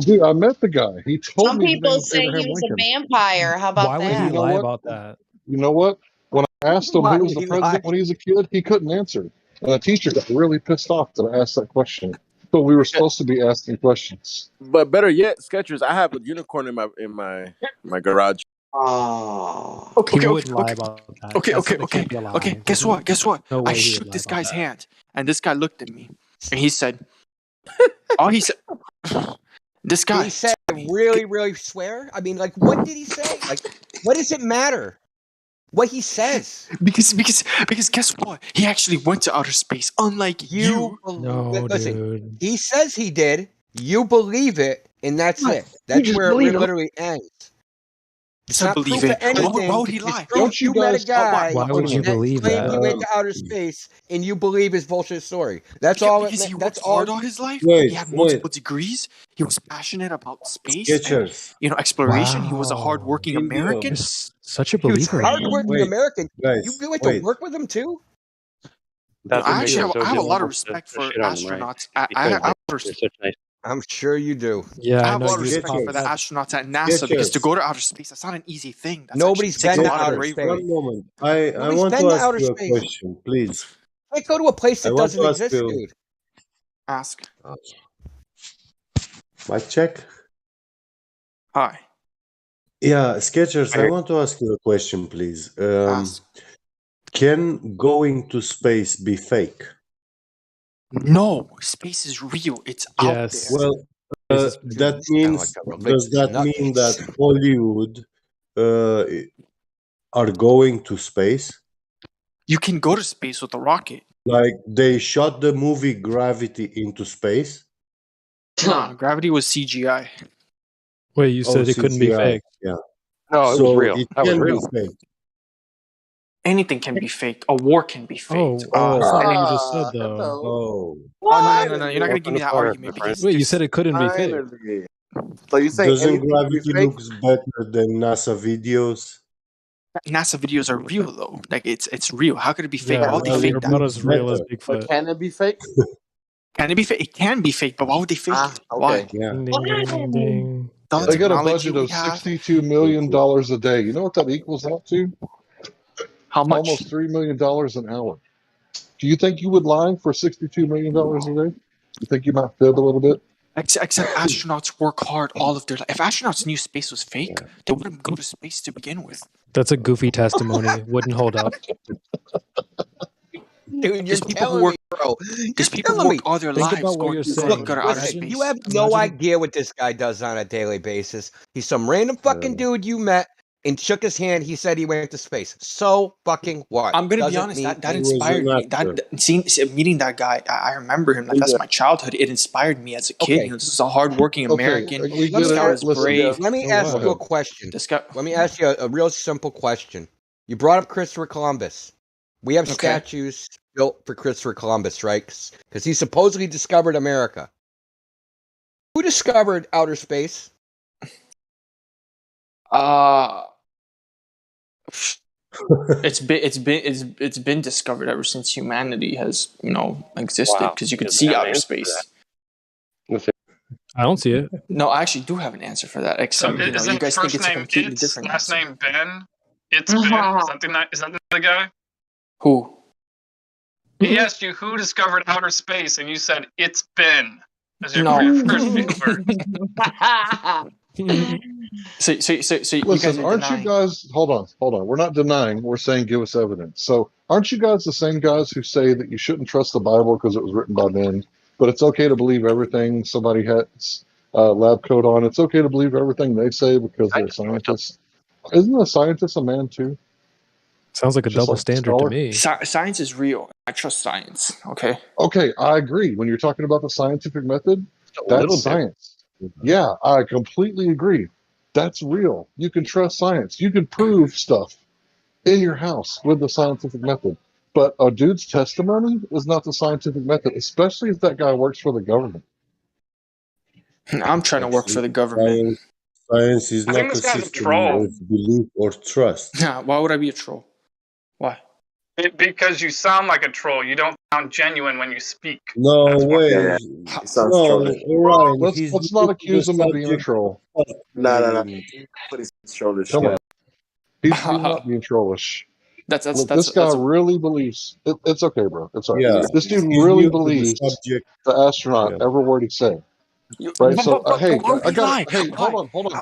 dude, I met the guy. He told Some me his name people was say he Abraham was a Lincoln. vampire. How Why about would And he you that? know lie what? about that? You know what? When I asked him Why who was would the he lie? president when he was a kid, he couldn't answer. And the teacher got really pissed off that I asked that question. So we were supposed to be asking questions. But better yet, Skechers. I have a unicorn in my garage. Oh. He Okay, wouldn't lie about that. That can't be a lie. Okay. Guess There's what? Guess what? no I way he would shook lie this about guy's that. hand, and this guy looked at me, and he said, "All he said." This Did guy. he say really, really swear? I mean, like, what did he say? Like, what does it matter? What he says? Because guess what? He actually went to outer space, unlike you. No, Listen, dude. he says he did. You believe it, and that's What? it. You That's just where believe it it. literally ends. It's To not believe proof of it. Why anything. would he It's lie? proof Don't you you met a guys guy Why would you that believe claimed that? he went to outer space, and you believe his bullshit story. That's all. Because he That's worked all. hard all his life. Wait, He had wait, multiple degrees. He was passionate about space and Skechers. exploration. He was a Wow. hardworking In American. the Such a He was a believer. hardworking wait, American. You guys, went to wait. work with him too. That's what I makes actually him have so I have a lot of difficult to respect for shit on him, right? astronauts. I Because have a lot of you're such nice. I'm sure you do. Yeah, I I have a know lot of you'd respect pop for the that. astronauts at NASA because to Skechers. go to outer space, that's not an easy thing. That's Nobody's takes a been to lot of outer Skechers, bravery. space. one moment. I Nobody's want been to to ask outer you a space. question, please. Can't go to a place I that want doesn't to ask exist, you. dude. Ask. Mic check. Hi. Yeah, Skechers, I Okay. want to ask you a question, please. Ask. Can going to space be fake? No, space is real. It's out there. Yes. Well, This is that It's kind of like means, a does religious that mean that nutcase. Hollywood are going to space? You can go to space with a rocket. Like they shot the movie Gravity into space? Nah, gravity was CGI. Wait, you Oh, said it couldn't be CGI. fake. Yeah. No, it was So real. it That was can be real. fake. Anything can be faked. A war can be faked. Oh, that's not what you just Any- said, though. Oh. Oh no! You're not gonna Open give me the that corner, argument my friend. because Wait, you said it couldn't be fake. Finally. So you saying Doesn't anything can be Gravity fake? looks better than NASA videos? NASA videos are real though. Like it's real. How could it be fake? Yeah, Why would they Well, fake it they're that? about looks as real as better. But Bigfoot. can it be fake? Can it be fake? It can be fake, but why would they fake it? Why? Okay. Yeah. Ding, ding, ding, ding, ding. All the They got a technology budget we of have. $62 million a day. You know what that equals out to? How much? Almost $3 million an hour. Do you think you would lie for $62 million a day? You think you might fib a little bit? Except astronauts work hard all of their life. If astronauts knew space was fake, they wouldn't go to space to begin with. That's a goofy testimony. Wouldn't hold up. Dude, you're There's people who telling work. me, bro. You're There's people who telling me. work all their Think lives about what going you're to saying. go to outer Listen, space. you have no Imagine- idea what this guy does on a daily basis. He's some random fucking dude you met and shook his hand. He said he went to space. So fucking what? I'm gonna be Doesn't honest. mean That He was inspired an me. actor. Meeting that guy, I remember him. Like that's my childhood. It inspired me as a kid. Okay. You know, this is a hardworking American. Okay, we Let This get me guy it. was Listen, brave. Let me Oh, ask wow. you a question. This guy. Let me ask you a real simple question. You brought up Christopher Columbus. We have Okay. statues built for Christopher Columbus, right? Because he supposedly discovered America. Who discovered outer space? It's been discovered ever since humanity has existed Wow. because you could Doesn't see have an outer answer for space. I don't see it. No, I actually do have an answer for that. Except you Isn't guys think first it's a name completely It's, different last answer. name Ben? It's Ben. Is that the guy? Who? He asked you who discovered outer space, and you said it's Ben as your, No. for your first few words. So you guys Listen, are aren't denying. you guys? Hold on. We're not denying. We're saying give us evidence. So, aren't you guys the same guys who say that you shouldn't trust the Bible because it was written by men, but it's okay to believe everything somebody has lab coat on? It's okay to believe everything they say because they're scientists. Isn't a scientist a man too? Sounds like a Just double like the standard to scholar? me. Science is real. I trust science. Okay. Okay, I agree. When you're talking about the scientific method, A little that's bit. science. Yeah, I completely agree. That's real. You can trust science. You can prove stuff. in your house with the scientific method. But a dude's testimony is not the scientific method, especially if that guy works for the government. I'm trying to work for Actually, the government. science is I think not this a guy's a system troll. of belief or trust. Why would I be a troll? Why? Because you sound like a troll. You don't sound genuine when you speak. No That's why. way. Yeah, it sounds No, trollish. Orion, Let's he's let's not new to the accuse him of being a subject. troll. No. But he's trollish. Come Yeah. on, he's not being trollish. That's Look, this guy a really believes. It's okay, bro. It's all right. Yeah. This dude He's really new to the believes subject. the astronaut Yeah. every word he said. Right. So, hey, I got it. Hey, hold on.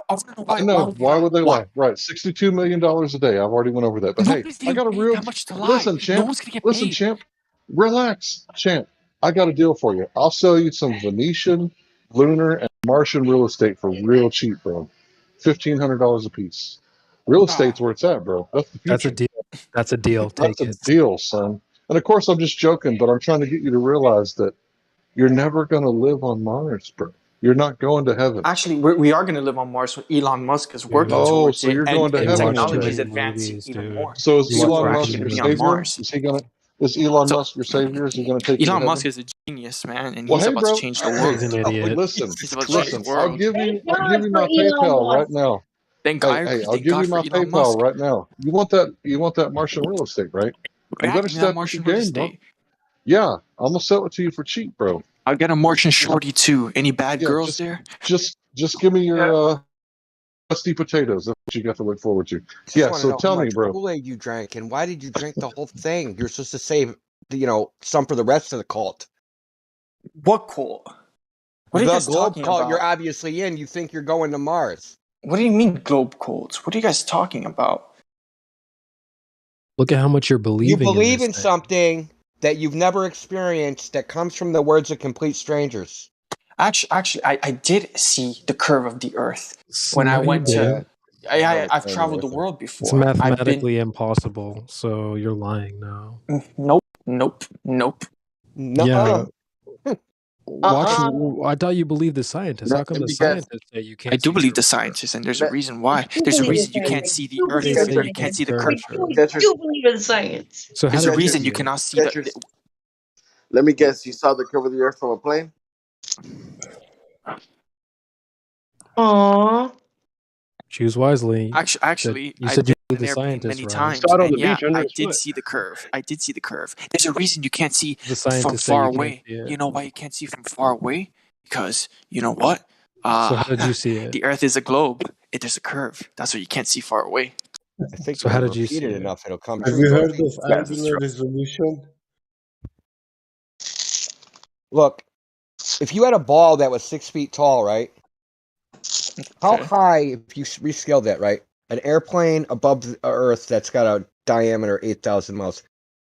I know. Why would they lie? Right. $62 million a day. I've already went over that. But hey, I got a real. Listen, champ. Listen, champ. Relax, champ. I got a deal for you. I'll sell you some Venetian, lunar, and Martian real estate for real cheap, bro. $1,500 a piece. Real estate's where it's at, bro. That's the That's a future. deal. That's a deal. Take That's a it. deal, son. And of course, I'm just joking, but I'm trying to get you to realize that you're never going to live on Mars, bro. You're not going to heaven. Actually, we are going to live on Mars. When Elon Musk is working Oh, towards so it, you're and, going to and heaven watch one too technology is day. many advancing movies, even dude. more. So is You watch So Elon we're way Musk too actually your going to many be on movies. savior? Mars. Is Elon So Musk your savior? Is he going to take you to Elon heaven? Musk is a genius, man, and Well, he's hey, about to bro. change the He's world. an idiot. Listen, He's about to change the listen. I'll world. give you my Elon PayPal right Musk. now. Thank Hey, God, I'll thank give God you for my Elon PayPal Musk. right now. You want that Martian real estate, right? You Yeah, better give me that step up Martian your real game, bro. estate. Yeah, I'm gonna sell it to you for cheap, bro. I'll get a Martian shorty too. Any bad Yeah, girls there? just give me your rusty potatoes. That's what you got to look forward to. Just Yeah. want to So know how tell me, much bro. Kool-Aid you drank and why did you drink the whole thing? You're supposed to save, some for the rest of the cult. What cult? What are you The guys globe talking cult you're about? obviously in. You think you're going to Mars. What do you mean globe cults? What are you guys talking about? Look at how much you're You believing in believe this in thing. something that you've never experienced that comes from the words of complete strangers. Actually, I did see the curve of the Earth when I No, you went to. didn't. I've traveled the world It's before. I've been. mathematically impossible. So you're lying now. Nope. Yeah. Watch. Uh-uh. I thought you believed the scientists. How come Let the me guess. scientists say you I can't do see believe the curvature? scientists, and there's a Let, reason I why. do There's a believe in reason you science. can't I see the do Earth They believe in say and you you can't can't science. see see the I curve. curvature. do believe in science. So how There's a did you reason see you it? cannot see the. Let me guess. You saw the curve of the Earth from a plane? Aww. Choose wisely. Actually, You I've said you been believe the there scientists, many right? times, Sat on and the yeah, beach under I his did foot. see the curve. I did see the curve. There's a reason you can't see The from scientists say far you can't away. see it. You know why you can't see from far away? Because you know what? So how did you see it? The Earth is a globe. There's a curve. That's why you can't see far away. I think So when how you did you repeat see it it? enough, it'll come Have true, you don't heard you? of angular resolution? Look, if you had a ball that was 6 feet tall, right? How Okay. high, if you rescale that, right? An airplane above the Earth that's got a diameter 8,000 miles.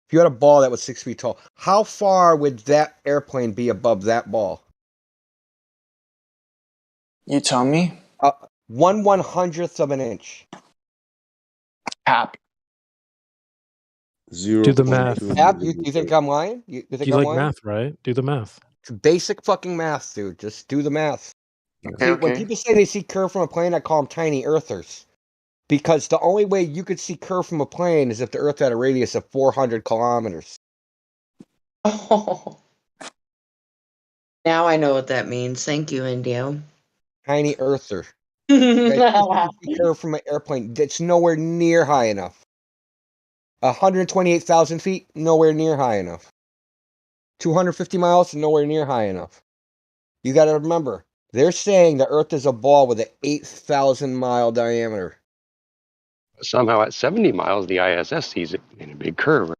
If you had a ball that was 6 feet tall, how far would that airplane be above that ball? You tell me. 1/100th of an inch. Cap. Do the math. 0.2 Ab, you millimeter. think I'm lying? You think You I'm like lying? math, right? Do the math. It's basic fucking math, dude. Just do the math. Okay. See, when people say they see curve from a plane, I call them tiny earthers. Because the only way you could see curve from a plane is if the Earth had a radius of 400 kilometers. Oh. Now I know what that means. Thank you, Indio. Tiny earther. You can see curve from an airplane that's nowhere near high enough. 128,000 feet, nowhere near high enough. 250 miles, nowhere near high enough. You got to remember, they're saying the Earth is a ball with an 8,000 mile diameter. Somehow at 70 miles, the ISS sees it in a big curve.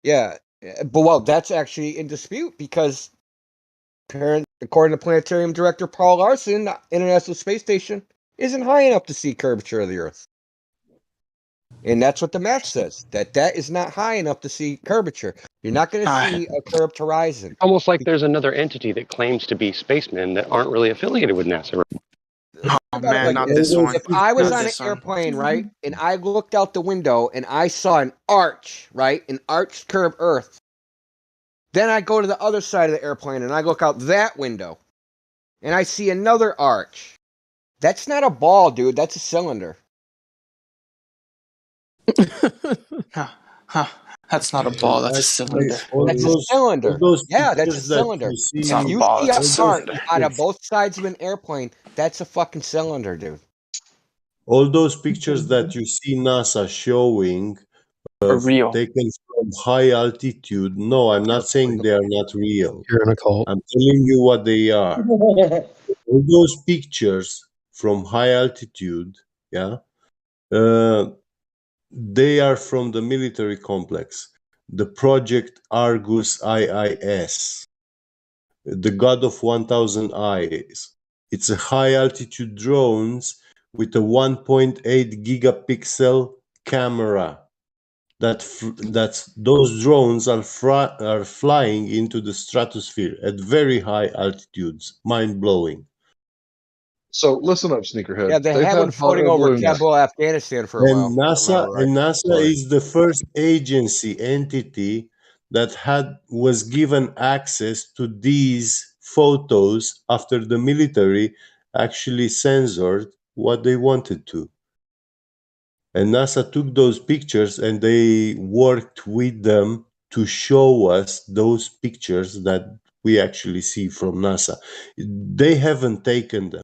Yeah, but well, that's actually in dispute because according to Planetarium Director Paul Larson, the International Space Station isn't high enough to see curvature of the Earth. And that's what the math says, that is not high enough to see curvature. You're not going to see a curved horizon. Almost like there's another entity that claims to be spacemen that aren't really affiliated with NASA. Oh man, not this one. If I was Not on an this one. airplane, right, and I looked out the window and I saw an arch, right, an arched curved Earth, then I go to the other side of the airplane and I look out that window and I see another arch. That's not a ball, dude. That's a cylinder. That's not a ball. That's a cylinder. That's a cylinder. Yeah, that's a cylinder. you see, It's not a You ball. see It's a out cylinder. of both sides of an airplane, that's a fucking cylinder, dude. all those pictures that you see NASA showing real. taken from high altitude. No, I'm not saying they are not real. You're in a cult. I'm telling you what they are. All those pictures from high altitude, yeah, they are from the military complex, the Project Argus IIS, the God of 1,000 Eyes. It's a high altitude drones with a 1.8 gigapixel camera. Those drones are flying into the stratosphere at very high altitudes. Mind blowing. So listen up, Sneakerhead. Yeah, they They've had had one hot floating air over balloons. Kabul, Afghanistan for a while. And NASA Sorry. is the first entity that was given access to these photos after the military actually censored what they wanted to. And NASA took those pictures and they worked with them to show us those pictures that we actually see from NASA. They haven't taken them.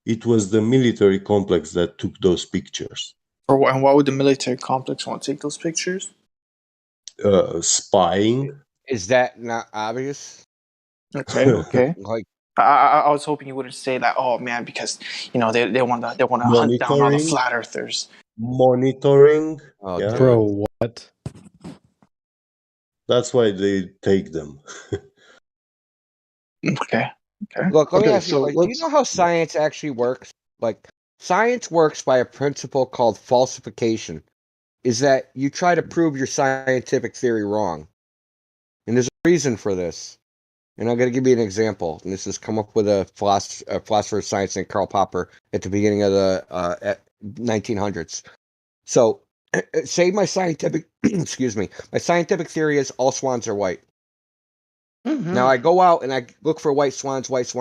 It was the military complex that took those pictures. And why would the military complex want to take those pictures? Spying. Is that not obvious? Okay. Like, I was hoping you wouldn't say that. Oh man, because they want to hunt down all the flat earthers. Monitoring. Oh, yeah. Bro, what? That's why they take them. Okay. Look, let me ask you a question. Do you know how science actually works? Like, science works by a principle called falsification. Is that you try to prove your scientific theory wrong. And there's a reason for this. And I'm going to give you an example. And this has come up with a philosopher of science named Karl Popper at the beginning of the 1900s. So, say my scientific, my scientific theory is all swans are white. Mm-hmm. Now I go out and I look for white swans. That's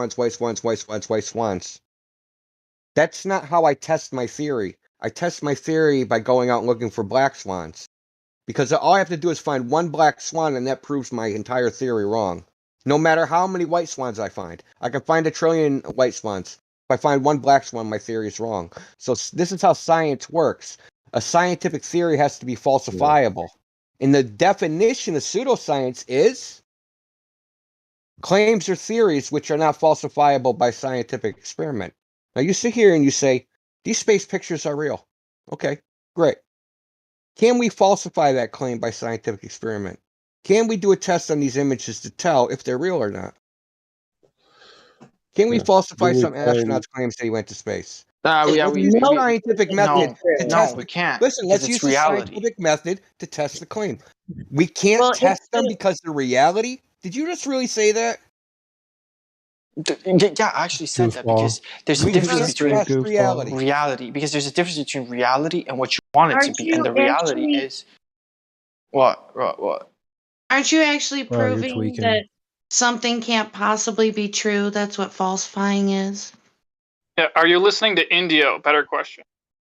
not how I test my theory. I test my theory by going out and looking for black swans. Because all I have to do is find one black swan and that proves my entire theory wrong. No matter how many white swans I find. I can find 1 trillion white swans. If I find one black swan, my theory is wrong. So this is how science works. A scientific theory has to be falsifiable. And the definition of pseudoscience is claims or theories which are not falsifiable by scientific experiment. Now you sit here and you say, these space pictures are real. Okay, great. Can we falsify that claim by scientific experiment? Can we do a test on these images to tell if they're real or not? Can we falsify some astronaut's claims that he went to space? Let's use the scientific method to test. No, we can't. Listen, let's use the scientific method to test the claim. We can't test them because the reality. Did you just really say that? Yeah, I actually said that because there's a difference between reality. Because there's a difference between reality and what you want it to be, and the reality is what. Aren't you actually proving that something can't possibly be true? That's what falsifying is. Yeah, are you listening to Indio? Better question.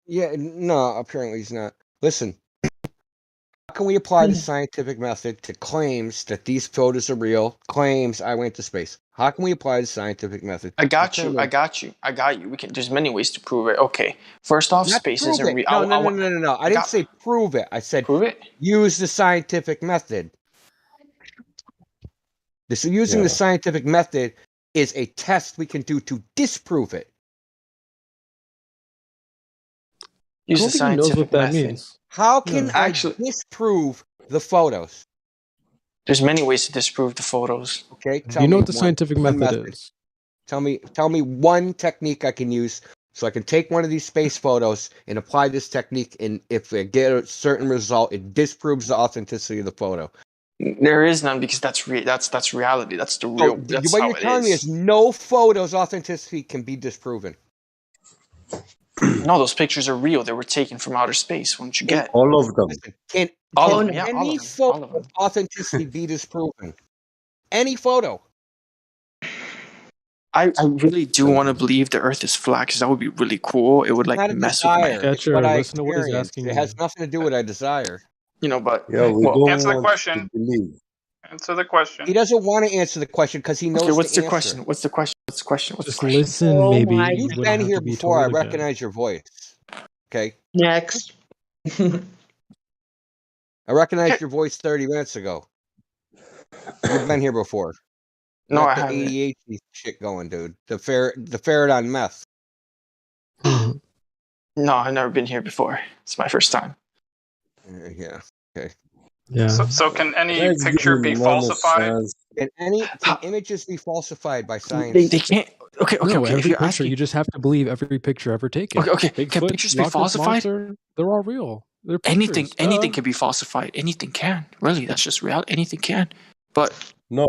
Yeah, no, apparently he's not. Listen, how can we apply the scientific method to claims that these photos are real, claims I went to space? How can we apply the scientific method? I got you. We can. There's many ways to prove it. Okay, first off, space isn't real. No. I didn't say prove it. I said prove it. Use the scientific method. Using the scientific method is a test we can do to disprove it. Use the scientific method. Means. How can I disprove the photos? There's many ways to disprove the photos. Okay, you know what the scientific method is. Tell me one technique I can use so I can take one of these space photos and apply this technique, and if I get a certain result, it disproves the authenticity of the photo. There is none because that's reality. That's the real. That's what you're telling me is no photo's authenticity can be disproven. No, those pictures are real. They were taken from outer space. Why don't you get all of them? Can any photo authenticity be disproven? Any photo. I really do want to believe the Earth is flat because that would be really cool. It would like Not a mess with my desire. It's what I experienced. It has nothing to do with a desire. But Yeah, we well, don't Answer the want question. to believe. Answer the question. He doesn't want to answer the question because he knows what's the the answer. question? What's the question? What's the question? What's Just the question? listen, maybe you You've wouldn't been have here to be before. I told again. recognize your voice. Okay. Next. I recognized your voice 30 minutes ago. You've been here before. No, Not I the haven't. ADHD shit going, dude. The ferret on meth. No, I've never been here before. It's my first time. Yeah. Okay. Yeah. So can any Let's give picture him be one more falsified? chance. Can images be falsified by science? They can't. Okay. No, If every you're picture, asking, you just have to believe every picture ever taken. okay. Bigfoot, Can pictures be Loch Ness falsified? Monster, they're all real. They're pictures. Anything can be falsified. Anything can. Really, that's just reality. Anything can. But No,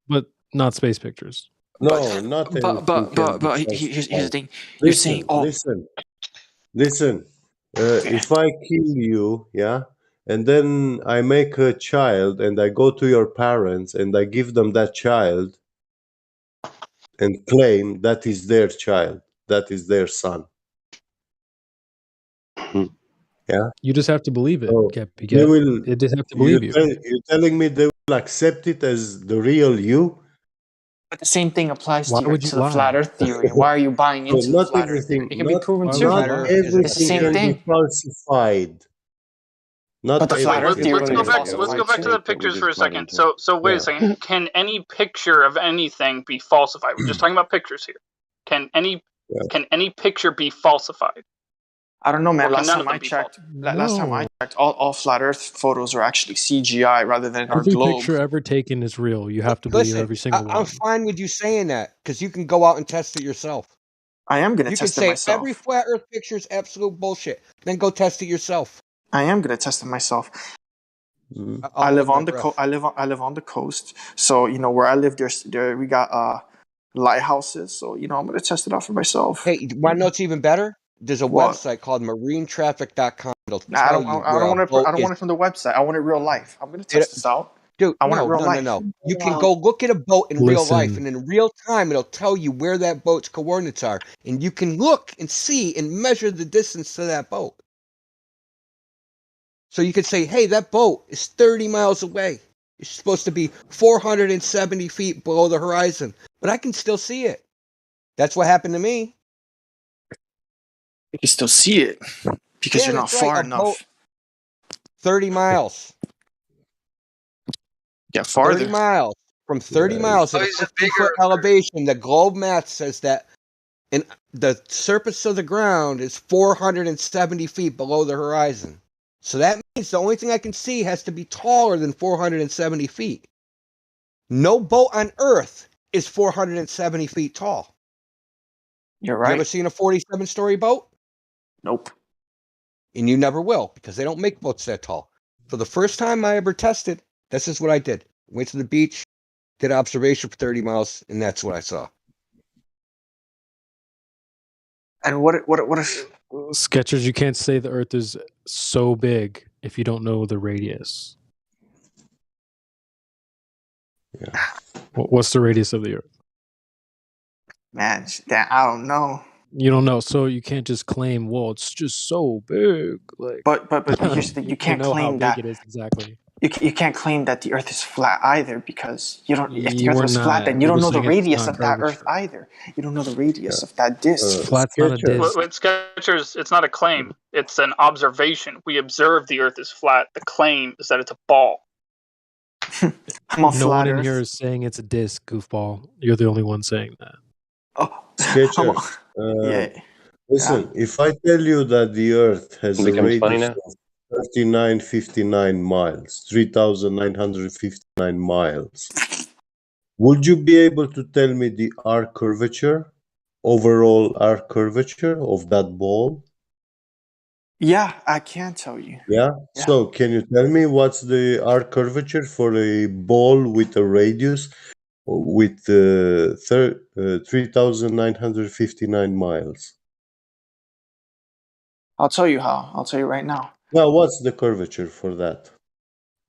but not space pictures. no, not anything can be here's the thing. You're saying, listen. If I kill you, yeah, and then I make a child and I go to your parents and I give them that child and claim that is their child, that is their son. Yeah. You just have to believe it, So Cappy. they will. They just have to believe you. You're telling me they will accept it as the real you? But the same thing applies Why to would you the lie? flat Earth theory. Why are you buying So into the not flat Earth theory? everything, It can be proven too. not everything It's the same can thing. be falsified. Not But the flat Earth everything. theory Let's can go be back. falsified Let's go back to too. the pictures for a second. So wait Yeah. a second. Can any picture of anything be falsified? We're just talking about pictures here. Can any picture be falsified? I don't know, man. Or can none of them be Last time I checked, all flat Earth photos are actually CGI rather than our Every globe. picture ever taken is real. You have to believe Listen, every single I'm one. fine with you saying that because you can go out and test it yourself. I am going to You can test it say myself. every flat Earth picture is absolute bullshit. Then go test it yourself. I am going to test it myself. Mm. I live on the coast. I live on the coast. So where I live, we got lighthouses. So I'm going to test it out for myself. Hey, you want to know what's even better? There's a What? website called marinetraffic.com. It'll Nah, I tell don't you I where don't a want it. boat I don't is. want it from the website. I want it real life. I'm going to test this out. Dude, I want it real no. life. You can go look at a boat in real life, Listen. and in real time, it'll tell you where that boat's coordinates are, and you can look and see and measure the distance to that boat. So you could say, hey, that boat is 30 miles away. It's supposed to be 470 feet below the horizon, but I can still see it. That's what happened to me. You can still see it because you're not that's right, far a enough. boat, 30 miles. Yeah, farther. 30 miles. From 30 miles at a 50-foot elevation, the globe math says that the surface of the ground is 470 feet below the horizon. So that means the only thing I can see has to be taller than 470 feet. No boat on Earth is 470 feet tall. You're right. You ever seen a 47-story boat? Nope. And you never will, because they don't make boats that tall. So the first time I ever tested, this is what I did. Went to the beach, did observation for 30 miles, and that's what I saw. And what if Sketchers, you can't say the Earth is so big if you don't know the radius. Yeah. What's the radius of the Earth? Man, I don't know. You don't know, so you can't just claim, well, it's just so big. Like, but here's the thing: you can't know how claim big that it is exactly. You can't claim that the Earth is flat either, because you don't. If the You Earth were was flat, not. then you You don't were know the saying it's radius not of that curvature. Earth either. You don't know the radius of that disc. Flat's not a disc. With Skechers, it's not a claim. It's an observation. We observe the Earth is flat. The claim is that it's a ball. I'm on No flat one in Earth. here is saying it's a disc, goofball. You're the only one saying that. Sketchers. Listen, if I tell you that the Earth has a Becomes funny radius now. of 3959 miles, 3,959 miles, would you be able to tell me the arc curvature, overall arc curvature of that ball? Yeah, I can tell you. Yeah. So can you tell me what's the arc curvature for a ball with a radius with 3,959 miles? I'll tell you how. I'll tell you right now. Now, what's the curvature for that?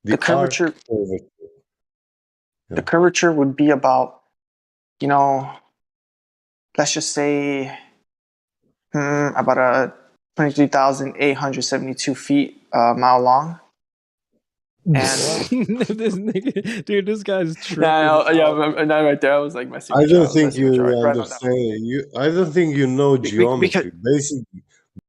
The curvature. arc curvature. The curvature would be about, let's just say about 23,872 feet mile long. And this nigga, dude, this guy's tripping. And then right there, I was like messing I with you. don't think you right understand. I don't think you know geometry.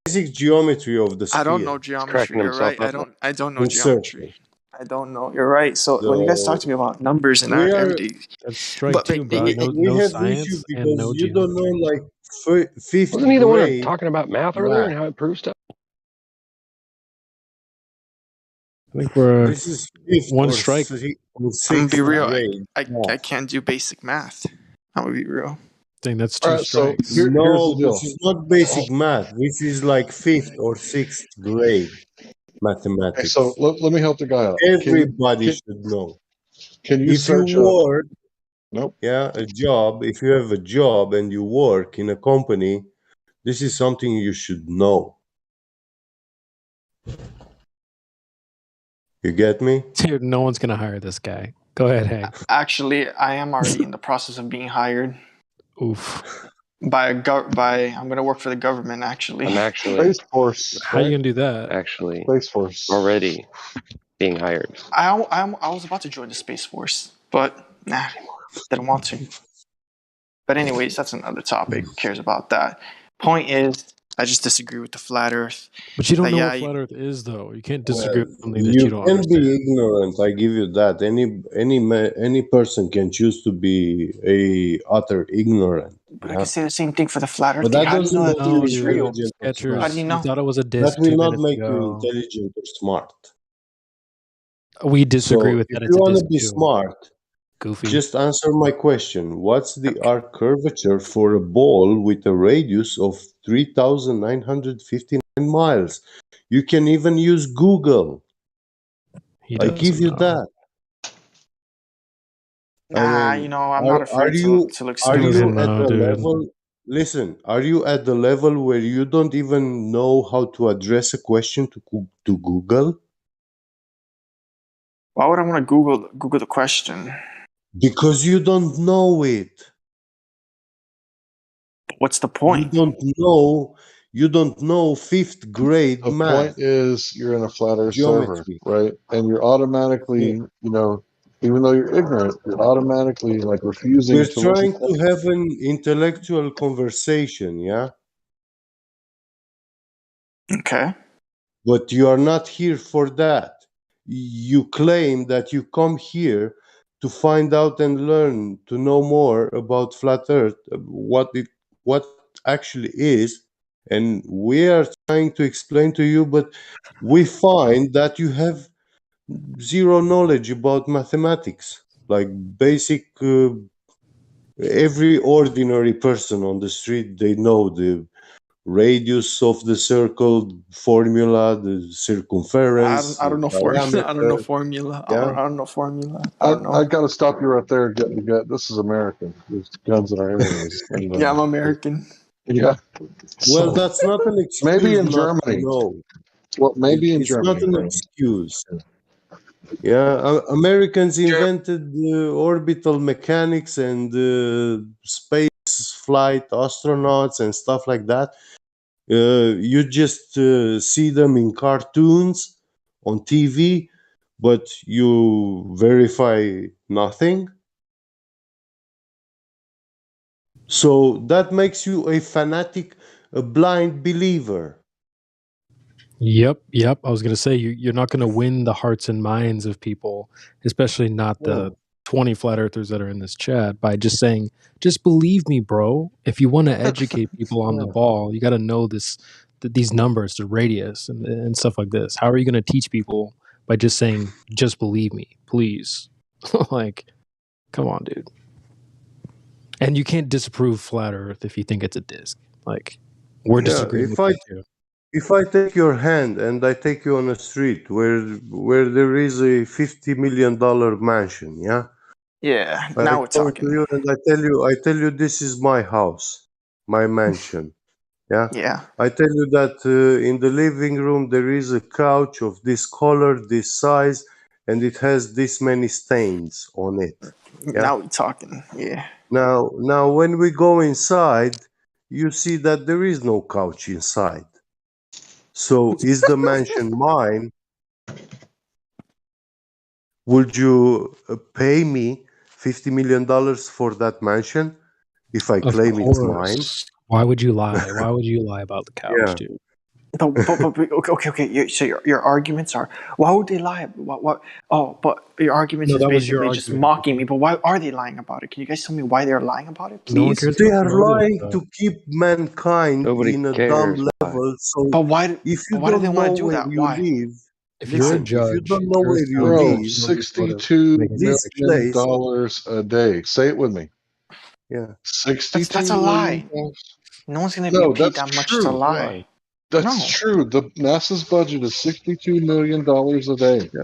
Basic geometry of the sphere. I don't know geometry. You're right. I don't know In geometry. I don't know. You're right. So when you guys talk to me about numbers and everything, that's strike two, bro. We have issue because you don't know like fifth Wasn't he the one grade talking about math earlier and how it proves stuff? I think we're this is fifth one or strike. Sixth I'm gonna be real. grade. I can't do basic math. I'm gonna be real. I think that's two strikes. No, here's the deal. this is not basic math. This is like fifth or sixth grade mathematics. So let me help the guy out. Everybody should know. Can you If you search work, Nope. yeah, a job. If you have a job and you work in a company, this is something you should know. You get me? Dude, no one's gonna hire this guy. Go ahead, Hank. Actually, I am already in the process of being hired. Oof. I'm gonna work for the government. Actually, I'm actually Space Force. How you gonna do that? Actually, Space Force already being hired. I was about to join the Space Force, but didn't want to. But anyways, that's another topic. Who cares about that? Point is, I just disagree with the flat Earth. But you don't know what flat Earth is, though. You can't disagree with something that You you don't can understand. be ignorant. I give you that. Any person can choose to be a utter ignorant. But I can say the same thing for the flat Earth. But that How do you doesn't know make that you it's real? intelligent or Skechers, smart. How do you know? You thought it was a That disc will 2 not minutes make you ago. intelligent or smart. We disagree with if that. you It's a want disc to be 2. smart, Goofy. just answer my question. What's the arc curvature for a ball with a radius of 3,959 miles? You can even use Google. I give you that. Nah, I'm not afraid to look Are stupid. you at the level? Listen, are you at the level where you don't even know how to address a question to Google? Why would I want to Google the question? Because you don't know it. What's the point? You don't know fifth grade The math. point is you're in a flat Earth server, Geometry. right? And you're automatically, even though you're ignorant, you're automatically like refusing We're to look trying at to have an intellectual conversation, yeah? Okay. But you are not here for that. You claim that you come here to find out and learn, to know more about flat Earth, what actually is, and we are trying to explain to you, but we find that you have zero knowledge about mathematics, like basic. Every ordinary person on the street, they know the radius of the circle formula, the circumference, I don't know diameter. I don't know formula. Yeah. I don't know formula. I don't know. I got to stop you right there. This is American. There's guns in our areas. And, Yeah, I'm American. Yeah. Well, that's not an excuse. Maybe in not Germany. To know. Well, maybe in it's Germany. It's not an excuse. Yeah, Americans invented orbital mechanics and space flight astronauts and stuff like that. You just see them in cartoons on TV, but you verify nothing. So that makes you a fanatic, a blind believer. Yep. I was gonna say you're not gonna win the hearts and minds of people, especially not the 20 flat earthers that are in this chat, by just saying, "Just believe me, bro." If you want to educate people on the ball, you got to know these numbers, the radius, and stuff like this. How are you gonna teach people by just saying, "Just believe me, please"? Like, come on, dude. And you can't disprove flat Earth if you think it's a disc. Like, we're disagreeing with that too. If I take your hand and I take you on a street where there is a $50 million mansion, yeah? Yeah, I now we're come talking. to you and I tell you this is my house, my mansion, yeah? Yeah. I tell you that in the living room there is a couch of this color, this size, and it has this many stains on it. Yeah. Now we're talking. Yeah. Now, when we go inside, you see that there is no couch inside. So, is the mansion mine? Would you pay me $50 million for that mansion if I Of claim it's mine? course. Why would you lie? Why would you lie about the couch, Yeah. dude? But okay. So your arguments are, why would they lie? What? Oh, but your arguments No, is that was your basically just argument. mocking me. But why are they lying about it? Can you guys tell me why they're lying about it, No one please? cares They about are motive, lying though. to keep mankind Nobody in a dumb cares why. level. So, But why? if you Why do they don't want know to do where that? you Why? live, If you're a listen, if you judge, don't if know you're a where you sound Bro, judge, live, you don't need motive to $62 make a this million conviction. place, a day. Say it with me. yeah, That's $62 a million. lie. No one's gonna be No, paid that's that much to true. lie. That's No. true. The NASA's budget is $62 million a day. yeah,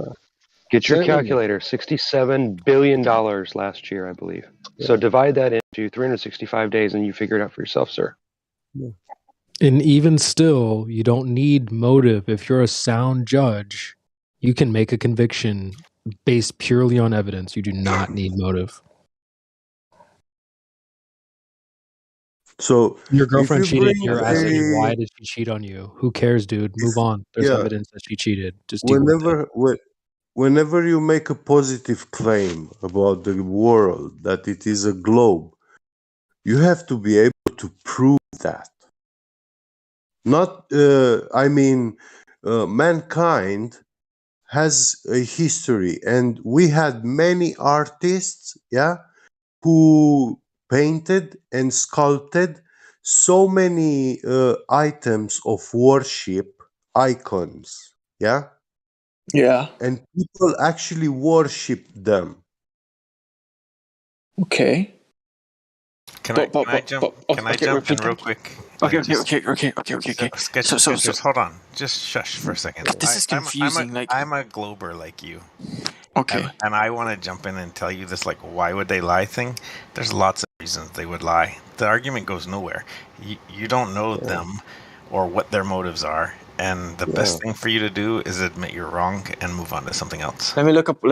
Get your Say it with me. calculator. $67 billion last year, I believe. So yeah, divide that into 365 days, and you figure it out for yourself, sir. yeah. And even still, you don't need motive. If you're a sound judge, you can make a conviction based purely on evidence. You do not need motive. So, Your if girlfriend you cheated, bring you're asking why did she cheat on you? Who cares, dude? Move on. There's yeah, evidence that she cheated. Just deal with it. whenever you make a positive claim about the world that it is a globe, you have to be able to prove that. Not, mankind has a history, and we had many artists, yeah, who painted and sculpted so many items of worship, icons, yeah, Yeah. and people actually worship them. Okay. Can I jump in real quick? Okay. Just hold on. Just shush for a second. This is confusing. I'm a glober like you. Okay. And I want to jump in and tell you this, like, why would they lie thing? There's lots of reasons they would lie. The argument goes nowhere. You don't know them or what their motives are. And the best thing for you to do is admit you're wrong and move on to something else. Let me look up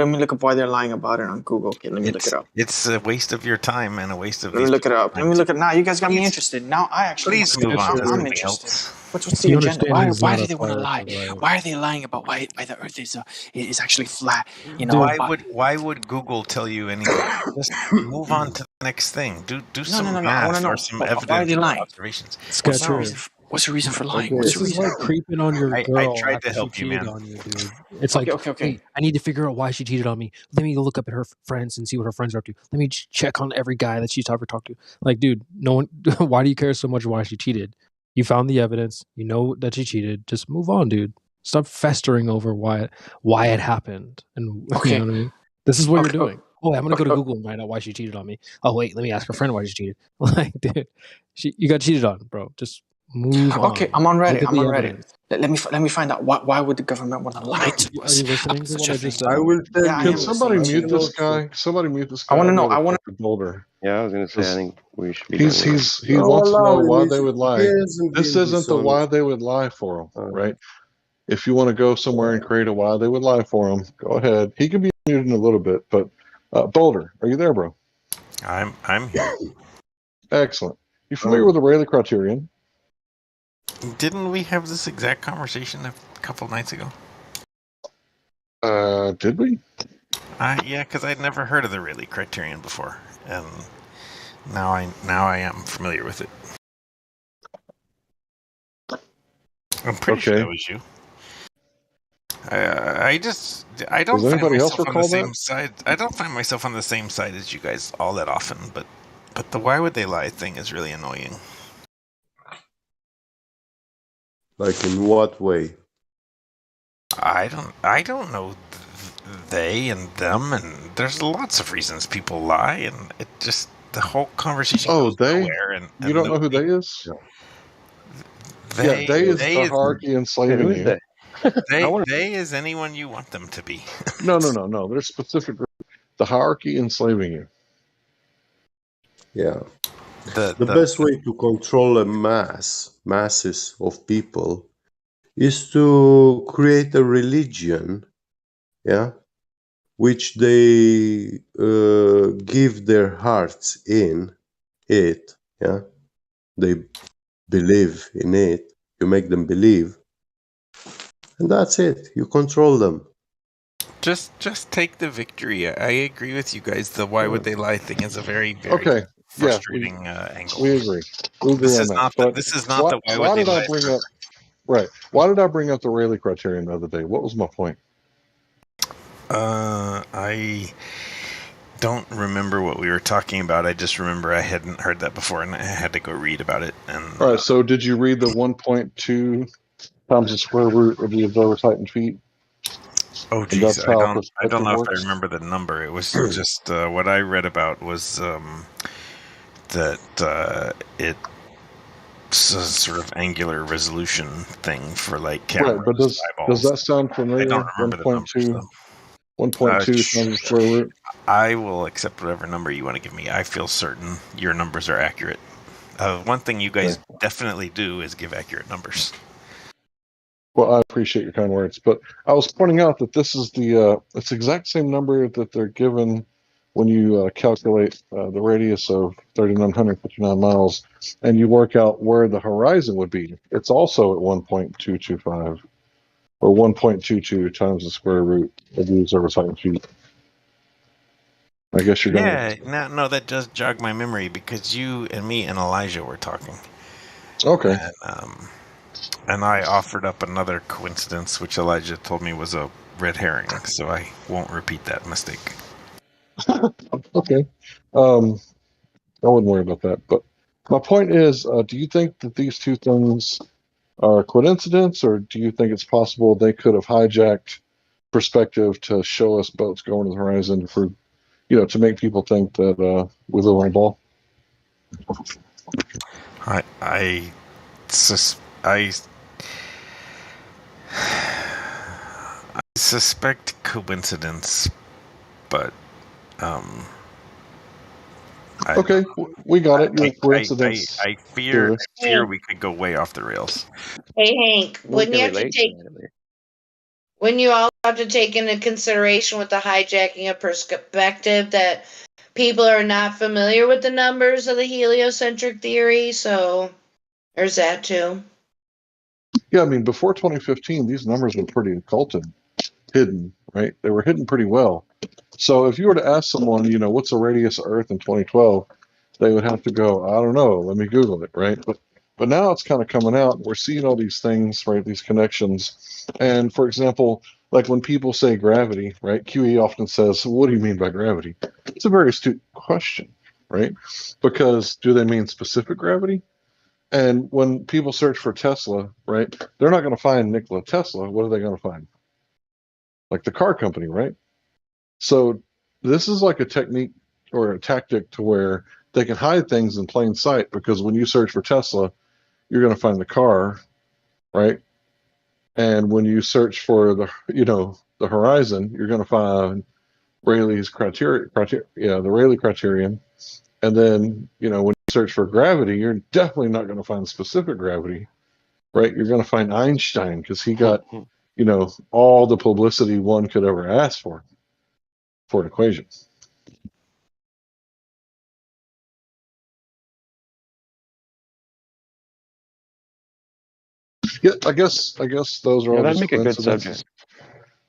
why they're lying about it on Google. Okay, let me look it up. It's a waste of your time and a waste of Let me look it up. Let me look at now. You guys got me interested. Now I actually Please move on to I'm something interested. else. What's the agenda? Why do they want to lie? Why are they lying about why the Earth is actually flat? You know, why would Google tell you anything? Just move on to the next thing. Do some No. I want math to know. or some Why are evidence they or lying? observations. What's the reason for lying? Okay. What's This the is reason? like creeping on your I girl tried to after she help you, cheated man. on you, dude. It's like, okay. Hey, I need to figure out why she cheated on me. Let me go look up at her friends and see what her friends are up to. Let me check on every guy that she's ever talked to. Like, dude, no one. Why do you care so much why she cheated? You found the evidence. You know that she cheated. Just move on, dude. Stop festering over why it happened. And you know what I mean. This is what you're doing. Oh, I'm gonna go to Google and find out why she cheated on me. Oh wait, let me ask her friend why she cheated. Like, dude, you got cheated on, bro. Just move on. Okay, I'm on Reddit. Look at the evidence. Let me find out why would the government want to lie to us? Are you listening to what I just said? I will tell Yeah, I you. am Can somebody listening. mute this guy? Somebody mute this guy. I want to know. gotta I want talk to Boulder. Yeah, I was going to say, I think we should be He No, wants to allow know him. why they would He lie. hasn't This been isn't the dishonest. why they would lie for him, right? If you want to go somewhere and create a why they would lie for him, go ahead. He can be muted in a little bit, but Boulder, are you there, bro? I'm here. Excellent. You familiar with the Rayleigh criterion? Didn't we have this exact conversation a couple nights ago? Did we? Yeah, because I'd never heard of the Rayleigh criterion before, and now I am familiar with it. I'm pretty sure that was you. I don't Does find anybody else myself on the recall same that? side. I don't find myself on the same side as you guys all that often, but the why would they lie thing is really annoying. Like in what way? I don't know they and them, and there's lots of reasons people lie, and it just the whole conversation goes nowhere. And you don't know who they is? They is they the is, hierarchy enslaving who is you. they is anyone you want them to be. No. There's specific. The hierarchy enslaving you. Yeah. The best way to control masses of people, is to create a religion, yeah, which they give their hearts in it. Yeah, they believe in it. You make them believe, and that's it. You control them. Just take the victory. I agree with you guys. The why would they lie thing is a very Okay. Yeah, frustrating angle. we agree. We agree This on is that. not But this is not the why would why they did I lie. bring up? Right. Why did I bring up the Rayleigh criterion the other day? What was my point? I don't remember what we were talking about. I just remember I hadn't heard that before, and I had to go read about it. And All right. So did you read the 1.2 times the square root of the observer's height in feet? oh, And geez, that's I how don't perspective know if works. I remember the number. It was just what I read about was that it's a sort of angular resolution thing for like cameras, Right. But does eyeballs. that sound I familiar? don't remember the numbers 1.2. though. 1.2 times the square root. I will accept whatever number you want to give me. I feel certain your numbers are accurate. One thing you guys definitely do is give accurate numbers. Well, I appreciate your kind words, but I was pointing out that this is it's the exact same number that they're given when you calculate the radius of 3,959 miles, and you work out where the horizon would be. It's also at 1.225, or 1.22 times the square root of the observer's height in feet. I guess you're Yeah, no, that does jog my memory because you and me and Elijah were talking. Okay. And I offered up another coincidence, which Elijah told me was a red herring, so I won't repeat that mistake. Okay. I wouldn't worry about that. But my point is, do you think that these two things are a coincidence, or do you think it's possible they could have hijacked perspective to show us boats going to the horizon for, to make people think that we live on a ball? I suspect coincidence, but okay, we got it. Your coincidence. I fear we could go way off the rails. Hey Hank, wouldn't you all have to take into consideration with the hijacking of perspective that people are not familiar with the numbers of the heliocentric theory? So there's that too. Yeah, I mean, before 2015, these numbers were pretty occulted, hidden, right? They were hidden pretty well. So if you were to ask someone, what's the radius of Earth in 2012, they would have to go, I don't know, let me Google it, right? But now it's kind of coming out. We're seeing all these things, right? These connections. And for example, like when people say gravity, right? QE often says, what do you mean by gravity? It's a very astute question, right? Because do they mean specific gravity? And when people search for Tesla, right, they're not going to find Nikola Tesla. What are they going to find? Like the car company, right? So this is like a technique or a tactic to where they can hide things in plain sight, because when you search for Tesla, you're going to find the car, right? And when you search for the horizon, you're going to find Rayleigh's criteria, the Rayleigh criterion. And then, when you search for gravity, you're definitely not going to find specific gravity, right? You're going to find Einstein because he got, all the publicity one could ever ask for an equation. Yeah, I guess those are all that'd just make a good coincidences. subject.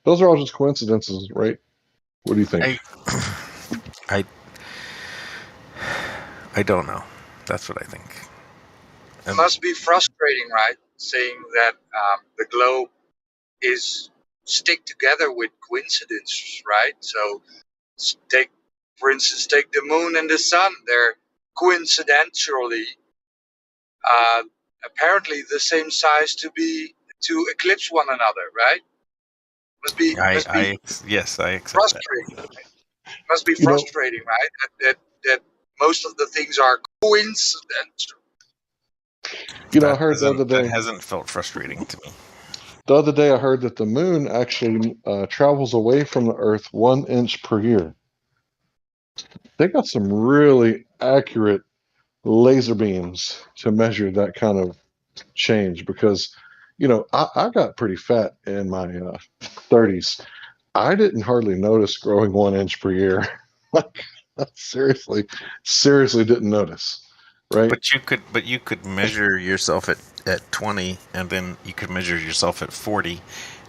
Those are all just coincidences, right? What do you think? I don't know. That's what I think. It must be frustrating, right? Saying that the globe is stick together with coincidences, right? So for instance, take the moon and the sun. They're coincidentally apparently the same size to eclipse one another, right? Yes, I accept frustrating. that. Must be frustrating, right? That most of the things are coincidental. I heard the other day. That hasn't felt frustrating to me. The other day, I heard that the moon actually travels away from the Earth 1 inch per year. They got some really accurate laser beams to measure that kind of change, because, I got pretty fat in my 30s. I didn't hardly notice growing 1 inch per year. Like, seriously didn't notice. Right? But you could measure yourself at 20, and then you could measure yourself at 40,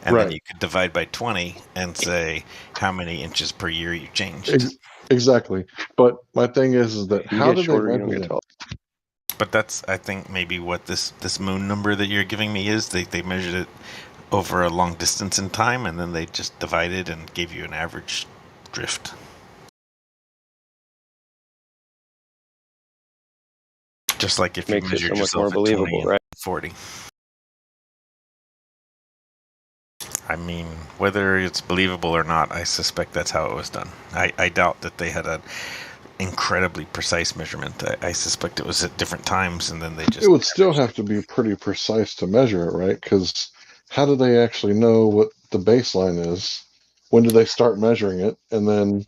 and then Right. you could divide by 20 and say how many inches per year you changed. Exactly. But my thing is that You how get do they shorter, you don't measure get that? taller. But that's, I think, maybe what this moon number that you're giving me is. They measured it over a long distance in time, and then they just divided and gave you an average drift. Just like if Makes you it so measured much more yourself at 20 believable, and right? 40. I mean, whether it's believable or not, I suspect that's how it was done. I doubt that they had an incredibly precise measurement. I suspect it was at different times, and then they just... It would still have to be pretty precise to measure it, right? Because how do they actually know what the baseline is? When do they start measuring it? And then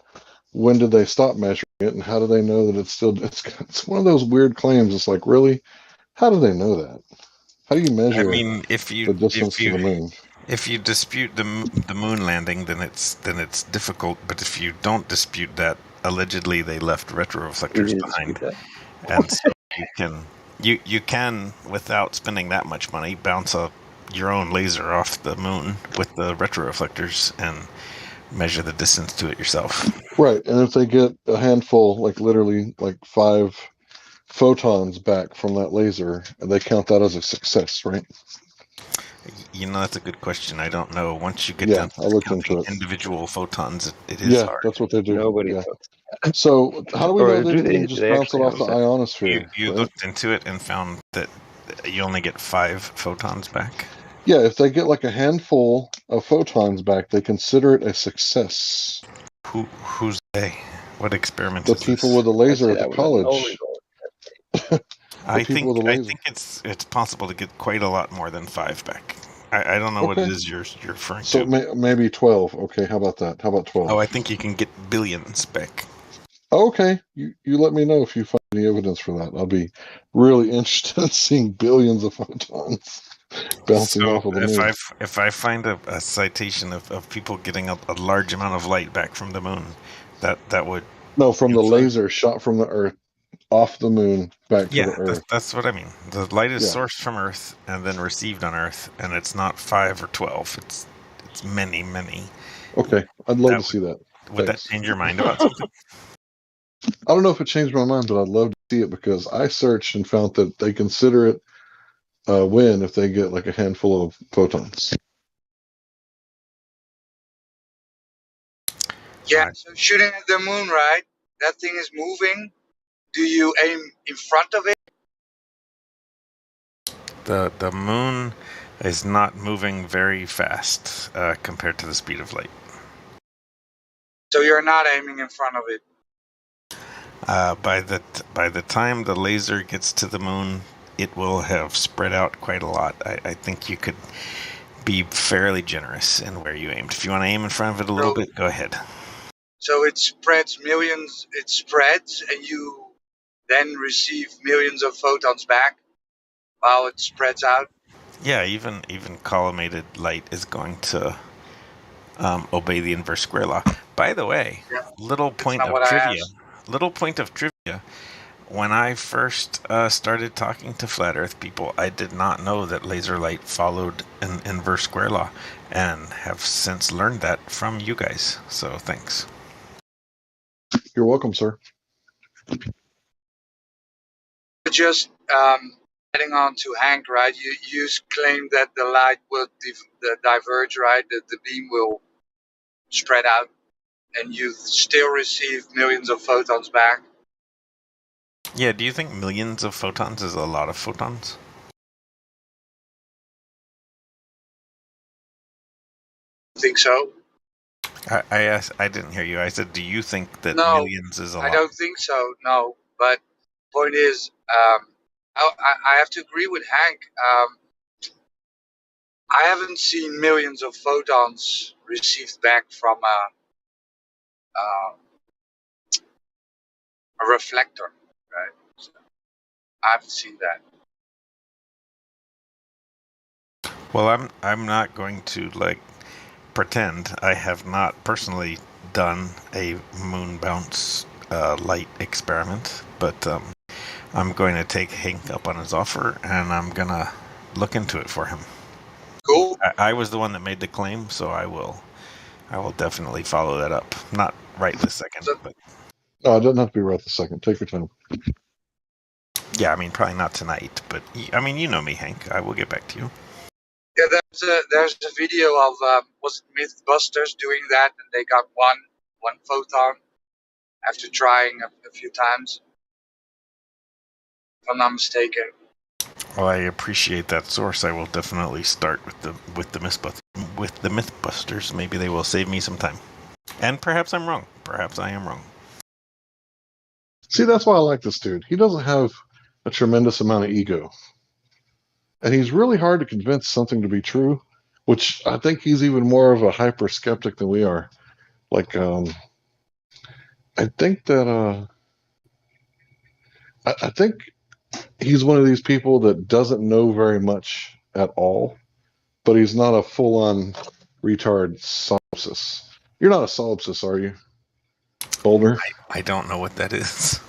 when did they stop measuring it? And how do they know that it's one of those weird claims. It's like, really? How do they know that? How do you I measure mean, the distance to the moon? if you dispute the moon landing, then it's difficult. But if you don't dispute that, allegedly they left retroreflectors behind, and so you can without spending that much money bounce your own laser off the moon with the retroreflectors and measure the distance to it yourself. Right. And if they get a handful, like literally like 5 photons back from that laser, they count that as a success, right? You know, that's a good question. I don't know. Once you get Yeah, down I to looked counting into it. individual photons, it is Yeah, hard. that's what they do. Nobody Yeah. knows. So how do we know Or they do didn't just they bounce it actually off the know that? ionosphere? You right? looked into it and found that you only get 5 photons back. Yeah, if they get like a handful of photons back, they consider it a success. Who's they? What experiment The is people this? with the laser I'd say at the that was a no college. result. I people with think the I laser. think it's possible to get quite a lot more than 5 back. I don't know what it is you're referring So to. maybe 12. Okay, how about that? How about 12? Oh, I think you can get billions back. Okay, you let me know if you find any evidence for that. I'll be really interested in seeing billions of photons bouncing So off of the moon. if I find a citation of people getting a large amount of light back from the moon, that would... No, from the laser shot from the Earth off the moon back to the Yeah, Earth. that's what I mean. The light is Yeah. sourced from Earth and then received on Earth, and it's not 5 or 12. It's many, many. Okay, I'd love to see that. Would that change your mind about something? I don't know if it changed my mind, but I'd love to see it because I searched and found that they consider it a win if they get like a handful of photons. Yeah, so shooting at the moon, right? That thing is moving. Do you aim in front of it? The moon is not moving very fast compared to the speed of light. So you're not aiming in front of it. By the time the laser gets to the moon, it will have spread out quite a lot. I think you could be fairly generous in where you aimed. If you want to aim in front of it a little bit, go ahead. So it spreads millions, it spreads, and you then receive millions of photons back while it spreads out. Yeah, even collimated light is going to obey the inverse square law. By the way, little point of trivia. When I first started talking to flat Earth people, I did not know that laser light followed an inverse square law, and have since learned that from you guys. So thanks. You're welcome, sir. Just adding on to Hank, right? You claim that the light will diverge, right? That the beam will spread out, and you still receive millions of photons back. Yeah, do you think millions of photons is a lot of photons? Think so? I asked. I didn't hear you. I said, do you think that No, millions is a lot? I don't think so. No, but point is, I have to agree with Hank. I haven't seen millions of photons received back from a reflector, right? So I haven't seen that. Well, I'm not going to pretend. I have not personally done a moon bounce light experiment, but I'm going to take Hank up on his offer, and I'm going to look into it for him. Cool. I was the one that made the claim, so I will definitely follow that up. Not right this second, but No, it doesn't have to be right this second. Take your time. yeah, I mean, probably not tonight, but I mean, you know me, Hank. I will get back to you. Yeah, there's a video of was it Mythbusters doing that, and they got one photon after trying a few times, if I'm not mistaken. Well, I appreciate that source. I will definitely start with the Mythbusters. Maybe they will save me some time. And perhaps I'm wrong. Perhaps I am wrong. See, that's why I like this dude. He doesn't have a tremendous amount of ego. And he's really hard to convince something to be true, which I think he's even more of a hyper skeptic than we are. Like, I think that I think he's one of these people that doesn't know very much at all, but he's not a full-on retard solipsis. You're not a solipsis, are you, Boulder? I don't know what that is.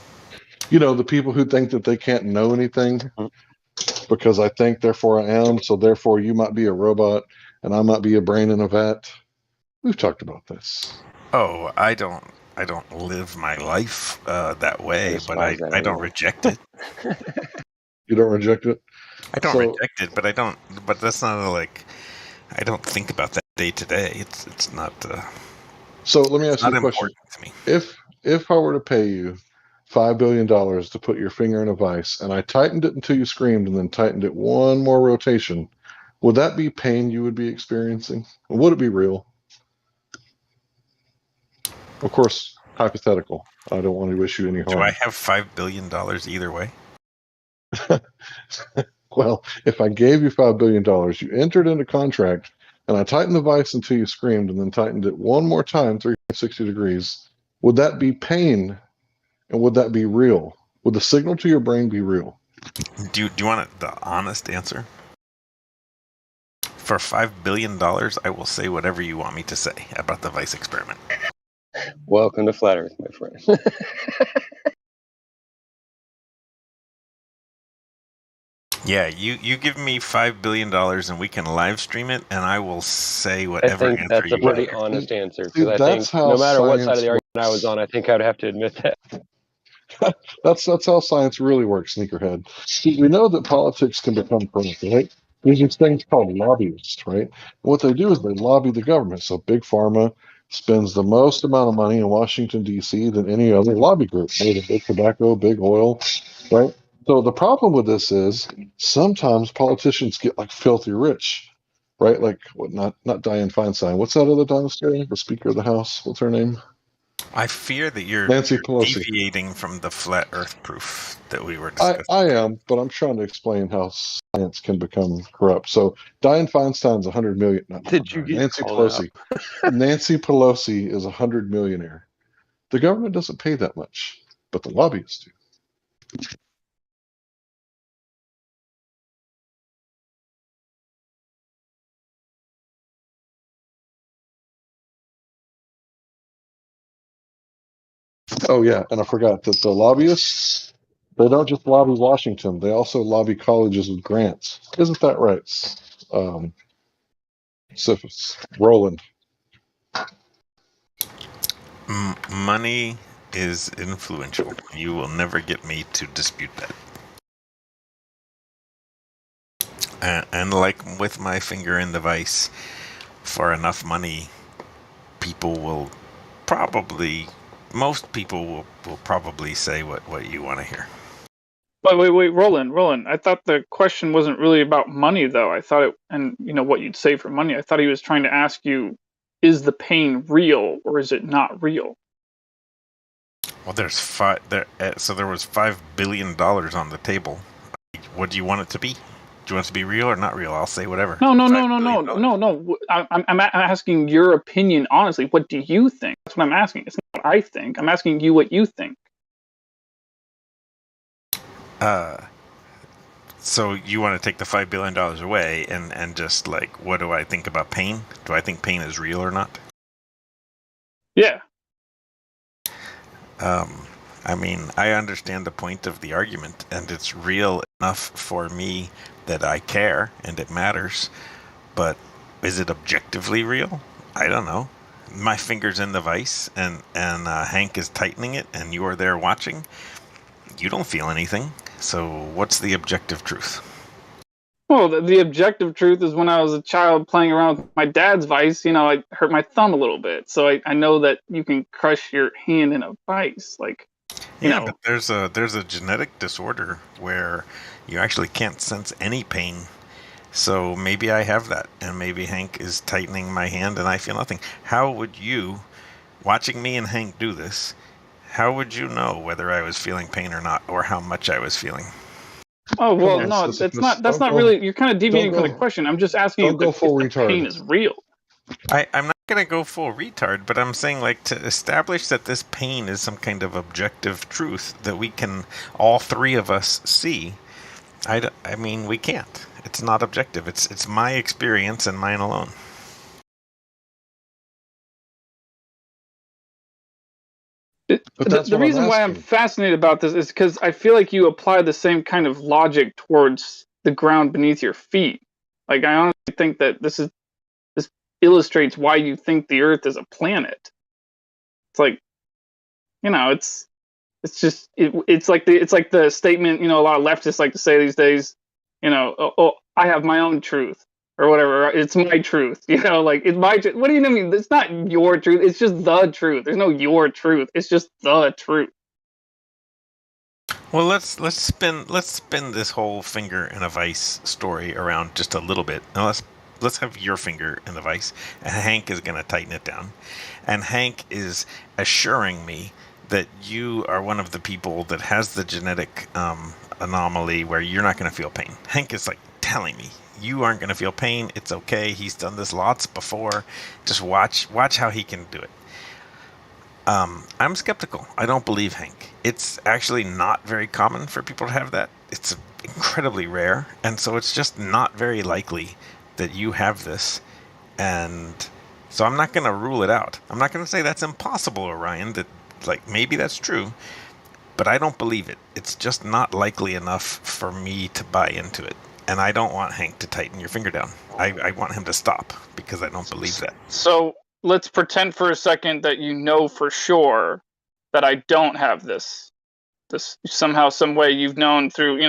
You know, the people who think that they can't know anything because I think, therefore I am, so therefore you might be a robot and I might be a brain in a vat. We've talked about this. Oh, I don't live my life that way, but I don't reject it. You don't reject it? I don't reject it, but I don't. But that's not like I don't think about that day to day. It's not. So let me ask you a question. To me. If I were to pay you $5 billion to put your finger in a vice, and I tightened it until you screamed, and then tightened it one more rotation, would that be pain you would be experiencing? Or would it be real? Of course, hypothetical. I don't want to wish you any harm. Do I have $5 billion either way? Well, if I gave you $5 billion, you entered into contract, and I tightened the vice until you screamed, and then tightened it one more time, 360 degrees, would that be pain, and would that be real? Would the signal to your brain be real? Do you want the honest answer? For $5 billion, I will say whatever you want me to say about the vice experiment. Welcome to Flat Earth, my friend. Yeah, you give me $5 billion and we can live stream it, and I will say whatever I think answer that's a you want. pretty honest answer, because I think no matter what side of the argument I was on, I think I would have to admit that. That's how science really works, sneakerhead. See, we know that politics can become corrupt, right? There's these things called lobbyists, right? And what they do is they lobby the government. So Big Pharma spends the most amount of money in Washington, D.C. than any other lobby group, maybe Big Tobacco, Big Oil, right? So the problem with this is sometimes politicians get like filthy rich, right? Like what? Not Dianne Feinstein. What's that other dinosaur? The Speaker of the House. What's her name? I fear that you're Nancy Pelosi. deviating from the flat Earth proof that we were discussing. I am, but I'm trying to explain how science can become corrupt. So Dianne Feinstein's 100 million. Did you get Nancy called Pelosi? Nancy Pelosi is 100 millionaire. The government doesn't pay that much, but the lobbyists do. Oh yeah, and I forgot that the lobbyists, they don't just lobby Washington; they also lobby colleges with grants. Isn't that right, Siphus? Roland? Money is influential. You will never get me to dispute that. And like with my finger in the vice, for enough money, most people will probably say what you want to hear. But wait, Roland. I thought the question wasn't really about money, though. I thought it, and what you'd say for money. I thought he was trying to ask you, is the pain real or is it not real? Well, so there was $5 billion on the table. What do you want it to be? Do you want it to be real or not real? I'll say whatever. No. I'm asking your opinion honestly. What do you think? That's what I'm asking. It's not what I think. I'm asking you what you think. So you want to take the $5 billion away and just like, what do I think about pain? Do I think pain is real or not? Yeah. I mean, I understand the point of the argument, and it's real enough for me that I care and it matters. But is it objectively real? I don't know. My finger's in the vise, and Hank is tightening it, and you are there watching. You don't feel anything. So what's the objective truth? Well, the objective truth is when I was a child playing around with my dad's vice, I hurt my thumb a little bit. So I know that you can crush your hand in a vice. Like, yeah, but there's a genetic disorder where you actually can't sense any pain. So maybe I have that, and maybe Hank is tightening my hand and I feel nothing. How would you, watching me and Hank do this, how would you know whether I was feeling pain or not, or how much I was feeling? Oh well, no, that's not really. You're kind of deviating from the question. I'm just asking you if the pain is real. I'm not going to go full retard, but I'm saying, like, to establish that this pain is some kind of objective truth that we can, all three of us, see. I mean, we can't. It's not objective. It's my experience and mine alone. The reason why I'm fascinated about this is because I feel like you apply the same kind of logic towards the ground beneath your feet. Like, I honestly think that this illustrates why you think the Earth is a planet. It's like, it's like the statement, a lot of leftists like to say these days, oh, I have my own truth or whatever. It's my truth, like it's my truth. What do you mean? It's not your truth. It's just the truth. There's no your truth. It's just the truth. Well, let's spin this whole finger in a vice story around just a little bit. Now let's have your finger in the vice, and Hank is going to tighten it down, and Hank is assuring me that you are one of the people that has the genetic anomaly where you're not going to feel pain. Hank is like telling me you aren't going to feel pain. It's okay. He's done this lots before. Just watch how he can do it. I'm skeptical. I don't believe Hank. It's actually not very common for people to have that. It's incredibly rare, and so it's just not very likely that you have this. And so I'm not going to rule it out. I'm not going to say that's impossible, Orion, that like maybe that's true, but I don't believe it. It's just not likely enough for me to buy into it. And I don't want Hank to tighten your finger down. I want him to stop because I don't believe that. So let's pretend for a second that you know for sure that I don't have this somehow, some way you've known through,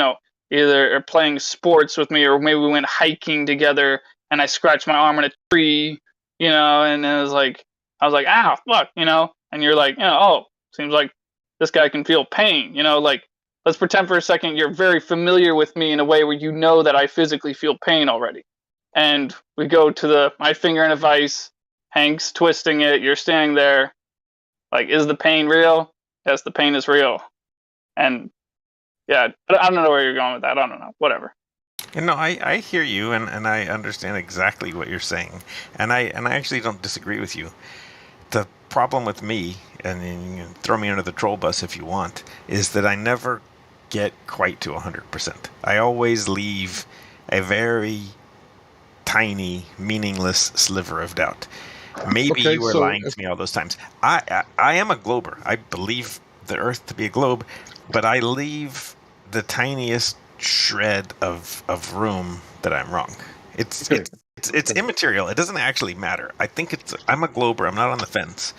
either playing sports with me or maybe we went hiking together and I scratched my arm in a tree, and I was like, ah, fuck, and you're like, oh, seems like this guy can feel pain, like, let's pretend for a second you're very familiar with me in a way where you know that I physically feel pain already. And we go to my finger in a vice, Hank's twisting it, you're standing there, like, is the pain real? Yes, the pain is real. And yeah, I don't know where you're going with that. I don't know. Whatever. I hear you, and I understand exactly what you're saying, and I actually don't disagree with you. The problem with me, and you can throw me under the troll bus if you want, is that I never get quite to 100%. I always leave a very tiny, meaningless sliver of doubt. Maybe you were lying to me all those times. I am a glober. I believe the Earth to be a globe, but I leave the tiniest shred of room that I'm wrong. It's immaterial. It doesn't actually matter. I think I'm a glober. I'm not on the fence,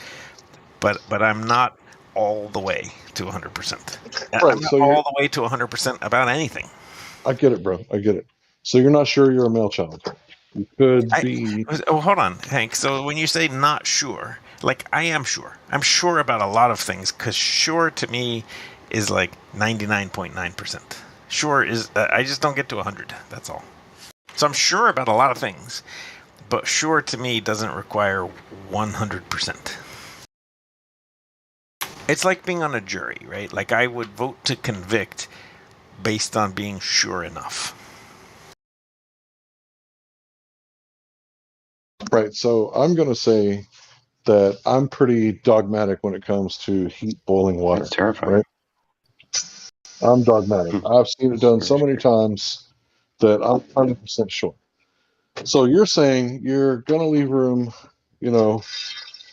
but I'm not all the way to 100%. Right, I'm not all the way to 100% about anything. I get it, bro. I get it. So you're not sure you're a male child. You could be. Oh, hold on, Hank. So when you say not sure, like I am sure. I'm sure about a lot of things because sure to me is like 99.9%. Sure is I just don't get to 100. That's all. So I'm sure about a lot of things, but sure to me doesn't require 100%. It's like being on a jury, right? Like I would vote to convict based on being sure enough. Right. So I'm going to say that I'm pretty dogmatic when it comes to heat boiling water. That's terrifying. Right? I'm dogmatic. I've seen it done so many times that I'm 100% sure. So you're saying you're going to leave room,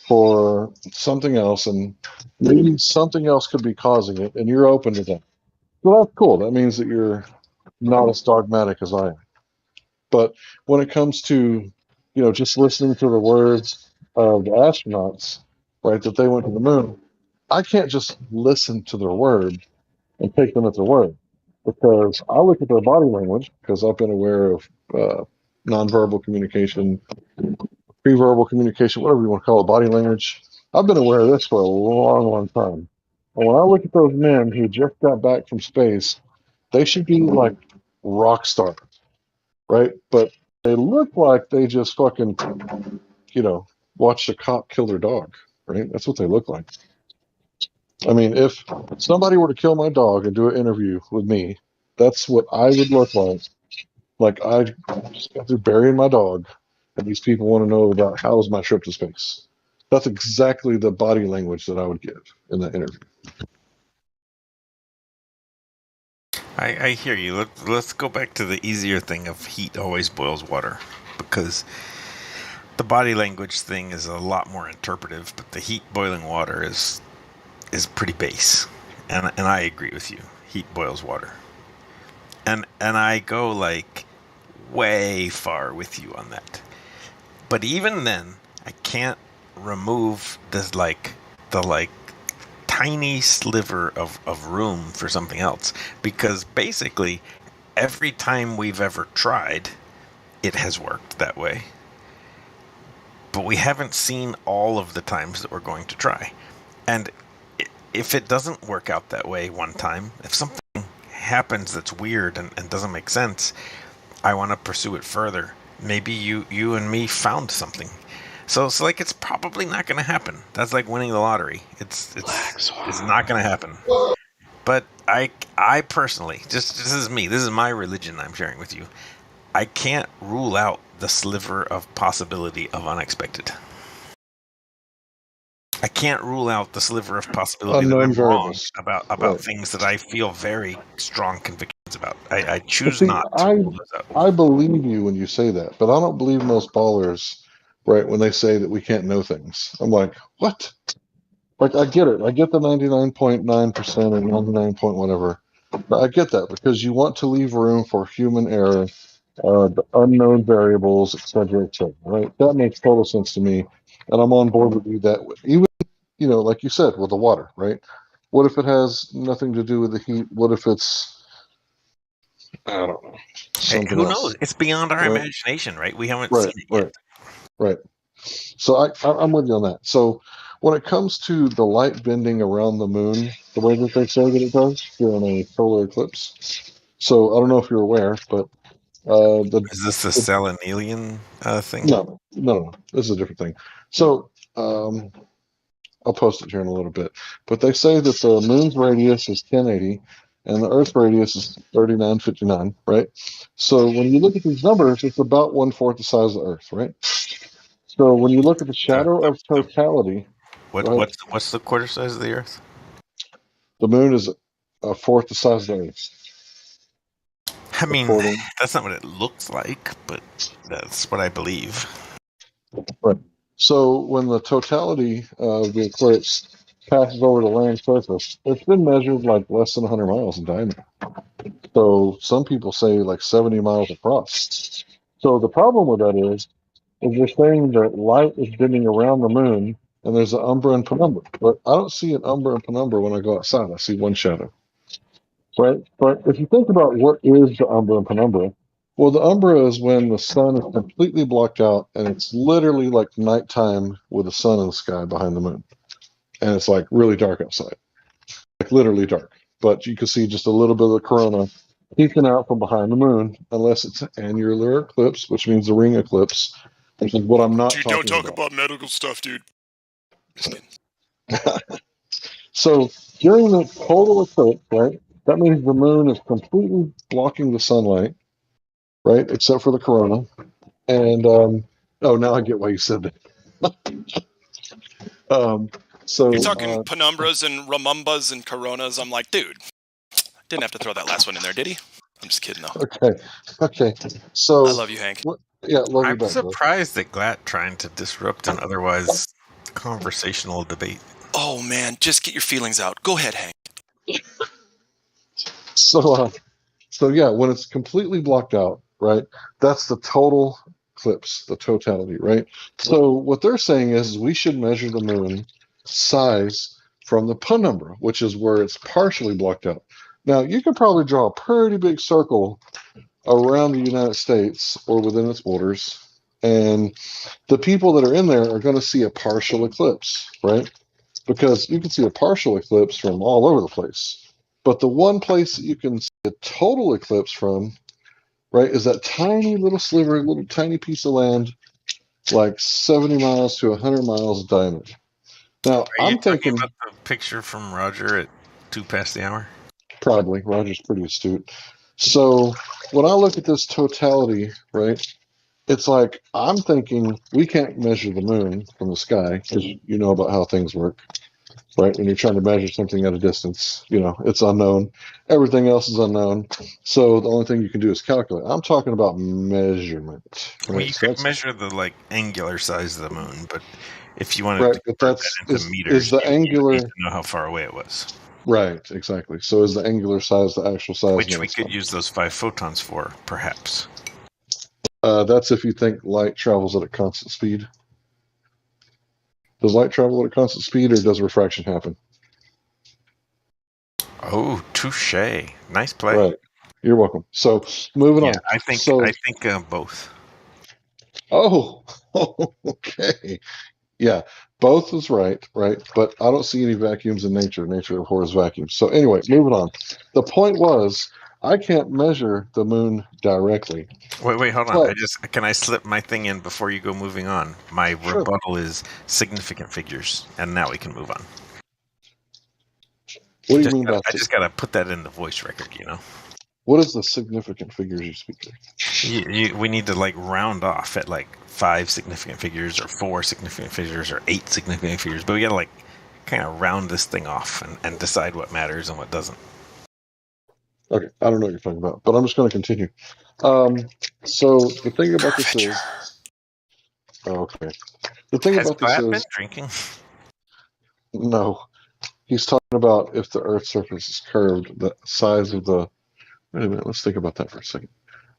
for something else, and maybe something else could be causing it, and you're open to that. Well, that's cool. That means that you're not as dogmatic as I am. But when it comes to, just listening to the words of the astronauts, right, that they went to the moon, I can't just listen to their word and take them at their word, because I look at their body language, because I've been aware of nonverbal communication, pre-verbal communication, whatever you want to call it, body language. I've been aware of this for a long, long time. And when I look at those men who just got back from space, they should be like rock stars, right? But they look like they just fucking, watched a cop kill their dog, right? That's what they look like. I mean, if somebody were to kill my dog and do an interview with me, that's what I would look like. Like I just got through burying my dog, and these people want to know about how was my trip to space. That's exactly the body language that I would give in that interview. I hear you. Let's go back to the easier thing of heat always boils water, because the body language thing is a lot more interpretive, but the heat boiling water is pretty base, and I agree with you. Heat boils water, and I go like way far with you on that. But even then, I can't remove this the tiny sliver of room for something else, because basically every time we've ever tried, it has worked that way. But we haven't seen all of the times that we're going to try. And if it doesn't work out that way one time, if something happens that's weird and doesn't make sense, I want to pursue it further. Maybe you and me found something. So it's like it's probably not going to happen. That's like winning the lottery. It's not going to happen. But I personally, just this is me. This is my religion I'm sharing with you. I can't rule out the sliver of possibility of unexpected. I can't rule out the sliver of possibility that I'm wrong about things that I feel very strong convictions about. I choose not to rule those out. I believe you when you say that, but I don't believe most ballers, right, when they say that we can't know things. I'm like, what? Like, I get it. I get the 99.9% or 99 point whatever. But I get that, because you want to leave room for human error, the unknown variables, et cetera, right? That makes total sense to me. And I'm on board with you that way. Even, like you said, with the water, right? What if it has nothing to do with the heat? What if it's, I don't know, something who else? knows? It's beyond our imagination, right? We haven't seen it yet. Right. So I'm with you on that. So when it comes to the light bending around the moon, the way that they say that it does during a solar eclipse. So I don't know if you're aware, but is this the Selenelian thing? No. This is a different thing. So I'll post it here in a little bit. But they say that the moon's radius is 1080 and the Earth's radius is 3959, right? So when you look at these numbers, it's about 1/4 the size of the Earth, right? So when you look at the shadow of totality, what's the quarter size of the Earth? The moon is a fourth the size of the Earth. I mean, that's not what it looks like, but that's what I believe. Right. So when the totality of the eclipse passes over the land surface, it's been measured like less than 100 miles in diameter. So some people say like 70 miles across. So the problem with that is you're saying that light is bending around the moon, and there's an umbra and penumbra. But I don't see an umbra and penumbra when I go outside. I see one shadow. Right? But if you think about what is the umbra and penumbra, well, the umbra is when the sun is completely blocked out, and it's literally like nighttime with the sun in the sky behind the moon. And it's like really dark outside. Like literally dark. But you can see just a little bit of the corona peeking out from behind the moon, unless it's an annular eclipse, which means the ring eclipse, which is what I'm not talking about. Don't talk about medical stuff, dude. So during the total eclipse, right, that means the moon is completely blocking the sunlight, right, except for the corona. And now I get why you said that. So you're talking penumbras and ramumbas and coronas. I'm like, dude, Didn't have to throw that last one in there, did he? I'm just kidding, though. Okay. So I love you, Hank. Yeah, love you I'm back, bro. surprised that Glatt trying to disrupt an otherwise conversational debate. Oh man, just get your feelings out. Go ahead, Hank. So yeah, when it's completely blocked out, right? That's the total eclipse, the totality, right? So what they're saying is we should measure the moon size from the penumbra, which is where it's partially blocked out. Now you can probably draw a pretty big circle around the United States or within its borders, and the people that are in there are going to see a partial eclipse, right? Because you can see a partial eclipse from all over the place. But the one place that you can see a total eclipse from, right, is that tiny little sliver, little tiny piece of land, like 70 miles to 100 miles diameter. Now, Are you I'm talking thinking, about the picture from Roger at 2 past the hour? probably, Roger's pretty astute. So when I look at this totality, right, it's like I'm thinking we can't measure the moon from the sky because you know about how things work. Right? When you're trying to measure something at a distance, it's unknown. Everything else is unknown. So the only thing you can do is calculate. I'm talking about measurement. Right? Well, you So could measure the angular size of the moon, but if you wanted right, to but convert that into is meters, the you need angular to know how far away it was. right, exactly. So is the angular size the actual size? Which we could use those 5 photons for, perhaps. That's if you think light travels at a constant speed. Does light travel at a constant speed, or does refraction happen? Oh, touche! Nice play. Right. You're welcome. So moving on. I think both. Oh, okay. Yeah, both is right, but I don't see any vacuums in nature. Nature abhors vacuums. So anyway, moving on. The point was, I can't measure the moon directly. Wait, hold on. Can I slip my thing in before you go moving on? My rebuttal is significant figures, and now we can move on. What do you mean by I just gotta put that in the voice record, What is the significant figures you speak of? We need to round off at 5 significant figures, or 4 significant figures, or 8 significant figures, but we gotta kind of round this thing off and decide what matters and what doesn't. Okay, I don't know what you're talking about, but I'm just going to continue. So the thing about this is, okay, the thing about this is, been drinking? No, he's talking about if the Earth's surface is curved, the size of the. Wait a minute, let's think about that for a second.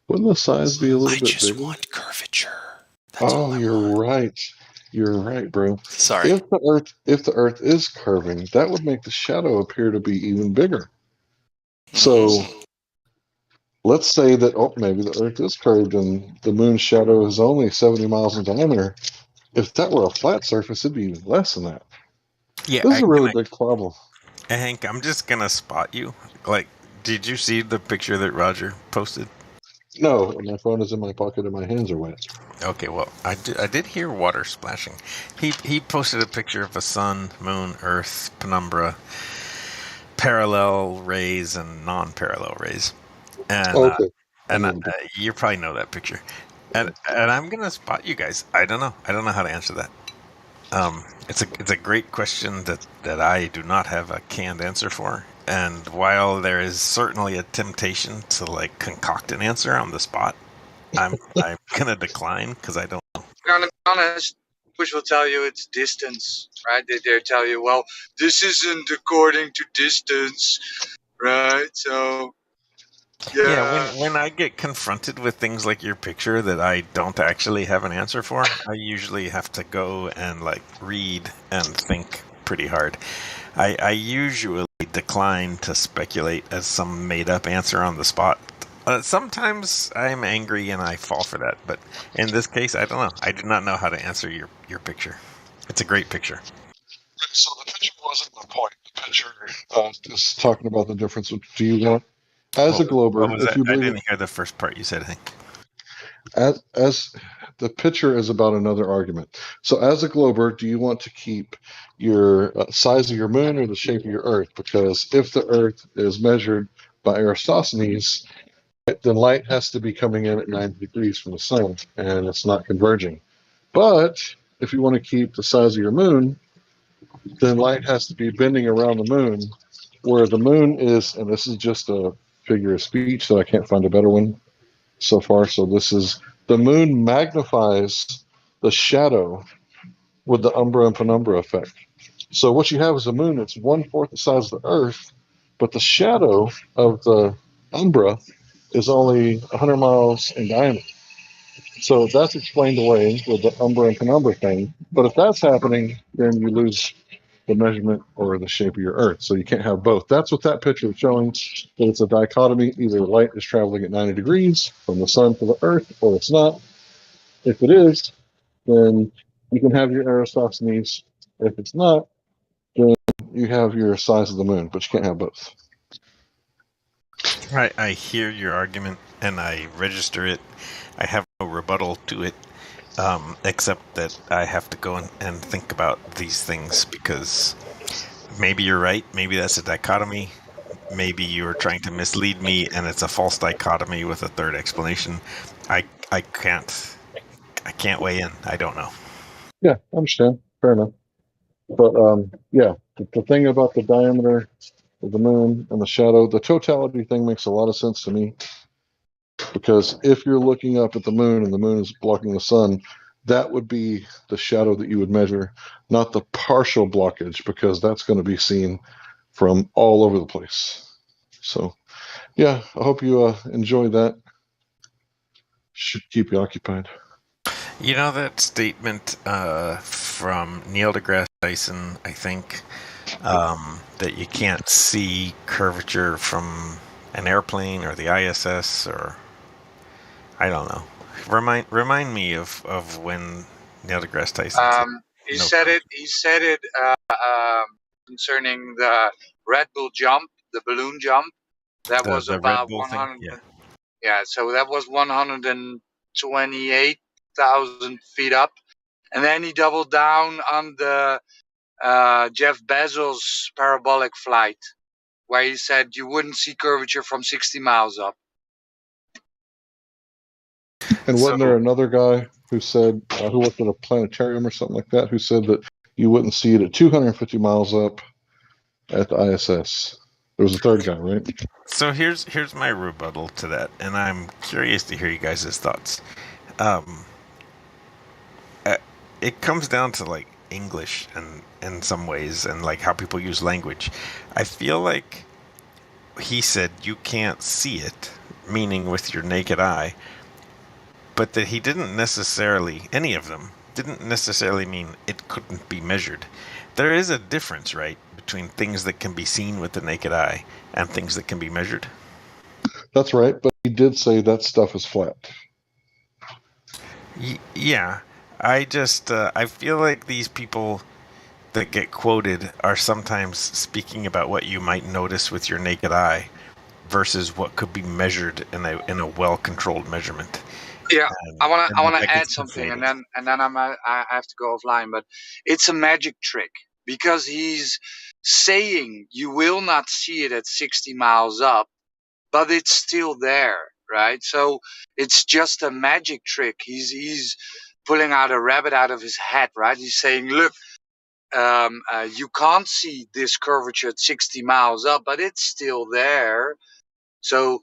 Wouldn't the size be a little bit bigger? I just want curvature. You're right. You're right, bro. Sorry. If the Earth is curving, that would make the shadow appear to be even bigger. So let's say that maybe the Earth is curved and the moon's shadow is only 70 miles in diameter. If that were a flat surface, it'd be even less than that. Yeah, this is a really big problem. Hank, I'm just gonna spot you. Did you see the picture that Roger posted? No, my phone is in my pocket and my hands are wet. Okay, well, I did hear water splashing. He posted a picture of a sun, moon, Earth, penumbra, parallel rays, and non-parallel rays. And you probably know that picture. And I'm gonna spot you guys. I don't know how to answer that. It's a great question that I do not have a canned answer for. And while there is certainly a temptation to concoct an answer on the spot, I'm gonna decline because I don't know. To be honest, which will tell you it's distance, right? They tell you, well, this isn't according to distance, right? So yeah, when I get confronted with things like your picture that I don't actually have an answer for, I usually have to go and read and think pretty hard. I usually decline to speculate as some made-up answer on the spot. Sometimes I'm angry and I fall for that, but in this case, I don't know. I do not know how to answer your picture. It's a great picture. Right, so the picture wasn't the point. The picture is talking about the difference. Do you want, as a glober, if you believe I didn't hear the first part you said, Hank. As the picture is about another argument. So as a glober, do you want to keep your size of your moon or the shape of your Earth? Because if the Earth is measured by Eratosthenes, then light has to be coming in at 90 degrees from the sun, and it's not converging. But if you want to keep the size of your moon, then light has to be bending around the moon where the moon is, and this is just a figure of speech, so I can't find a better one so far. So this is the moon magnifies the shadow with the umbra and penumbra effect. So what you have is a moon that's 1/4 the size of the Earth, but the shadow of the umbra is only 100 miles in diameter. So that's explained away with the umbra and penumbra thing. But if that's happening, then you lose the measurement or the shape of your Earth. So you can't have both. That's what that picture is showing, that it's a dichotomy. Either light is traveling at 90 degrees from the sun to the Earth, or it's not. If it is, then you can have your Aristophanes. If it's not, then you have your size of the moon, but you can't have both. Right, I hear your argument and I register it. I have no rebuttal to it, except that I have to go and think about these things because maybe you're right. Maybe that's a dichotomy. Maybe you're trying to mislead me and it's a false dichotomy with a third explanation. I can't weigh in. I don't know. Yeah, I understand. Fair enough. But yeah, the thing about the diameter of the moon and the shadow, the totality thing makes a lot of sense to me. Because if you're looking up at the moon and the moon is blocking the sun, that would be the shadow that you would measure, not the partial blockage, because that's going to be seen from all over the place. So, yeah, I hope you enjoy that. Should keep you occupied. You know that statement from Neil deGrasse Tyson, I think, that you can't see curvature from an airplane or the ISS, or I don't know. Remind me of when Neil deGrasse Tyson said He said it concerning the Red Bull jump, the balloon jump. That was the about Red Bull 100. thing. Yeah. Yeah, so that was 128,000 feet up, and then he doubled down on the Jeff Bezos parabolic flight, where he said you wouldn't see curvature from 60 miles up. And wasn't there another guy who said, who worked at a planetarium or something like that, who said that you wouldn't see it at 250 miles up at the ISS? There was a third guy, right? So here's my rebuttal to that, and I'm curious to hear you guys' thoughts. It comes down to like English and in some ways, and like how people use language. I feel like he said you can't see it, meaning with your naked eye, but that he didn't necessarily, any of them, didn't necessarily mean it couldn't be measured. There is a difference, right, between things that can be seen with the naked eye and things that can be measured. That's right, but he did say that stuff is flat. Yeah, I just, I feel like these people that get quoted are sometimes speaking about what you might notice with your naked eye versus what could be measured in a well-controlled measurement. Yeah, I want to add something, and then I have to go offline. But it's a magic trick because he's saying you will not see it at 60 miles up, but it's still there, right? So it's just a magic trick. He's pulling out a rabbit out of his hat, right? He's saying, look, you can't see this curvature at 60 miles up, but it's still there. So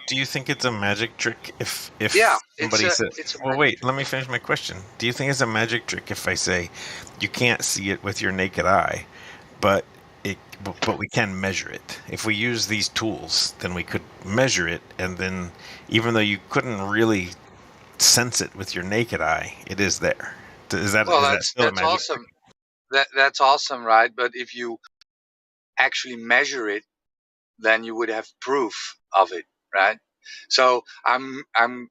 do you think it's a magic trick if yeah, somebody says, well, wait, trick. let me finish my question. Do you think it's a magic trick if I say you can't see it with your naked eye, but we can measure it? If we use these tools, then we could measure it, and then even though you couldn't really sense it with your naked eye, it is there. Is that still a magic awesome. That's awesome, right? But if you actually measure it, then you would have proof of it, right? So I'm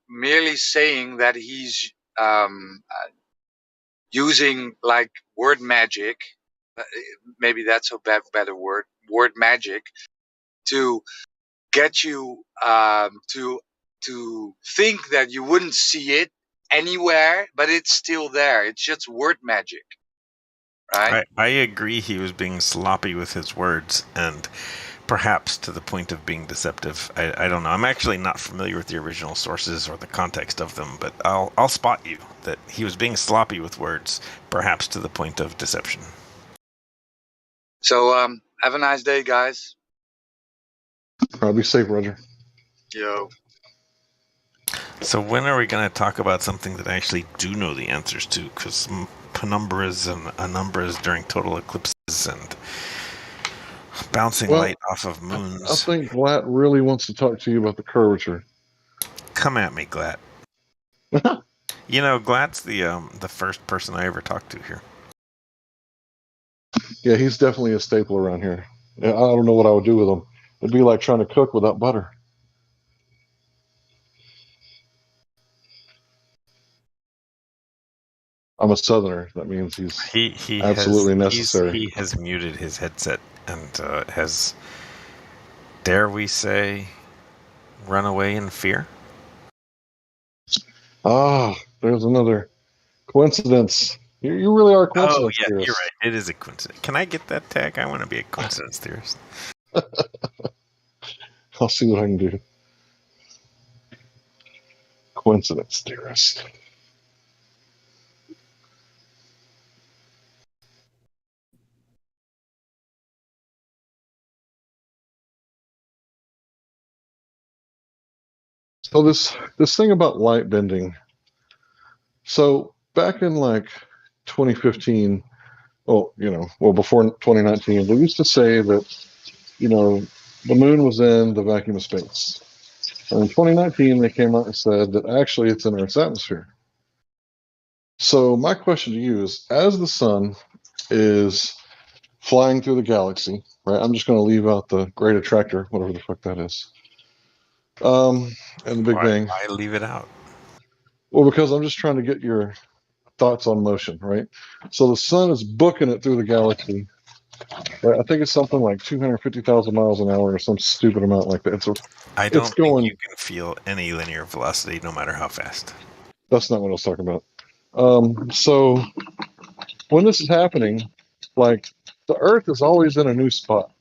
merely saying that he's using like word magic. Maybe that's a better word magic, to get you to think that you wouldn't see it anywhere, but it's still there. It's just word magic. Right? I agree he was being sloppy with his words, and perhaps to the point of being deceptive. I don't know. I'm actually not familiar with the original sources or the context of them, but I'll spot you that he was being sloppy with words, perhaps to the point of deception. So Have a nice day, guys. Be safe, Roger. Yo. So when are we going to talk about something that I actually do know the answers to? Because penumbras and anumbras during total eclipses and bouncing light off of moons. I think Glatt really wants to talk to you about the curvature. Come at me, Glatt. You know, Glatt's the first person I ever talked to here. Yeah, he's definitely a staple around here. I don't know what I would do with him. It'd be like trying to cook without butter. I'm a Southerner. That means he absolutely necessary. He has muted his headset and has, dare we say, run away in fear. There's another coincidence. You really are a coincidence theorist. You're right. It is a coincidence. Can I get that tag? I want to be a coincidence theorist. I'll see what I can do. Coincidence theorist. So this thing about light bending. So back in like 2015, before 2019, they used to say that, the moon was in the vacuum of space. And in 2019, they came out and said that actually it's in Earth's atmosphere. So my question to you is, as the sun is flying through the galaxy, right? I'm just going to leave out the great attractor, whatever the fuck that is. And the Big Bang. Why leave it out? Well, because I'm just trying to get your thoughts on motion, right? So the sun is booking it through the galaxy. Right? I think it's something like 250,000 miles an hour or some stupid amount like that. I don't think you can feel any linear velocity no matter how fast. That's not what I was talking about. So when this is happening, like the Earth is always in a new spot.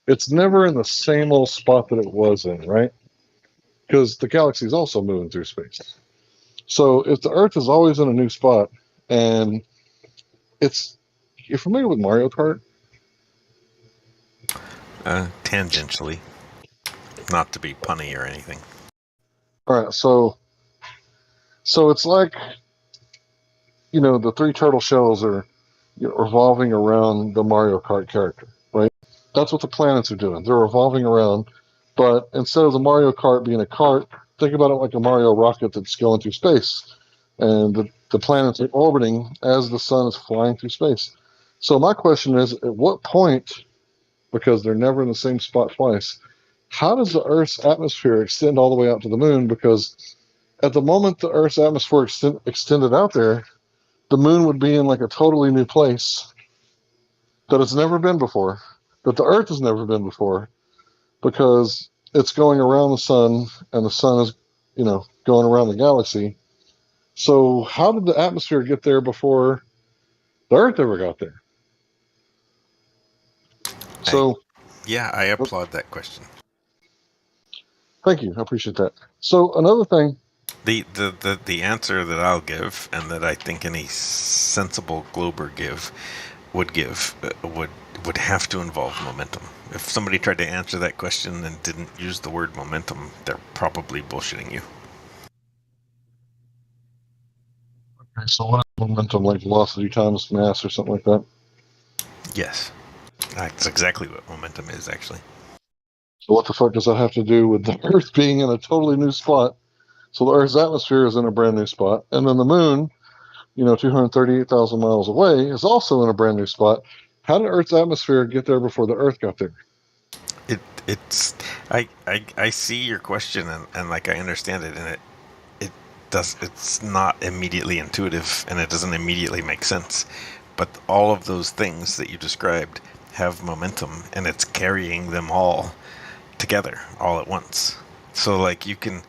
It's never in the same old spot that it was in, right? Because the galaxy is also moving through space. So if the Earth is always in a new spot, and you're familiar with Mario Kart? Tangentially, not to be punny or anything. All right, so it's like, the three turtle shells are revolving around the Mario Kart character, right? That's what the planets are doing. They're revolving around, but instead of the Mario Kart being a cart, think about it like a Mario rocket that's going through space, and the planets are orbiting as the sun is flying through space. So my question is, at what point, because they're never in the same spot twice, how does the Earth's atmosphere extend all the way out to the moon? Because at the moment the Earth's atmosphere extended out there, the moon would be in like a totally new place that it's never been before, that the Earth has never been before, because it's going around the sun and the sun is, going around the galaxy. So how did the atmosphere get there before the Earth ever got there? So I applaud that question. Thank you. I appreciate that. So another thing. The answer that I'll give, and that I think any sensible glober would have to involve momentum. If somebody tried to answer that question and didn't use the word momentum, they're probably bullshitting you. Okay, so what is momentum, like velocity times mass or something like that? Yes. That's exactly what momentum is, actually. So what the fuck does that have to do with the Earth being in a totally new spot? So the Earth's atmosphere is in a brand new spot, and then the moon, 238,000 miles away, is also in a brand new spot. How did Earth's atmosphere get there before the Earth got there? I see your question, and like I understand it, and it's not immediately intuitive, and it doesn't immediately make sense. But all of those things that you described have momentum, and it's carrying them all together all at once. So like you can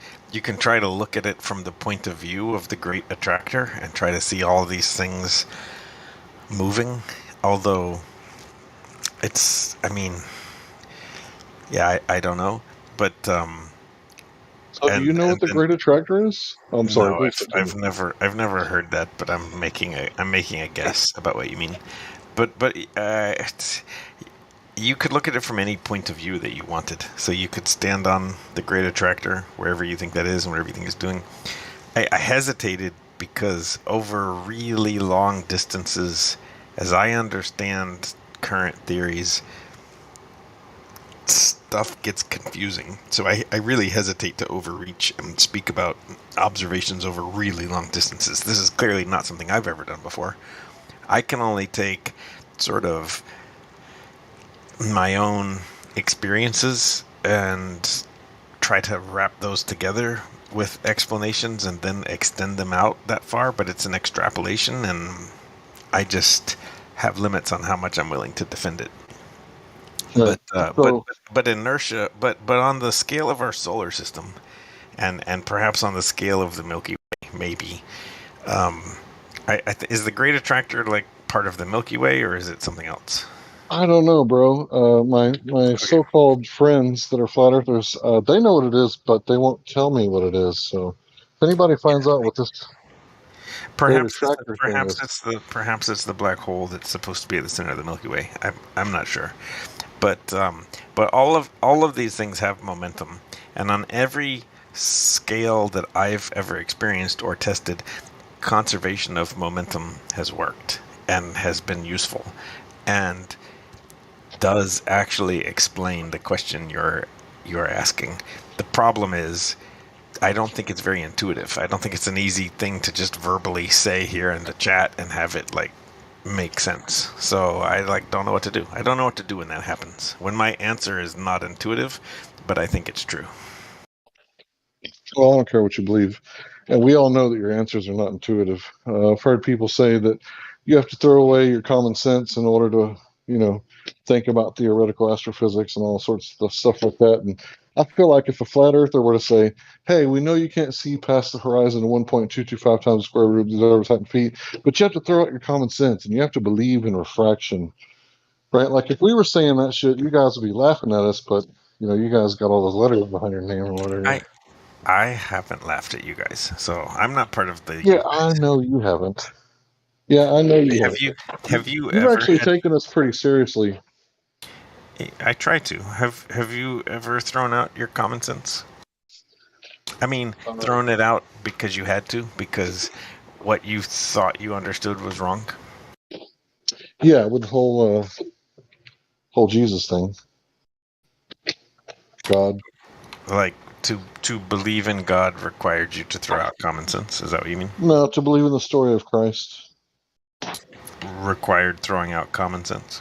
try to look at it from the point of view of the great attractor and try to see all these things moving, although I don't know, but so do you know what the great attractor is? I'm sorry. No, I've never heard that, but I'm making a guess about what you mean. But you could look at it from any point of view that you wanted. So you could stand on the great attractor, wherever you think that is and whatever you think is doing. I hesitated because over really long distances, as I understand current theories, stuff gets confusing. So I really hesitate to overreach and speak about observations over really long distances. This is clearly not something I've ever done before. I can only take sort of my own experiences and try to wrap those together with explanations and then extend them out that far, but it's an extrapolation, and I just have limits on how much I'm willing to defend it. Right. But inertia, but on the scale of our solar system, and perhaps on the scale of the Milky Way, maybe. Is the Great Attractor like part of the Milky Way, or is it something else? I don't know, bro. My so-called friends that are flat earthers, they know what it is, but they won't tell me what it is. So, if anybody finds out what this Perhaps is, it's the black hole that's supposed to be at the center of the Milky Way. I'm not sure, but all of these things have momentum, and on every scale that I've ever experienced or tested, conservation of momentum has worked and has been useful, and does actually explain the question you're asking. The problem is, I don't think it's very intuitive. I don't think it's an easy thing to just verbally say here in the chat and have it like make sense. So I don't know what to do. I don't know what to do when that happens. When my answer is not intuitive, but I think it's true. well, I don't care what you believe. And we all know that your answers are not intuitive. I've heard people say that you have to throw away your common sense in order to, think about theoretical astrophysics and all sorts of stuff like that. And I feel like if a flat earther were to say, hey, we know you can't see past the horizon of 1.225 times the square root of the observer's height in feet, but you have to throw out your common sense and you have to believe in refraction, right? Like if we were saying that shit, you guys would be laughing at us, but, you guys got all those letters behind your name or whatever. I haven't laughed at you guys, so I'm not part of the. Yeah, I know you haven't. Yeah, I know you haven't. Have you You've ever actually taken us pretty seriously. I try to. Have you ever thrown out your common sense? I mean, thrown it out because you had to, because what you thought you understood was wrong? Yeah, with the whole Jesus thing. God. Like to believe in God required you to throw out common sense. Is that what you mean? No, to believe in the story of Christ required throwing out common sense.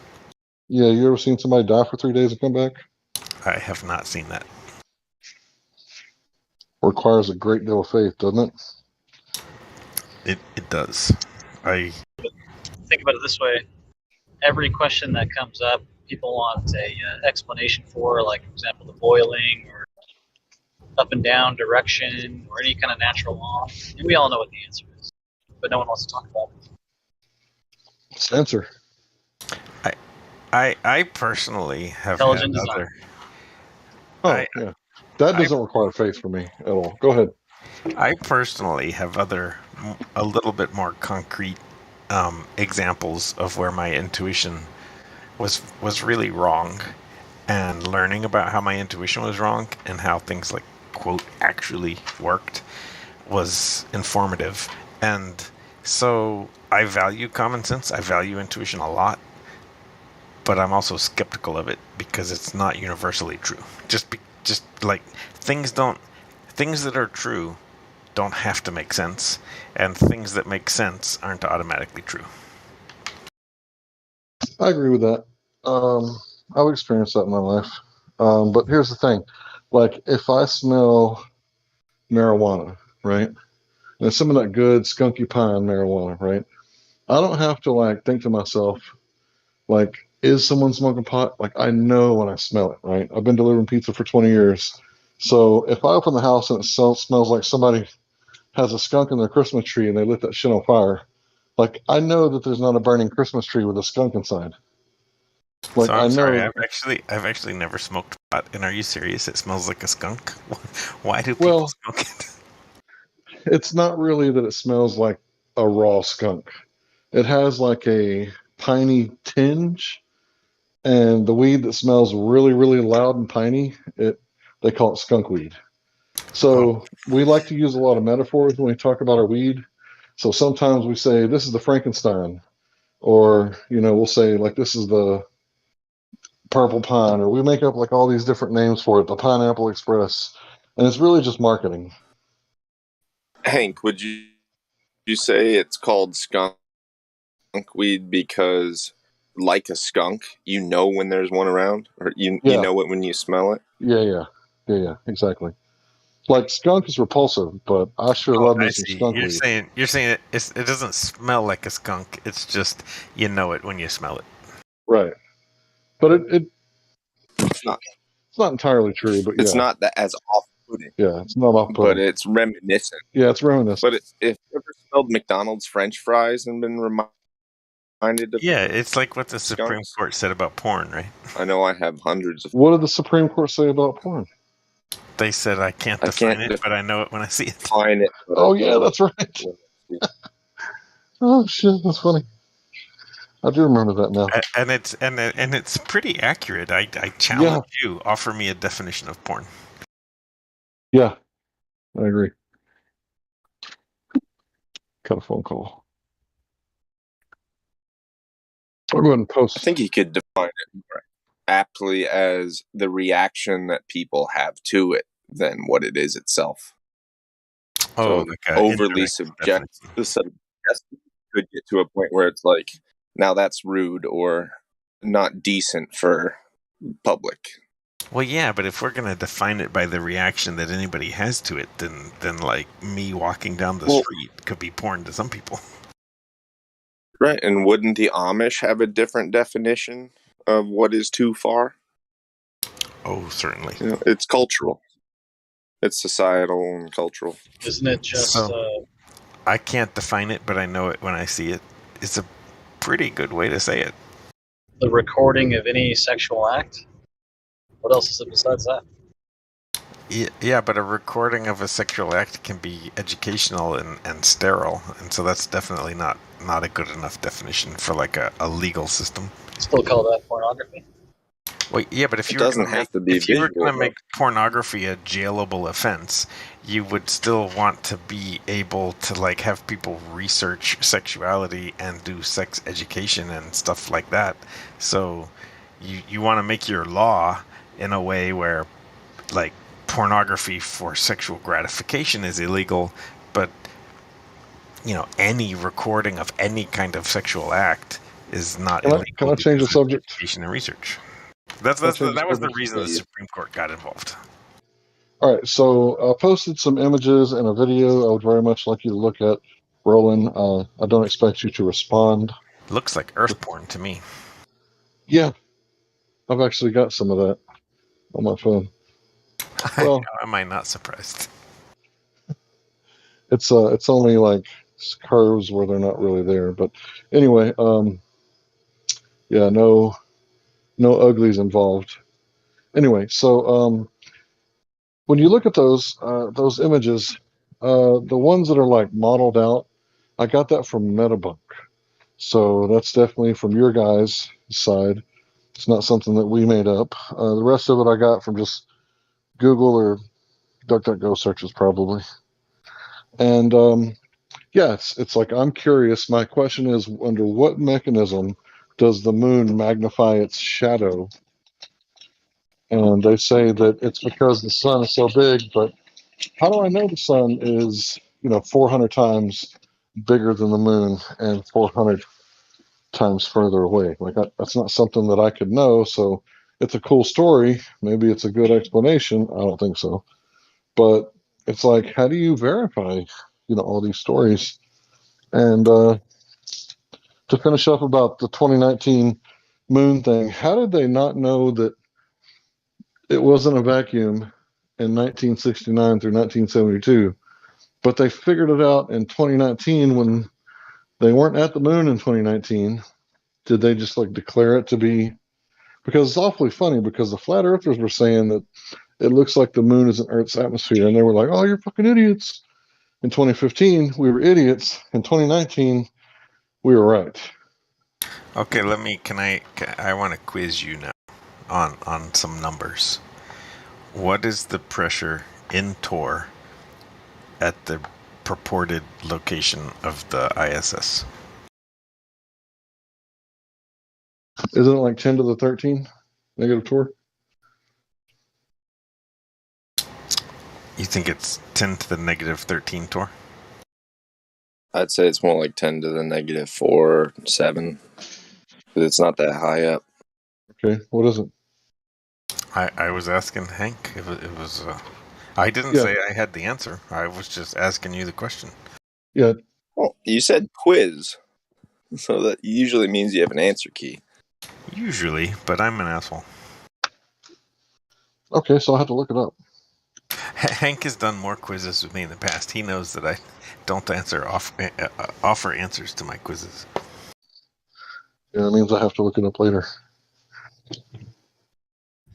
Yeah, you ever seen somebody die for 3 days and come back? I have not seen that. Requires a great deal of faith, doesn't it? It does. I think about it this way: every question that comes up, people want a explanation for, like, for example, the boiling or up and down direction or any kind of natural law, and we all know what the answer is, but no one wants to talk about it. Censor. I personally have Intelligent had design. other. Yeah, that doesn't require faith for me at all. Go ahead. I personally have a little bit more concrete examples of where my intuition was really wrong, and learning about how my intuition was wrong and how things like quote actually worked was informative. And so I value common sense. I value intuition a lot, but I'm also skeptical of it because it's not universally true. Just like things that are true don't have to make sense, and things that make sense aren't automatically true. I agree with that. I've experienced that in my life. But here's the thing. Like, if I smell marijuana, right? And it's some of that good skunky pine marijuana, right? I don't have to, think to myself, is someone smoking pot? Like, I know when I smell it, right? I've been delivering pizza for 20 years. So if I open the house and it smells like somebody has a skunk in their Christmas tree and they lit that shit on fire, I know that there's not a burning Christmas tree with a skunk inside. So I'm sorry, I've actually never smoked pot. And are you serious? It smells like a skunk? Why do people smoke it? It's not really that it smells like a raw skunk. It has a piney tinge, and the weed that smells really, really loud and piney, they call it skunk weed. So we like to use a lot of metaphors when we talk about our weed. So sometimes we say, this is the Frankenstein, or, we'll say, like, this is the purple pine, or we make up like all these different names for it, the Pineapple Express, and it's really just marketing. Hank, would you say it's called skunk weed because, like a skunk, you know when there's one around, or you know it when you smell it? Yeah, exactly. Like skunk is repulsive, but I sure love me some see. skunk You're weed. saying it doesn't smell like a skunk. It's just you know it when you smell it. Right. But it's not entirely true, but it's not that as off-putting. Yeah, it's not off-putting. But it's reminiscent. Yeah, it's reminiscent. But if you ever smelled McDonald's French fries and been reminded of it's like what the skunks? Supreme Court said about porn, right? I know I have hundreds of. What did the Supreme Court say about porn? They said I can't define it, but I know it when I see it. Define it. Oh yeah, that's right. Oh shit, that's funny. I do remember that now. And it's pretty accurate. I challenge you. Offer me a definition of porn. Yeah, I agree. Got a phone call. I'll go ahead and post. I think he could define it more aptly as the reaction that people have to it than what it is itself. Oh, so like overly subjective could get to a point where it's like, now that's rude or not decent for public. Well, yeah, but if we're going to define it by the reaction that anybody has to it, then like me walking down the street could be porn to some people. Right, and wouldn't the Amish have a different definition of what is too far? Oh, certainly. It's cultural. It's societal and cultural. Isn't it just... I can't define it, but I know it when I see it. It's a pretty good way to say it. The recording of any sexual act? What else is it besides that? Yeah, but a recording of a sexual act can be educational and sterile, and so that's definitely not a good enough definition for like a legal system. Still call that pornography? Well, yeah, but if you were going to make pornography a jailable offense, you would still want to be able to like have people research sexuality and do sex education and stuff like that. So you want to make your law in a way where like pornography for sexual gratification is illegal, but any recording of any kind of sexual act is not illegal. Can I change the subject? Education and research. That was the reason the Supreme Court got involved. All right, so I posted some images and a video I would very much like you to look at. Roland, I don't expect you to respond. Looks like earth porn to me. Yeah, I've actually got some of that on my phone. Well, am I not surprised? It's only like curves where they're not really there, but anyway, yeah, no uglies involved. Anyway, so when you look at those images, the ones that are like modeled out, I got that from Metabunk. So that's definitely from your guys' side. It's not something that we made up. The rest of it I got from just Google or DuckDuckGo searches probably. And yeah, it's like I'm curious. My question is, under what mechanism does the moon magnify its shadow? And they say that it's because the sun is so big, but how do I know the sun is 400 times bigger than the moon and 400 times further away? Like that's not something that I could know. So it's a cool story. Maybe it's a good explanation. I don't think so. But it's like, how do you verify all these stories? And to finish up about the 2019 moon thing, how did they not know that it wasn't a vacuum in 1969 through 1972? But they figured it out in 2019 when they weren't at the moon in 2019. Did they just like declare it to be? Because it's awfully funny because the flat earthers were saying that it looks like the moon is in Earth's atmosphere. And they were like, oh, you're fucking idiots. In 2015, we were idiots. In 2019, we were right. Okay, I want to quiz you now on some numbers. What is the pressure in torr at the purported location of the ISS? Isn't it like 10 to the 13 negative torr? You think it's 10 to the negative 13 torr? I'd say it's more like 10 to the negative 4 or 7. But it's not that high up. Okay, what is it? I was asking Hank. It was. I didn't say I had the answer. I was just asking you the question. Yeah. Well, you said quiz, so that usually means you have an answer key. Usually, but I'm an asshole. Okay, so I'll have to look it up. Hank has done more quizzes with me in the past. He knows that I don't offer answers to my quizzes. Yeah, that means I have to look it up later.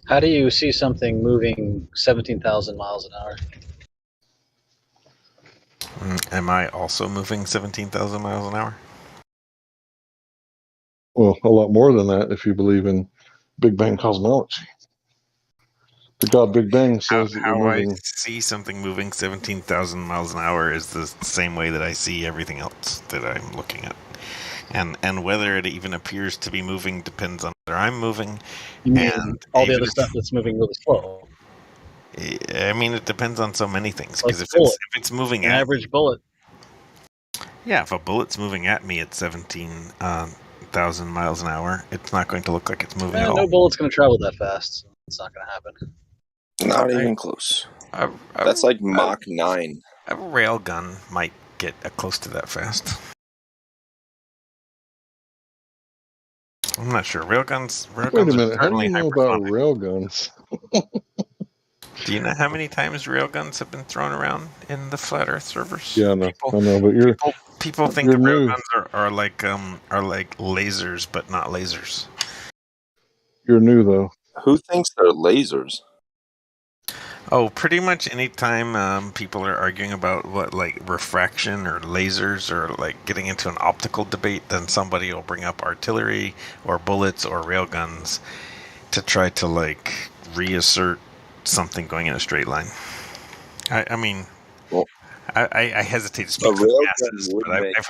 How do you see something moving 17,000 miles an hour? Am I also moving 17,000 miles an hour? Well, a lot more than that if you believe in Big Bang cosmology. The God Big Bang says that you're moving. I see something moving 17,000 miles an hour is the same way that I see everything else that I'm looking at. And whether it even appears to be moving depends on whether I'm moving. You mean all the other stuff that's moving really slow? I mean, it depends on so many things. Like Because if it's moving an at average bullet. Yeah, if a bullet's moving at me at 17,000 miles an hour, it's not going to look like it's moving at all. No bullet's going to travel that fast. So it's not going to happen. Not even close. That's like Mach 9. A rail gun might get close to that fast. I'm not sure. Railguns. Wait a minute. How do you know about railguns? Do you know how many times railguns have been thrown around in the flat Earth servers? Yeah, I know. But people think you're that new. railguns are like lasers, but not lasers. You're new though. Who thinks they're lasers? Oh, pretty much any time people are arguing about what like refraction or lasers or like getting into an optical debate, then somebody will bring up artillery or bullets or railguns to try to like reassert something going in a straight line. I mean, well, I hesitate to speak to the masses, but I've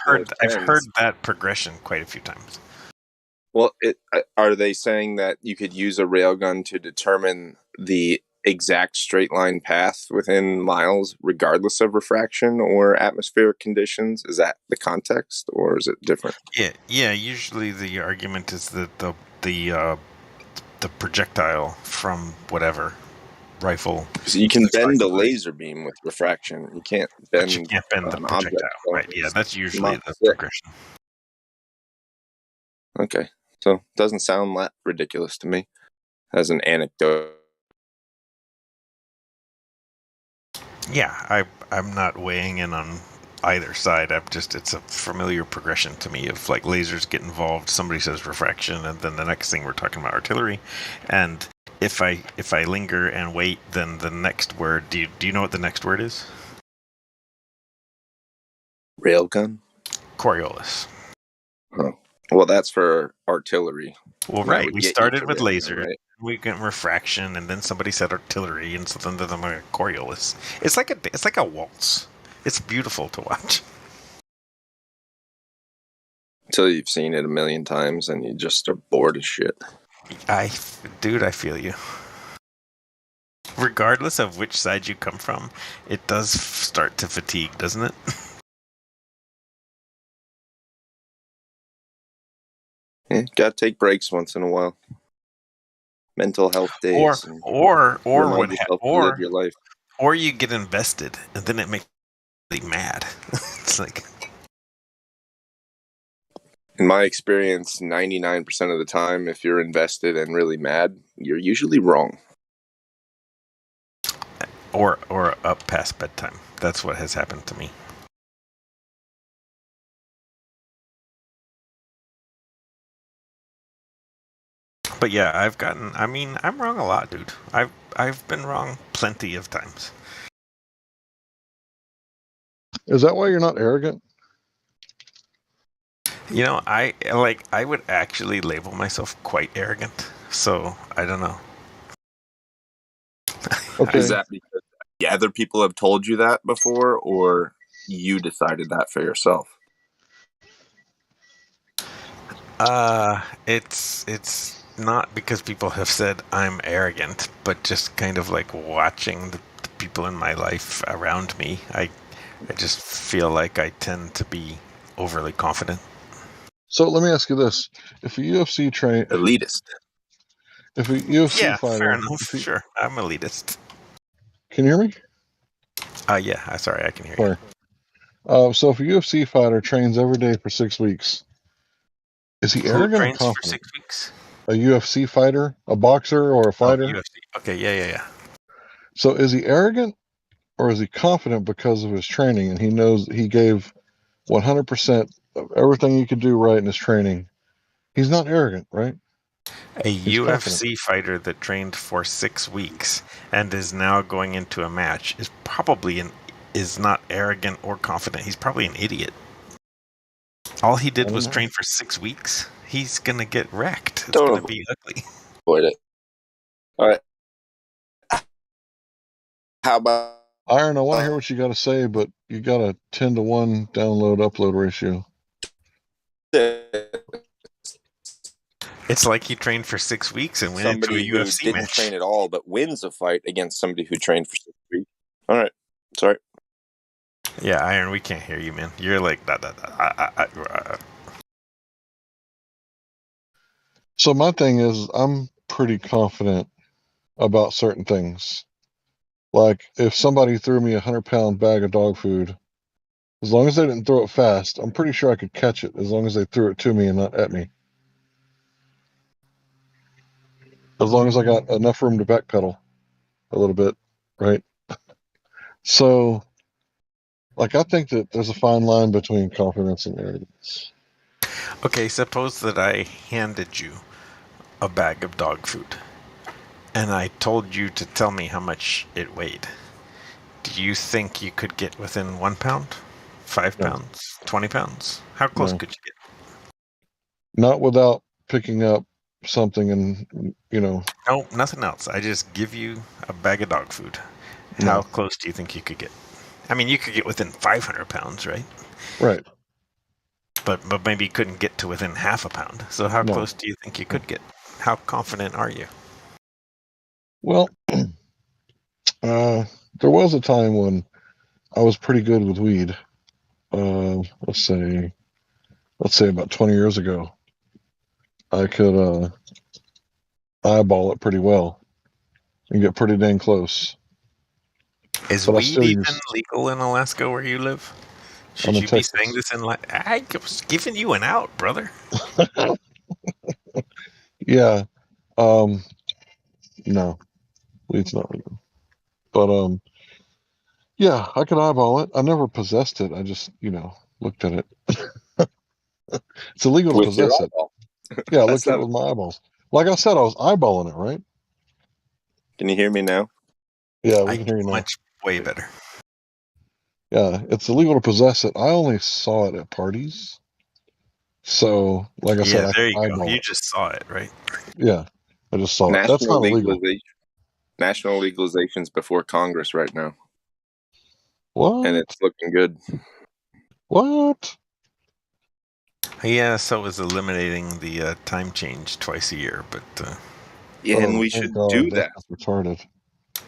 heard that progression quite a few times. Well, are they saying that you could use a railgun to determine the exact straight line path within miles, regardless of refraction or atmospheric conditions? Is that the context, or is it different? Yeah. Usually, the argument is that the projectile from whatever rifle. So you can bend a laser beam with refraction. You can't bend. But you can't bend the projectile, right? Yeah, that's usually the progression. Okay, so doesn't sound that ridiculous to me as an anecdote. Yeah, I'm not weighing in on either side. It's a familiar progression to me of like lasers get involved. Somebody says refraction, and then the next thing we're talking about artillery. And if I linger and wait, then the next word. Do you know what the next word is? Railgun. Coriolis. Oh. Well, that's for artillery. Well, right. We started with laser. Right? We got refraction, and then somebody said artillery, and so then I'm like Coriolis. It's like a waltz. It's beautiful to watch. Until you've seen it a million times, and you just are bored as shit. I feel you. Regardless of which side you come from, it does start to fatigue, doesn't it? Yeah, gotta take breaks once in a while. Mental health days, or live your life. Or you get invested, and then it makes you mad. It's like, in my experience, 99% of the time, if you're invested and really mad, you're usually wrong. Or up past bedtime. That's what has happened to me. But yeah, I'm wrong a lot, dude. I've been wrong plenty of times. Is that why you're not arrogant? You know, I would actually label myself quite arrogant. So I don't know. Okay. Is that because other people have told you that before, or you decided that for yourself? It's not because people have said I'm arrogant, but just kind of like watching the people in my life around me. I just feel like I tend to be overly confident. So let me ask you this: if a UFC elitist, if a UFC fair fighter, enough. Sure, I'm elitist. Can you hear me? Yeah. Sorry, I can hear you. Sorry. So if a UFC fighter trains every day for 6 weeks, is he Who arrogant or trains for confident? 6 weeks? A UFC fighter, a boxer, or a fighter? UFC. Okay, yeah. So is he arrogant or is he confident because of his training and he knows he gave 100% of everything he could do right in his training? He's not arrogant, right? A He's confident. UFC fighter that trained for 6 weeks and is now going into a match is not arrogant or confident. He's probably an idiot. All he did was train for 6 weeks. He's gonna get wrecked. It's gonna be ugly. Avoid it. All right. How about Iron, I want to hear what you got to say, but you got a 10-to-1 download-upload ratio. It's like he trained for 6 weeks and went into a somebody who UFC didn't match. train at all but wins a fight against somebody who trained for 6 weeks? All right. Sorry. Yeah, Iron, we can't hear you, man. You're like So my thing is, I'm pretty confident about certain things. Like if somebody threw me a 100-pound bag of dog food, as long as they didn't throw it fast, I'm pretty sure I could catch it as long as they threw it to me and not at me. As long as I got enough room to backpedal a little bit, right? So, like, I think that there's a fine line between confidence and arrogance. Okay, suppose that I handed you a bag of dog food and I told you to tell me how much it weighed. Do you think you could get within 1 pound? 5 pounds? 20 pounds? How close could you get? Not without picking up something and, No, nothing else. I just give you a bag of dog food. How close do you think you could get? I mean, you could get within 500 pounds, right? Right. But maybe you couldn't get to within half a pound. So how close do you think you could get? How confident are you? Well, there was a time when I was pretty good with weed. Let's say about 20 years ago. I could eyeball it pretty well and get pretty dang close. Is weed even legal in Alaska where you live? Should you be saying this in I was giving you an out, brother. Yeah. No, weed's not legal. But yeah, I could eyeball it. I never possessed it. I just, looked at it. It's illegal to with your possess it. eyeball. Yeah, I looked at it with my eyeballs. Like I said, I was eyeballing it, right? Can you hear me now? Yeah, we can hear you now. Much way better. Yeah, it's illegal to possess it. I only saw it at parties. So, like I said, I there could you go. eyeball You it. just saw it, right? Yeah, I just saw it. That's not illegal. National legalization's before Congress right now. What? And it's looking good. What? Yeah, so it was eliminating the time change twice a year, but and we should do that. That's retarded.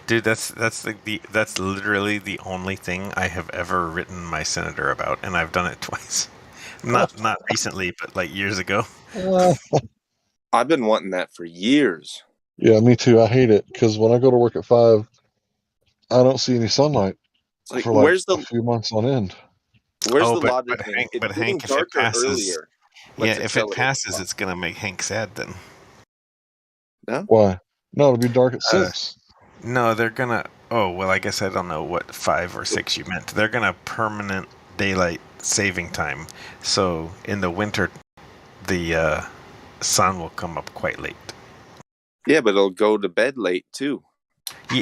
Dude, that's literally the only thing I have ever written my senator about, and I've done it twice. Not recently, but like years ago. I've been wanting that for years. Yeah, me too. I hate it because when I go to work at 5, I don't see any sunlight for like a few months on end. Where's the law? But Hank, if it passes, if it passes, it's gonna make Hank sad then. No? Why? No, it'll be dark at 6. No, they're gonna. Oh well, I guess I don't know what 5 or 6 you meant. They're gonna permanent daylight saving time. So in the winter, the sun will come up quite late. Yeah, but it'll go to bed late too.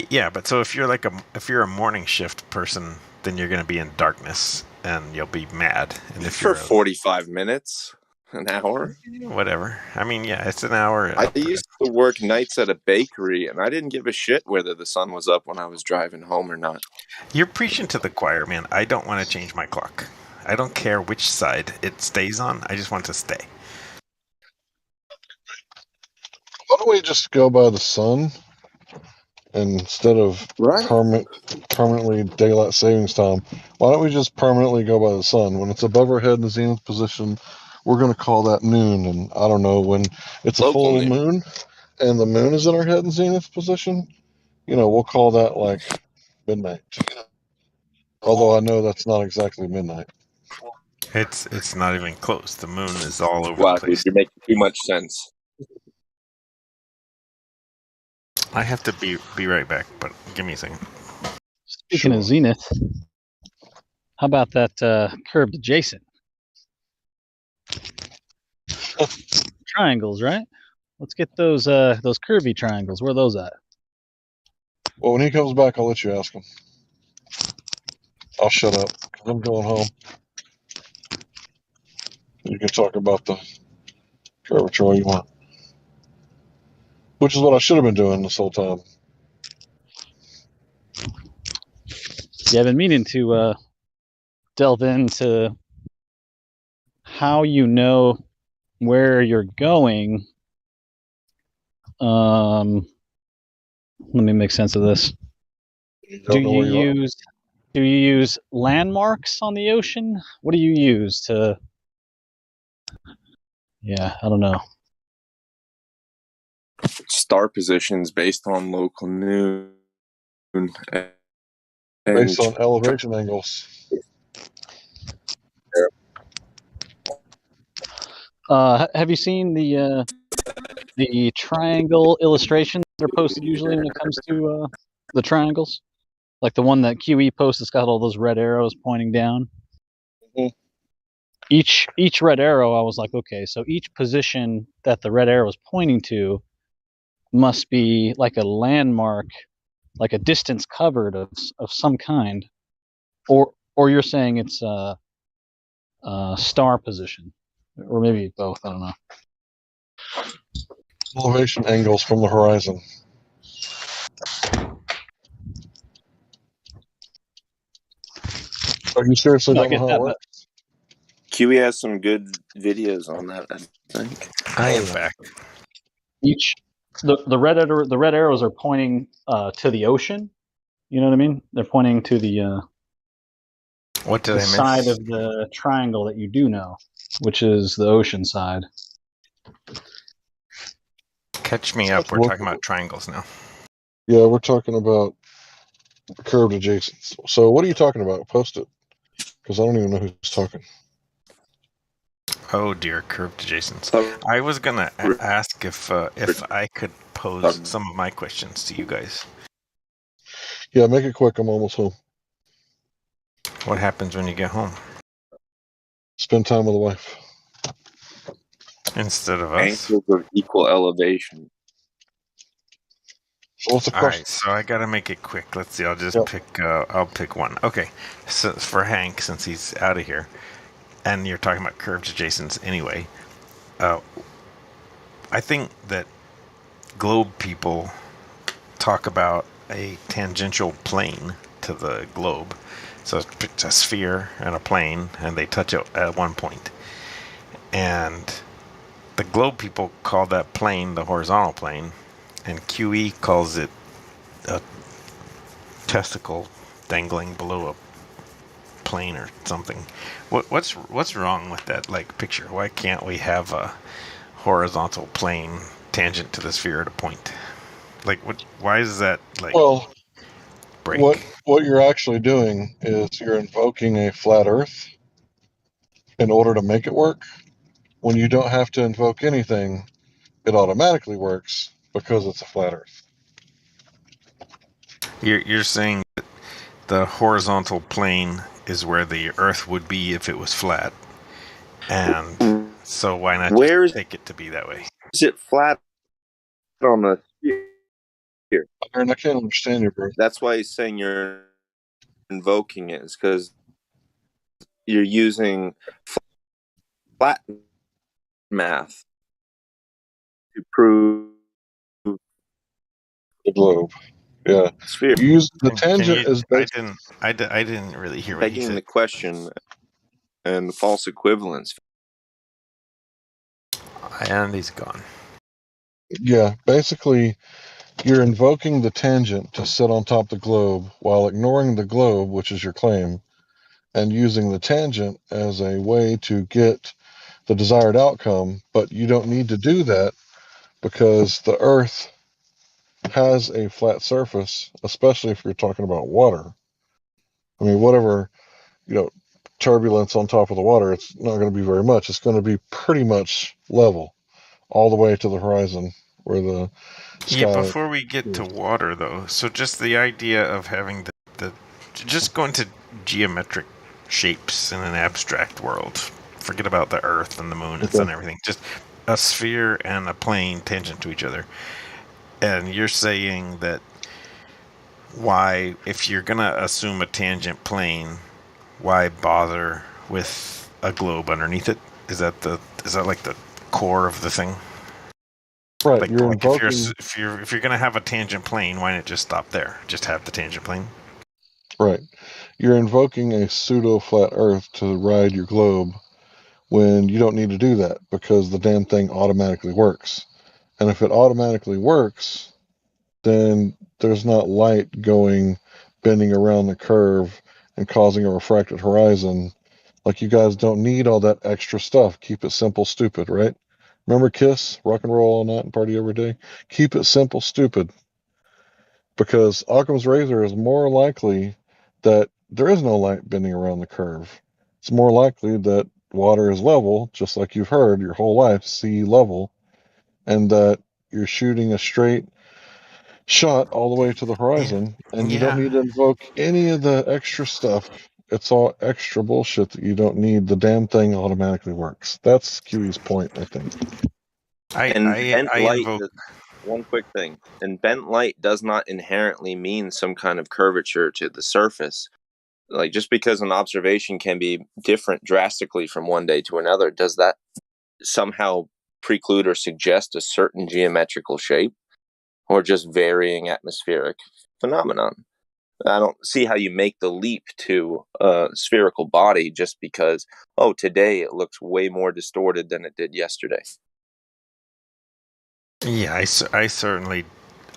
Yeah, but so if you're a morning shift person, then you're gonna be in darkness and you'll be mad. And if for 45 minutes. An hour? Whatever. I mean, yeah, it's an hour. I used to work nights at a bakery, and I didn't give a shit whether the sun was up when I was driving home or not. You're preaching to the choir, man. I don't want to change my clock. I don't care which side it stays on. I just want to stay. Why don't we just go by the sun instead of permanently daylight savings time? Why don't we just permanently go by the sun? When it's above our head in the zenith position, we're going to call that noon. And I don't know, when it's a Local full moon and the moon is in our head in zenith position, we'll call that like midnight. Although I know that's not exactly midnight. It's not even close. The moon is all over Wow, the place. dude, you're making too much sense. I have to be right back, but give me a second. Speaking of zenith, how about that curved adjacent? Triangles, right? Let's get those curvy triangles. Where are those at? Well, when he comes back, I'll let you ask him. I'll shut up because I'm going home. You can talk about the curvature all you want, which is what I should have been doing this whole time. Yeah, I've been meaning to delve into how you know where you're going. Let me make sense of this. Do you use landmarks on the ocean? What do you use to? Yeah, I don't know. Star positions based on local noon. Based on elevation angles. Have you seen the triangle illustrations that are posted usually when it comes to the triangles? Like the one that QE posts that's got all those red arrows pointing down. Mm-hmm. Each red arrow, I was like, okay, so each position that the red arrow is pointing to must be like a landmark, like a distance covered of some kind, or you're saying it's a star position, or maybe both. I don't know. Elevation angles from the horizon. Are you seriously don't know how it works? QE has some good videos on that, I think. I am back. The red arrows are pointing to the ocean. You know what I mean? They're pointing to the what did I miss? Side of the triangle that you do know, which is the ocean side. Catch me up. We're talking about triangles now. Yeah, we're talking about curved adjacents. So what are you talking about? Post it, because I don't even know who's talking. Oh dear, curved adjacents. I was gonna ask if I could pose some of my questions to you guys. Yeah, make it quick. I'm almost home. What happens when you get home? Spend time with the wife. Instead of us? Angles of equal elevation. So what's the All question? right, so I gotta make it quick. Let's see. I'll just pick. I'll pick one. Okay, so for Hank, since he's out of here, and you're talking about curved adjacents anyway. I think that globe people talk about a tangential plane to the globe. So it's a sphere and a plane, and they touch it at one point. And the globe people call that plane the horizontal plane, and QE calls it a testicle dangling below a plane or something. What's wrong with that picture? Why can't we have a horizontal plane tangent to the sphere at a point? Why is that break? What you're actually doing is you're invoking a flat Earth in order to make it work. When you don't have to invoke anything, it automatically works because it's a flat Earth. You're saying that the horizontal plane is where the Earth would be if it was flat, and so why not just take it to be that way? Is it flat on the sphere? Aaron, I can't understand you, bro. That's why he's saying you're invoking it, is because you're using flat math to prove the globe. Yeah. sphere. Use the Can tangent you? is I based. didn't. I didn't really hear what he Begging said. the question and the false equivalence. And he's gone. Yeah, basically, you're invoking the tangent to sit on top of the globe while ignoring the globe, which is your claim, and using the tangent as a way to get the desired outcome. But you don't need to do that because the Earth has a flat surface, especially if you're talking about water. I mean, whatever, turbulence on top of the water, it's not going to be very much. It's going to be pretty much level all the way to the horizon where the Yeah, sky before we get to water, though, so just the idea of having the just going to geometric shapes in an abstract world. Forget about the Earth and the Moon and the sun and everything. Just a sphere and a plane tangent to each other. And you're saying that why, if you're gonna assume a tangent plane, why bother with a globe underneath it? Is that like the core of the thing? Right, Like, you're like invoking. if you're gonna have a tangent plane, why not just stop there? Just have the tangent plane. Right, you're invoking a pseudo flat Earth to ride your globe when you don't need to do that because the damn thing automatically works. And if it automatically works, then there's not light going bending around the curve and causing a refracted horizon. Like, you guys don't need all that extra stuff. Keep it simple, stupid, right? Remember Kiss, rock and roll all night and party every day? Keep it simple, stupid. Because Occam's razor is more likely that there is no light bending around the curve. It's more likely that water is level, just like you've heard your whole life, sea level, and that you're shooting a straight shot all the way to the horizon, and you don't need to invoke any of the extra stuff. It's all extra bullshit that you don't need. The damn thing automatically works. That's QE's point, I think. Bent light. One quick thing, and bent light does not inherently mean some kind of curvature to the surface. Like, just because an observation can be different drastically from one day to another, does that somehow preclude or suggest a certain geometrical shape or just varying atmospheric phenomenon? I don't see how you make the leap to a spherical body just because, today it looks way more distorted than it did yesterday. Yeah, I certainly,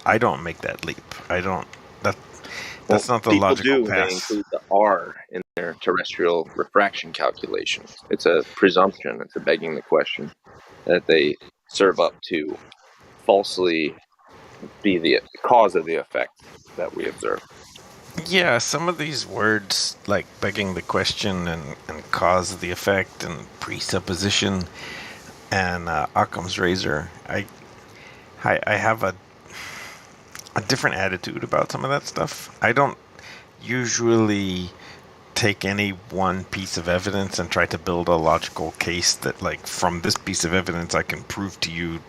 I don't make that leap. I don't. That's not the people logical do. path. They include the R in their terrestrial refraction calculations. It's a presumption. It's a begging the question that they serve up to falsely be the cause of the effect that we observe. Yeah, some of these words, like begging the question and cause of the effect and presupposition and Occam's razor, I have a different attitude about some of that stuff. I don't usually take any one piece of evidence and try to build a logical case that, like, from this piece of evidence I can prove to you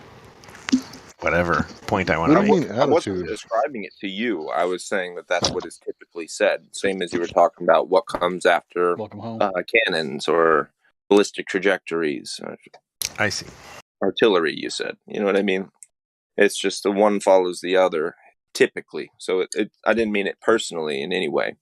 whatever point I want to make. I wasn't ascribing it to you. I was saying that that's what is typically said. Same as you were talking about what comes after cannons or ballistic trajectories. I see. Artillery, you said. You know what I mean? It's just the one follows the other, typically. So I didn't mean it personally in any way.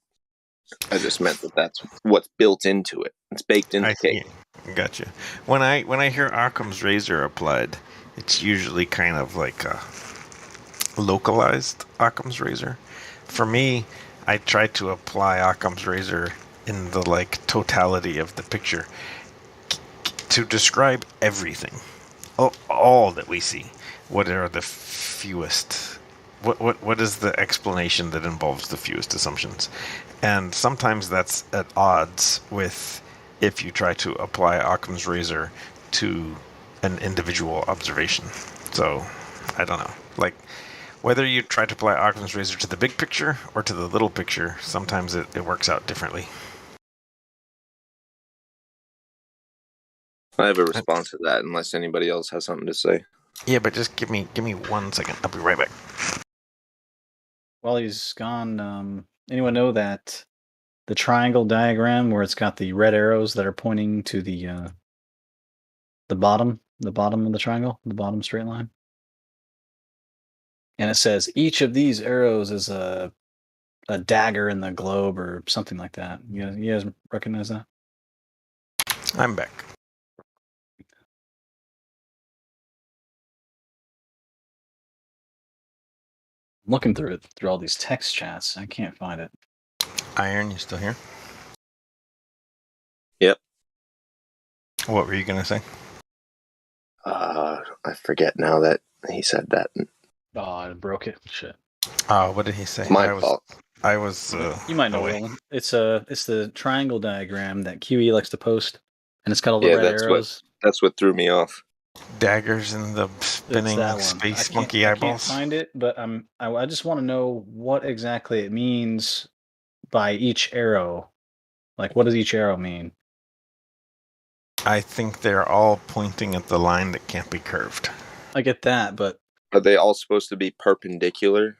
I just meant that that's what's built into it. It's baked into the cake. Gotcha. When I hear Occam's razor applied, it's usually kind of like a localized Occam's razor. For me, I try to apply Occam's razor in the totality of the picture to describe everything, all that we see. What are the fewest? What is the explanation that involves the fewest assumptions? And sometimes that's at odds with if you try to apply Occam's razor to an individual observation. So, I don't know. Like, whether you try to apply Occam's razor to the big picture or to the little picture, sometimes it works out differently. I have a response to that unless anybody else has something to say. Yeah, but just give me 1 second. I'll be right back. While he's gone, anyone know that the triangle diagram where it's got the red arrows that are pointing to the bottom the bottom of the triangle, the bottom straight line. And it says each of these arrows is a dagger in the globe or something like that. You guys recognize that? I'm back. I'm looking through all these text chats. I can't find it. Iron, you still here? Yep. What were you going to say? I forget now that he said that. Oh, I broke it. Shit. What did he say? My fault. I was. You might know, away. Roland. It's the triangle diagram that QE likes to post, and it's got all the red arrows. That's what threw me off. Daggers in the spinning space monkey eyeballs. I can't find it, but I just want to know what exactly it means by each arrow. Like, what does each arrow mean? I think they're all pointing at the line that can't be curved. I get that, but are they all supposed to be perpendicular?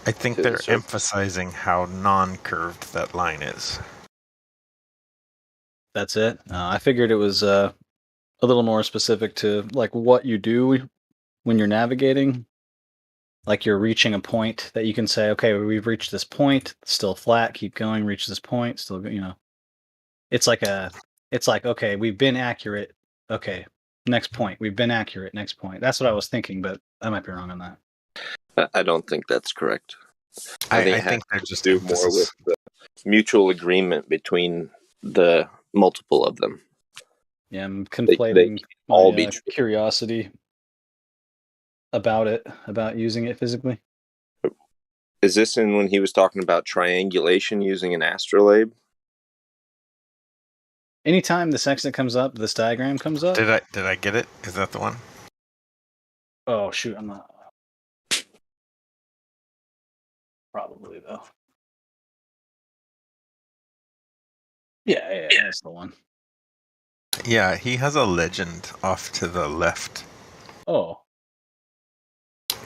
I think they're emphasizing how non-curved that line is. That's it. I figured it was a little more specific to like what you do when you're navigating. Like you're reaching a point that you can say, okay, we've reached this point, still flat, keep going, reach this point, still, It's like okay, we've been accurate. Okay, next point, we've been accurate. Next point. That's what I was thinking, but I might be wrong on that. I don't think that's correct. I think they're just do more with the mutual agreement between the multiple of them. Yeah, I'm conflating my curiosity about using it physically. Is this in when he was talking about triangulation using an astrolabe? Anytime the sextant comes up, this diagram comes up. Did I get it? Is that the one? Oh shoot, I'm not. Probably though. Yeah, that's the one. Yeah, he has a legend off to the left. Oh.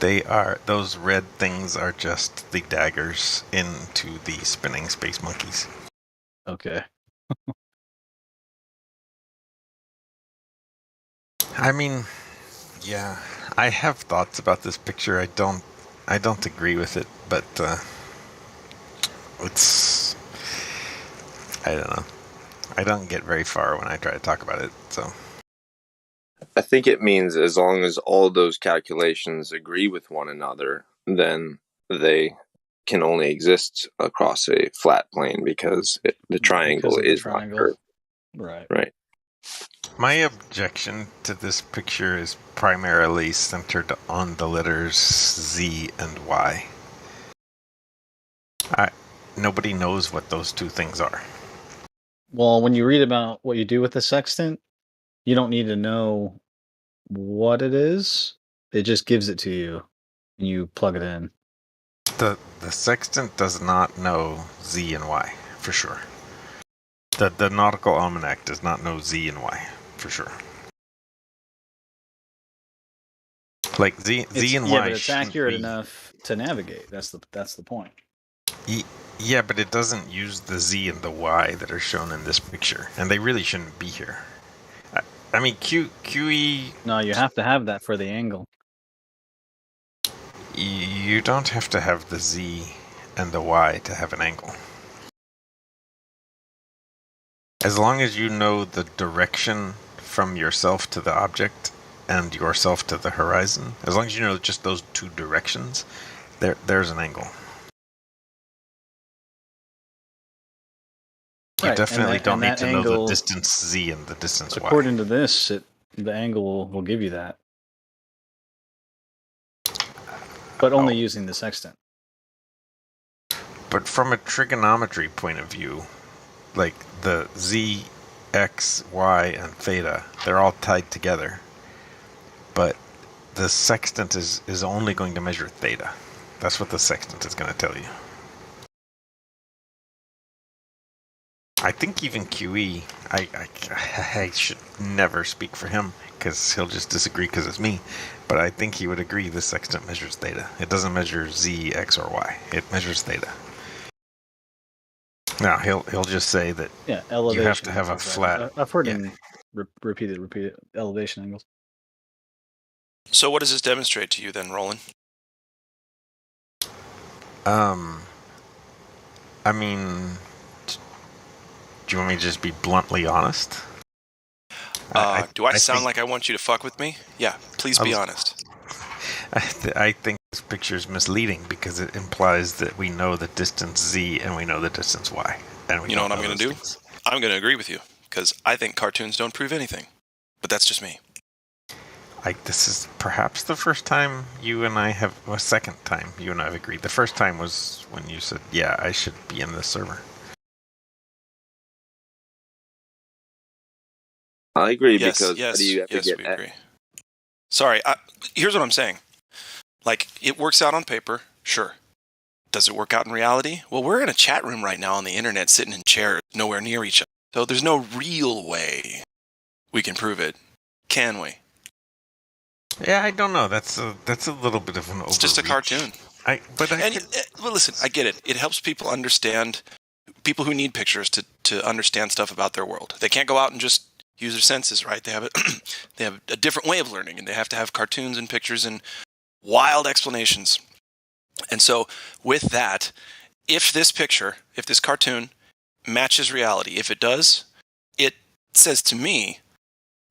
Those red things are just the daggers into the spinning space monkeys. Okay. I mean, yeah, I have thoughts about this picture. I don't agree with it, but I don't know. I don't get very far when I try to talk about it, so. I think it means as long as all those calculations agree with one another, then they can only exist across a flat plane because the triangle is not curved. Right. My objection to this picture is primarily centered on the letters Z and Y. Nobody knows what those two things are. Well, when you read about what you do with the sextant, you don't need to know what it is. It just gives it to you, and you plug it in. The sextant does not know Z and Y, for sure. The nautical almanac does not know Z and Y, for sure. Like Z and Y. Yeah, but it's accurate enough to navigate. That's the point. Yeah, but it doesn't use the Z and the Y that are shown in this picture, and they really shouldn't be here. I mean, QE... No, you have to have that for the angle. You don't have to have the Z and the Y to have an angle. As long as you know the direction from yourself to the object and yourself to the horizon, as long as you know just those two directions, there's an angle. You definitely don't need to know the distance Z and the distance Y. According to this, the angle will give you that. But only using the sextant. But from a trigonometry point of view, like the Z, X, Y, and theta, they're all tied together. But the sextant is only going to measure theta. That's what the sextant is going to tell you. I think even QE, I should never speak for him because he'll just disagree because it's me. But I think he would agree the sextant measures theta. It doesn't measure Z, X, or Y. It measures theta. Now he'll just say that elevation you have to have a flat. I've heard him repeat it. Elevation angles. So what does this demonstrate to you then, Roland? I mean, do you want me to just be bluntly honest? Do I sound like I want you to fuck with me? Yeah, please be honest. I think this picture is misleading because it implies that we know the distance z and we know the distance y. And you know what I'm going to do? I'm going to agree with you because I think cartoons don't prove anything. But that's just me. This is perhaps the first time you and I have, well, second time you and I have agreed. The first time was when you said, yeah, I should be in this server. I agree yes, because yes, how do you ever yes, get we that? agree. Sorry, here's what I'm saying. Like, it works out on paper, sure. Does it work out in reality? Well, we're in a chat room right now on the internet sitting in chairs nowhere near each other. So there's no real way we can prove it, can we? Yeah, I don't know. That's a little bit of an overreach. It's just a cartoon. Well, listen, I get it. It helps people understand, people who need pictures to understand stuff about their world. They can't go out and just use their senses, right? They have they have a different way of learning, and they have to have cartoons and pictures and wild explanations. And so with that, if this cartoon matches reality, if it does, it says to me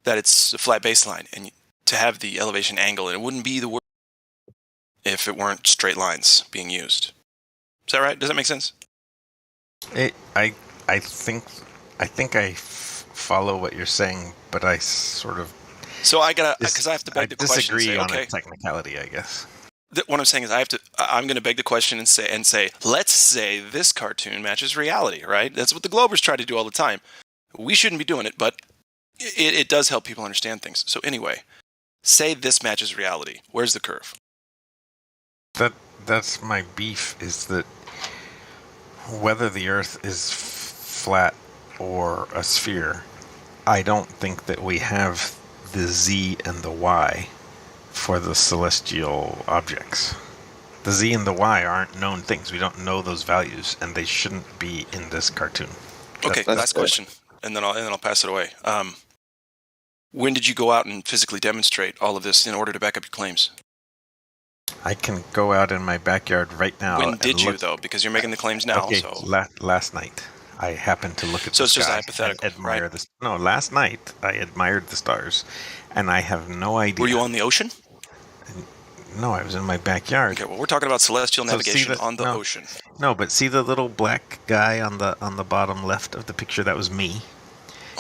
that it's a flat baseline and to have the elevation angle, and it wouldn't be the word if it weren't straight lines being used. Is that right? Does that make sense? I think I follow what you're saying, but I sort of. So I gotta, because I have to beg the question. Disagree on a technicality, I guess. What I'm saying is I'm going to beg the question and say, let's say this cartoon matches reality, right? That's what the Globers try to do all the time. We shouldn't be doing it, but it does help people understand things. So anyway, say this matches reality. Where's the curve? That's my beef, is that whether the Earth is flat or a sphere, I don't think that we have the Z and the Y for the celestial objects. The Z and the Y aren't known things. We don't know those values, and they shouldn't be in this cartoon. Okay, last question, and then I'll pass it away. When did you go out and physically demonstrate all of this in order to back up your claims? I can go out in my backyard right now. When did you, though? Because you're making the claims now. Okay, so last night. I happened to look at so the it's sky just hypothetical, and admire right? this. No, last night I admired the stars, and I have no idea. Were you on the ocean? No, I was in my backyard. Okay, well, we're talking about celestial navigation on the ocean. No, but see the little black guy on the bottom left of the picture? That was me.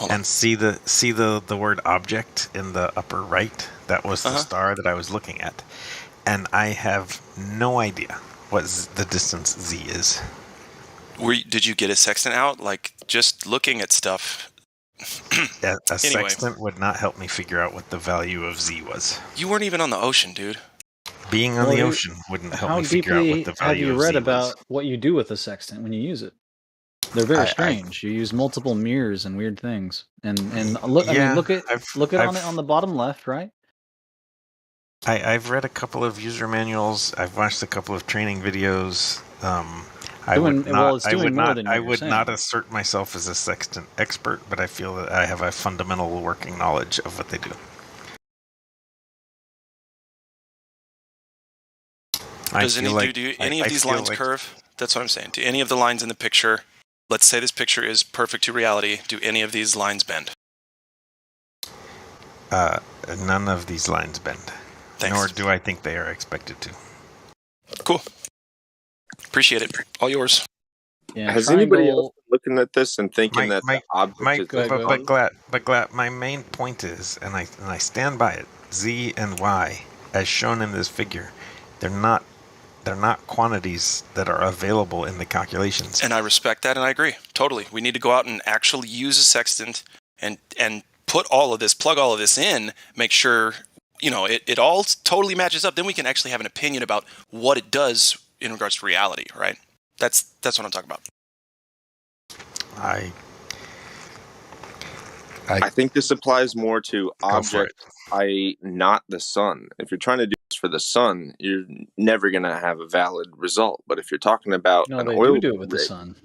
And see the word object in the upper right? That was the star that I was looking at. And I have no idea what the distance Z is. Did you get a sextant out? Like, just looking at stuff. A sextant would not help me figure out what the value of Z was. You weren't even on the ocean, dude. Being on the ocean wouldn't help me figure out what the value of Z was. How deeply have you read about what you do with a sextant when you use it? They're very strange. You use multiple mirrors and weird things. And look, Yeah, look at on the bottom left, right? I've read a couple of user manuals. I've watched a couple of training videos. I would not assert myself as a sextant expert, but I feel that I have a fundamental working knowledge of what they do. Do any of these lines curve? That's what I'm saying. Do any of the lines in the picture, let's say this picture is perfect to reality, do any of these lines bend? None of these lines bend. Thanks. Nor do I think they are expected to. Cool. Appreciate it. All yours. Yeah, Has anybody else been looking at this and thinking that the object is but Glad, my main point is, and I stand by it, Z and Y, as shown in this figure, they're not quantities that are available in the calculations. And I respect that, and I agree. Totally. We need to go out and actually use a sextant and plug all of this in, make sure it all totally matches up. Then we can actually have an opinion about what it does in regards to reality, right? That's what I'm talking about. I think this applies more to objects, i.e. not the sun. If you're trying to do this for the sun, you're never going to have a valid result. But if you're talking about they do it with the sun.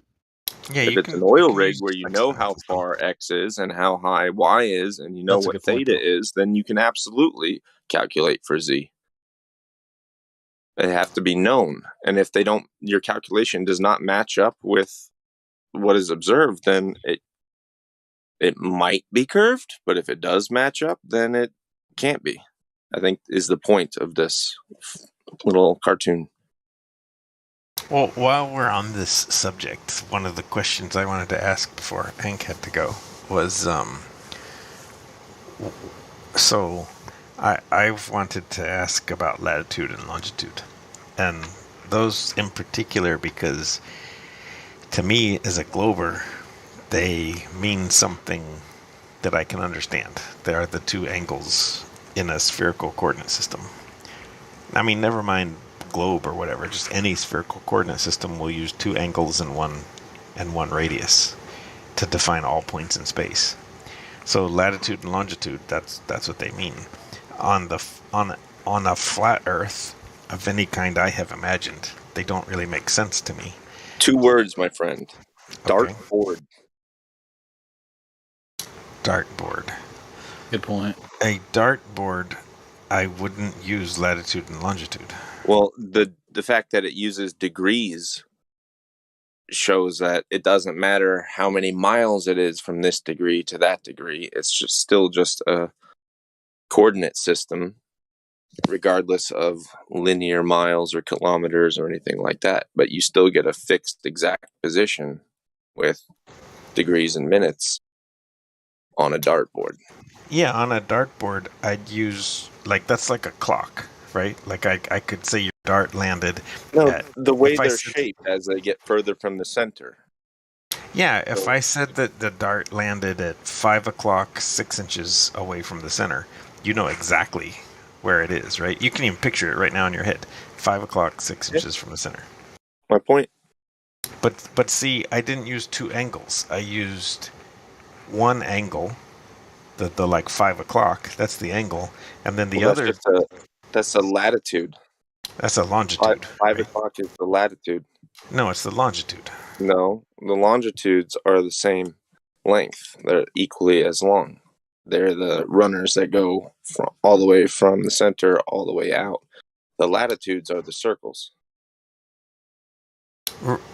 Yeah, if it's an oil rig where you know how far X is and how high Y is, and you know what theta is, then you can absolutely calculate for Z. They have to be known. And if they don't, your calculation does not match up with what is observed, then it might be curved, but if it does match up, then it can't be. I think is the point of this little cartoon. Well, while we're on this subject, one of the questions I wanted to ask before Hank had to go was, so I've wanted to ask about latitude and longitude, and those in particular because to me as a glober, they mean something that I can understand. They are the two angles in a spherical coordinate system. I mean, never mind globe or whatever, just any spherical coordinate system will use two angles and one radius to define all points in space. So latitude and longitude, that's what they mean. On a flat Earth of any kind I have imagined, they don't really make sense to me. 2 words, my friend. Dartboard. Dartboard. Good point. A dartboard, I wouldn't use latitude and longitude. Well, the fact that it uses degrees shows that it doesn't matter how many miles it is from this degree to that degree. It's still just a coordinate system, regardless of linear miles or kilometers or anything like that. But you still get a fixed exact position with degrees and minutes on a dartboard. Yeah, on a dartboard, I'd use, that's like a clock, right? Like I could say your dart landed. No, the way they're shaped as they get further from the center. Yeah, if I said that the dart landed at 5 o'clock, 6 inches away from the center, you know exactly where it is, right? You can even picture it right now in your head. 5 o'clock, 6 inches from the center. My point. But see, I didn't use 2 angles. I used one angle, the like 5 o'clock. That's the angle, and then the other. That's a latitude. That's a longitude. 5 o'clock is the latitude. No, it's the longitude. No, the longitudes are the same length. They're equally as long. They're the runners that go all the way from the center all the way out. The latitudes are the circles.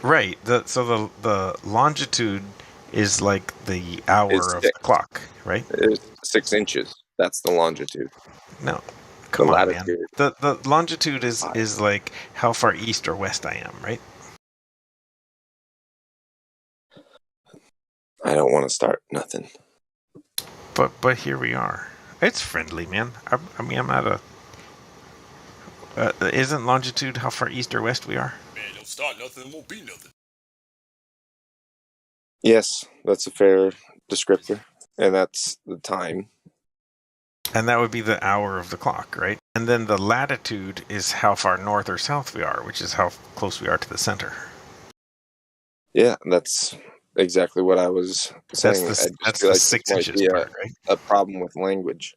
Right. So the longitude is like the hour of the clock, right? It's 6 inches. That's the longitude. No. Come on, man. The longitude is like how far east or west I am, right? I don't want to start nothing. But here we are. It's friendly, man. I mean, I'm not a... isn't longitude how far east or west we are? Man, don't start nothing, won't be nothing. Yes, that's a fair descriptor. And that's the time. And that would be the hour of the clock, right? And then the latitude is how far north or south we are, which is how close we are to the center. Yeah, that's exactly what I was saying. That's the 6 inches part, right? A problem with language.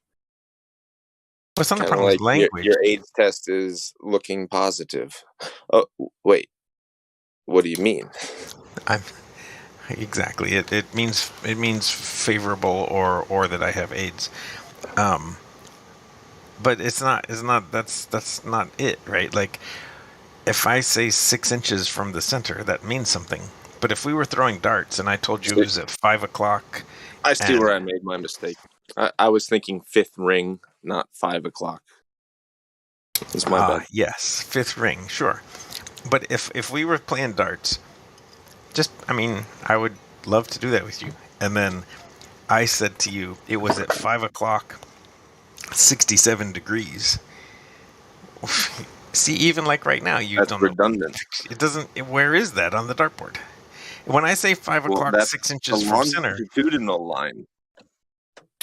Well, it's not a problem with language. Your AIDS test is looking positive. Oh, wait. What do you mean? Exactly. It means favorable or that I have AIDS. But it's not that's not it, right? Like if I say 6 inches from the center, that means something. But if we were throwing darts and I told you it was at 5 o'clock, I see where I made my mistake. I was thinking 5th ring, not 5 o'clock. It's my bad. Yes, 5th ring, sure. But if we were playing darts, I would love to do that with you. And then I said to you, it was at 5 o'clock, 67 degrees. See, even like right now, That's don't redundant. It doesn't. Where is that on the dartboard? When I say 5 o'clock, that's 6 inches from center, longitudinal line.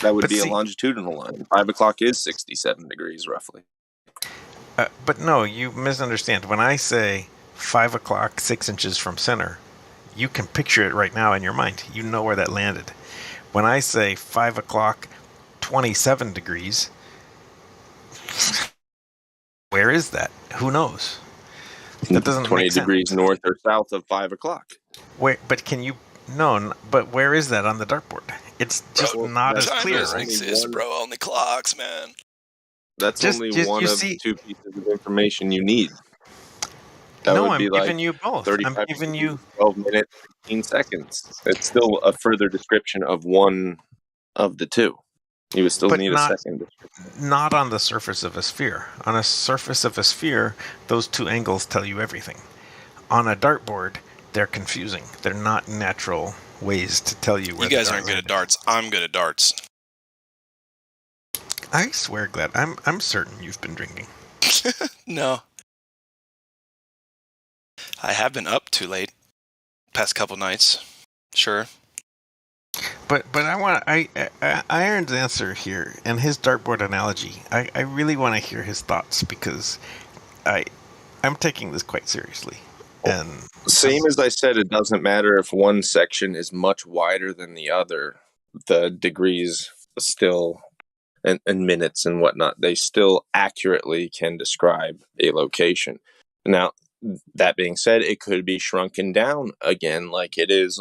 That would be a longitudinal line. 5 o'clock is 67 degrees, roughly. But no, you misunderstand. When I say 5 o'clock, 6 inches from center, you can picture it right now in your mind. You know where that landed. When I say 5 o'clock, 27 degrees, where is that? Who knows? That doesn't 20 make sense. degrees north or south of 5 o'clock. Wait, but can you? No, but where is that on the dartboard? It's just not as clear, doesn't right? exist, bro. Only clocks, man. That's Just only you one of see. 2 pieces of information you need. That No, would I'm be like giving you both. I'm 35 giving degrees, you. 12 minutes, 15 seconds. It's still a further description of one of the two. You would still But need a second description. not on the surface of a sphere. On a surface of a sphere, those two angles tell you everything. On a dartboard, they're confusing. They're not natural ways to tell you where you guys aren't good at darts. I'm good at darts. I swear, Glad, I'm certain you've been drinking. No. I have been up too late. Past couple nights. Sure. But I want Iron's answer here and his dartboard analogy. I really want to hear his thoughts because I'm taking this quite seriously. And same as I said, it doesn't matter if one section is much wider than the other. The degrees still and minutes and whatnot, they still accurately can describe a location. Now, that being said, it could be shrunken down again, like it is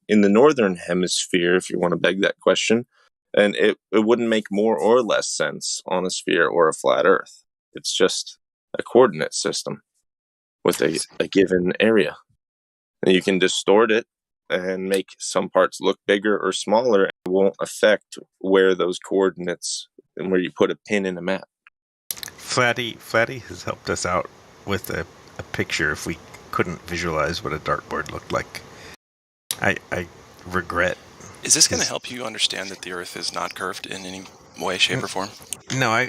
in the northern hemisphere, if you want to beg that question, and it wouldn't make more or less sense on a sphere or a flat Earth. It's just a coordinate system with a given area, and you can distort it and make some parts look bigger or smaller. It won't affect where those coordinates and where you put a pin in a map. Flatty has helped us out with a picture if we couldn't visualize what a dartboard looked like. I regret. Is this going to help you understand that the Earth is not curved in any way, shape, or form? No,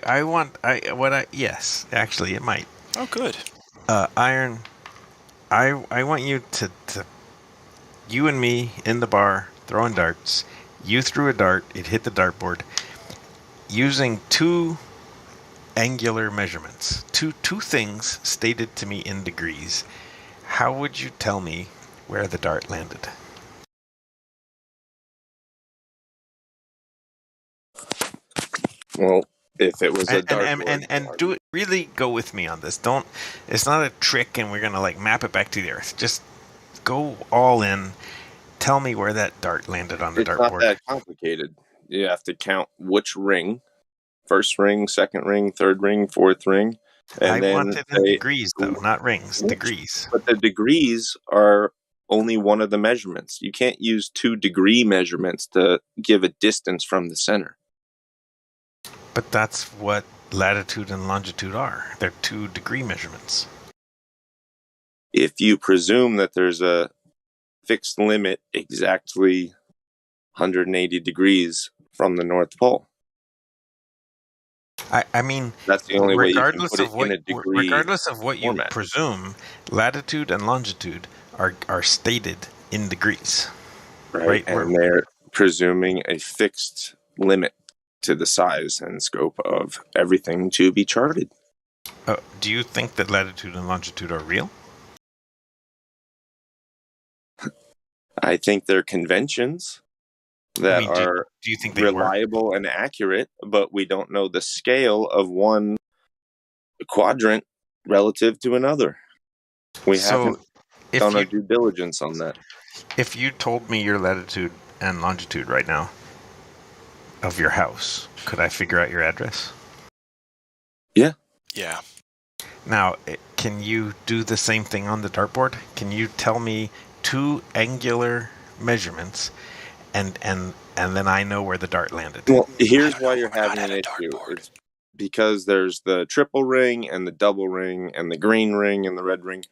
yes, actually it might. Oh, good. Iron, I want you to you and me in the bar throwing darts. You threw a dart, it hit the dartboard. Using two angular measurements, two things stated to me in degrees, how would you tell me where the dart landed? Well, if it was a dartboard, and do it. Really go with me on this. Don't. It's not a trick, and we're gonna like map it back to the Earth. Just go all in. Tell me where that dart landed on the dartboard. It's not that complicated. You have to count which ring. First ring, second ring, third ring, fourth ring. And I then want it in degrees, though, not rings. Degrees. But the degrees are only one of the measurements. You can't use 2 degree measurements to give a distance from the center. But that's what latitude and longitude are. They're 2 degree measurements. If you presume that there's a fixed limit exactly 180 degrees from the North Pole. I mean, that's the only way you can put it in a degree. Regardless of what you presume, latitude and longitude are stated in degrees. Right? And they're presuming a fixed limit to the size and scope of everything to be charted. Do you think that latitude and longitude are real? I think they're conventions that are do you think reliable and accurate, but we don't know the scale of one quadrant relative to another. We haven't done our due diligence on that. If you told me your latitude and longitude right now of your house, could I figure out your address? Yeah. Yeah. Now, can you do the same thing on the dartboard? Can you tell me 2 angular measurements and then I know where the dart landed? Well, here's why you're having an issue. It's because there's the triple ring and the double ring and the green ring and the red ring.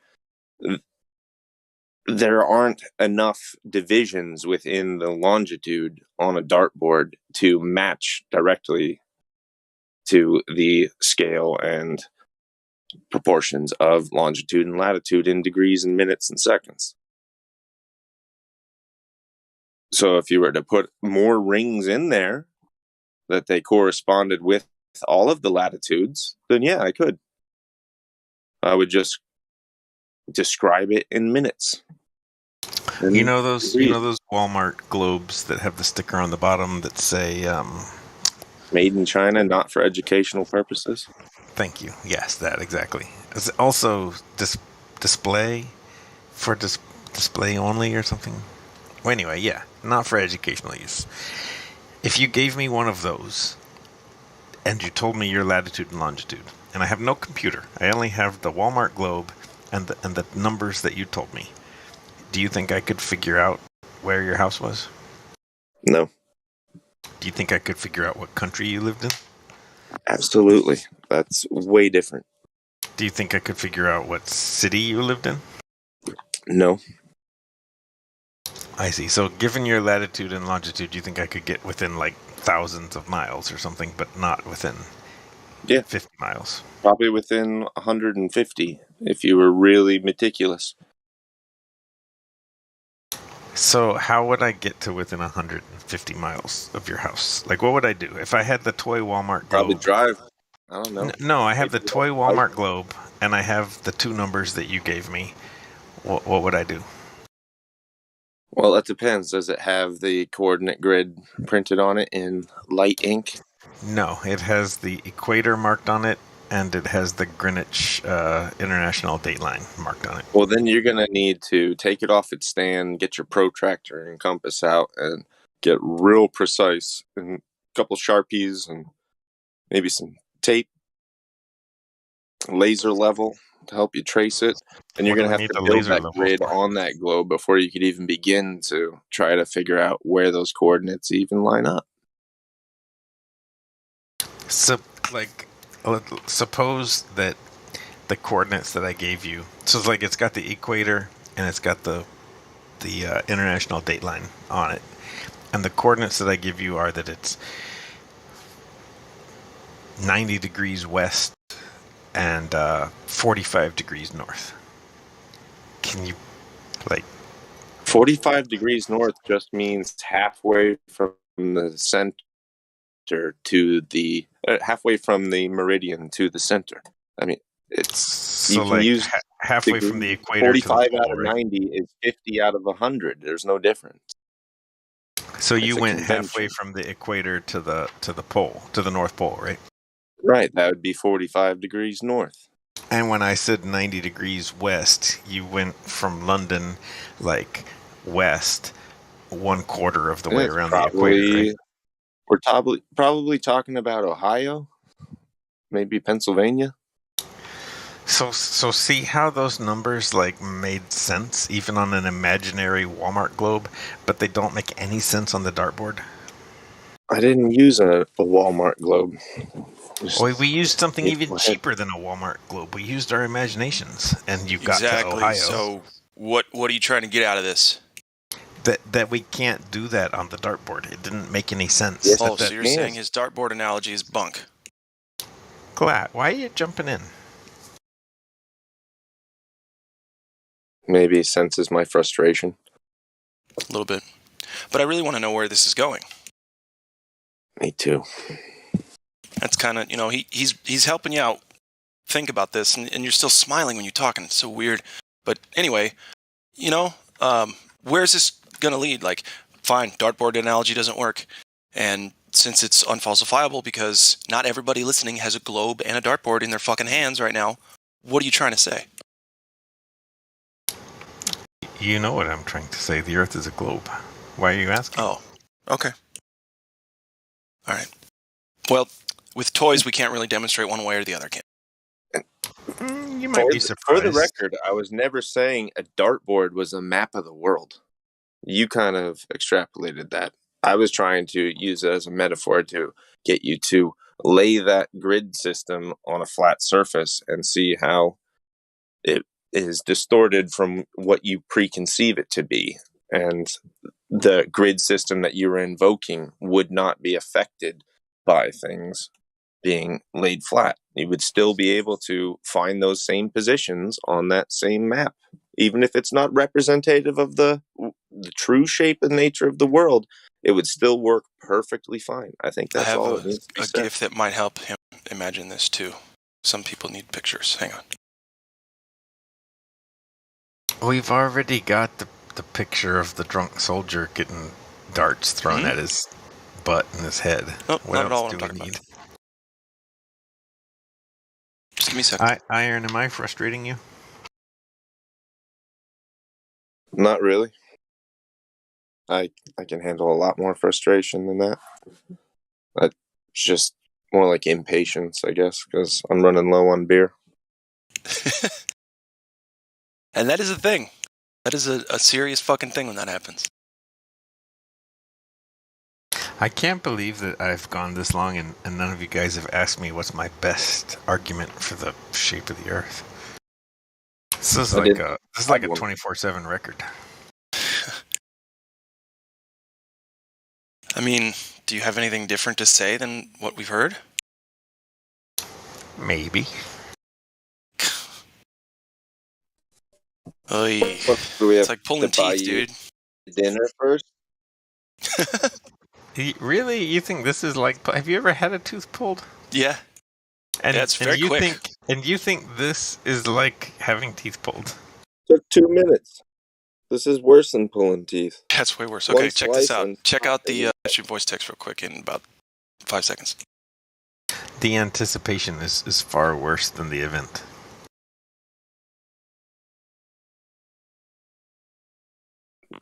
There aren't enough divisions within the longitude on a dartboard to match directly to the scale and proportions of longitude and latitude in degrees and minutes and seconds. So if you were to put more rings in there that they corresponded with all of the latitudes, then yeah, I could. I would just describe it in minutes. You know those Walmart globes that have the sticker on the bottom that say made in China, not for educational purposes? Thank you. Yes, that exactly. It's also display for display only or something. Well, anyway, yeah, not for educational use. If you gave me one of those and you told me your latitude and longitude, and I have no computer, I only have the Walmart globe and the numbers that you told me, do you think I could figure out where your house was? No. Do you think I could figure out what country you lived in? Absolutely. That's way different. Do you think I could figure out what city you lived in? No. I see. So given your latitude and longitude, do you think I could get within like thousands of miles or something, but not within 50 miles? Probably within 150 if you were really meticulous. So how would I get to within 150 miles of your house? Like, what would I do if I had the toy Walmart globe? Probably drive. I don't know. No, I have the toy Walmart globe, and I have the two numbers that you gave me. What would I do? Well, that depends. Does it have the coordinate grid printed on it in light ink? No, it has the equator marked on it, and it has the Greenwich International Dateline marked on it. Well, then you're going to need to take it off its stand, get your protractor and compass out, and get real precise. And a couple Sharpies and maybe some tape, laser level to help you trace it. And you're going to have to build that grid on that globe before you could even begin to try to figure out where those coordinates even line up. So, like, suppose that the coordinates that I gave you, so it's like it's got the equator and it's got the international dateline on it, and the coordinates that I give you are that it's 90 degrees west and 45 degrees north. Can you, like... 45 degrees north just means halfway from the center to the... halfway from the meridian to the center. I mean, it's... So, you can like, use halfway from the equator 45 to the pole, out of right? 90 is 50 out of 100. There's no difference. So you went halfway from the equator to the pole, to the North Pole, right? Right, that would be 45 degrees north. And when I said 90 degrees west, you went from London, like, west, 1/4 of the way around the equator, right? We're probably talking about Ohio, maybe Pennsylvania. So see how those numbers, like, made sense, even on an imaginary Walmart globe, but they don't make any sense on the dartboard? I didn't use a Walmart globe. We used something even cheaper than a Walmart globe. We used our imaginations, and you got to Ohio. So what are you trying to get out of this? That we can't do that on the dartboard. It didn't make any sense. Yes, so you're saying his dartboard analogy is bunk. Glad, why are you jumping in? Maybe he senses my frustration. A little bit. But I really want to know where this is going. Me too. That's kind of, he's helping you out think about this, and you're still smiling when you're talking. It's so weird. But anyway, where's this going to lead? Like, fine, dartboard analogy doesn't work. And since it's unfalsifiable because not everybody listening has a globe and a dartboard in their fucking hands right now, what are you trying to say? You know what I'm trying to say. The Earth is a globe. Why are you asking? Oh, okay. All right. Well, with toys, we can't really demonstrate one way or the other, can we? You might be surprised. For the record, I was never saying a dartboard was a map of the world. You kind of extrapolated that. I was trying to use it as a metaphor to get you to lay that grid system on a flat surface and see how it is distorted from what you preconceive it to be. And the grid system that you were invoking would not be affected by things being laid flat. You would still be able to find those same positions on that same map. Even if it's not representative of the true shape and nature of the world, it would still work perfectly fine. I think that's all it needs to be a said. gift that might help him imagine this too. Some people need pictures. Hang on. We've already got the picture of the drunk soldier getting darts thrown at his butt and his head. Oh, what not at all else what do I'm we talking need? about. Just give me a second. Iron, am I frustrating you? Not really. I can handle a lot more frustration than that. It's just more like impatience, I guess, because I'm running low on beer. And that is a thing. That is a serious fucking thing when that happens. I can't believe that I've gone this long and none of you guys have asked me what's my best argument for the shape of the Earth. This is like a 24/7 record. I mean, do you have anything different to say than what we've heard? Maybe. Oy. It's like pulling teeth, dude. Dinner first? Really? You think this is like... Have you ever had a tooth pulled? Yeah. And, yeah, it's very quick. You think this is like having teeth pulled? Took 2 minutes. This is worse than pulling teeth. That's way worse. Okay, check this out. Check out the voice text real quick in about 5 seconds. The anticipation is far worse than the event.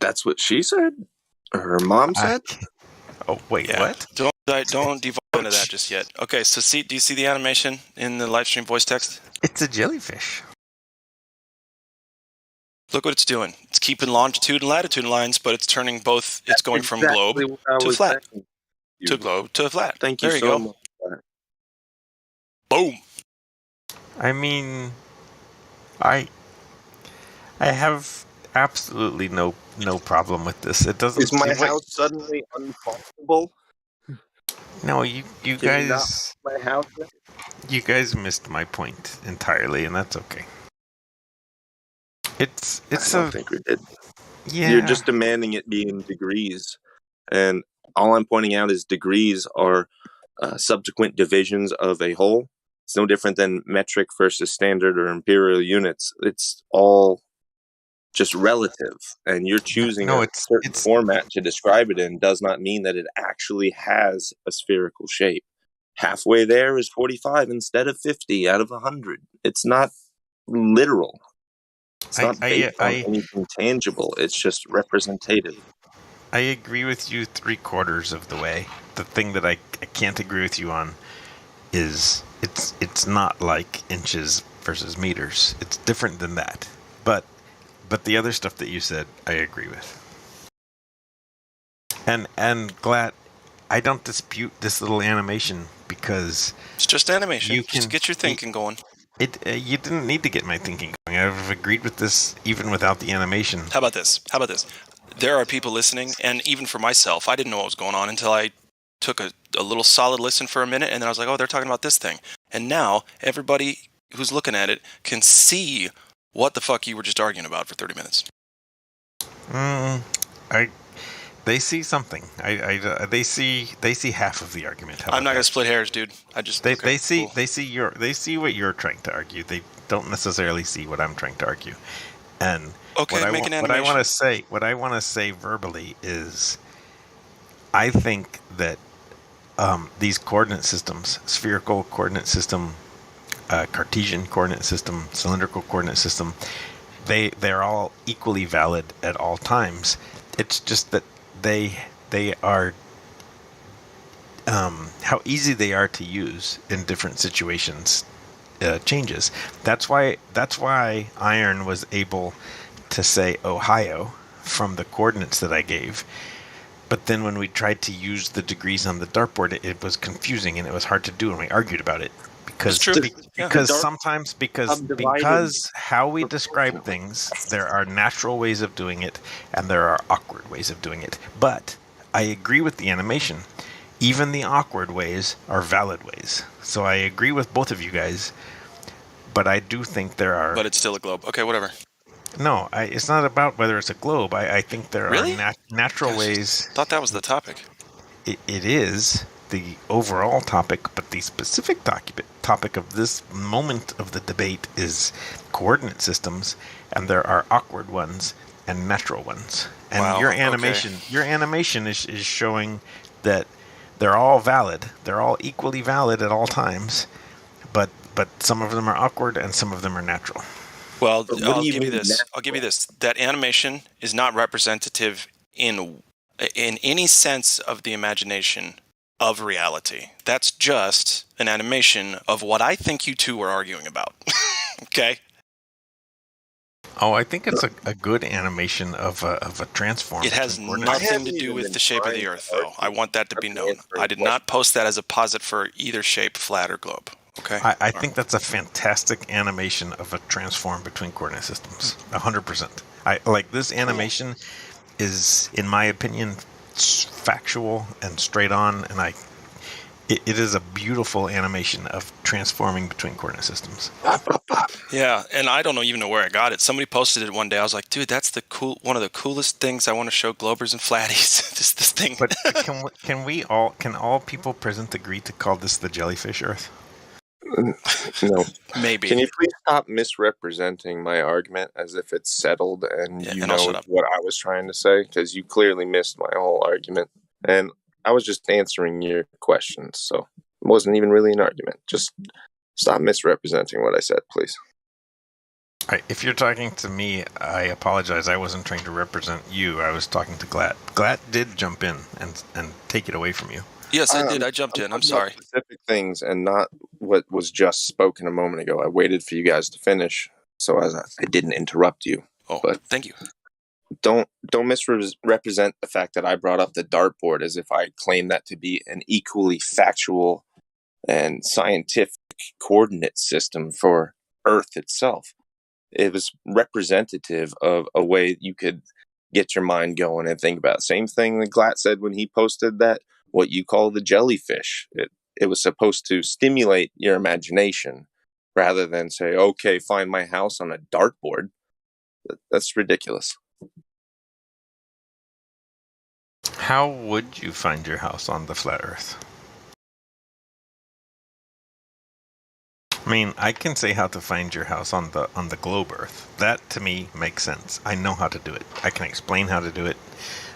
That's what she said? Or her mom said? Oh, wait, what? Don't devolve into that just yet. Okay, so do you see the animation in the live stream voice text? It's a jellyfish. Look what it's doing. It's keeping longitude and latitude lines, but it's turning both. It's going from globe to flat. To globe to flat. Thank you there you so go. much. Boom. I mean, I have absolutely no problem with this. It doesn't. Is my house suddenly unfunctionable? No, you guys. My house. You guys missed my point entirely, and that's okay. I don't think we did. Yeah. You're just demanding it be in degrees, and all I'm pointing out is degrees are subsequent divisions of a whole. It's no different than metric versus standard or imperial units. It's all just relative, and you're choosing a certain format to describe it in does not mean that it actually has a spherical shape. Halfway there is 45 instead of 50 out of 100. It's not literal. It's not based on anything tangible. It's just representative. I agree with you 3/4 of the way. The thing that I can't agree with you on is it's not like inches versus meters. It's different than that. But the other stuff that you said, I agree with. And glad I don't dispute this little animation because it's just animation. Just get your thinking going. You didn't need to get my thinking going. I've agreed with this even without the animation. How about this? There are people listening, and even for myself, I didn't know what was going on until I took a little solid listen for a minute, and then I was like, oh, they're talking about this thing. And now everybody who's looking at it can see what the fuck you were just arguing about for 30 minutes. They see something. They see half of the argument. I'm not gonna split hairs, dude. They see what you're trying to argue. They don't necessarily see what I'm trying to argue. And what I want to say verbally is, I think that these coordinate systems, spherical coordinate system, Cartesian coordinate system, cylindrical coordinate system, they're all equally valid at all times. It's just that they are how easy they are to use in different situations changes. That's why iron was able to say Ohio from the coordinates that I gave. But then when we tried to use the degrees on the dartboard, it was confusing and it was hard to do, and we argued about it. Because how we describe things, there are natural ways of doing it and there are awkward ways of doing it. But I agree with the animation. Even the awkward ways are valid ways. So I agree with both of you guys, but I do think there are... But it's still a globe. Okay, whatever. No, it's not about whether it's a globe. I think there are natural ways... I thought that was the topic. It is the overall topic, but the specific topic of this moment of the debate is coordinate systems, and there are awkward ones and natural ones. And your animation is showing that they're all valid. They're all equally valid at all times, but some of them are awkward and some of them are natural. Well, I'll give you this. I'll give you this. That animation is not representative in any sense of the imagination of reality. That's just an animation of what I think you two were arguing about. Okay? Oh, I think it's a good animation of a transform. It has nothing to do with the shape of the Earth, though. I want that to be known. I did not post that as a posit for either shape, flat or globe. Okay. I think that's a fantastic animation of a transform between coordinate systems. 100%. I like this animation is, in my opinion, factual and straight on, and it is a beautiful animation of transforming between coordinate systems. Yeah, and I don't even know where I got it. Somebody posted it one day. I was like, dude, that's one of the coolest things I want to show globers and flatties. this thing. But can all people present agree to call this the jellyfish Earth? No. Maybe. Can you please stop misrepresenting my argument as if it's settled and you know what I was trying to say? Because you clearly missed my whole argument. And I was just answering your questions, so it wasn't even really an argument. Just stop misrepresenting what I said, please. All right, if you're talking to me, I apologize. I wasn't trying to represent you. I was talking to Glatt. Glatt did jump in and take it away from you. Yes, I did. I jumped in. I'm sorry. Specific things and not what was just spoken a moment ago. I waited for you guys to finish, so I didn't interrupt you. Oh, but thank you. Don't misrepresent the fact that I brought up the dartboard as if I claim that to be an equally factual and scientific coordinate system for Earth itself. It was representative of a way you could get your mind going and think about. Same thing that Glatt said when he posted that, what you call the jellyfish. It was supposed to stimulate your imagination rather than say, okay, find my house on a dartboard. That's ridiculous. How would you find your house on the flat Earth? I mean, I can say how to find your house on the globe Earth. That to me makes sense. I know how to do it. I can explain how to do it.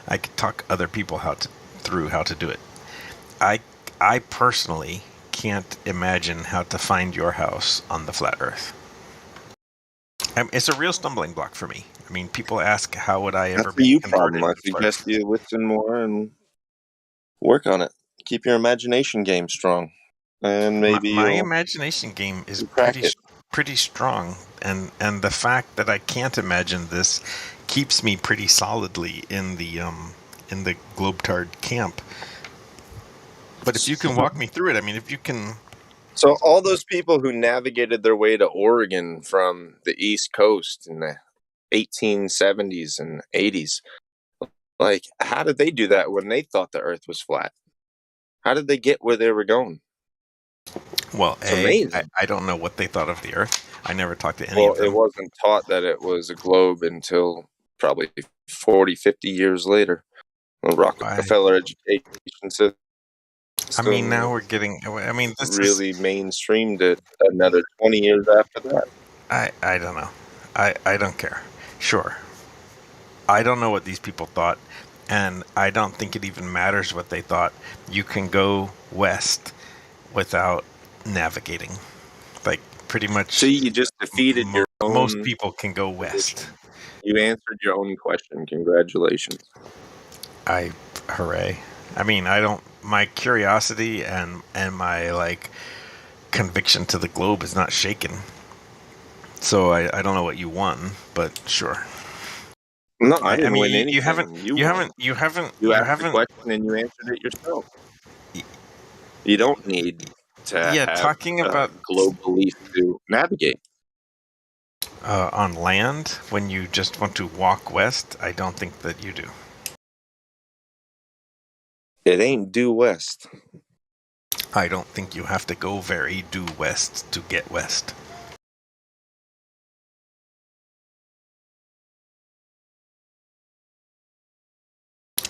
I can talk other people through how to do it. I personally can't imagine how to find your house on the flat Earth. It's a real stumbling block for me. I mean, people ask, how would I ever That's be a you converted? problem. I suggest you listen more and work on it. Keep your imagination game strong. And maybe my imagination game is pretty strong, and the fact that I can't imagine this keeps me pretty solidly in the Globetard camp. But if you can walk me through it, I mean, if you can. So all those people who navigated their way to Oregon from the East Coast in the 1870s and 80s, like, how did they do that when they thought the Earth was flat? How did they get where they were going? Well, I don't know what they thought of the Earth. I never talked to any of them. Well, it wasn't taught that it was a globe until probably 40, 50 years later. The Rockefeller education system. I mean, now we're getting. I mean, this really mainstreamed it another 20 years after that. I don't know. I don't care. Sure. I don't know what these people thought, and I don't think it even matters what they thought. You can go west without navigating. Like, pretty much. So you just defeated your own. Most people can go west. You answered your own question. Congratulations. Hooray. I mean, my curiosity and my conviction to the globe is not shaken. So I don't know what you won, but sure. No, I didn't win anything. You haven't. You asked the question and you answered it yourself. You don't need to have talking about globe belief to navigate. On land, when you just want to walk west, I don't think that you do. It ain't due west. I don't think you have to go very due west to get west.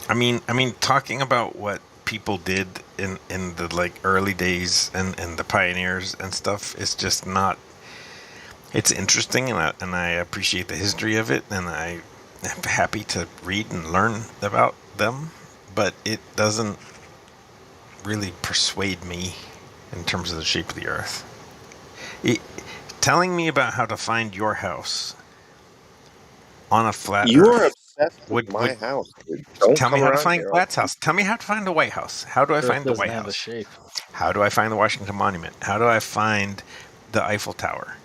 I mean, talking about what people did in the early days and the pioneers and stuff is just not. It's interesting, and I appreciate the history of it, and I'm happy to read and learn about them. But it doesn't really persuade me in terms of the shape of the Earth. telling me about how to find your house on a flat You are Earth obsessed with would my house, dude. Don't tell me come how to around find here. Glad's house. Tell me how to find the White House. How do I Earth find the doesn't White have a House? shape. How do I find the Washington Monument? How do I find the Eiffel Tower?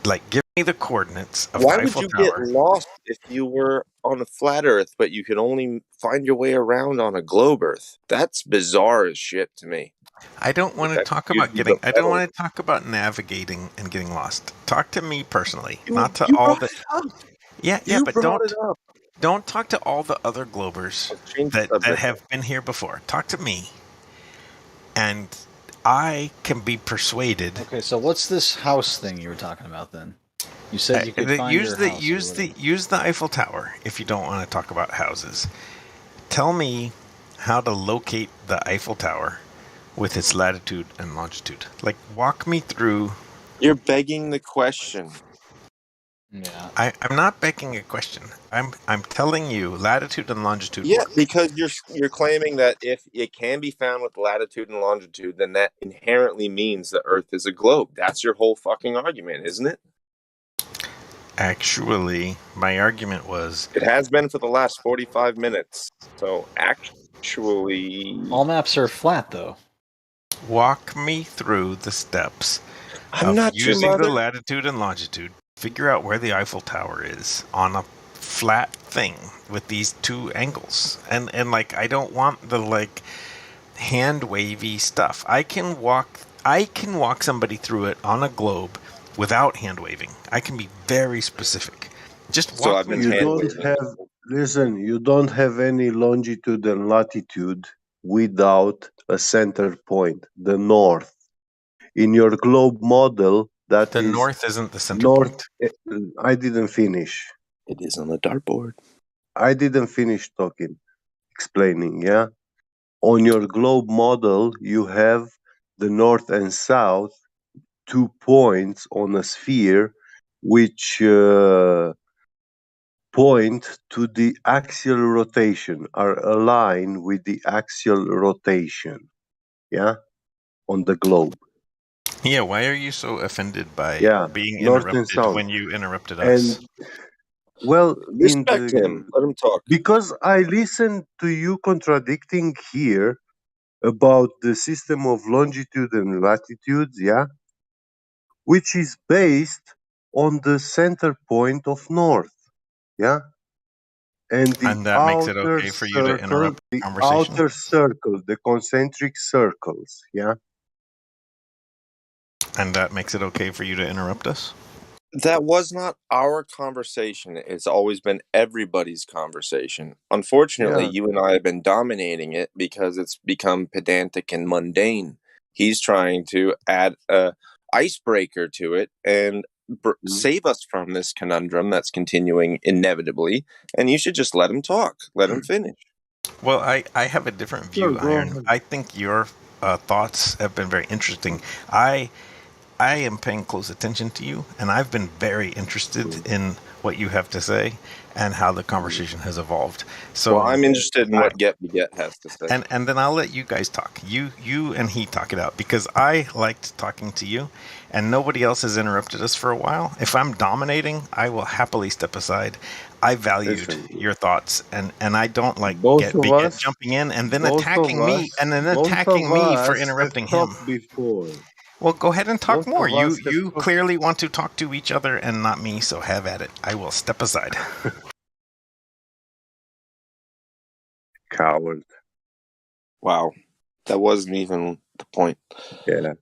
Like, give me the coordinates of Why the would Eiffel you get Tower. lost if you were on a flat Earth, but you could only find your way around on a globe Earth? That's bizarre as shit to me. I don't want to That talk about confuses the I don't hell. want to talk about navigating and getting lost. Talk to me personally, You not to you all brought the. it up. Yeah, You but brought it up. don't talk to all the other Globers Let's change the that subject. have been here before. Talk to me, and I can be persuaded. Okay, so what's this house thing you were talking about then? You said you could find your house. Use the Eiffel Tower if you don't want to talk about houses. Tell me how to locate the Eiffel Tower with its latitude and longitude. Like, walk me through. You're begging the question. Yeah. I'm not begging a question. I'm telling you latitude and longitude Yeah, work. because you're claiming that if it can be found with latitude and longitude, then that inherently means the Earth is a globe. That's your whole fucking argument, isn't it? Actually, my argument was it has been for the last 45 minutes. So actually, all maps are flat though. Walk me through the steps I'm of not your using the mother. latitude and longitude. Figure out where the Eiffel Tower is on a flat thing with these two angles. And like, I don't want the like hand wavy stuff. I can walk somebody through it on a globe without hand waving. I can be very specific. Just walk. So I've been You hand don't waving. have, listen, you don't have any longitude and latitude without a center point, the north. In your globe model, that the is north isn't the center north. point. I didn't finish. It is on the dartboard. I didn't finish talking, explaining, yeah? On your globe model, you have the north and south, 2 points on a sphere, which point to the axial rotation, are aligned with the axial rotation, yeah, on the globe. Yeah, why are you so offended by being north and interrupted south. when you interrupted us? And well, respect him. Let him talk. Because I listened to you contradicting here about the system of longitude and latitudes, yeah, which is based on the center point of north, yeah, and the that makes it outer okay for you to circle, interrupt the the conversation? outer circle, the concentric circles, yeah. And that makes it okay for you to interrupt us? That was not our conversation. It's always been everybody's conversation. Unfortunately, Yeah. you and I have been dominating it because it's become pedantic and mundane. He's trying to add a icebreaker to it and save us from this conundrum that's continuing inevitably. And you should just let him talk. Let him finish. Well, I have a different view, Iron. I think your thoughts have been very interesting. I am paying close attention to you, and I've been very interested in what you have to say and how the conversation has evolved. So, well, I'm interested in what Get Beget has to say. And then I'll let you guys talk. You and he talk it out, because I liked talking to you, and nobody else has interrupted us for a while. If I'm dominating, I will happily step aside. I valued your thoughts, and I don't like Get Beget jumping in and then attacking me, for interrupting him. Before. Well, go ahead and talk more. You clearly want to talk to each other and not me, so have at it. I will step aside. Coward. Wow. That wasn't even the point. Yeah.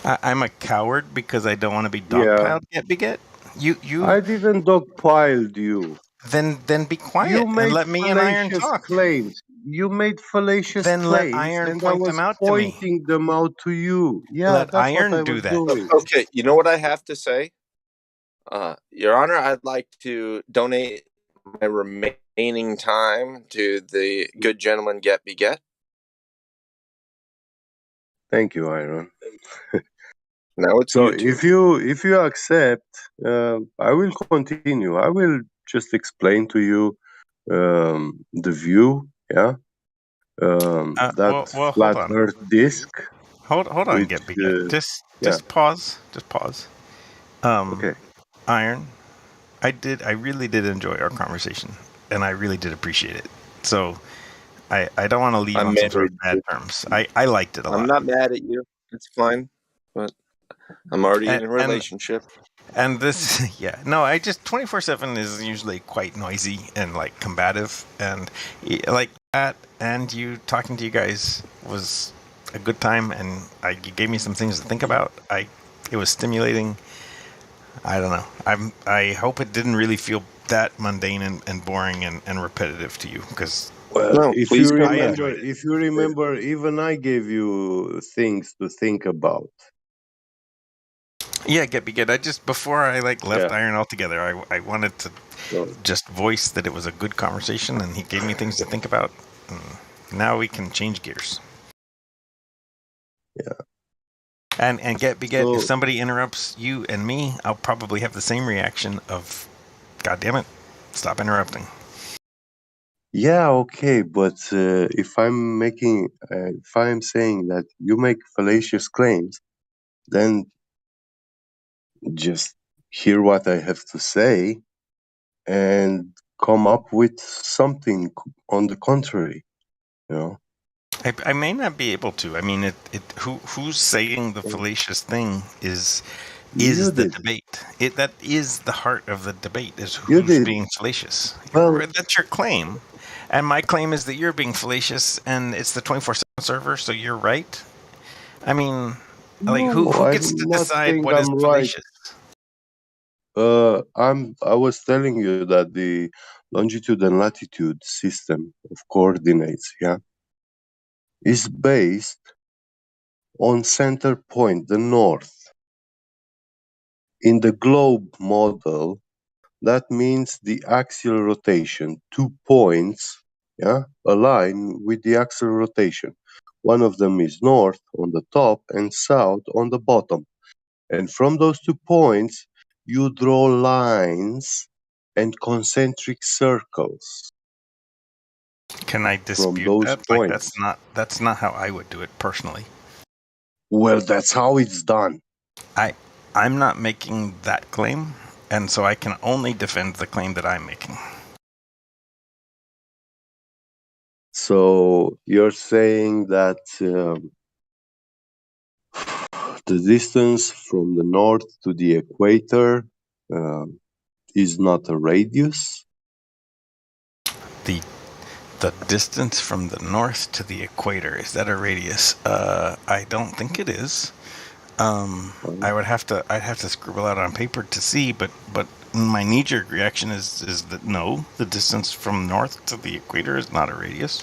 I'm a coward because I don't want to be dogpiled. Get Beget? You. I didn't dogpiled you. Then be quiet you made and let me and Iron talk. Claims. You made fallacious then claims. Let Iron and point I was them out pointing them out to you. Yeah, let that's Iron what I do was that. doing. Okay, you know what I have to say? Your Honor, I'd like to donate my remaining time to the good gentleman Get Beget. Thank you, Iron. Now it's so YouTube. if you accept, I will continue. I will just explain to you the view. Yeah, that flat Earth disk. Hold on, Get Beget. Just pause. Just pause. Okay. Iron, I really did enjoy our conversation, and I really did appreciate it. So I don't want to leave on some sort of bad terms. I liked it a lot. I'm not mad at you. It's fine, but I'm already in a relationship. And this, yeah, no, 24/7 is usually quite noisy and like combative, and like that, and you talking to you guys was a good time, and you gave me some things to think about. It was stimulating. I don't know. I hope it didn't really feel that mundane and boring and repetitive to you, because if you remember, even I gave you things to think about. Yeah, get good. Before I left Iron altogether, I wanted to just voice that it was a good conversation, and he gave me things to think about. Now we can change gears. Yeah. And get if somebody interrupts you and me, I'll probably have the same reaction of, God damn it, stop interrupting. Yeah, okay, but if I'm saying that you make fallacious claims, then just hear what I have to say and come up with something on the contrary, you know. I may not be able to. I mean, who's saying the fallacious thing is the debate. That is the heart of the debate, is who's being fallacious. That's your claim. And my claim is that you're being fallacious, and it's the 24/7 server, so you're right. I mean, who gets to decide what is fallacious? I was telling you that the longitude and latitude system of coordinates, is based on center point, the north. In the globe model, that means the axial rotation. 2 points, align with the axial rotation. One of them is north on the top and south on the bottom. And from those 2 points, you draw lines and concentric circles. Can I dispute that? That's not how I would do it personally. Well, that's how it's done. I'm not making that claim, and so I can only defend the claim that I'm making. So you're saying that the distance from the north to the equator is not a radius? The distance from the north to the equator, is that a radius? I don't think it is. I'd have to scribble out on paper to see, but my knee-jerk reaction is that no, the distance from north to the equator is not a radius.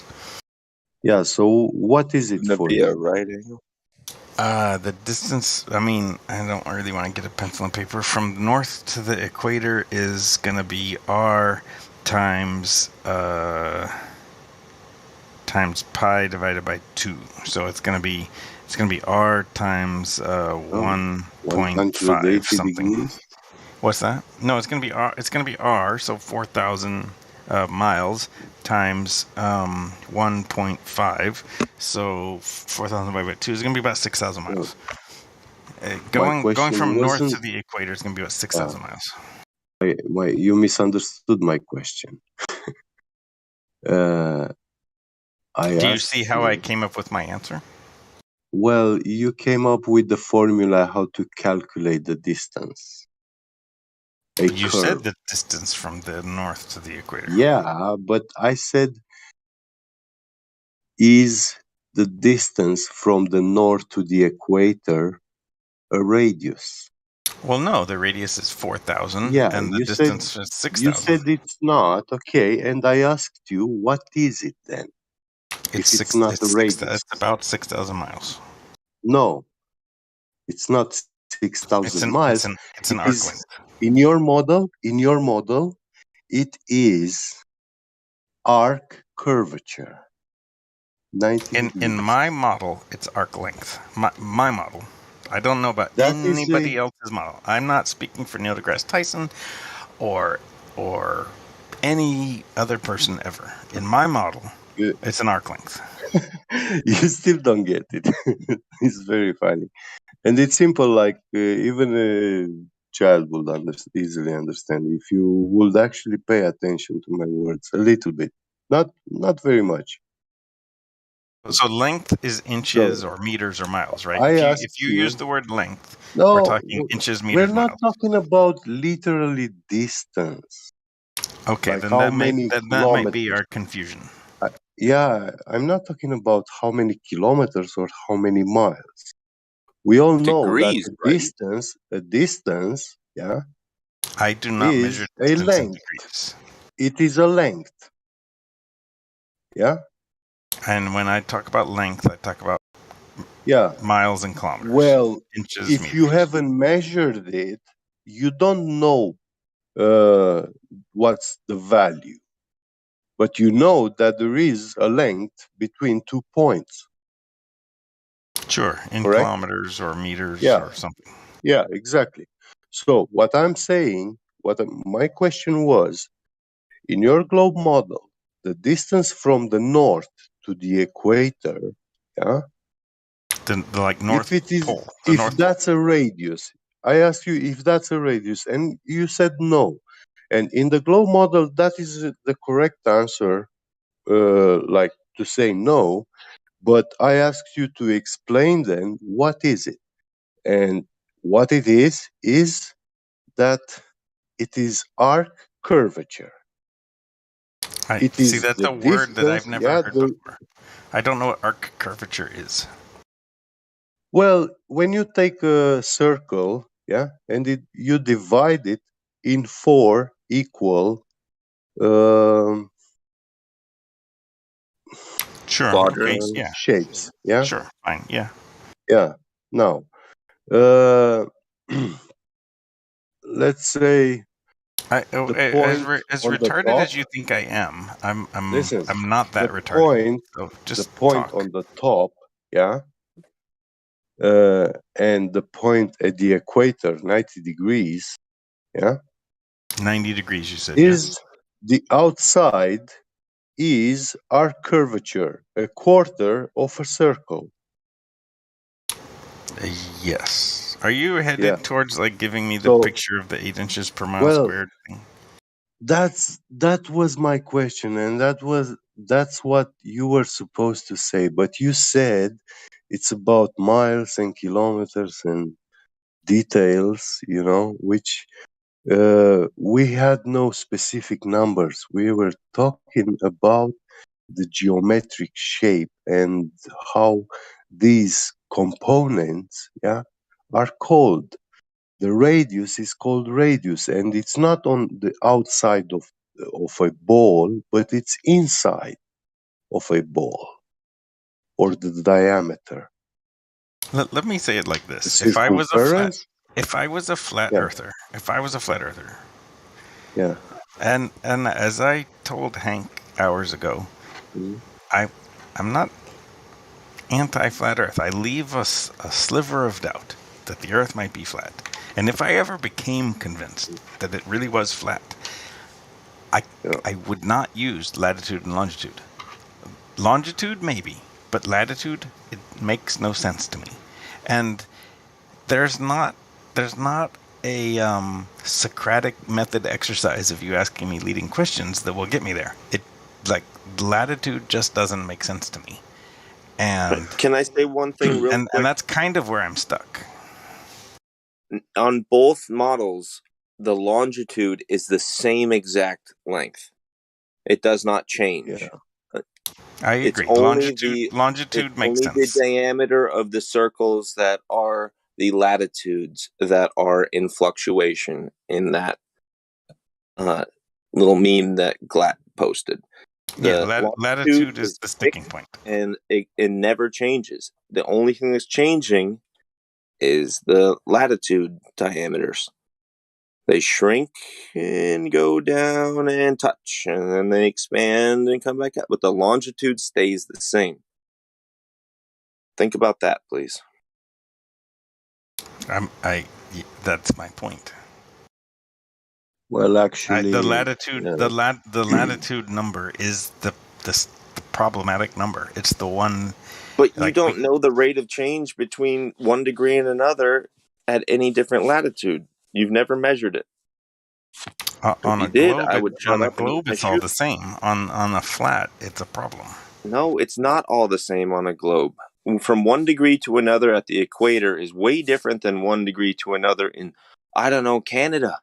Yeah, so what is it for you? A right angle? The distance, I mean, I don't really want to get a pencil and paper. From north to the equator is going to be R times pi divided by 2. So it's going to be R times 1.5 something. Degrees? What's that? No, it's going to be R. It's going to be R. So 4,000 miles times 1.5. So 4,000 divided by 2 is going to be about 6,000 miles. Going from north to the equator is going to be about 6,000 miles. Wait, you misunderstood my question. Do you see how I came up with my answer? Well, you came up with the formula how to calculate the distance. You said the distance from the north to the equator. Yeah, but I said, is the distance from the north to the equator a radius? Well, no, the radius is 4,000, and the distance is 6,000. You said it's not, okay, and I asked you, what is it then? It's not a radius. It's about 6,000 miles. No, it's not 6,000 miles. It's an arc length. In your model, it is arc curvature. 90 degrees. In my model, it's arc length. My model. I don't know about anybody else's model. I'm not speaking for Neil deGrasse Tyson or any other person ever. In my model, it's an arc length. You still don't get it. It's very funny. And it's simple, like even child would easily understand if you would actually pay attention to my words a little bit, not very much. So length is inches or meters or miles, right? If you use the word length, we're No, talking inches, we're meters, not miles. talking about literally distance. Okay, Like then how that might many be kilometers. our confusion. Yeah, I'm not talking about how many kilometers or how many miles. We all know that Degrees, right? a distance, yeah, I do not measure is a distance in length. degrees. It is a length. Yeah? And when I talk about length, I talk about miles and kilometers. Well, inches, if meters. you haven't measured it, you don't know what's the value. But you know that there is a length between 2 points. Sure, in correct? kilometers or meters or something. Yeah, exactly. So what I'm saying, my question was, in your globe model, the distance from the north to the equator, yeah, The like North Pole. if that's a radius, I asked you if that's a radius, and you said no. And in the globe model, that is the correct answer, like to say no. But I asked you to explain then what is it, and what it is that it is arc curvature. It See, is that's the a word that I've distance, never heard before. I don't know what arc curvature is. Well, when you take a circle, and you divide it in 4 equal shapes, Sure, fine, yeah. Yeah. Now, let's say as on the retarded top, as you think I am, listen, I'm not that the retarded. point, So just the point talk. on the top, and the point at the equator, 90 degrees, 90 degrees, you said, is yes? the outside is arc curvature, a quarter of a circle. Yes. Are you headed towards like giving me the picture of the 8 inches per mile squared thing? That was my question, and that's what you were supposed to say, but you said it's about miles and kilometers and details, which we had no specific numbers. We were talking about the geometric shape and how these components, are called. The radius is called radius, and it's not on the outside of a ball, but it's inside of a ball, or the diameter. Let me say it like this: The circumference. if I was a flat earther, Yeah. And as I told Hank hours ago, I'm not anti-flat Earth. I leave a sliver of doubt that the Earth might be flat. And if I ever became convinced that it really was flat, I would not use latitude and longitude. Longitude, maybe, but latitude, it makes no sense to me. And there's not a Socratic method exercise of you asking me leading questions that will get me there. It latitude just doesn't make sense to me. And can I say one thing real quick? And that's kind of where I'm stuck. On both models, the longitude is the same exact length. It does not change. I agree. Longitude makes sense. The diameter of the circles that are the latitudes that are in fluctuation in that little meme that Glatt posted. Latitude is the sticking point. And it never changes. The only thing that's changing is the latitude diameters. They shrink and go down and touch, and then they expand and come back up. But the longitude stays the same. Think about that, please. That's my point. Well, actually, the latitude number is the problematic number. It's the one. But you don't know the rate of change between 1 degree and another at any different latitude. You've never measured it. On you a did, globe, I would on shut a up and eat globe, my it's all shoe. the same. On a flat, it's a problem. No, it's not all the same on a globe. From 1 degree to another at the equator is way different than 1 degree to another in, I don't know, Canada.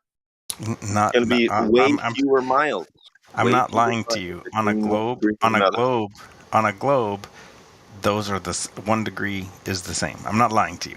Not, It's going to be way fewer miles. I'm not lying to you. On a globe, those are 1 degree is the same. I'm not lying to you.